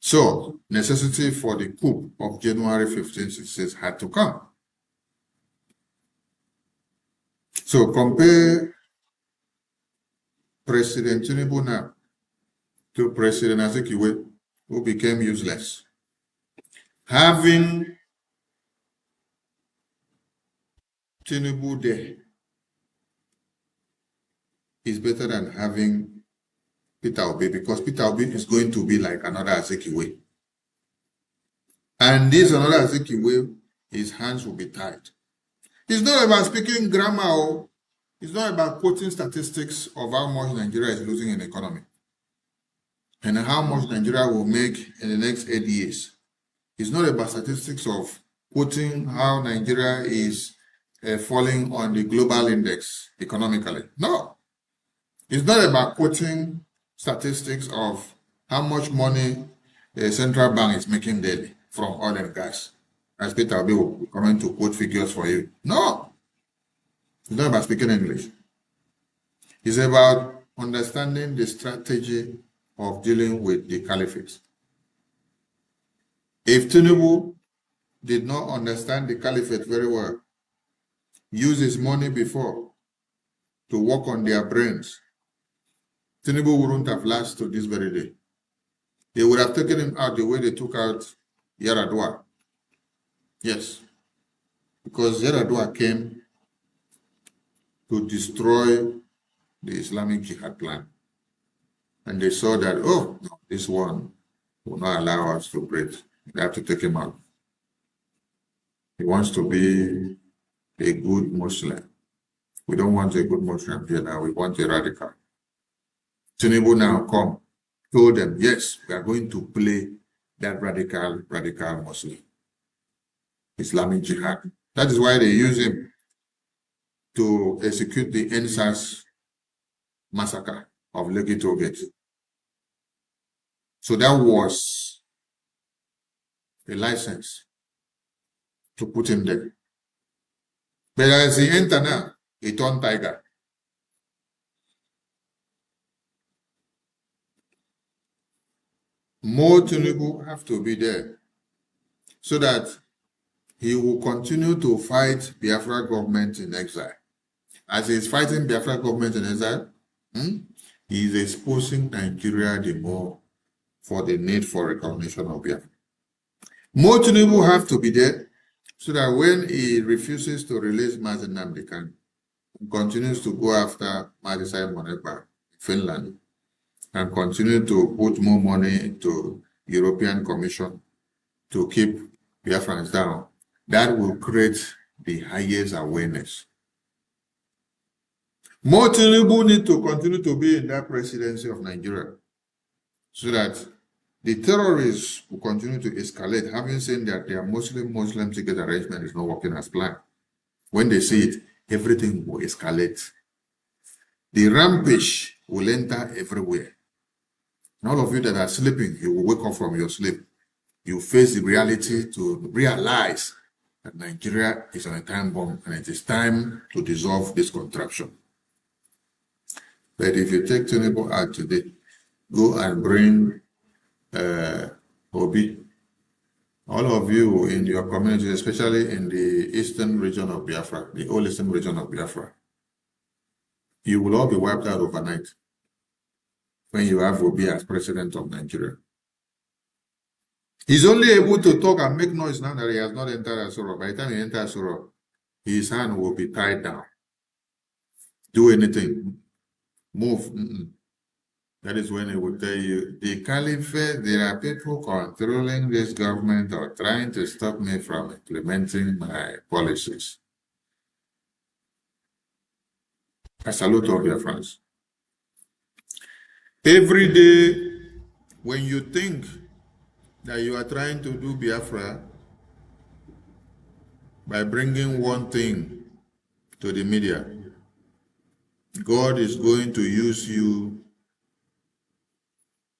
So, necessity for the coup of January 1566 had to come. So, compare President Tinubu now to President Azikiwe, who became useless. Having Tinubu there is better than having Peter Obi, because Peter Obi is going to be like another Azikiwe. And this another Azikiwe, his hands will be tied. It's not about speaking grammar. It's not about quoting statistics of how much Nigeria is losing in economy and how much Nigeria will make in the next 8 years. It's not about statistics of quoting how Nigeria is falling on the global index economically. No. It's not about quoting statistics of how much money the central bank is making daily from oil and gas. As Peter will be coming to quote figures for you. No. It's not about speaking English. It's about understanding the strategy of dealing with the caliphate. If Tinubu did not understand the caliphate very well, use his money before to work on their brains, Tinubu wouldn't have lasted to this very day. They would have taken him out the way they took out Yaradua. Yes. Because Yaradua came to destroy the Islamic Jihad plan. And they saw that, oh, no, this one will not allow us to breathe. We have to take him out. He wants to be a good Muslim. We don't want a good Muslim here now. We want a radical. Tinubu now told them, yes, we are going to play that radical Muslim. Islamic Jihad. That is why they use him to execute the NSAS massacre of Lekki Toll Gate. So that was a license to put him there. But as he entered now, he turned tiger. More Tinubu have to be there so that he will continue to fight Biafra government in exile. As he is fighting Biafra government in exile, he is exposing Nigeria the more for the need for recognition of Biafra. More Tinubu have to be there so that when he refuses to release Mazi Nnamdi Kanu, he continues to go after Mazi Simon Ekpa in Finland and continue to put more money into European Commission to keep Biafrans down. That will create the highest awareness. More Tinubu need to continue to be in that presidency of Nigeria so that the terrorists will continue to escalate, having seen that their Muslim ticket arrangement is not working as planned. When they see it, everything will escalate. The rampage will enter everywhere. And all of you that are sleeping, you will wake up from your sleep. You face the reality to realize that Nigeria is on a time bomb and it is time to dissolve this contraption. But if you take Tinubu out today, go and bring Obi, all of you in your community, especially in the eastern region of Biafra, the old eastern region of Biafra, you will all be wiped out overnight when you have Obi as president of Nigeria. He's only able to talk and make noise now that he has not entered Asoro. By the time he enters Asoro, his hand will be tied down. Do anything. Move. That is when he will tell you, the caliphate, there are people controlling this government or trying to stop me from implementing my policies. I salute all your friends. Every day, when you think that you are trying to do Biafra by bringing one thing to the media, God is going to use you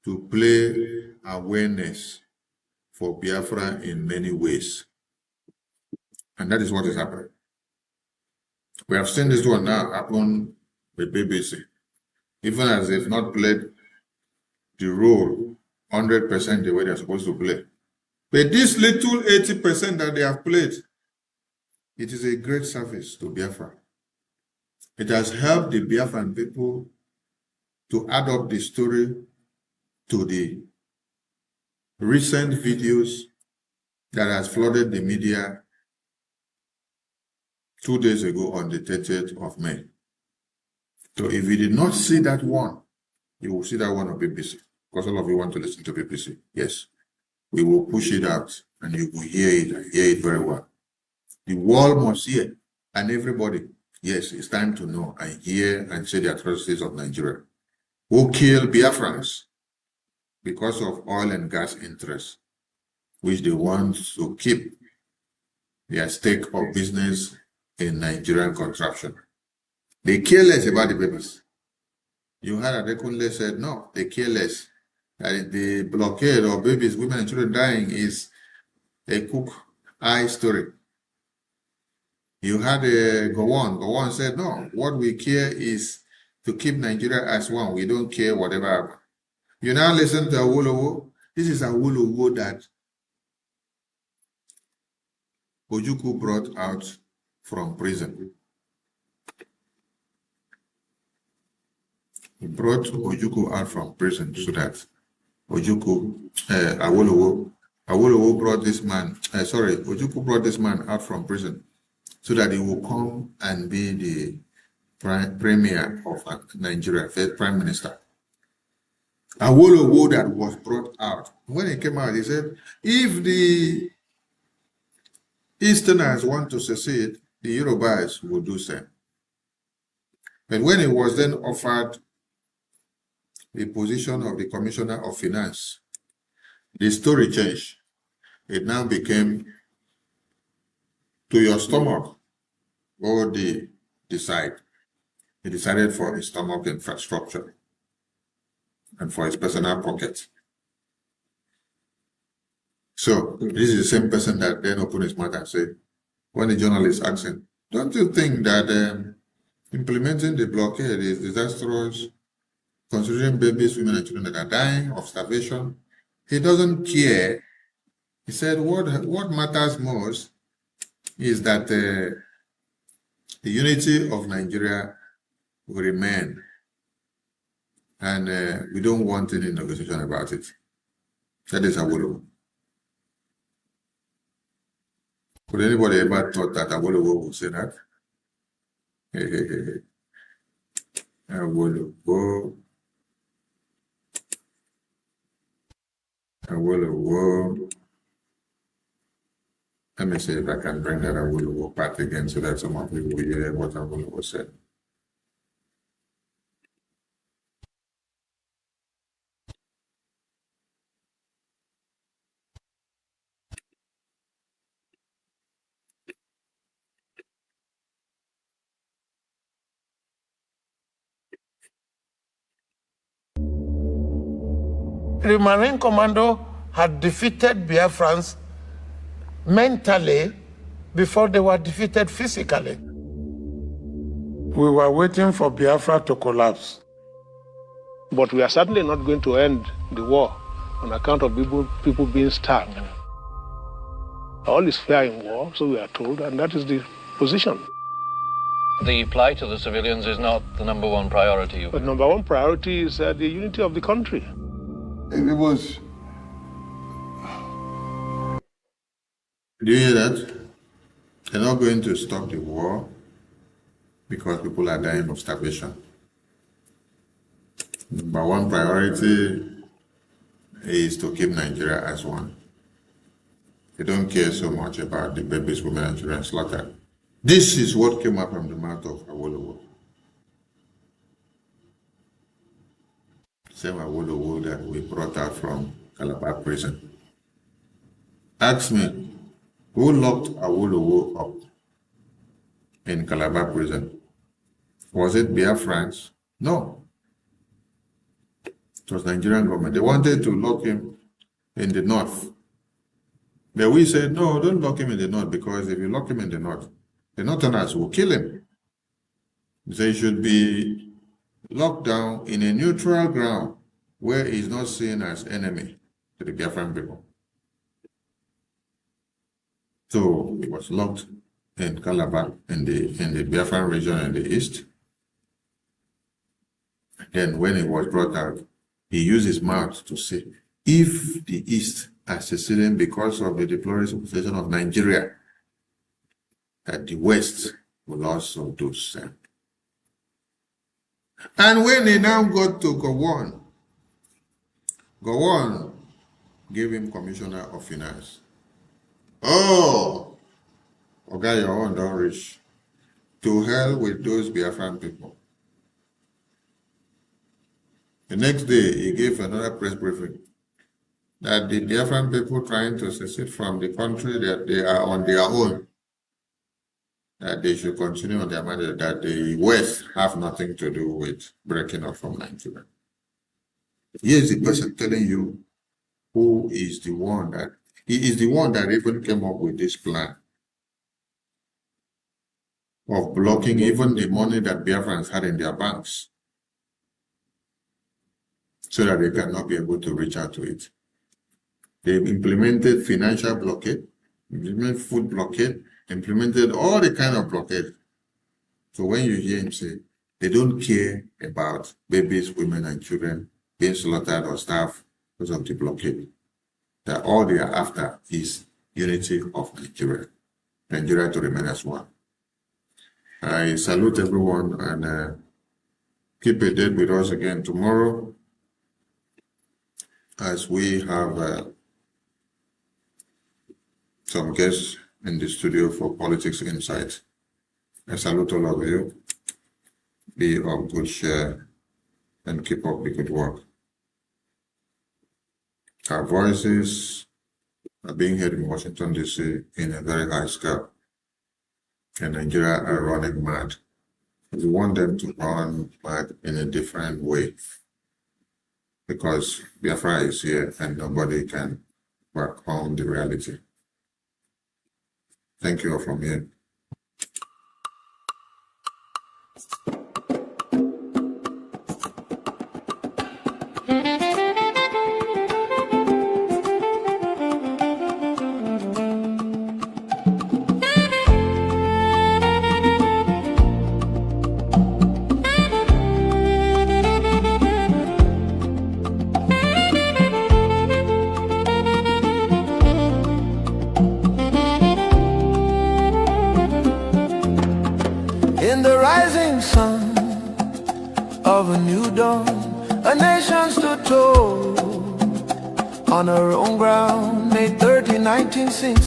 to play awareness for Biafra in many ways. And that is what is happening. We have seen this one now happen with BBC. Even as they've not played the role 100% the way they're supposed to play. But this little 80% that they have played, it is a great service to Biafra. It has helped the Biafran people to add up the story to the recent videos that has flooded the media 2 days ago on the 30th of May. So if you did not see that one, you will see that one on BBC. Because all of you want to listen to BBC. Yes. We will push it out and you will hear it and hear it very well. The world must hear, and everybody, yes, it's time to know and hear and see the atrocities of Nigeria. Who kill Biafrans because of oil and gas interests, which they want to keep their stake of business in Nigerian contraption. They care less about the babies. You heard Adekunle said, no, they care less. That the blockade of babies, women and children dying is a cook eye story. You had Gowon. Gowon said, no, what we care is to keep Nigeria as one. We don't care whatever happens. You now listen to Awolowo. This is Awolowo that Ojukwu brought out from prison. He brought Ojukwu out from prison so that Ojukwu, Awolowo brought this man, Ojukwu brought this man out from prison so that he will come and be the premier of Nigeria, first prime minister. Awolowo that was brought out. When he came out, he said, if the Easterners want to secede, the Yorubas will do so. But when he was then offered the position of the Commissioner of Finance, the story changed. It now became, to your stomach, what they decide. He decided for his stomach infrastructure and for his personal pocket. So this is the same person that then opened his mouth and said, when the journalist asked him, don't you think that implementing the blockade is disastrous, considering babies, women, and children that are dying of starvation? He doesn't care. He said, what matters most is that the unity of Nigeria will remain. And we don't want any negotiation about it. That is Awolowo. Could anybody ever thought that Awolowo would say that? Awolowo. Let me see if I can bring that Awolowo part again so that some of you will hear what Awolowo said. The Marine Commando had defeated Biafrans mentally before they were defeated physically. We were waiting for Biafra to collapse. But we are certainly not going to end the war on account of people being starved. All is fair in war, so we are told, and that is the position. The plight of the civilians is not the number one priority. The number one priority is the unity of the country. It was. Do you hear that? They're not going to stop the war because people are dying of starvation. Number one priority is to keep Nigeria as one. They don't care so much about the babies, women, and children slaughtered. This is what came up from the mouth of Awolowo. Same Awolowo that we brought out from Calabar prison. Ask me, who locked Awolowo up in Calabar prison? Was it Biafrans? No. It was Nigerian government. They wanted to lock him in the north But we said, no, don't lock him in the north, because if you lock him in the Northerners will kill him. They should be locked down in a neutral ground where he's not seen as enemy to the Biafran people. So he was locked in Calabar, in the Biafran region in the east. Then when he was brought out, he used his mouth to say, if the East are seceding because of the deplorable position of Nigeria, that the West will also do the same. And when he now got to Gowon gave him Commissioner of Finance. Oh, okay, your own don't reach. To hell with those Biafran people. The next day, he gave another press briefing that the Biafran people trying to secede from the country, that they are on their own, that they should continue on their mandate, that the West have nothing to do with breaking up from Nigeria. Here's the person telling you who is the one that, he is the one that even came up with this plan of blocking even the money that Biafrans had in their banks, so that they cannot be able to reach out to it. They implemented financial blockade, implemented food blockade, implemented all the kind of blockade. So when you hear him say, they don't care about babies, women, and children being slaughtered or starved because of the blockade, that all they are after is unity of Nigeria, Nigeria to remain as one. I salute everyone, and keep a date with us again tomorrow, as we have some guests in the studio for Politics Insight. I salute all of you. Be of good share and keep up the good work. Our voices are being heard in Washington, D.C. in a very high scale, and Nigeria are running mad. We want them to run mad in a different way, because Biafra is here and nobody can work on the reality. Thank you all from here. In the rising sun of a new dawn, a nation stood tall on her own ground. May 30, 1960.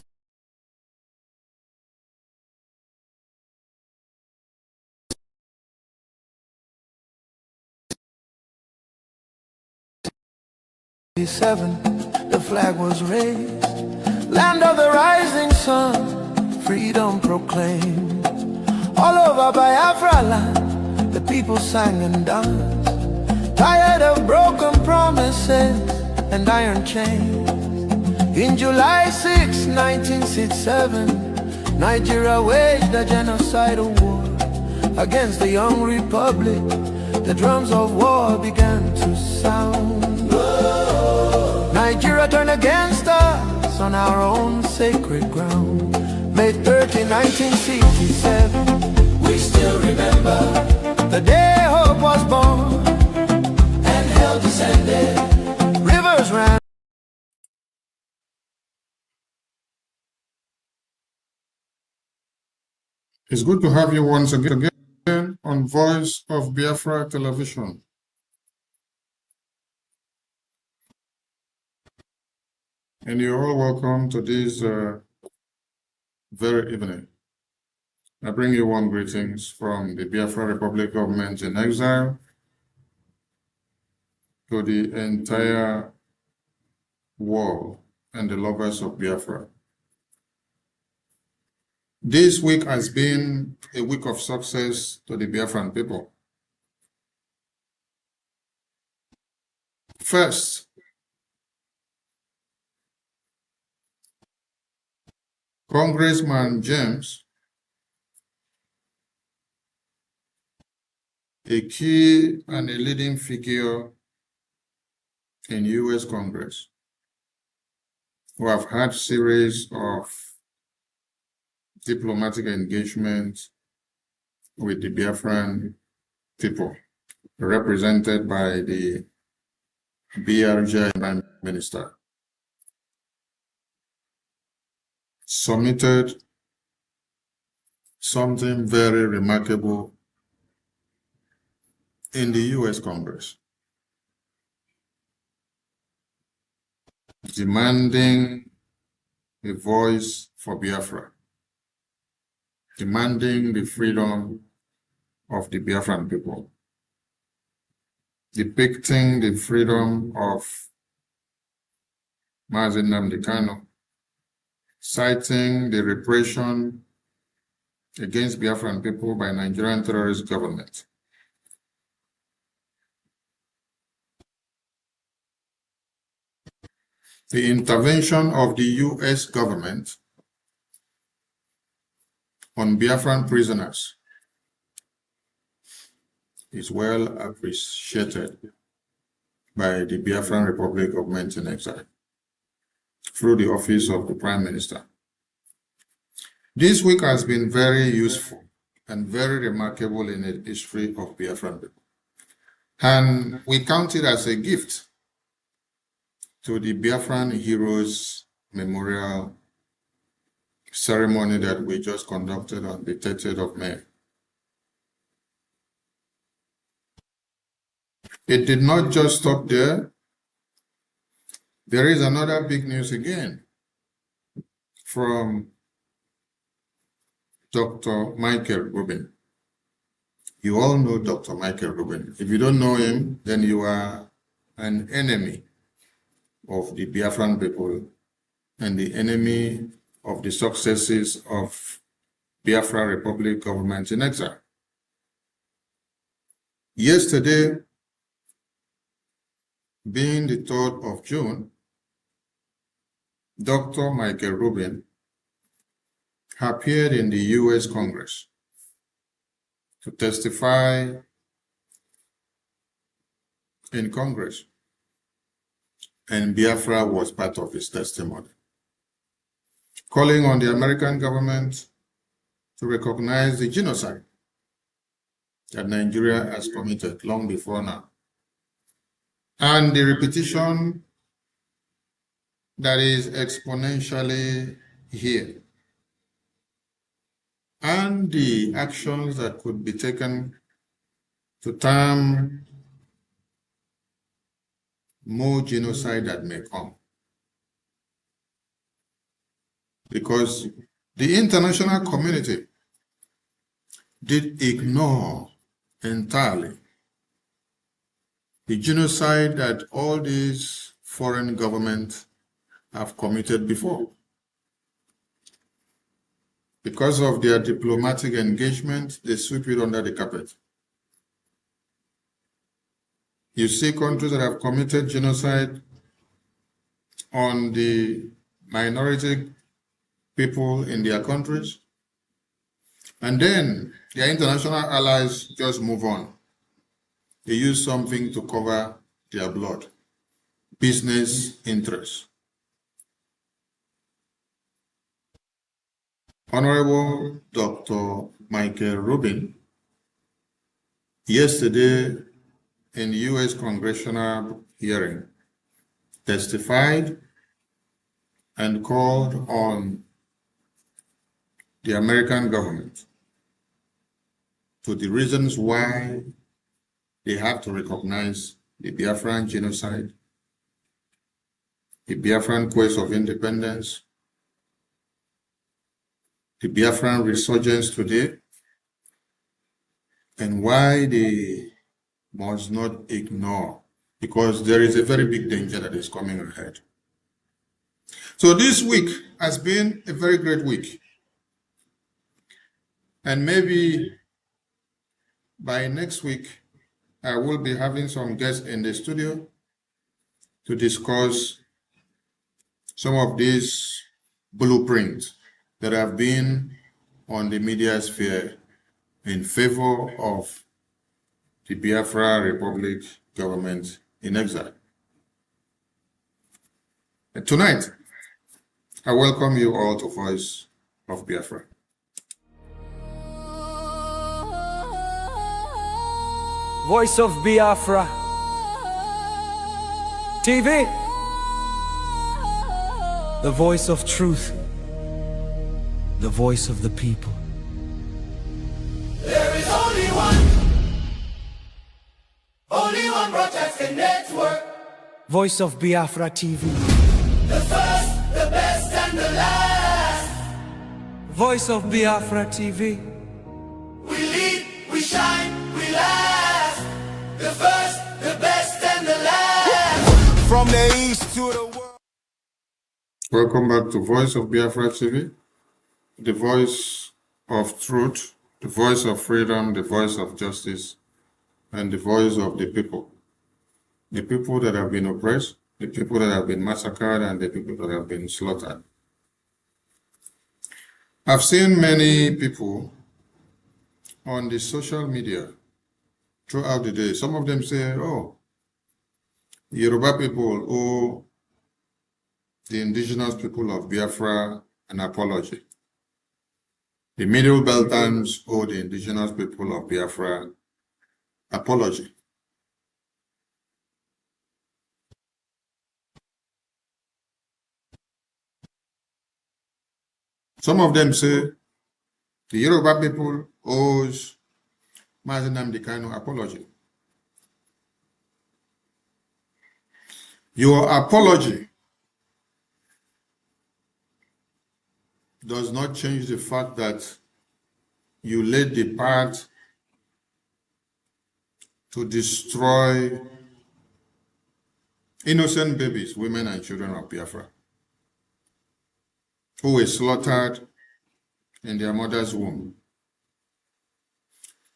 The flag was raised, land of the rising sun, freedom proclaimed. All over Biafra land, the people sang and danced, tired of broken promises and iron chains. In July 6, 1967, Nigeria waged a genocidal war against the young republic. The drums of war began to sound. Nigeria turned against us on our own sacred ground. May 30, 1967, we still remember the day hope was born and hell descended, rivers ran. It's good to have you once again on Voice of Biafra Television. And you're all welcome to this very evening. I bring you warm greetings from the Biafra Republic government in exile to the entire world and the lovers of Biafra. This week has been a week of success to the Biafran people. First, Congressman James, a key and a leading figure in U.S. Congress, who have had series of diplomatic engagements with the Biafran people, represented by the Brgie Prime Minister, submitted something very remarkable in the U.S. Congress, demanding a voice for Biafra, demanding the freedom of the Biafran people, depicting the freedom of Mazi Nnamdi Kanu, citing the repression against Biafran people by Nigerian terrorist government. The intervention of the U.S. government on Biafran prisoners is well appreciated by the Biafran Republic Government in Exile through the office of the Prime Minister. This week has been very useful and very remarkable in the history of Biafran people. And we count it as a gift to the Biafran Heroes Memorial ceremony that we just conducted on the 30th of May. It did not just stop there. There is another big news again from Dr. Michael Rubin. You all know Dr. Michael Rubin. If you don't know him, then you are an enemy of the Biafran people and the enemy of the successes of Biafra Republic Government in Exile. Yesterday, being the 3rd of June, Dr. Michael Rubin appeared in the U.S. Congress to testify in Congress, and Biafra was part of his testimony, calling on the American government to recognize the genocide that Nigeria has committed long before now, and the repetition that is exponentially here, and the actions that could be taken to term more genocide that may come. Because the international community did ignore entirely the genocide that all these foreign governments have committed before. Because of their diplomatic engagement, they sweep it under the carpet. You see countries that have committed genocide on the minority people in their countries, and then their international allies just move on. They use something to cover their blood, business interests. Honorable Dr. Michael Rubin, yesterday in U.S. congressional hearing, testified and called on the American government to the reasons why they have to recognize the Biafran genocide, the Biafran quest of independence, the Biafran resurgence today, and why they must not ignore, because there is a very big danger that is coming ahead. So this week has been a very great week. And maybe by next week, I will be having some guests in the studio to discuss some of these blueprints that have been on the media sphere in favor of the Biafra Republic government in exile. And tonight, I welcome you all to Voice of Biafra. Voice of Biafra TV, the voice of truth, the voice of the people. There is only one broadcasting network. Voice of Biafra TV, The first, the best, and the last. Voice of Biafra TV. We lead, we shine, we last. The first, the best, and the last. From the east to the world. Welcome back to Voice of Biafra TV, the voice of truth, the voice of freedom, the voice of justice, and the voice of the people. The people that have been oppressed, the people that have been massacred, and the people that have been slaughtered. I've seen many people on the social media throughout the day. Some of them say, oh, Yoruba people owe the indigenous people of Biafra an apology. The Middle Beltans owe the indigenous people of Biafra apology. Some of them say the Yoruba people owes Mazi Nnamdi Kanu apology. Your apology does not change the fact that you laid the path to destroy innocent babies, women and children of Biafra, who were slaughtered in their mother's womb.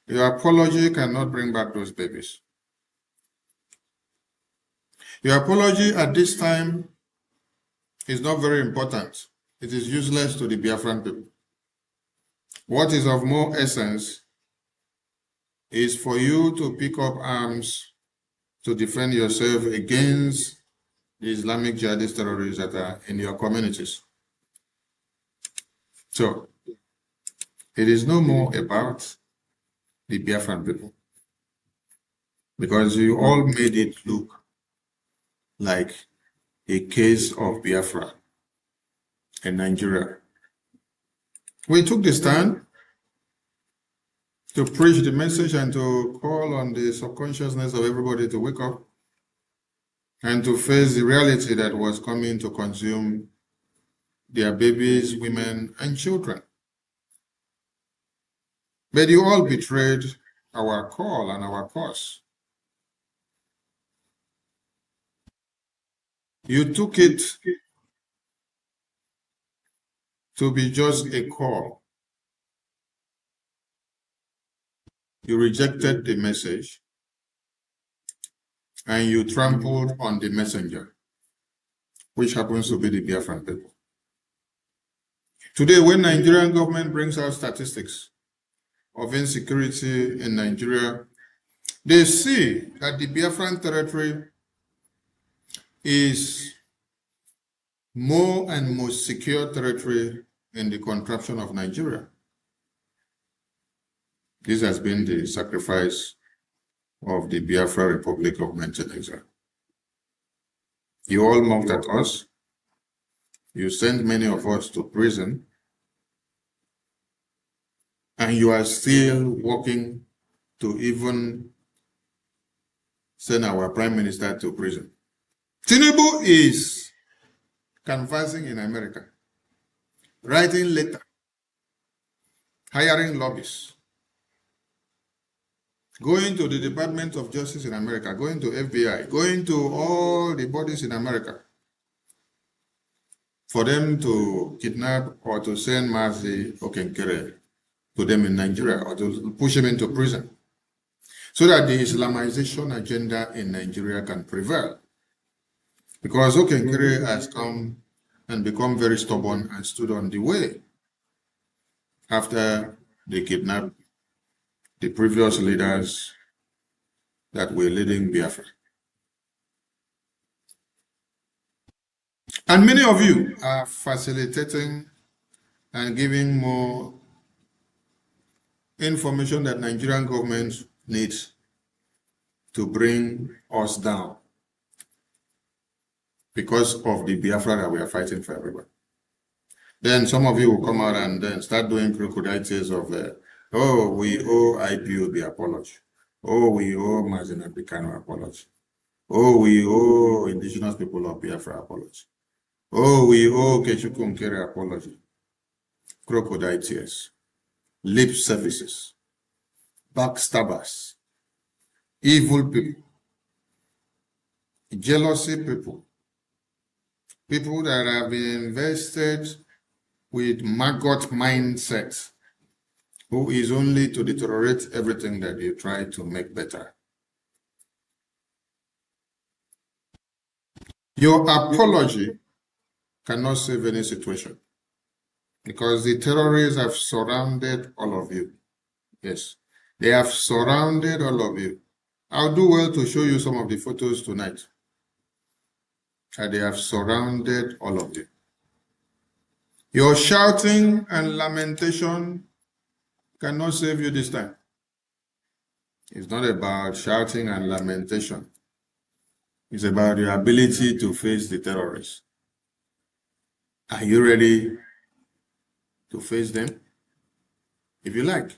Your apology cannot bring back those babies. Your apology at this time is not very important. It is useless to the Biafran people. What is of more essence is for you to pick up arms to defend yourself against the Islamic jihadist terrorists that are in your communities. So, it is no more about the Biafran people, because you all made it look like a case of Biafra in Nigeria. We took the stand to preach the message and to call on the subconsciousness of everybody to wake up and to face the reality that was coming to consume their babies, women, and children. But you all betrayed our call and our cause. You took it to be just a call. You rejected the message and you trampled on the messenger, which happens to be the Biafran people. Today, when Nigerian government brings out statistics of insecurity in Nigeria, they see that the Biafran territory is more and most secure territory in the contraption of Nigeria. This has been the sacrifice of the Biafra Republic government in exile. You all mocked at us. You sent many of us to prison. And you are still working to even send our Prime Minister to prison. Tinubu is canvassing in America, writing letters, hiring lobbyists, going to the Department of Justice in America, going to FBI, going to all the bodies in America for them to kidnap or to send Mazi Okenkere to them in Nigeria or to push him into prison so that the Islamization agenda in Nigeria can prevail. Because Okenkere has come and become very stubborn and stood on the way after they kidnapped the previous leaders that were leading Biafra. And many of you are facilitating and giving more information that Nigerian government needs to bring us down because of the Biafra that we are fighting for everybody. Then some of you will come out and then start doing crocodile tears of, oh, we owe IPOB apology. Oh, we owe Mazin Abikano apology. Oh, we owe indigenous people of Biafra apology. Oh, we owe Kechukwu Nkere apology. Crocodile tears, lip services, backstabbers, evil people, jealousy people, people that have been invested with maggot mindset, who is only to deteriorate everything that you try to make better. Your apology cannot save any situation because the terrorists have surrounded all of you. Yes, they have surrounded all of you. I'll do well to show you some of the photos tonight. And they have surrounded all of you. Your shouting and lamentation cannot save you this time. It's not about shouting and lamentation. It's about your ability to face the terrorists. Are you ready to face them? If you like,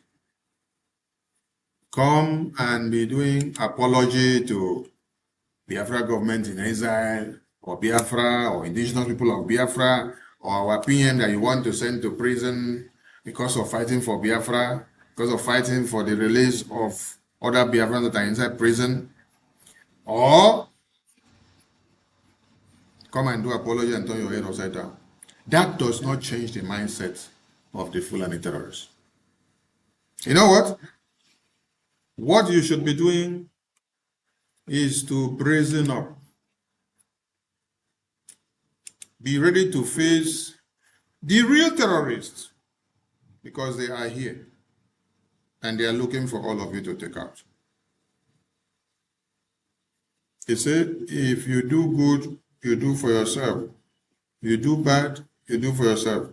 come and be doing apology to Biafra government in exile, or Biafra, or indigenous people of Biafra, or our PM that you want to send to prison because of fighting for Biafra, because of fighting for the release of other Biafrans that are inside prison, or come and do apology and turn your head upside down. That does not change the mindset of the Fulani terrorists. You know what? What you should be doing is to brazen up. Be ready to face the real terrorists because they are here and they are looking for all of you to take out. He said, if you do good, you do for yourself. You do bad, you do for yourself.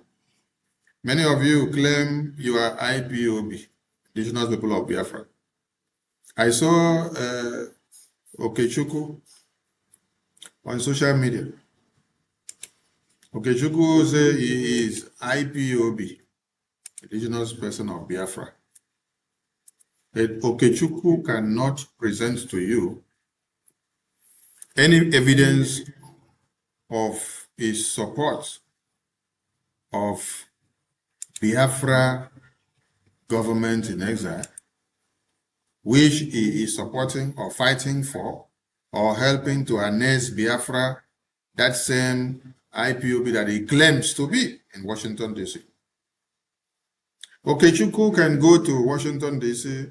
Many of you claim you are IPOB, Indigenous People of Biafra. I saw Okechukwu on social media. Okechukwu says he is IPOB, Indigenous Person of Biafra. But Okechukwu cannot present to you any evidence of his support of Biafra government in exile, which he is supporting or fighting for or helping to annex Biafra, that same IPOB that he claims to be in Washington, D.C. Okechukwu can go to Washington, D.C.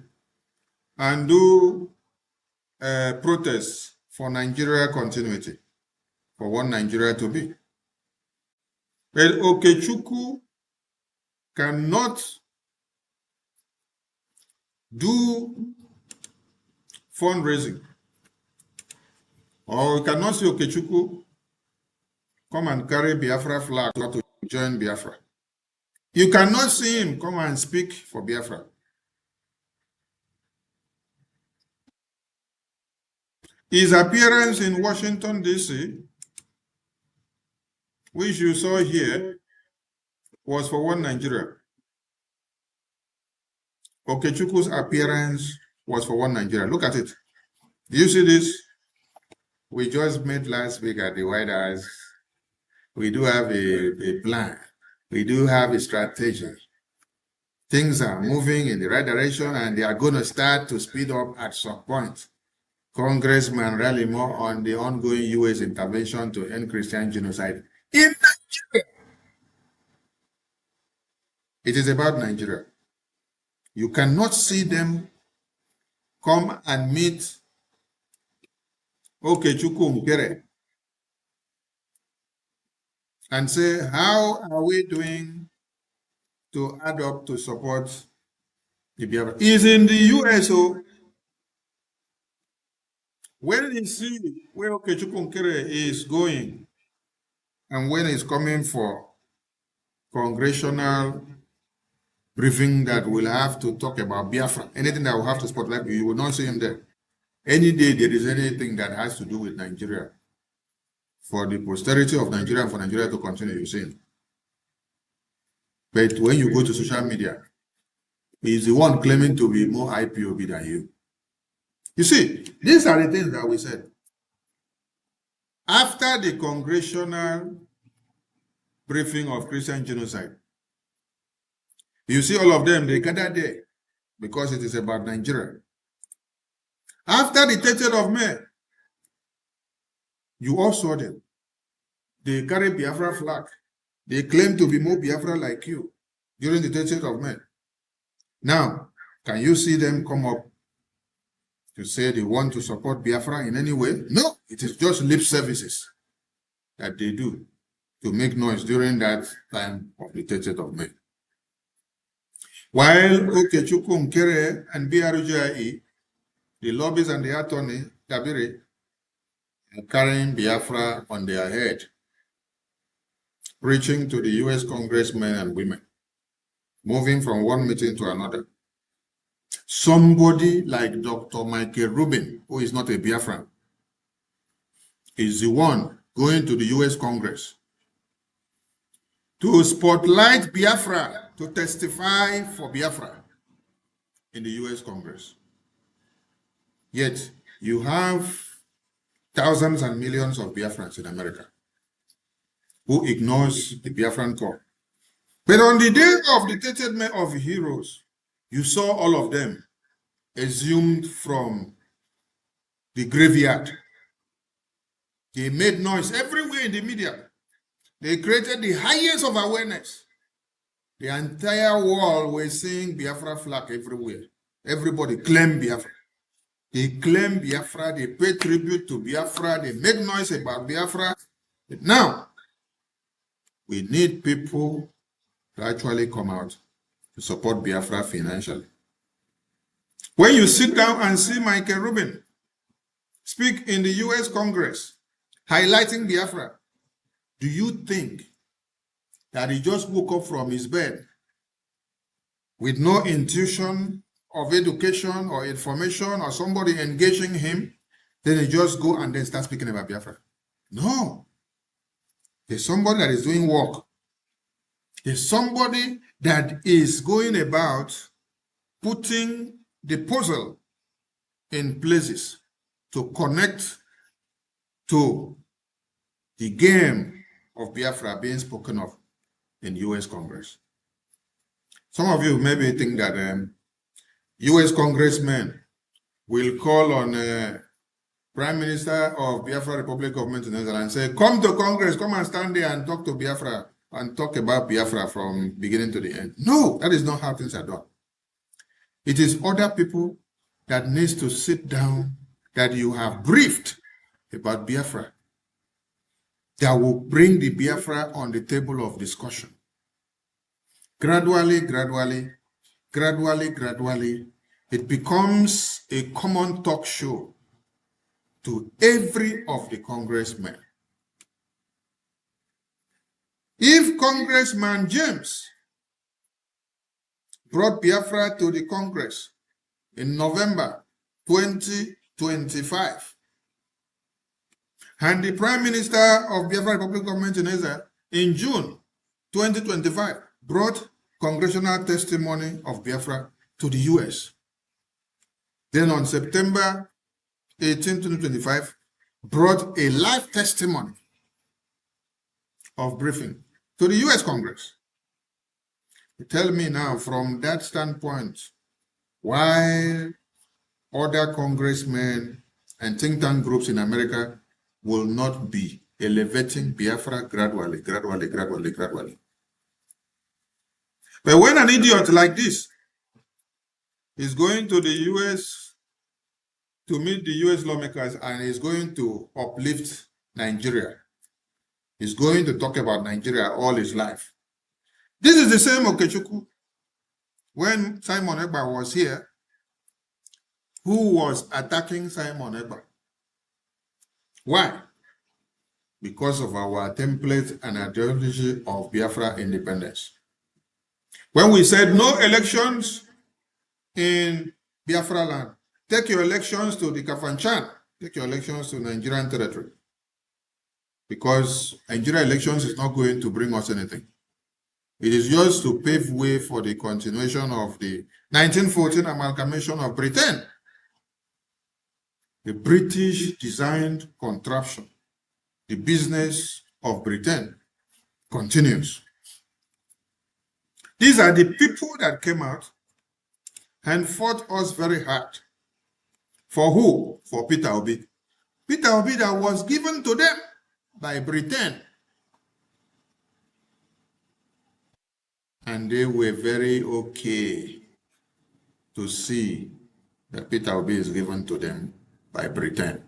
and do protests for Nigeria continuity, for one Nigeria to be. But Okechukwu cannot do fundraising, or you cannot see Okechukwu come and carry Biafra flag to join Biafra. You cannot see him come and speak for Biafra. His appearance in Washington, D.C., which you saw here, was for one Nigeria. Okechukwu's appearance was for one Nigeria. Look at it. Do you see this? We just met last week at the White House. We do have a plan. We do have a strategy. Things are moving in the right direction and they are going to start to speed up at some point. Congressman Rally more on the ongoing U.S. intervention to end Christian genocide in Nigeria. It is about Nigeria. You cannot see them come and meet Okechukwu Nkere and say, how are we doing to add up to support the Biafra. He's in the US, so when he see where Okechukwu Nkere is going and when he's coming for congressional briefing that will have to talk about Biafra, anything that will have to spotlight, you will not see him there. Any day there is anything that has to do with Nigeria, for the posterity of Nigeria and for Nigeria to continue, you see him. But when you go to social media, he's the one claiming to be more IPOB than you. You see, these are the things that we said. After the congressional briefing of Christian genocide, you see all of them, they gather there because it is about Nigeria. After the 30th of May, you all saw them. They carry Biafra flag. They claim to be more Biafra like you during the 30th of May. Now, can you see them come up to say they want to support Biafra in any way? No, it is just lip services that they do to make noise during that time of the 30th of May. While Okechukwu Nkere and BRGIE, the lobbies and the attorney, Dabiri, are carrying Biafra on their head, preaching to the US congressmen and women, moving from one meeting to another. Somebody like Dr. Michael Rubin, who is not a Biafran, is the one going to the US Congress to spotlight Biafra, to testify for Biafra in the US Congress. Yet, you have thousands and millions of Biafrans in America who ignores the Biafran call. But on the day of the 30th May of Heroes, you saw all of them exhumed from the graveyard. They made noise everywhere in the media. They created the highest of awareness. The entire world was seeing Biafra flag everywhere. Everybody claimed Biafra. They claimed Biafra, they paid tribute to Biafra, they made noise about Biafra. But now, we need people to actually come out to support Biafra financially. When you sit down and see Michael Rubin speak in the US Congress, highlighting Biafra, do you think that he just woke up from his bed with no intuition of education or information or somebody engaging him, then he just go and then start speaking about Biafra? No. There's somebody that is doing work. There's somebody that is going about putting the puzzle in places to connect to the game of Biafra being spoken of in US Congress. Some of you maybe think that US congressmen will call on Prime Minister of Biafra Republic of Montenegro and say, come to Congress, come and stand there and talk to Biafra and talk about Biafra from beginning to the end. No, that is not how things are done. It is other people that needs to sit down, that you have briefed about Biafra, that will bring the Biafra on the table of discussion. Gradually, it becomes a common talk show to every of the congressmen. If Congressman James brought Biafra to the Congress in November 2025, and the Prime Minister of Biafra Republic of Montenegro in June 2025 brought congressional testimony of Biafra to the US. Then on September 18, 2025, brought a live testimony of briefing to the US Congress. Tell me now, from that standpoint, why other congressmen and think tank groups in America will not be elevating Biafra gradually. But when an idiot like this is going to the US to meet the US lawmakers and is going to uplift Nigeria, is going to talk about Nigeria all his life, This is the same Okechukwu, when Simon Ekpa was here, who was attacking Simon Ekpa. Why? Because of our template and ideology of Biafra independence. When we said no elections in Biafra land, take your elections to the Kafanchan, take your elections to Nigerian territory. Because Nigerian elections is not going to bring us anything. It is just to pave way for the continuation of the 1914 amalgamation of Britain. The British designed contraption, the business of Britain, continues. These are the people that came out and fought us very hard. For who? For Peter Obi. Peter Obi that was given to them by Britain. And they were very okay to see that Peter Obi is given to them by Britain.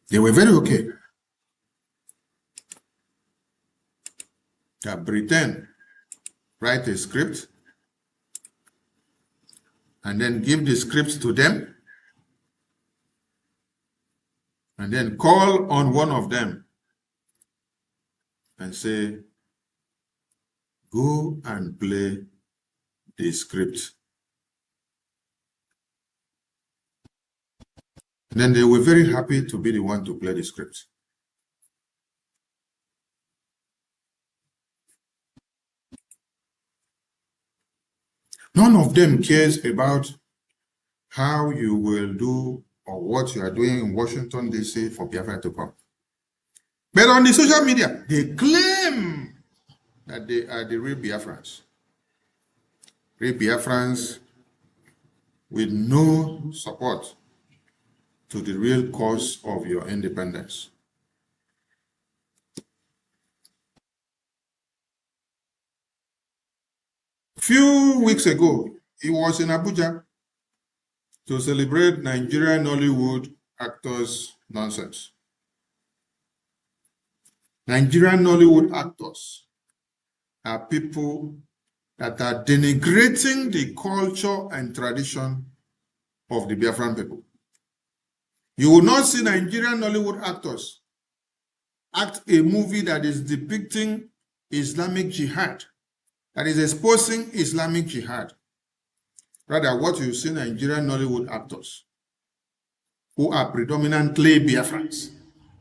They were very okay that Britain write a script and then give the script to them and then call on one of them and say, go and play the script. And then they were very happy to be the one to play the script. None of them cares about how you will do or what you are doing in Washington, D.C. for Biafra to come. But on the social media, they claim that they are the real Biafrans. Real Biafrans with no support to the real cause of your independence. A few weeks ago, he was in Abuja to celebrate Nigerian Nollywood actors' nonsense. Nigerian Nollywood actors are people that are denigrating the culture and tradition of the Biafran people. You will not see Nigerian Nollywood actors act a movie that is depicting Islamic jihad, that is exposing Islamic jihad. Rather, what you see Nigerian Nollywood actors who are predominantly Biafrans,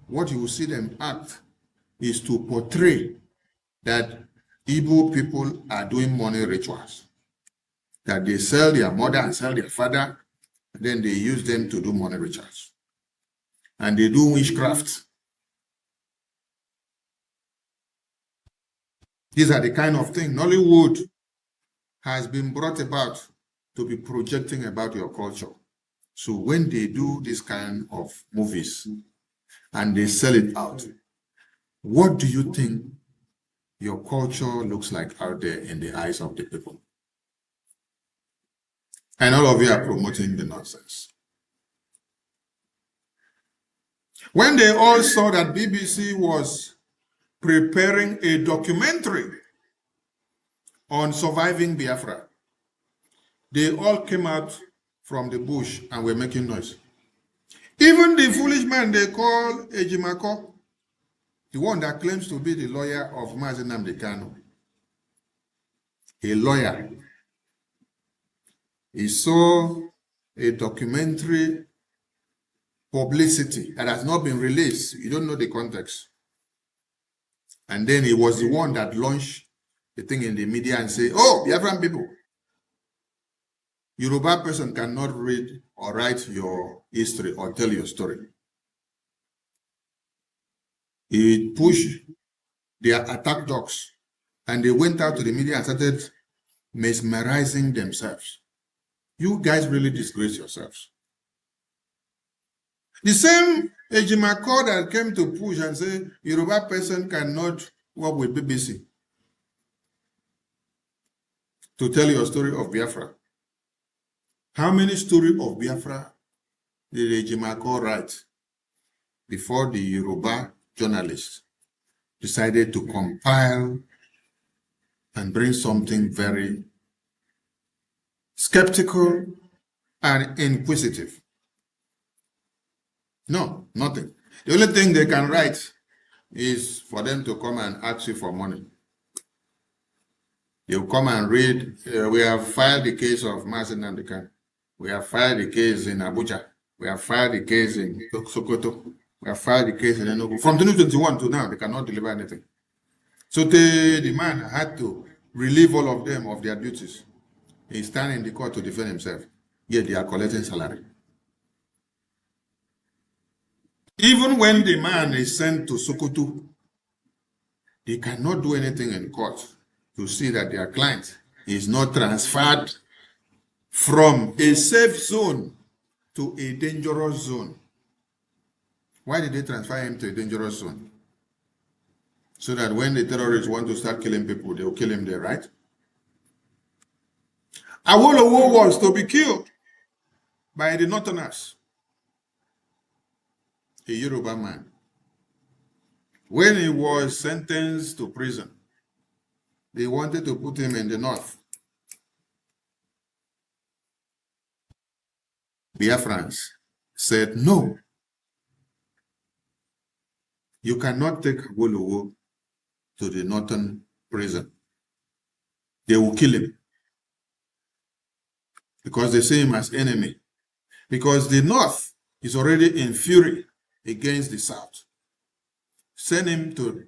what you will see them act is to portray that Igbo people are doing money rituals, that they sell their mother and sell their father, and then they use them to do money rituals. And they do witchcraft. These are the kind of things Nollywood has been brought about to be projecting about your culture. So when they do this kind of movies and they sell it out, what do you think your culture looks like out there in the eyes of the people? And all of you are promoting the nonsense. When they all saw that BBC was preparing a documentary on surviving Biafra, they all came out from the bush and were making noise. Even the foolish man they call Ejimako, the one that claims to be the lawyer of Mazi Nnamdi Kanu, a lawyer, he saw a documentary publicity that has not been released. You don't know the context. And then he was the one that launched the thing in the media and say, oh, Biafran people, Yoruba person cannot read or write your history or tell your story. He pushed their attack dogs and they went out to the media and started mesmerizing themselves. You guys really disgrace yourselves. The same Ejimako that came to push and say Yoruba person cannot work with BBC to tell your story of Biafra. How many stories of Biafra did Ejimako write before the Yoruba journalists decided to compile and bring something very skeptical and inquisitive. No, nothing. The only thing they can write is for them to come and ask you for money. You come and read, we have filed the case of Mazen Nandekan. We have filed the case in Abuja. We have filed the case in Sokoto. We have filed the case in Enugu. From 2021 to now, they cannot deliver anything. So the man had to relieve all of them of their duties. He stands in the court to defend himself. Yet they are collecting salary. Even when the man is sent to Sokoto, they cannot do anything in court to see that their client is not transferred from a safe zone to a dangerous zone. Why did they transfer him to a dangerous zone? So that when the terrorists want to start killing people, they will kill him there, right? Awolowo was to be killed by the Northerners, a Yoruba man. When he was sentenced to prison, they wanted to put him in the north. Biafrans said, no, you cannot take Awolowo to the northern prison. They will kill him because they see him as enemy. Because the north is already in fury against the south. Send him to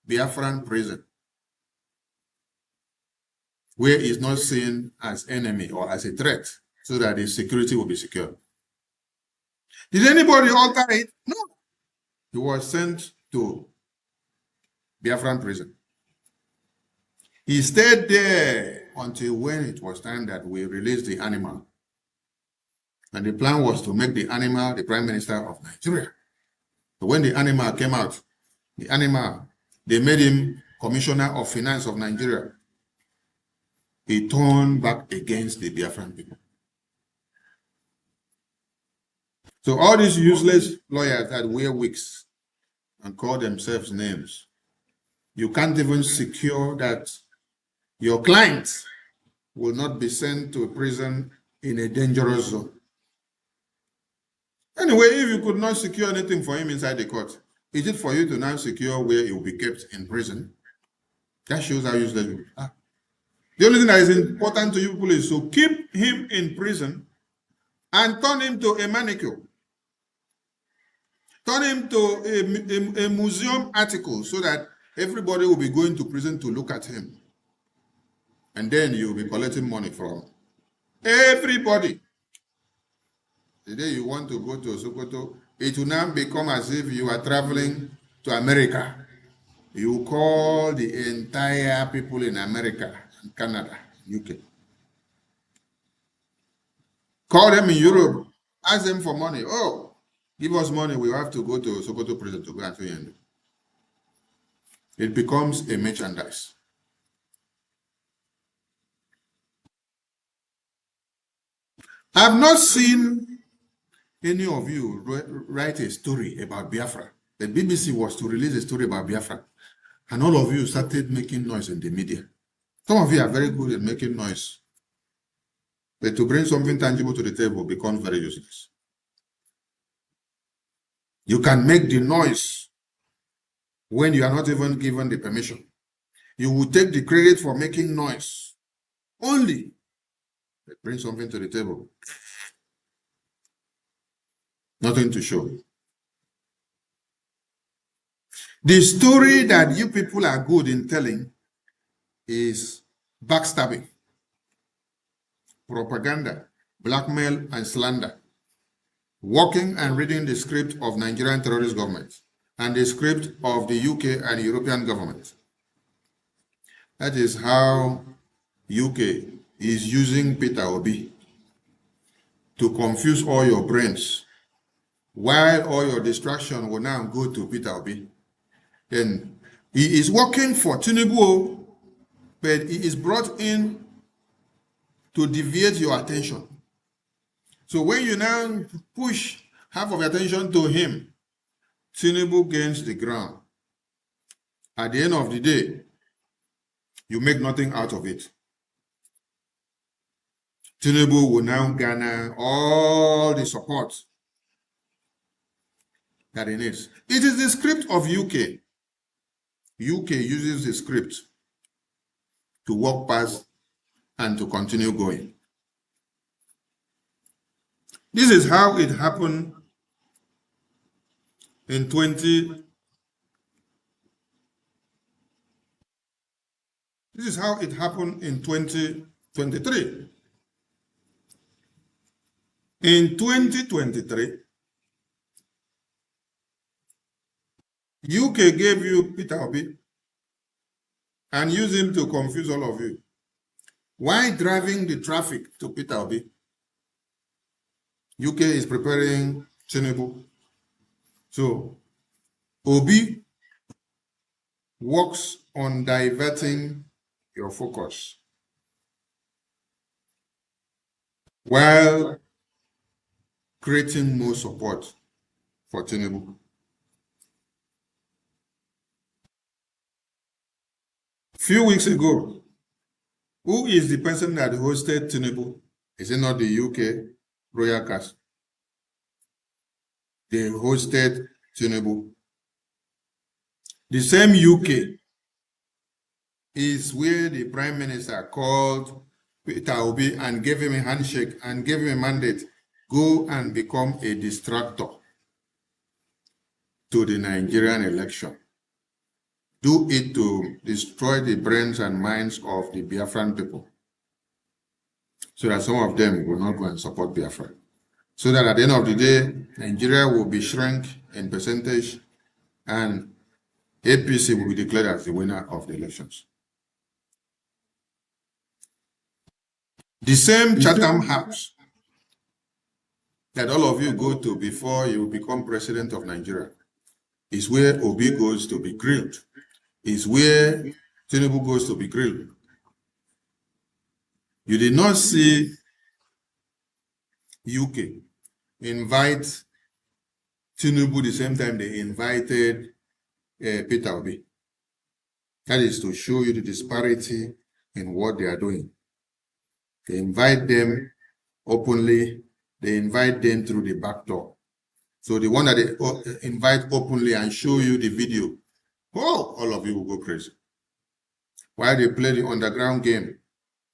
Biafran prison, where he's not seen as enemy or as a threat, so that his security will be secure. Did anybody alter it? No. He was sent to Biafran prison. He stayed there until when it was time that we released the animal. And the plan was to make the animal the Prime Minister of Nigeria. So when the animal came out, they made him Commissioner of Finance of Nigeria. He turned back against the Biafran people. So all these useless lawyers that wear wigs and call themselves names, you can't even secure that your client will not be sent to prison in a dangerous zone. Anyway, if you could not secure anything for him inside the court, is it for you to now secure where he will be kept in prison? That shows how useless you are. The only thing that is important to you people is to keep him in prison and turn him to a manicure. Turn him to a museum article so that everybody will be going to prison to look at him. And then you'll be collecting money from everybody. The day you want to go to Sokoto, it will now become as if you are traveling to America. You call the entire people in America, and Canada, UK. Call them in Europe, ask them for money. Oh, give us money, we have to go to Sokoto prison to go and see him. It becomes a merchandise. I've not seen any of you write a story about Biafra. The BBC was to release a story about Biafra, and all of you started making noise in the media. Some of you are very good at making noise, but to bring something tangible to the table becomes very useless. You can make the noise when you are not even given the permission. You will take the credit for making noise only, but bring something to the table. Nothing to show. The story that you people are good in telling is backstabbing, propaganda, blackmail, and slander. Working and reading the script of Nigerian terrorist government and the script of the UK and European government. That is how UK is using Peter Obi to confuse all your brains, while all your distraction will now go to Peter Obi. Then he is working for Tinubu, but he is brought in to deviate your attention. So when you now push half of your attention to him, Tinubu gains the ground. At the end of the day, you make nothing out of it. Tinubu will now garner all the support that he needs. It is the script of UK. UK uses the script to walk past and to continue going. This is how it happened in 2023. In 2023, UK gave you Peter Obi and used him to confuse all of you. Why driving the traffic to Peter Obi? UK is preparing Tinubu. So Obi works on diverting your focus while creating more support for Tinubu. Few weeks ago, who is the person that hosted Tinubu? Is it not the UK royal cast? They hosted Tinubu. The same UK is where the Prime Minister called Peter Obi and gave him a handshake and gave him a mandate. Go and become a distractor to the Nigerian election. Do it to destroy the brains and minds of the Biafran people, so that some of them will not go and support Biafra. So that at the end of the day, Nigeria will be shrunk in percentage and APC will be declared as the winner of the elections. The same Chatham House that all of you go to before you become president of Nigeria is where Obi goes to be grilled. Is where Tinubu goes to be grilled. You did not see UK invite Tinubu the same time they invited Peter Obi. That is to show you the disparity in what they are doing. They invite them openly, they invite them through the back door. So the one that they invite openly and show you the video, oh, all of you will go crazy. While they play the underground game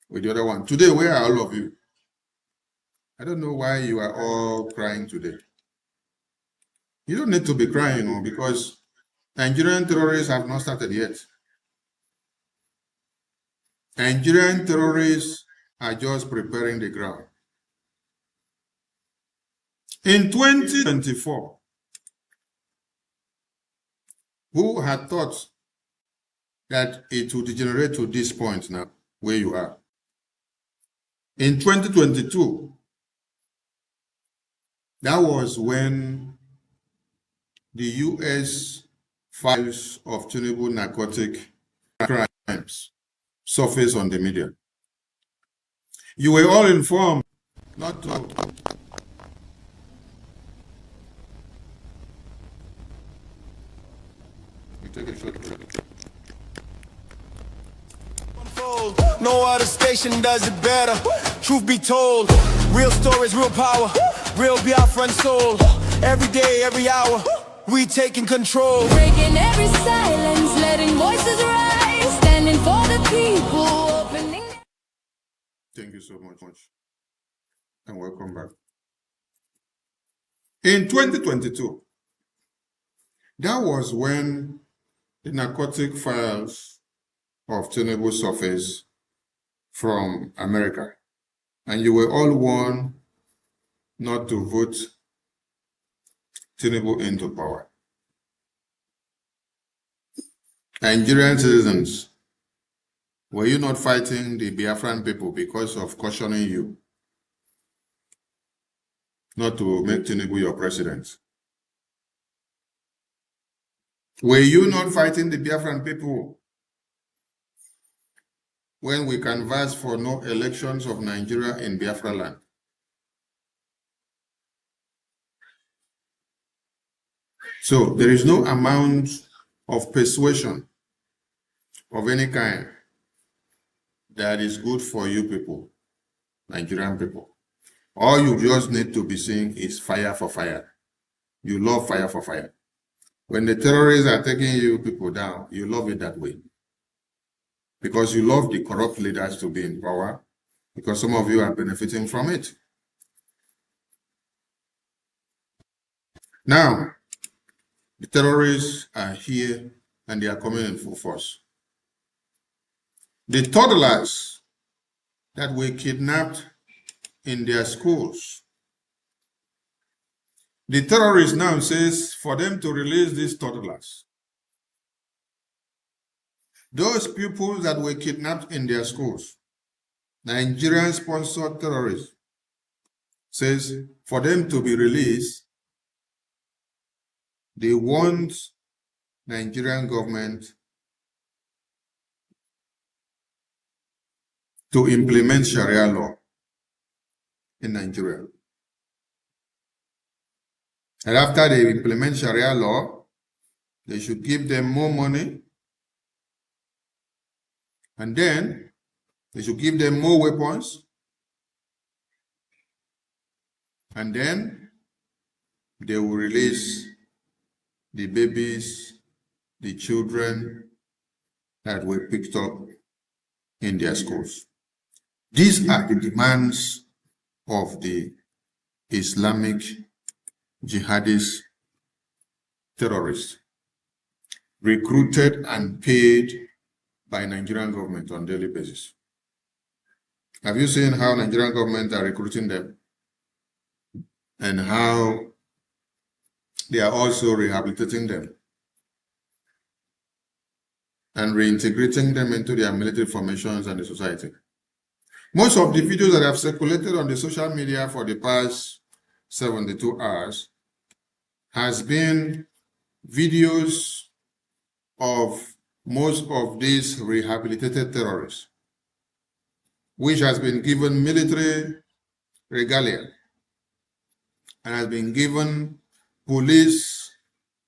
with the other one. Today, where are all of you? I don't know why you are all crying today. You don't need to be crying, because Nigerian terrorists have not started yet. Nigerian terrorists are just preparing the ground. In 2024, who had thought that it would degenerate to this point now, where you are? In 2022, that was when the US files of Tinubu narcotic crimes surfaced on the media. You were all informed not to. No other station does it better. Truth be told, real stories, real power, real Biafran soul. Every day, every hour, we taking control. Breaking every silence, letting voices rise, standing for the people, opening. Thank you so much, and welcome back. In 2022, that was when the narcotic files of Tinubu surfaced from America, and you were all warned not to vote Tinubu into power. Nigerian citizens, were you not fighting the Biafran people because of cautioning you not to make Tinubu your president? Were you not fighting the Biafran people when we canvassed for no elections of Nigeria in Biafra land? So there is no amount of persuasion of any kind that is good for you people, Nigerian people. All you just need to be seeing is fire for fire. You love fire for fire. When the terrorists are taking you people down, you love it that way. Because you love the corrupt leaders to be in power, because some of you are benefiting from it. Now, the terrorists are here and they are coming in full force. The toddlers that were kidnapped in their schools, the terrorist now says for them to release these toddlers. Those people that were kidnapped in their schools, Nigerian-sponsored terrorists, says for them to be released, they want Nigerian government to implement Sharia law in Nigeria. And after they implement Sharia law, they should give them more money, and then they should give them more weapons, and then they will release the babies, the children that were picked up in their schools. These are the demands of the Islamic jihadist terrorists, recruited and paid by Nigerian government on a daily basis. Have you seen how Nigerian government are recruiting them? And how they are also rehabilitating them and reintegrating them into their military formations and the society. Most of the videos that have circulated on the social media for the past 72 hours has been videos of most of these rehabilitated terrorists, which has been given military regalia and has been given police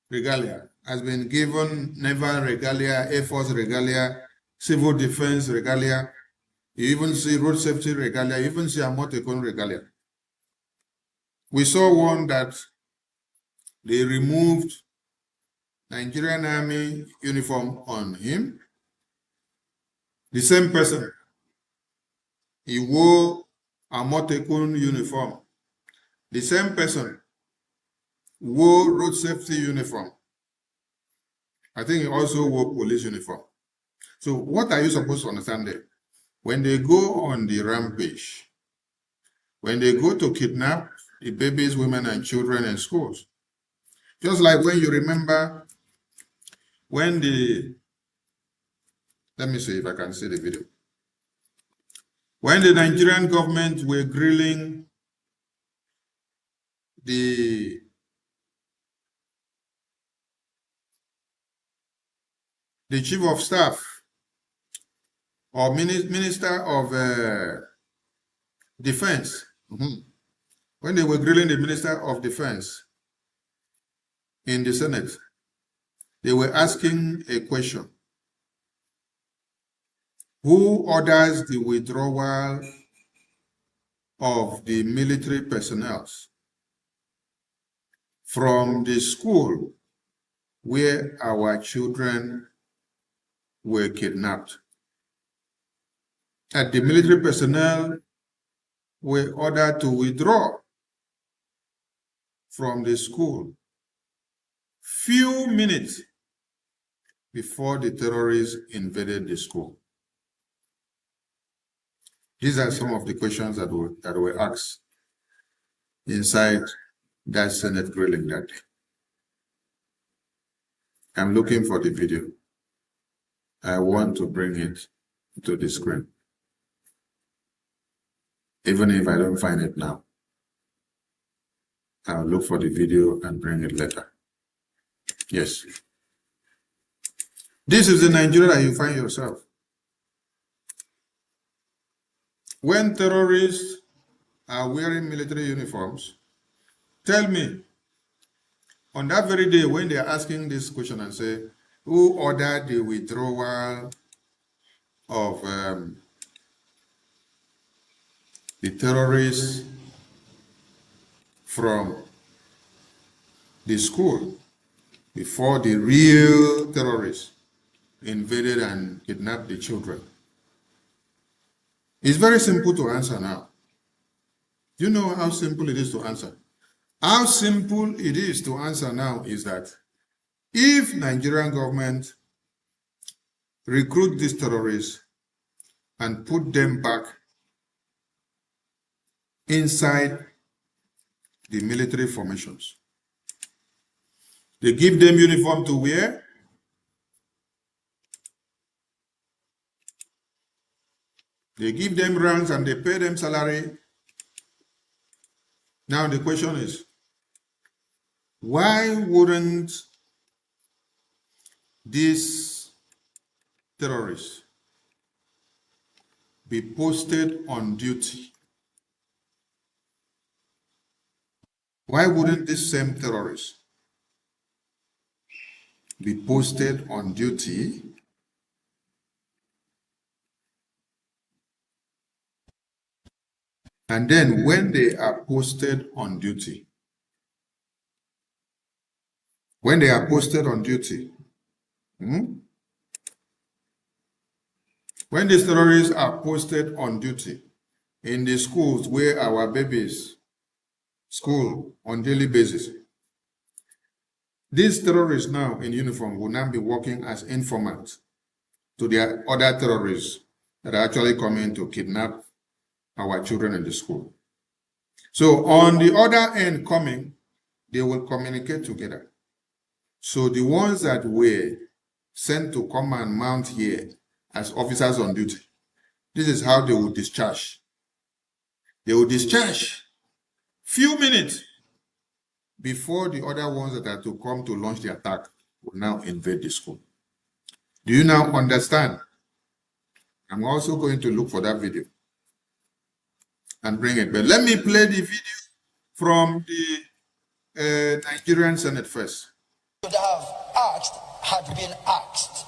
regalia, has been given naval regalia, Air Force regalia, civil defense regalia. You even see road safety regalia, you even see Amotekun regalia. We saw one that they removed Nigerian Army uniform on him. The same person, he wore Amotekun uniform. The same person wore road safety uniform. I think he also wore police uniform. So what are you supposed to understand there? When they go on the rampage, when they go to kidnap the babies, women, and children in schools, just like when you remember when let me see if I can see the video. When the Nigerian government were grilling the chief of staff or minister of defense, when they were grilling the minister of defense in the Senate, they were asking a question. Who orders the withdrawal of the military personnel from the school where our children were kidnapped? And the military personnel were ordered to withdraw from the school few minutes before the terrorists invaded the school. These are some of the questions that were asked inside that Senate grilling that day. I'm looking for the video. I want to bring it to the screen. Even if I don't find it now, I'll look for the video and bring it later. Yes. This is the Nigeria that you find yourself. When terrorists are wearing military uniforms, tell me, on that very day when they are asking this question and say, who ordered the withdrawal of the terrorists from the school before the real terrorists invaded and kidnapped the children? It's very simple to answer now. Do you know how simple it is to answer? How simple it is to answer now is that if Nigerian government recruit these terrorists and put them back inside the military formations, they give them uniform to wear, they give them ranks and they pay them salary. Now the question is, why wouldn't these terrorists be posted on duty? Why wouldn't these same terrorists be posted on duty and then when they are posted on duty, when these terrorists are posted on duty in the schools where our babies school on daily basis, these terrorists now in uniform will now be working as informants to the other terrorists that are actually coming to kidnap our children in the school. So on the other end coming, they will communicate together. So the ones that were sent to come and mount here as officers on duty, this is how they will discharge. They will discharge few minutes before the other ones that are to come to launch the attack will now invade the school. Do you now understand? I'm also going to look for that video and bring it. But let me play the video from the Nigerian Senate first. Should have asked had been asked.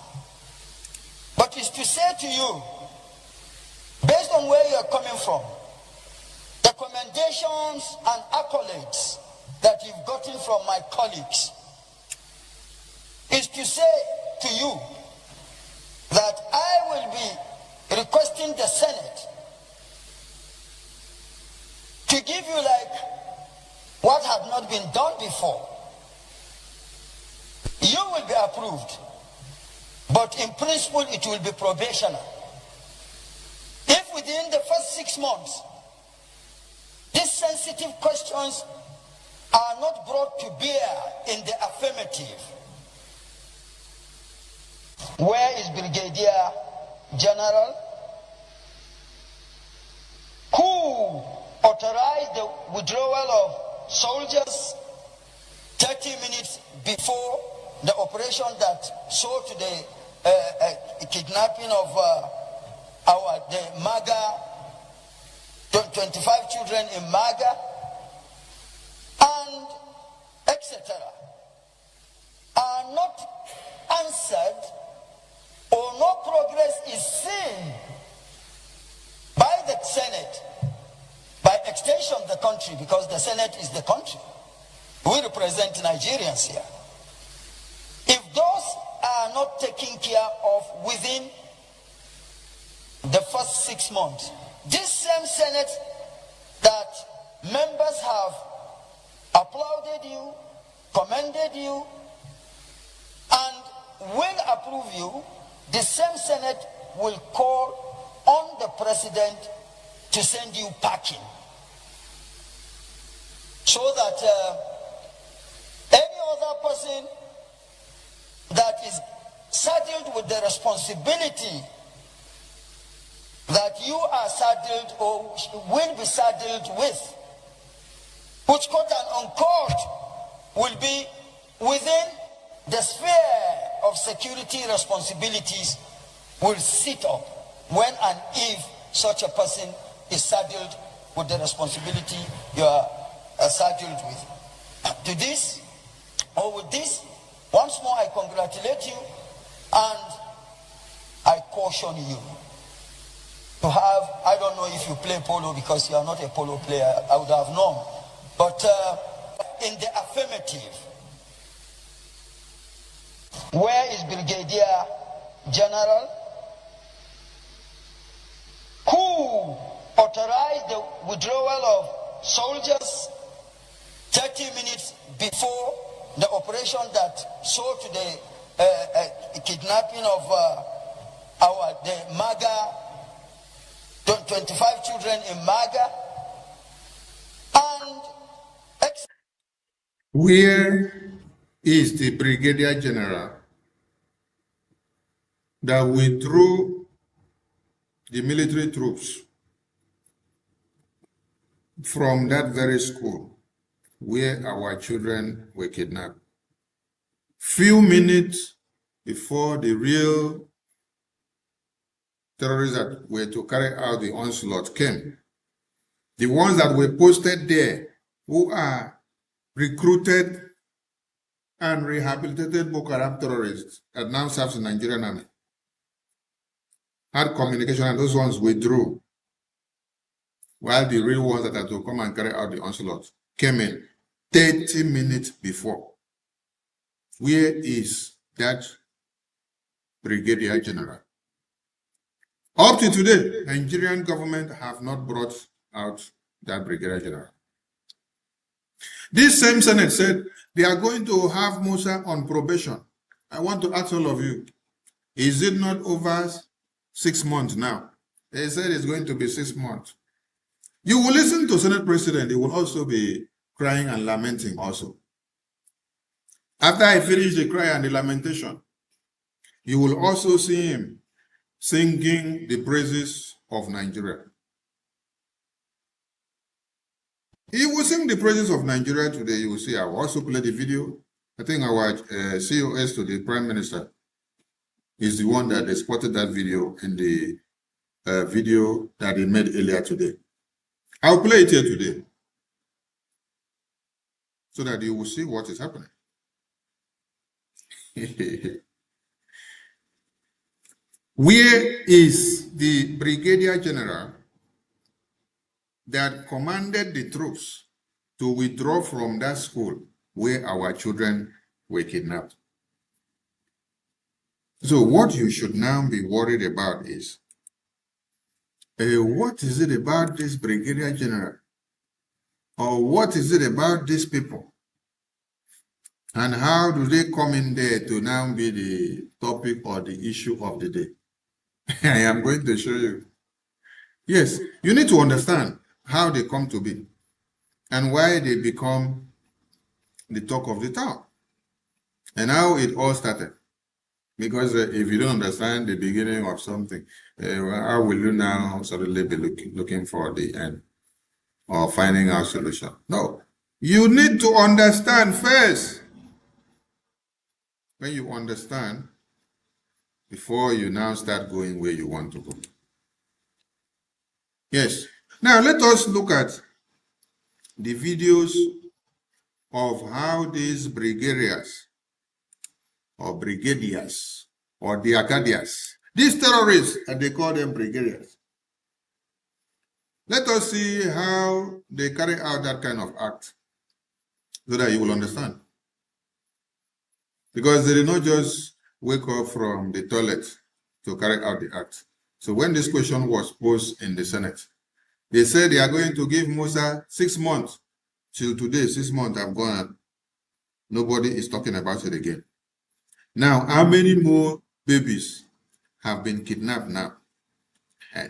But it's to say to you, based on where you're coming from, the commendations and accolades that you've gotten from my colleagues, is to say to you that I will be requesting the Senate to give you like what had not been done before. You will be approved, but in principle it will be probational. If within the first 6 months these sensitive questions are not brought to bear in the affirmative, where is Brigadier General who authorized the withdrawal of soldiers 30 minutes before the operation that saw to the kidnapping of the MAGA, 25 children in MAGA, and etc., are not answered, or no progress is seen by the Senate, by extension the country, because the Senate is the country. We represent Nigerians here. If those are not taken care of within the first 6 months, this same Senate that members have applauded you, commended you, and will approve you, the same Senate will call on the President to send you packing, so that any other person that is saddled with the responsibility that you are saddled or will be saddled with, which quote and unquote will be within the sphere of security responsibilities, will sit up when and if such a person is saddled with the responsibility you are saddled with. To this, or with this, once more I congratulate you and I caution you. to have, I don't know if you play polo because you are not a polo player, I would have known. But in the affirmative, where is Brigadier General who authorized the withdrawal of soldiers 30 minutes before the operation that saw to the kidnapping of the MAGA, 25 children in MAGA, and where is the Brigadier General that withdrew the military troops from that very school where our children were kidnapped? Few minutes before the real terrorists that were to carry out the onslaught came, the ones that were posted there, who are recruited and rehabilitated Boko Haram terrorists that now serves the Nigerian army, had communication, and those ones withdrew, while the real ones that are to come and carry out the onslaught came in 30 minutes before. Where is that Brigadier General? Up to today, the Nigerian government have not brought out that Brigadier General. This same Senate said they are going to have Musa on probation. I want to ask all of you, is it not over 6 months now? They said it's going to be 6 months. You will listen to Senate President, he will also be crying and lamenting also. After I finish the cry and the lamentation, you will also see him singing the praises of Nigeria. He will sing the praises of Nigeria today. You will see. I will also play the video. I think our COS to the Prime Minister is the one that exported that video in the video that he made earlier today. I'll play it here today so that you will see what is happening. Where is the Brigadier General that commanded the troops to withdraw from that school where our children were kidnapped? So what you should now be worried about is, what is it about this Brigadier General? Or what is it about these people? And how do they come in there to now be the topic or the issue of the day? I am going to show you. Yes, you need to understand how they come to be and why they become the talk of the town and how it all started. Because if you don't understand the beginning of something, how will you now suddenly be looking for the end or finding out solution? No, you need to understand first. When you understand, before you now start going where you want to go. Yes. Now let us look at the videos of how these brigadiers or brigadiers or the Acadias, these terrorists, and they call them brigadiers. Let us see how they carry out that kind of act so that you will understand. Because they did not just wake up from the toilet to carry out the act. So when this question was posed in the Senate, they said they are going to give Musa 6 months. Till today, 6 months have gone. Nobody is talking about it again. Now, how many more babies have been kidnapped now?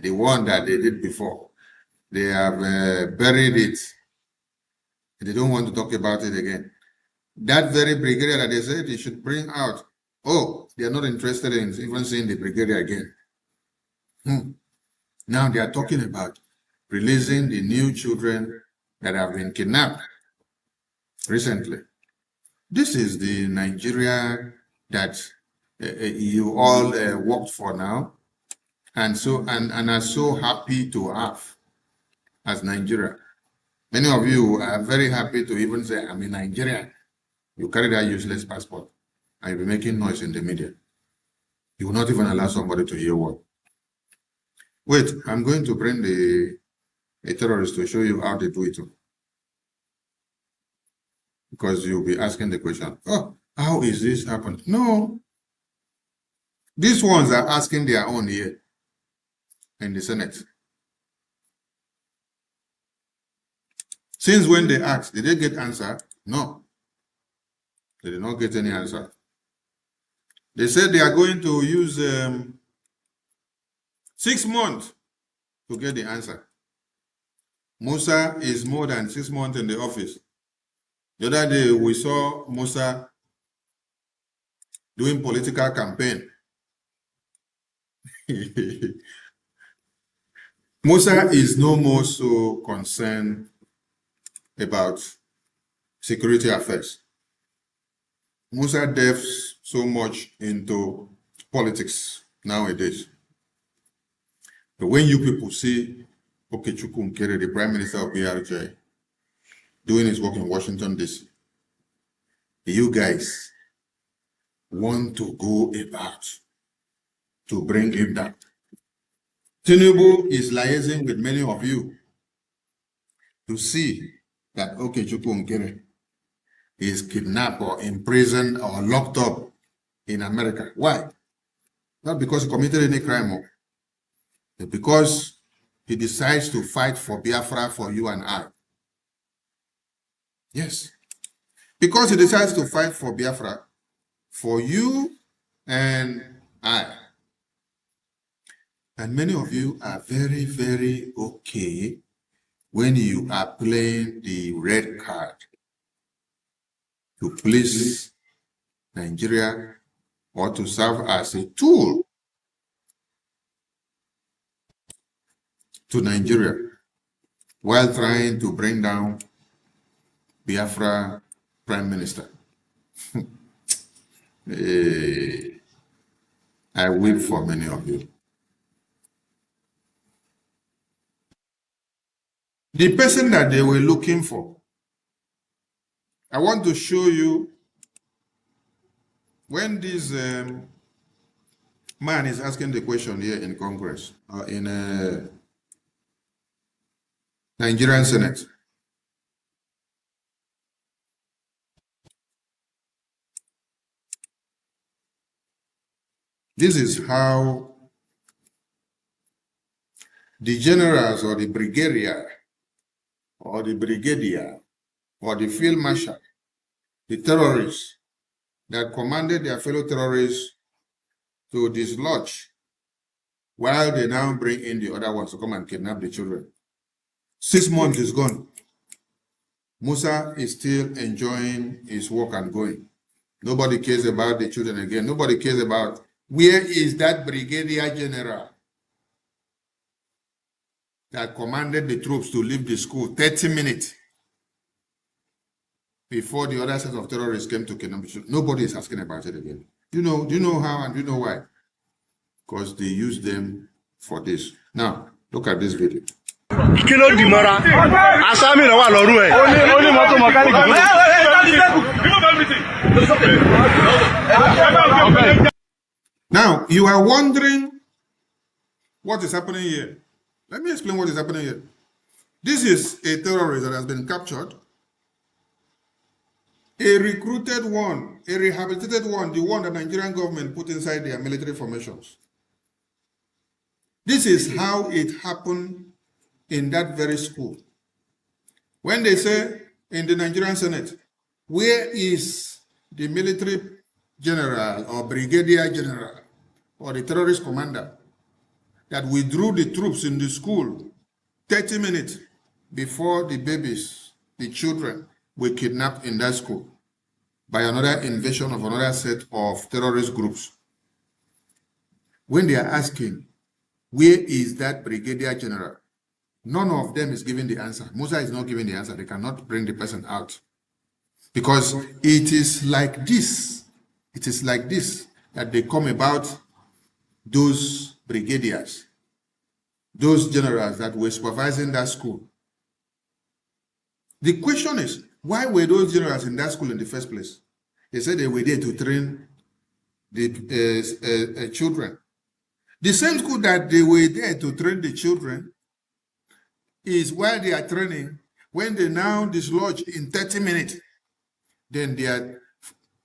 The one that they did before, they have buried it. They don't want to talk about it again. That very brigadier that they said they should bring out, oh, they are not interested in even seeing the brigadier again. Now they are talking about releasing the new children that have been kidnapped recently. This is the Nigeria that you all worked for now, and are so happy to have as Nigeria. Many of you are very happy to even say, I'm a Nigerian. You carry that useless passport and you'll be making noise in the media. You will not even allow somebody to hear what. Wait, I'm going to bring a terrorist to show you how they do it. Because you'll be asking the question, oh, how is this happened? No. These ones are asking their own here in the Senate. Since when they asked, did they get answer? No. They did not get any answer. They said they are going to use 6 months to get the answer. Musa is more than 6 months in the office. The other day, we saw Musa doing political campaign. Musa is no more so concerned about security affairs. Musa delves so much into politics nowadays. But when you people see Okechukwu Nkere, the Prime Minister of BRJ, doing his work in Washington, D.C., you guys want to go about to bring him down. Tinubu is liaising with many of you to see that Okechukwu Nkere is kidnapped or imprisoned or locked up in America. Why? Not because he committed any crime, but because he decides to fight for Biafra for you and I. Yes. Because he decides to fight for Biafra for you and I. And many of you are very, very okay when you are playing the red card to please Nigeria or to serve as a tool to Nigeria while trying to bring down Biafra Prime Minister. I weep for many of you. The person that they were looking for, I want to show you when this man is asking the question here in Congress, or in Nigerian Senate. This is how the generals or the brigadier or the brigadier or the field marshal, the terrorists that commanded their fellow terrorists to dislodge while they now bring in the other ones to come and kidnap the children. 6 months is gone. Musa is still enjoying his work and going. Nobody cares about the children again. Nobody cares about where is that brigadier general that commanded the troops to leave the school 30 minutes before the other set of terrorists came to kidnap the children. Nobody is asking about it again. Do you know how and do you know why? Because they use them for this. Now, look at this video. Now, you are wondering what is happening here. Let me explain what is happening here. This is a terrorist that has been captured, a recruited one, a rehabilitated one, the one that the Nigerian government put inside their military formations. This is how it happened in that very school. When they say in the Nigerian Senate, where is the military general or brigadier general or the terrorist commander that withdrew the troops in the school 30 minutes before the babies, the children, were kidnapped in that school by another invasion of another set of terrorist groups? When they are asking, where is that brigadier general? None of them is giving the answer. Musa is not giving the answer. They cannot bring the person out. Because it is like this. It is like this that they come about those brigadiers, those generals that were supervising that school. The question is, why were those generals in that school in the first place? They said they were there to train the children. The same school that they were there to train the children is while they are training, when they now dislodge in 30 minutes, then their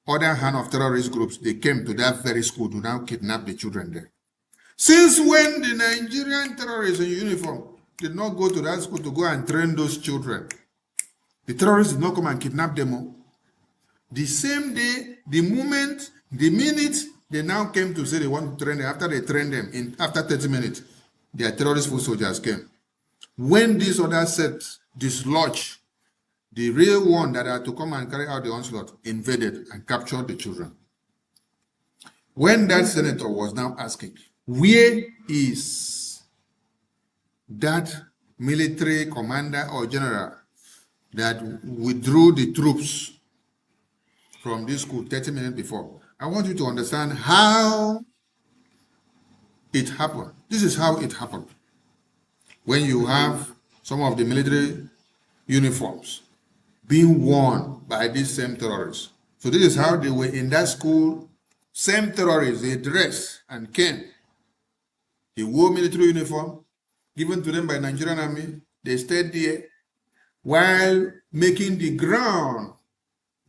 other hand of terrorist groups, they came to that very school to now kidnap the children there. Since when the Nigerian terrorists in uniform did not go to that school to go and train those children, the terrorists did not come and kidnap them all. The same day, the minute they now came to say they want to train them, after they trained them, after 30 minutes, their terrorist foot soldiers came. When these other sets dislodged, the real one that had to come and carry out the onslaught invaded and captured the children. When that senator was now asking, where is that military commander or general that withdrew the troops from this school 30 minutes before? I want you to understand how it happened. This is how it happened. When you have some of the military uniforms being worn by these same terrorists. So this is how they were in that school. Same terrorists, they dressed and came. They wore military uniform given to them by Nigerian army. They stayed there while making the ground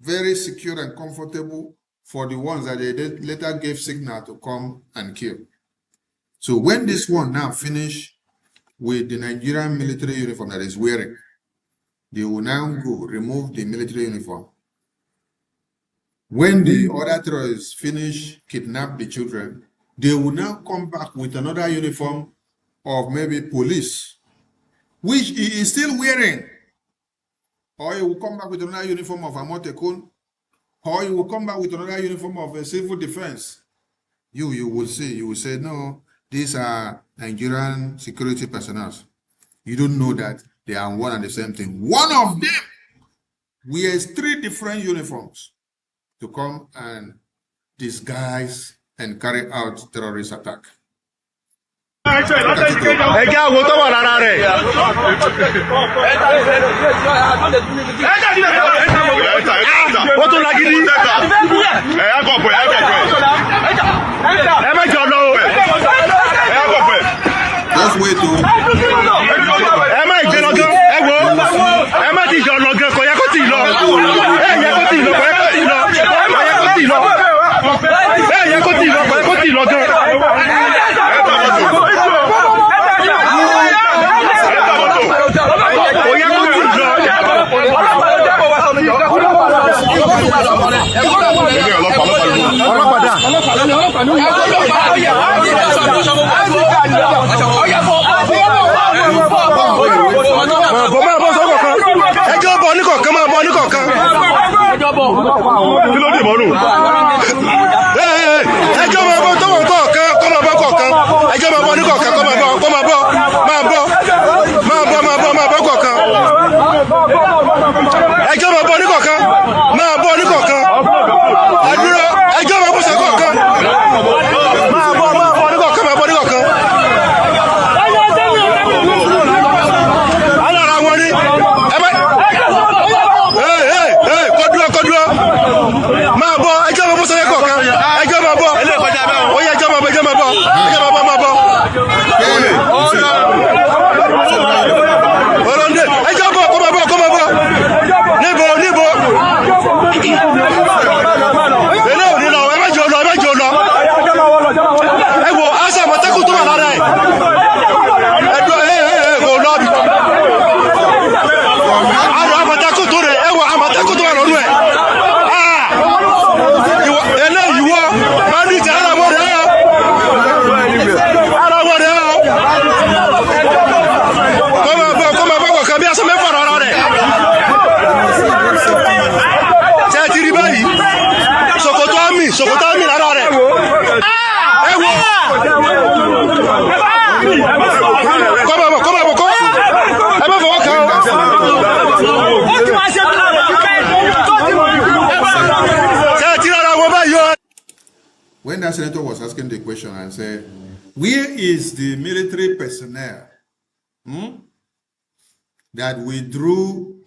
very secure and comfortable for the ones that they later gave signal to come and kill. So when this one now finish with the Nigerian military uniform that is wearing, they will now go remove the military uniform. When the other terrorists finish kidnap the children, they will now come back with another uniform of maybe police, which he is still wearing. Or he will come back with another uniform of Amotekun, or he will come back with another uniform of a civil defense. You will say, no, these are Nigerian security personnel. You don't know that they are one and the same thing. One of them wears 3 different uniforms to come and disguise and carry out terrorist attack. Just wait When that senator was asking the question and said, where is the military personnel that withdrew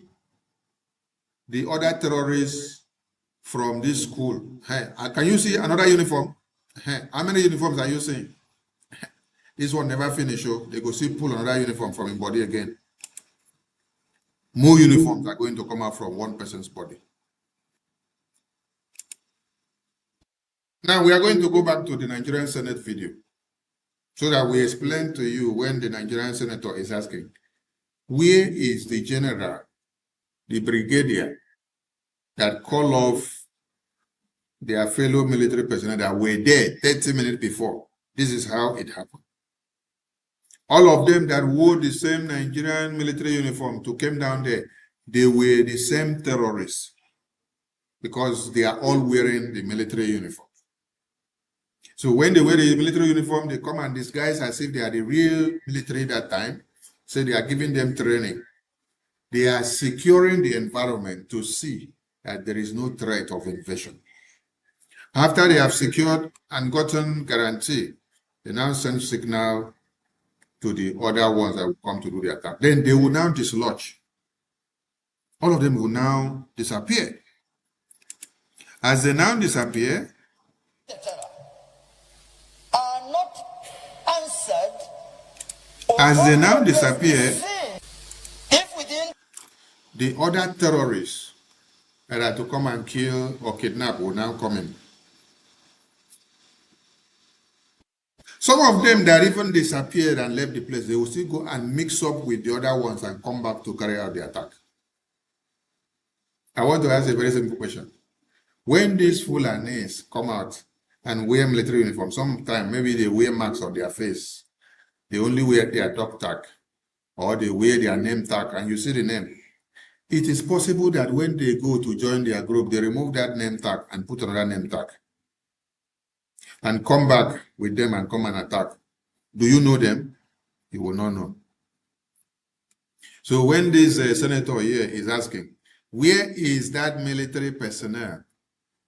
the other terrorists from this school? Hey, can you see another uniform? Hey, how many uniforms are you seeing? This one never finish. Oh, they go see pull another uniform from his body again. More uniforms are going to come out from one person's body. Now we are going to go back to the Nigerian Senate video so that we explain to you when the Nigerian senator is asking, where is the general, the brigadier that call off their fellow military personnel that were there 30 minutes before? This is how it happened. All of them that wore the same Nigerian military uniform to come down there, they were the same terrorists because they are all wearing the military uniform. So when they wear the military uniform, they come and disguise as if they are the real military that time. So they are giving them training. They are securing the environment to see that there is no threat of invasion. After they have secured and gotten guarantee, they now send signal to the other ones that will come to do the attack. Then they will now dislodge. All of them will now disappear. As they now disappear, are not answered. As they now disappear, the other terrorists that are to come and kill or kidnap will now come in. Some of them that even disappeared and left the place, they will still go and mix up with the other ones and come back to carry out the attack. I want to ask a very simple question. When these Fulanis come out and wear military uniform, sometimes maybe they wear marks on their face. They only wear their dog tag or they wear their name tag and you see the name. It is possible that when they go to join their group, they remove that name tag and put another name tag and come back with them and come and attack. Do you know them? You will not know. So when this senator here is asking, where is that military personnel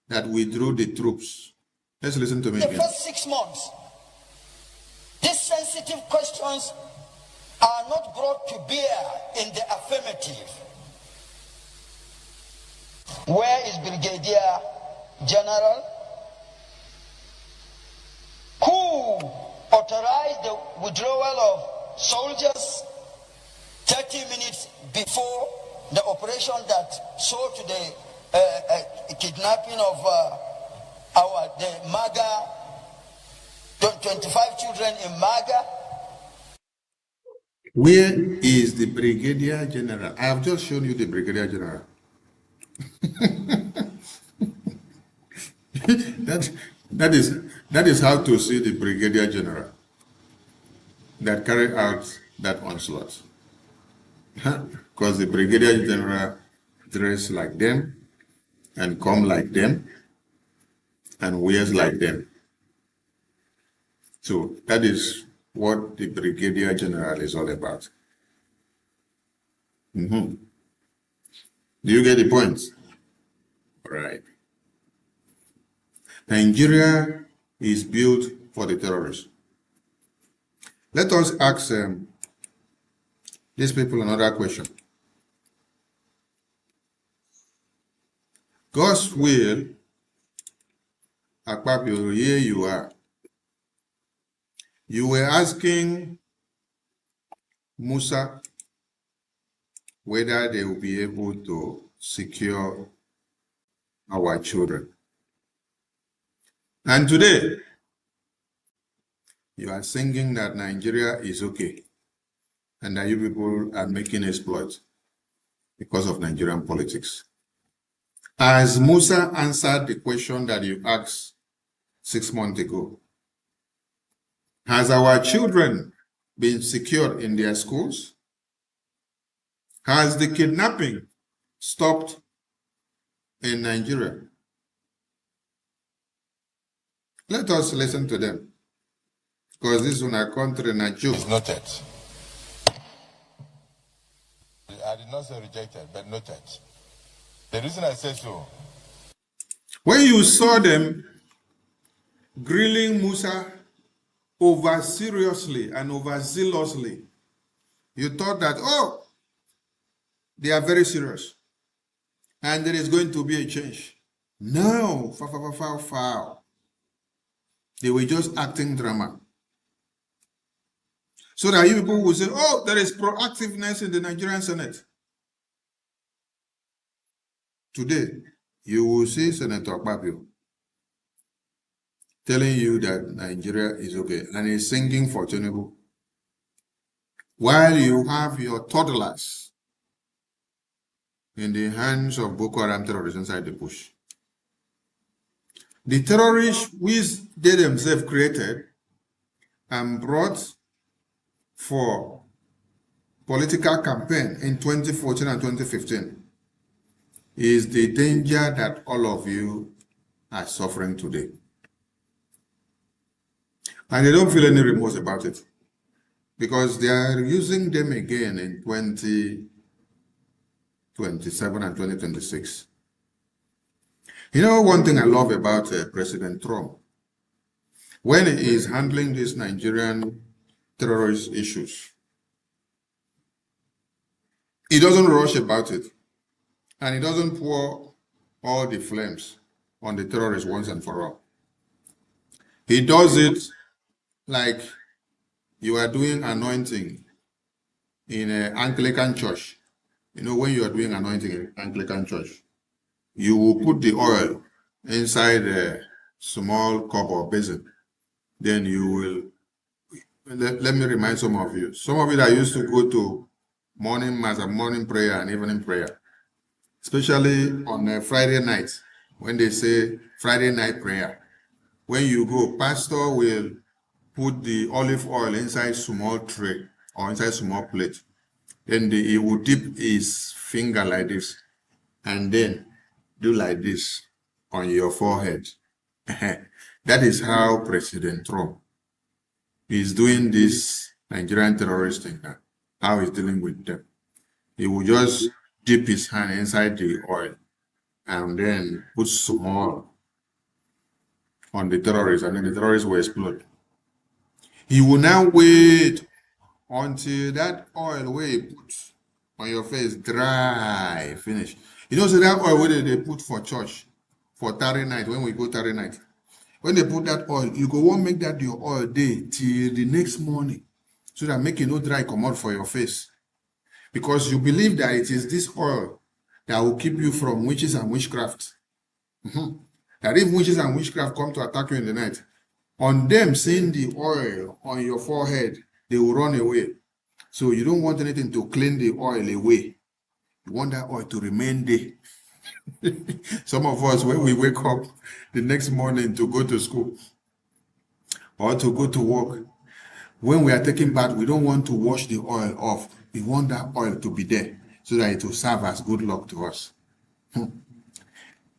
that withdrew the troops? Let's listen to me again. The first 6 months, these sensitive questions are not brought to bear in the affirmative. Where is Brigadier General? Who authorized the withdrawal of soldiers 30 minutes before the operation that saw to the kidnapping of the MAGA, 25 children in MAGA? Where is the Brigadier General? I have just shown you the Brigadier General. That is how to see the Brigadier General that carried out that onslaught. Because the Brigadier General dress like them and come like them and wears like them. So that is what the Brigadier General is all about. Do you get the point? All right. Nigeria is built for the terrorists. Let us ask these people another question. God's will, Akpabio, here you are. You were asking Musa whether they will be able to secure our children. And today, you are singing that Nigeria is okay and that you people are making exploits because of Nigerian politics. As Musa answered the question that you asked 6 months ago, has our children been secured in their schools? Has the kidnapping stopped in Nigeria? Let us listen to them, because this is our country, Nigeria. It's noted. I did not say rejected, but noted. The reason I say so. When you saw them grilling Musa over seriously and overzealously, you thought that, oh, they are very serious and there is going to be a change. No, foul. They were just acting drama. So that you people will say, oh, there is proactiveness in the Nigerian Senate. Today, you will see Senator Babio telling you that Nigeria is okay, and he's singing for Tinubu, while you have your toddlers in the hands of Boko Haram terrorists inside the bush. The terrorists which they themselves created and brought for political campaign in 2014 and 2015 is the danger that all of you are suffering today. And they don't feel any remorse about it, because they are using them again in 2027 and 2026. You know, one thing I love about President Trump, when he is handling these Nigerian terrorist issues, he doesn't rush about it, and he doesn't pour all the flames on the terrorists once and for all. He does it like you are doing anointing in an Anglican church. You know, when you are doing anointing in Anglican church, you will put the oil inside a small cup or basin. Then you will, let me remind some of you that used to go to morning mass and morning prayer and evening prayer, especially on a Friday night, when they say Friday night prayer. When you go, pastor will put the olive oil inside small tray or inside small plate. Then he will dip his finger like this and then do like this on your forehead. That is how President Trump is doing this Nigerian terrorist thing now, how he's dealing with them. He will just dip his hand inside the oil and then put small on the terrorists, and then the terrorists will explode. He will now wait until that oil where he put on your face dry, finish. You know, so that oil where they put for church, for tarry night, when we go tarry night, when they put that oil, you go want make that your oil day till the next morning, so that make it no dry come out for your face. Because you believe that it is this oil that will keep you from witches and witchcraft. That if witches and witchcraft come to attack you in the night, on them seeing the oil on your forehead, they will run away. So you don't want anything to clean the oil away. You want that oil to remain there. Some of us, when we wake up the next morning to go to school or to go to work, when we are taking bath, we don't want to wash the oil off. We want that oil to be there so that it will serve as good luck to us.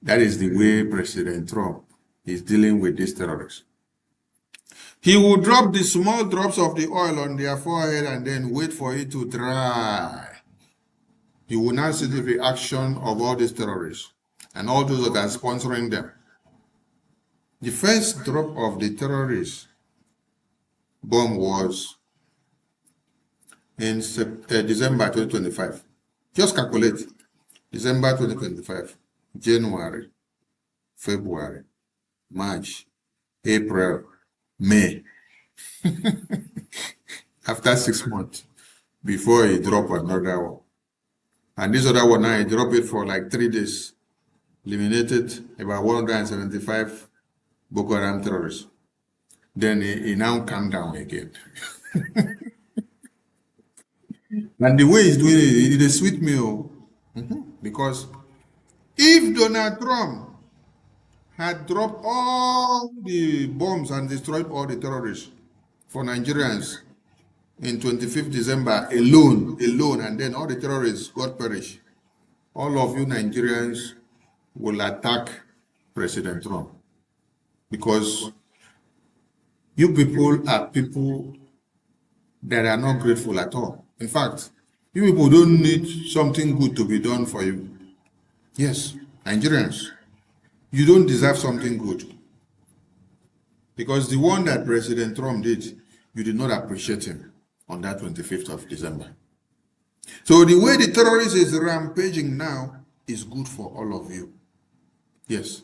That is the way President Trump is dealing with these terrorists. He will drop the small drops of the oil on their forehead and then wait for it to dry. You will now see the reaction of all these terrorists and all those that are sponsoring them. The first drop of the terrorist bomb was in December 2025. Just calculate. December 2025, January, February, March, April, May. After 6 months, before he drop another one. And this other one, I dropped it for like 3 days. Eliminated about 175 Boko Haram terrorists. Then he now calmed down again. And the way he's doing it, it is sweet meal. Because if Donald Trump had dropped all the bombs and destroyed all the terrorists for Nigerians in 25th December alone, and then all the terrorists got perished, all of you Nigerians will attack President Trump, because you people are people that are not grateful at all. In fact, you people don't need something good to be done for you. Yes, Nigerians, you don't deserve something good. Because the one that President Trump did, you did not appreciate him on that 25th of December. So the way the terrorist is rampaging now is good for all of you. Yes.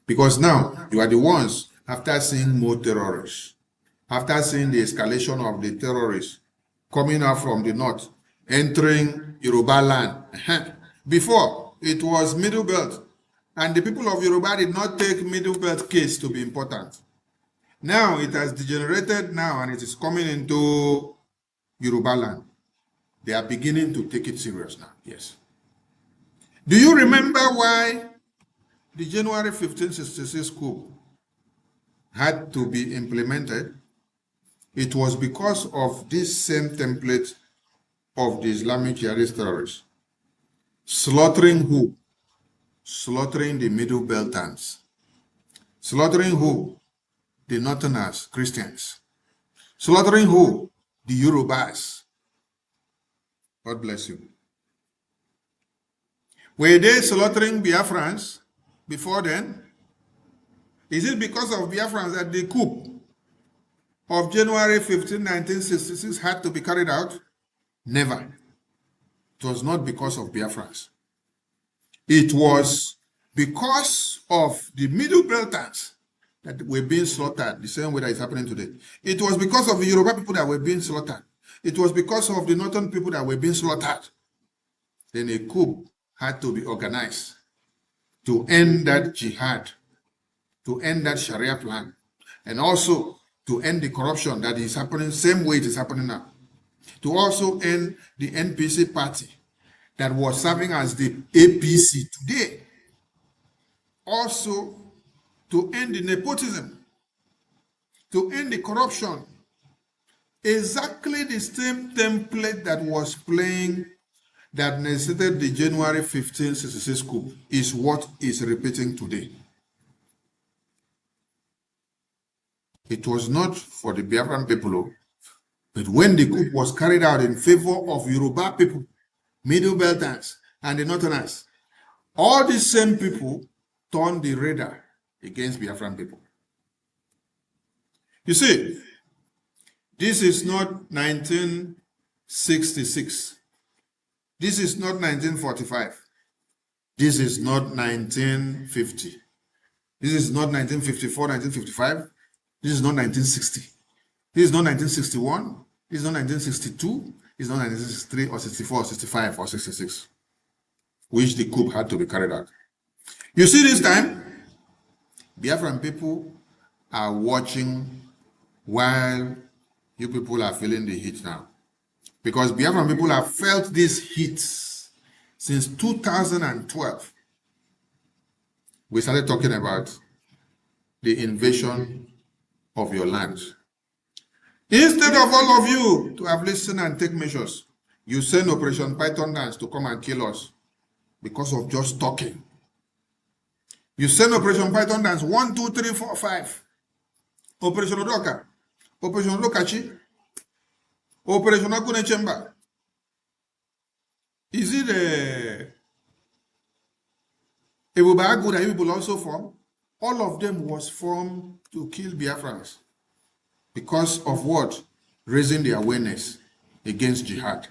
Because now you are the ones, after seeing more terrorists, after seeing the escalation of the terrorists coming out from the north, entering Yoruba land. Before, it was Middle Belt, and the people of Yoruba did not take Middle Belt case to be important. Now it has degenerated now, and it is coming into Yoruba land. They are beginning to take it serious now, yes. Do you remember why the January 1566 coup had to be implemented? It was because of this same template of the Islamic jihadist terrorists. Slaughtering who? Slaughtering the Middle Beltans. Slaughtering who? The Northerners, Christians. Slaughtering who? The Yorubas. God bless you. Were they slaughtering Biafrans before then? Is it because of Biafrans that the coup of January 15, 1966 had to be carried out? Never. It was not because of Biafrans. It was because of the Middle Beltans that were being slaughtered the same way that is happening today. It was because of the Yoruba people that were being slaughtered. It was because of the northern people that were being slaughtered. Then a coup had to be organized to end that jihad, to end that Sharia plan, and also to end the corruption that is happening same way it is happening now. To also end the NPC party that was serving as the APC today. Also to end the nepotism, to end the corruption. Exactly the same template that was playing, that necessitated the January 1566 coup, is what is repeating today. It was not for the Biafran people, but when the coup was carried out in favor of Yoruba people, Middle Beltans, and the Northerners, all these same people turned the radar against Biafran people. You see, this is not 1966. This is not 1945. This is not 1950. This is not 1954, 1955. This is not 1960. This is not 1961. This is not 1962. This is not 1963 or 64 or 65 or 66, which the coup had to be carried out. You see, this time, Biafran people are watching while you people are feeling the heat now. Because Biafran people have felt these heats since 2012. We started talking about the invasion of your land. Instead of all of you to have listened and take measures, you send Operation Python Dance to come and kill us because of just talking. You send Operation Python Dance 1, 2, 3, 4, 5. Operation Odoka, Operation Lokachi, Operation Akune Chemba. Is it a Bubagu that you people also form? All of them was formed to kill Biafrans because of what? Raising the awareness against jihad.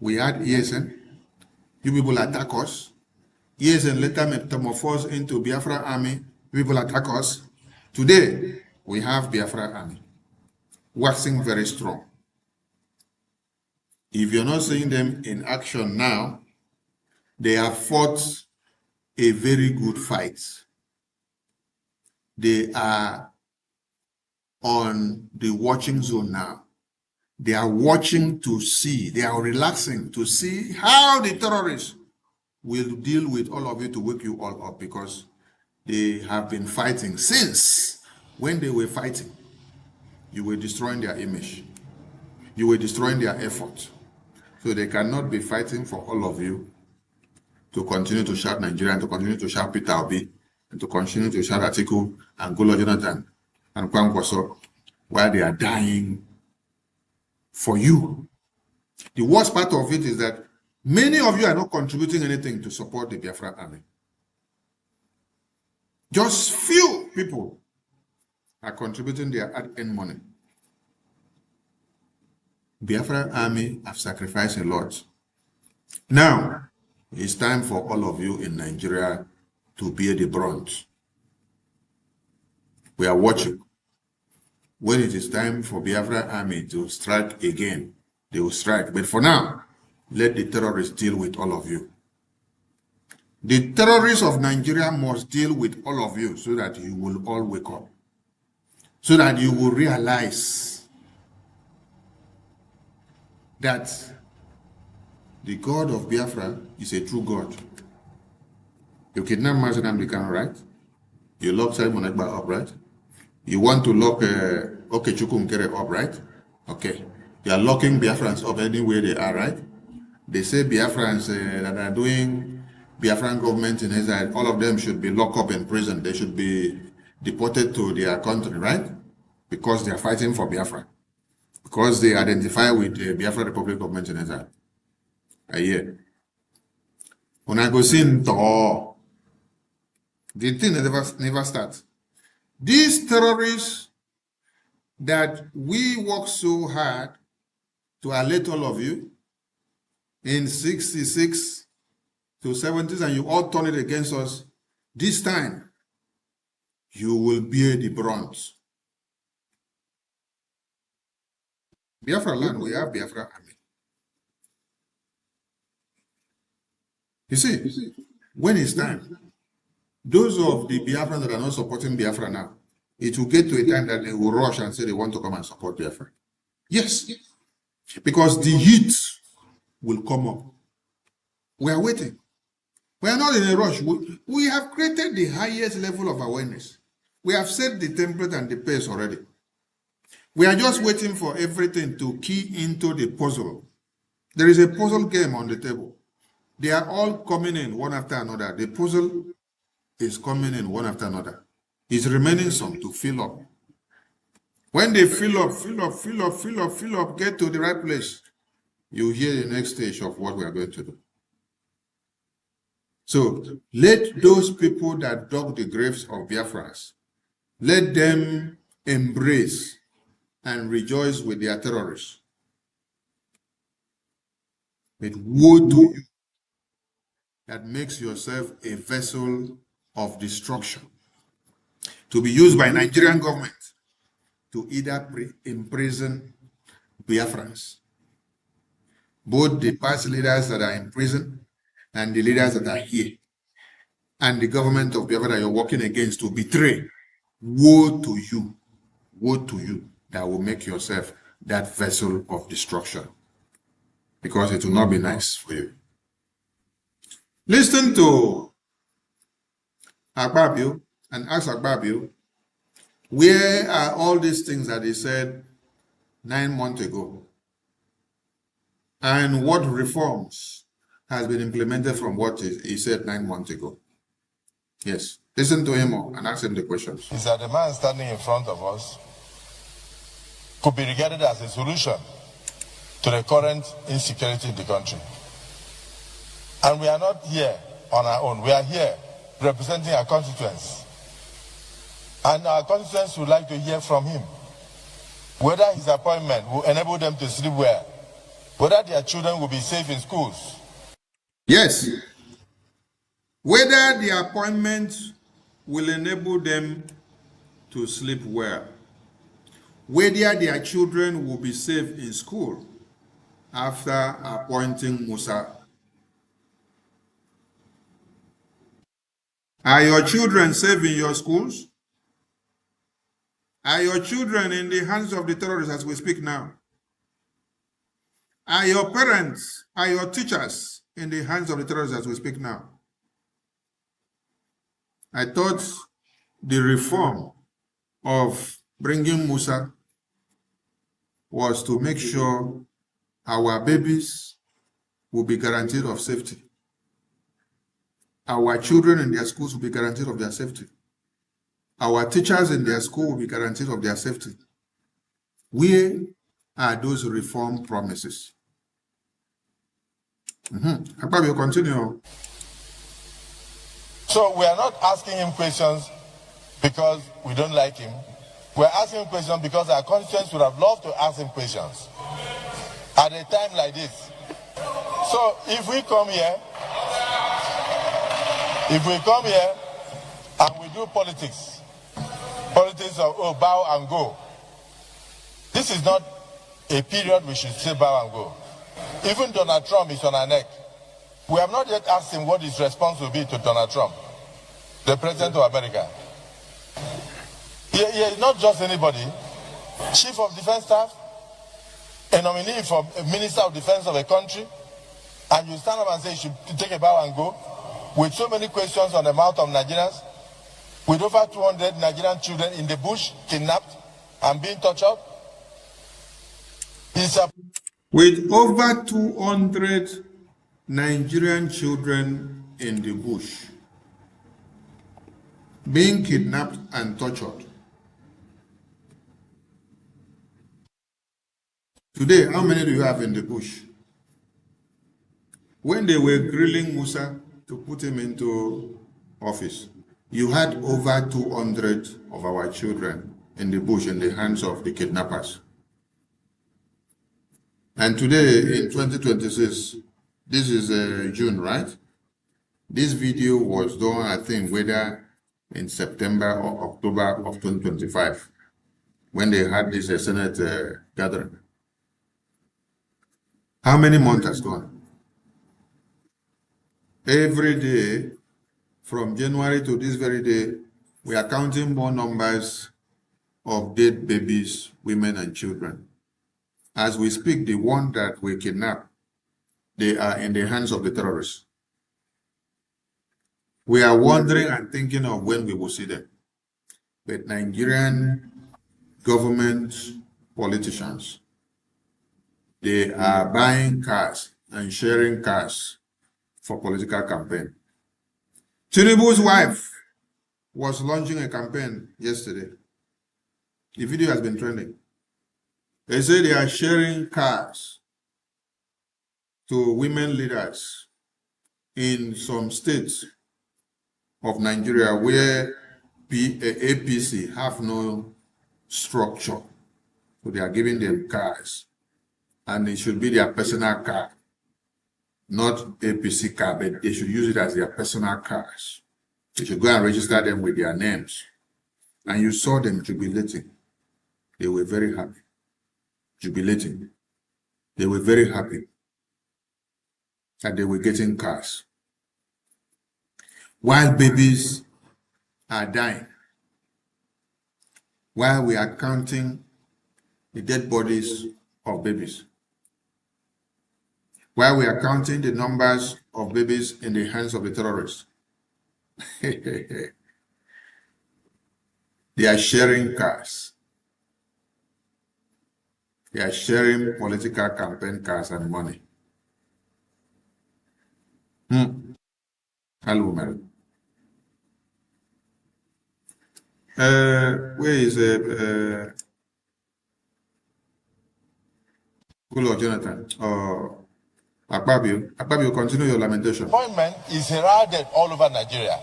We had ESN. You people attack us. ESN later metamorphosed into Biafra army. People attack us. Today, we have Biafra army, waxing very strong. If you're not seeing them in action now, they have fought a very good fight. They are on the watching zone now. They are watching to see, they are relaxing to see how the terrorists will deal with all of you to wake you all up, because they have been fighting since when they were fighting. You were destroying their image. You were destroying their effort. So they cannot be fighting for all of you to continue to shout Nigeria, and to continue to shout Peter Obi, and to continue to shout Atiku and Golo Jonathan and Kwankwaso while they are dying for you. The worst part of it is that many of you are not contributing anything to support the Biafra army. Just few people are contributing their ad-end money. Biafra army have sacrificed a lot. Now, it's time for all of you in Nigeria to bear the brunt. We are watching. When it is time for Biafra army to strike again, they will strike. But for now, let the terrorists deal with all of you. The terrorists of Nigeria must deal with all of you so that you will all wake up. So that you will realize that the God of Biafra is a true God. You kidnap Mazen Amdekan, right? You lock Simon Ekpa up, right? You want to lock Okechukwu Nkere up, right? Okay. You are locking Biafrans up anywhere they are, right? They say Biafrans that are doing Biafran government in Israel, all of them should be locked up in prison. They should be deported to their country, right? Because they are fighting for Biafra. Because they identify with the Biafra Republic government in Israel. I hear. When I go see the thing never starts. These terrorists that we work so hard to alert all of you in 66 to 70s, and you all turn it against us, this time you will bear the brunt. Biafra land, we have Biafra army. You see, when it's time, those of the Biafrans that are not supporting Biafra now, it will get to a time that they will rush and say they want to come and support Biafra. Yes, because the heat will come up. We are waiting. We are not in a rush. We have created the highest level of awareness. We have set the template and the pace already. We are just waiting for everything to key into the puzzle. There is a puzzle game on the table. They are all coming in one after another. The puzzle is coming in one after another. It's remaining some to fill up. When they fill up, get to the right place, you hear the next stage of what we are going to do. So let those people that dug the graves of Biafras, let them embrace and rejoice with their terrorists. But woe to you that makes yourself a vessel of destruction to be used by Nigerian government to either imprison Biafrans, both the past leaders that are in prison and the leaders that are here, and the government of Biafra that you're working against to betray. Woe to you that will make yourself that vessel of destruction, because it will not be nice for you. Listen to Akpabio and ask Akpabio, where are all these things that he said 9 months ago? And what reforms has been implemented from what he said 9 months ago? Yes, listen to him and ask him the questions. Is that the man standing in front of us could be regarded as a solution to the current insecurity in the country. And we are not here on our own. We are here representing our constituents. And our constituents would like to hear from him whether his appointment will enable them to sleep well, whether their children will be safe in schools. Yes. Whether the appointment will enable them to sleep well, whether their children will be safe in school after appointing Musa. Are your children safe in your schools? Are your children in the hands of the terrorists as we speak now? Are your parents, are your teachers in the hands of the terrorists as we speak now? I thought the reform of bringing Musa was to make sure our babies will be guaranteed of safety. Our children in their schools will be guaranteed of their safety. Our teachers in their school will be guaranteed of their safety. Where are those reform promises? Akpabio, you continue. So we are not asking him questions because we don't like him. We're asking him questions because our constituents would have loved to ask him questions at a time like this. So if we come here and we do politics politics of, oh, bow and go. This is not a period we should say bow and go. Even Donald Trump is on our neck. We have not yet asked him what his response will be to Donald Trump, the President of America. He is not just anybody. Chief of Defense Staff, a nominee for Minister of Defense of a country, and you stand up and say you should take a bow and go, with so many questions on the mouth of Nigerians, with over 200 Nigerian children in the bush, kidnapped and being tortured. With over 200 Nigerian children in the bush, being kidnapped and tortured. Today, how many do you have in the bush? When they were grilling Musa to put him into office, you had over 200 of our children in the bush in the hands of the kidnappers. And today, in 2026, this is June, right? This video was done, I think, whether in September or October of 2025, when they had this Senate gathering. How many months has gone? Every day, from January to this very day, we are counting more numbers of dead babies, women, and children. As we speak, the one that we kidnapped, they are in the hands of the terrorists. We are wondering and thinking of when we will see them. But Nigerian government politicians, they are buying cars and sharing cars for political campaign. Tinubu's wife was launching a campaign yesterday. The video has been trending. They say they are sharing cars to women leaders in some states of Nigeria where APC have no structure. So they are giving them cars. And it should be their personal car, not APC car, but they should use it as their personal cars. They should go and register them with their names. And you saw them jubilating. They were very happy. Jubilating. They were very happy that they were getting cars. While babies are dying, while we are counting the dead bodies of babies, while we are counting the numbers of babies in the hands of the terrorists, they are sharing cars. They are sharing political campaign cars and money. Hello, Mary. Where is Kulo Jonathan? Akpabio, continue your lamentation. Appointment is heralded all over Nigeria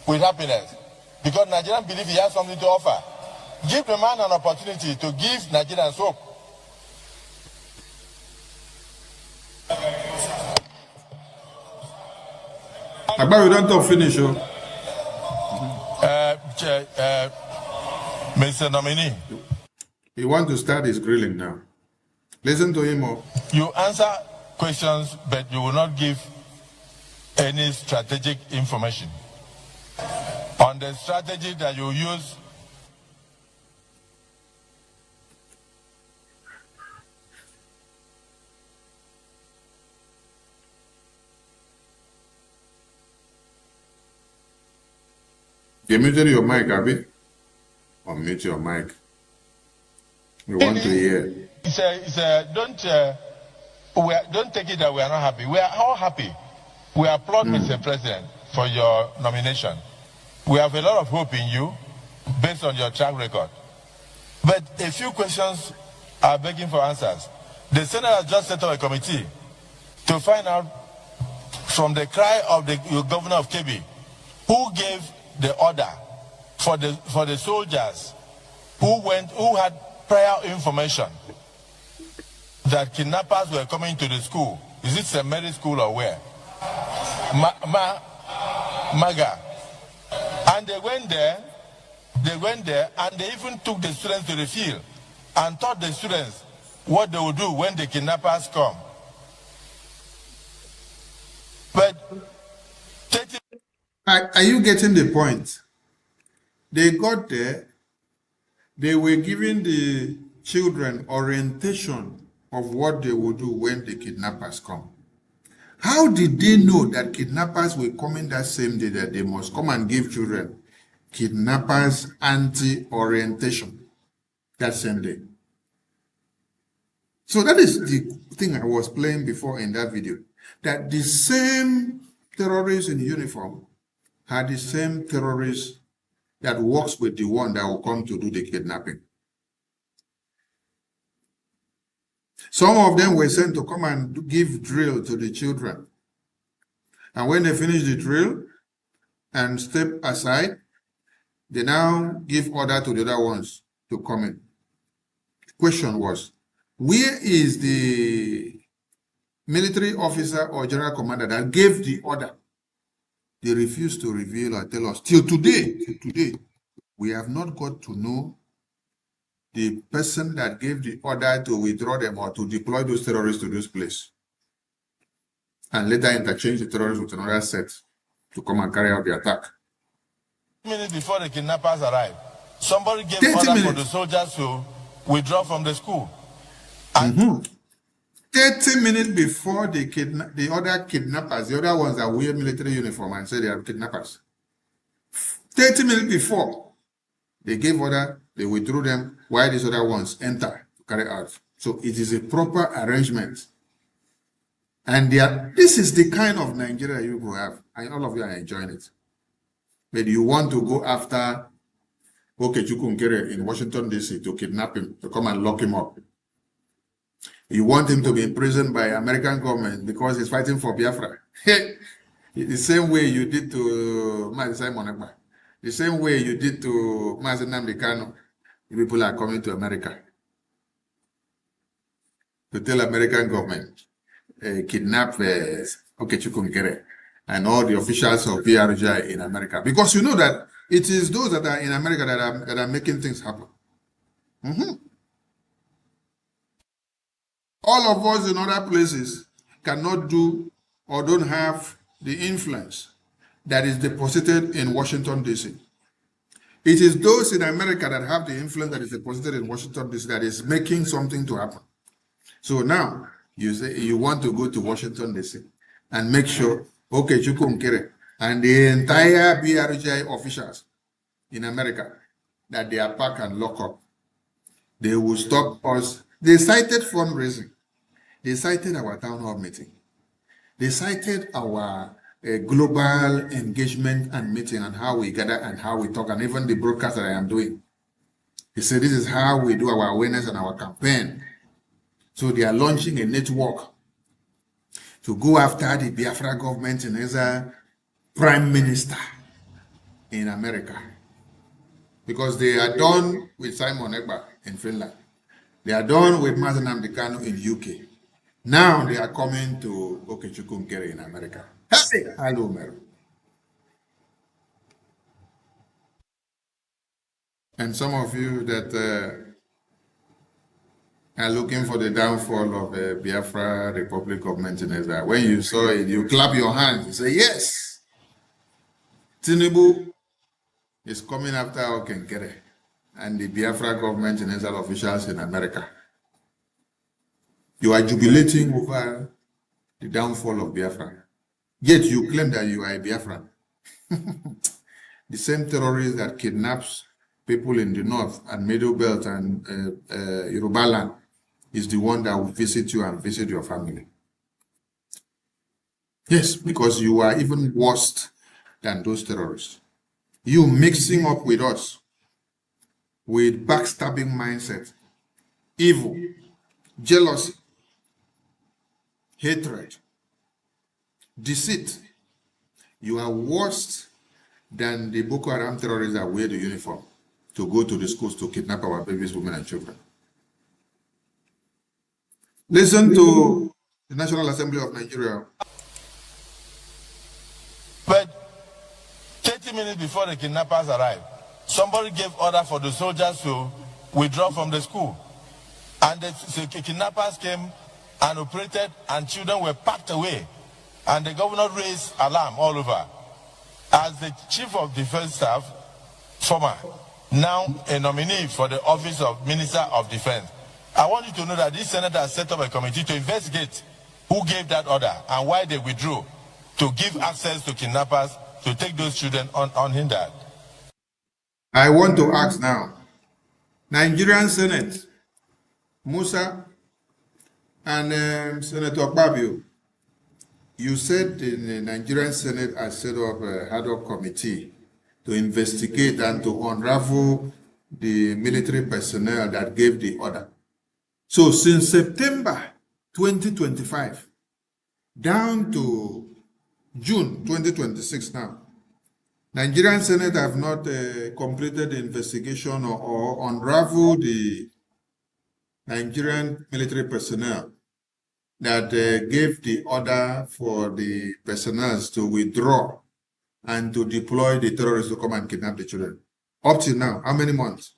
with happiness because Nigerians believe he has something to offer. Give the man an opportunity to give Nigerians hope. Akpabio, don't talk finish, Mr. Nominee. He wants to start his grilling now. Listen to him. You answer questions, but you will not give any strategic information on the strategy that you use. You muted your mic, Abby. Unmute your mic. We want to hear. Don't take it that we are not happy. We are all happy. We applaud Mr. President for your nomination. We have a lot of hope in you based on your track record. But a few questions are begging for answers. The Senate has just set up a committee to find out from the cry of the governor of Kebbi who gave the order for the soldiers who had prior information that kidnappers were coming to the school. Is it St. Mary's School or where? Maga. And they went there, they went there and they even took the students to the field and taught the students what they would do when the kidnappers come. But are you getting the point? They got there, they were giving the children orientation of what they would do when the kidnappers come. How did they know that kidnappers were coming that same day, that they must come and give children kidnappers anti-orientation that same day? So that is the thing I was playing before in that video, that the same terrorists in uniform had the same terrorists that works with the one that will come to do the kidnapping. Some of them were sent to come and give drill to the children. And when they finish the drill and step aside, they now give order to the other ones to come in. The question was, where is the military officer or general commander that gave the order? They refused to reveal or tell us. Till today, we have not got to know the person that gave the order to withdraw them or to deploy those terrorists to this place. And later interchange the terrorists with another set to come and carry out the attack. Minutes before the kidnappers arrived, somebody gave order for the soldiers to withdraw from the school. 30 minutes before the other kidnappers, the other ones that wear military uniform and say they are kidnappers. 30 minutes before, they gave order, they withdrew them, while these other ones enter to carry out. So it is a proper arrangement. And this is the kind of Nigeria you will have, and all of you are enjoying it. But you want to go after Okechukwu Nkere in Washington, D.C. to kidnap him, to come and lock him up. You want him to be imprisoned by American government because he's fighting for Biafra. The same way you did to Mazi Simon Ekpa. The same way you did to Mazi Nnamdi Kanu. People are coming to America to tell American government, kidnap Okechukwu Nkere and all the officials of Brgie in America. Because you know that it is those that are in America that are making things happen. All of us in other places cannot do or don't have the influence that is deposited in Washington, D.C. It is those in America that have the influence that is deposited in Washington, D.C. that is making something to happen. So now you say you want to go to Washington, D.C. and make sure, okay, Okechukwu Nkere and the entire Brgie officials in America that they are packed and locked up. They will stop us. They cited fundraising. They cited our town hall meeting. They cited our global engagement and meeting and how we gather and how we talk, and even the broadcast that I am doing. They said this is how we do our awareness and our campaign. So they are launching a network to go after the Biafra government and as a prime minister in America. Because they are done with Simon Ekpa in Finland. They are done with Mazi Nnamdi Kanu in UK. Now they are coming to Okechukwu Nkere in America. Hey, hello, Mary. And some of you that are looking for the downfall of the Biafra Republic of Israel, when you saw it, you clap your hands, you say, yes, Tinubu is coming after Okechukwu and the Biafra government and Israel officials in America. You are jubilating over the downfall of Biafra. Yet you claim that you are a Biafran. The same terrorist that kidnaps people in the north and Middle Belt and Yoruba land is the one that will visit you and visit your family. Yes, because you are even worse than those terrorists. You mixing up with us with backstabbing mindset, evil, jealousy, hatred, deceit. You are worse than the Boko Haram terrorists that wear the uniform to go to the schools to kidnap our babies, women, and children. Listen to the National Assembly of Nigeria. But 30 minutes before the kidnappers arrived, somebody gave order for the soldiers to withdraw from the school. And the kidnappers came and operated, and children were packed away. And the governor raised alarm all over. As the chief of defense staff, former, now a nominee for the office of Minister of Defense, I want you to know that this senator has set up a committee to investigate who gave that order and why they withdrew to give access to kidnappers to take those children unhindered. I want to ask now, Nigerian Senate, Musa and Senator Babio, you said the Nigerian Senate has set up a ad hoc committee to investigate and to unravel the military personnel that gave the order. So since September 2025 down to June 2026 now, Nigerian Senate have not completed the investigation or unraveled the Nigerian military personnel that gave the order for the personnel to withdraw and to deploy the terrorists to come and kidnap the children. Up till now, how many months?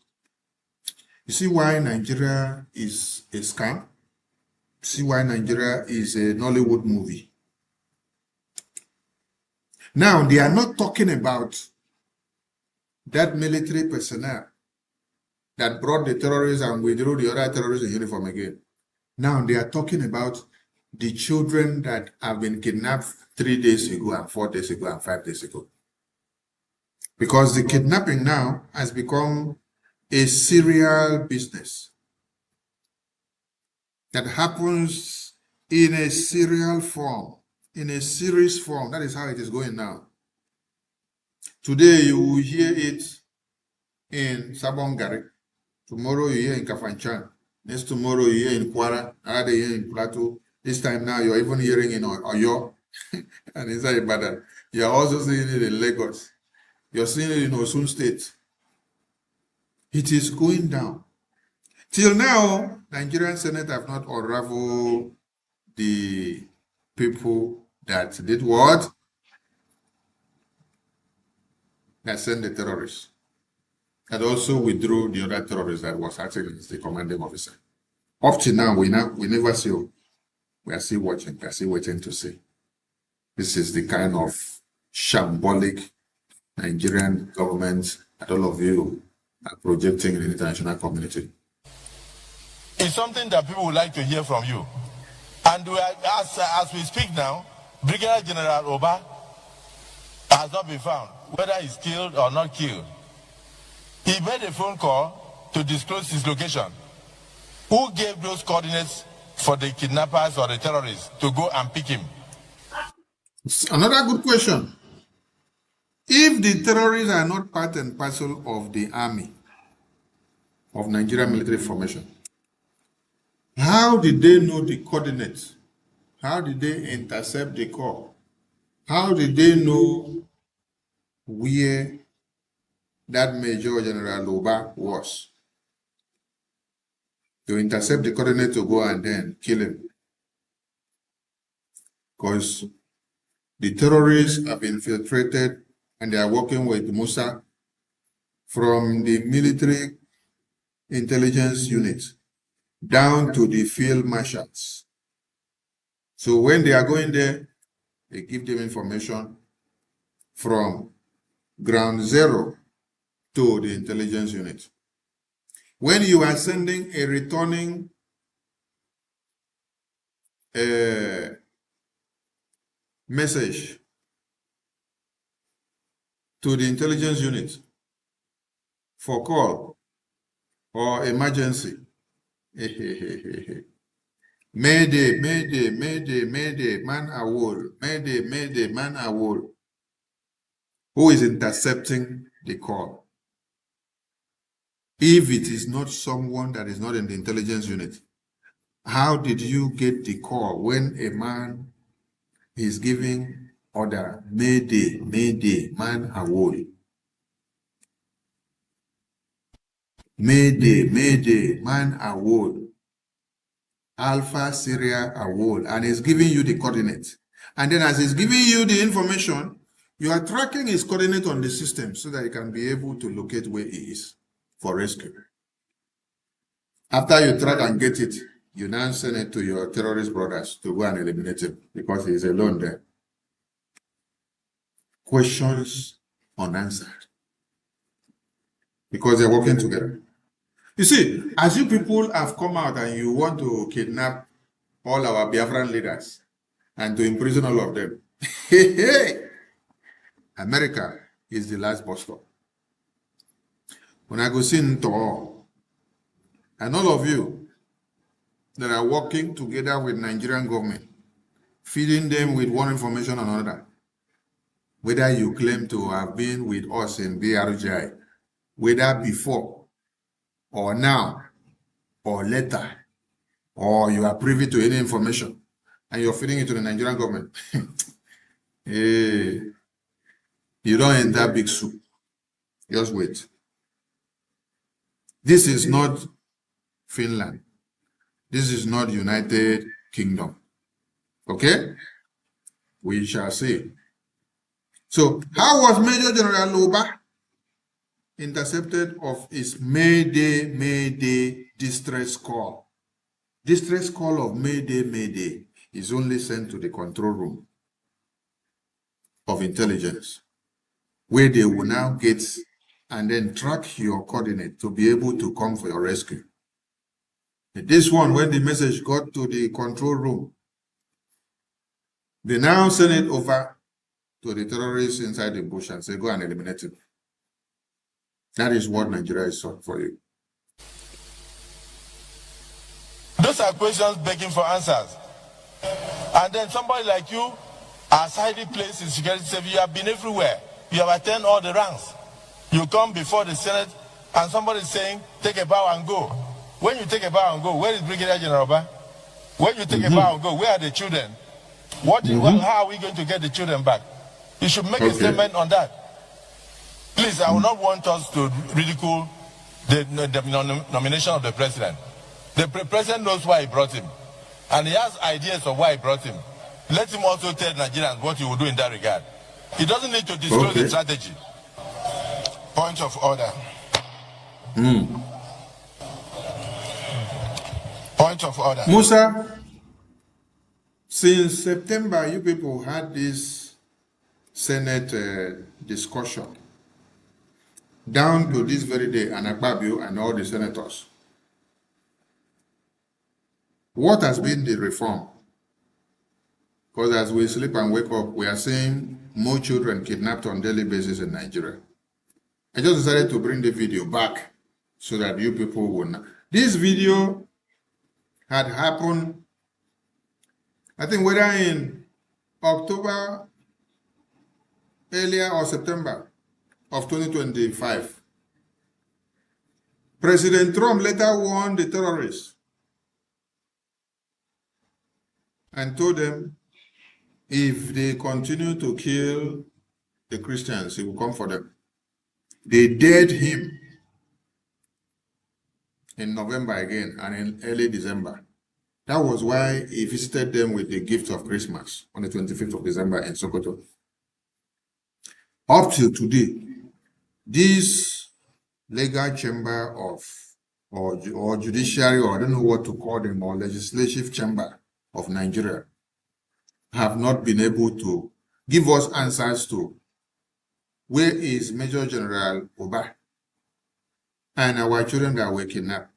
You see why Nigeria is a scam? See why Nigeria is a Nollywood movie? Now, they are not talking about that military personnel that brought the terrorists and withdrew the other terrorists in uniform again. Now, they are talking about the children that have been kidnapped 3 days ago and 4 days ago and 5 days ago. Because the kidnapping now has become a serial business that happens in a serial form, in a series form. That is how it is going now. Today you will hear it in Sabongari. Tomorrow you hear in Kafanchan. Next tomorrow you hear in Kwara. Another day in Plateau. This time now you're even hearing in Oyo and inside Ibadan. You're also seeing it in Lagos. You're seeing it in Osun State. It is going down. Till now, Nigerian Senate have not unraveled the people that did what? That sent the terrorists. That also withdrew the other terrorists that was acting as the commanding officer. Up to now, we never see. We are still watching. We are still waiting to see. This is the kind of shambolic Nigerian government that all of you are projecting in the international community. It's something that people would like to hear from you. And as we speak now, Brigadier General Oba has not been found, whether he's killed or not killed. He made a phone call to disclose his location. Who gave those coordinates for the kidnappers or the terrorists to go and pick him? Another good question. If the terrorists are not part and parcel of the army, of Nigerian military formation, how did they know the coordinates? How did they intercept the call? How did they know where that Major General Oba was? To intercept the coordinate to go and then kill him. Because the terrorists have infiltrated and they are working with Musa from the military intelligence unit down to the field marshals. So when they are going there, they give them information from ground zero to the intelligence unit. When you are sending a returning message to the intelligence unit for call or emergency, Mayday, Mayday, Mayday, Mayday, man awol, Mayday, Mayday, man awol. Who is intercepting the call? If it is not someone that is not in the intelligence unit, how did you get the call when a man is giving order, Mayday, Mayday, man awol? Mayday, Mayday, man awol. Alpha Syria awol, and is giving you the coordinates. And then as he's giving you the information, You are tracking his coordinate on the system so that you can be able to locate where he is for rescue. After you track and get it, you now send it to your terrorist brothers to go and eliminate him because he is alone there. Questions unanswered. Because they're working together. You see, as you people have come out and you want to kidnap all our Biafran leaders and to imprison all of them, hey, America is the last bus stop. When I go see Nto, and all of you that are working together with Nigerian government, feeding them with one information or another, whether you claim to have been with us in BRGI, whether before or now or later, or you are privy to any information and you're feeding it to the Nigerian government, hey, you don't enter big soup. Just wait. This is not Finland. This is not United Kingdom. Okay? We shall see. So, how was Major General Loba intercepted of his Mayday distress call? Distress call of Mayday is only sent to the control room of intelligence, where they will now get and then track your coordinate to be able to come for your rescue. This one, when the message got to the control room, they now send it over to the terrorists inside the bush and say, go and eliminate him. That is what Nigeria is for you. Those are questions begging for answers. And then somebody like you, as highly placed in security service, you have been everywhere. You have attained all the ranks. You come before the Senate and somebody is saying, take a bow and go. When you take a bow and go, where is Brigadier General Oba? When you take a bow and go, where are the children? How are we going to get the children back? You should make a statement on that. Please, I will not want us to ridicule the nomination of the president. The president knows why he brought him. And he has ideas of why he brought him. Let him also tell Nigerians what he will do in that regard. He doesn't need to disclose the strategy. Point of order. Point of order. Musa, since September, you people had this Senate discussion. Down to this very day, and Akpabio and all the senators. What has been the reform? Because as we sleep and wake up, we are seeing more children kidnapped on a daily basis in Nigeria. I just decided to bring the video back so that you people will know. This video had happened, I think whether in October, earlier or September of 2025. President Trump later warned the terrorists and told them if they continue to kill the Christians, he will come for them. They dared him in November again and in early December. That was why he visited them with the gift of Christmas on the 25th of December in Sokoto. Up till today, this legal chamber of, or judiciary, or I don't know what to call them, or legislative chamber of Nigeria, have not been able to give us answers to where is Major General Oba and our children that were kidnapped.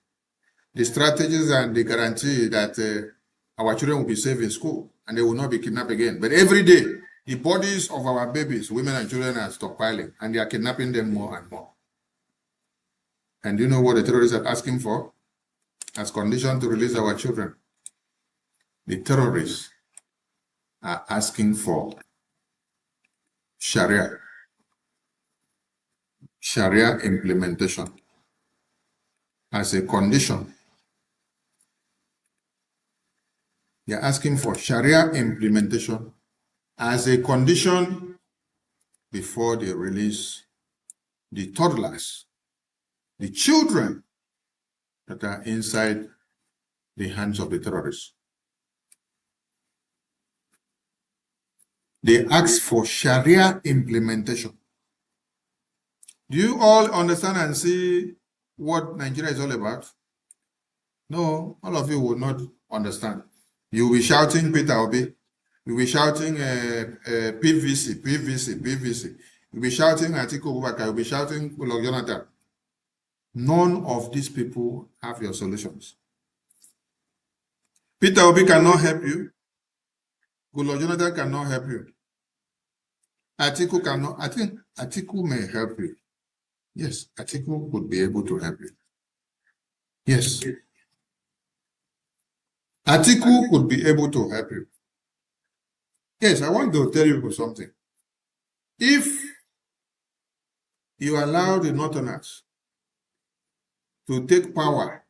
The strategies and the guarantee that our children will be safe in school and they will not be kidnapped again. But every day, the bodies of our babies, women and children are stockpiling and they are kidnapping them more and more. And do you know what the terrorists are asking for? As condition to release our children. The terrorists are asking for Sharia implementation as a condition. They are asking for Sharia implementation as a condition before they release the toddlers, the children that are inside the hands of the terrorists. They asked for Sharia implementation. Do you all understand and see what Nigeria is all about? No, all of you will not understand. You will be shouting Peter Obi. You will be shouting PVC, PVC, PVC. You will be shouting Atiku Abubakar. You will be shouting Goodluck Jonathan. None of these people have your solutions. Peter Obi cannot help you. Goodluck Jonathan cannot help you. Atiku cannot. I think Atiku may help you. Yes, Atiku would be able to help you. Yes. Atiku could be able to help you. Yes, I want to tell you something. If you allow the Northerners to take power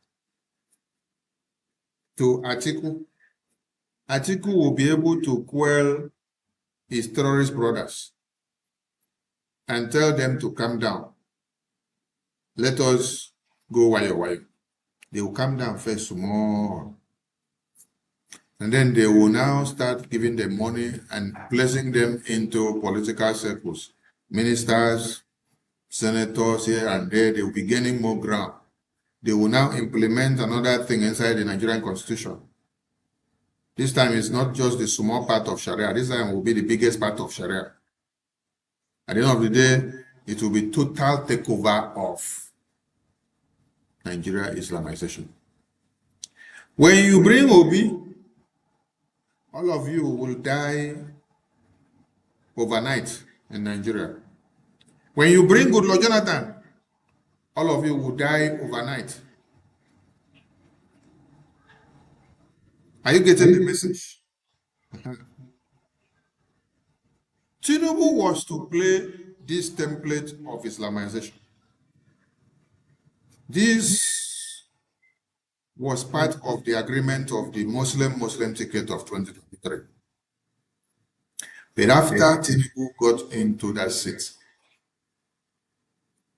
to Atiku, Atiku will be able to quell his terrorist brothers and tell them to calm down. Let us go wayo. They will calm down first more. And then they will now start giving them money and placing them into political circles. Ministers, senators here and there, they will be gaining more ground. They will now implement another thing inside the Nigerian constitution. This time it's not just the small part of Sharia. This time will be the biggest part of Sharia. At the end of the day, it will be total takeover of Nigeria Islamization. When you bring Obi, all of you will die overnight in Nigeria. When you bring Goodluck Jonathan, all of you will die overnight. Are you getting the message? Tinubu was to play this template of Islamization. This was part of the agreement of the Muslim ticket of 2023. But after Tinubu got into that seat,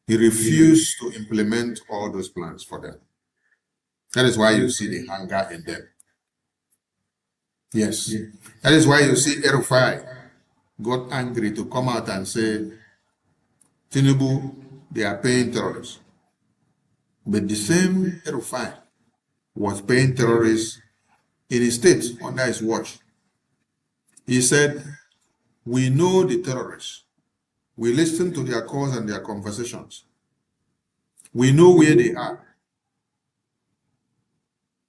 he refused to implement all those plans for them. That is why you see the hunger in them. Yes. That is why you see Erufai got angry to come out and say, Tinubu, they are paying terrorists. But the same Erufai was paying terrorists in his state under his watch. He said, we know the terrorists. We listen to their calls and their conversations. We know where they are.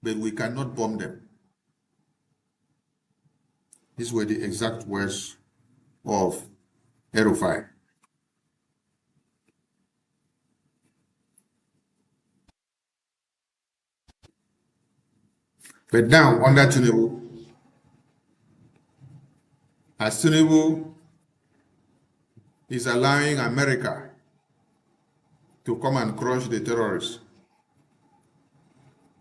But we cannot bomb them. These were the exact words of Erufai. But now, under Tinubu, as Tinubu is allowing America to come and crush the terrorists,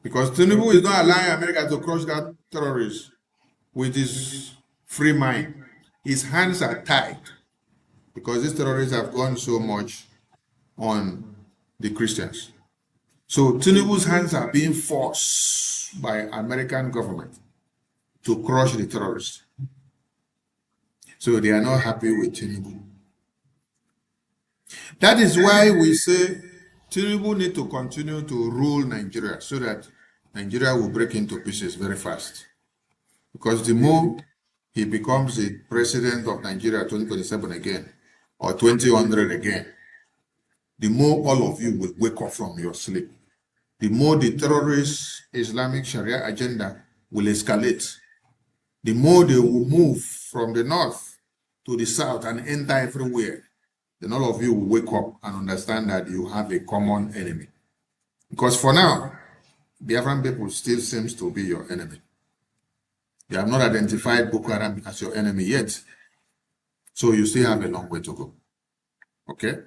because Tinubu is not allowing America to crush that terrorist with his free mind. His hands are tied because these terrorists have gone so much on the Christians. So Tinubu's hands are being forced by American government to crush the terrorists. So they are not happy with Tinubu. That is why we say Tinubu need to continue to rule Nigeria so that Nigeria will break into pieces very fast. Because the more he becomes the president of Nigeria 2027 again, or 2100 again, the more all of you will wake up from your sleep. The more the terrorist Islamic Sharia agenda will escalate. The more they will move from the north to the south and enter everywhere. Then all of you will wake up and understand that you have a common enemy. Because for now, Biafran people still seems to be your enemy. You have not identified Boko Haram as your enemy yet. So you still have a long way to go. Okay?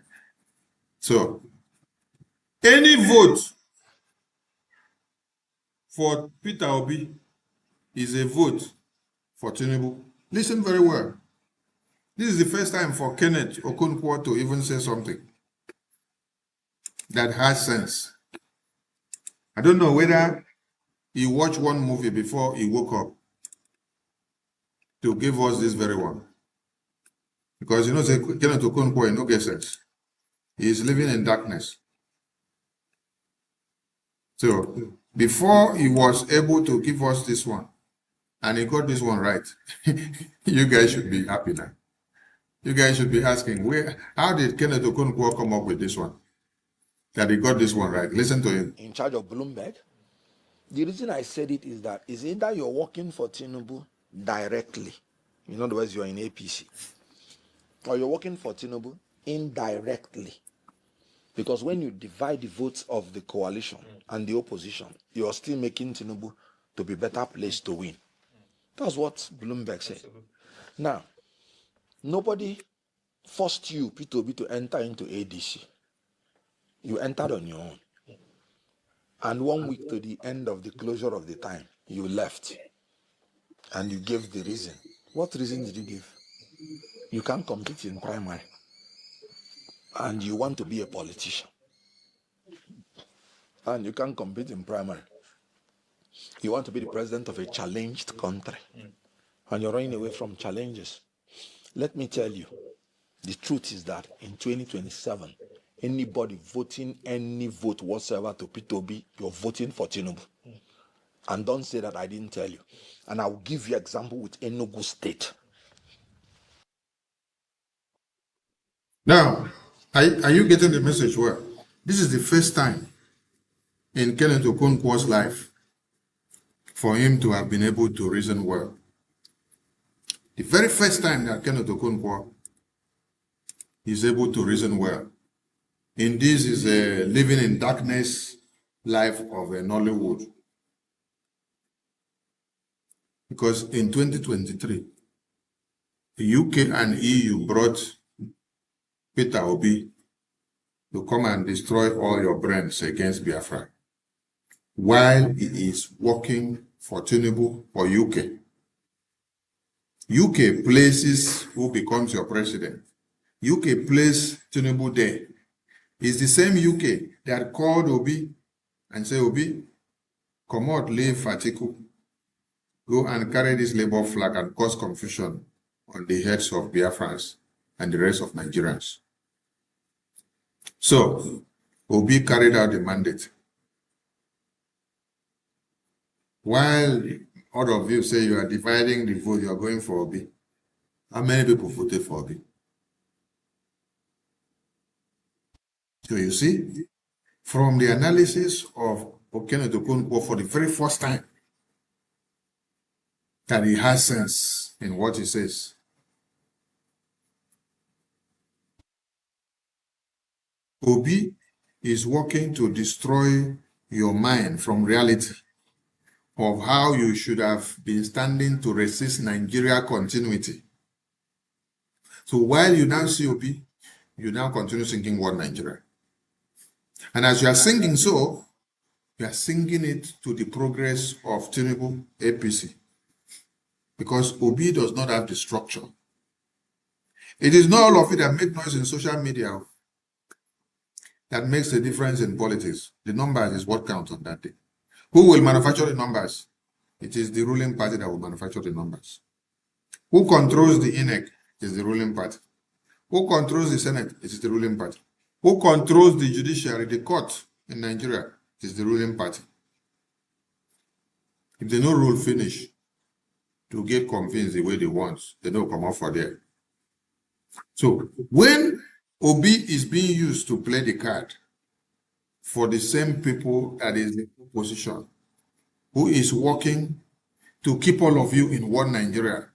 So, any vote for Peter Obi is a vote for Tinubu. Listen very well. This is the first time for Kenneth Okonkwo to even say something that has sense. I don't know whether he watched one movie before he woke up to give us this very one. Because you know, say Kenneth Okonkwo in no get sense. He is living in darkness. So before he was able to give us this one, and he got this one right, you guys should be happy now. You guys should be asking, how did Kenneth Okonkwo come up with this one? That he got this one right. Listen to him. In charge of Bloomberg. The reason I said it is that is either you're working for Tinubu directly, in other words, you're in APC, or you're working for Tinubu indirectly. Because when you divide the votes of the coalition and the opposition, you're still making Tinubu to be better placed to win. That's what Bloomberg said. Now, nobody forced you, P2B, to enter into ADC. You entered on your own. And 1 week to the end of the closure of the time, you left. And you gave the reason. What reason did you give? You can't compete in primary. And you want to be a politician. And you can't compete in primary. You want to be the president of a challenged country. And you're running away from challenges. Let me tell you, the truth is that in 2027, anybody voting any vote whatsoever to P2B, you're voting for Tinubu. And don't say that I didn't tell you. And I'll give you example with Enugu State. Now, are you getting the message well? This is the first time in Kenneth Okonkwo's life for him to have been able to reason well. The very first time that Kenneth Okonkwo is able to reason well. In this is a living in darkness life of a Nollywood. Because in 2023, the UK and EU brought Peter Obi to come and destroy all your brains against Biafra, while he is working for Tinubu or UK. UK places who becomes your president. UK places Tinubu there. It's the same UK that called Obi and said, Obi, come out, leave Atiku, go and carry this labor flag and cause confusion on the heads of Biafrans and the rest of Nigerians. So, Obi carried out the mandate. While all of you say you are dividing the vote, you are going for Obi. How many people voted for Obi? So you see, from the analysis of Kenneth Okonkwo for the very first time, that he has sense in what he says. Obi is working to destroy your mind from reality of how you should have been standing to resist Nigeria continuity. So while you now see Obi, you now continue singing Word Nigeria. And as you are singing so, you are singing it to the progress of Tinubu APC. Because Obi does not have the structure. It is not all of it that make noise in social media that makes the difference in politics. The numbers is what counts on that day. Who will manufacture the numbers? It is the ruling party that will manufacture the numbers. Who controls the INEC? It is the ruling party. Who controls the Senate? It is the ruling party. Who controls the judiciary, the court in Nigeria? It is the ruling party. If they no rule finish to get convinced the way they want, they don't come out for there. So when Obi is being used to play the card for the same people that is in opposition, who is working to keep all of you in one Nigeria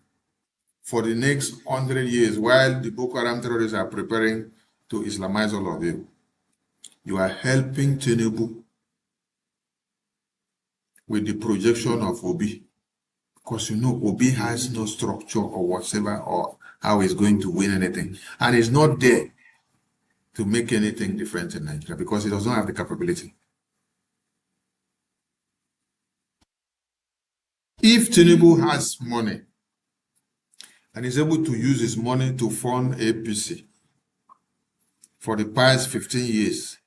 for the next 100 years while the Boko Haram terrorists are preparing to Islamize all of you, you are helping Tinubu with the projection of Obi. Because you know Obi has no structure or whatever or how he's going to win anything. And he's not there to make anything different in Nigeria because he does not have the capability. If Tinubu has money and is able to use his money to fund APC for the past 15 years,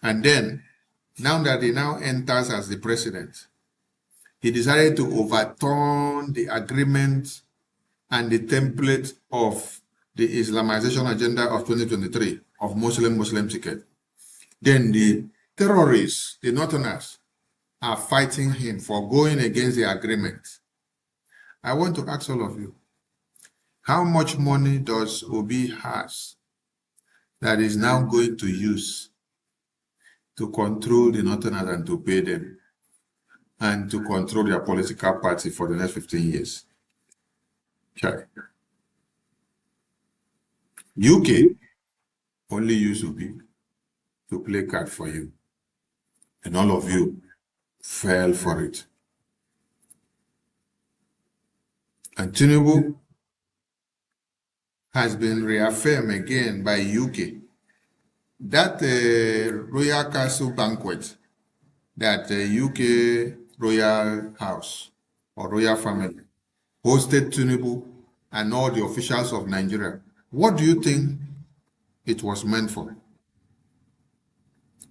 and then now that he now enters as the president, he decided to overturn the agreement and the template of the Islamization agenda of 2023 of Muslim ticket. Then the terrorists, the Northerners, are fighting him for going against the agreement. I want to ask all of you, how much money does Obi has that is now going to use to control the Northerners and to pay them and to control their political party for the next 15 years? Okay. UK only use Obi to play card for you. And all of you fell for it. And Tinubu has been reaffirmed again by UK. That Royal Castle banquet, that UK Royal House or Royal Family hosted Tinubu and all the officials of Nigeria, what do you think it was meant for?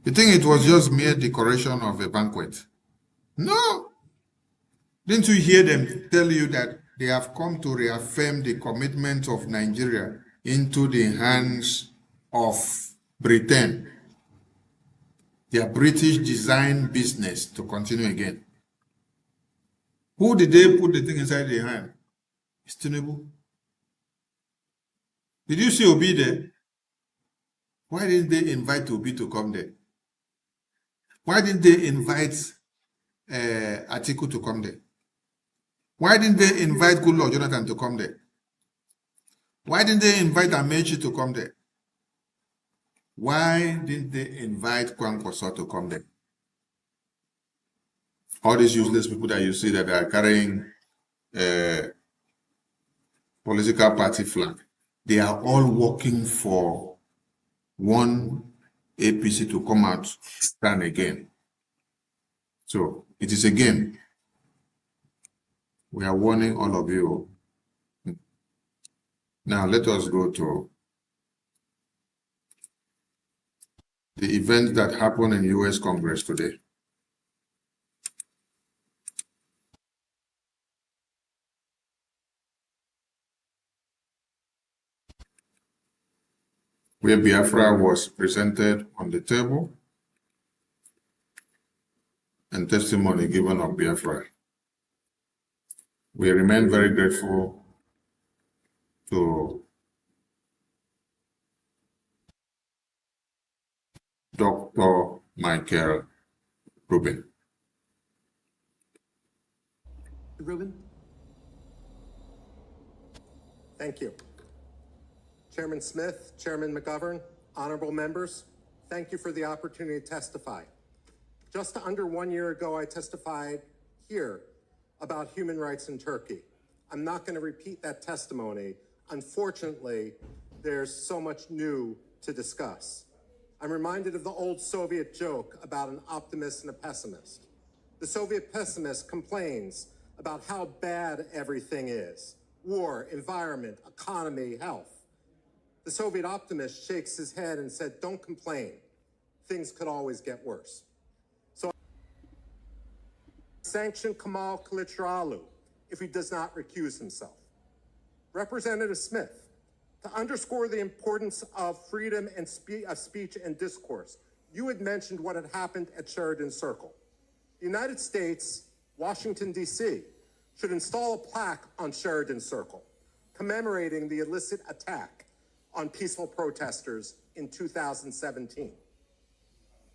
You think it was just mere decoration of a banquet? No. Didn't you hear them tell you that they have come to reaffirm the commitment of Nigeria into the hands of Britain, their British design business, to continue again? Who did they put the thing inside their hand? It's Tinubu. Did you see Obi there? Why didn't they invite Obi to come there? Why didn't they invite Atiku to come there? Why didn't they invite Goodluck Jonathan to come there? Why didn't they invite Amechi to come there? Why didn't they invite Kwankwaso to come there? All these useless people that you see that are carrying political party flag, they are all working for one APC to come out, stand again. So it is a game. We are warning all of you. Now let us go to the event that happened in US Congress today. Where Biafra was presented on the table and testimony given of Biafra. We remain very grateful to Dr. Michael Rubin. Rubin. Thank you. Chairman Smith, Chairman McGovern, honorable members, thank you for the opportunity to testify. Just under 1 year ago, I testified here about human rights in Turkey. I'm not going to repeat that testimony. Unfortunately, there's so much new to discuss. I'm reminded of the old Soviet joke about an optimist and a pessimist. The Soviet pessimist complains about how bad everything is: war, environment, economy, health. The Soviet optimist shakes his head and said, "Don't complain. Things could always get worse." So sanction Kemal Kılıçdaroğlu if he does not recuse himself. Representative Smith, to underscore the importance of freedom and of speech and discourse, you had mentioned what had happened at Sheridan Circle. The United States, Washington, D.C., should install a plaque on Sheridan Circle commemorating the illicit attack on peaceful protesters in 2017.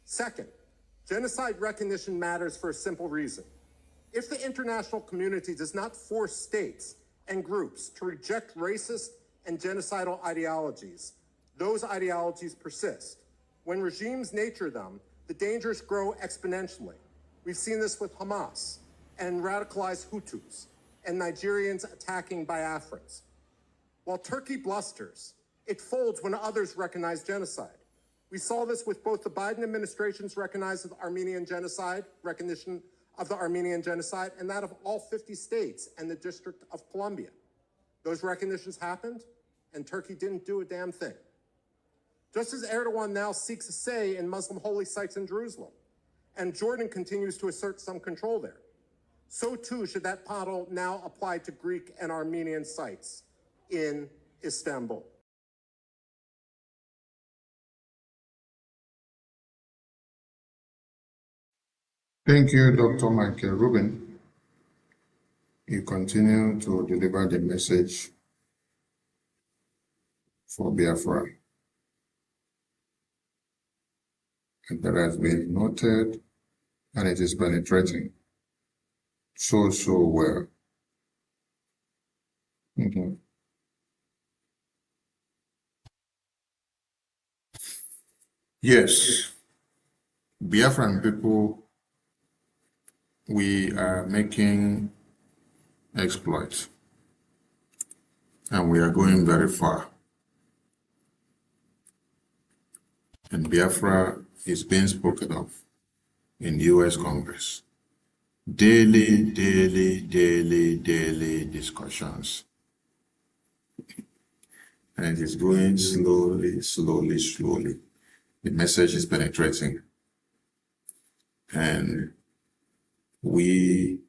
Second, genocide recognition matters for a simple reason. If the international community does not force states and groups to reject racist and genocidal ideologies, those ideologies persist. When regimes nature them, the dangers grow exponentially. We've seen this with Hamas and radicalized Hutus and Nigerians attacking Biafrans. While Turkey blusters, it folds when others recognize genocide. We saw this with both the Biden administration's recognition of the Armenian genocide and that of all 50 states and the District of Columbia. Those recognitions happened, and Turkey didn't do a damn thing. Just as Erdogan now seeks a say in Muslim holy sites in Jerusalem, and Jordan continues to assert some control there. So too should that model now apply to Greek and Armenian sites in Istanbul. Thank you, Dr. Michael Rubin. You continue to deliver the message for Biafra. And that has been noted, and it is penetrating so well. Yes, Biafran people, we are making exploits, and we are going very far. And Biafra is being spoken of in the U.S. Congress. Daily discussions. And it is going slowly. The message is penetrating. And we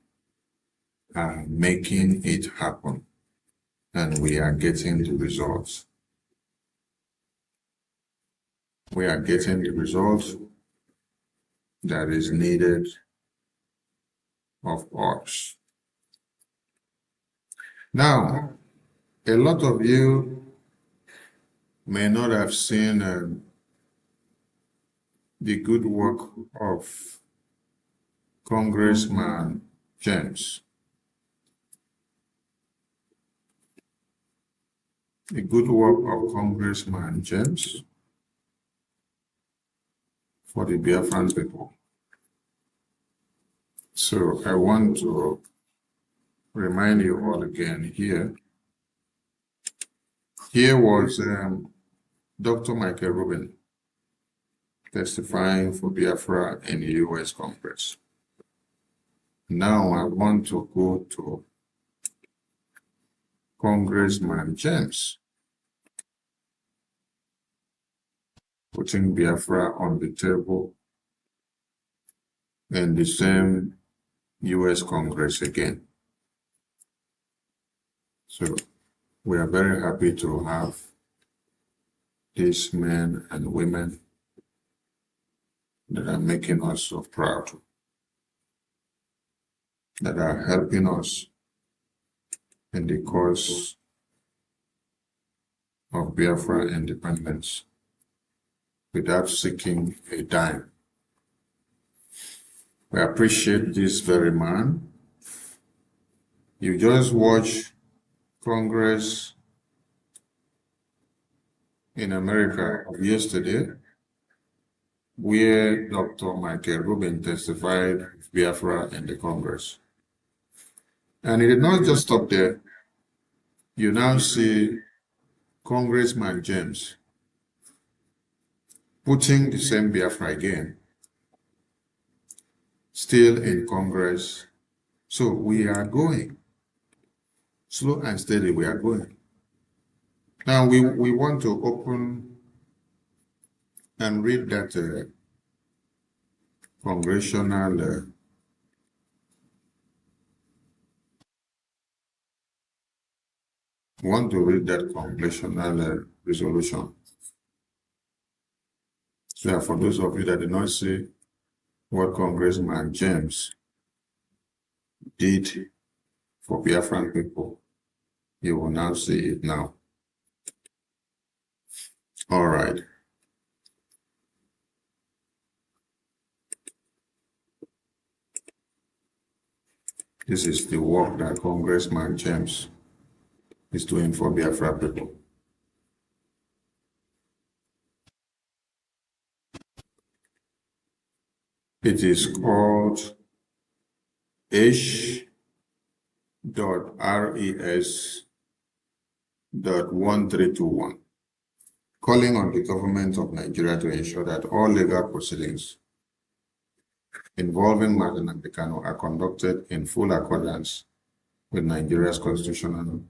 are making it happen. And we are getting the results. We are getting the results that is needed of us. Now, a lot of you may not have seen the good work of Congressman James. The good work of Congressman James for the Biafran people. So I want to remind you all again here. Here was Dr. Michael Rubin testifying for Biafra in the U.S. Congress. Now I want to go to Congressman James, putting Biafra on the table in the same U.S. Congress again. So we are very happy to have these men and women that are making us so proud, that are helping us in the cause of Biafra independence without seeking a dime. We appreciate this very man. You just watch Congress in America of yesterday, where Dr. Michael Rubin testified Biafra in the Congress. And it did not just stop there. You now see Congressman James putting the same Biafra again, still in Congress. So we are going. Slow and steady, we are going. Now we want to open and read that congressional resolution. So for those of you that did not see what Congressman James did for Biafran people, you will now see it now. All right. This is the work that Congressman James is doing for Biafra people. It is called H.RES.1321, calling on the government of Nigeria to ensure that all legal proceedings involving Martin Kano are conducted in full accordance with Nigeria's constitutional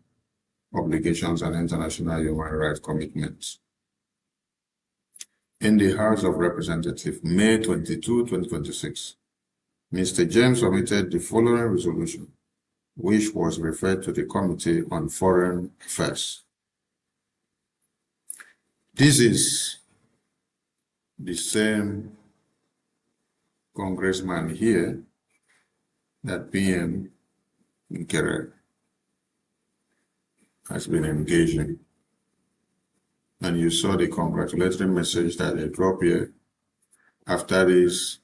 obligations and international human rights commitments. In the House of Representatives, May 22, 2026, Mr. James submitted the following resolution, which was referred to the Committee on Foreign Affairs. This is the same congressman here that PM Nkere has been engaging. And you saw the congratulatory message that they dropped here after this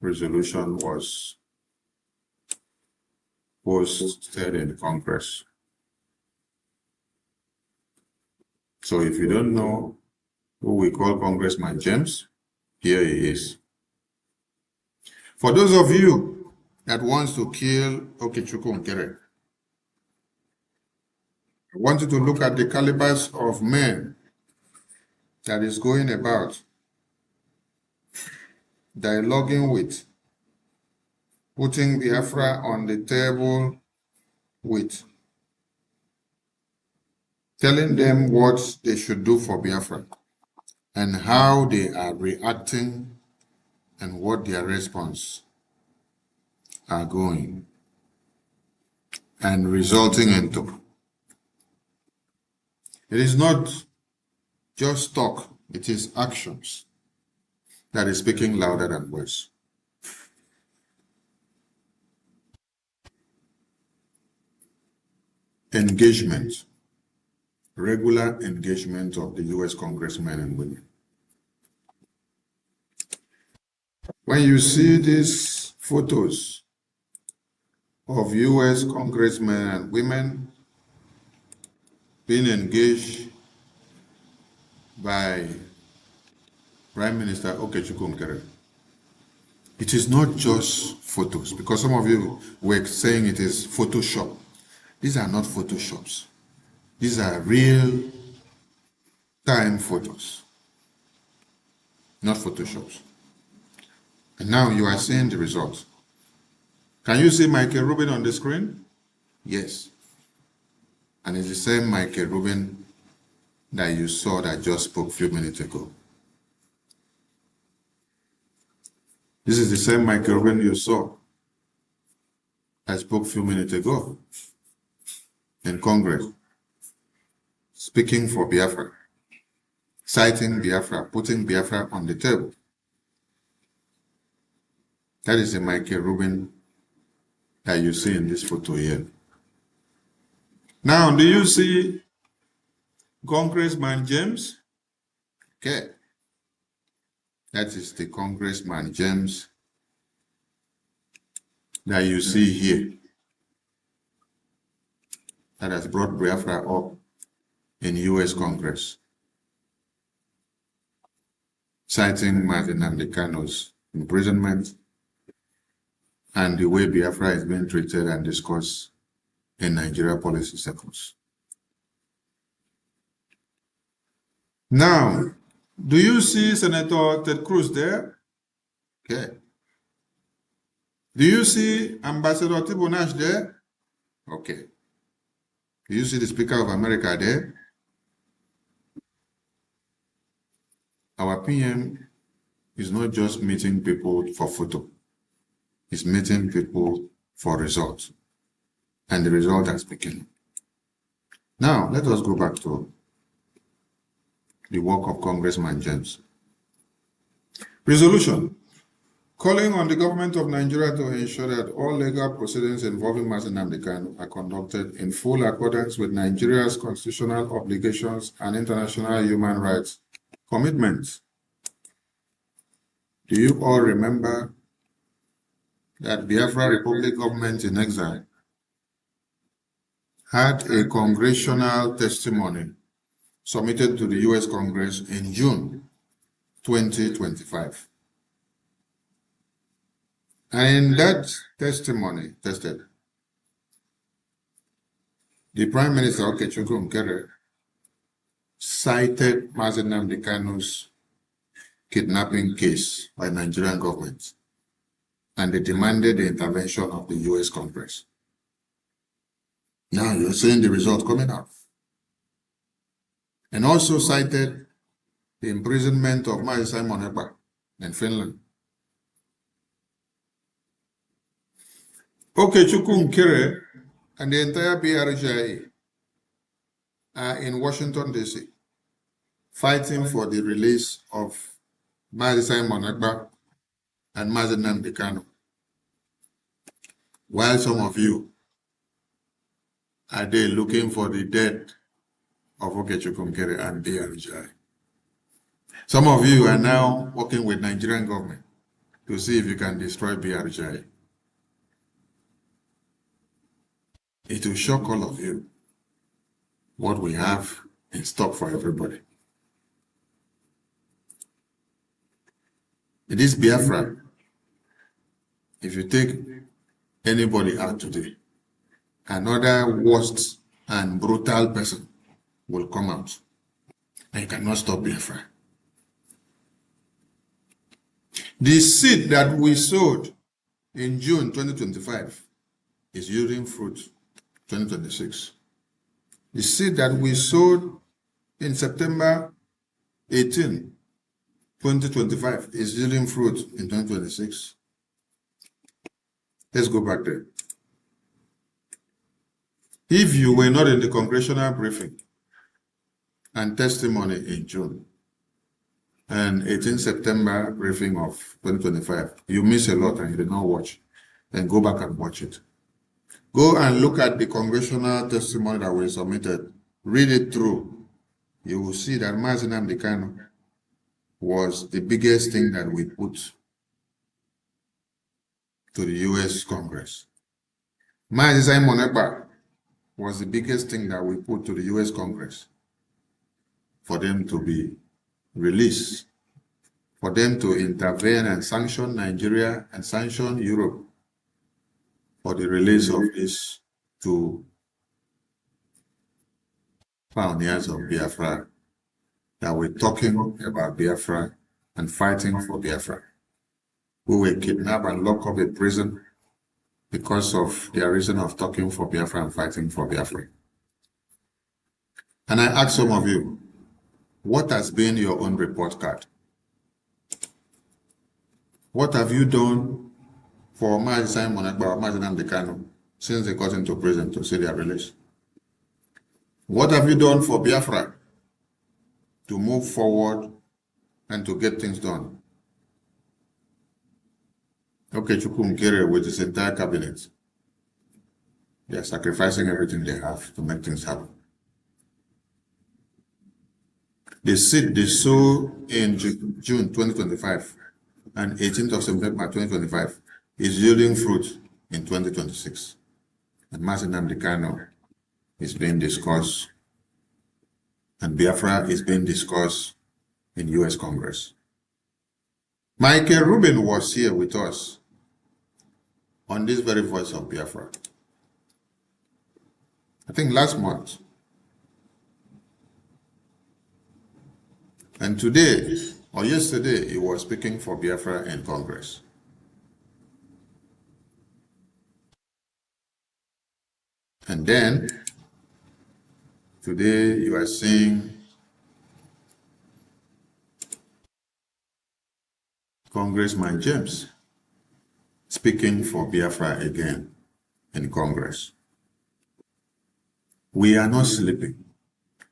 resolution was posted in Congress. So if you don't know who we call Congressman James, here he is. For those of you that wants to kill Okechukwu Nkere, I want you to look at the calibers of men that is going about dialoguing with, putting Biafra on the table with, telling them what they should do for Biafra and how they are reacting and what their response are going and resulting into. It is not just talk, it is actions that is speaking louder than words. Engagement, regular engagement of the US congressmen and women. When you see these photos of US congressmen and women being engaged by Prime Minister Okechukwu Nkere, it is not just photos, because some of you were saying it is Photoshop. These are not Photoshops. These are real time photos, not Photoshops. And now you are seeing the results. Can you see Michael Rubin on the screen? Yes. And it's the same Michael Rubin that you saw that just spoke a few minutes ago. This is the same Michael Rubin you saw that spoke a few minutes ago in Congress, speaking for Biafra, citing Biafra, putting Biafra on the table. That is the Michael Rubin that you see in this photo here. Now, do you see Congressman James? Okay. That is the Congressman James that you see here, that has brought Biafra up in US Congress, citing Martin Nnamdi Kanu's imprisonment and the way Biafra is being treated and discussed in Nigeria policy circles. Now, do you see Senator Ted Cruz there? Okay. Do you see Ambassador Tibo Nash there? Okay. Do you see the Speaker of America there? Our PM is not just meeting people for photo. He's meeting people for results. And the result has begun. Now, let us go back to the work of Congressman James. Resolution, calling on the government of Nigeria to ensure that all legal proceedings involving Martin Nnamdi Kanu are conducted in full accordance with Nigeria's constitutional obligations and international human rights commitments. Do you all remember that Biafra Republic government in exile had a congressional testimony submitted to the US Congress in June 2025. And in that testimony tested, the Prime Minister Okechukwu Nkere cited Mazi Nnamdi Kanu's kidnapping case by Nigerian government, and they demanded the intervention of the US Congress. Now you're seeing the result coming out. And also cited the imprisonment of Mazi Simon Ekpa in Finland Okechukwu Nkere and the entire BRGI are in Washington, D.C., fighting for the release of Mazi Simon Ekpa and Mazi Nnamdi Kanu, while some of you are there looking for the death of Okechukwu Nkere and BRGI. Some of you are now working with Nigerian government to see if you can destroy BRGI. It will shock all of you what we have in stock for everybody. It is Biafra. If you take anybody out today, another worst and brutal person will come out, and you cannot stop Biafra. The seed that we sowed in June 2025 is yielding fruit 2026. The seed that we sowed in September 18, 2025 is yielding fruit in 2026. Let's go back there. If you were not in the congressional briefing and testimony in June and 18 September briefing of 2025, you miss a lot and you did not watch. Then go back and watch it. Go and look at the congressional testimony that we submitted. Read it through. You will see that Mazi Nnamdi Kanu was the biggest thing that we put to the U.S. Congress. Mazi Simon Ekpa was the biggest thing that we put to the U.S. Congress for them to be released, for them to intervene and sanction Nigeria and sanction Europe for the release of these two pioneers of Biafra that were talking about Biafra and fighting for Biafra, who were kidnapped and locked up in prison because of their reason of talking for Biafra and fighting for Biafra. And I ask some of you, what has been your own report card? What have you done for Mazi Simon Ekpa or Mazi Nnamdi Kanu since they got into prison to see their release? What have you done for Biafra to move forward and to get things done? Okechukwu Nkere with his entire cabinet, they are sacrificing everything they have to make things happen. The seed they sow in June 2025 and 18th of September 2025 is yielding fruit in 2026. And Mazi Nnamdi Kanu is being discussed, and Biafra is being discussed in U.S. Congress. Michael Rubin was here with us on this very voice of Biafra, I think last month. And today, or yesterday, he was speaking for Biafra in Congress. And then, today you are seeing Congressman James speaking for Biafra again in Congress. We are not sleeping.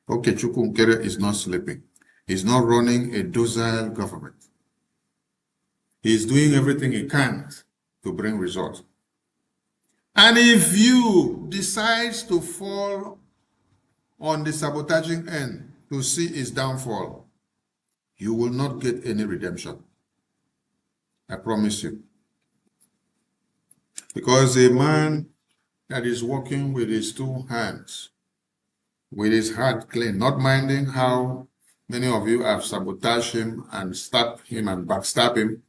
Okechukwu Nkere is not sleeping. He's not running a docile government. He's doing everything he can to bring results. And if you decide to fall on the sabotaging end to see his downfall, you will not get any redemption. I promise you. Because a man that is working with his two hands, with his heart clean, not minding how many of you have sabotaged him and stabbed him and backstabbed him,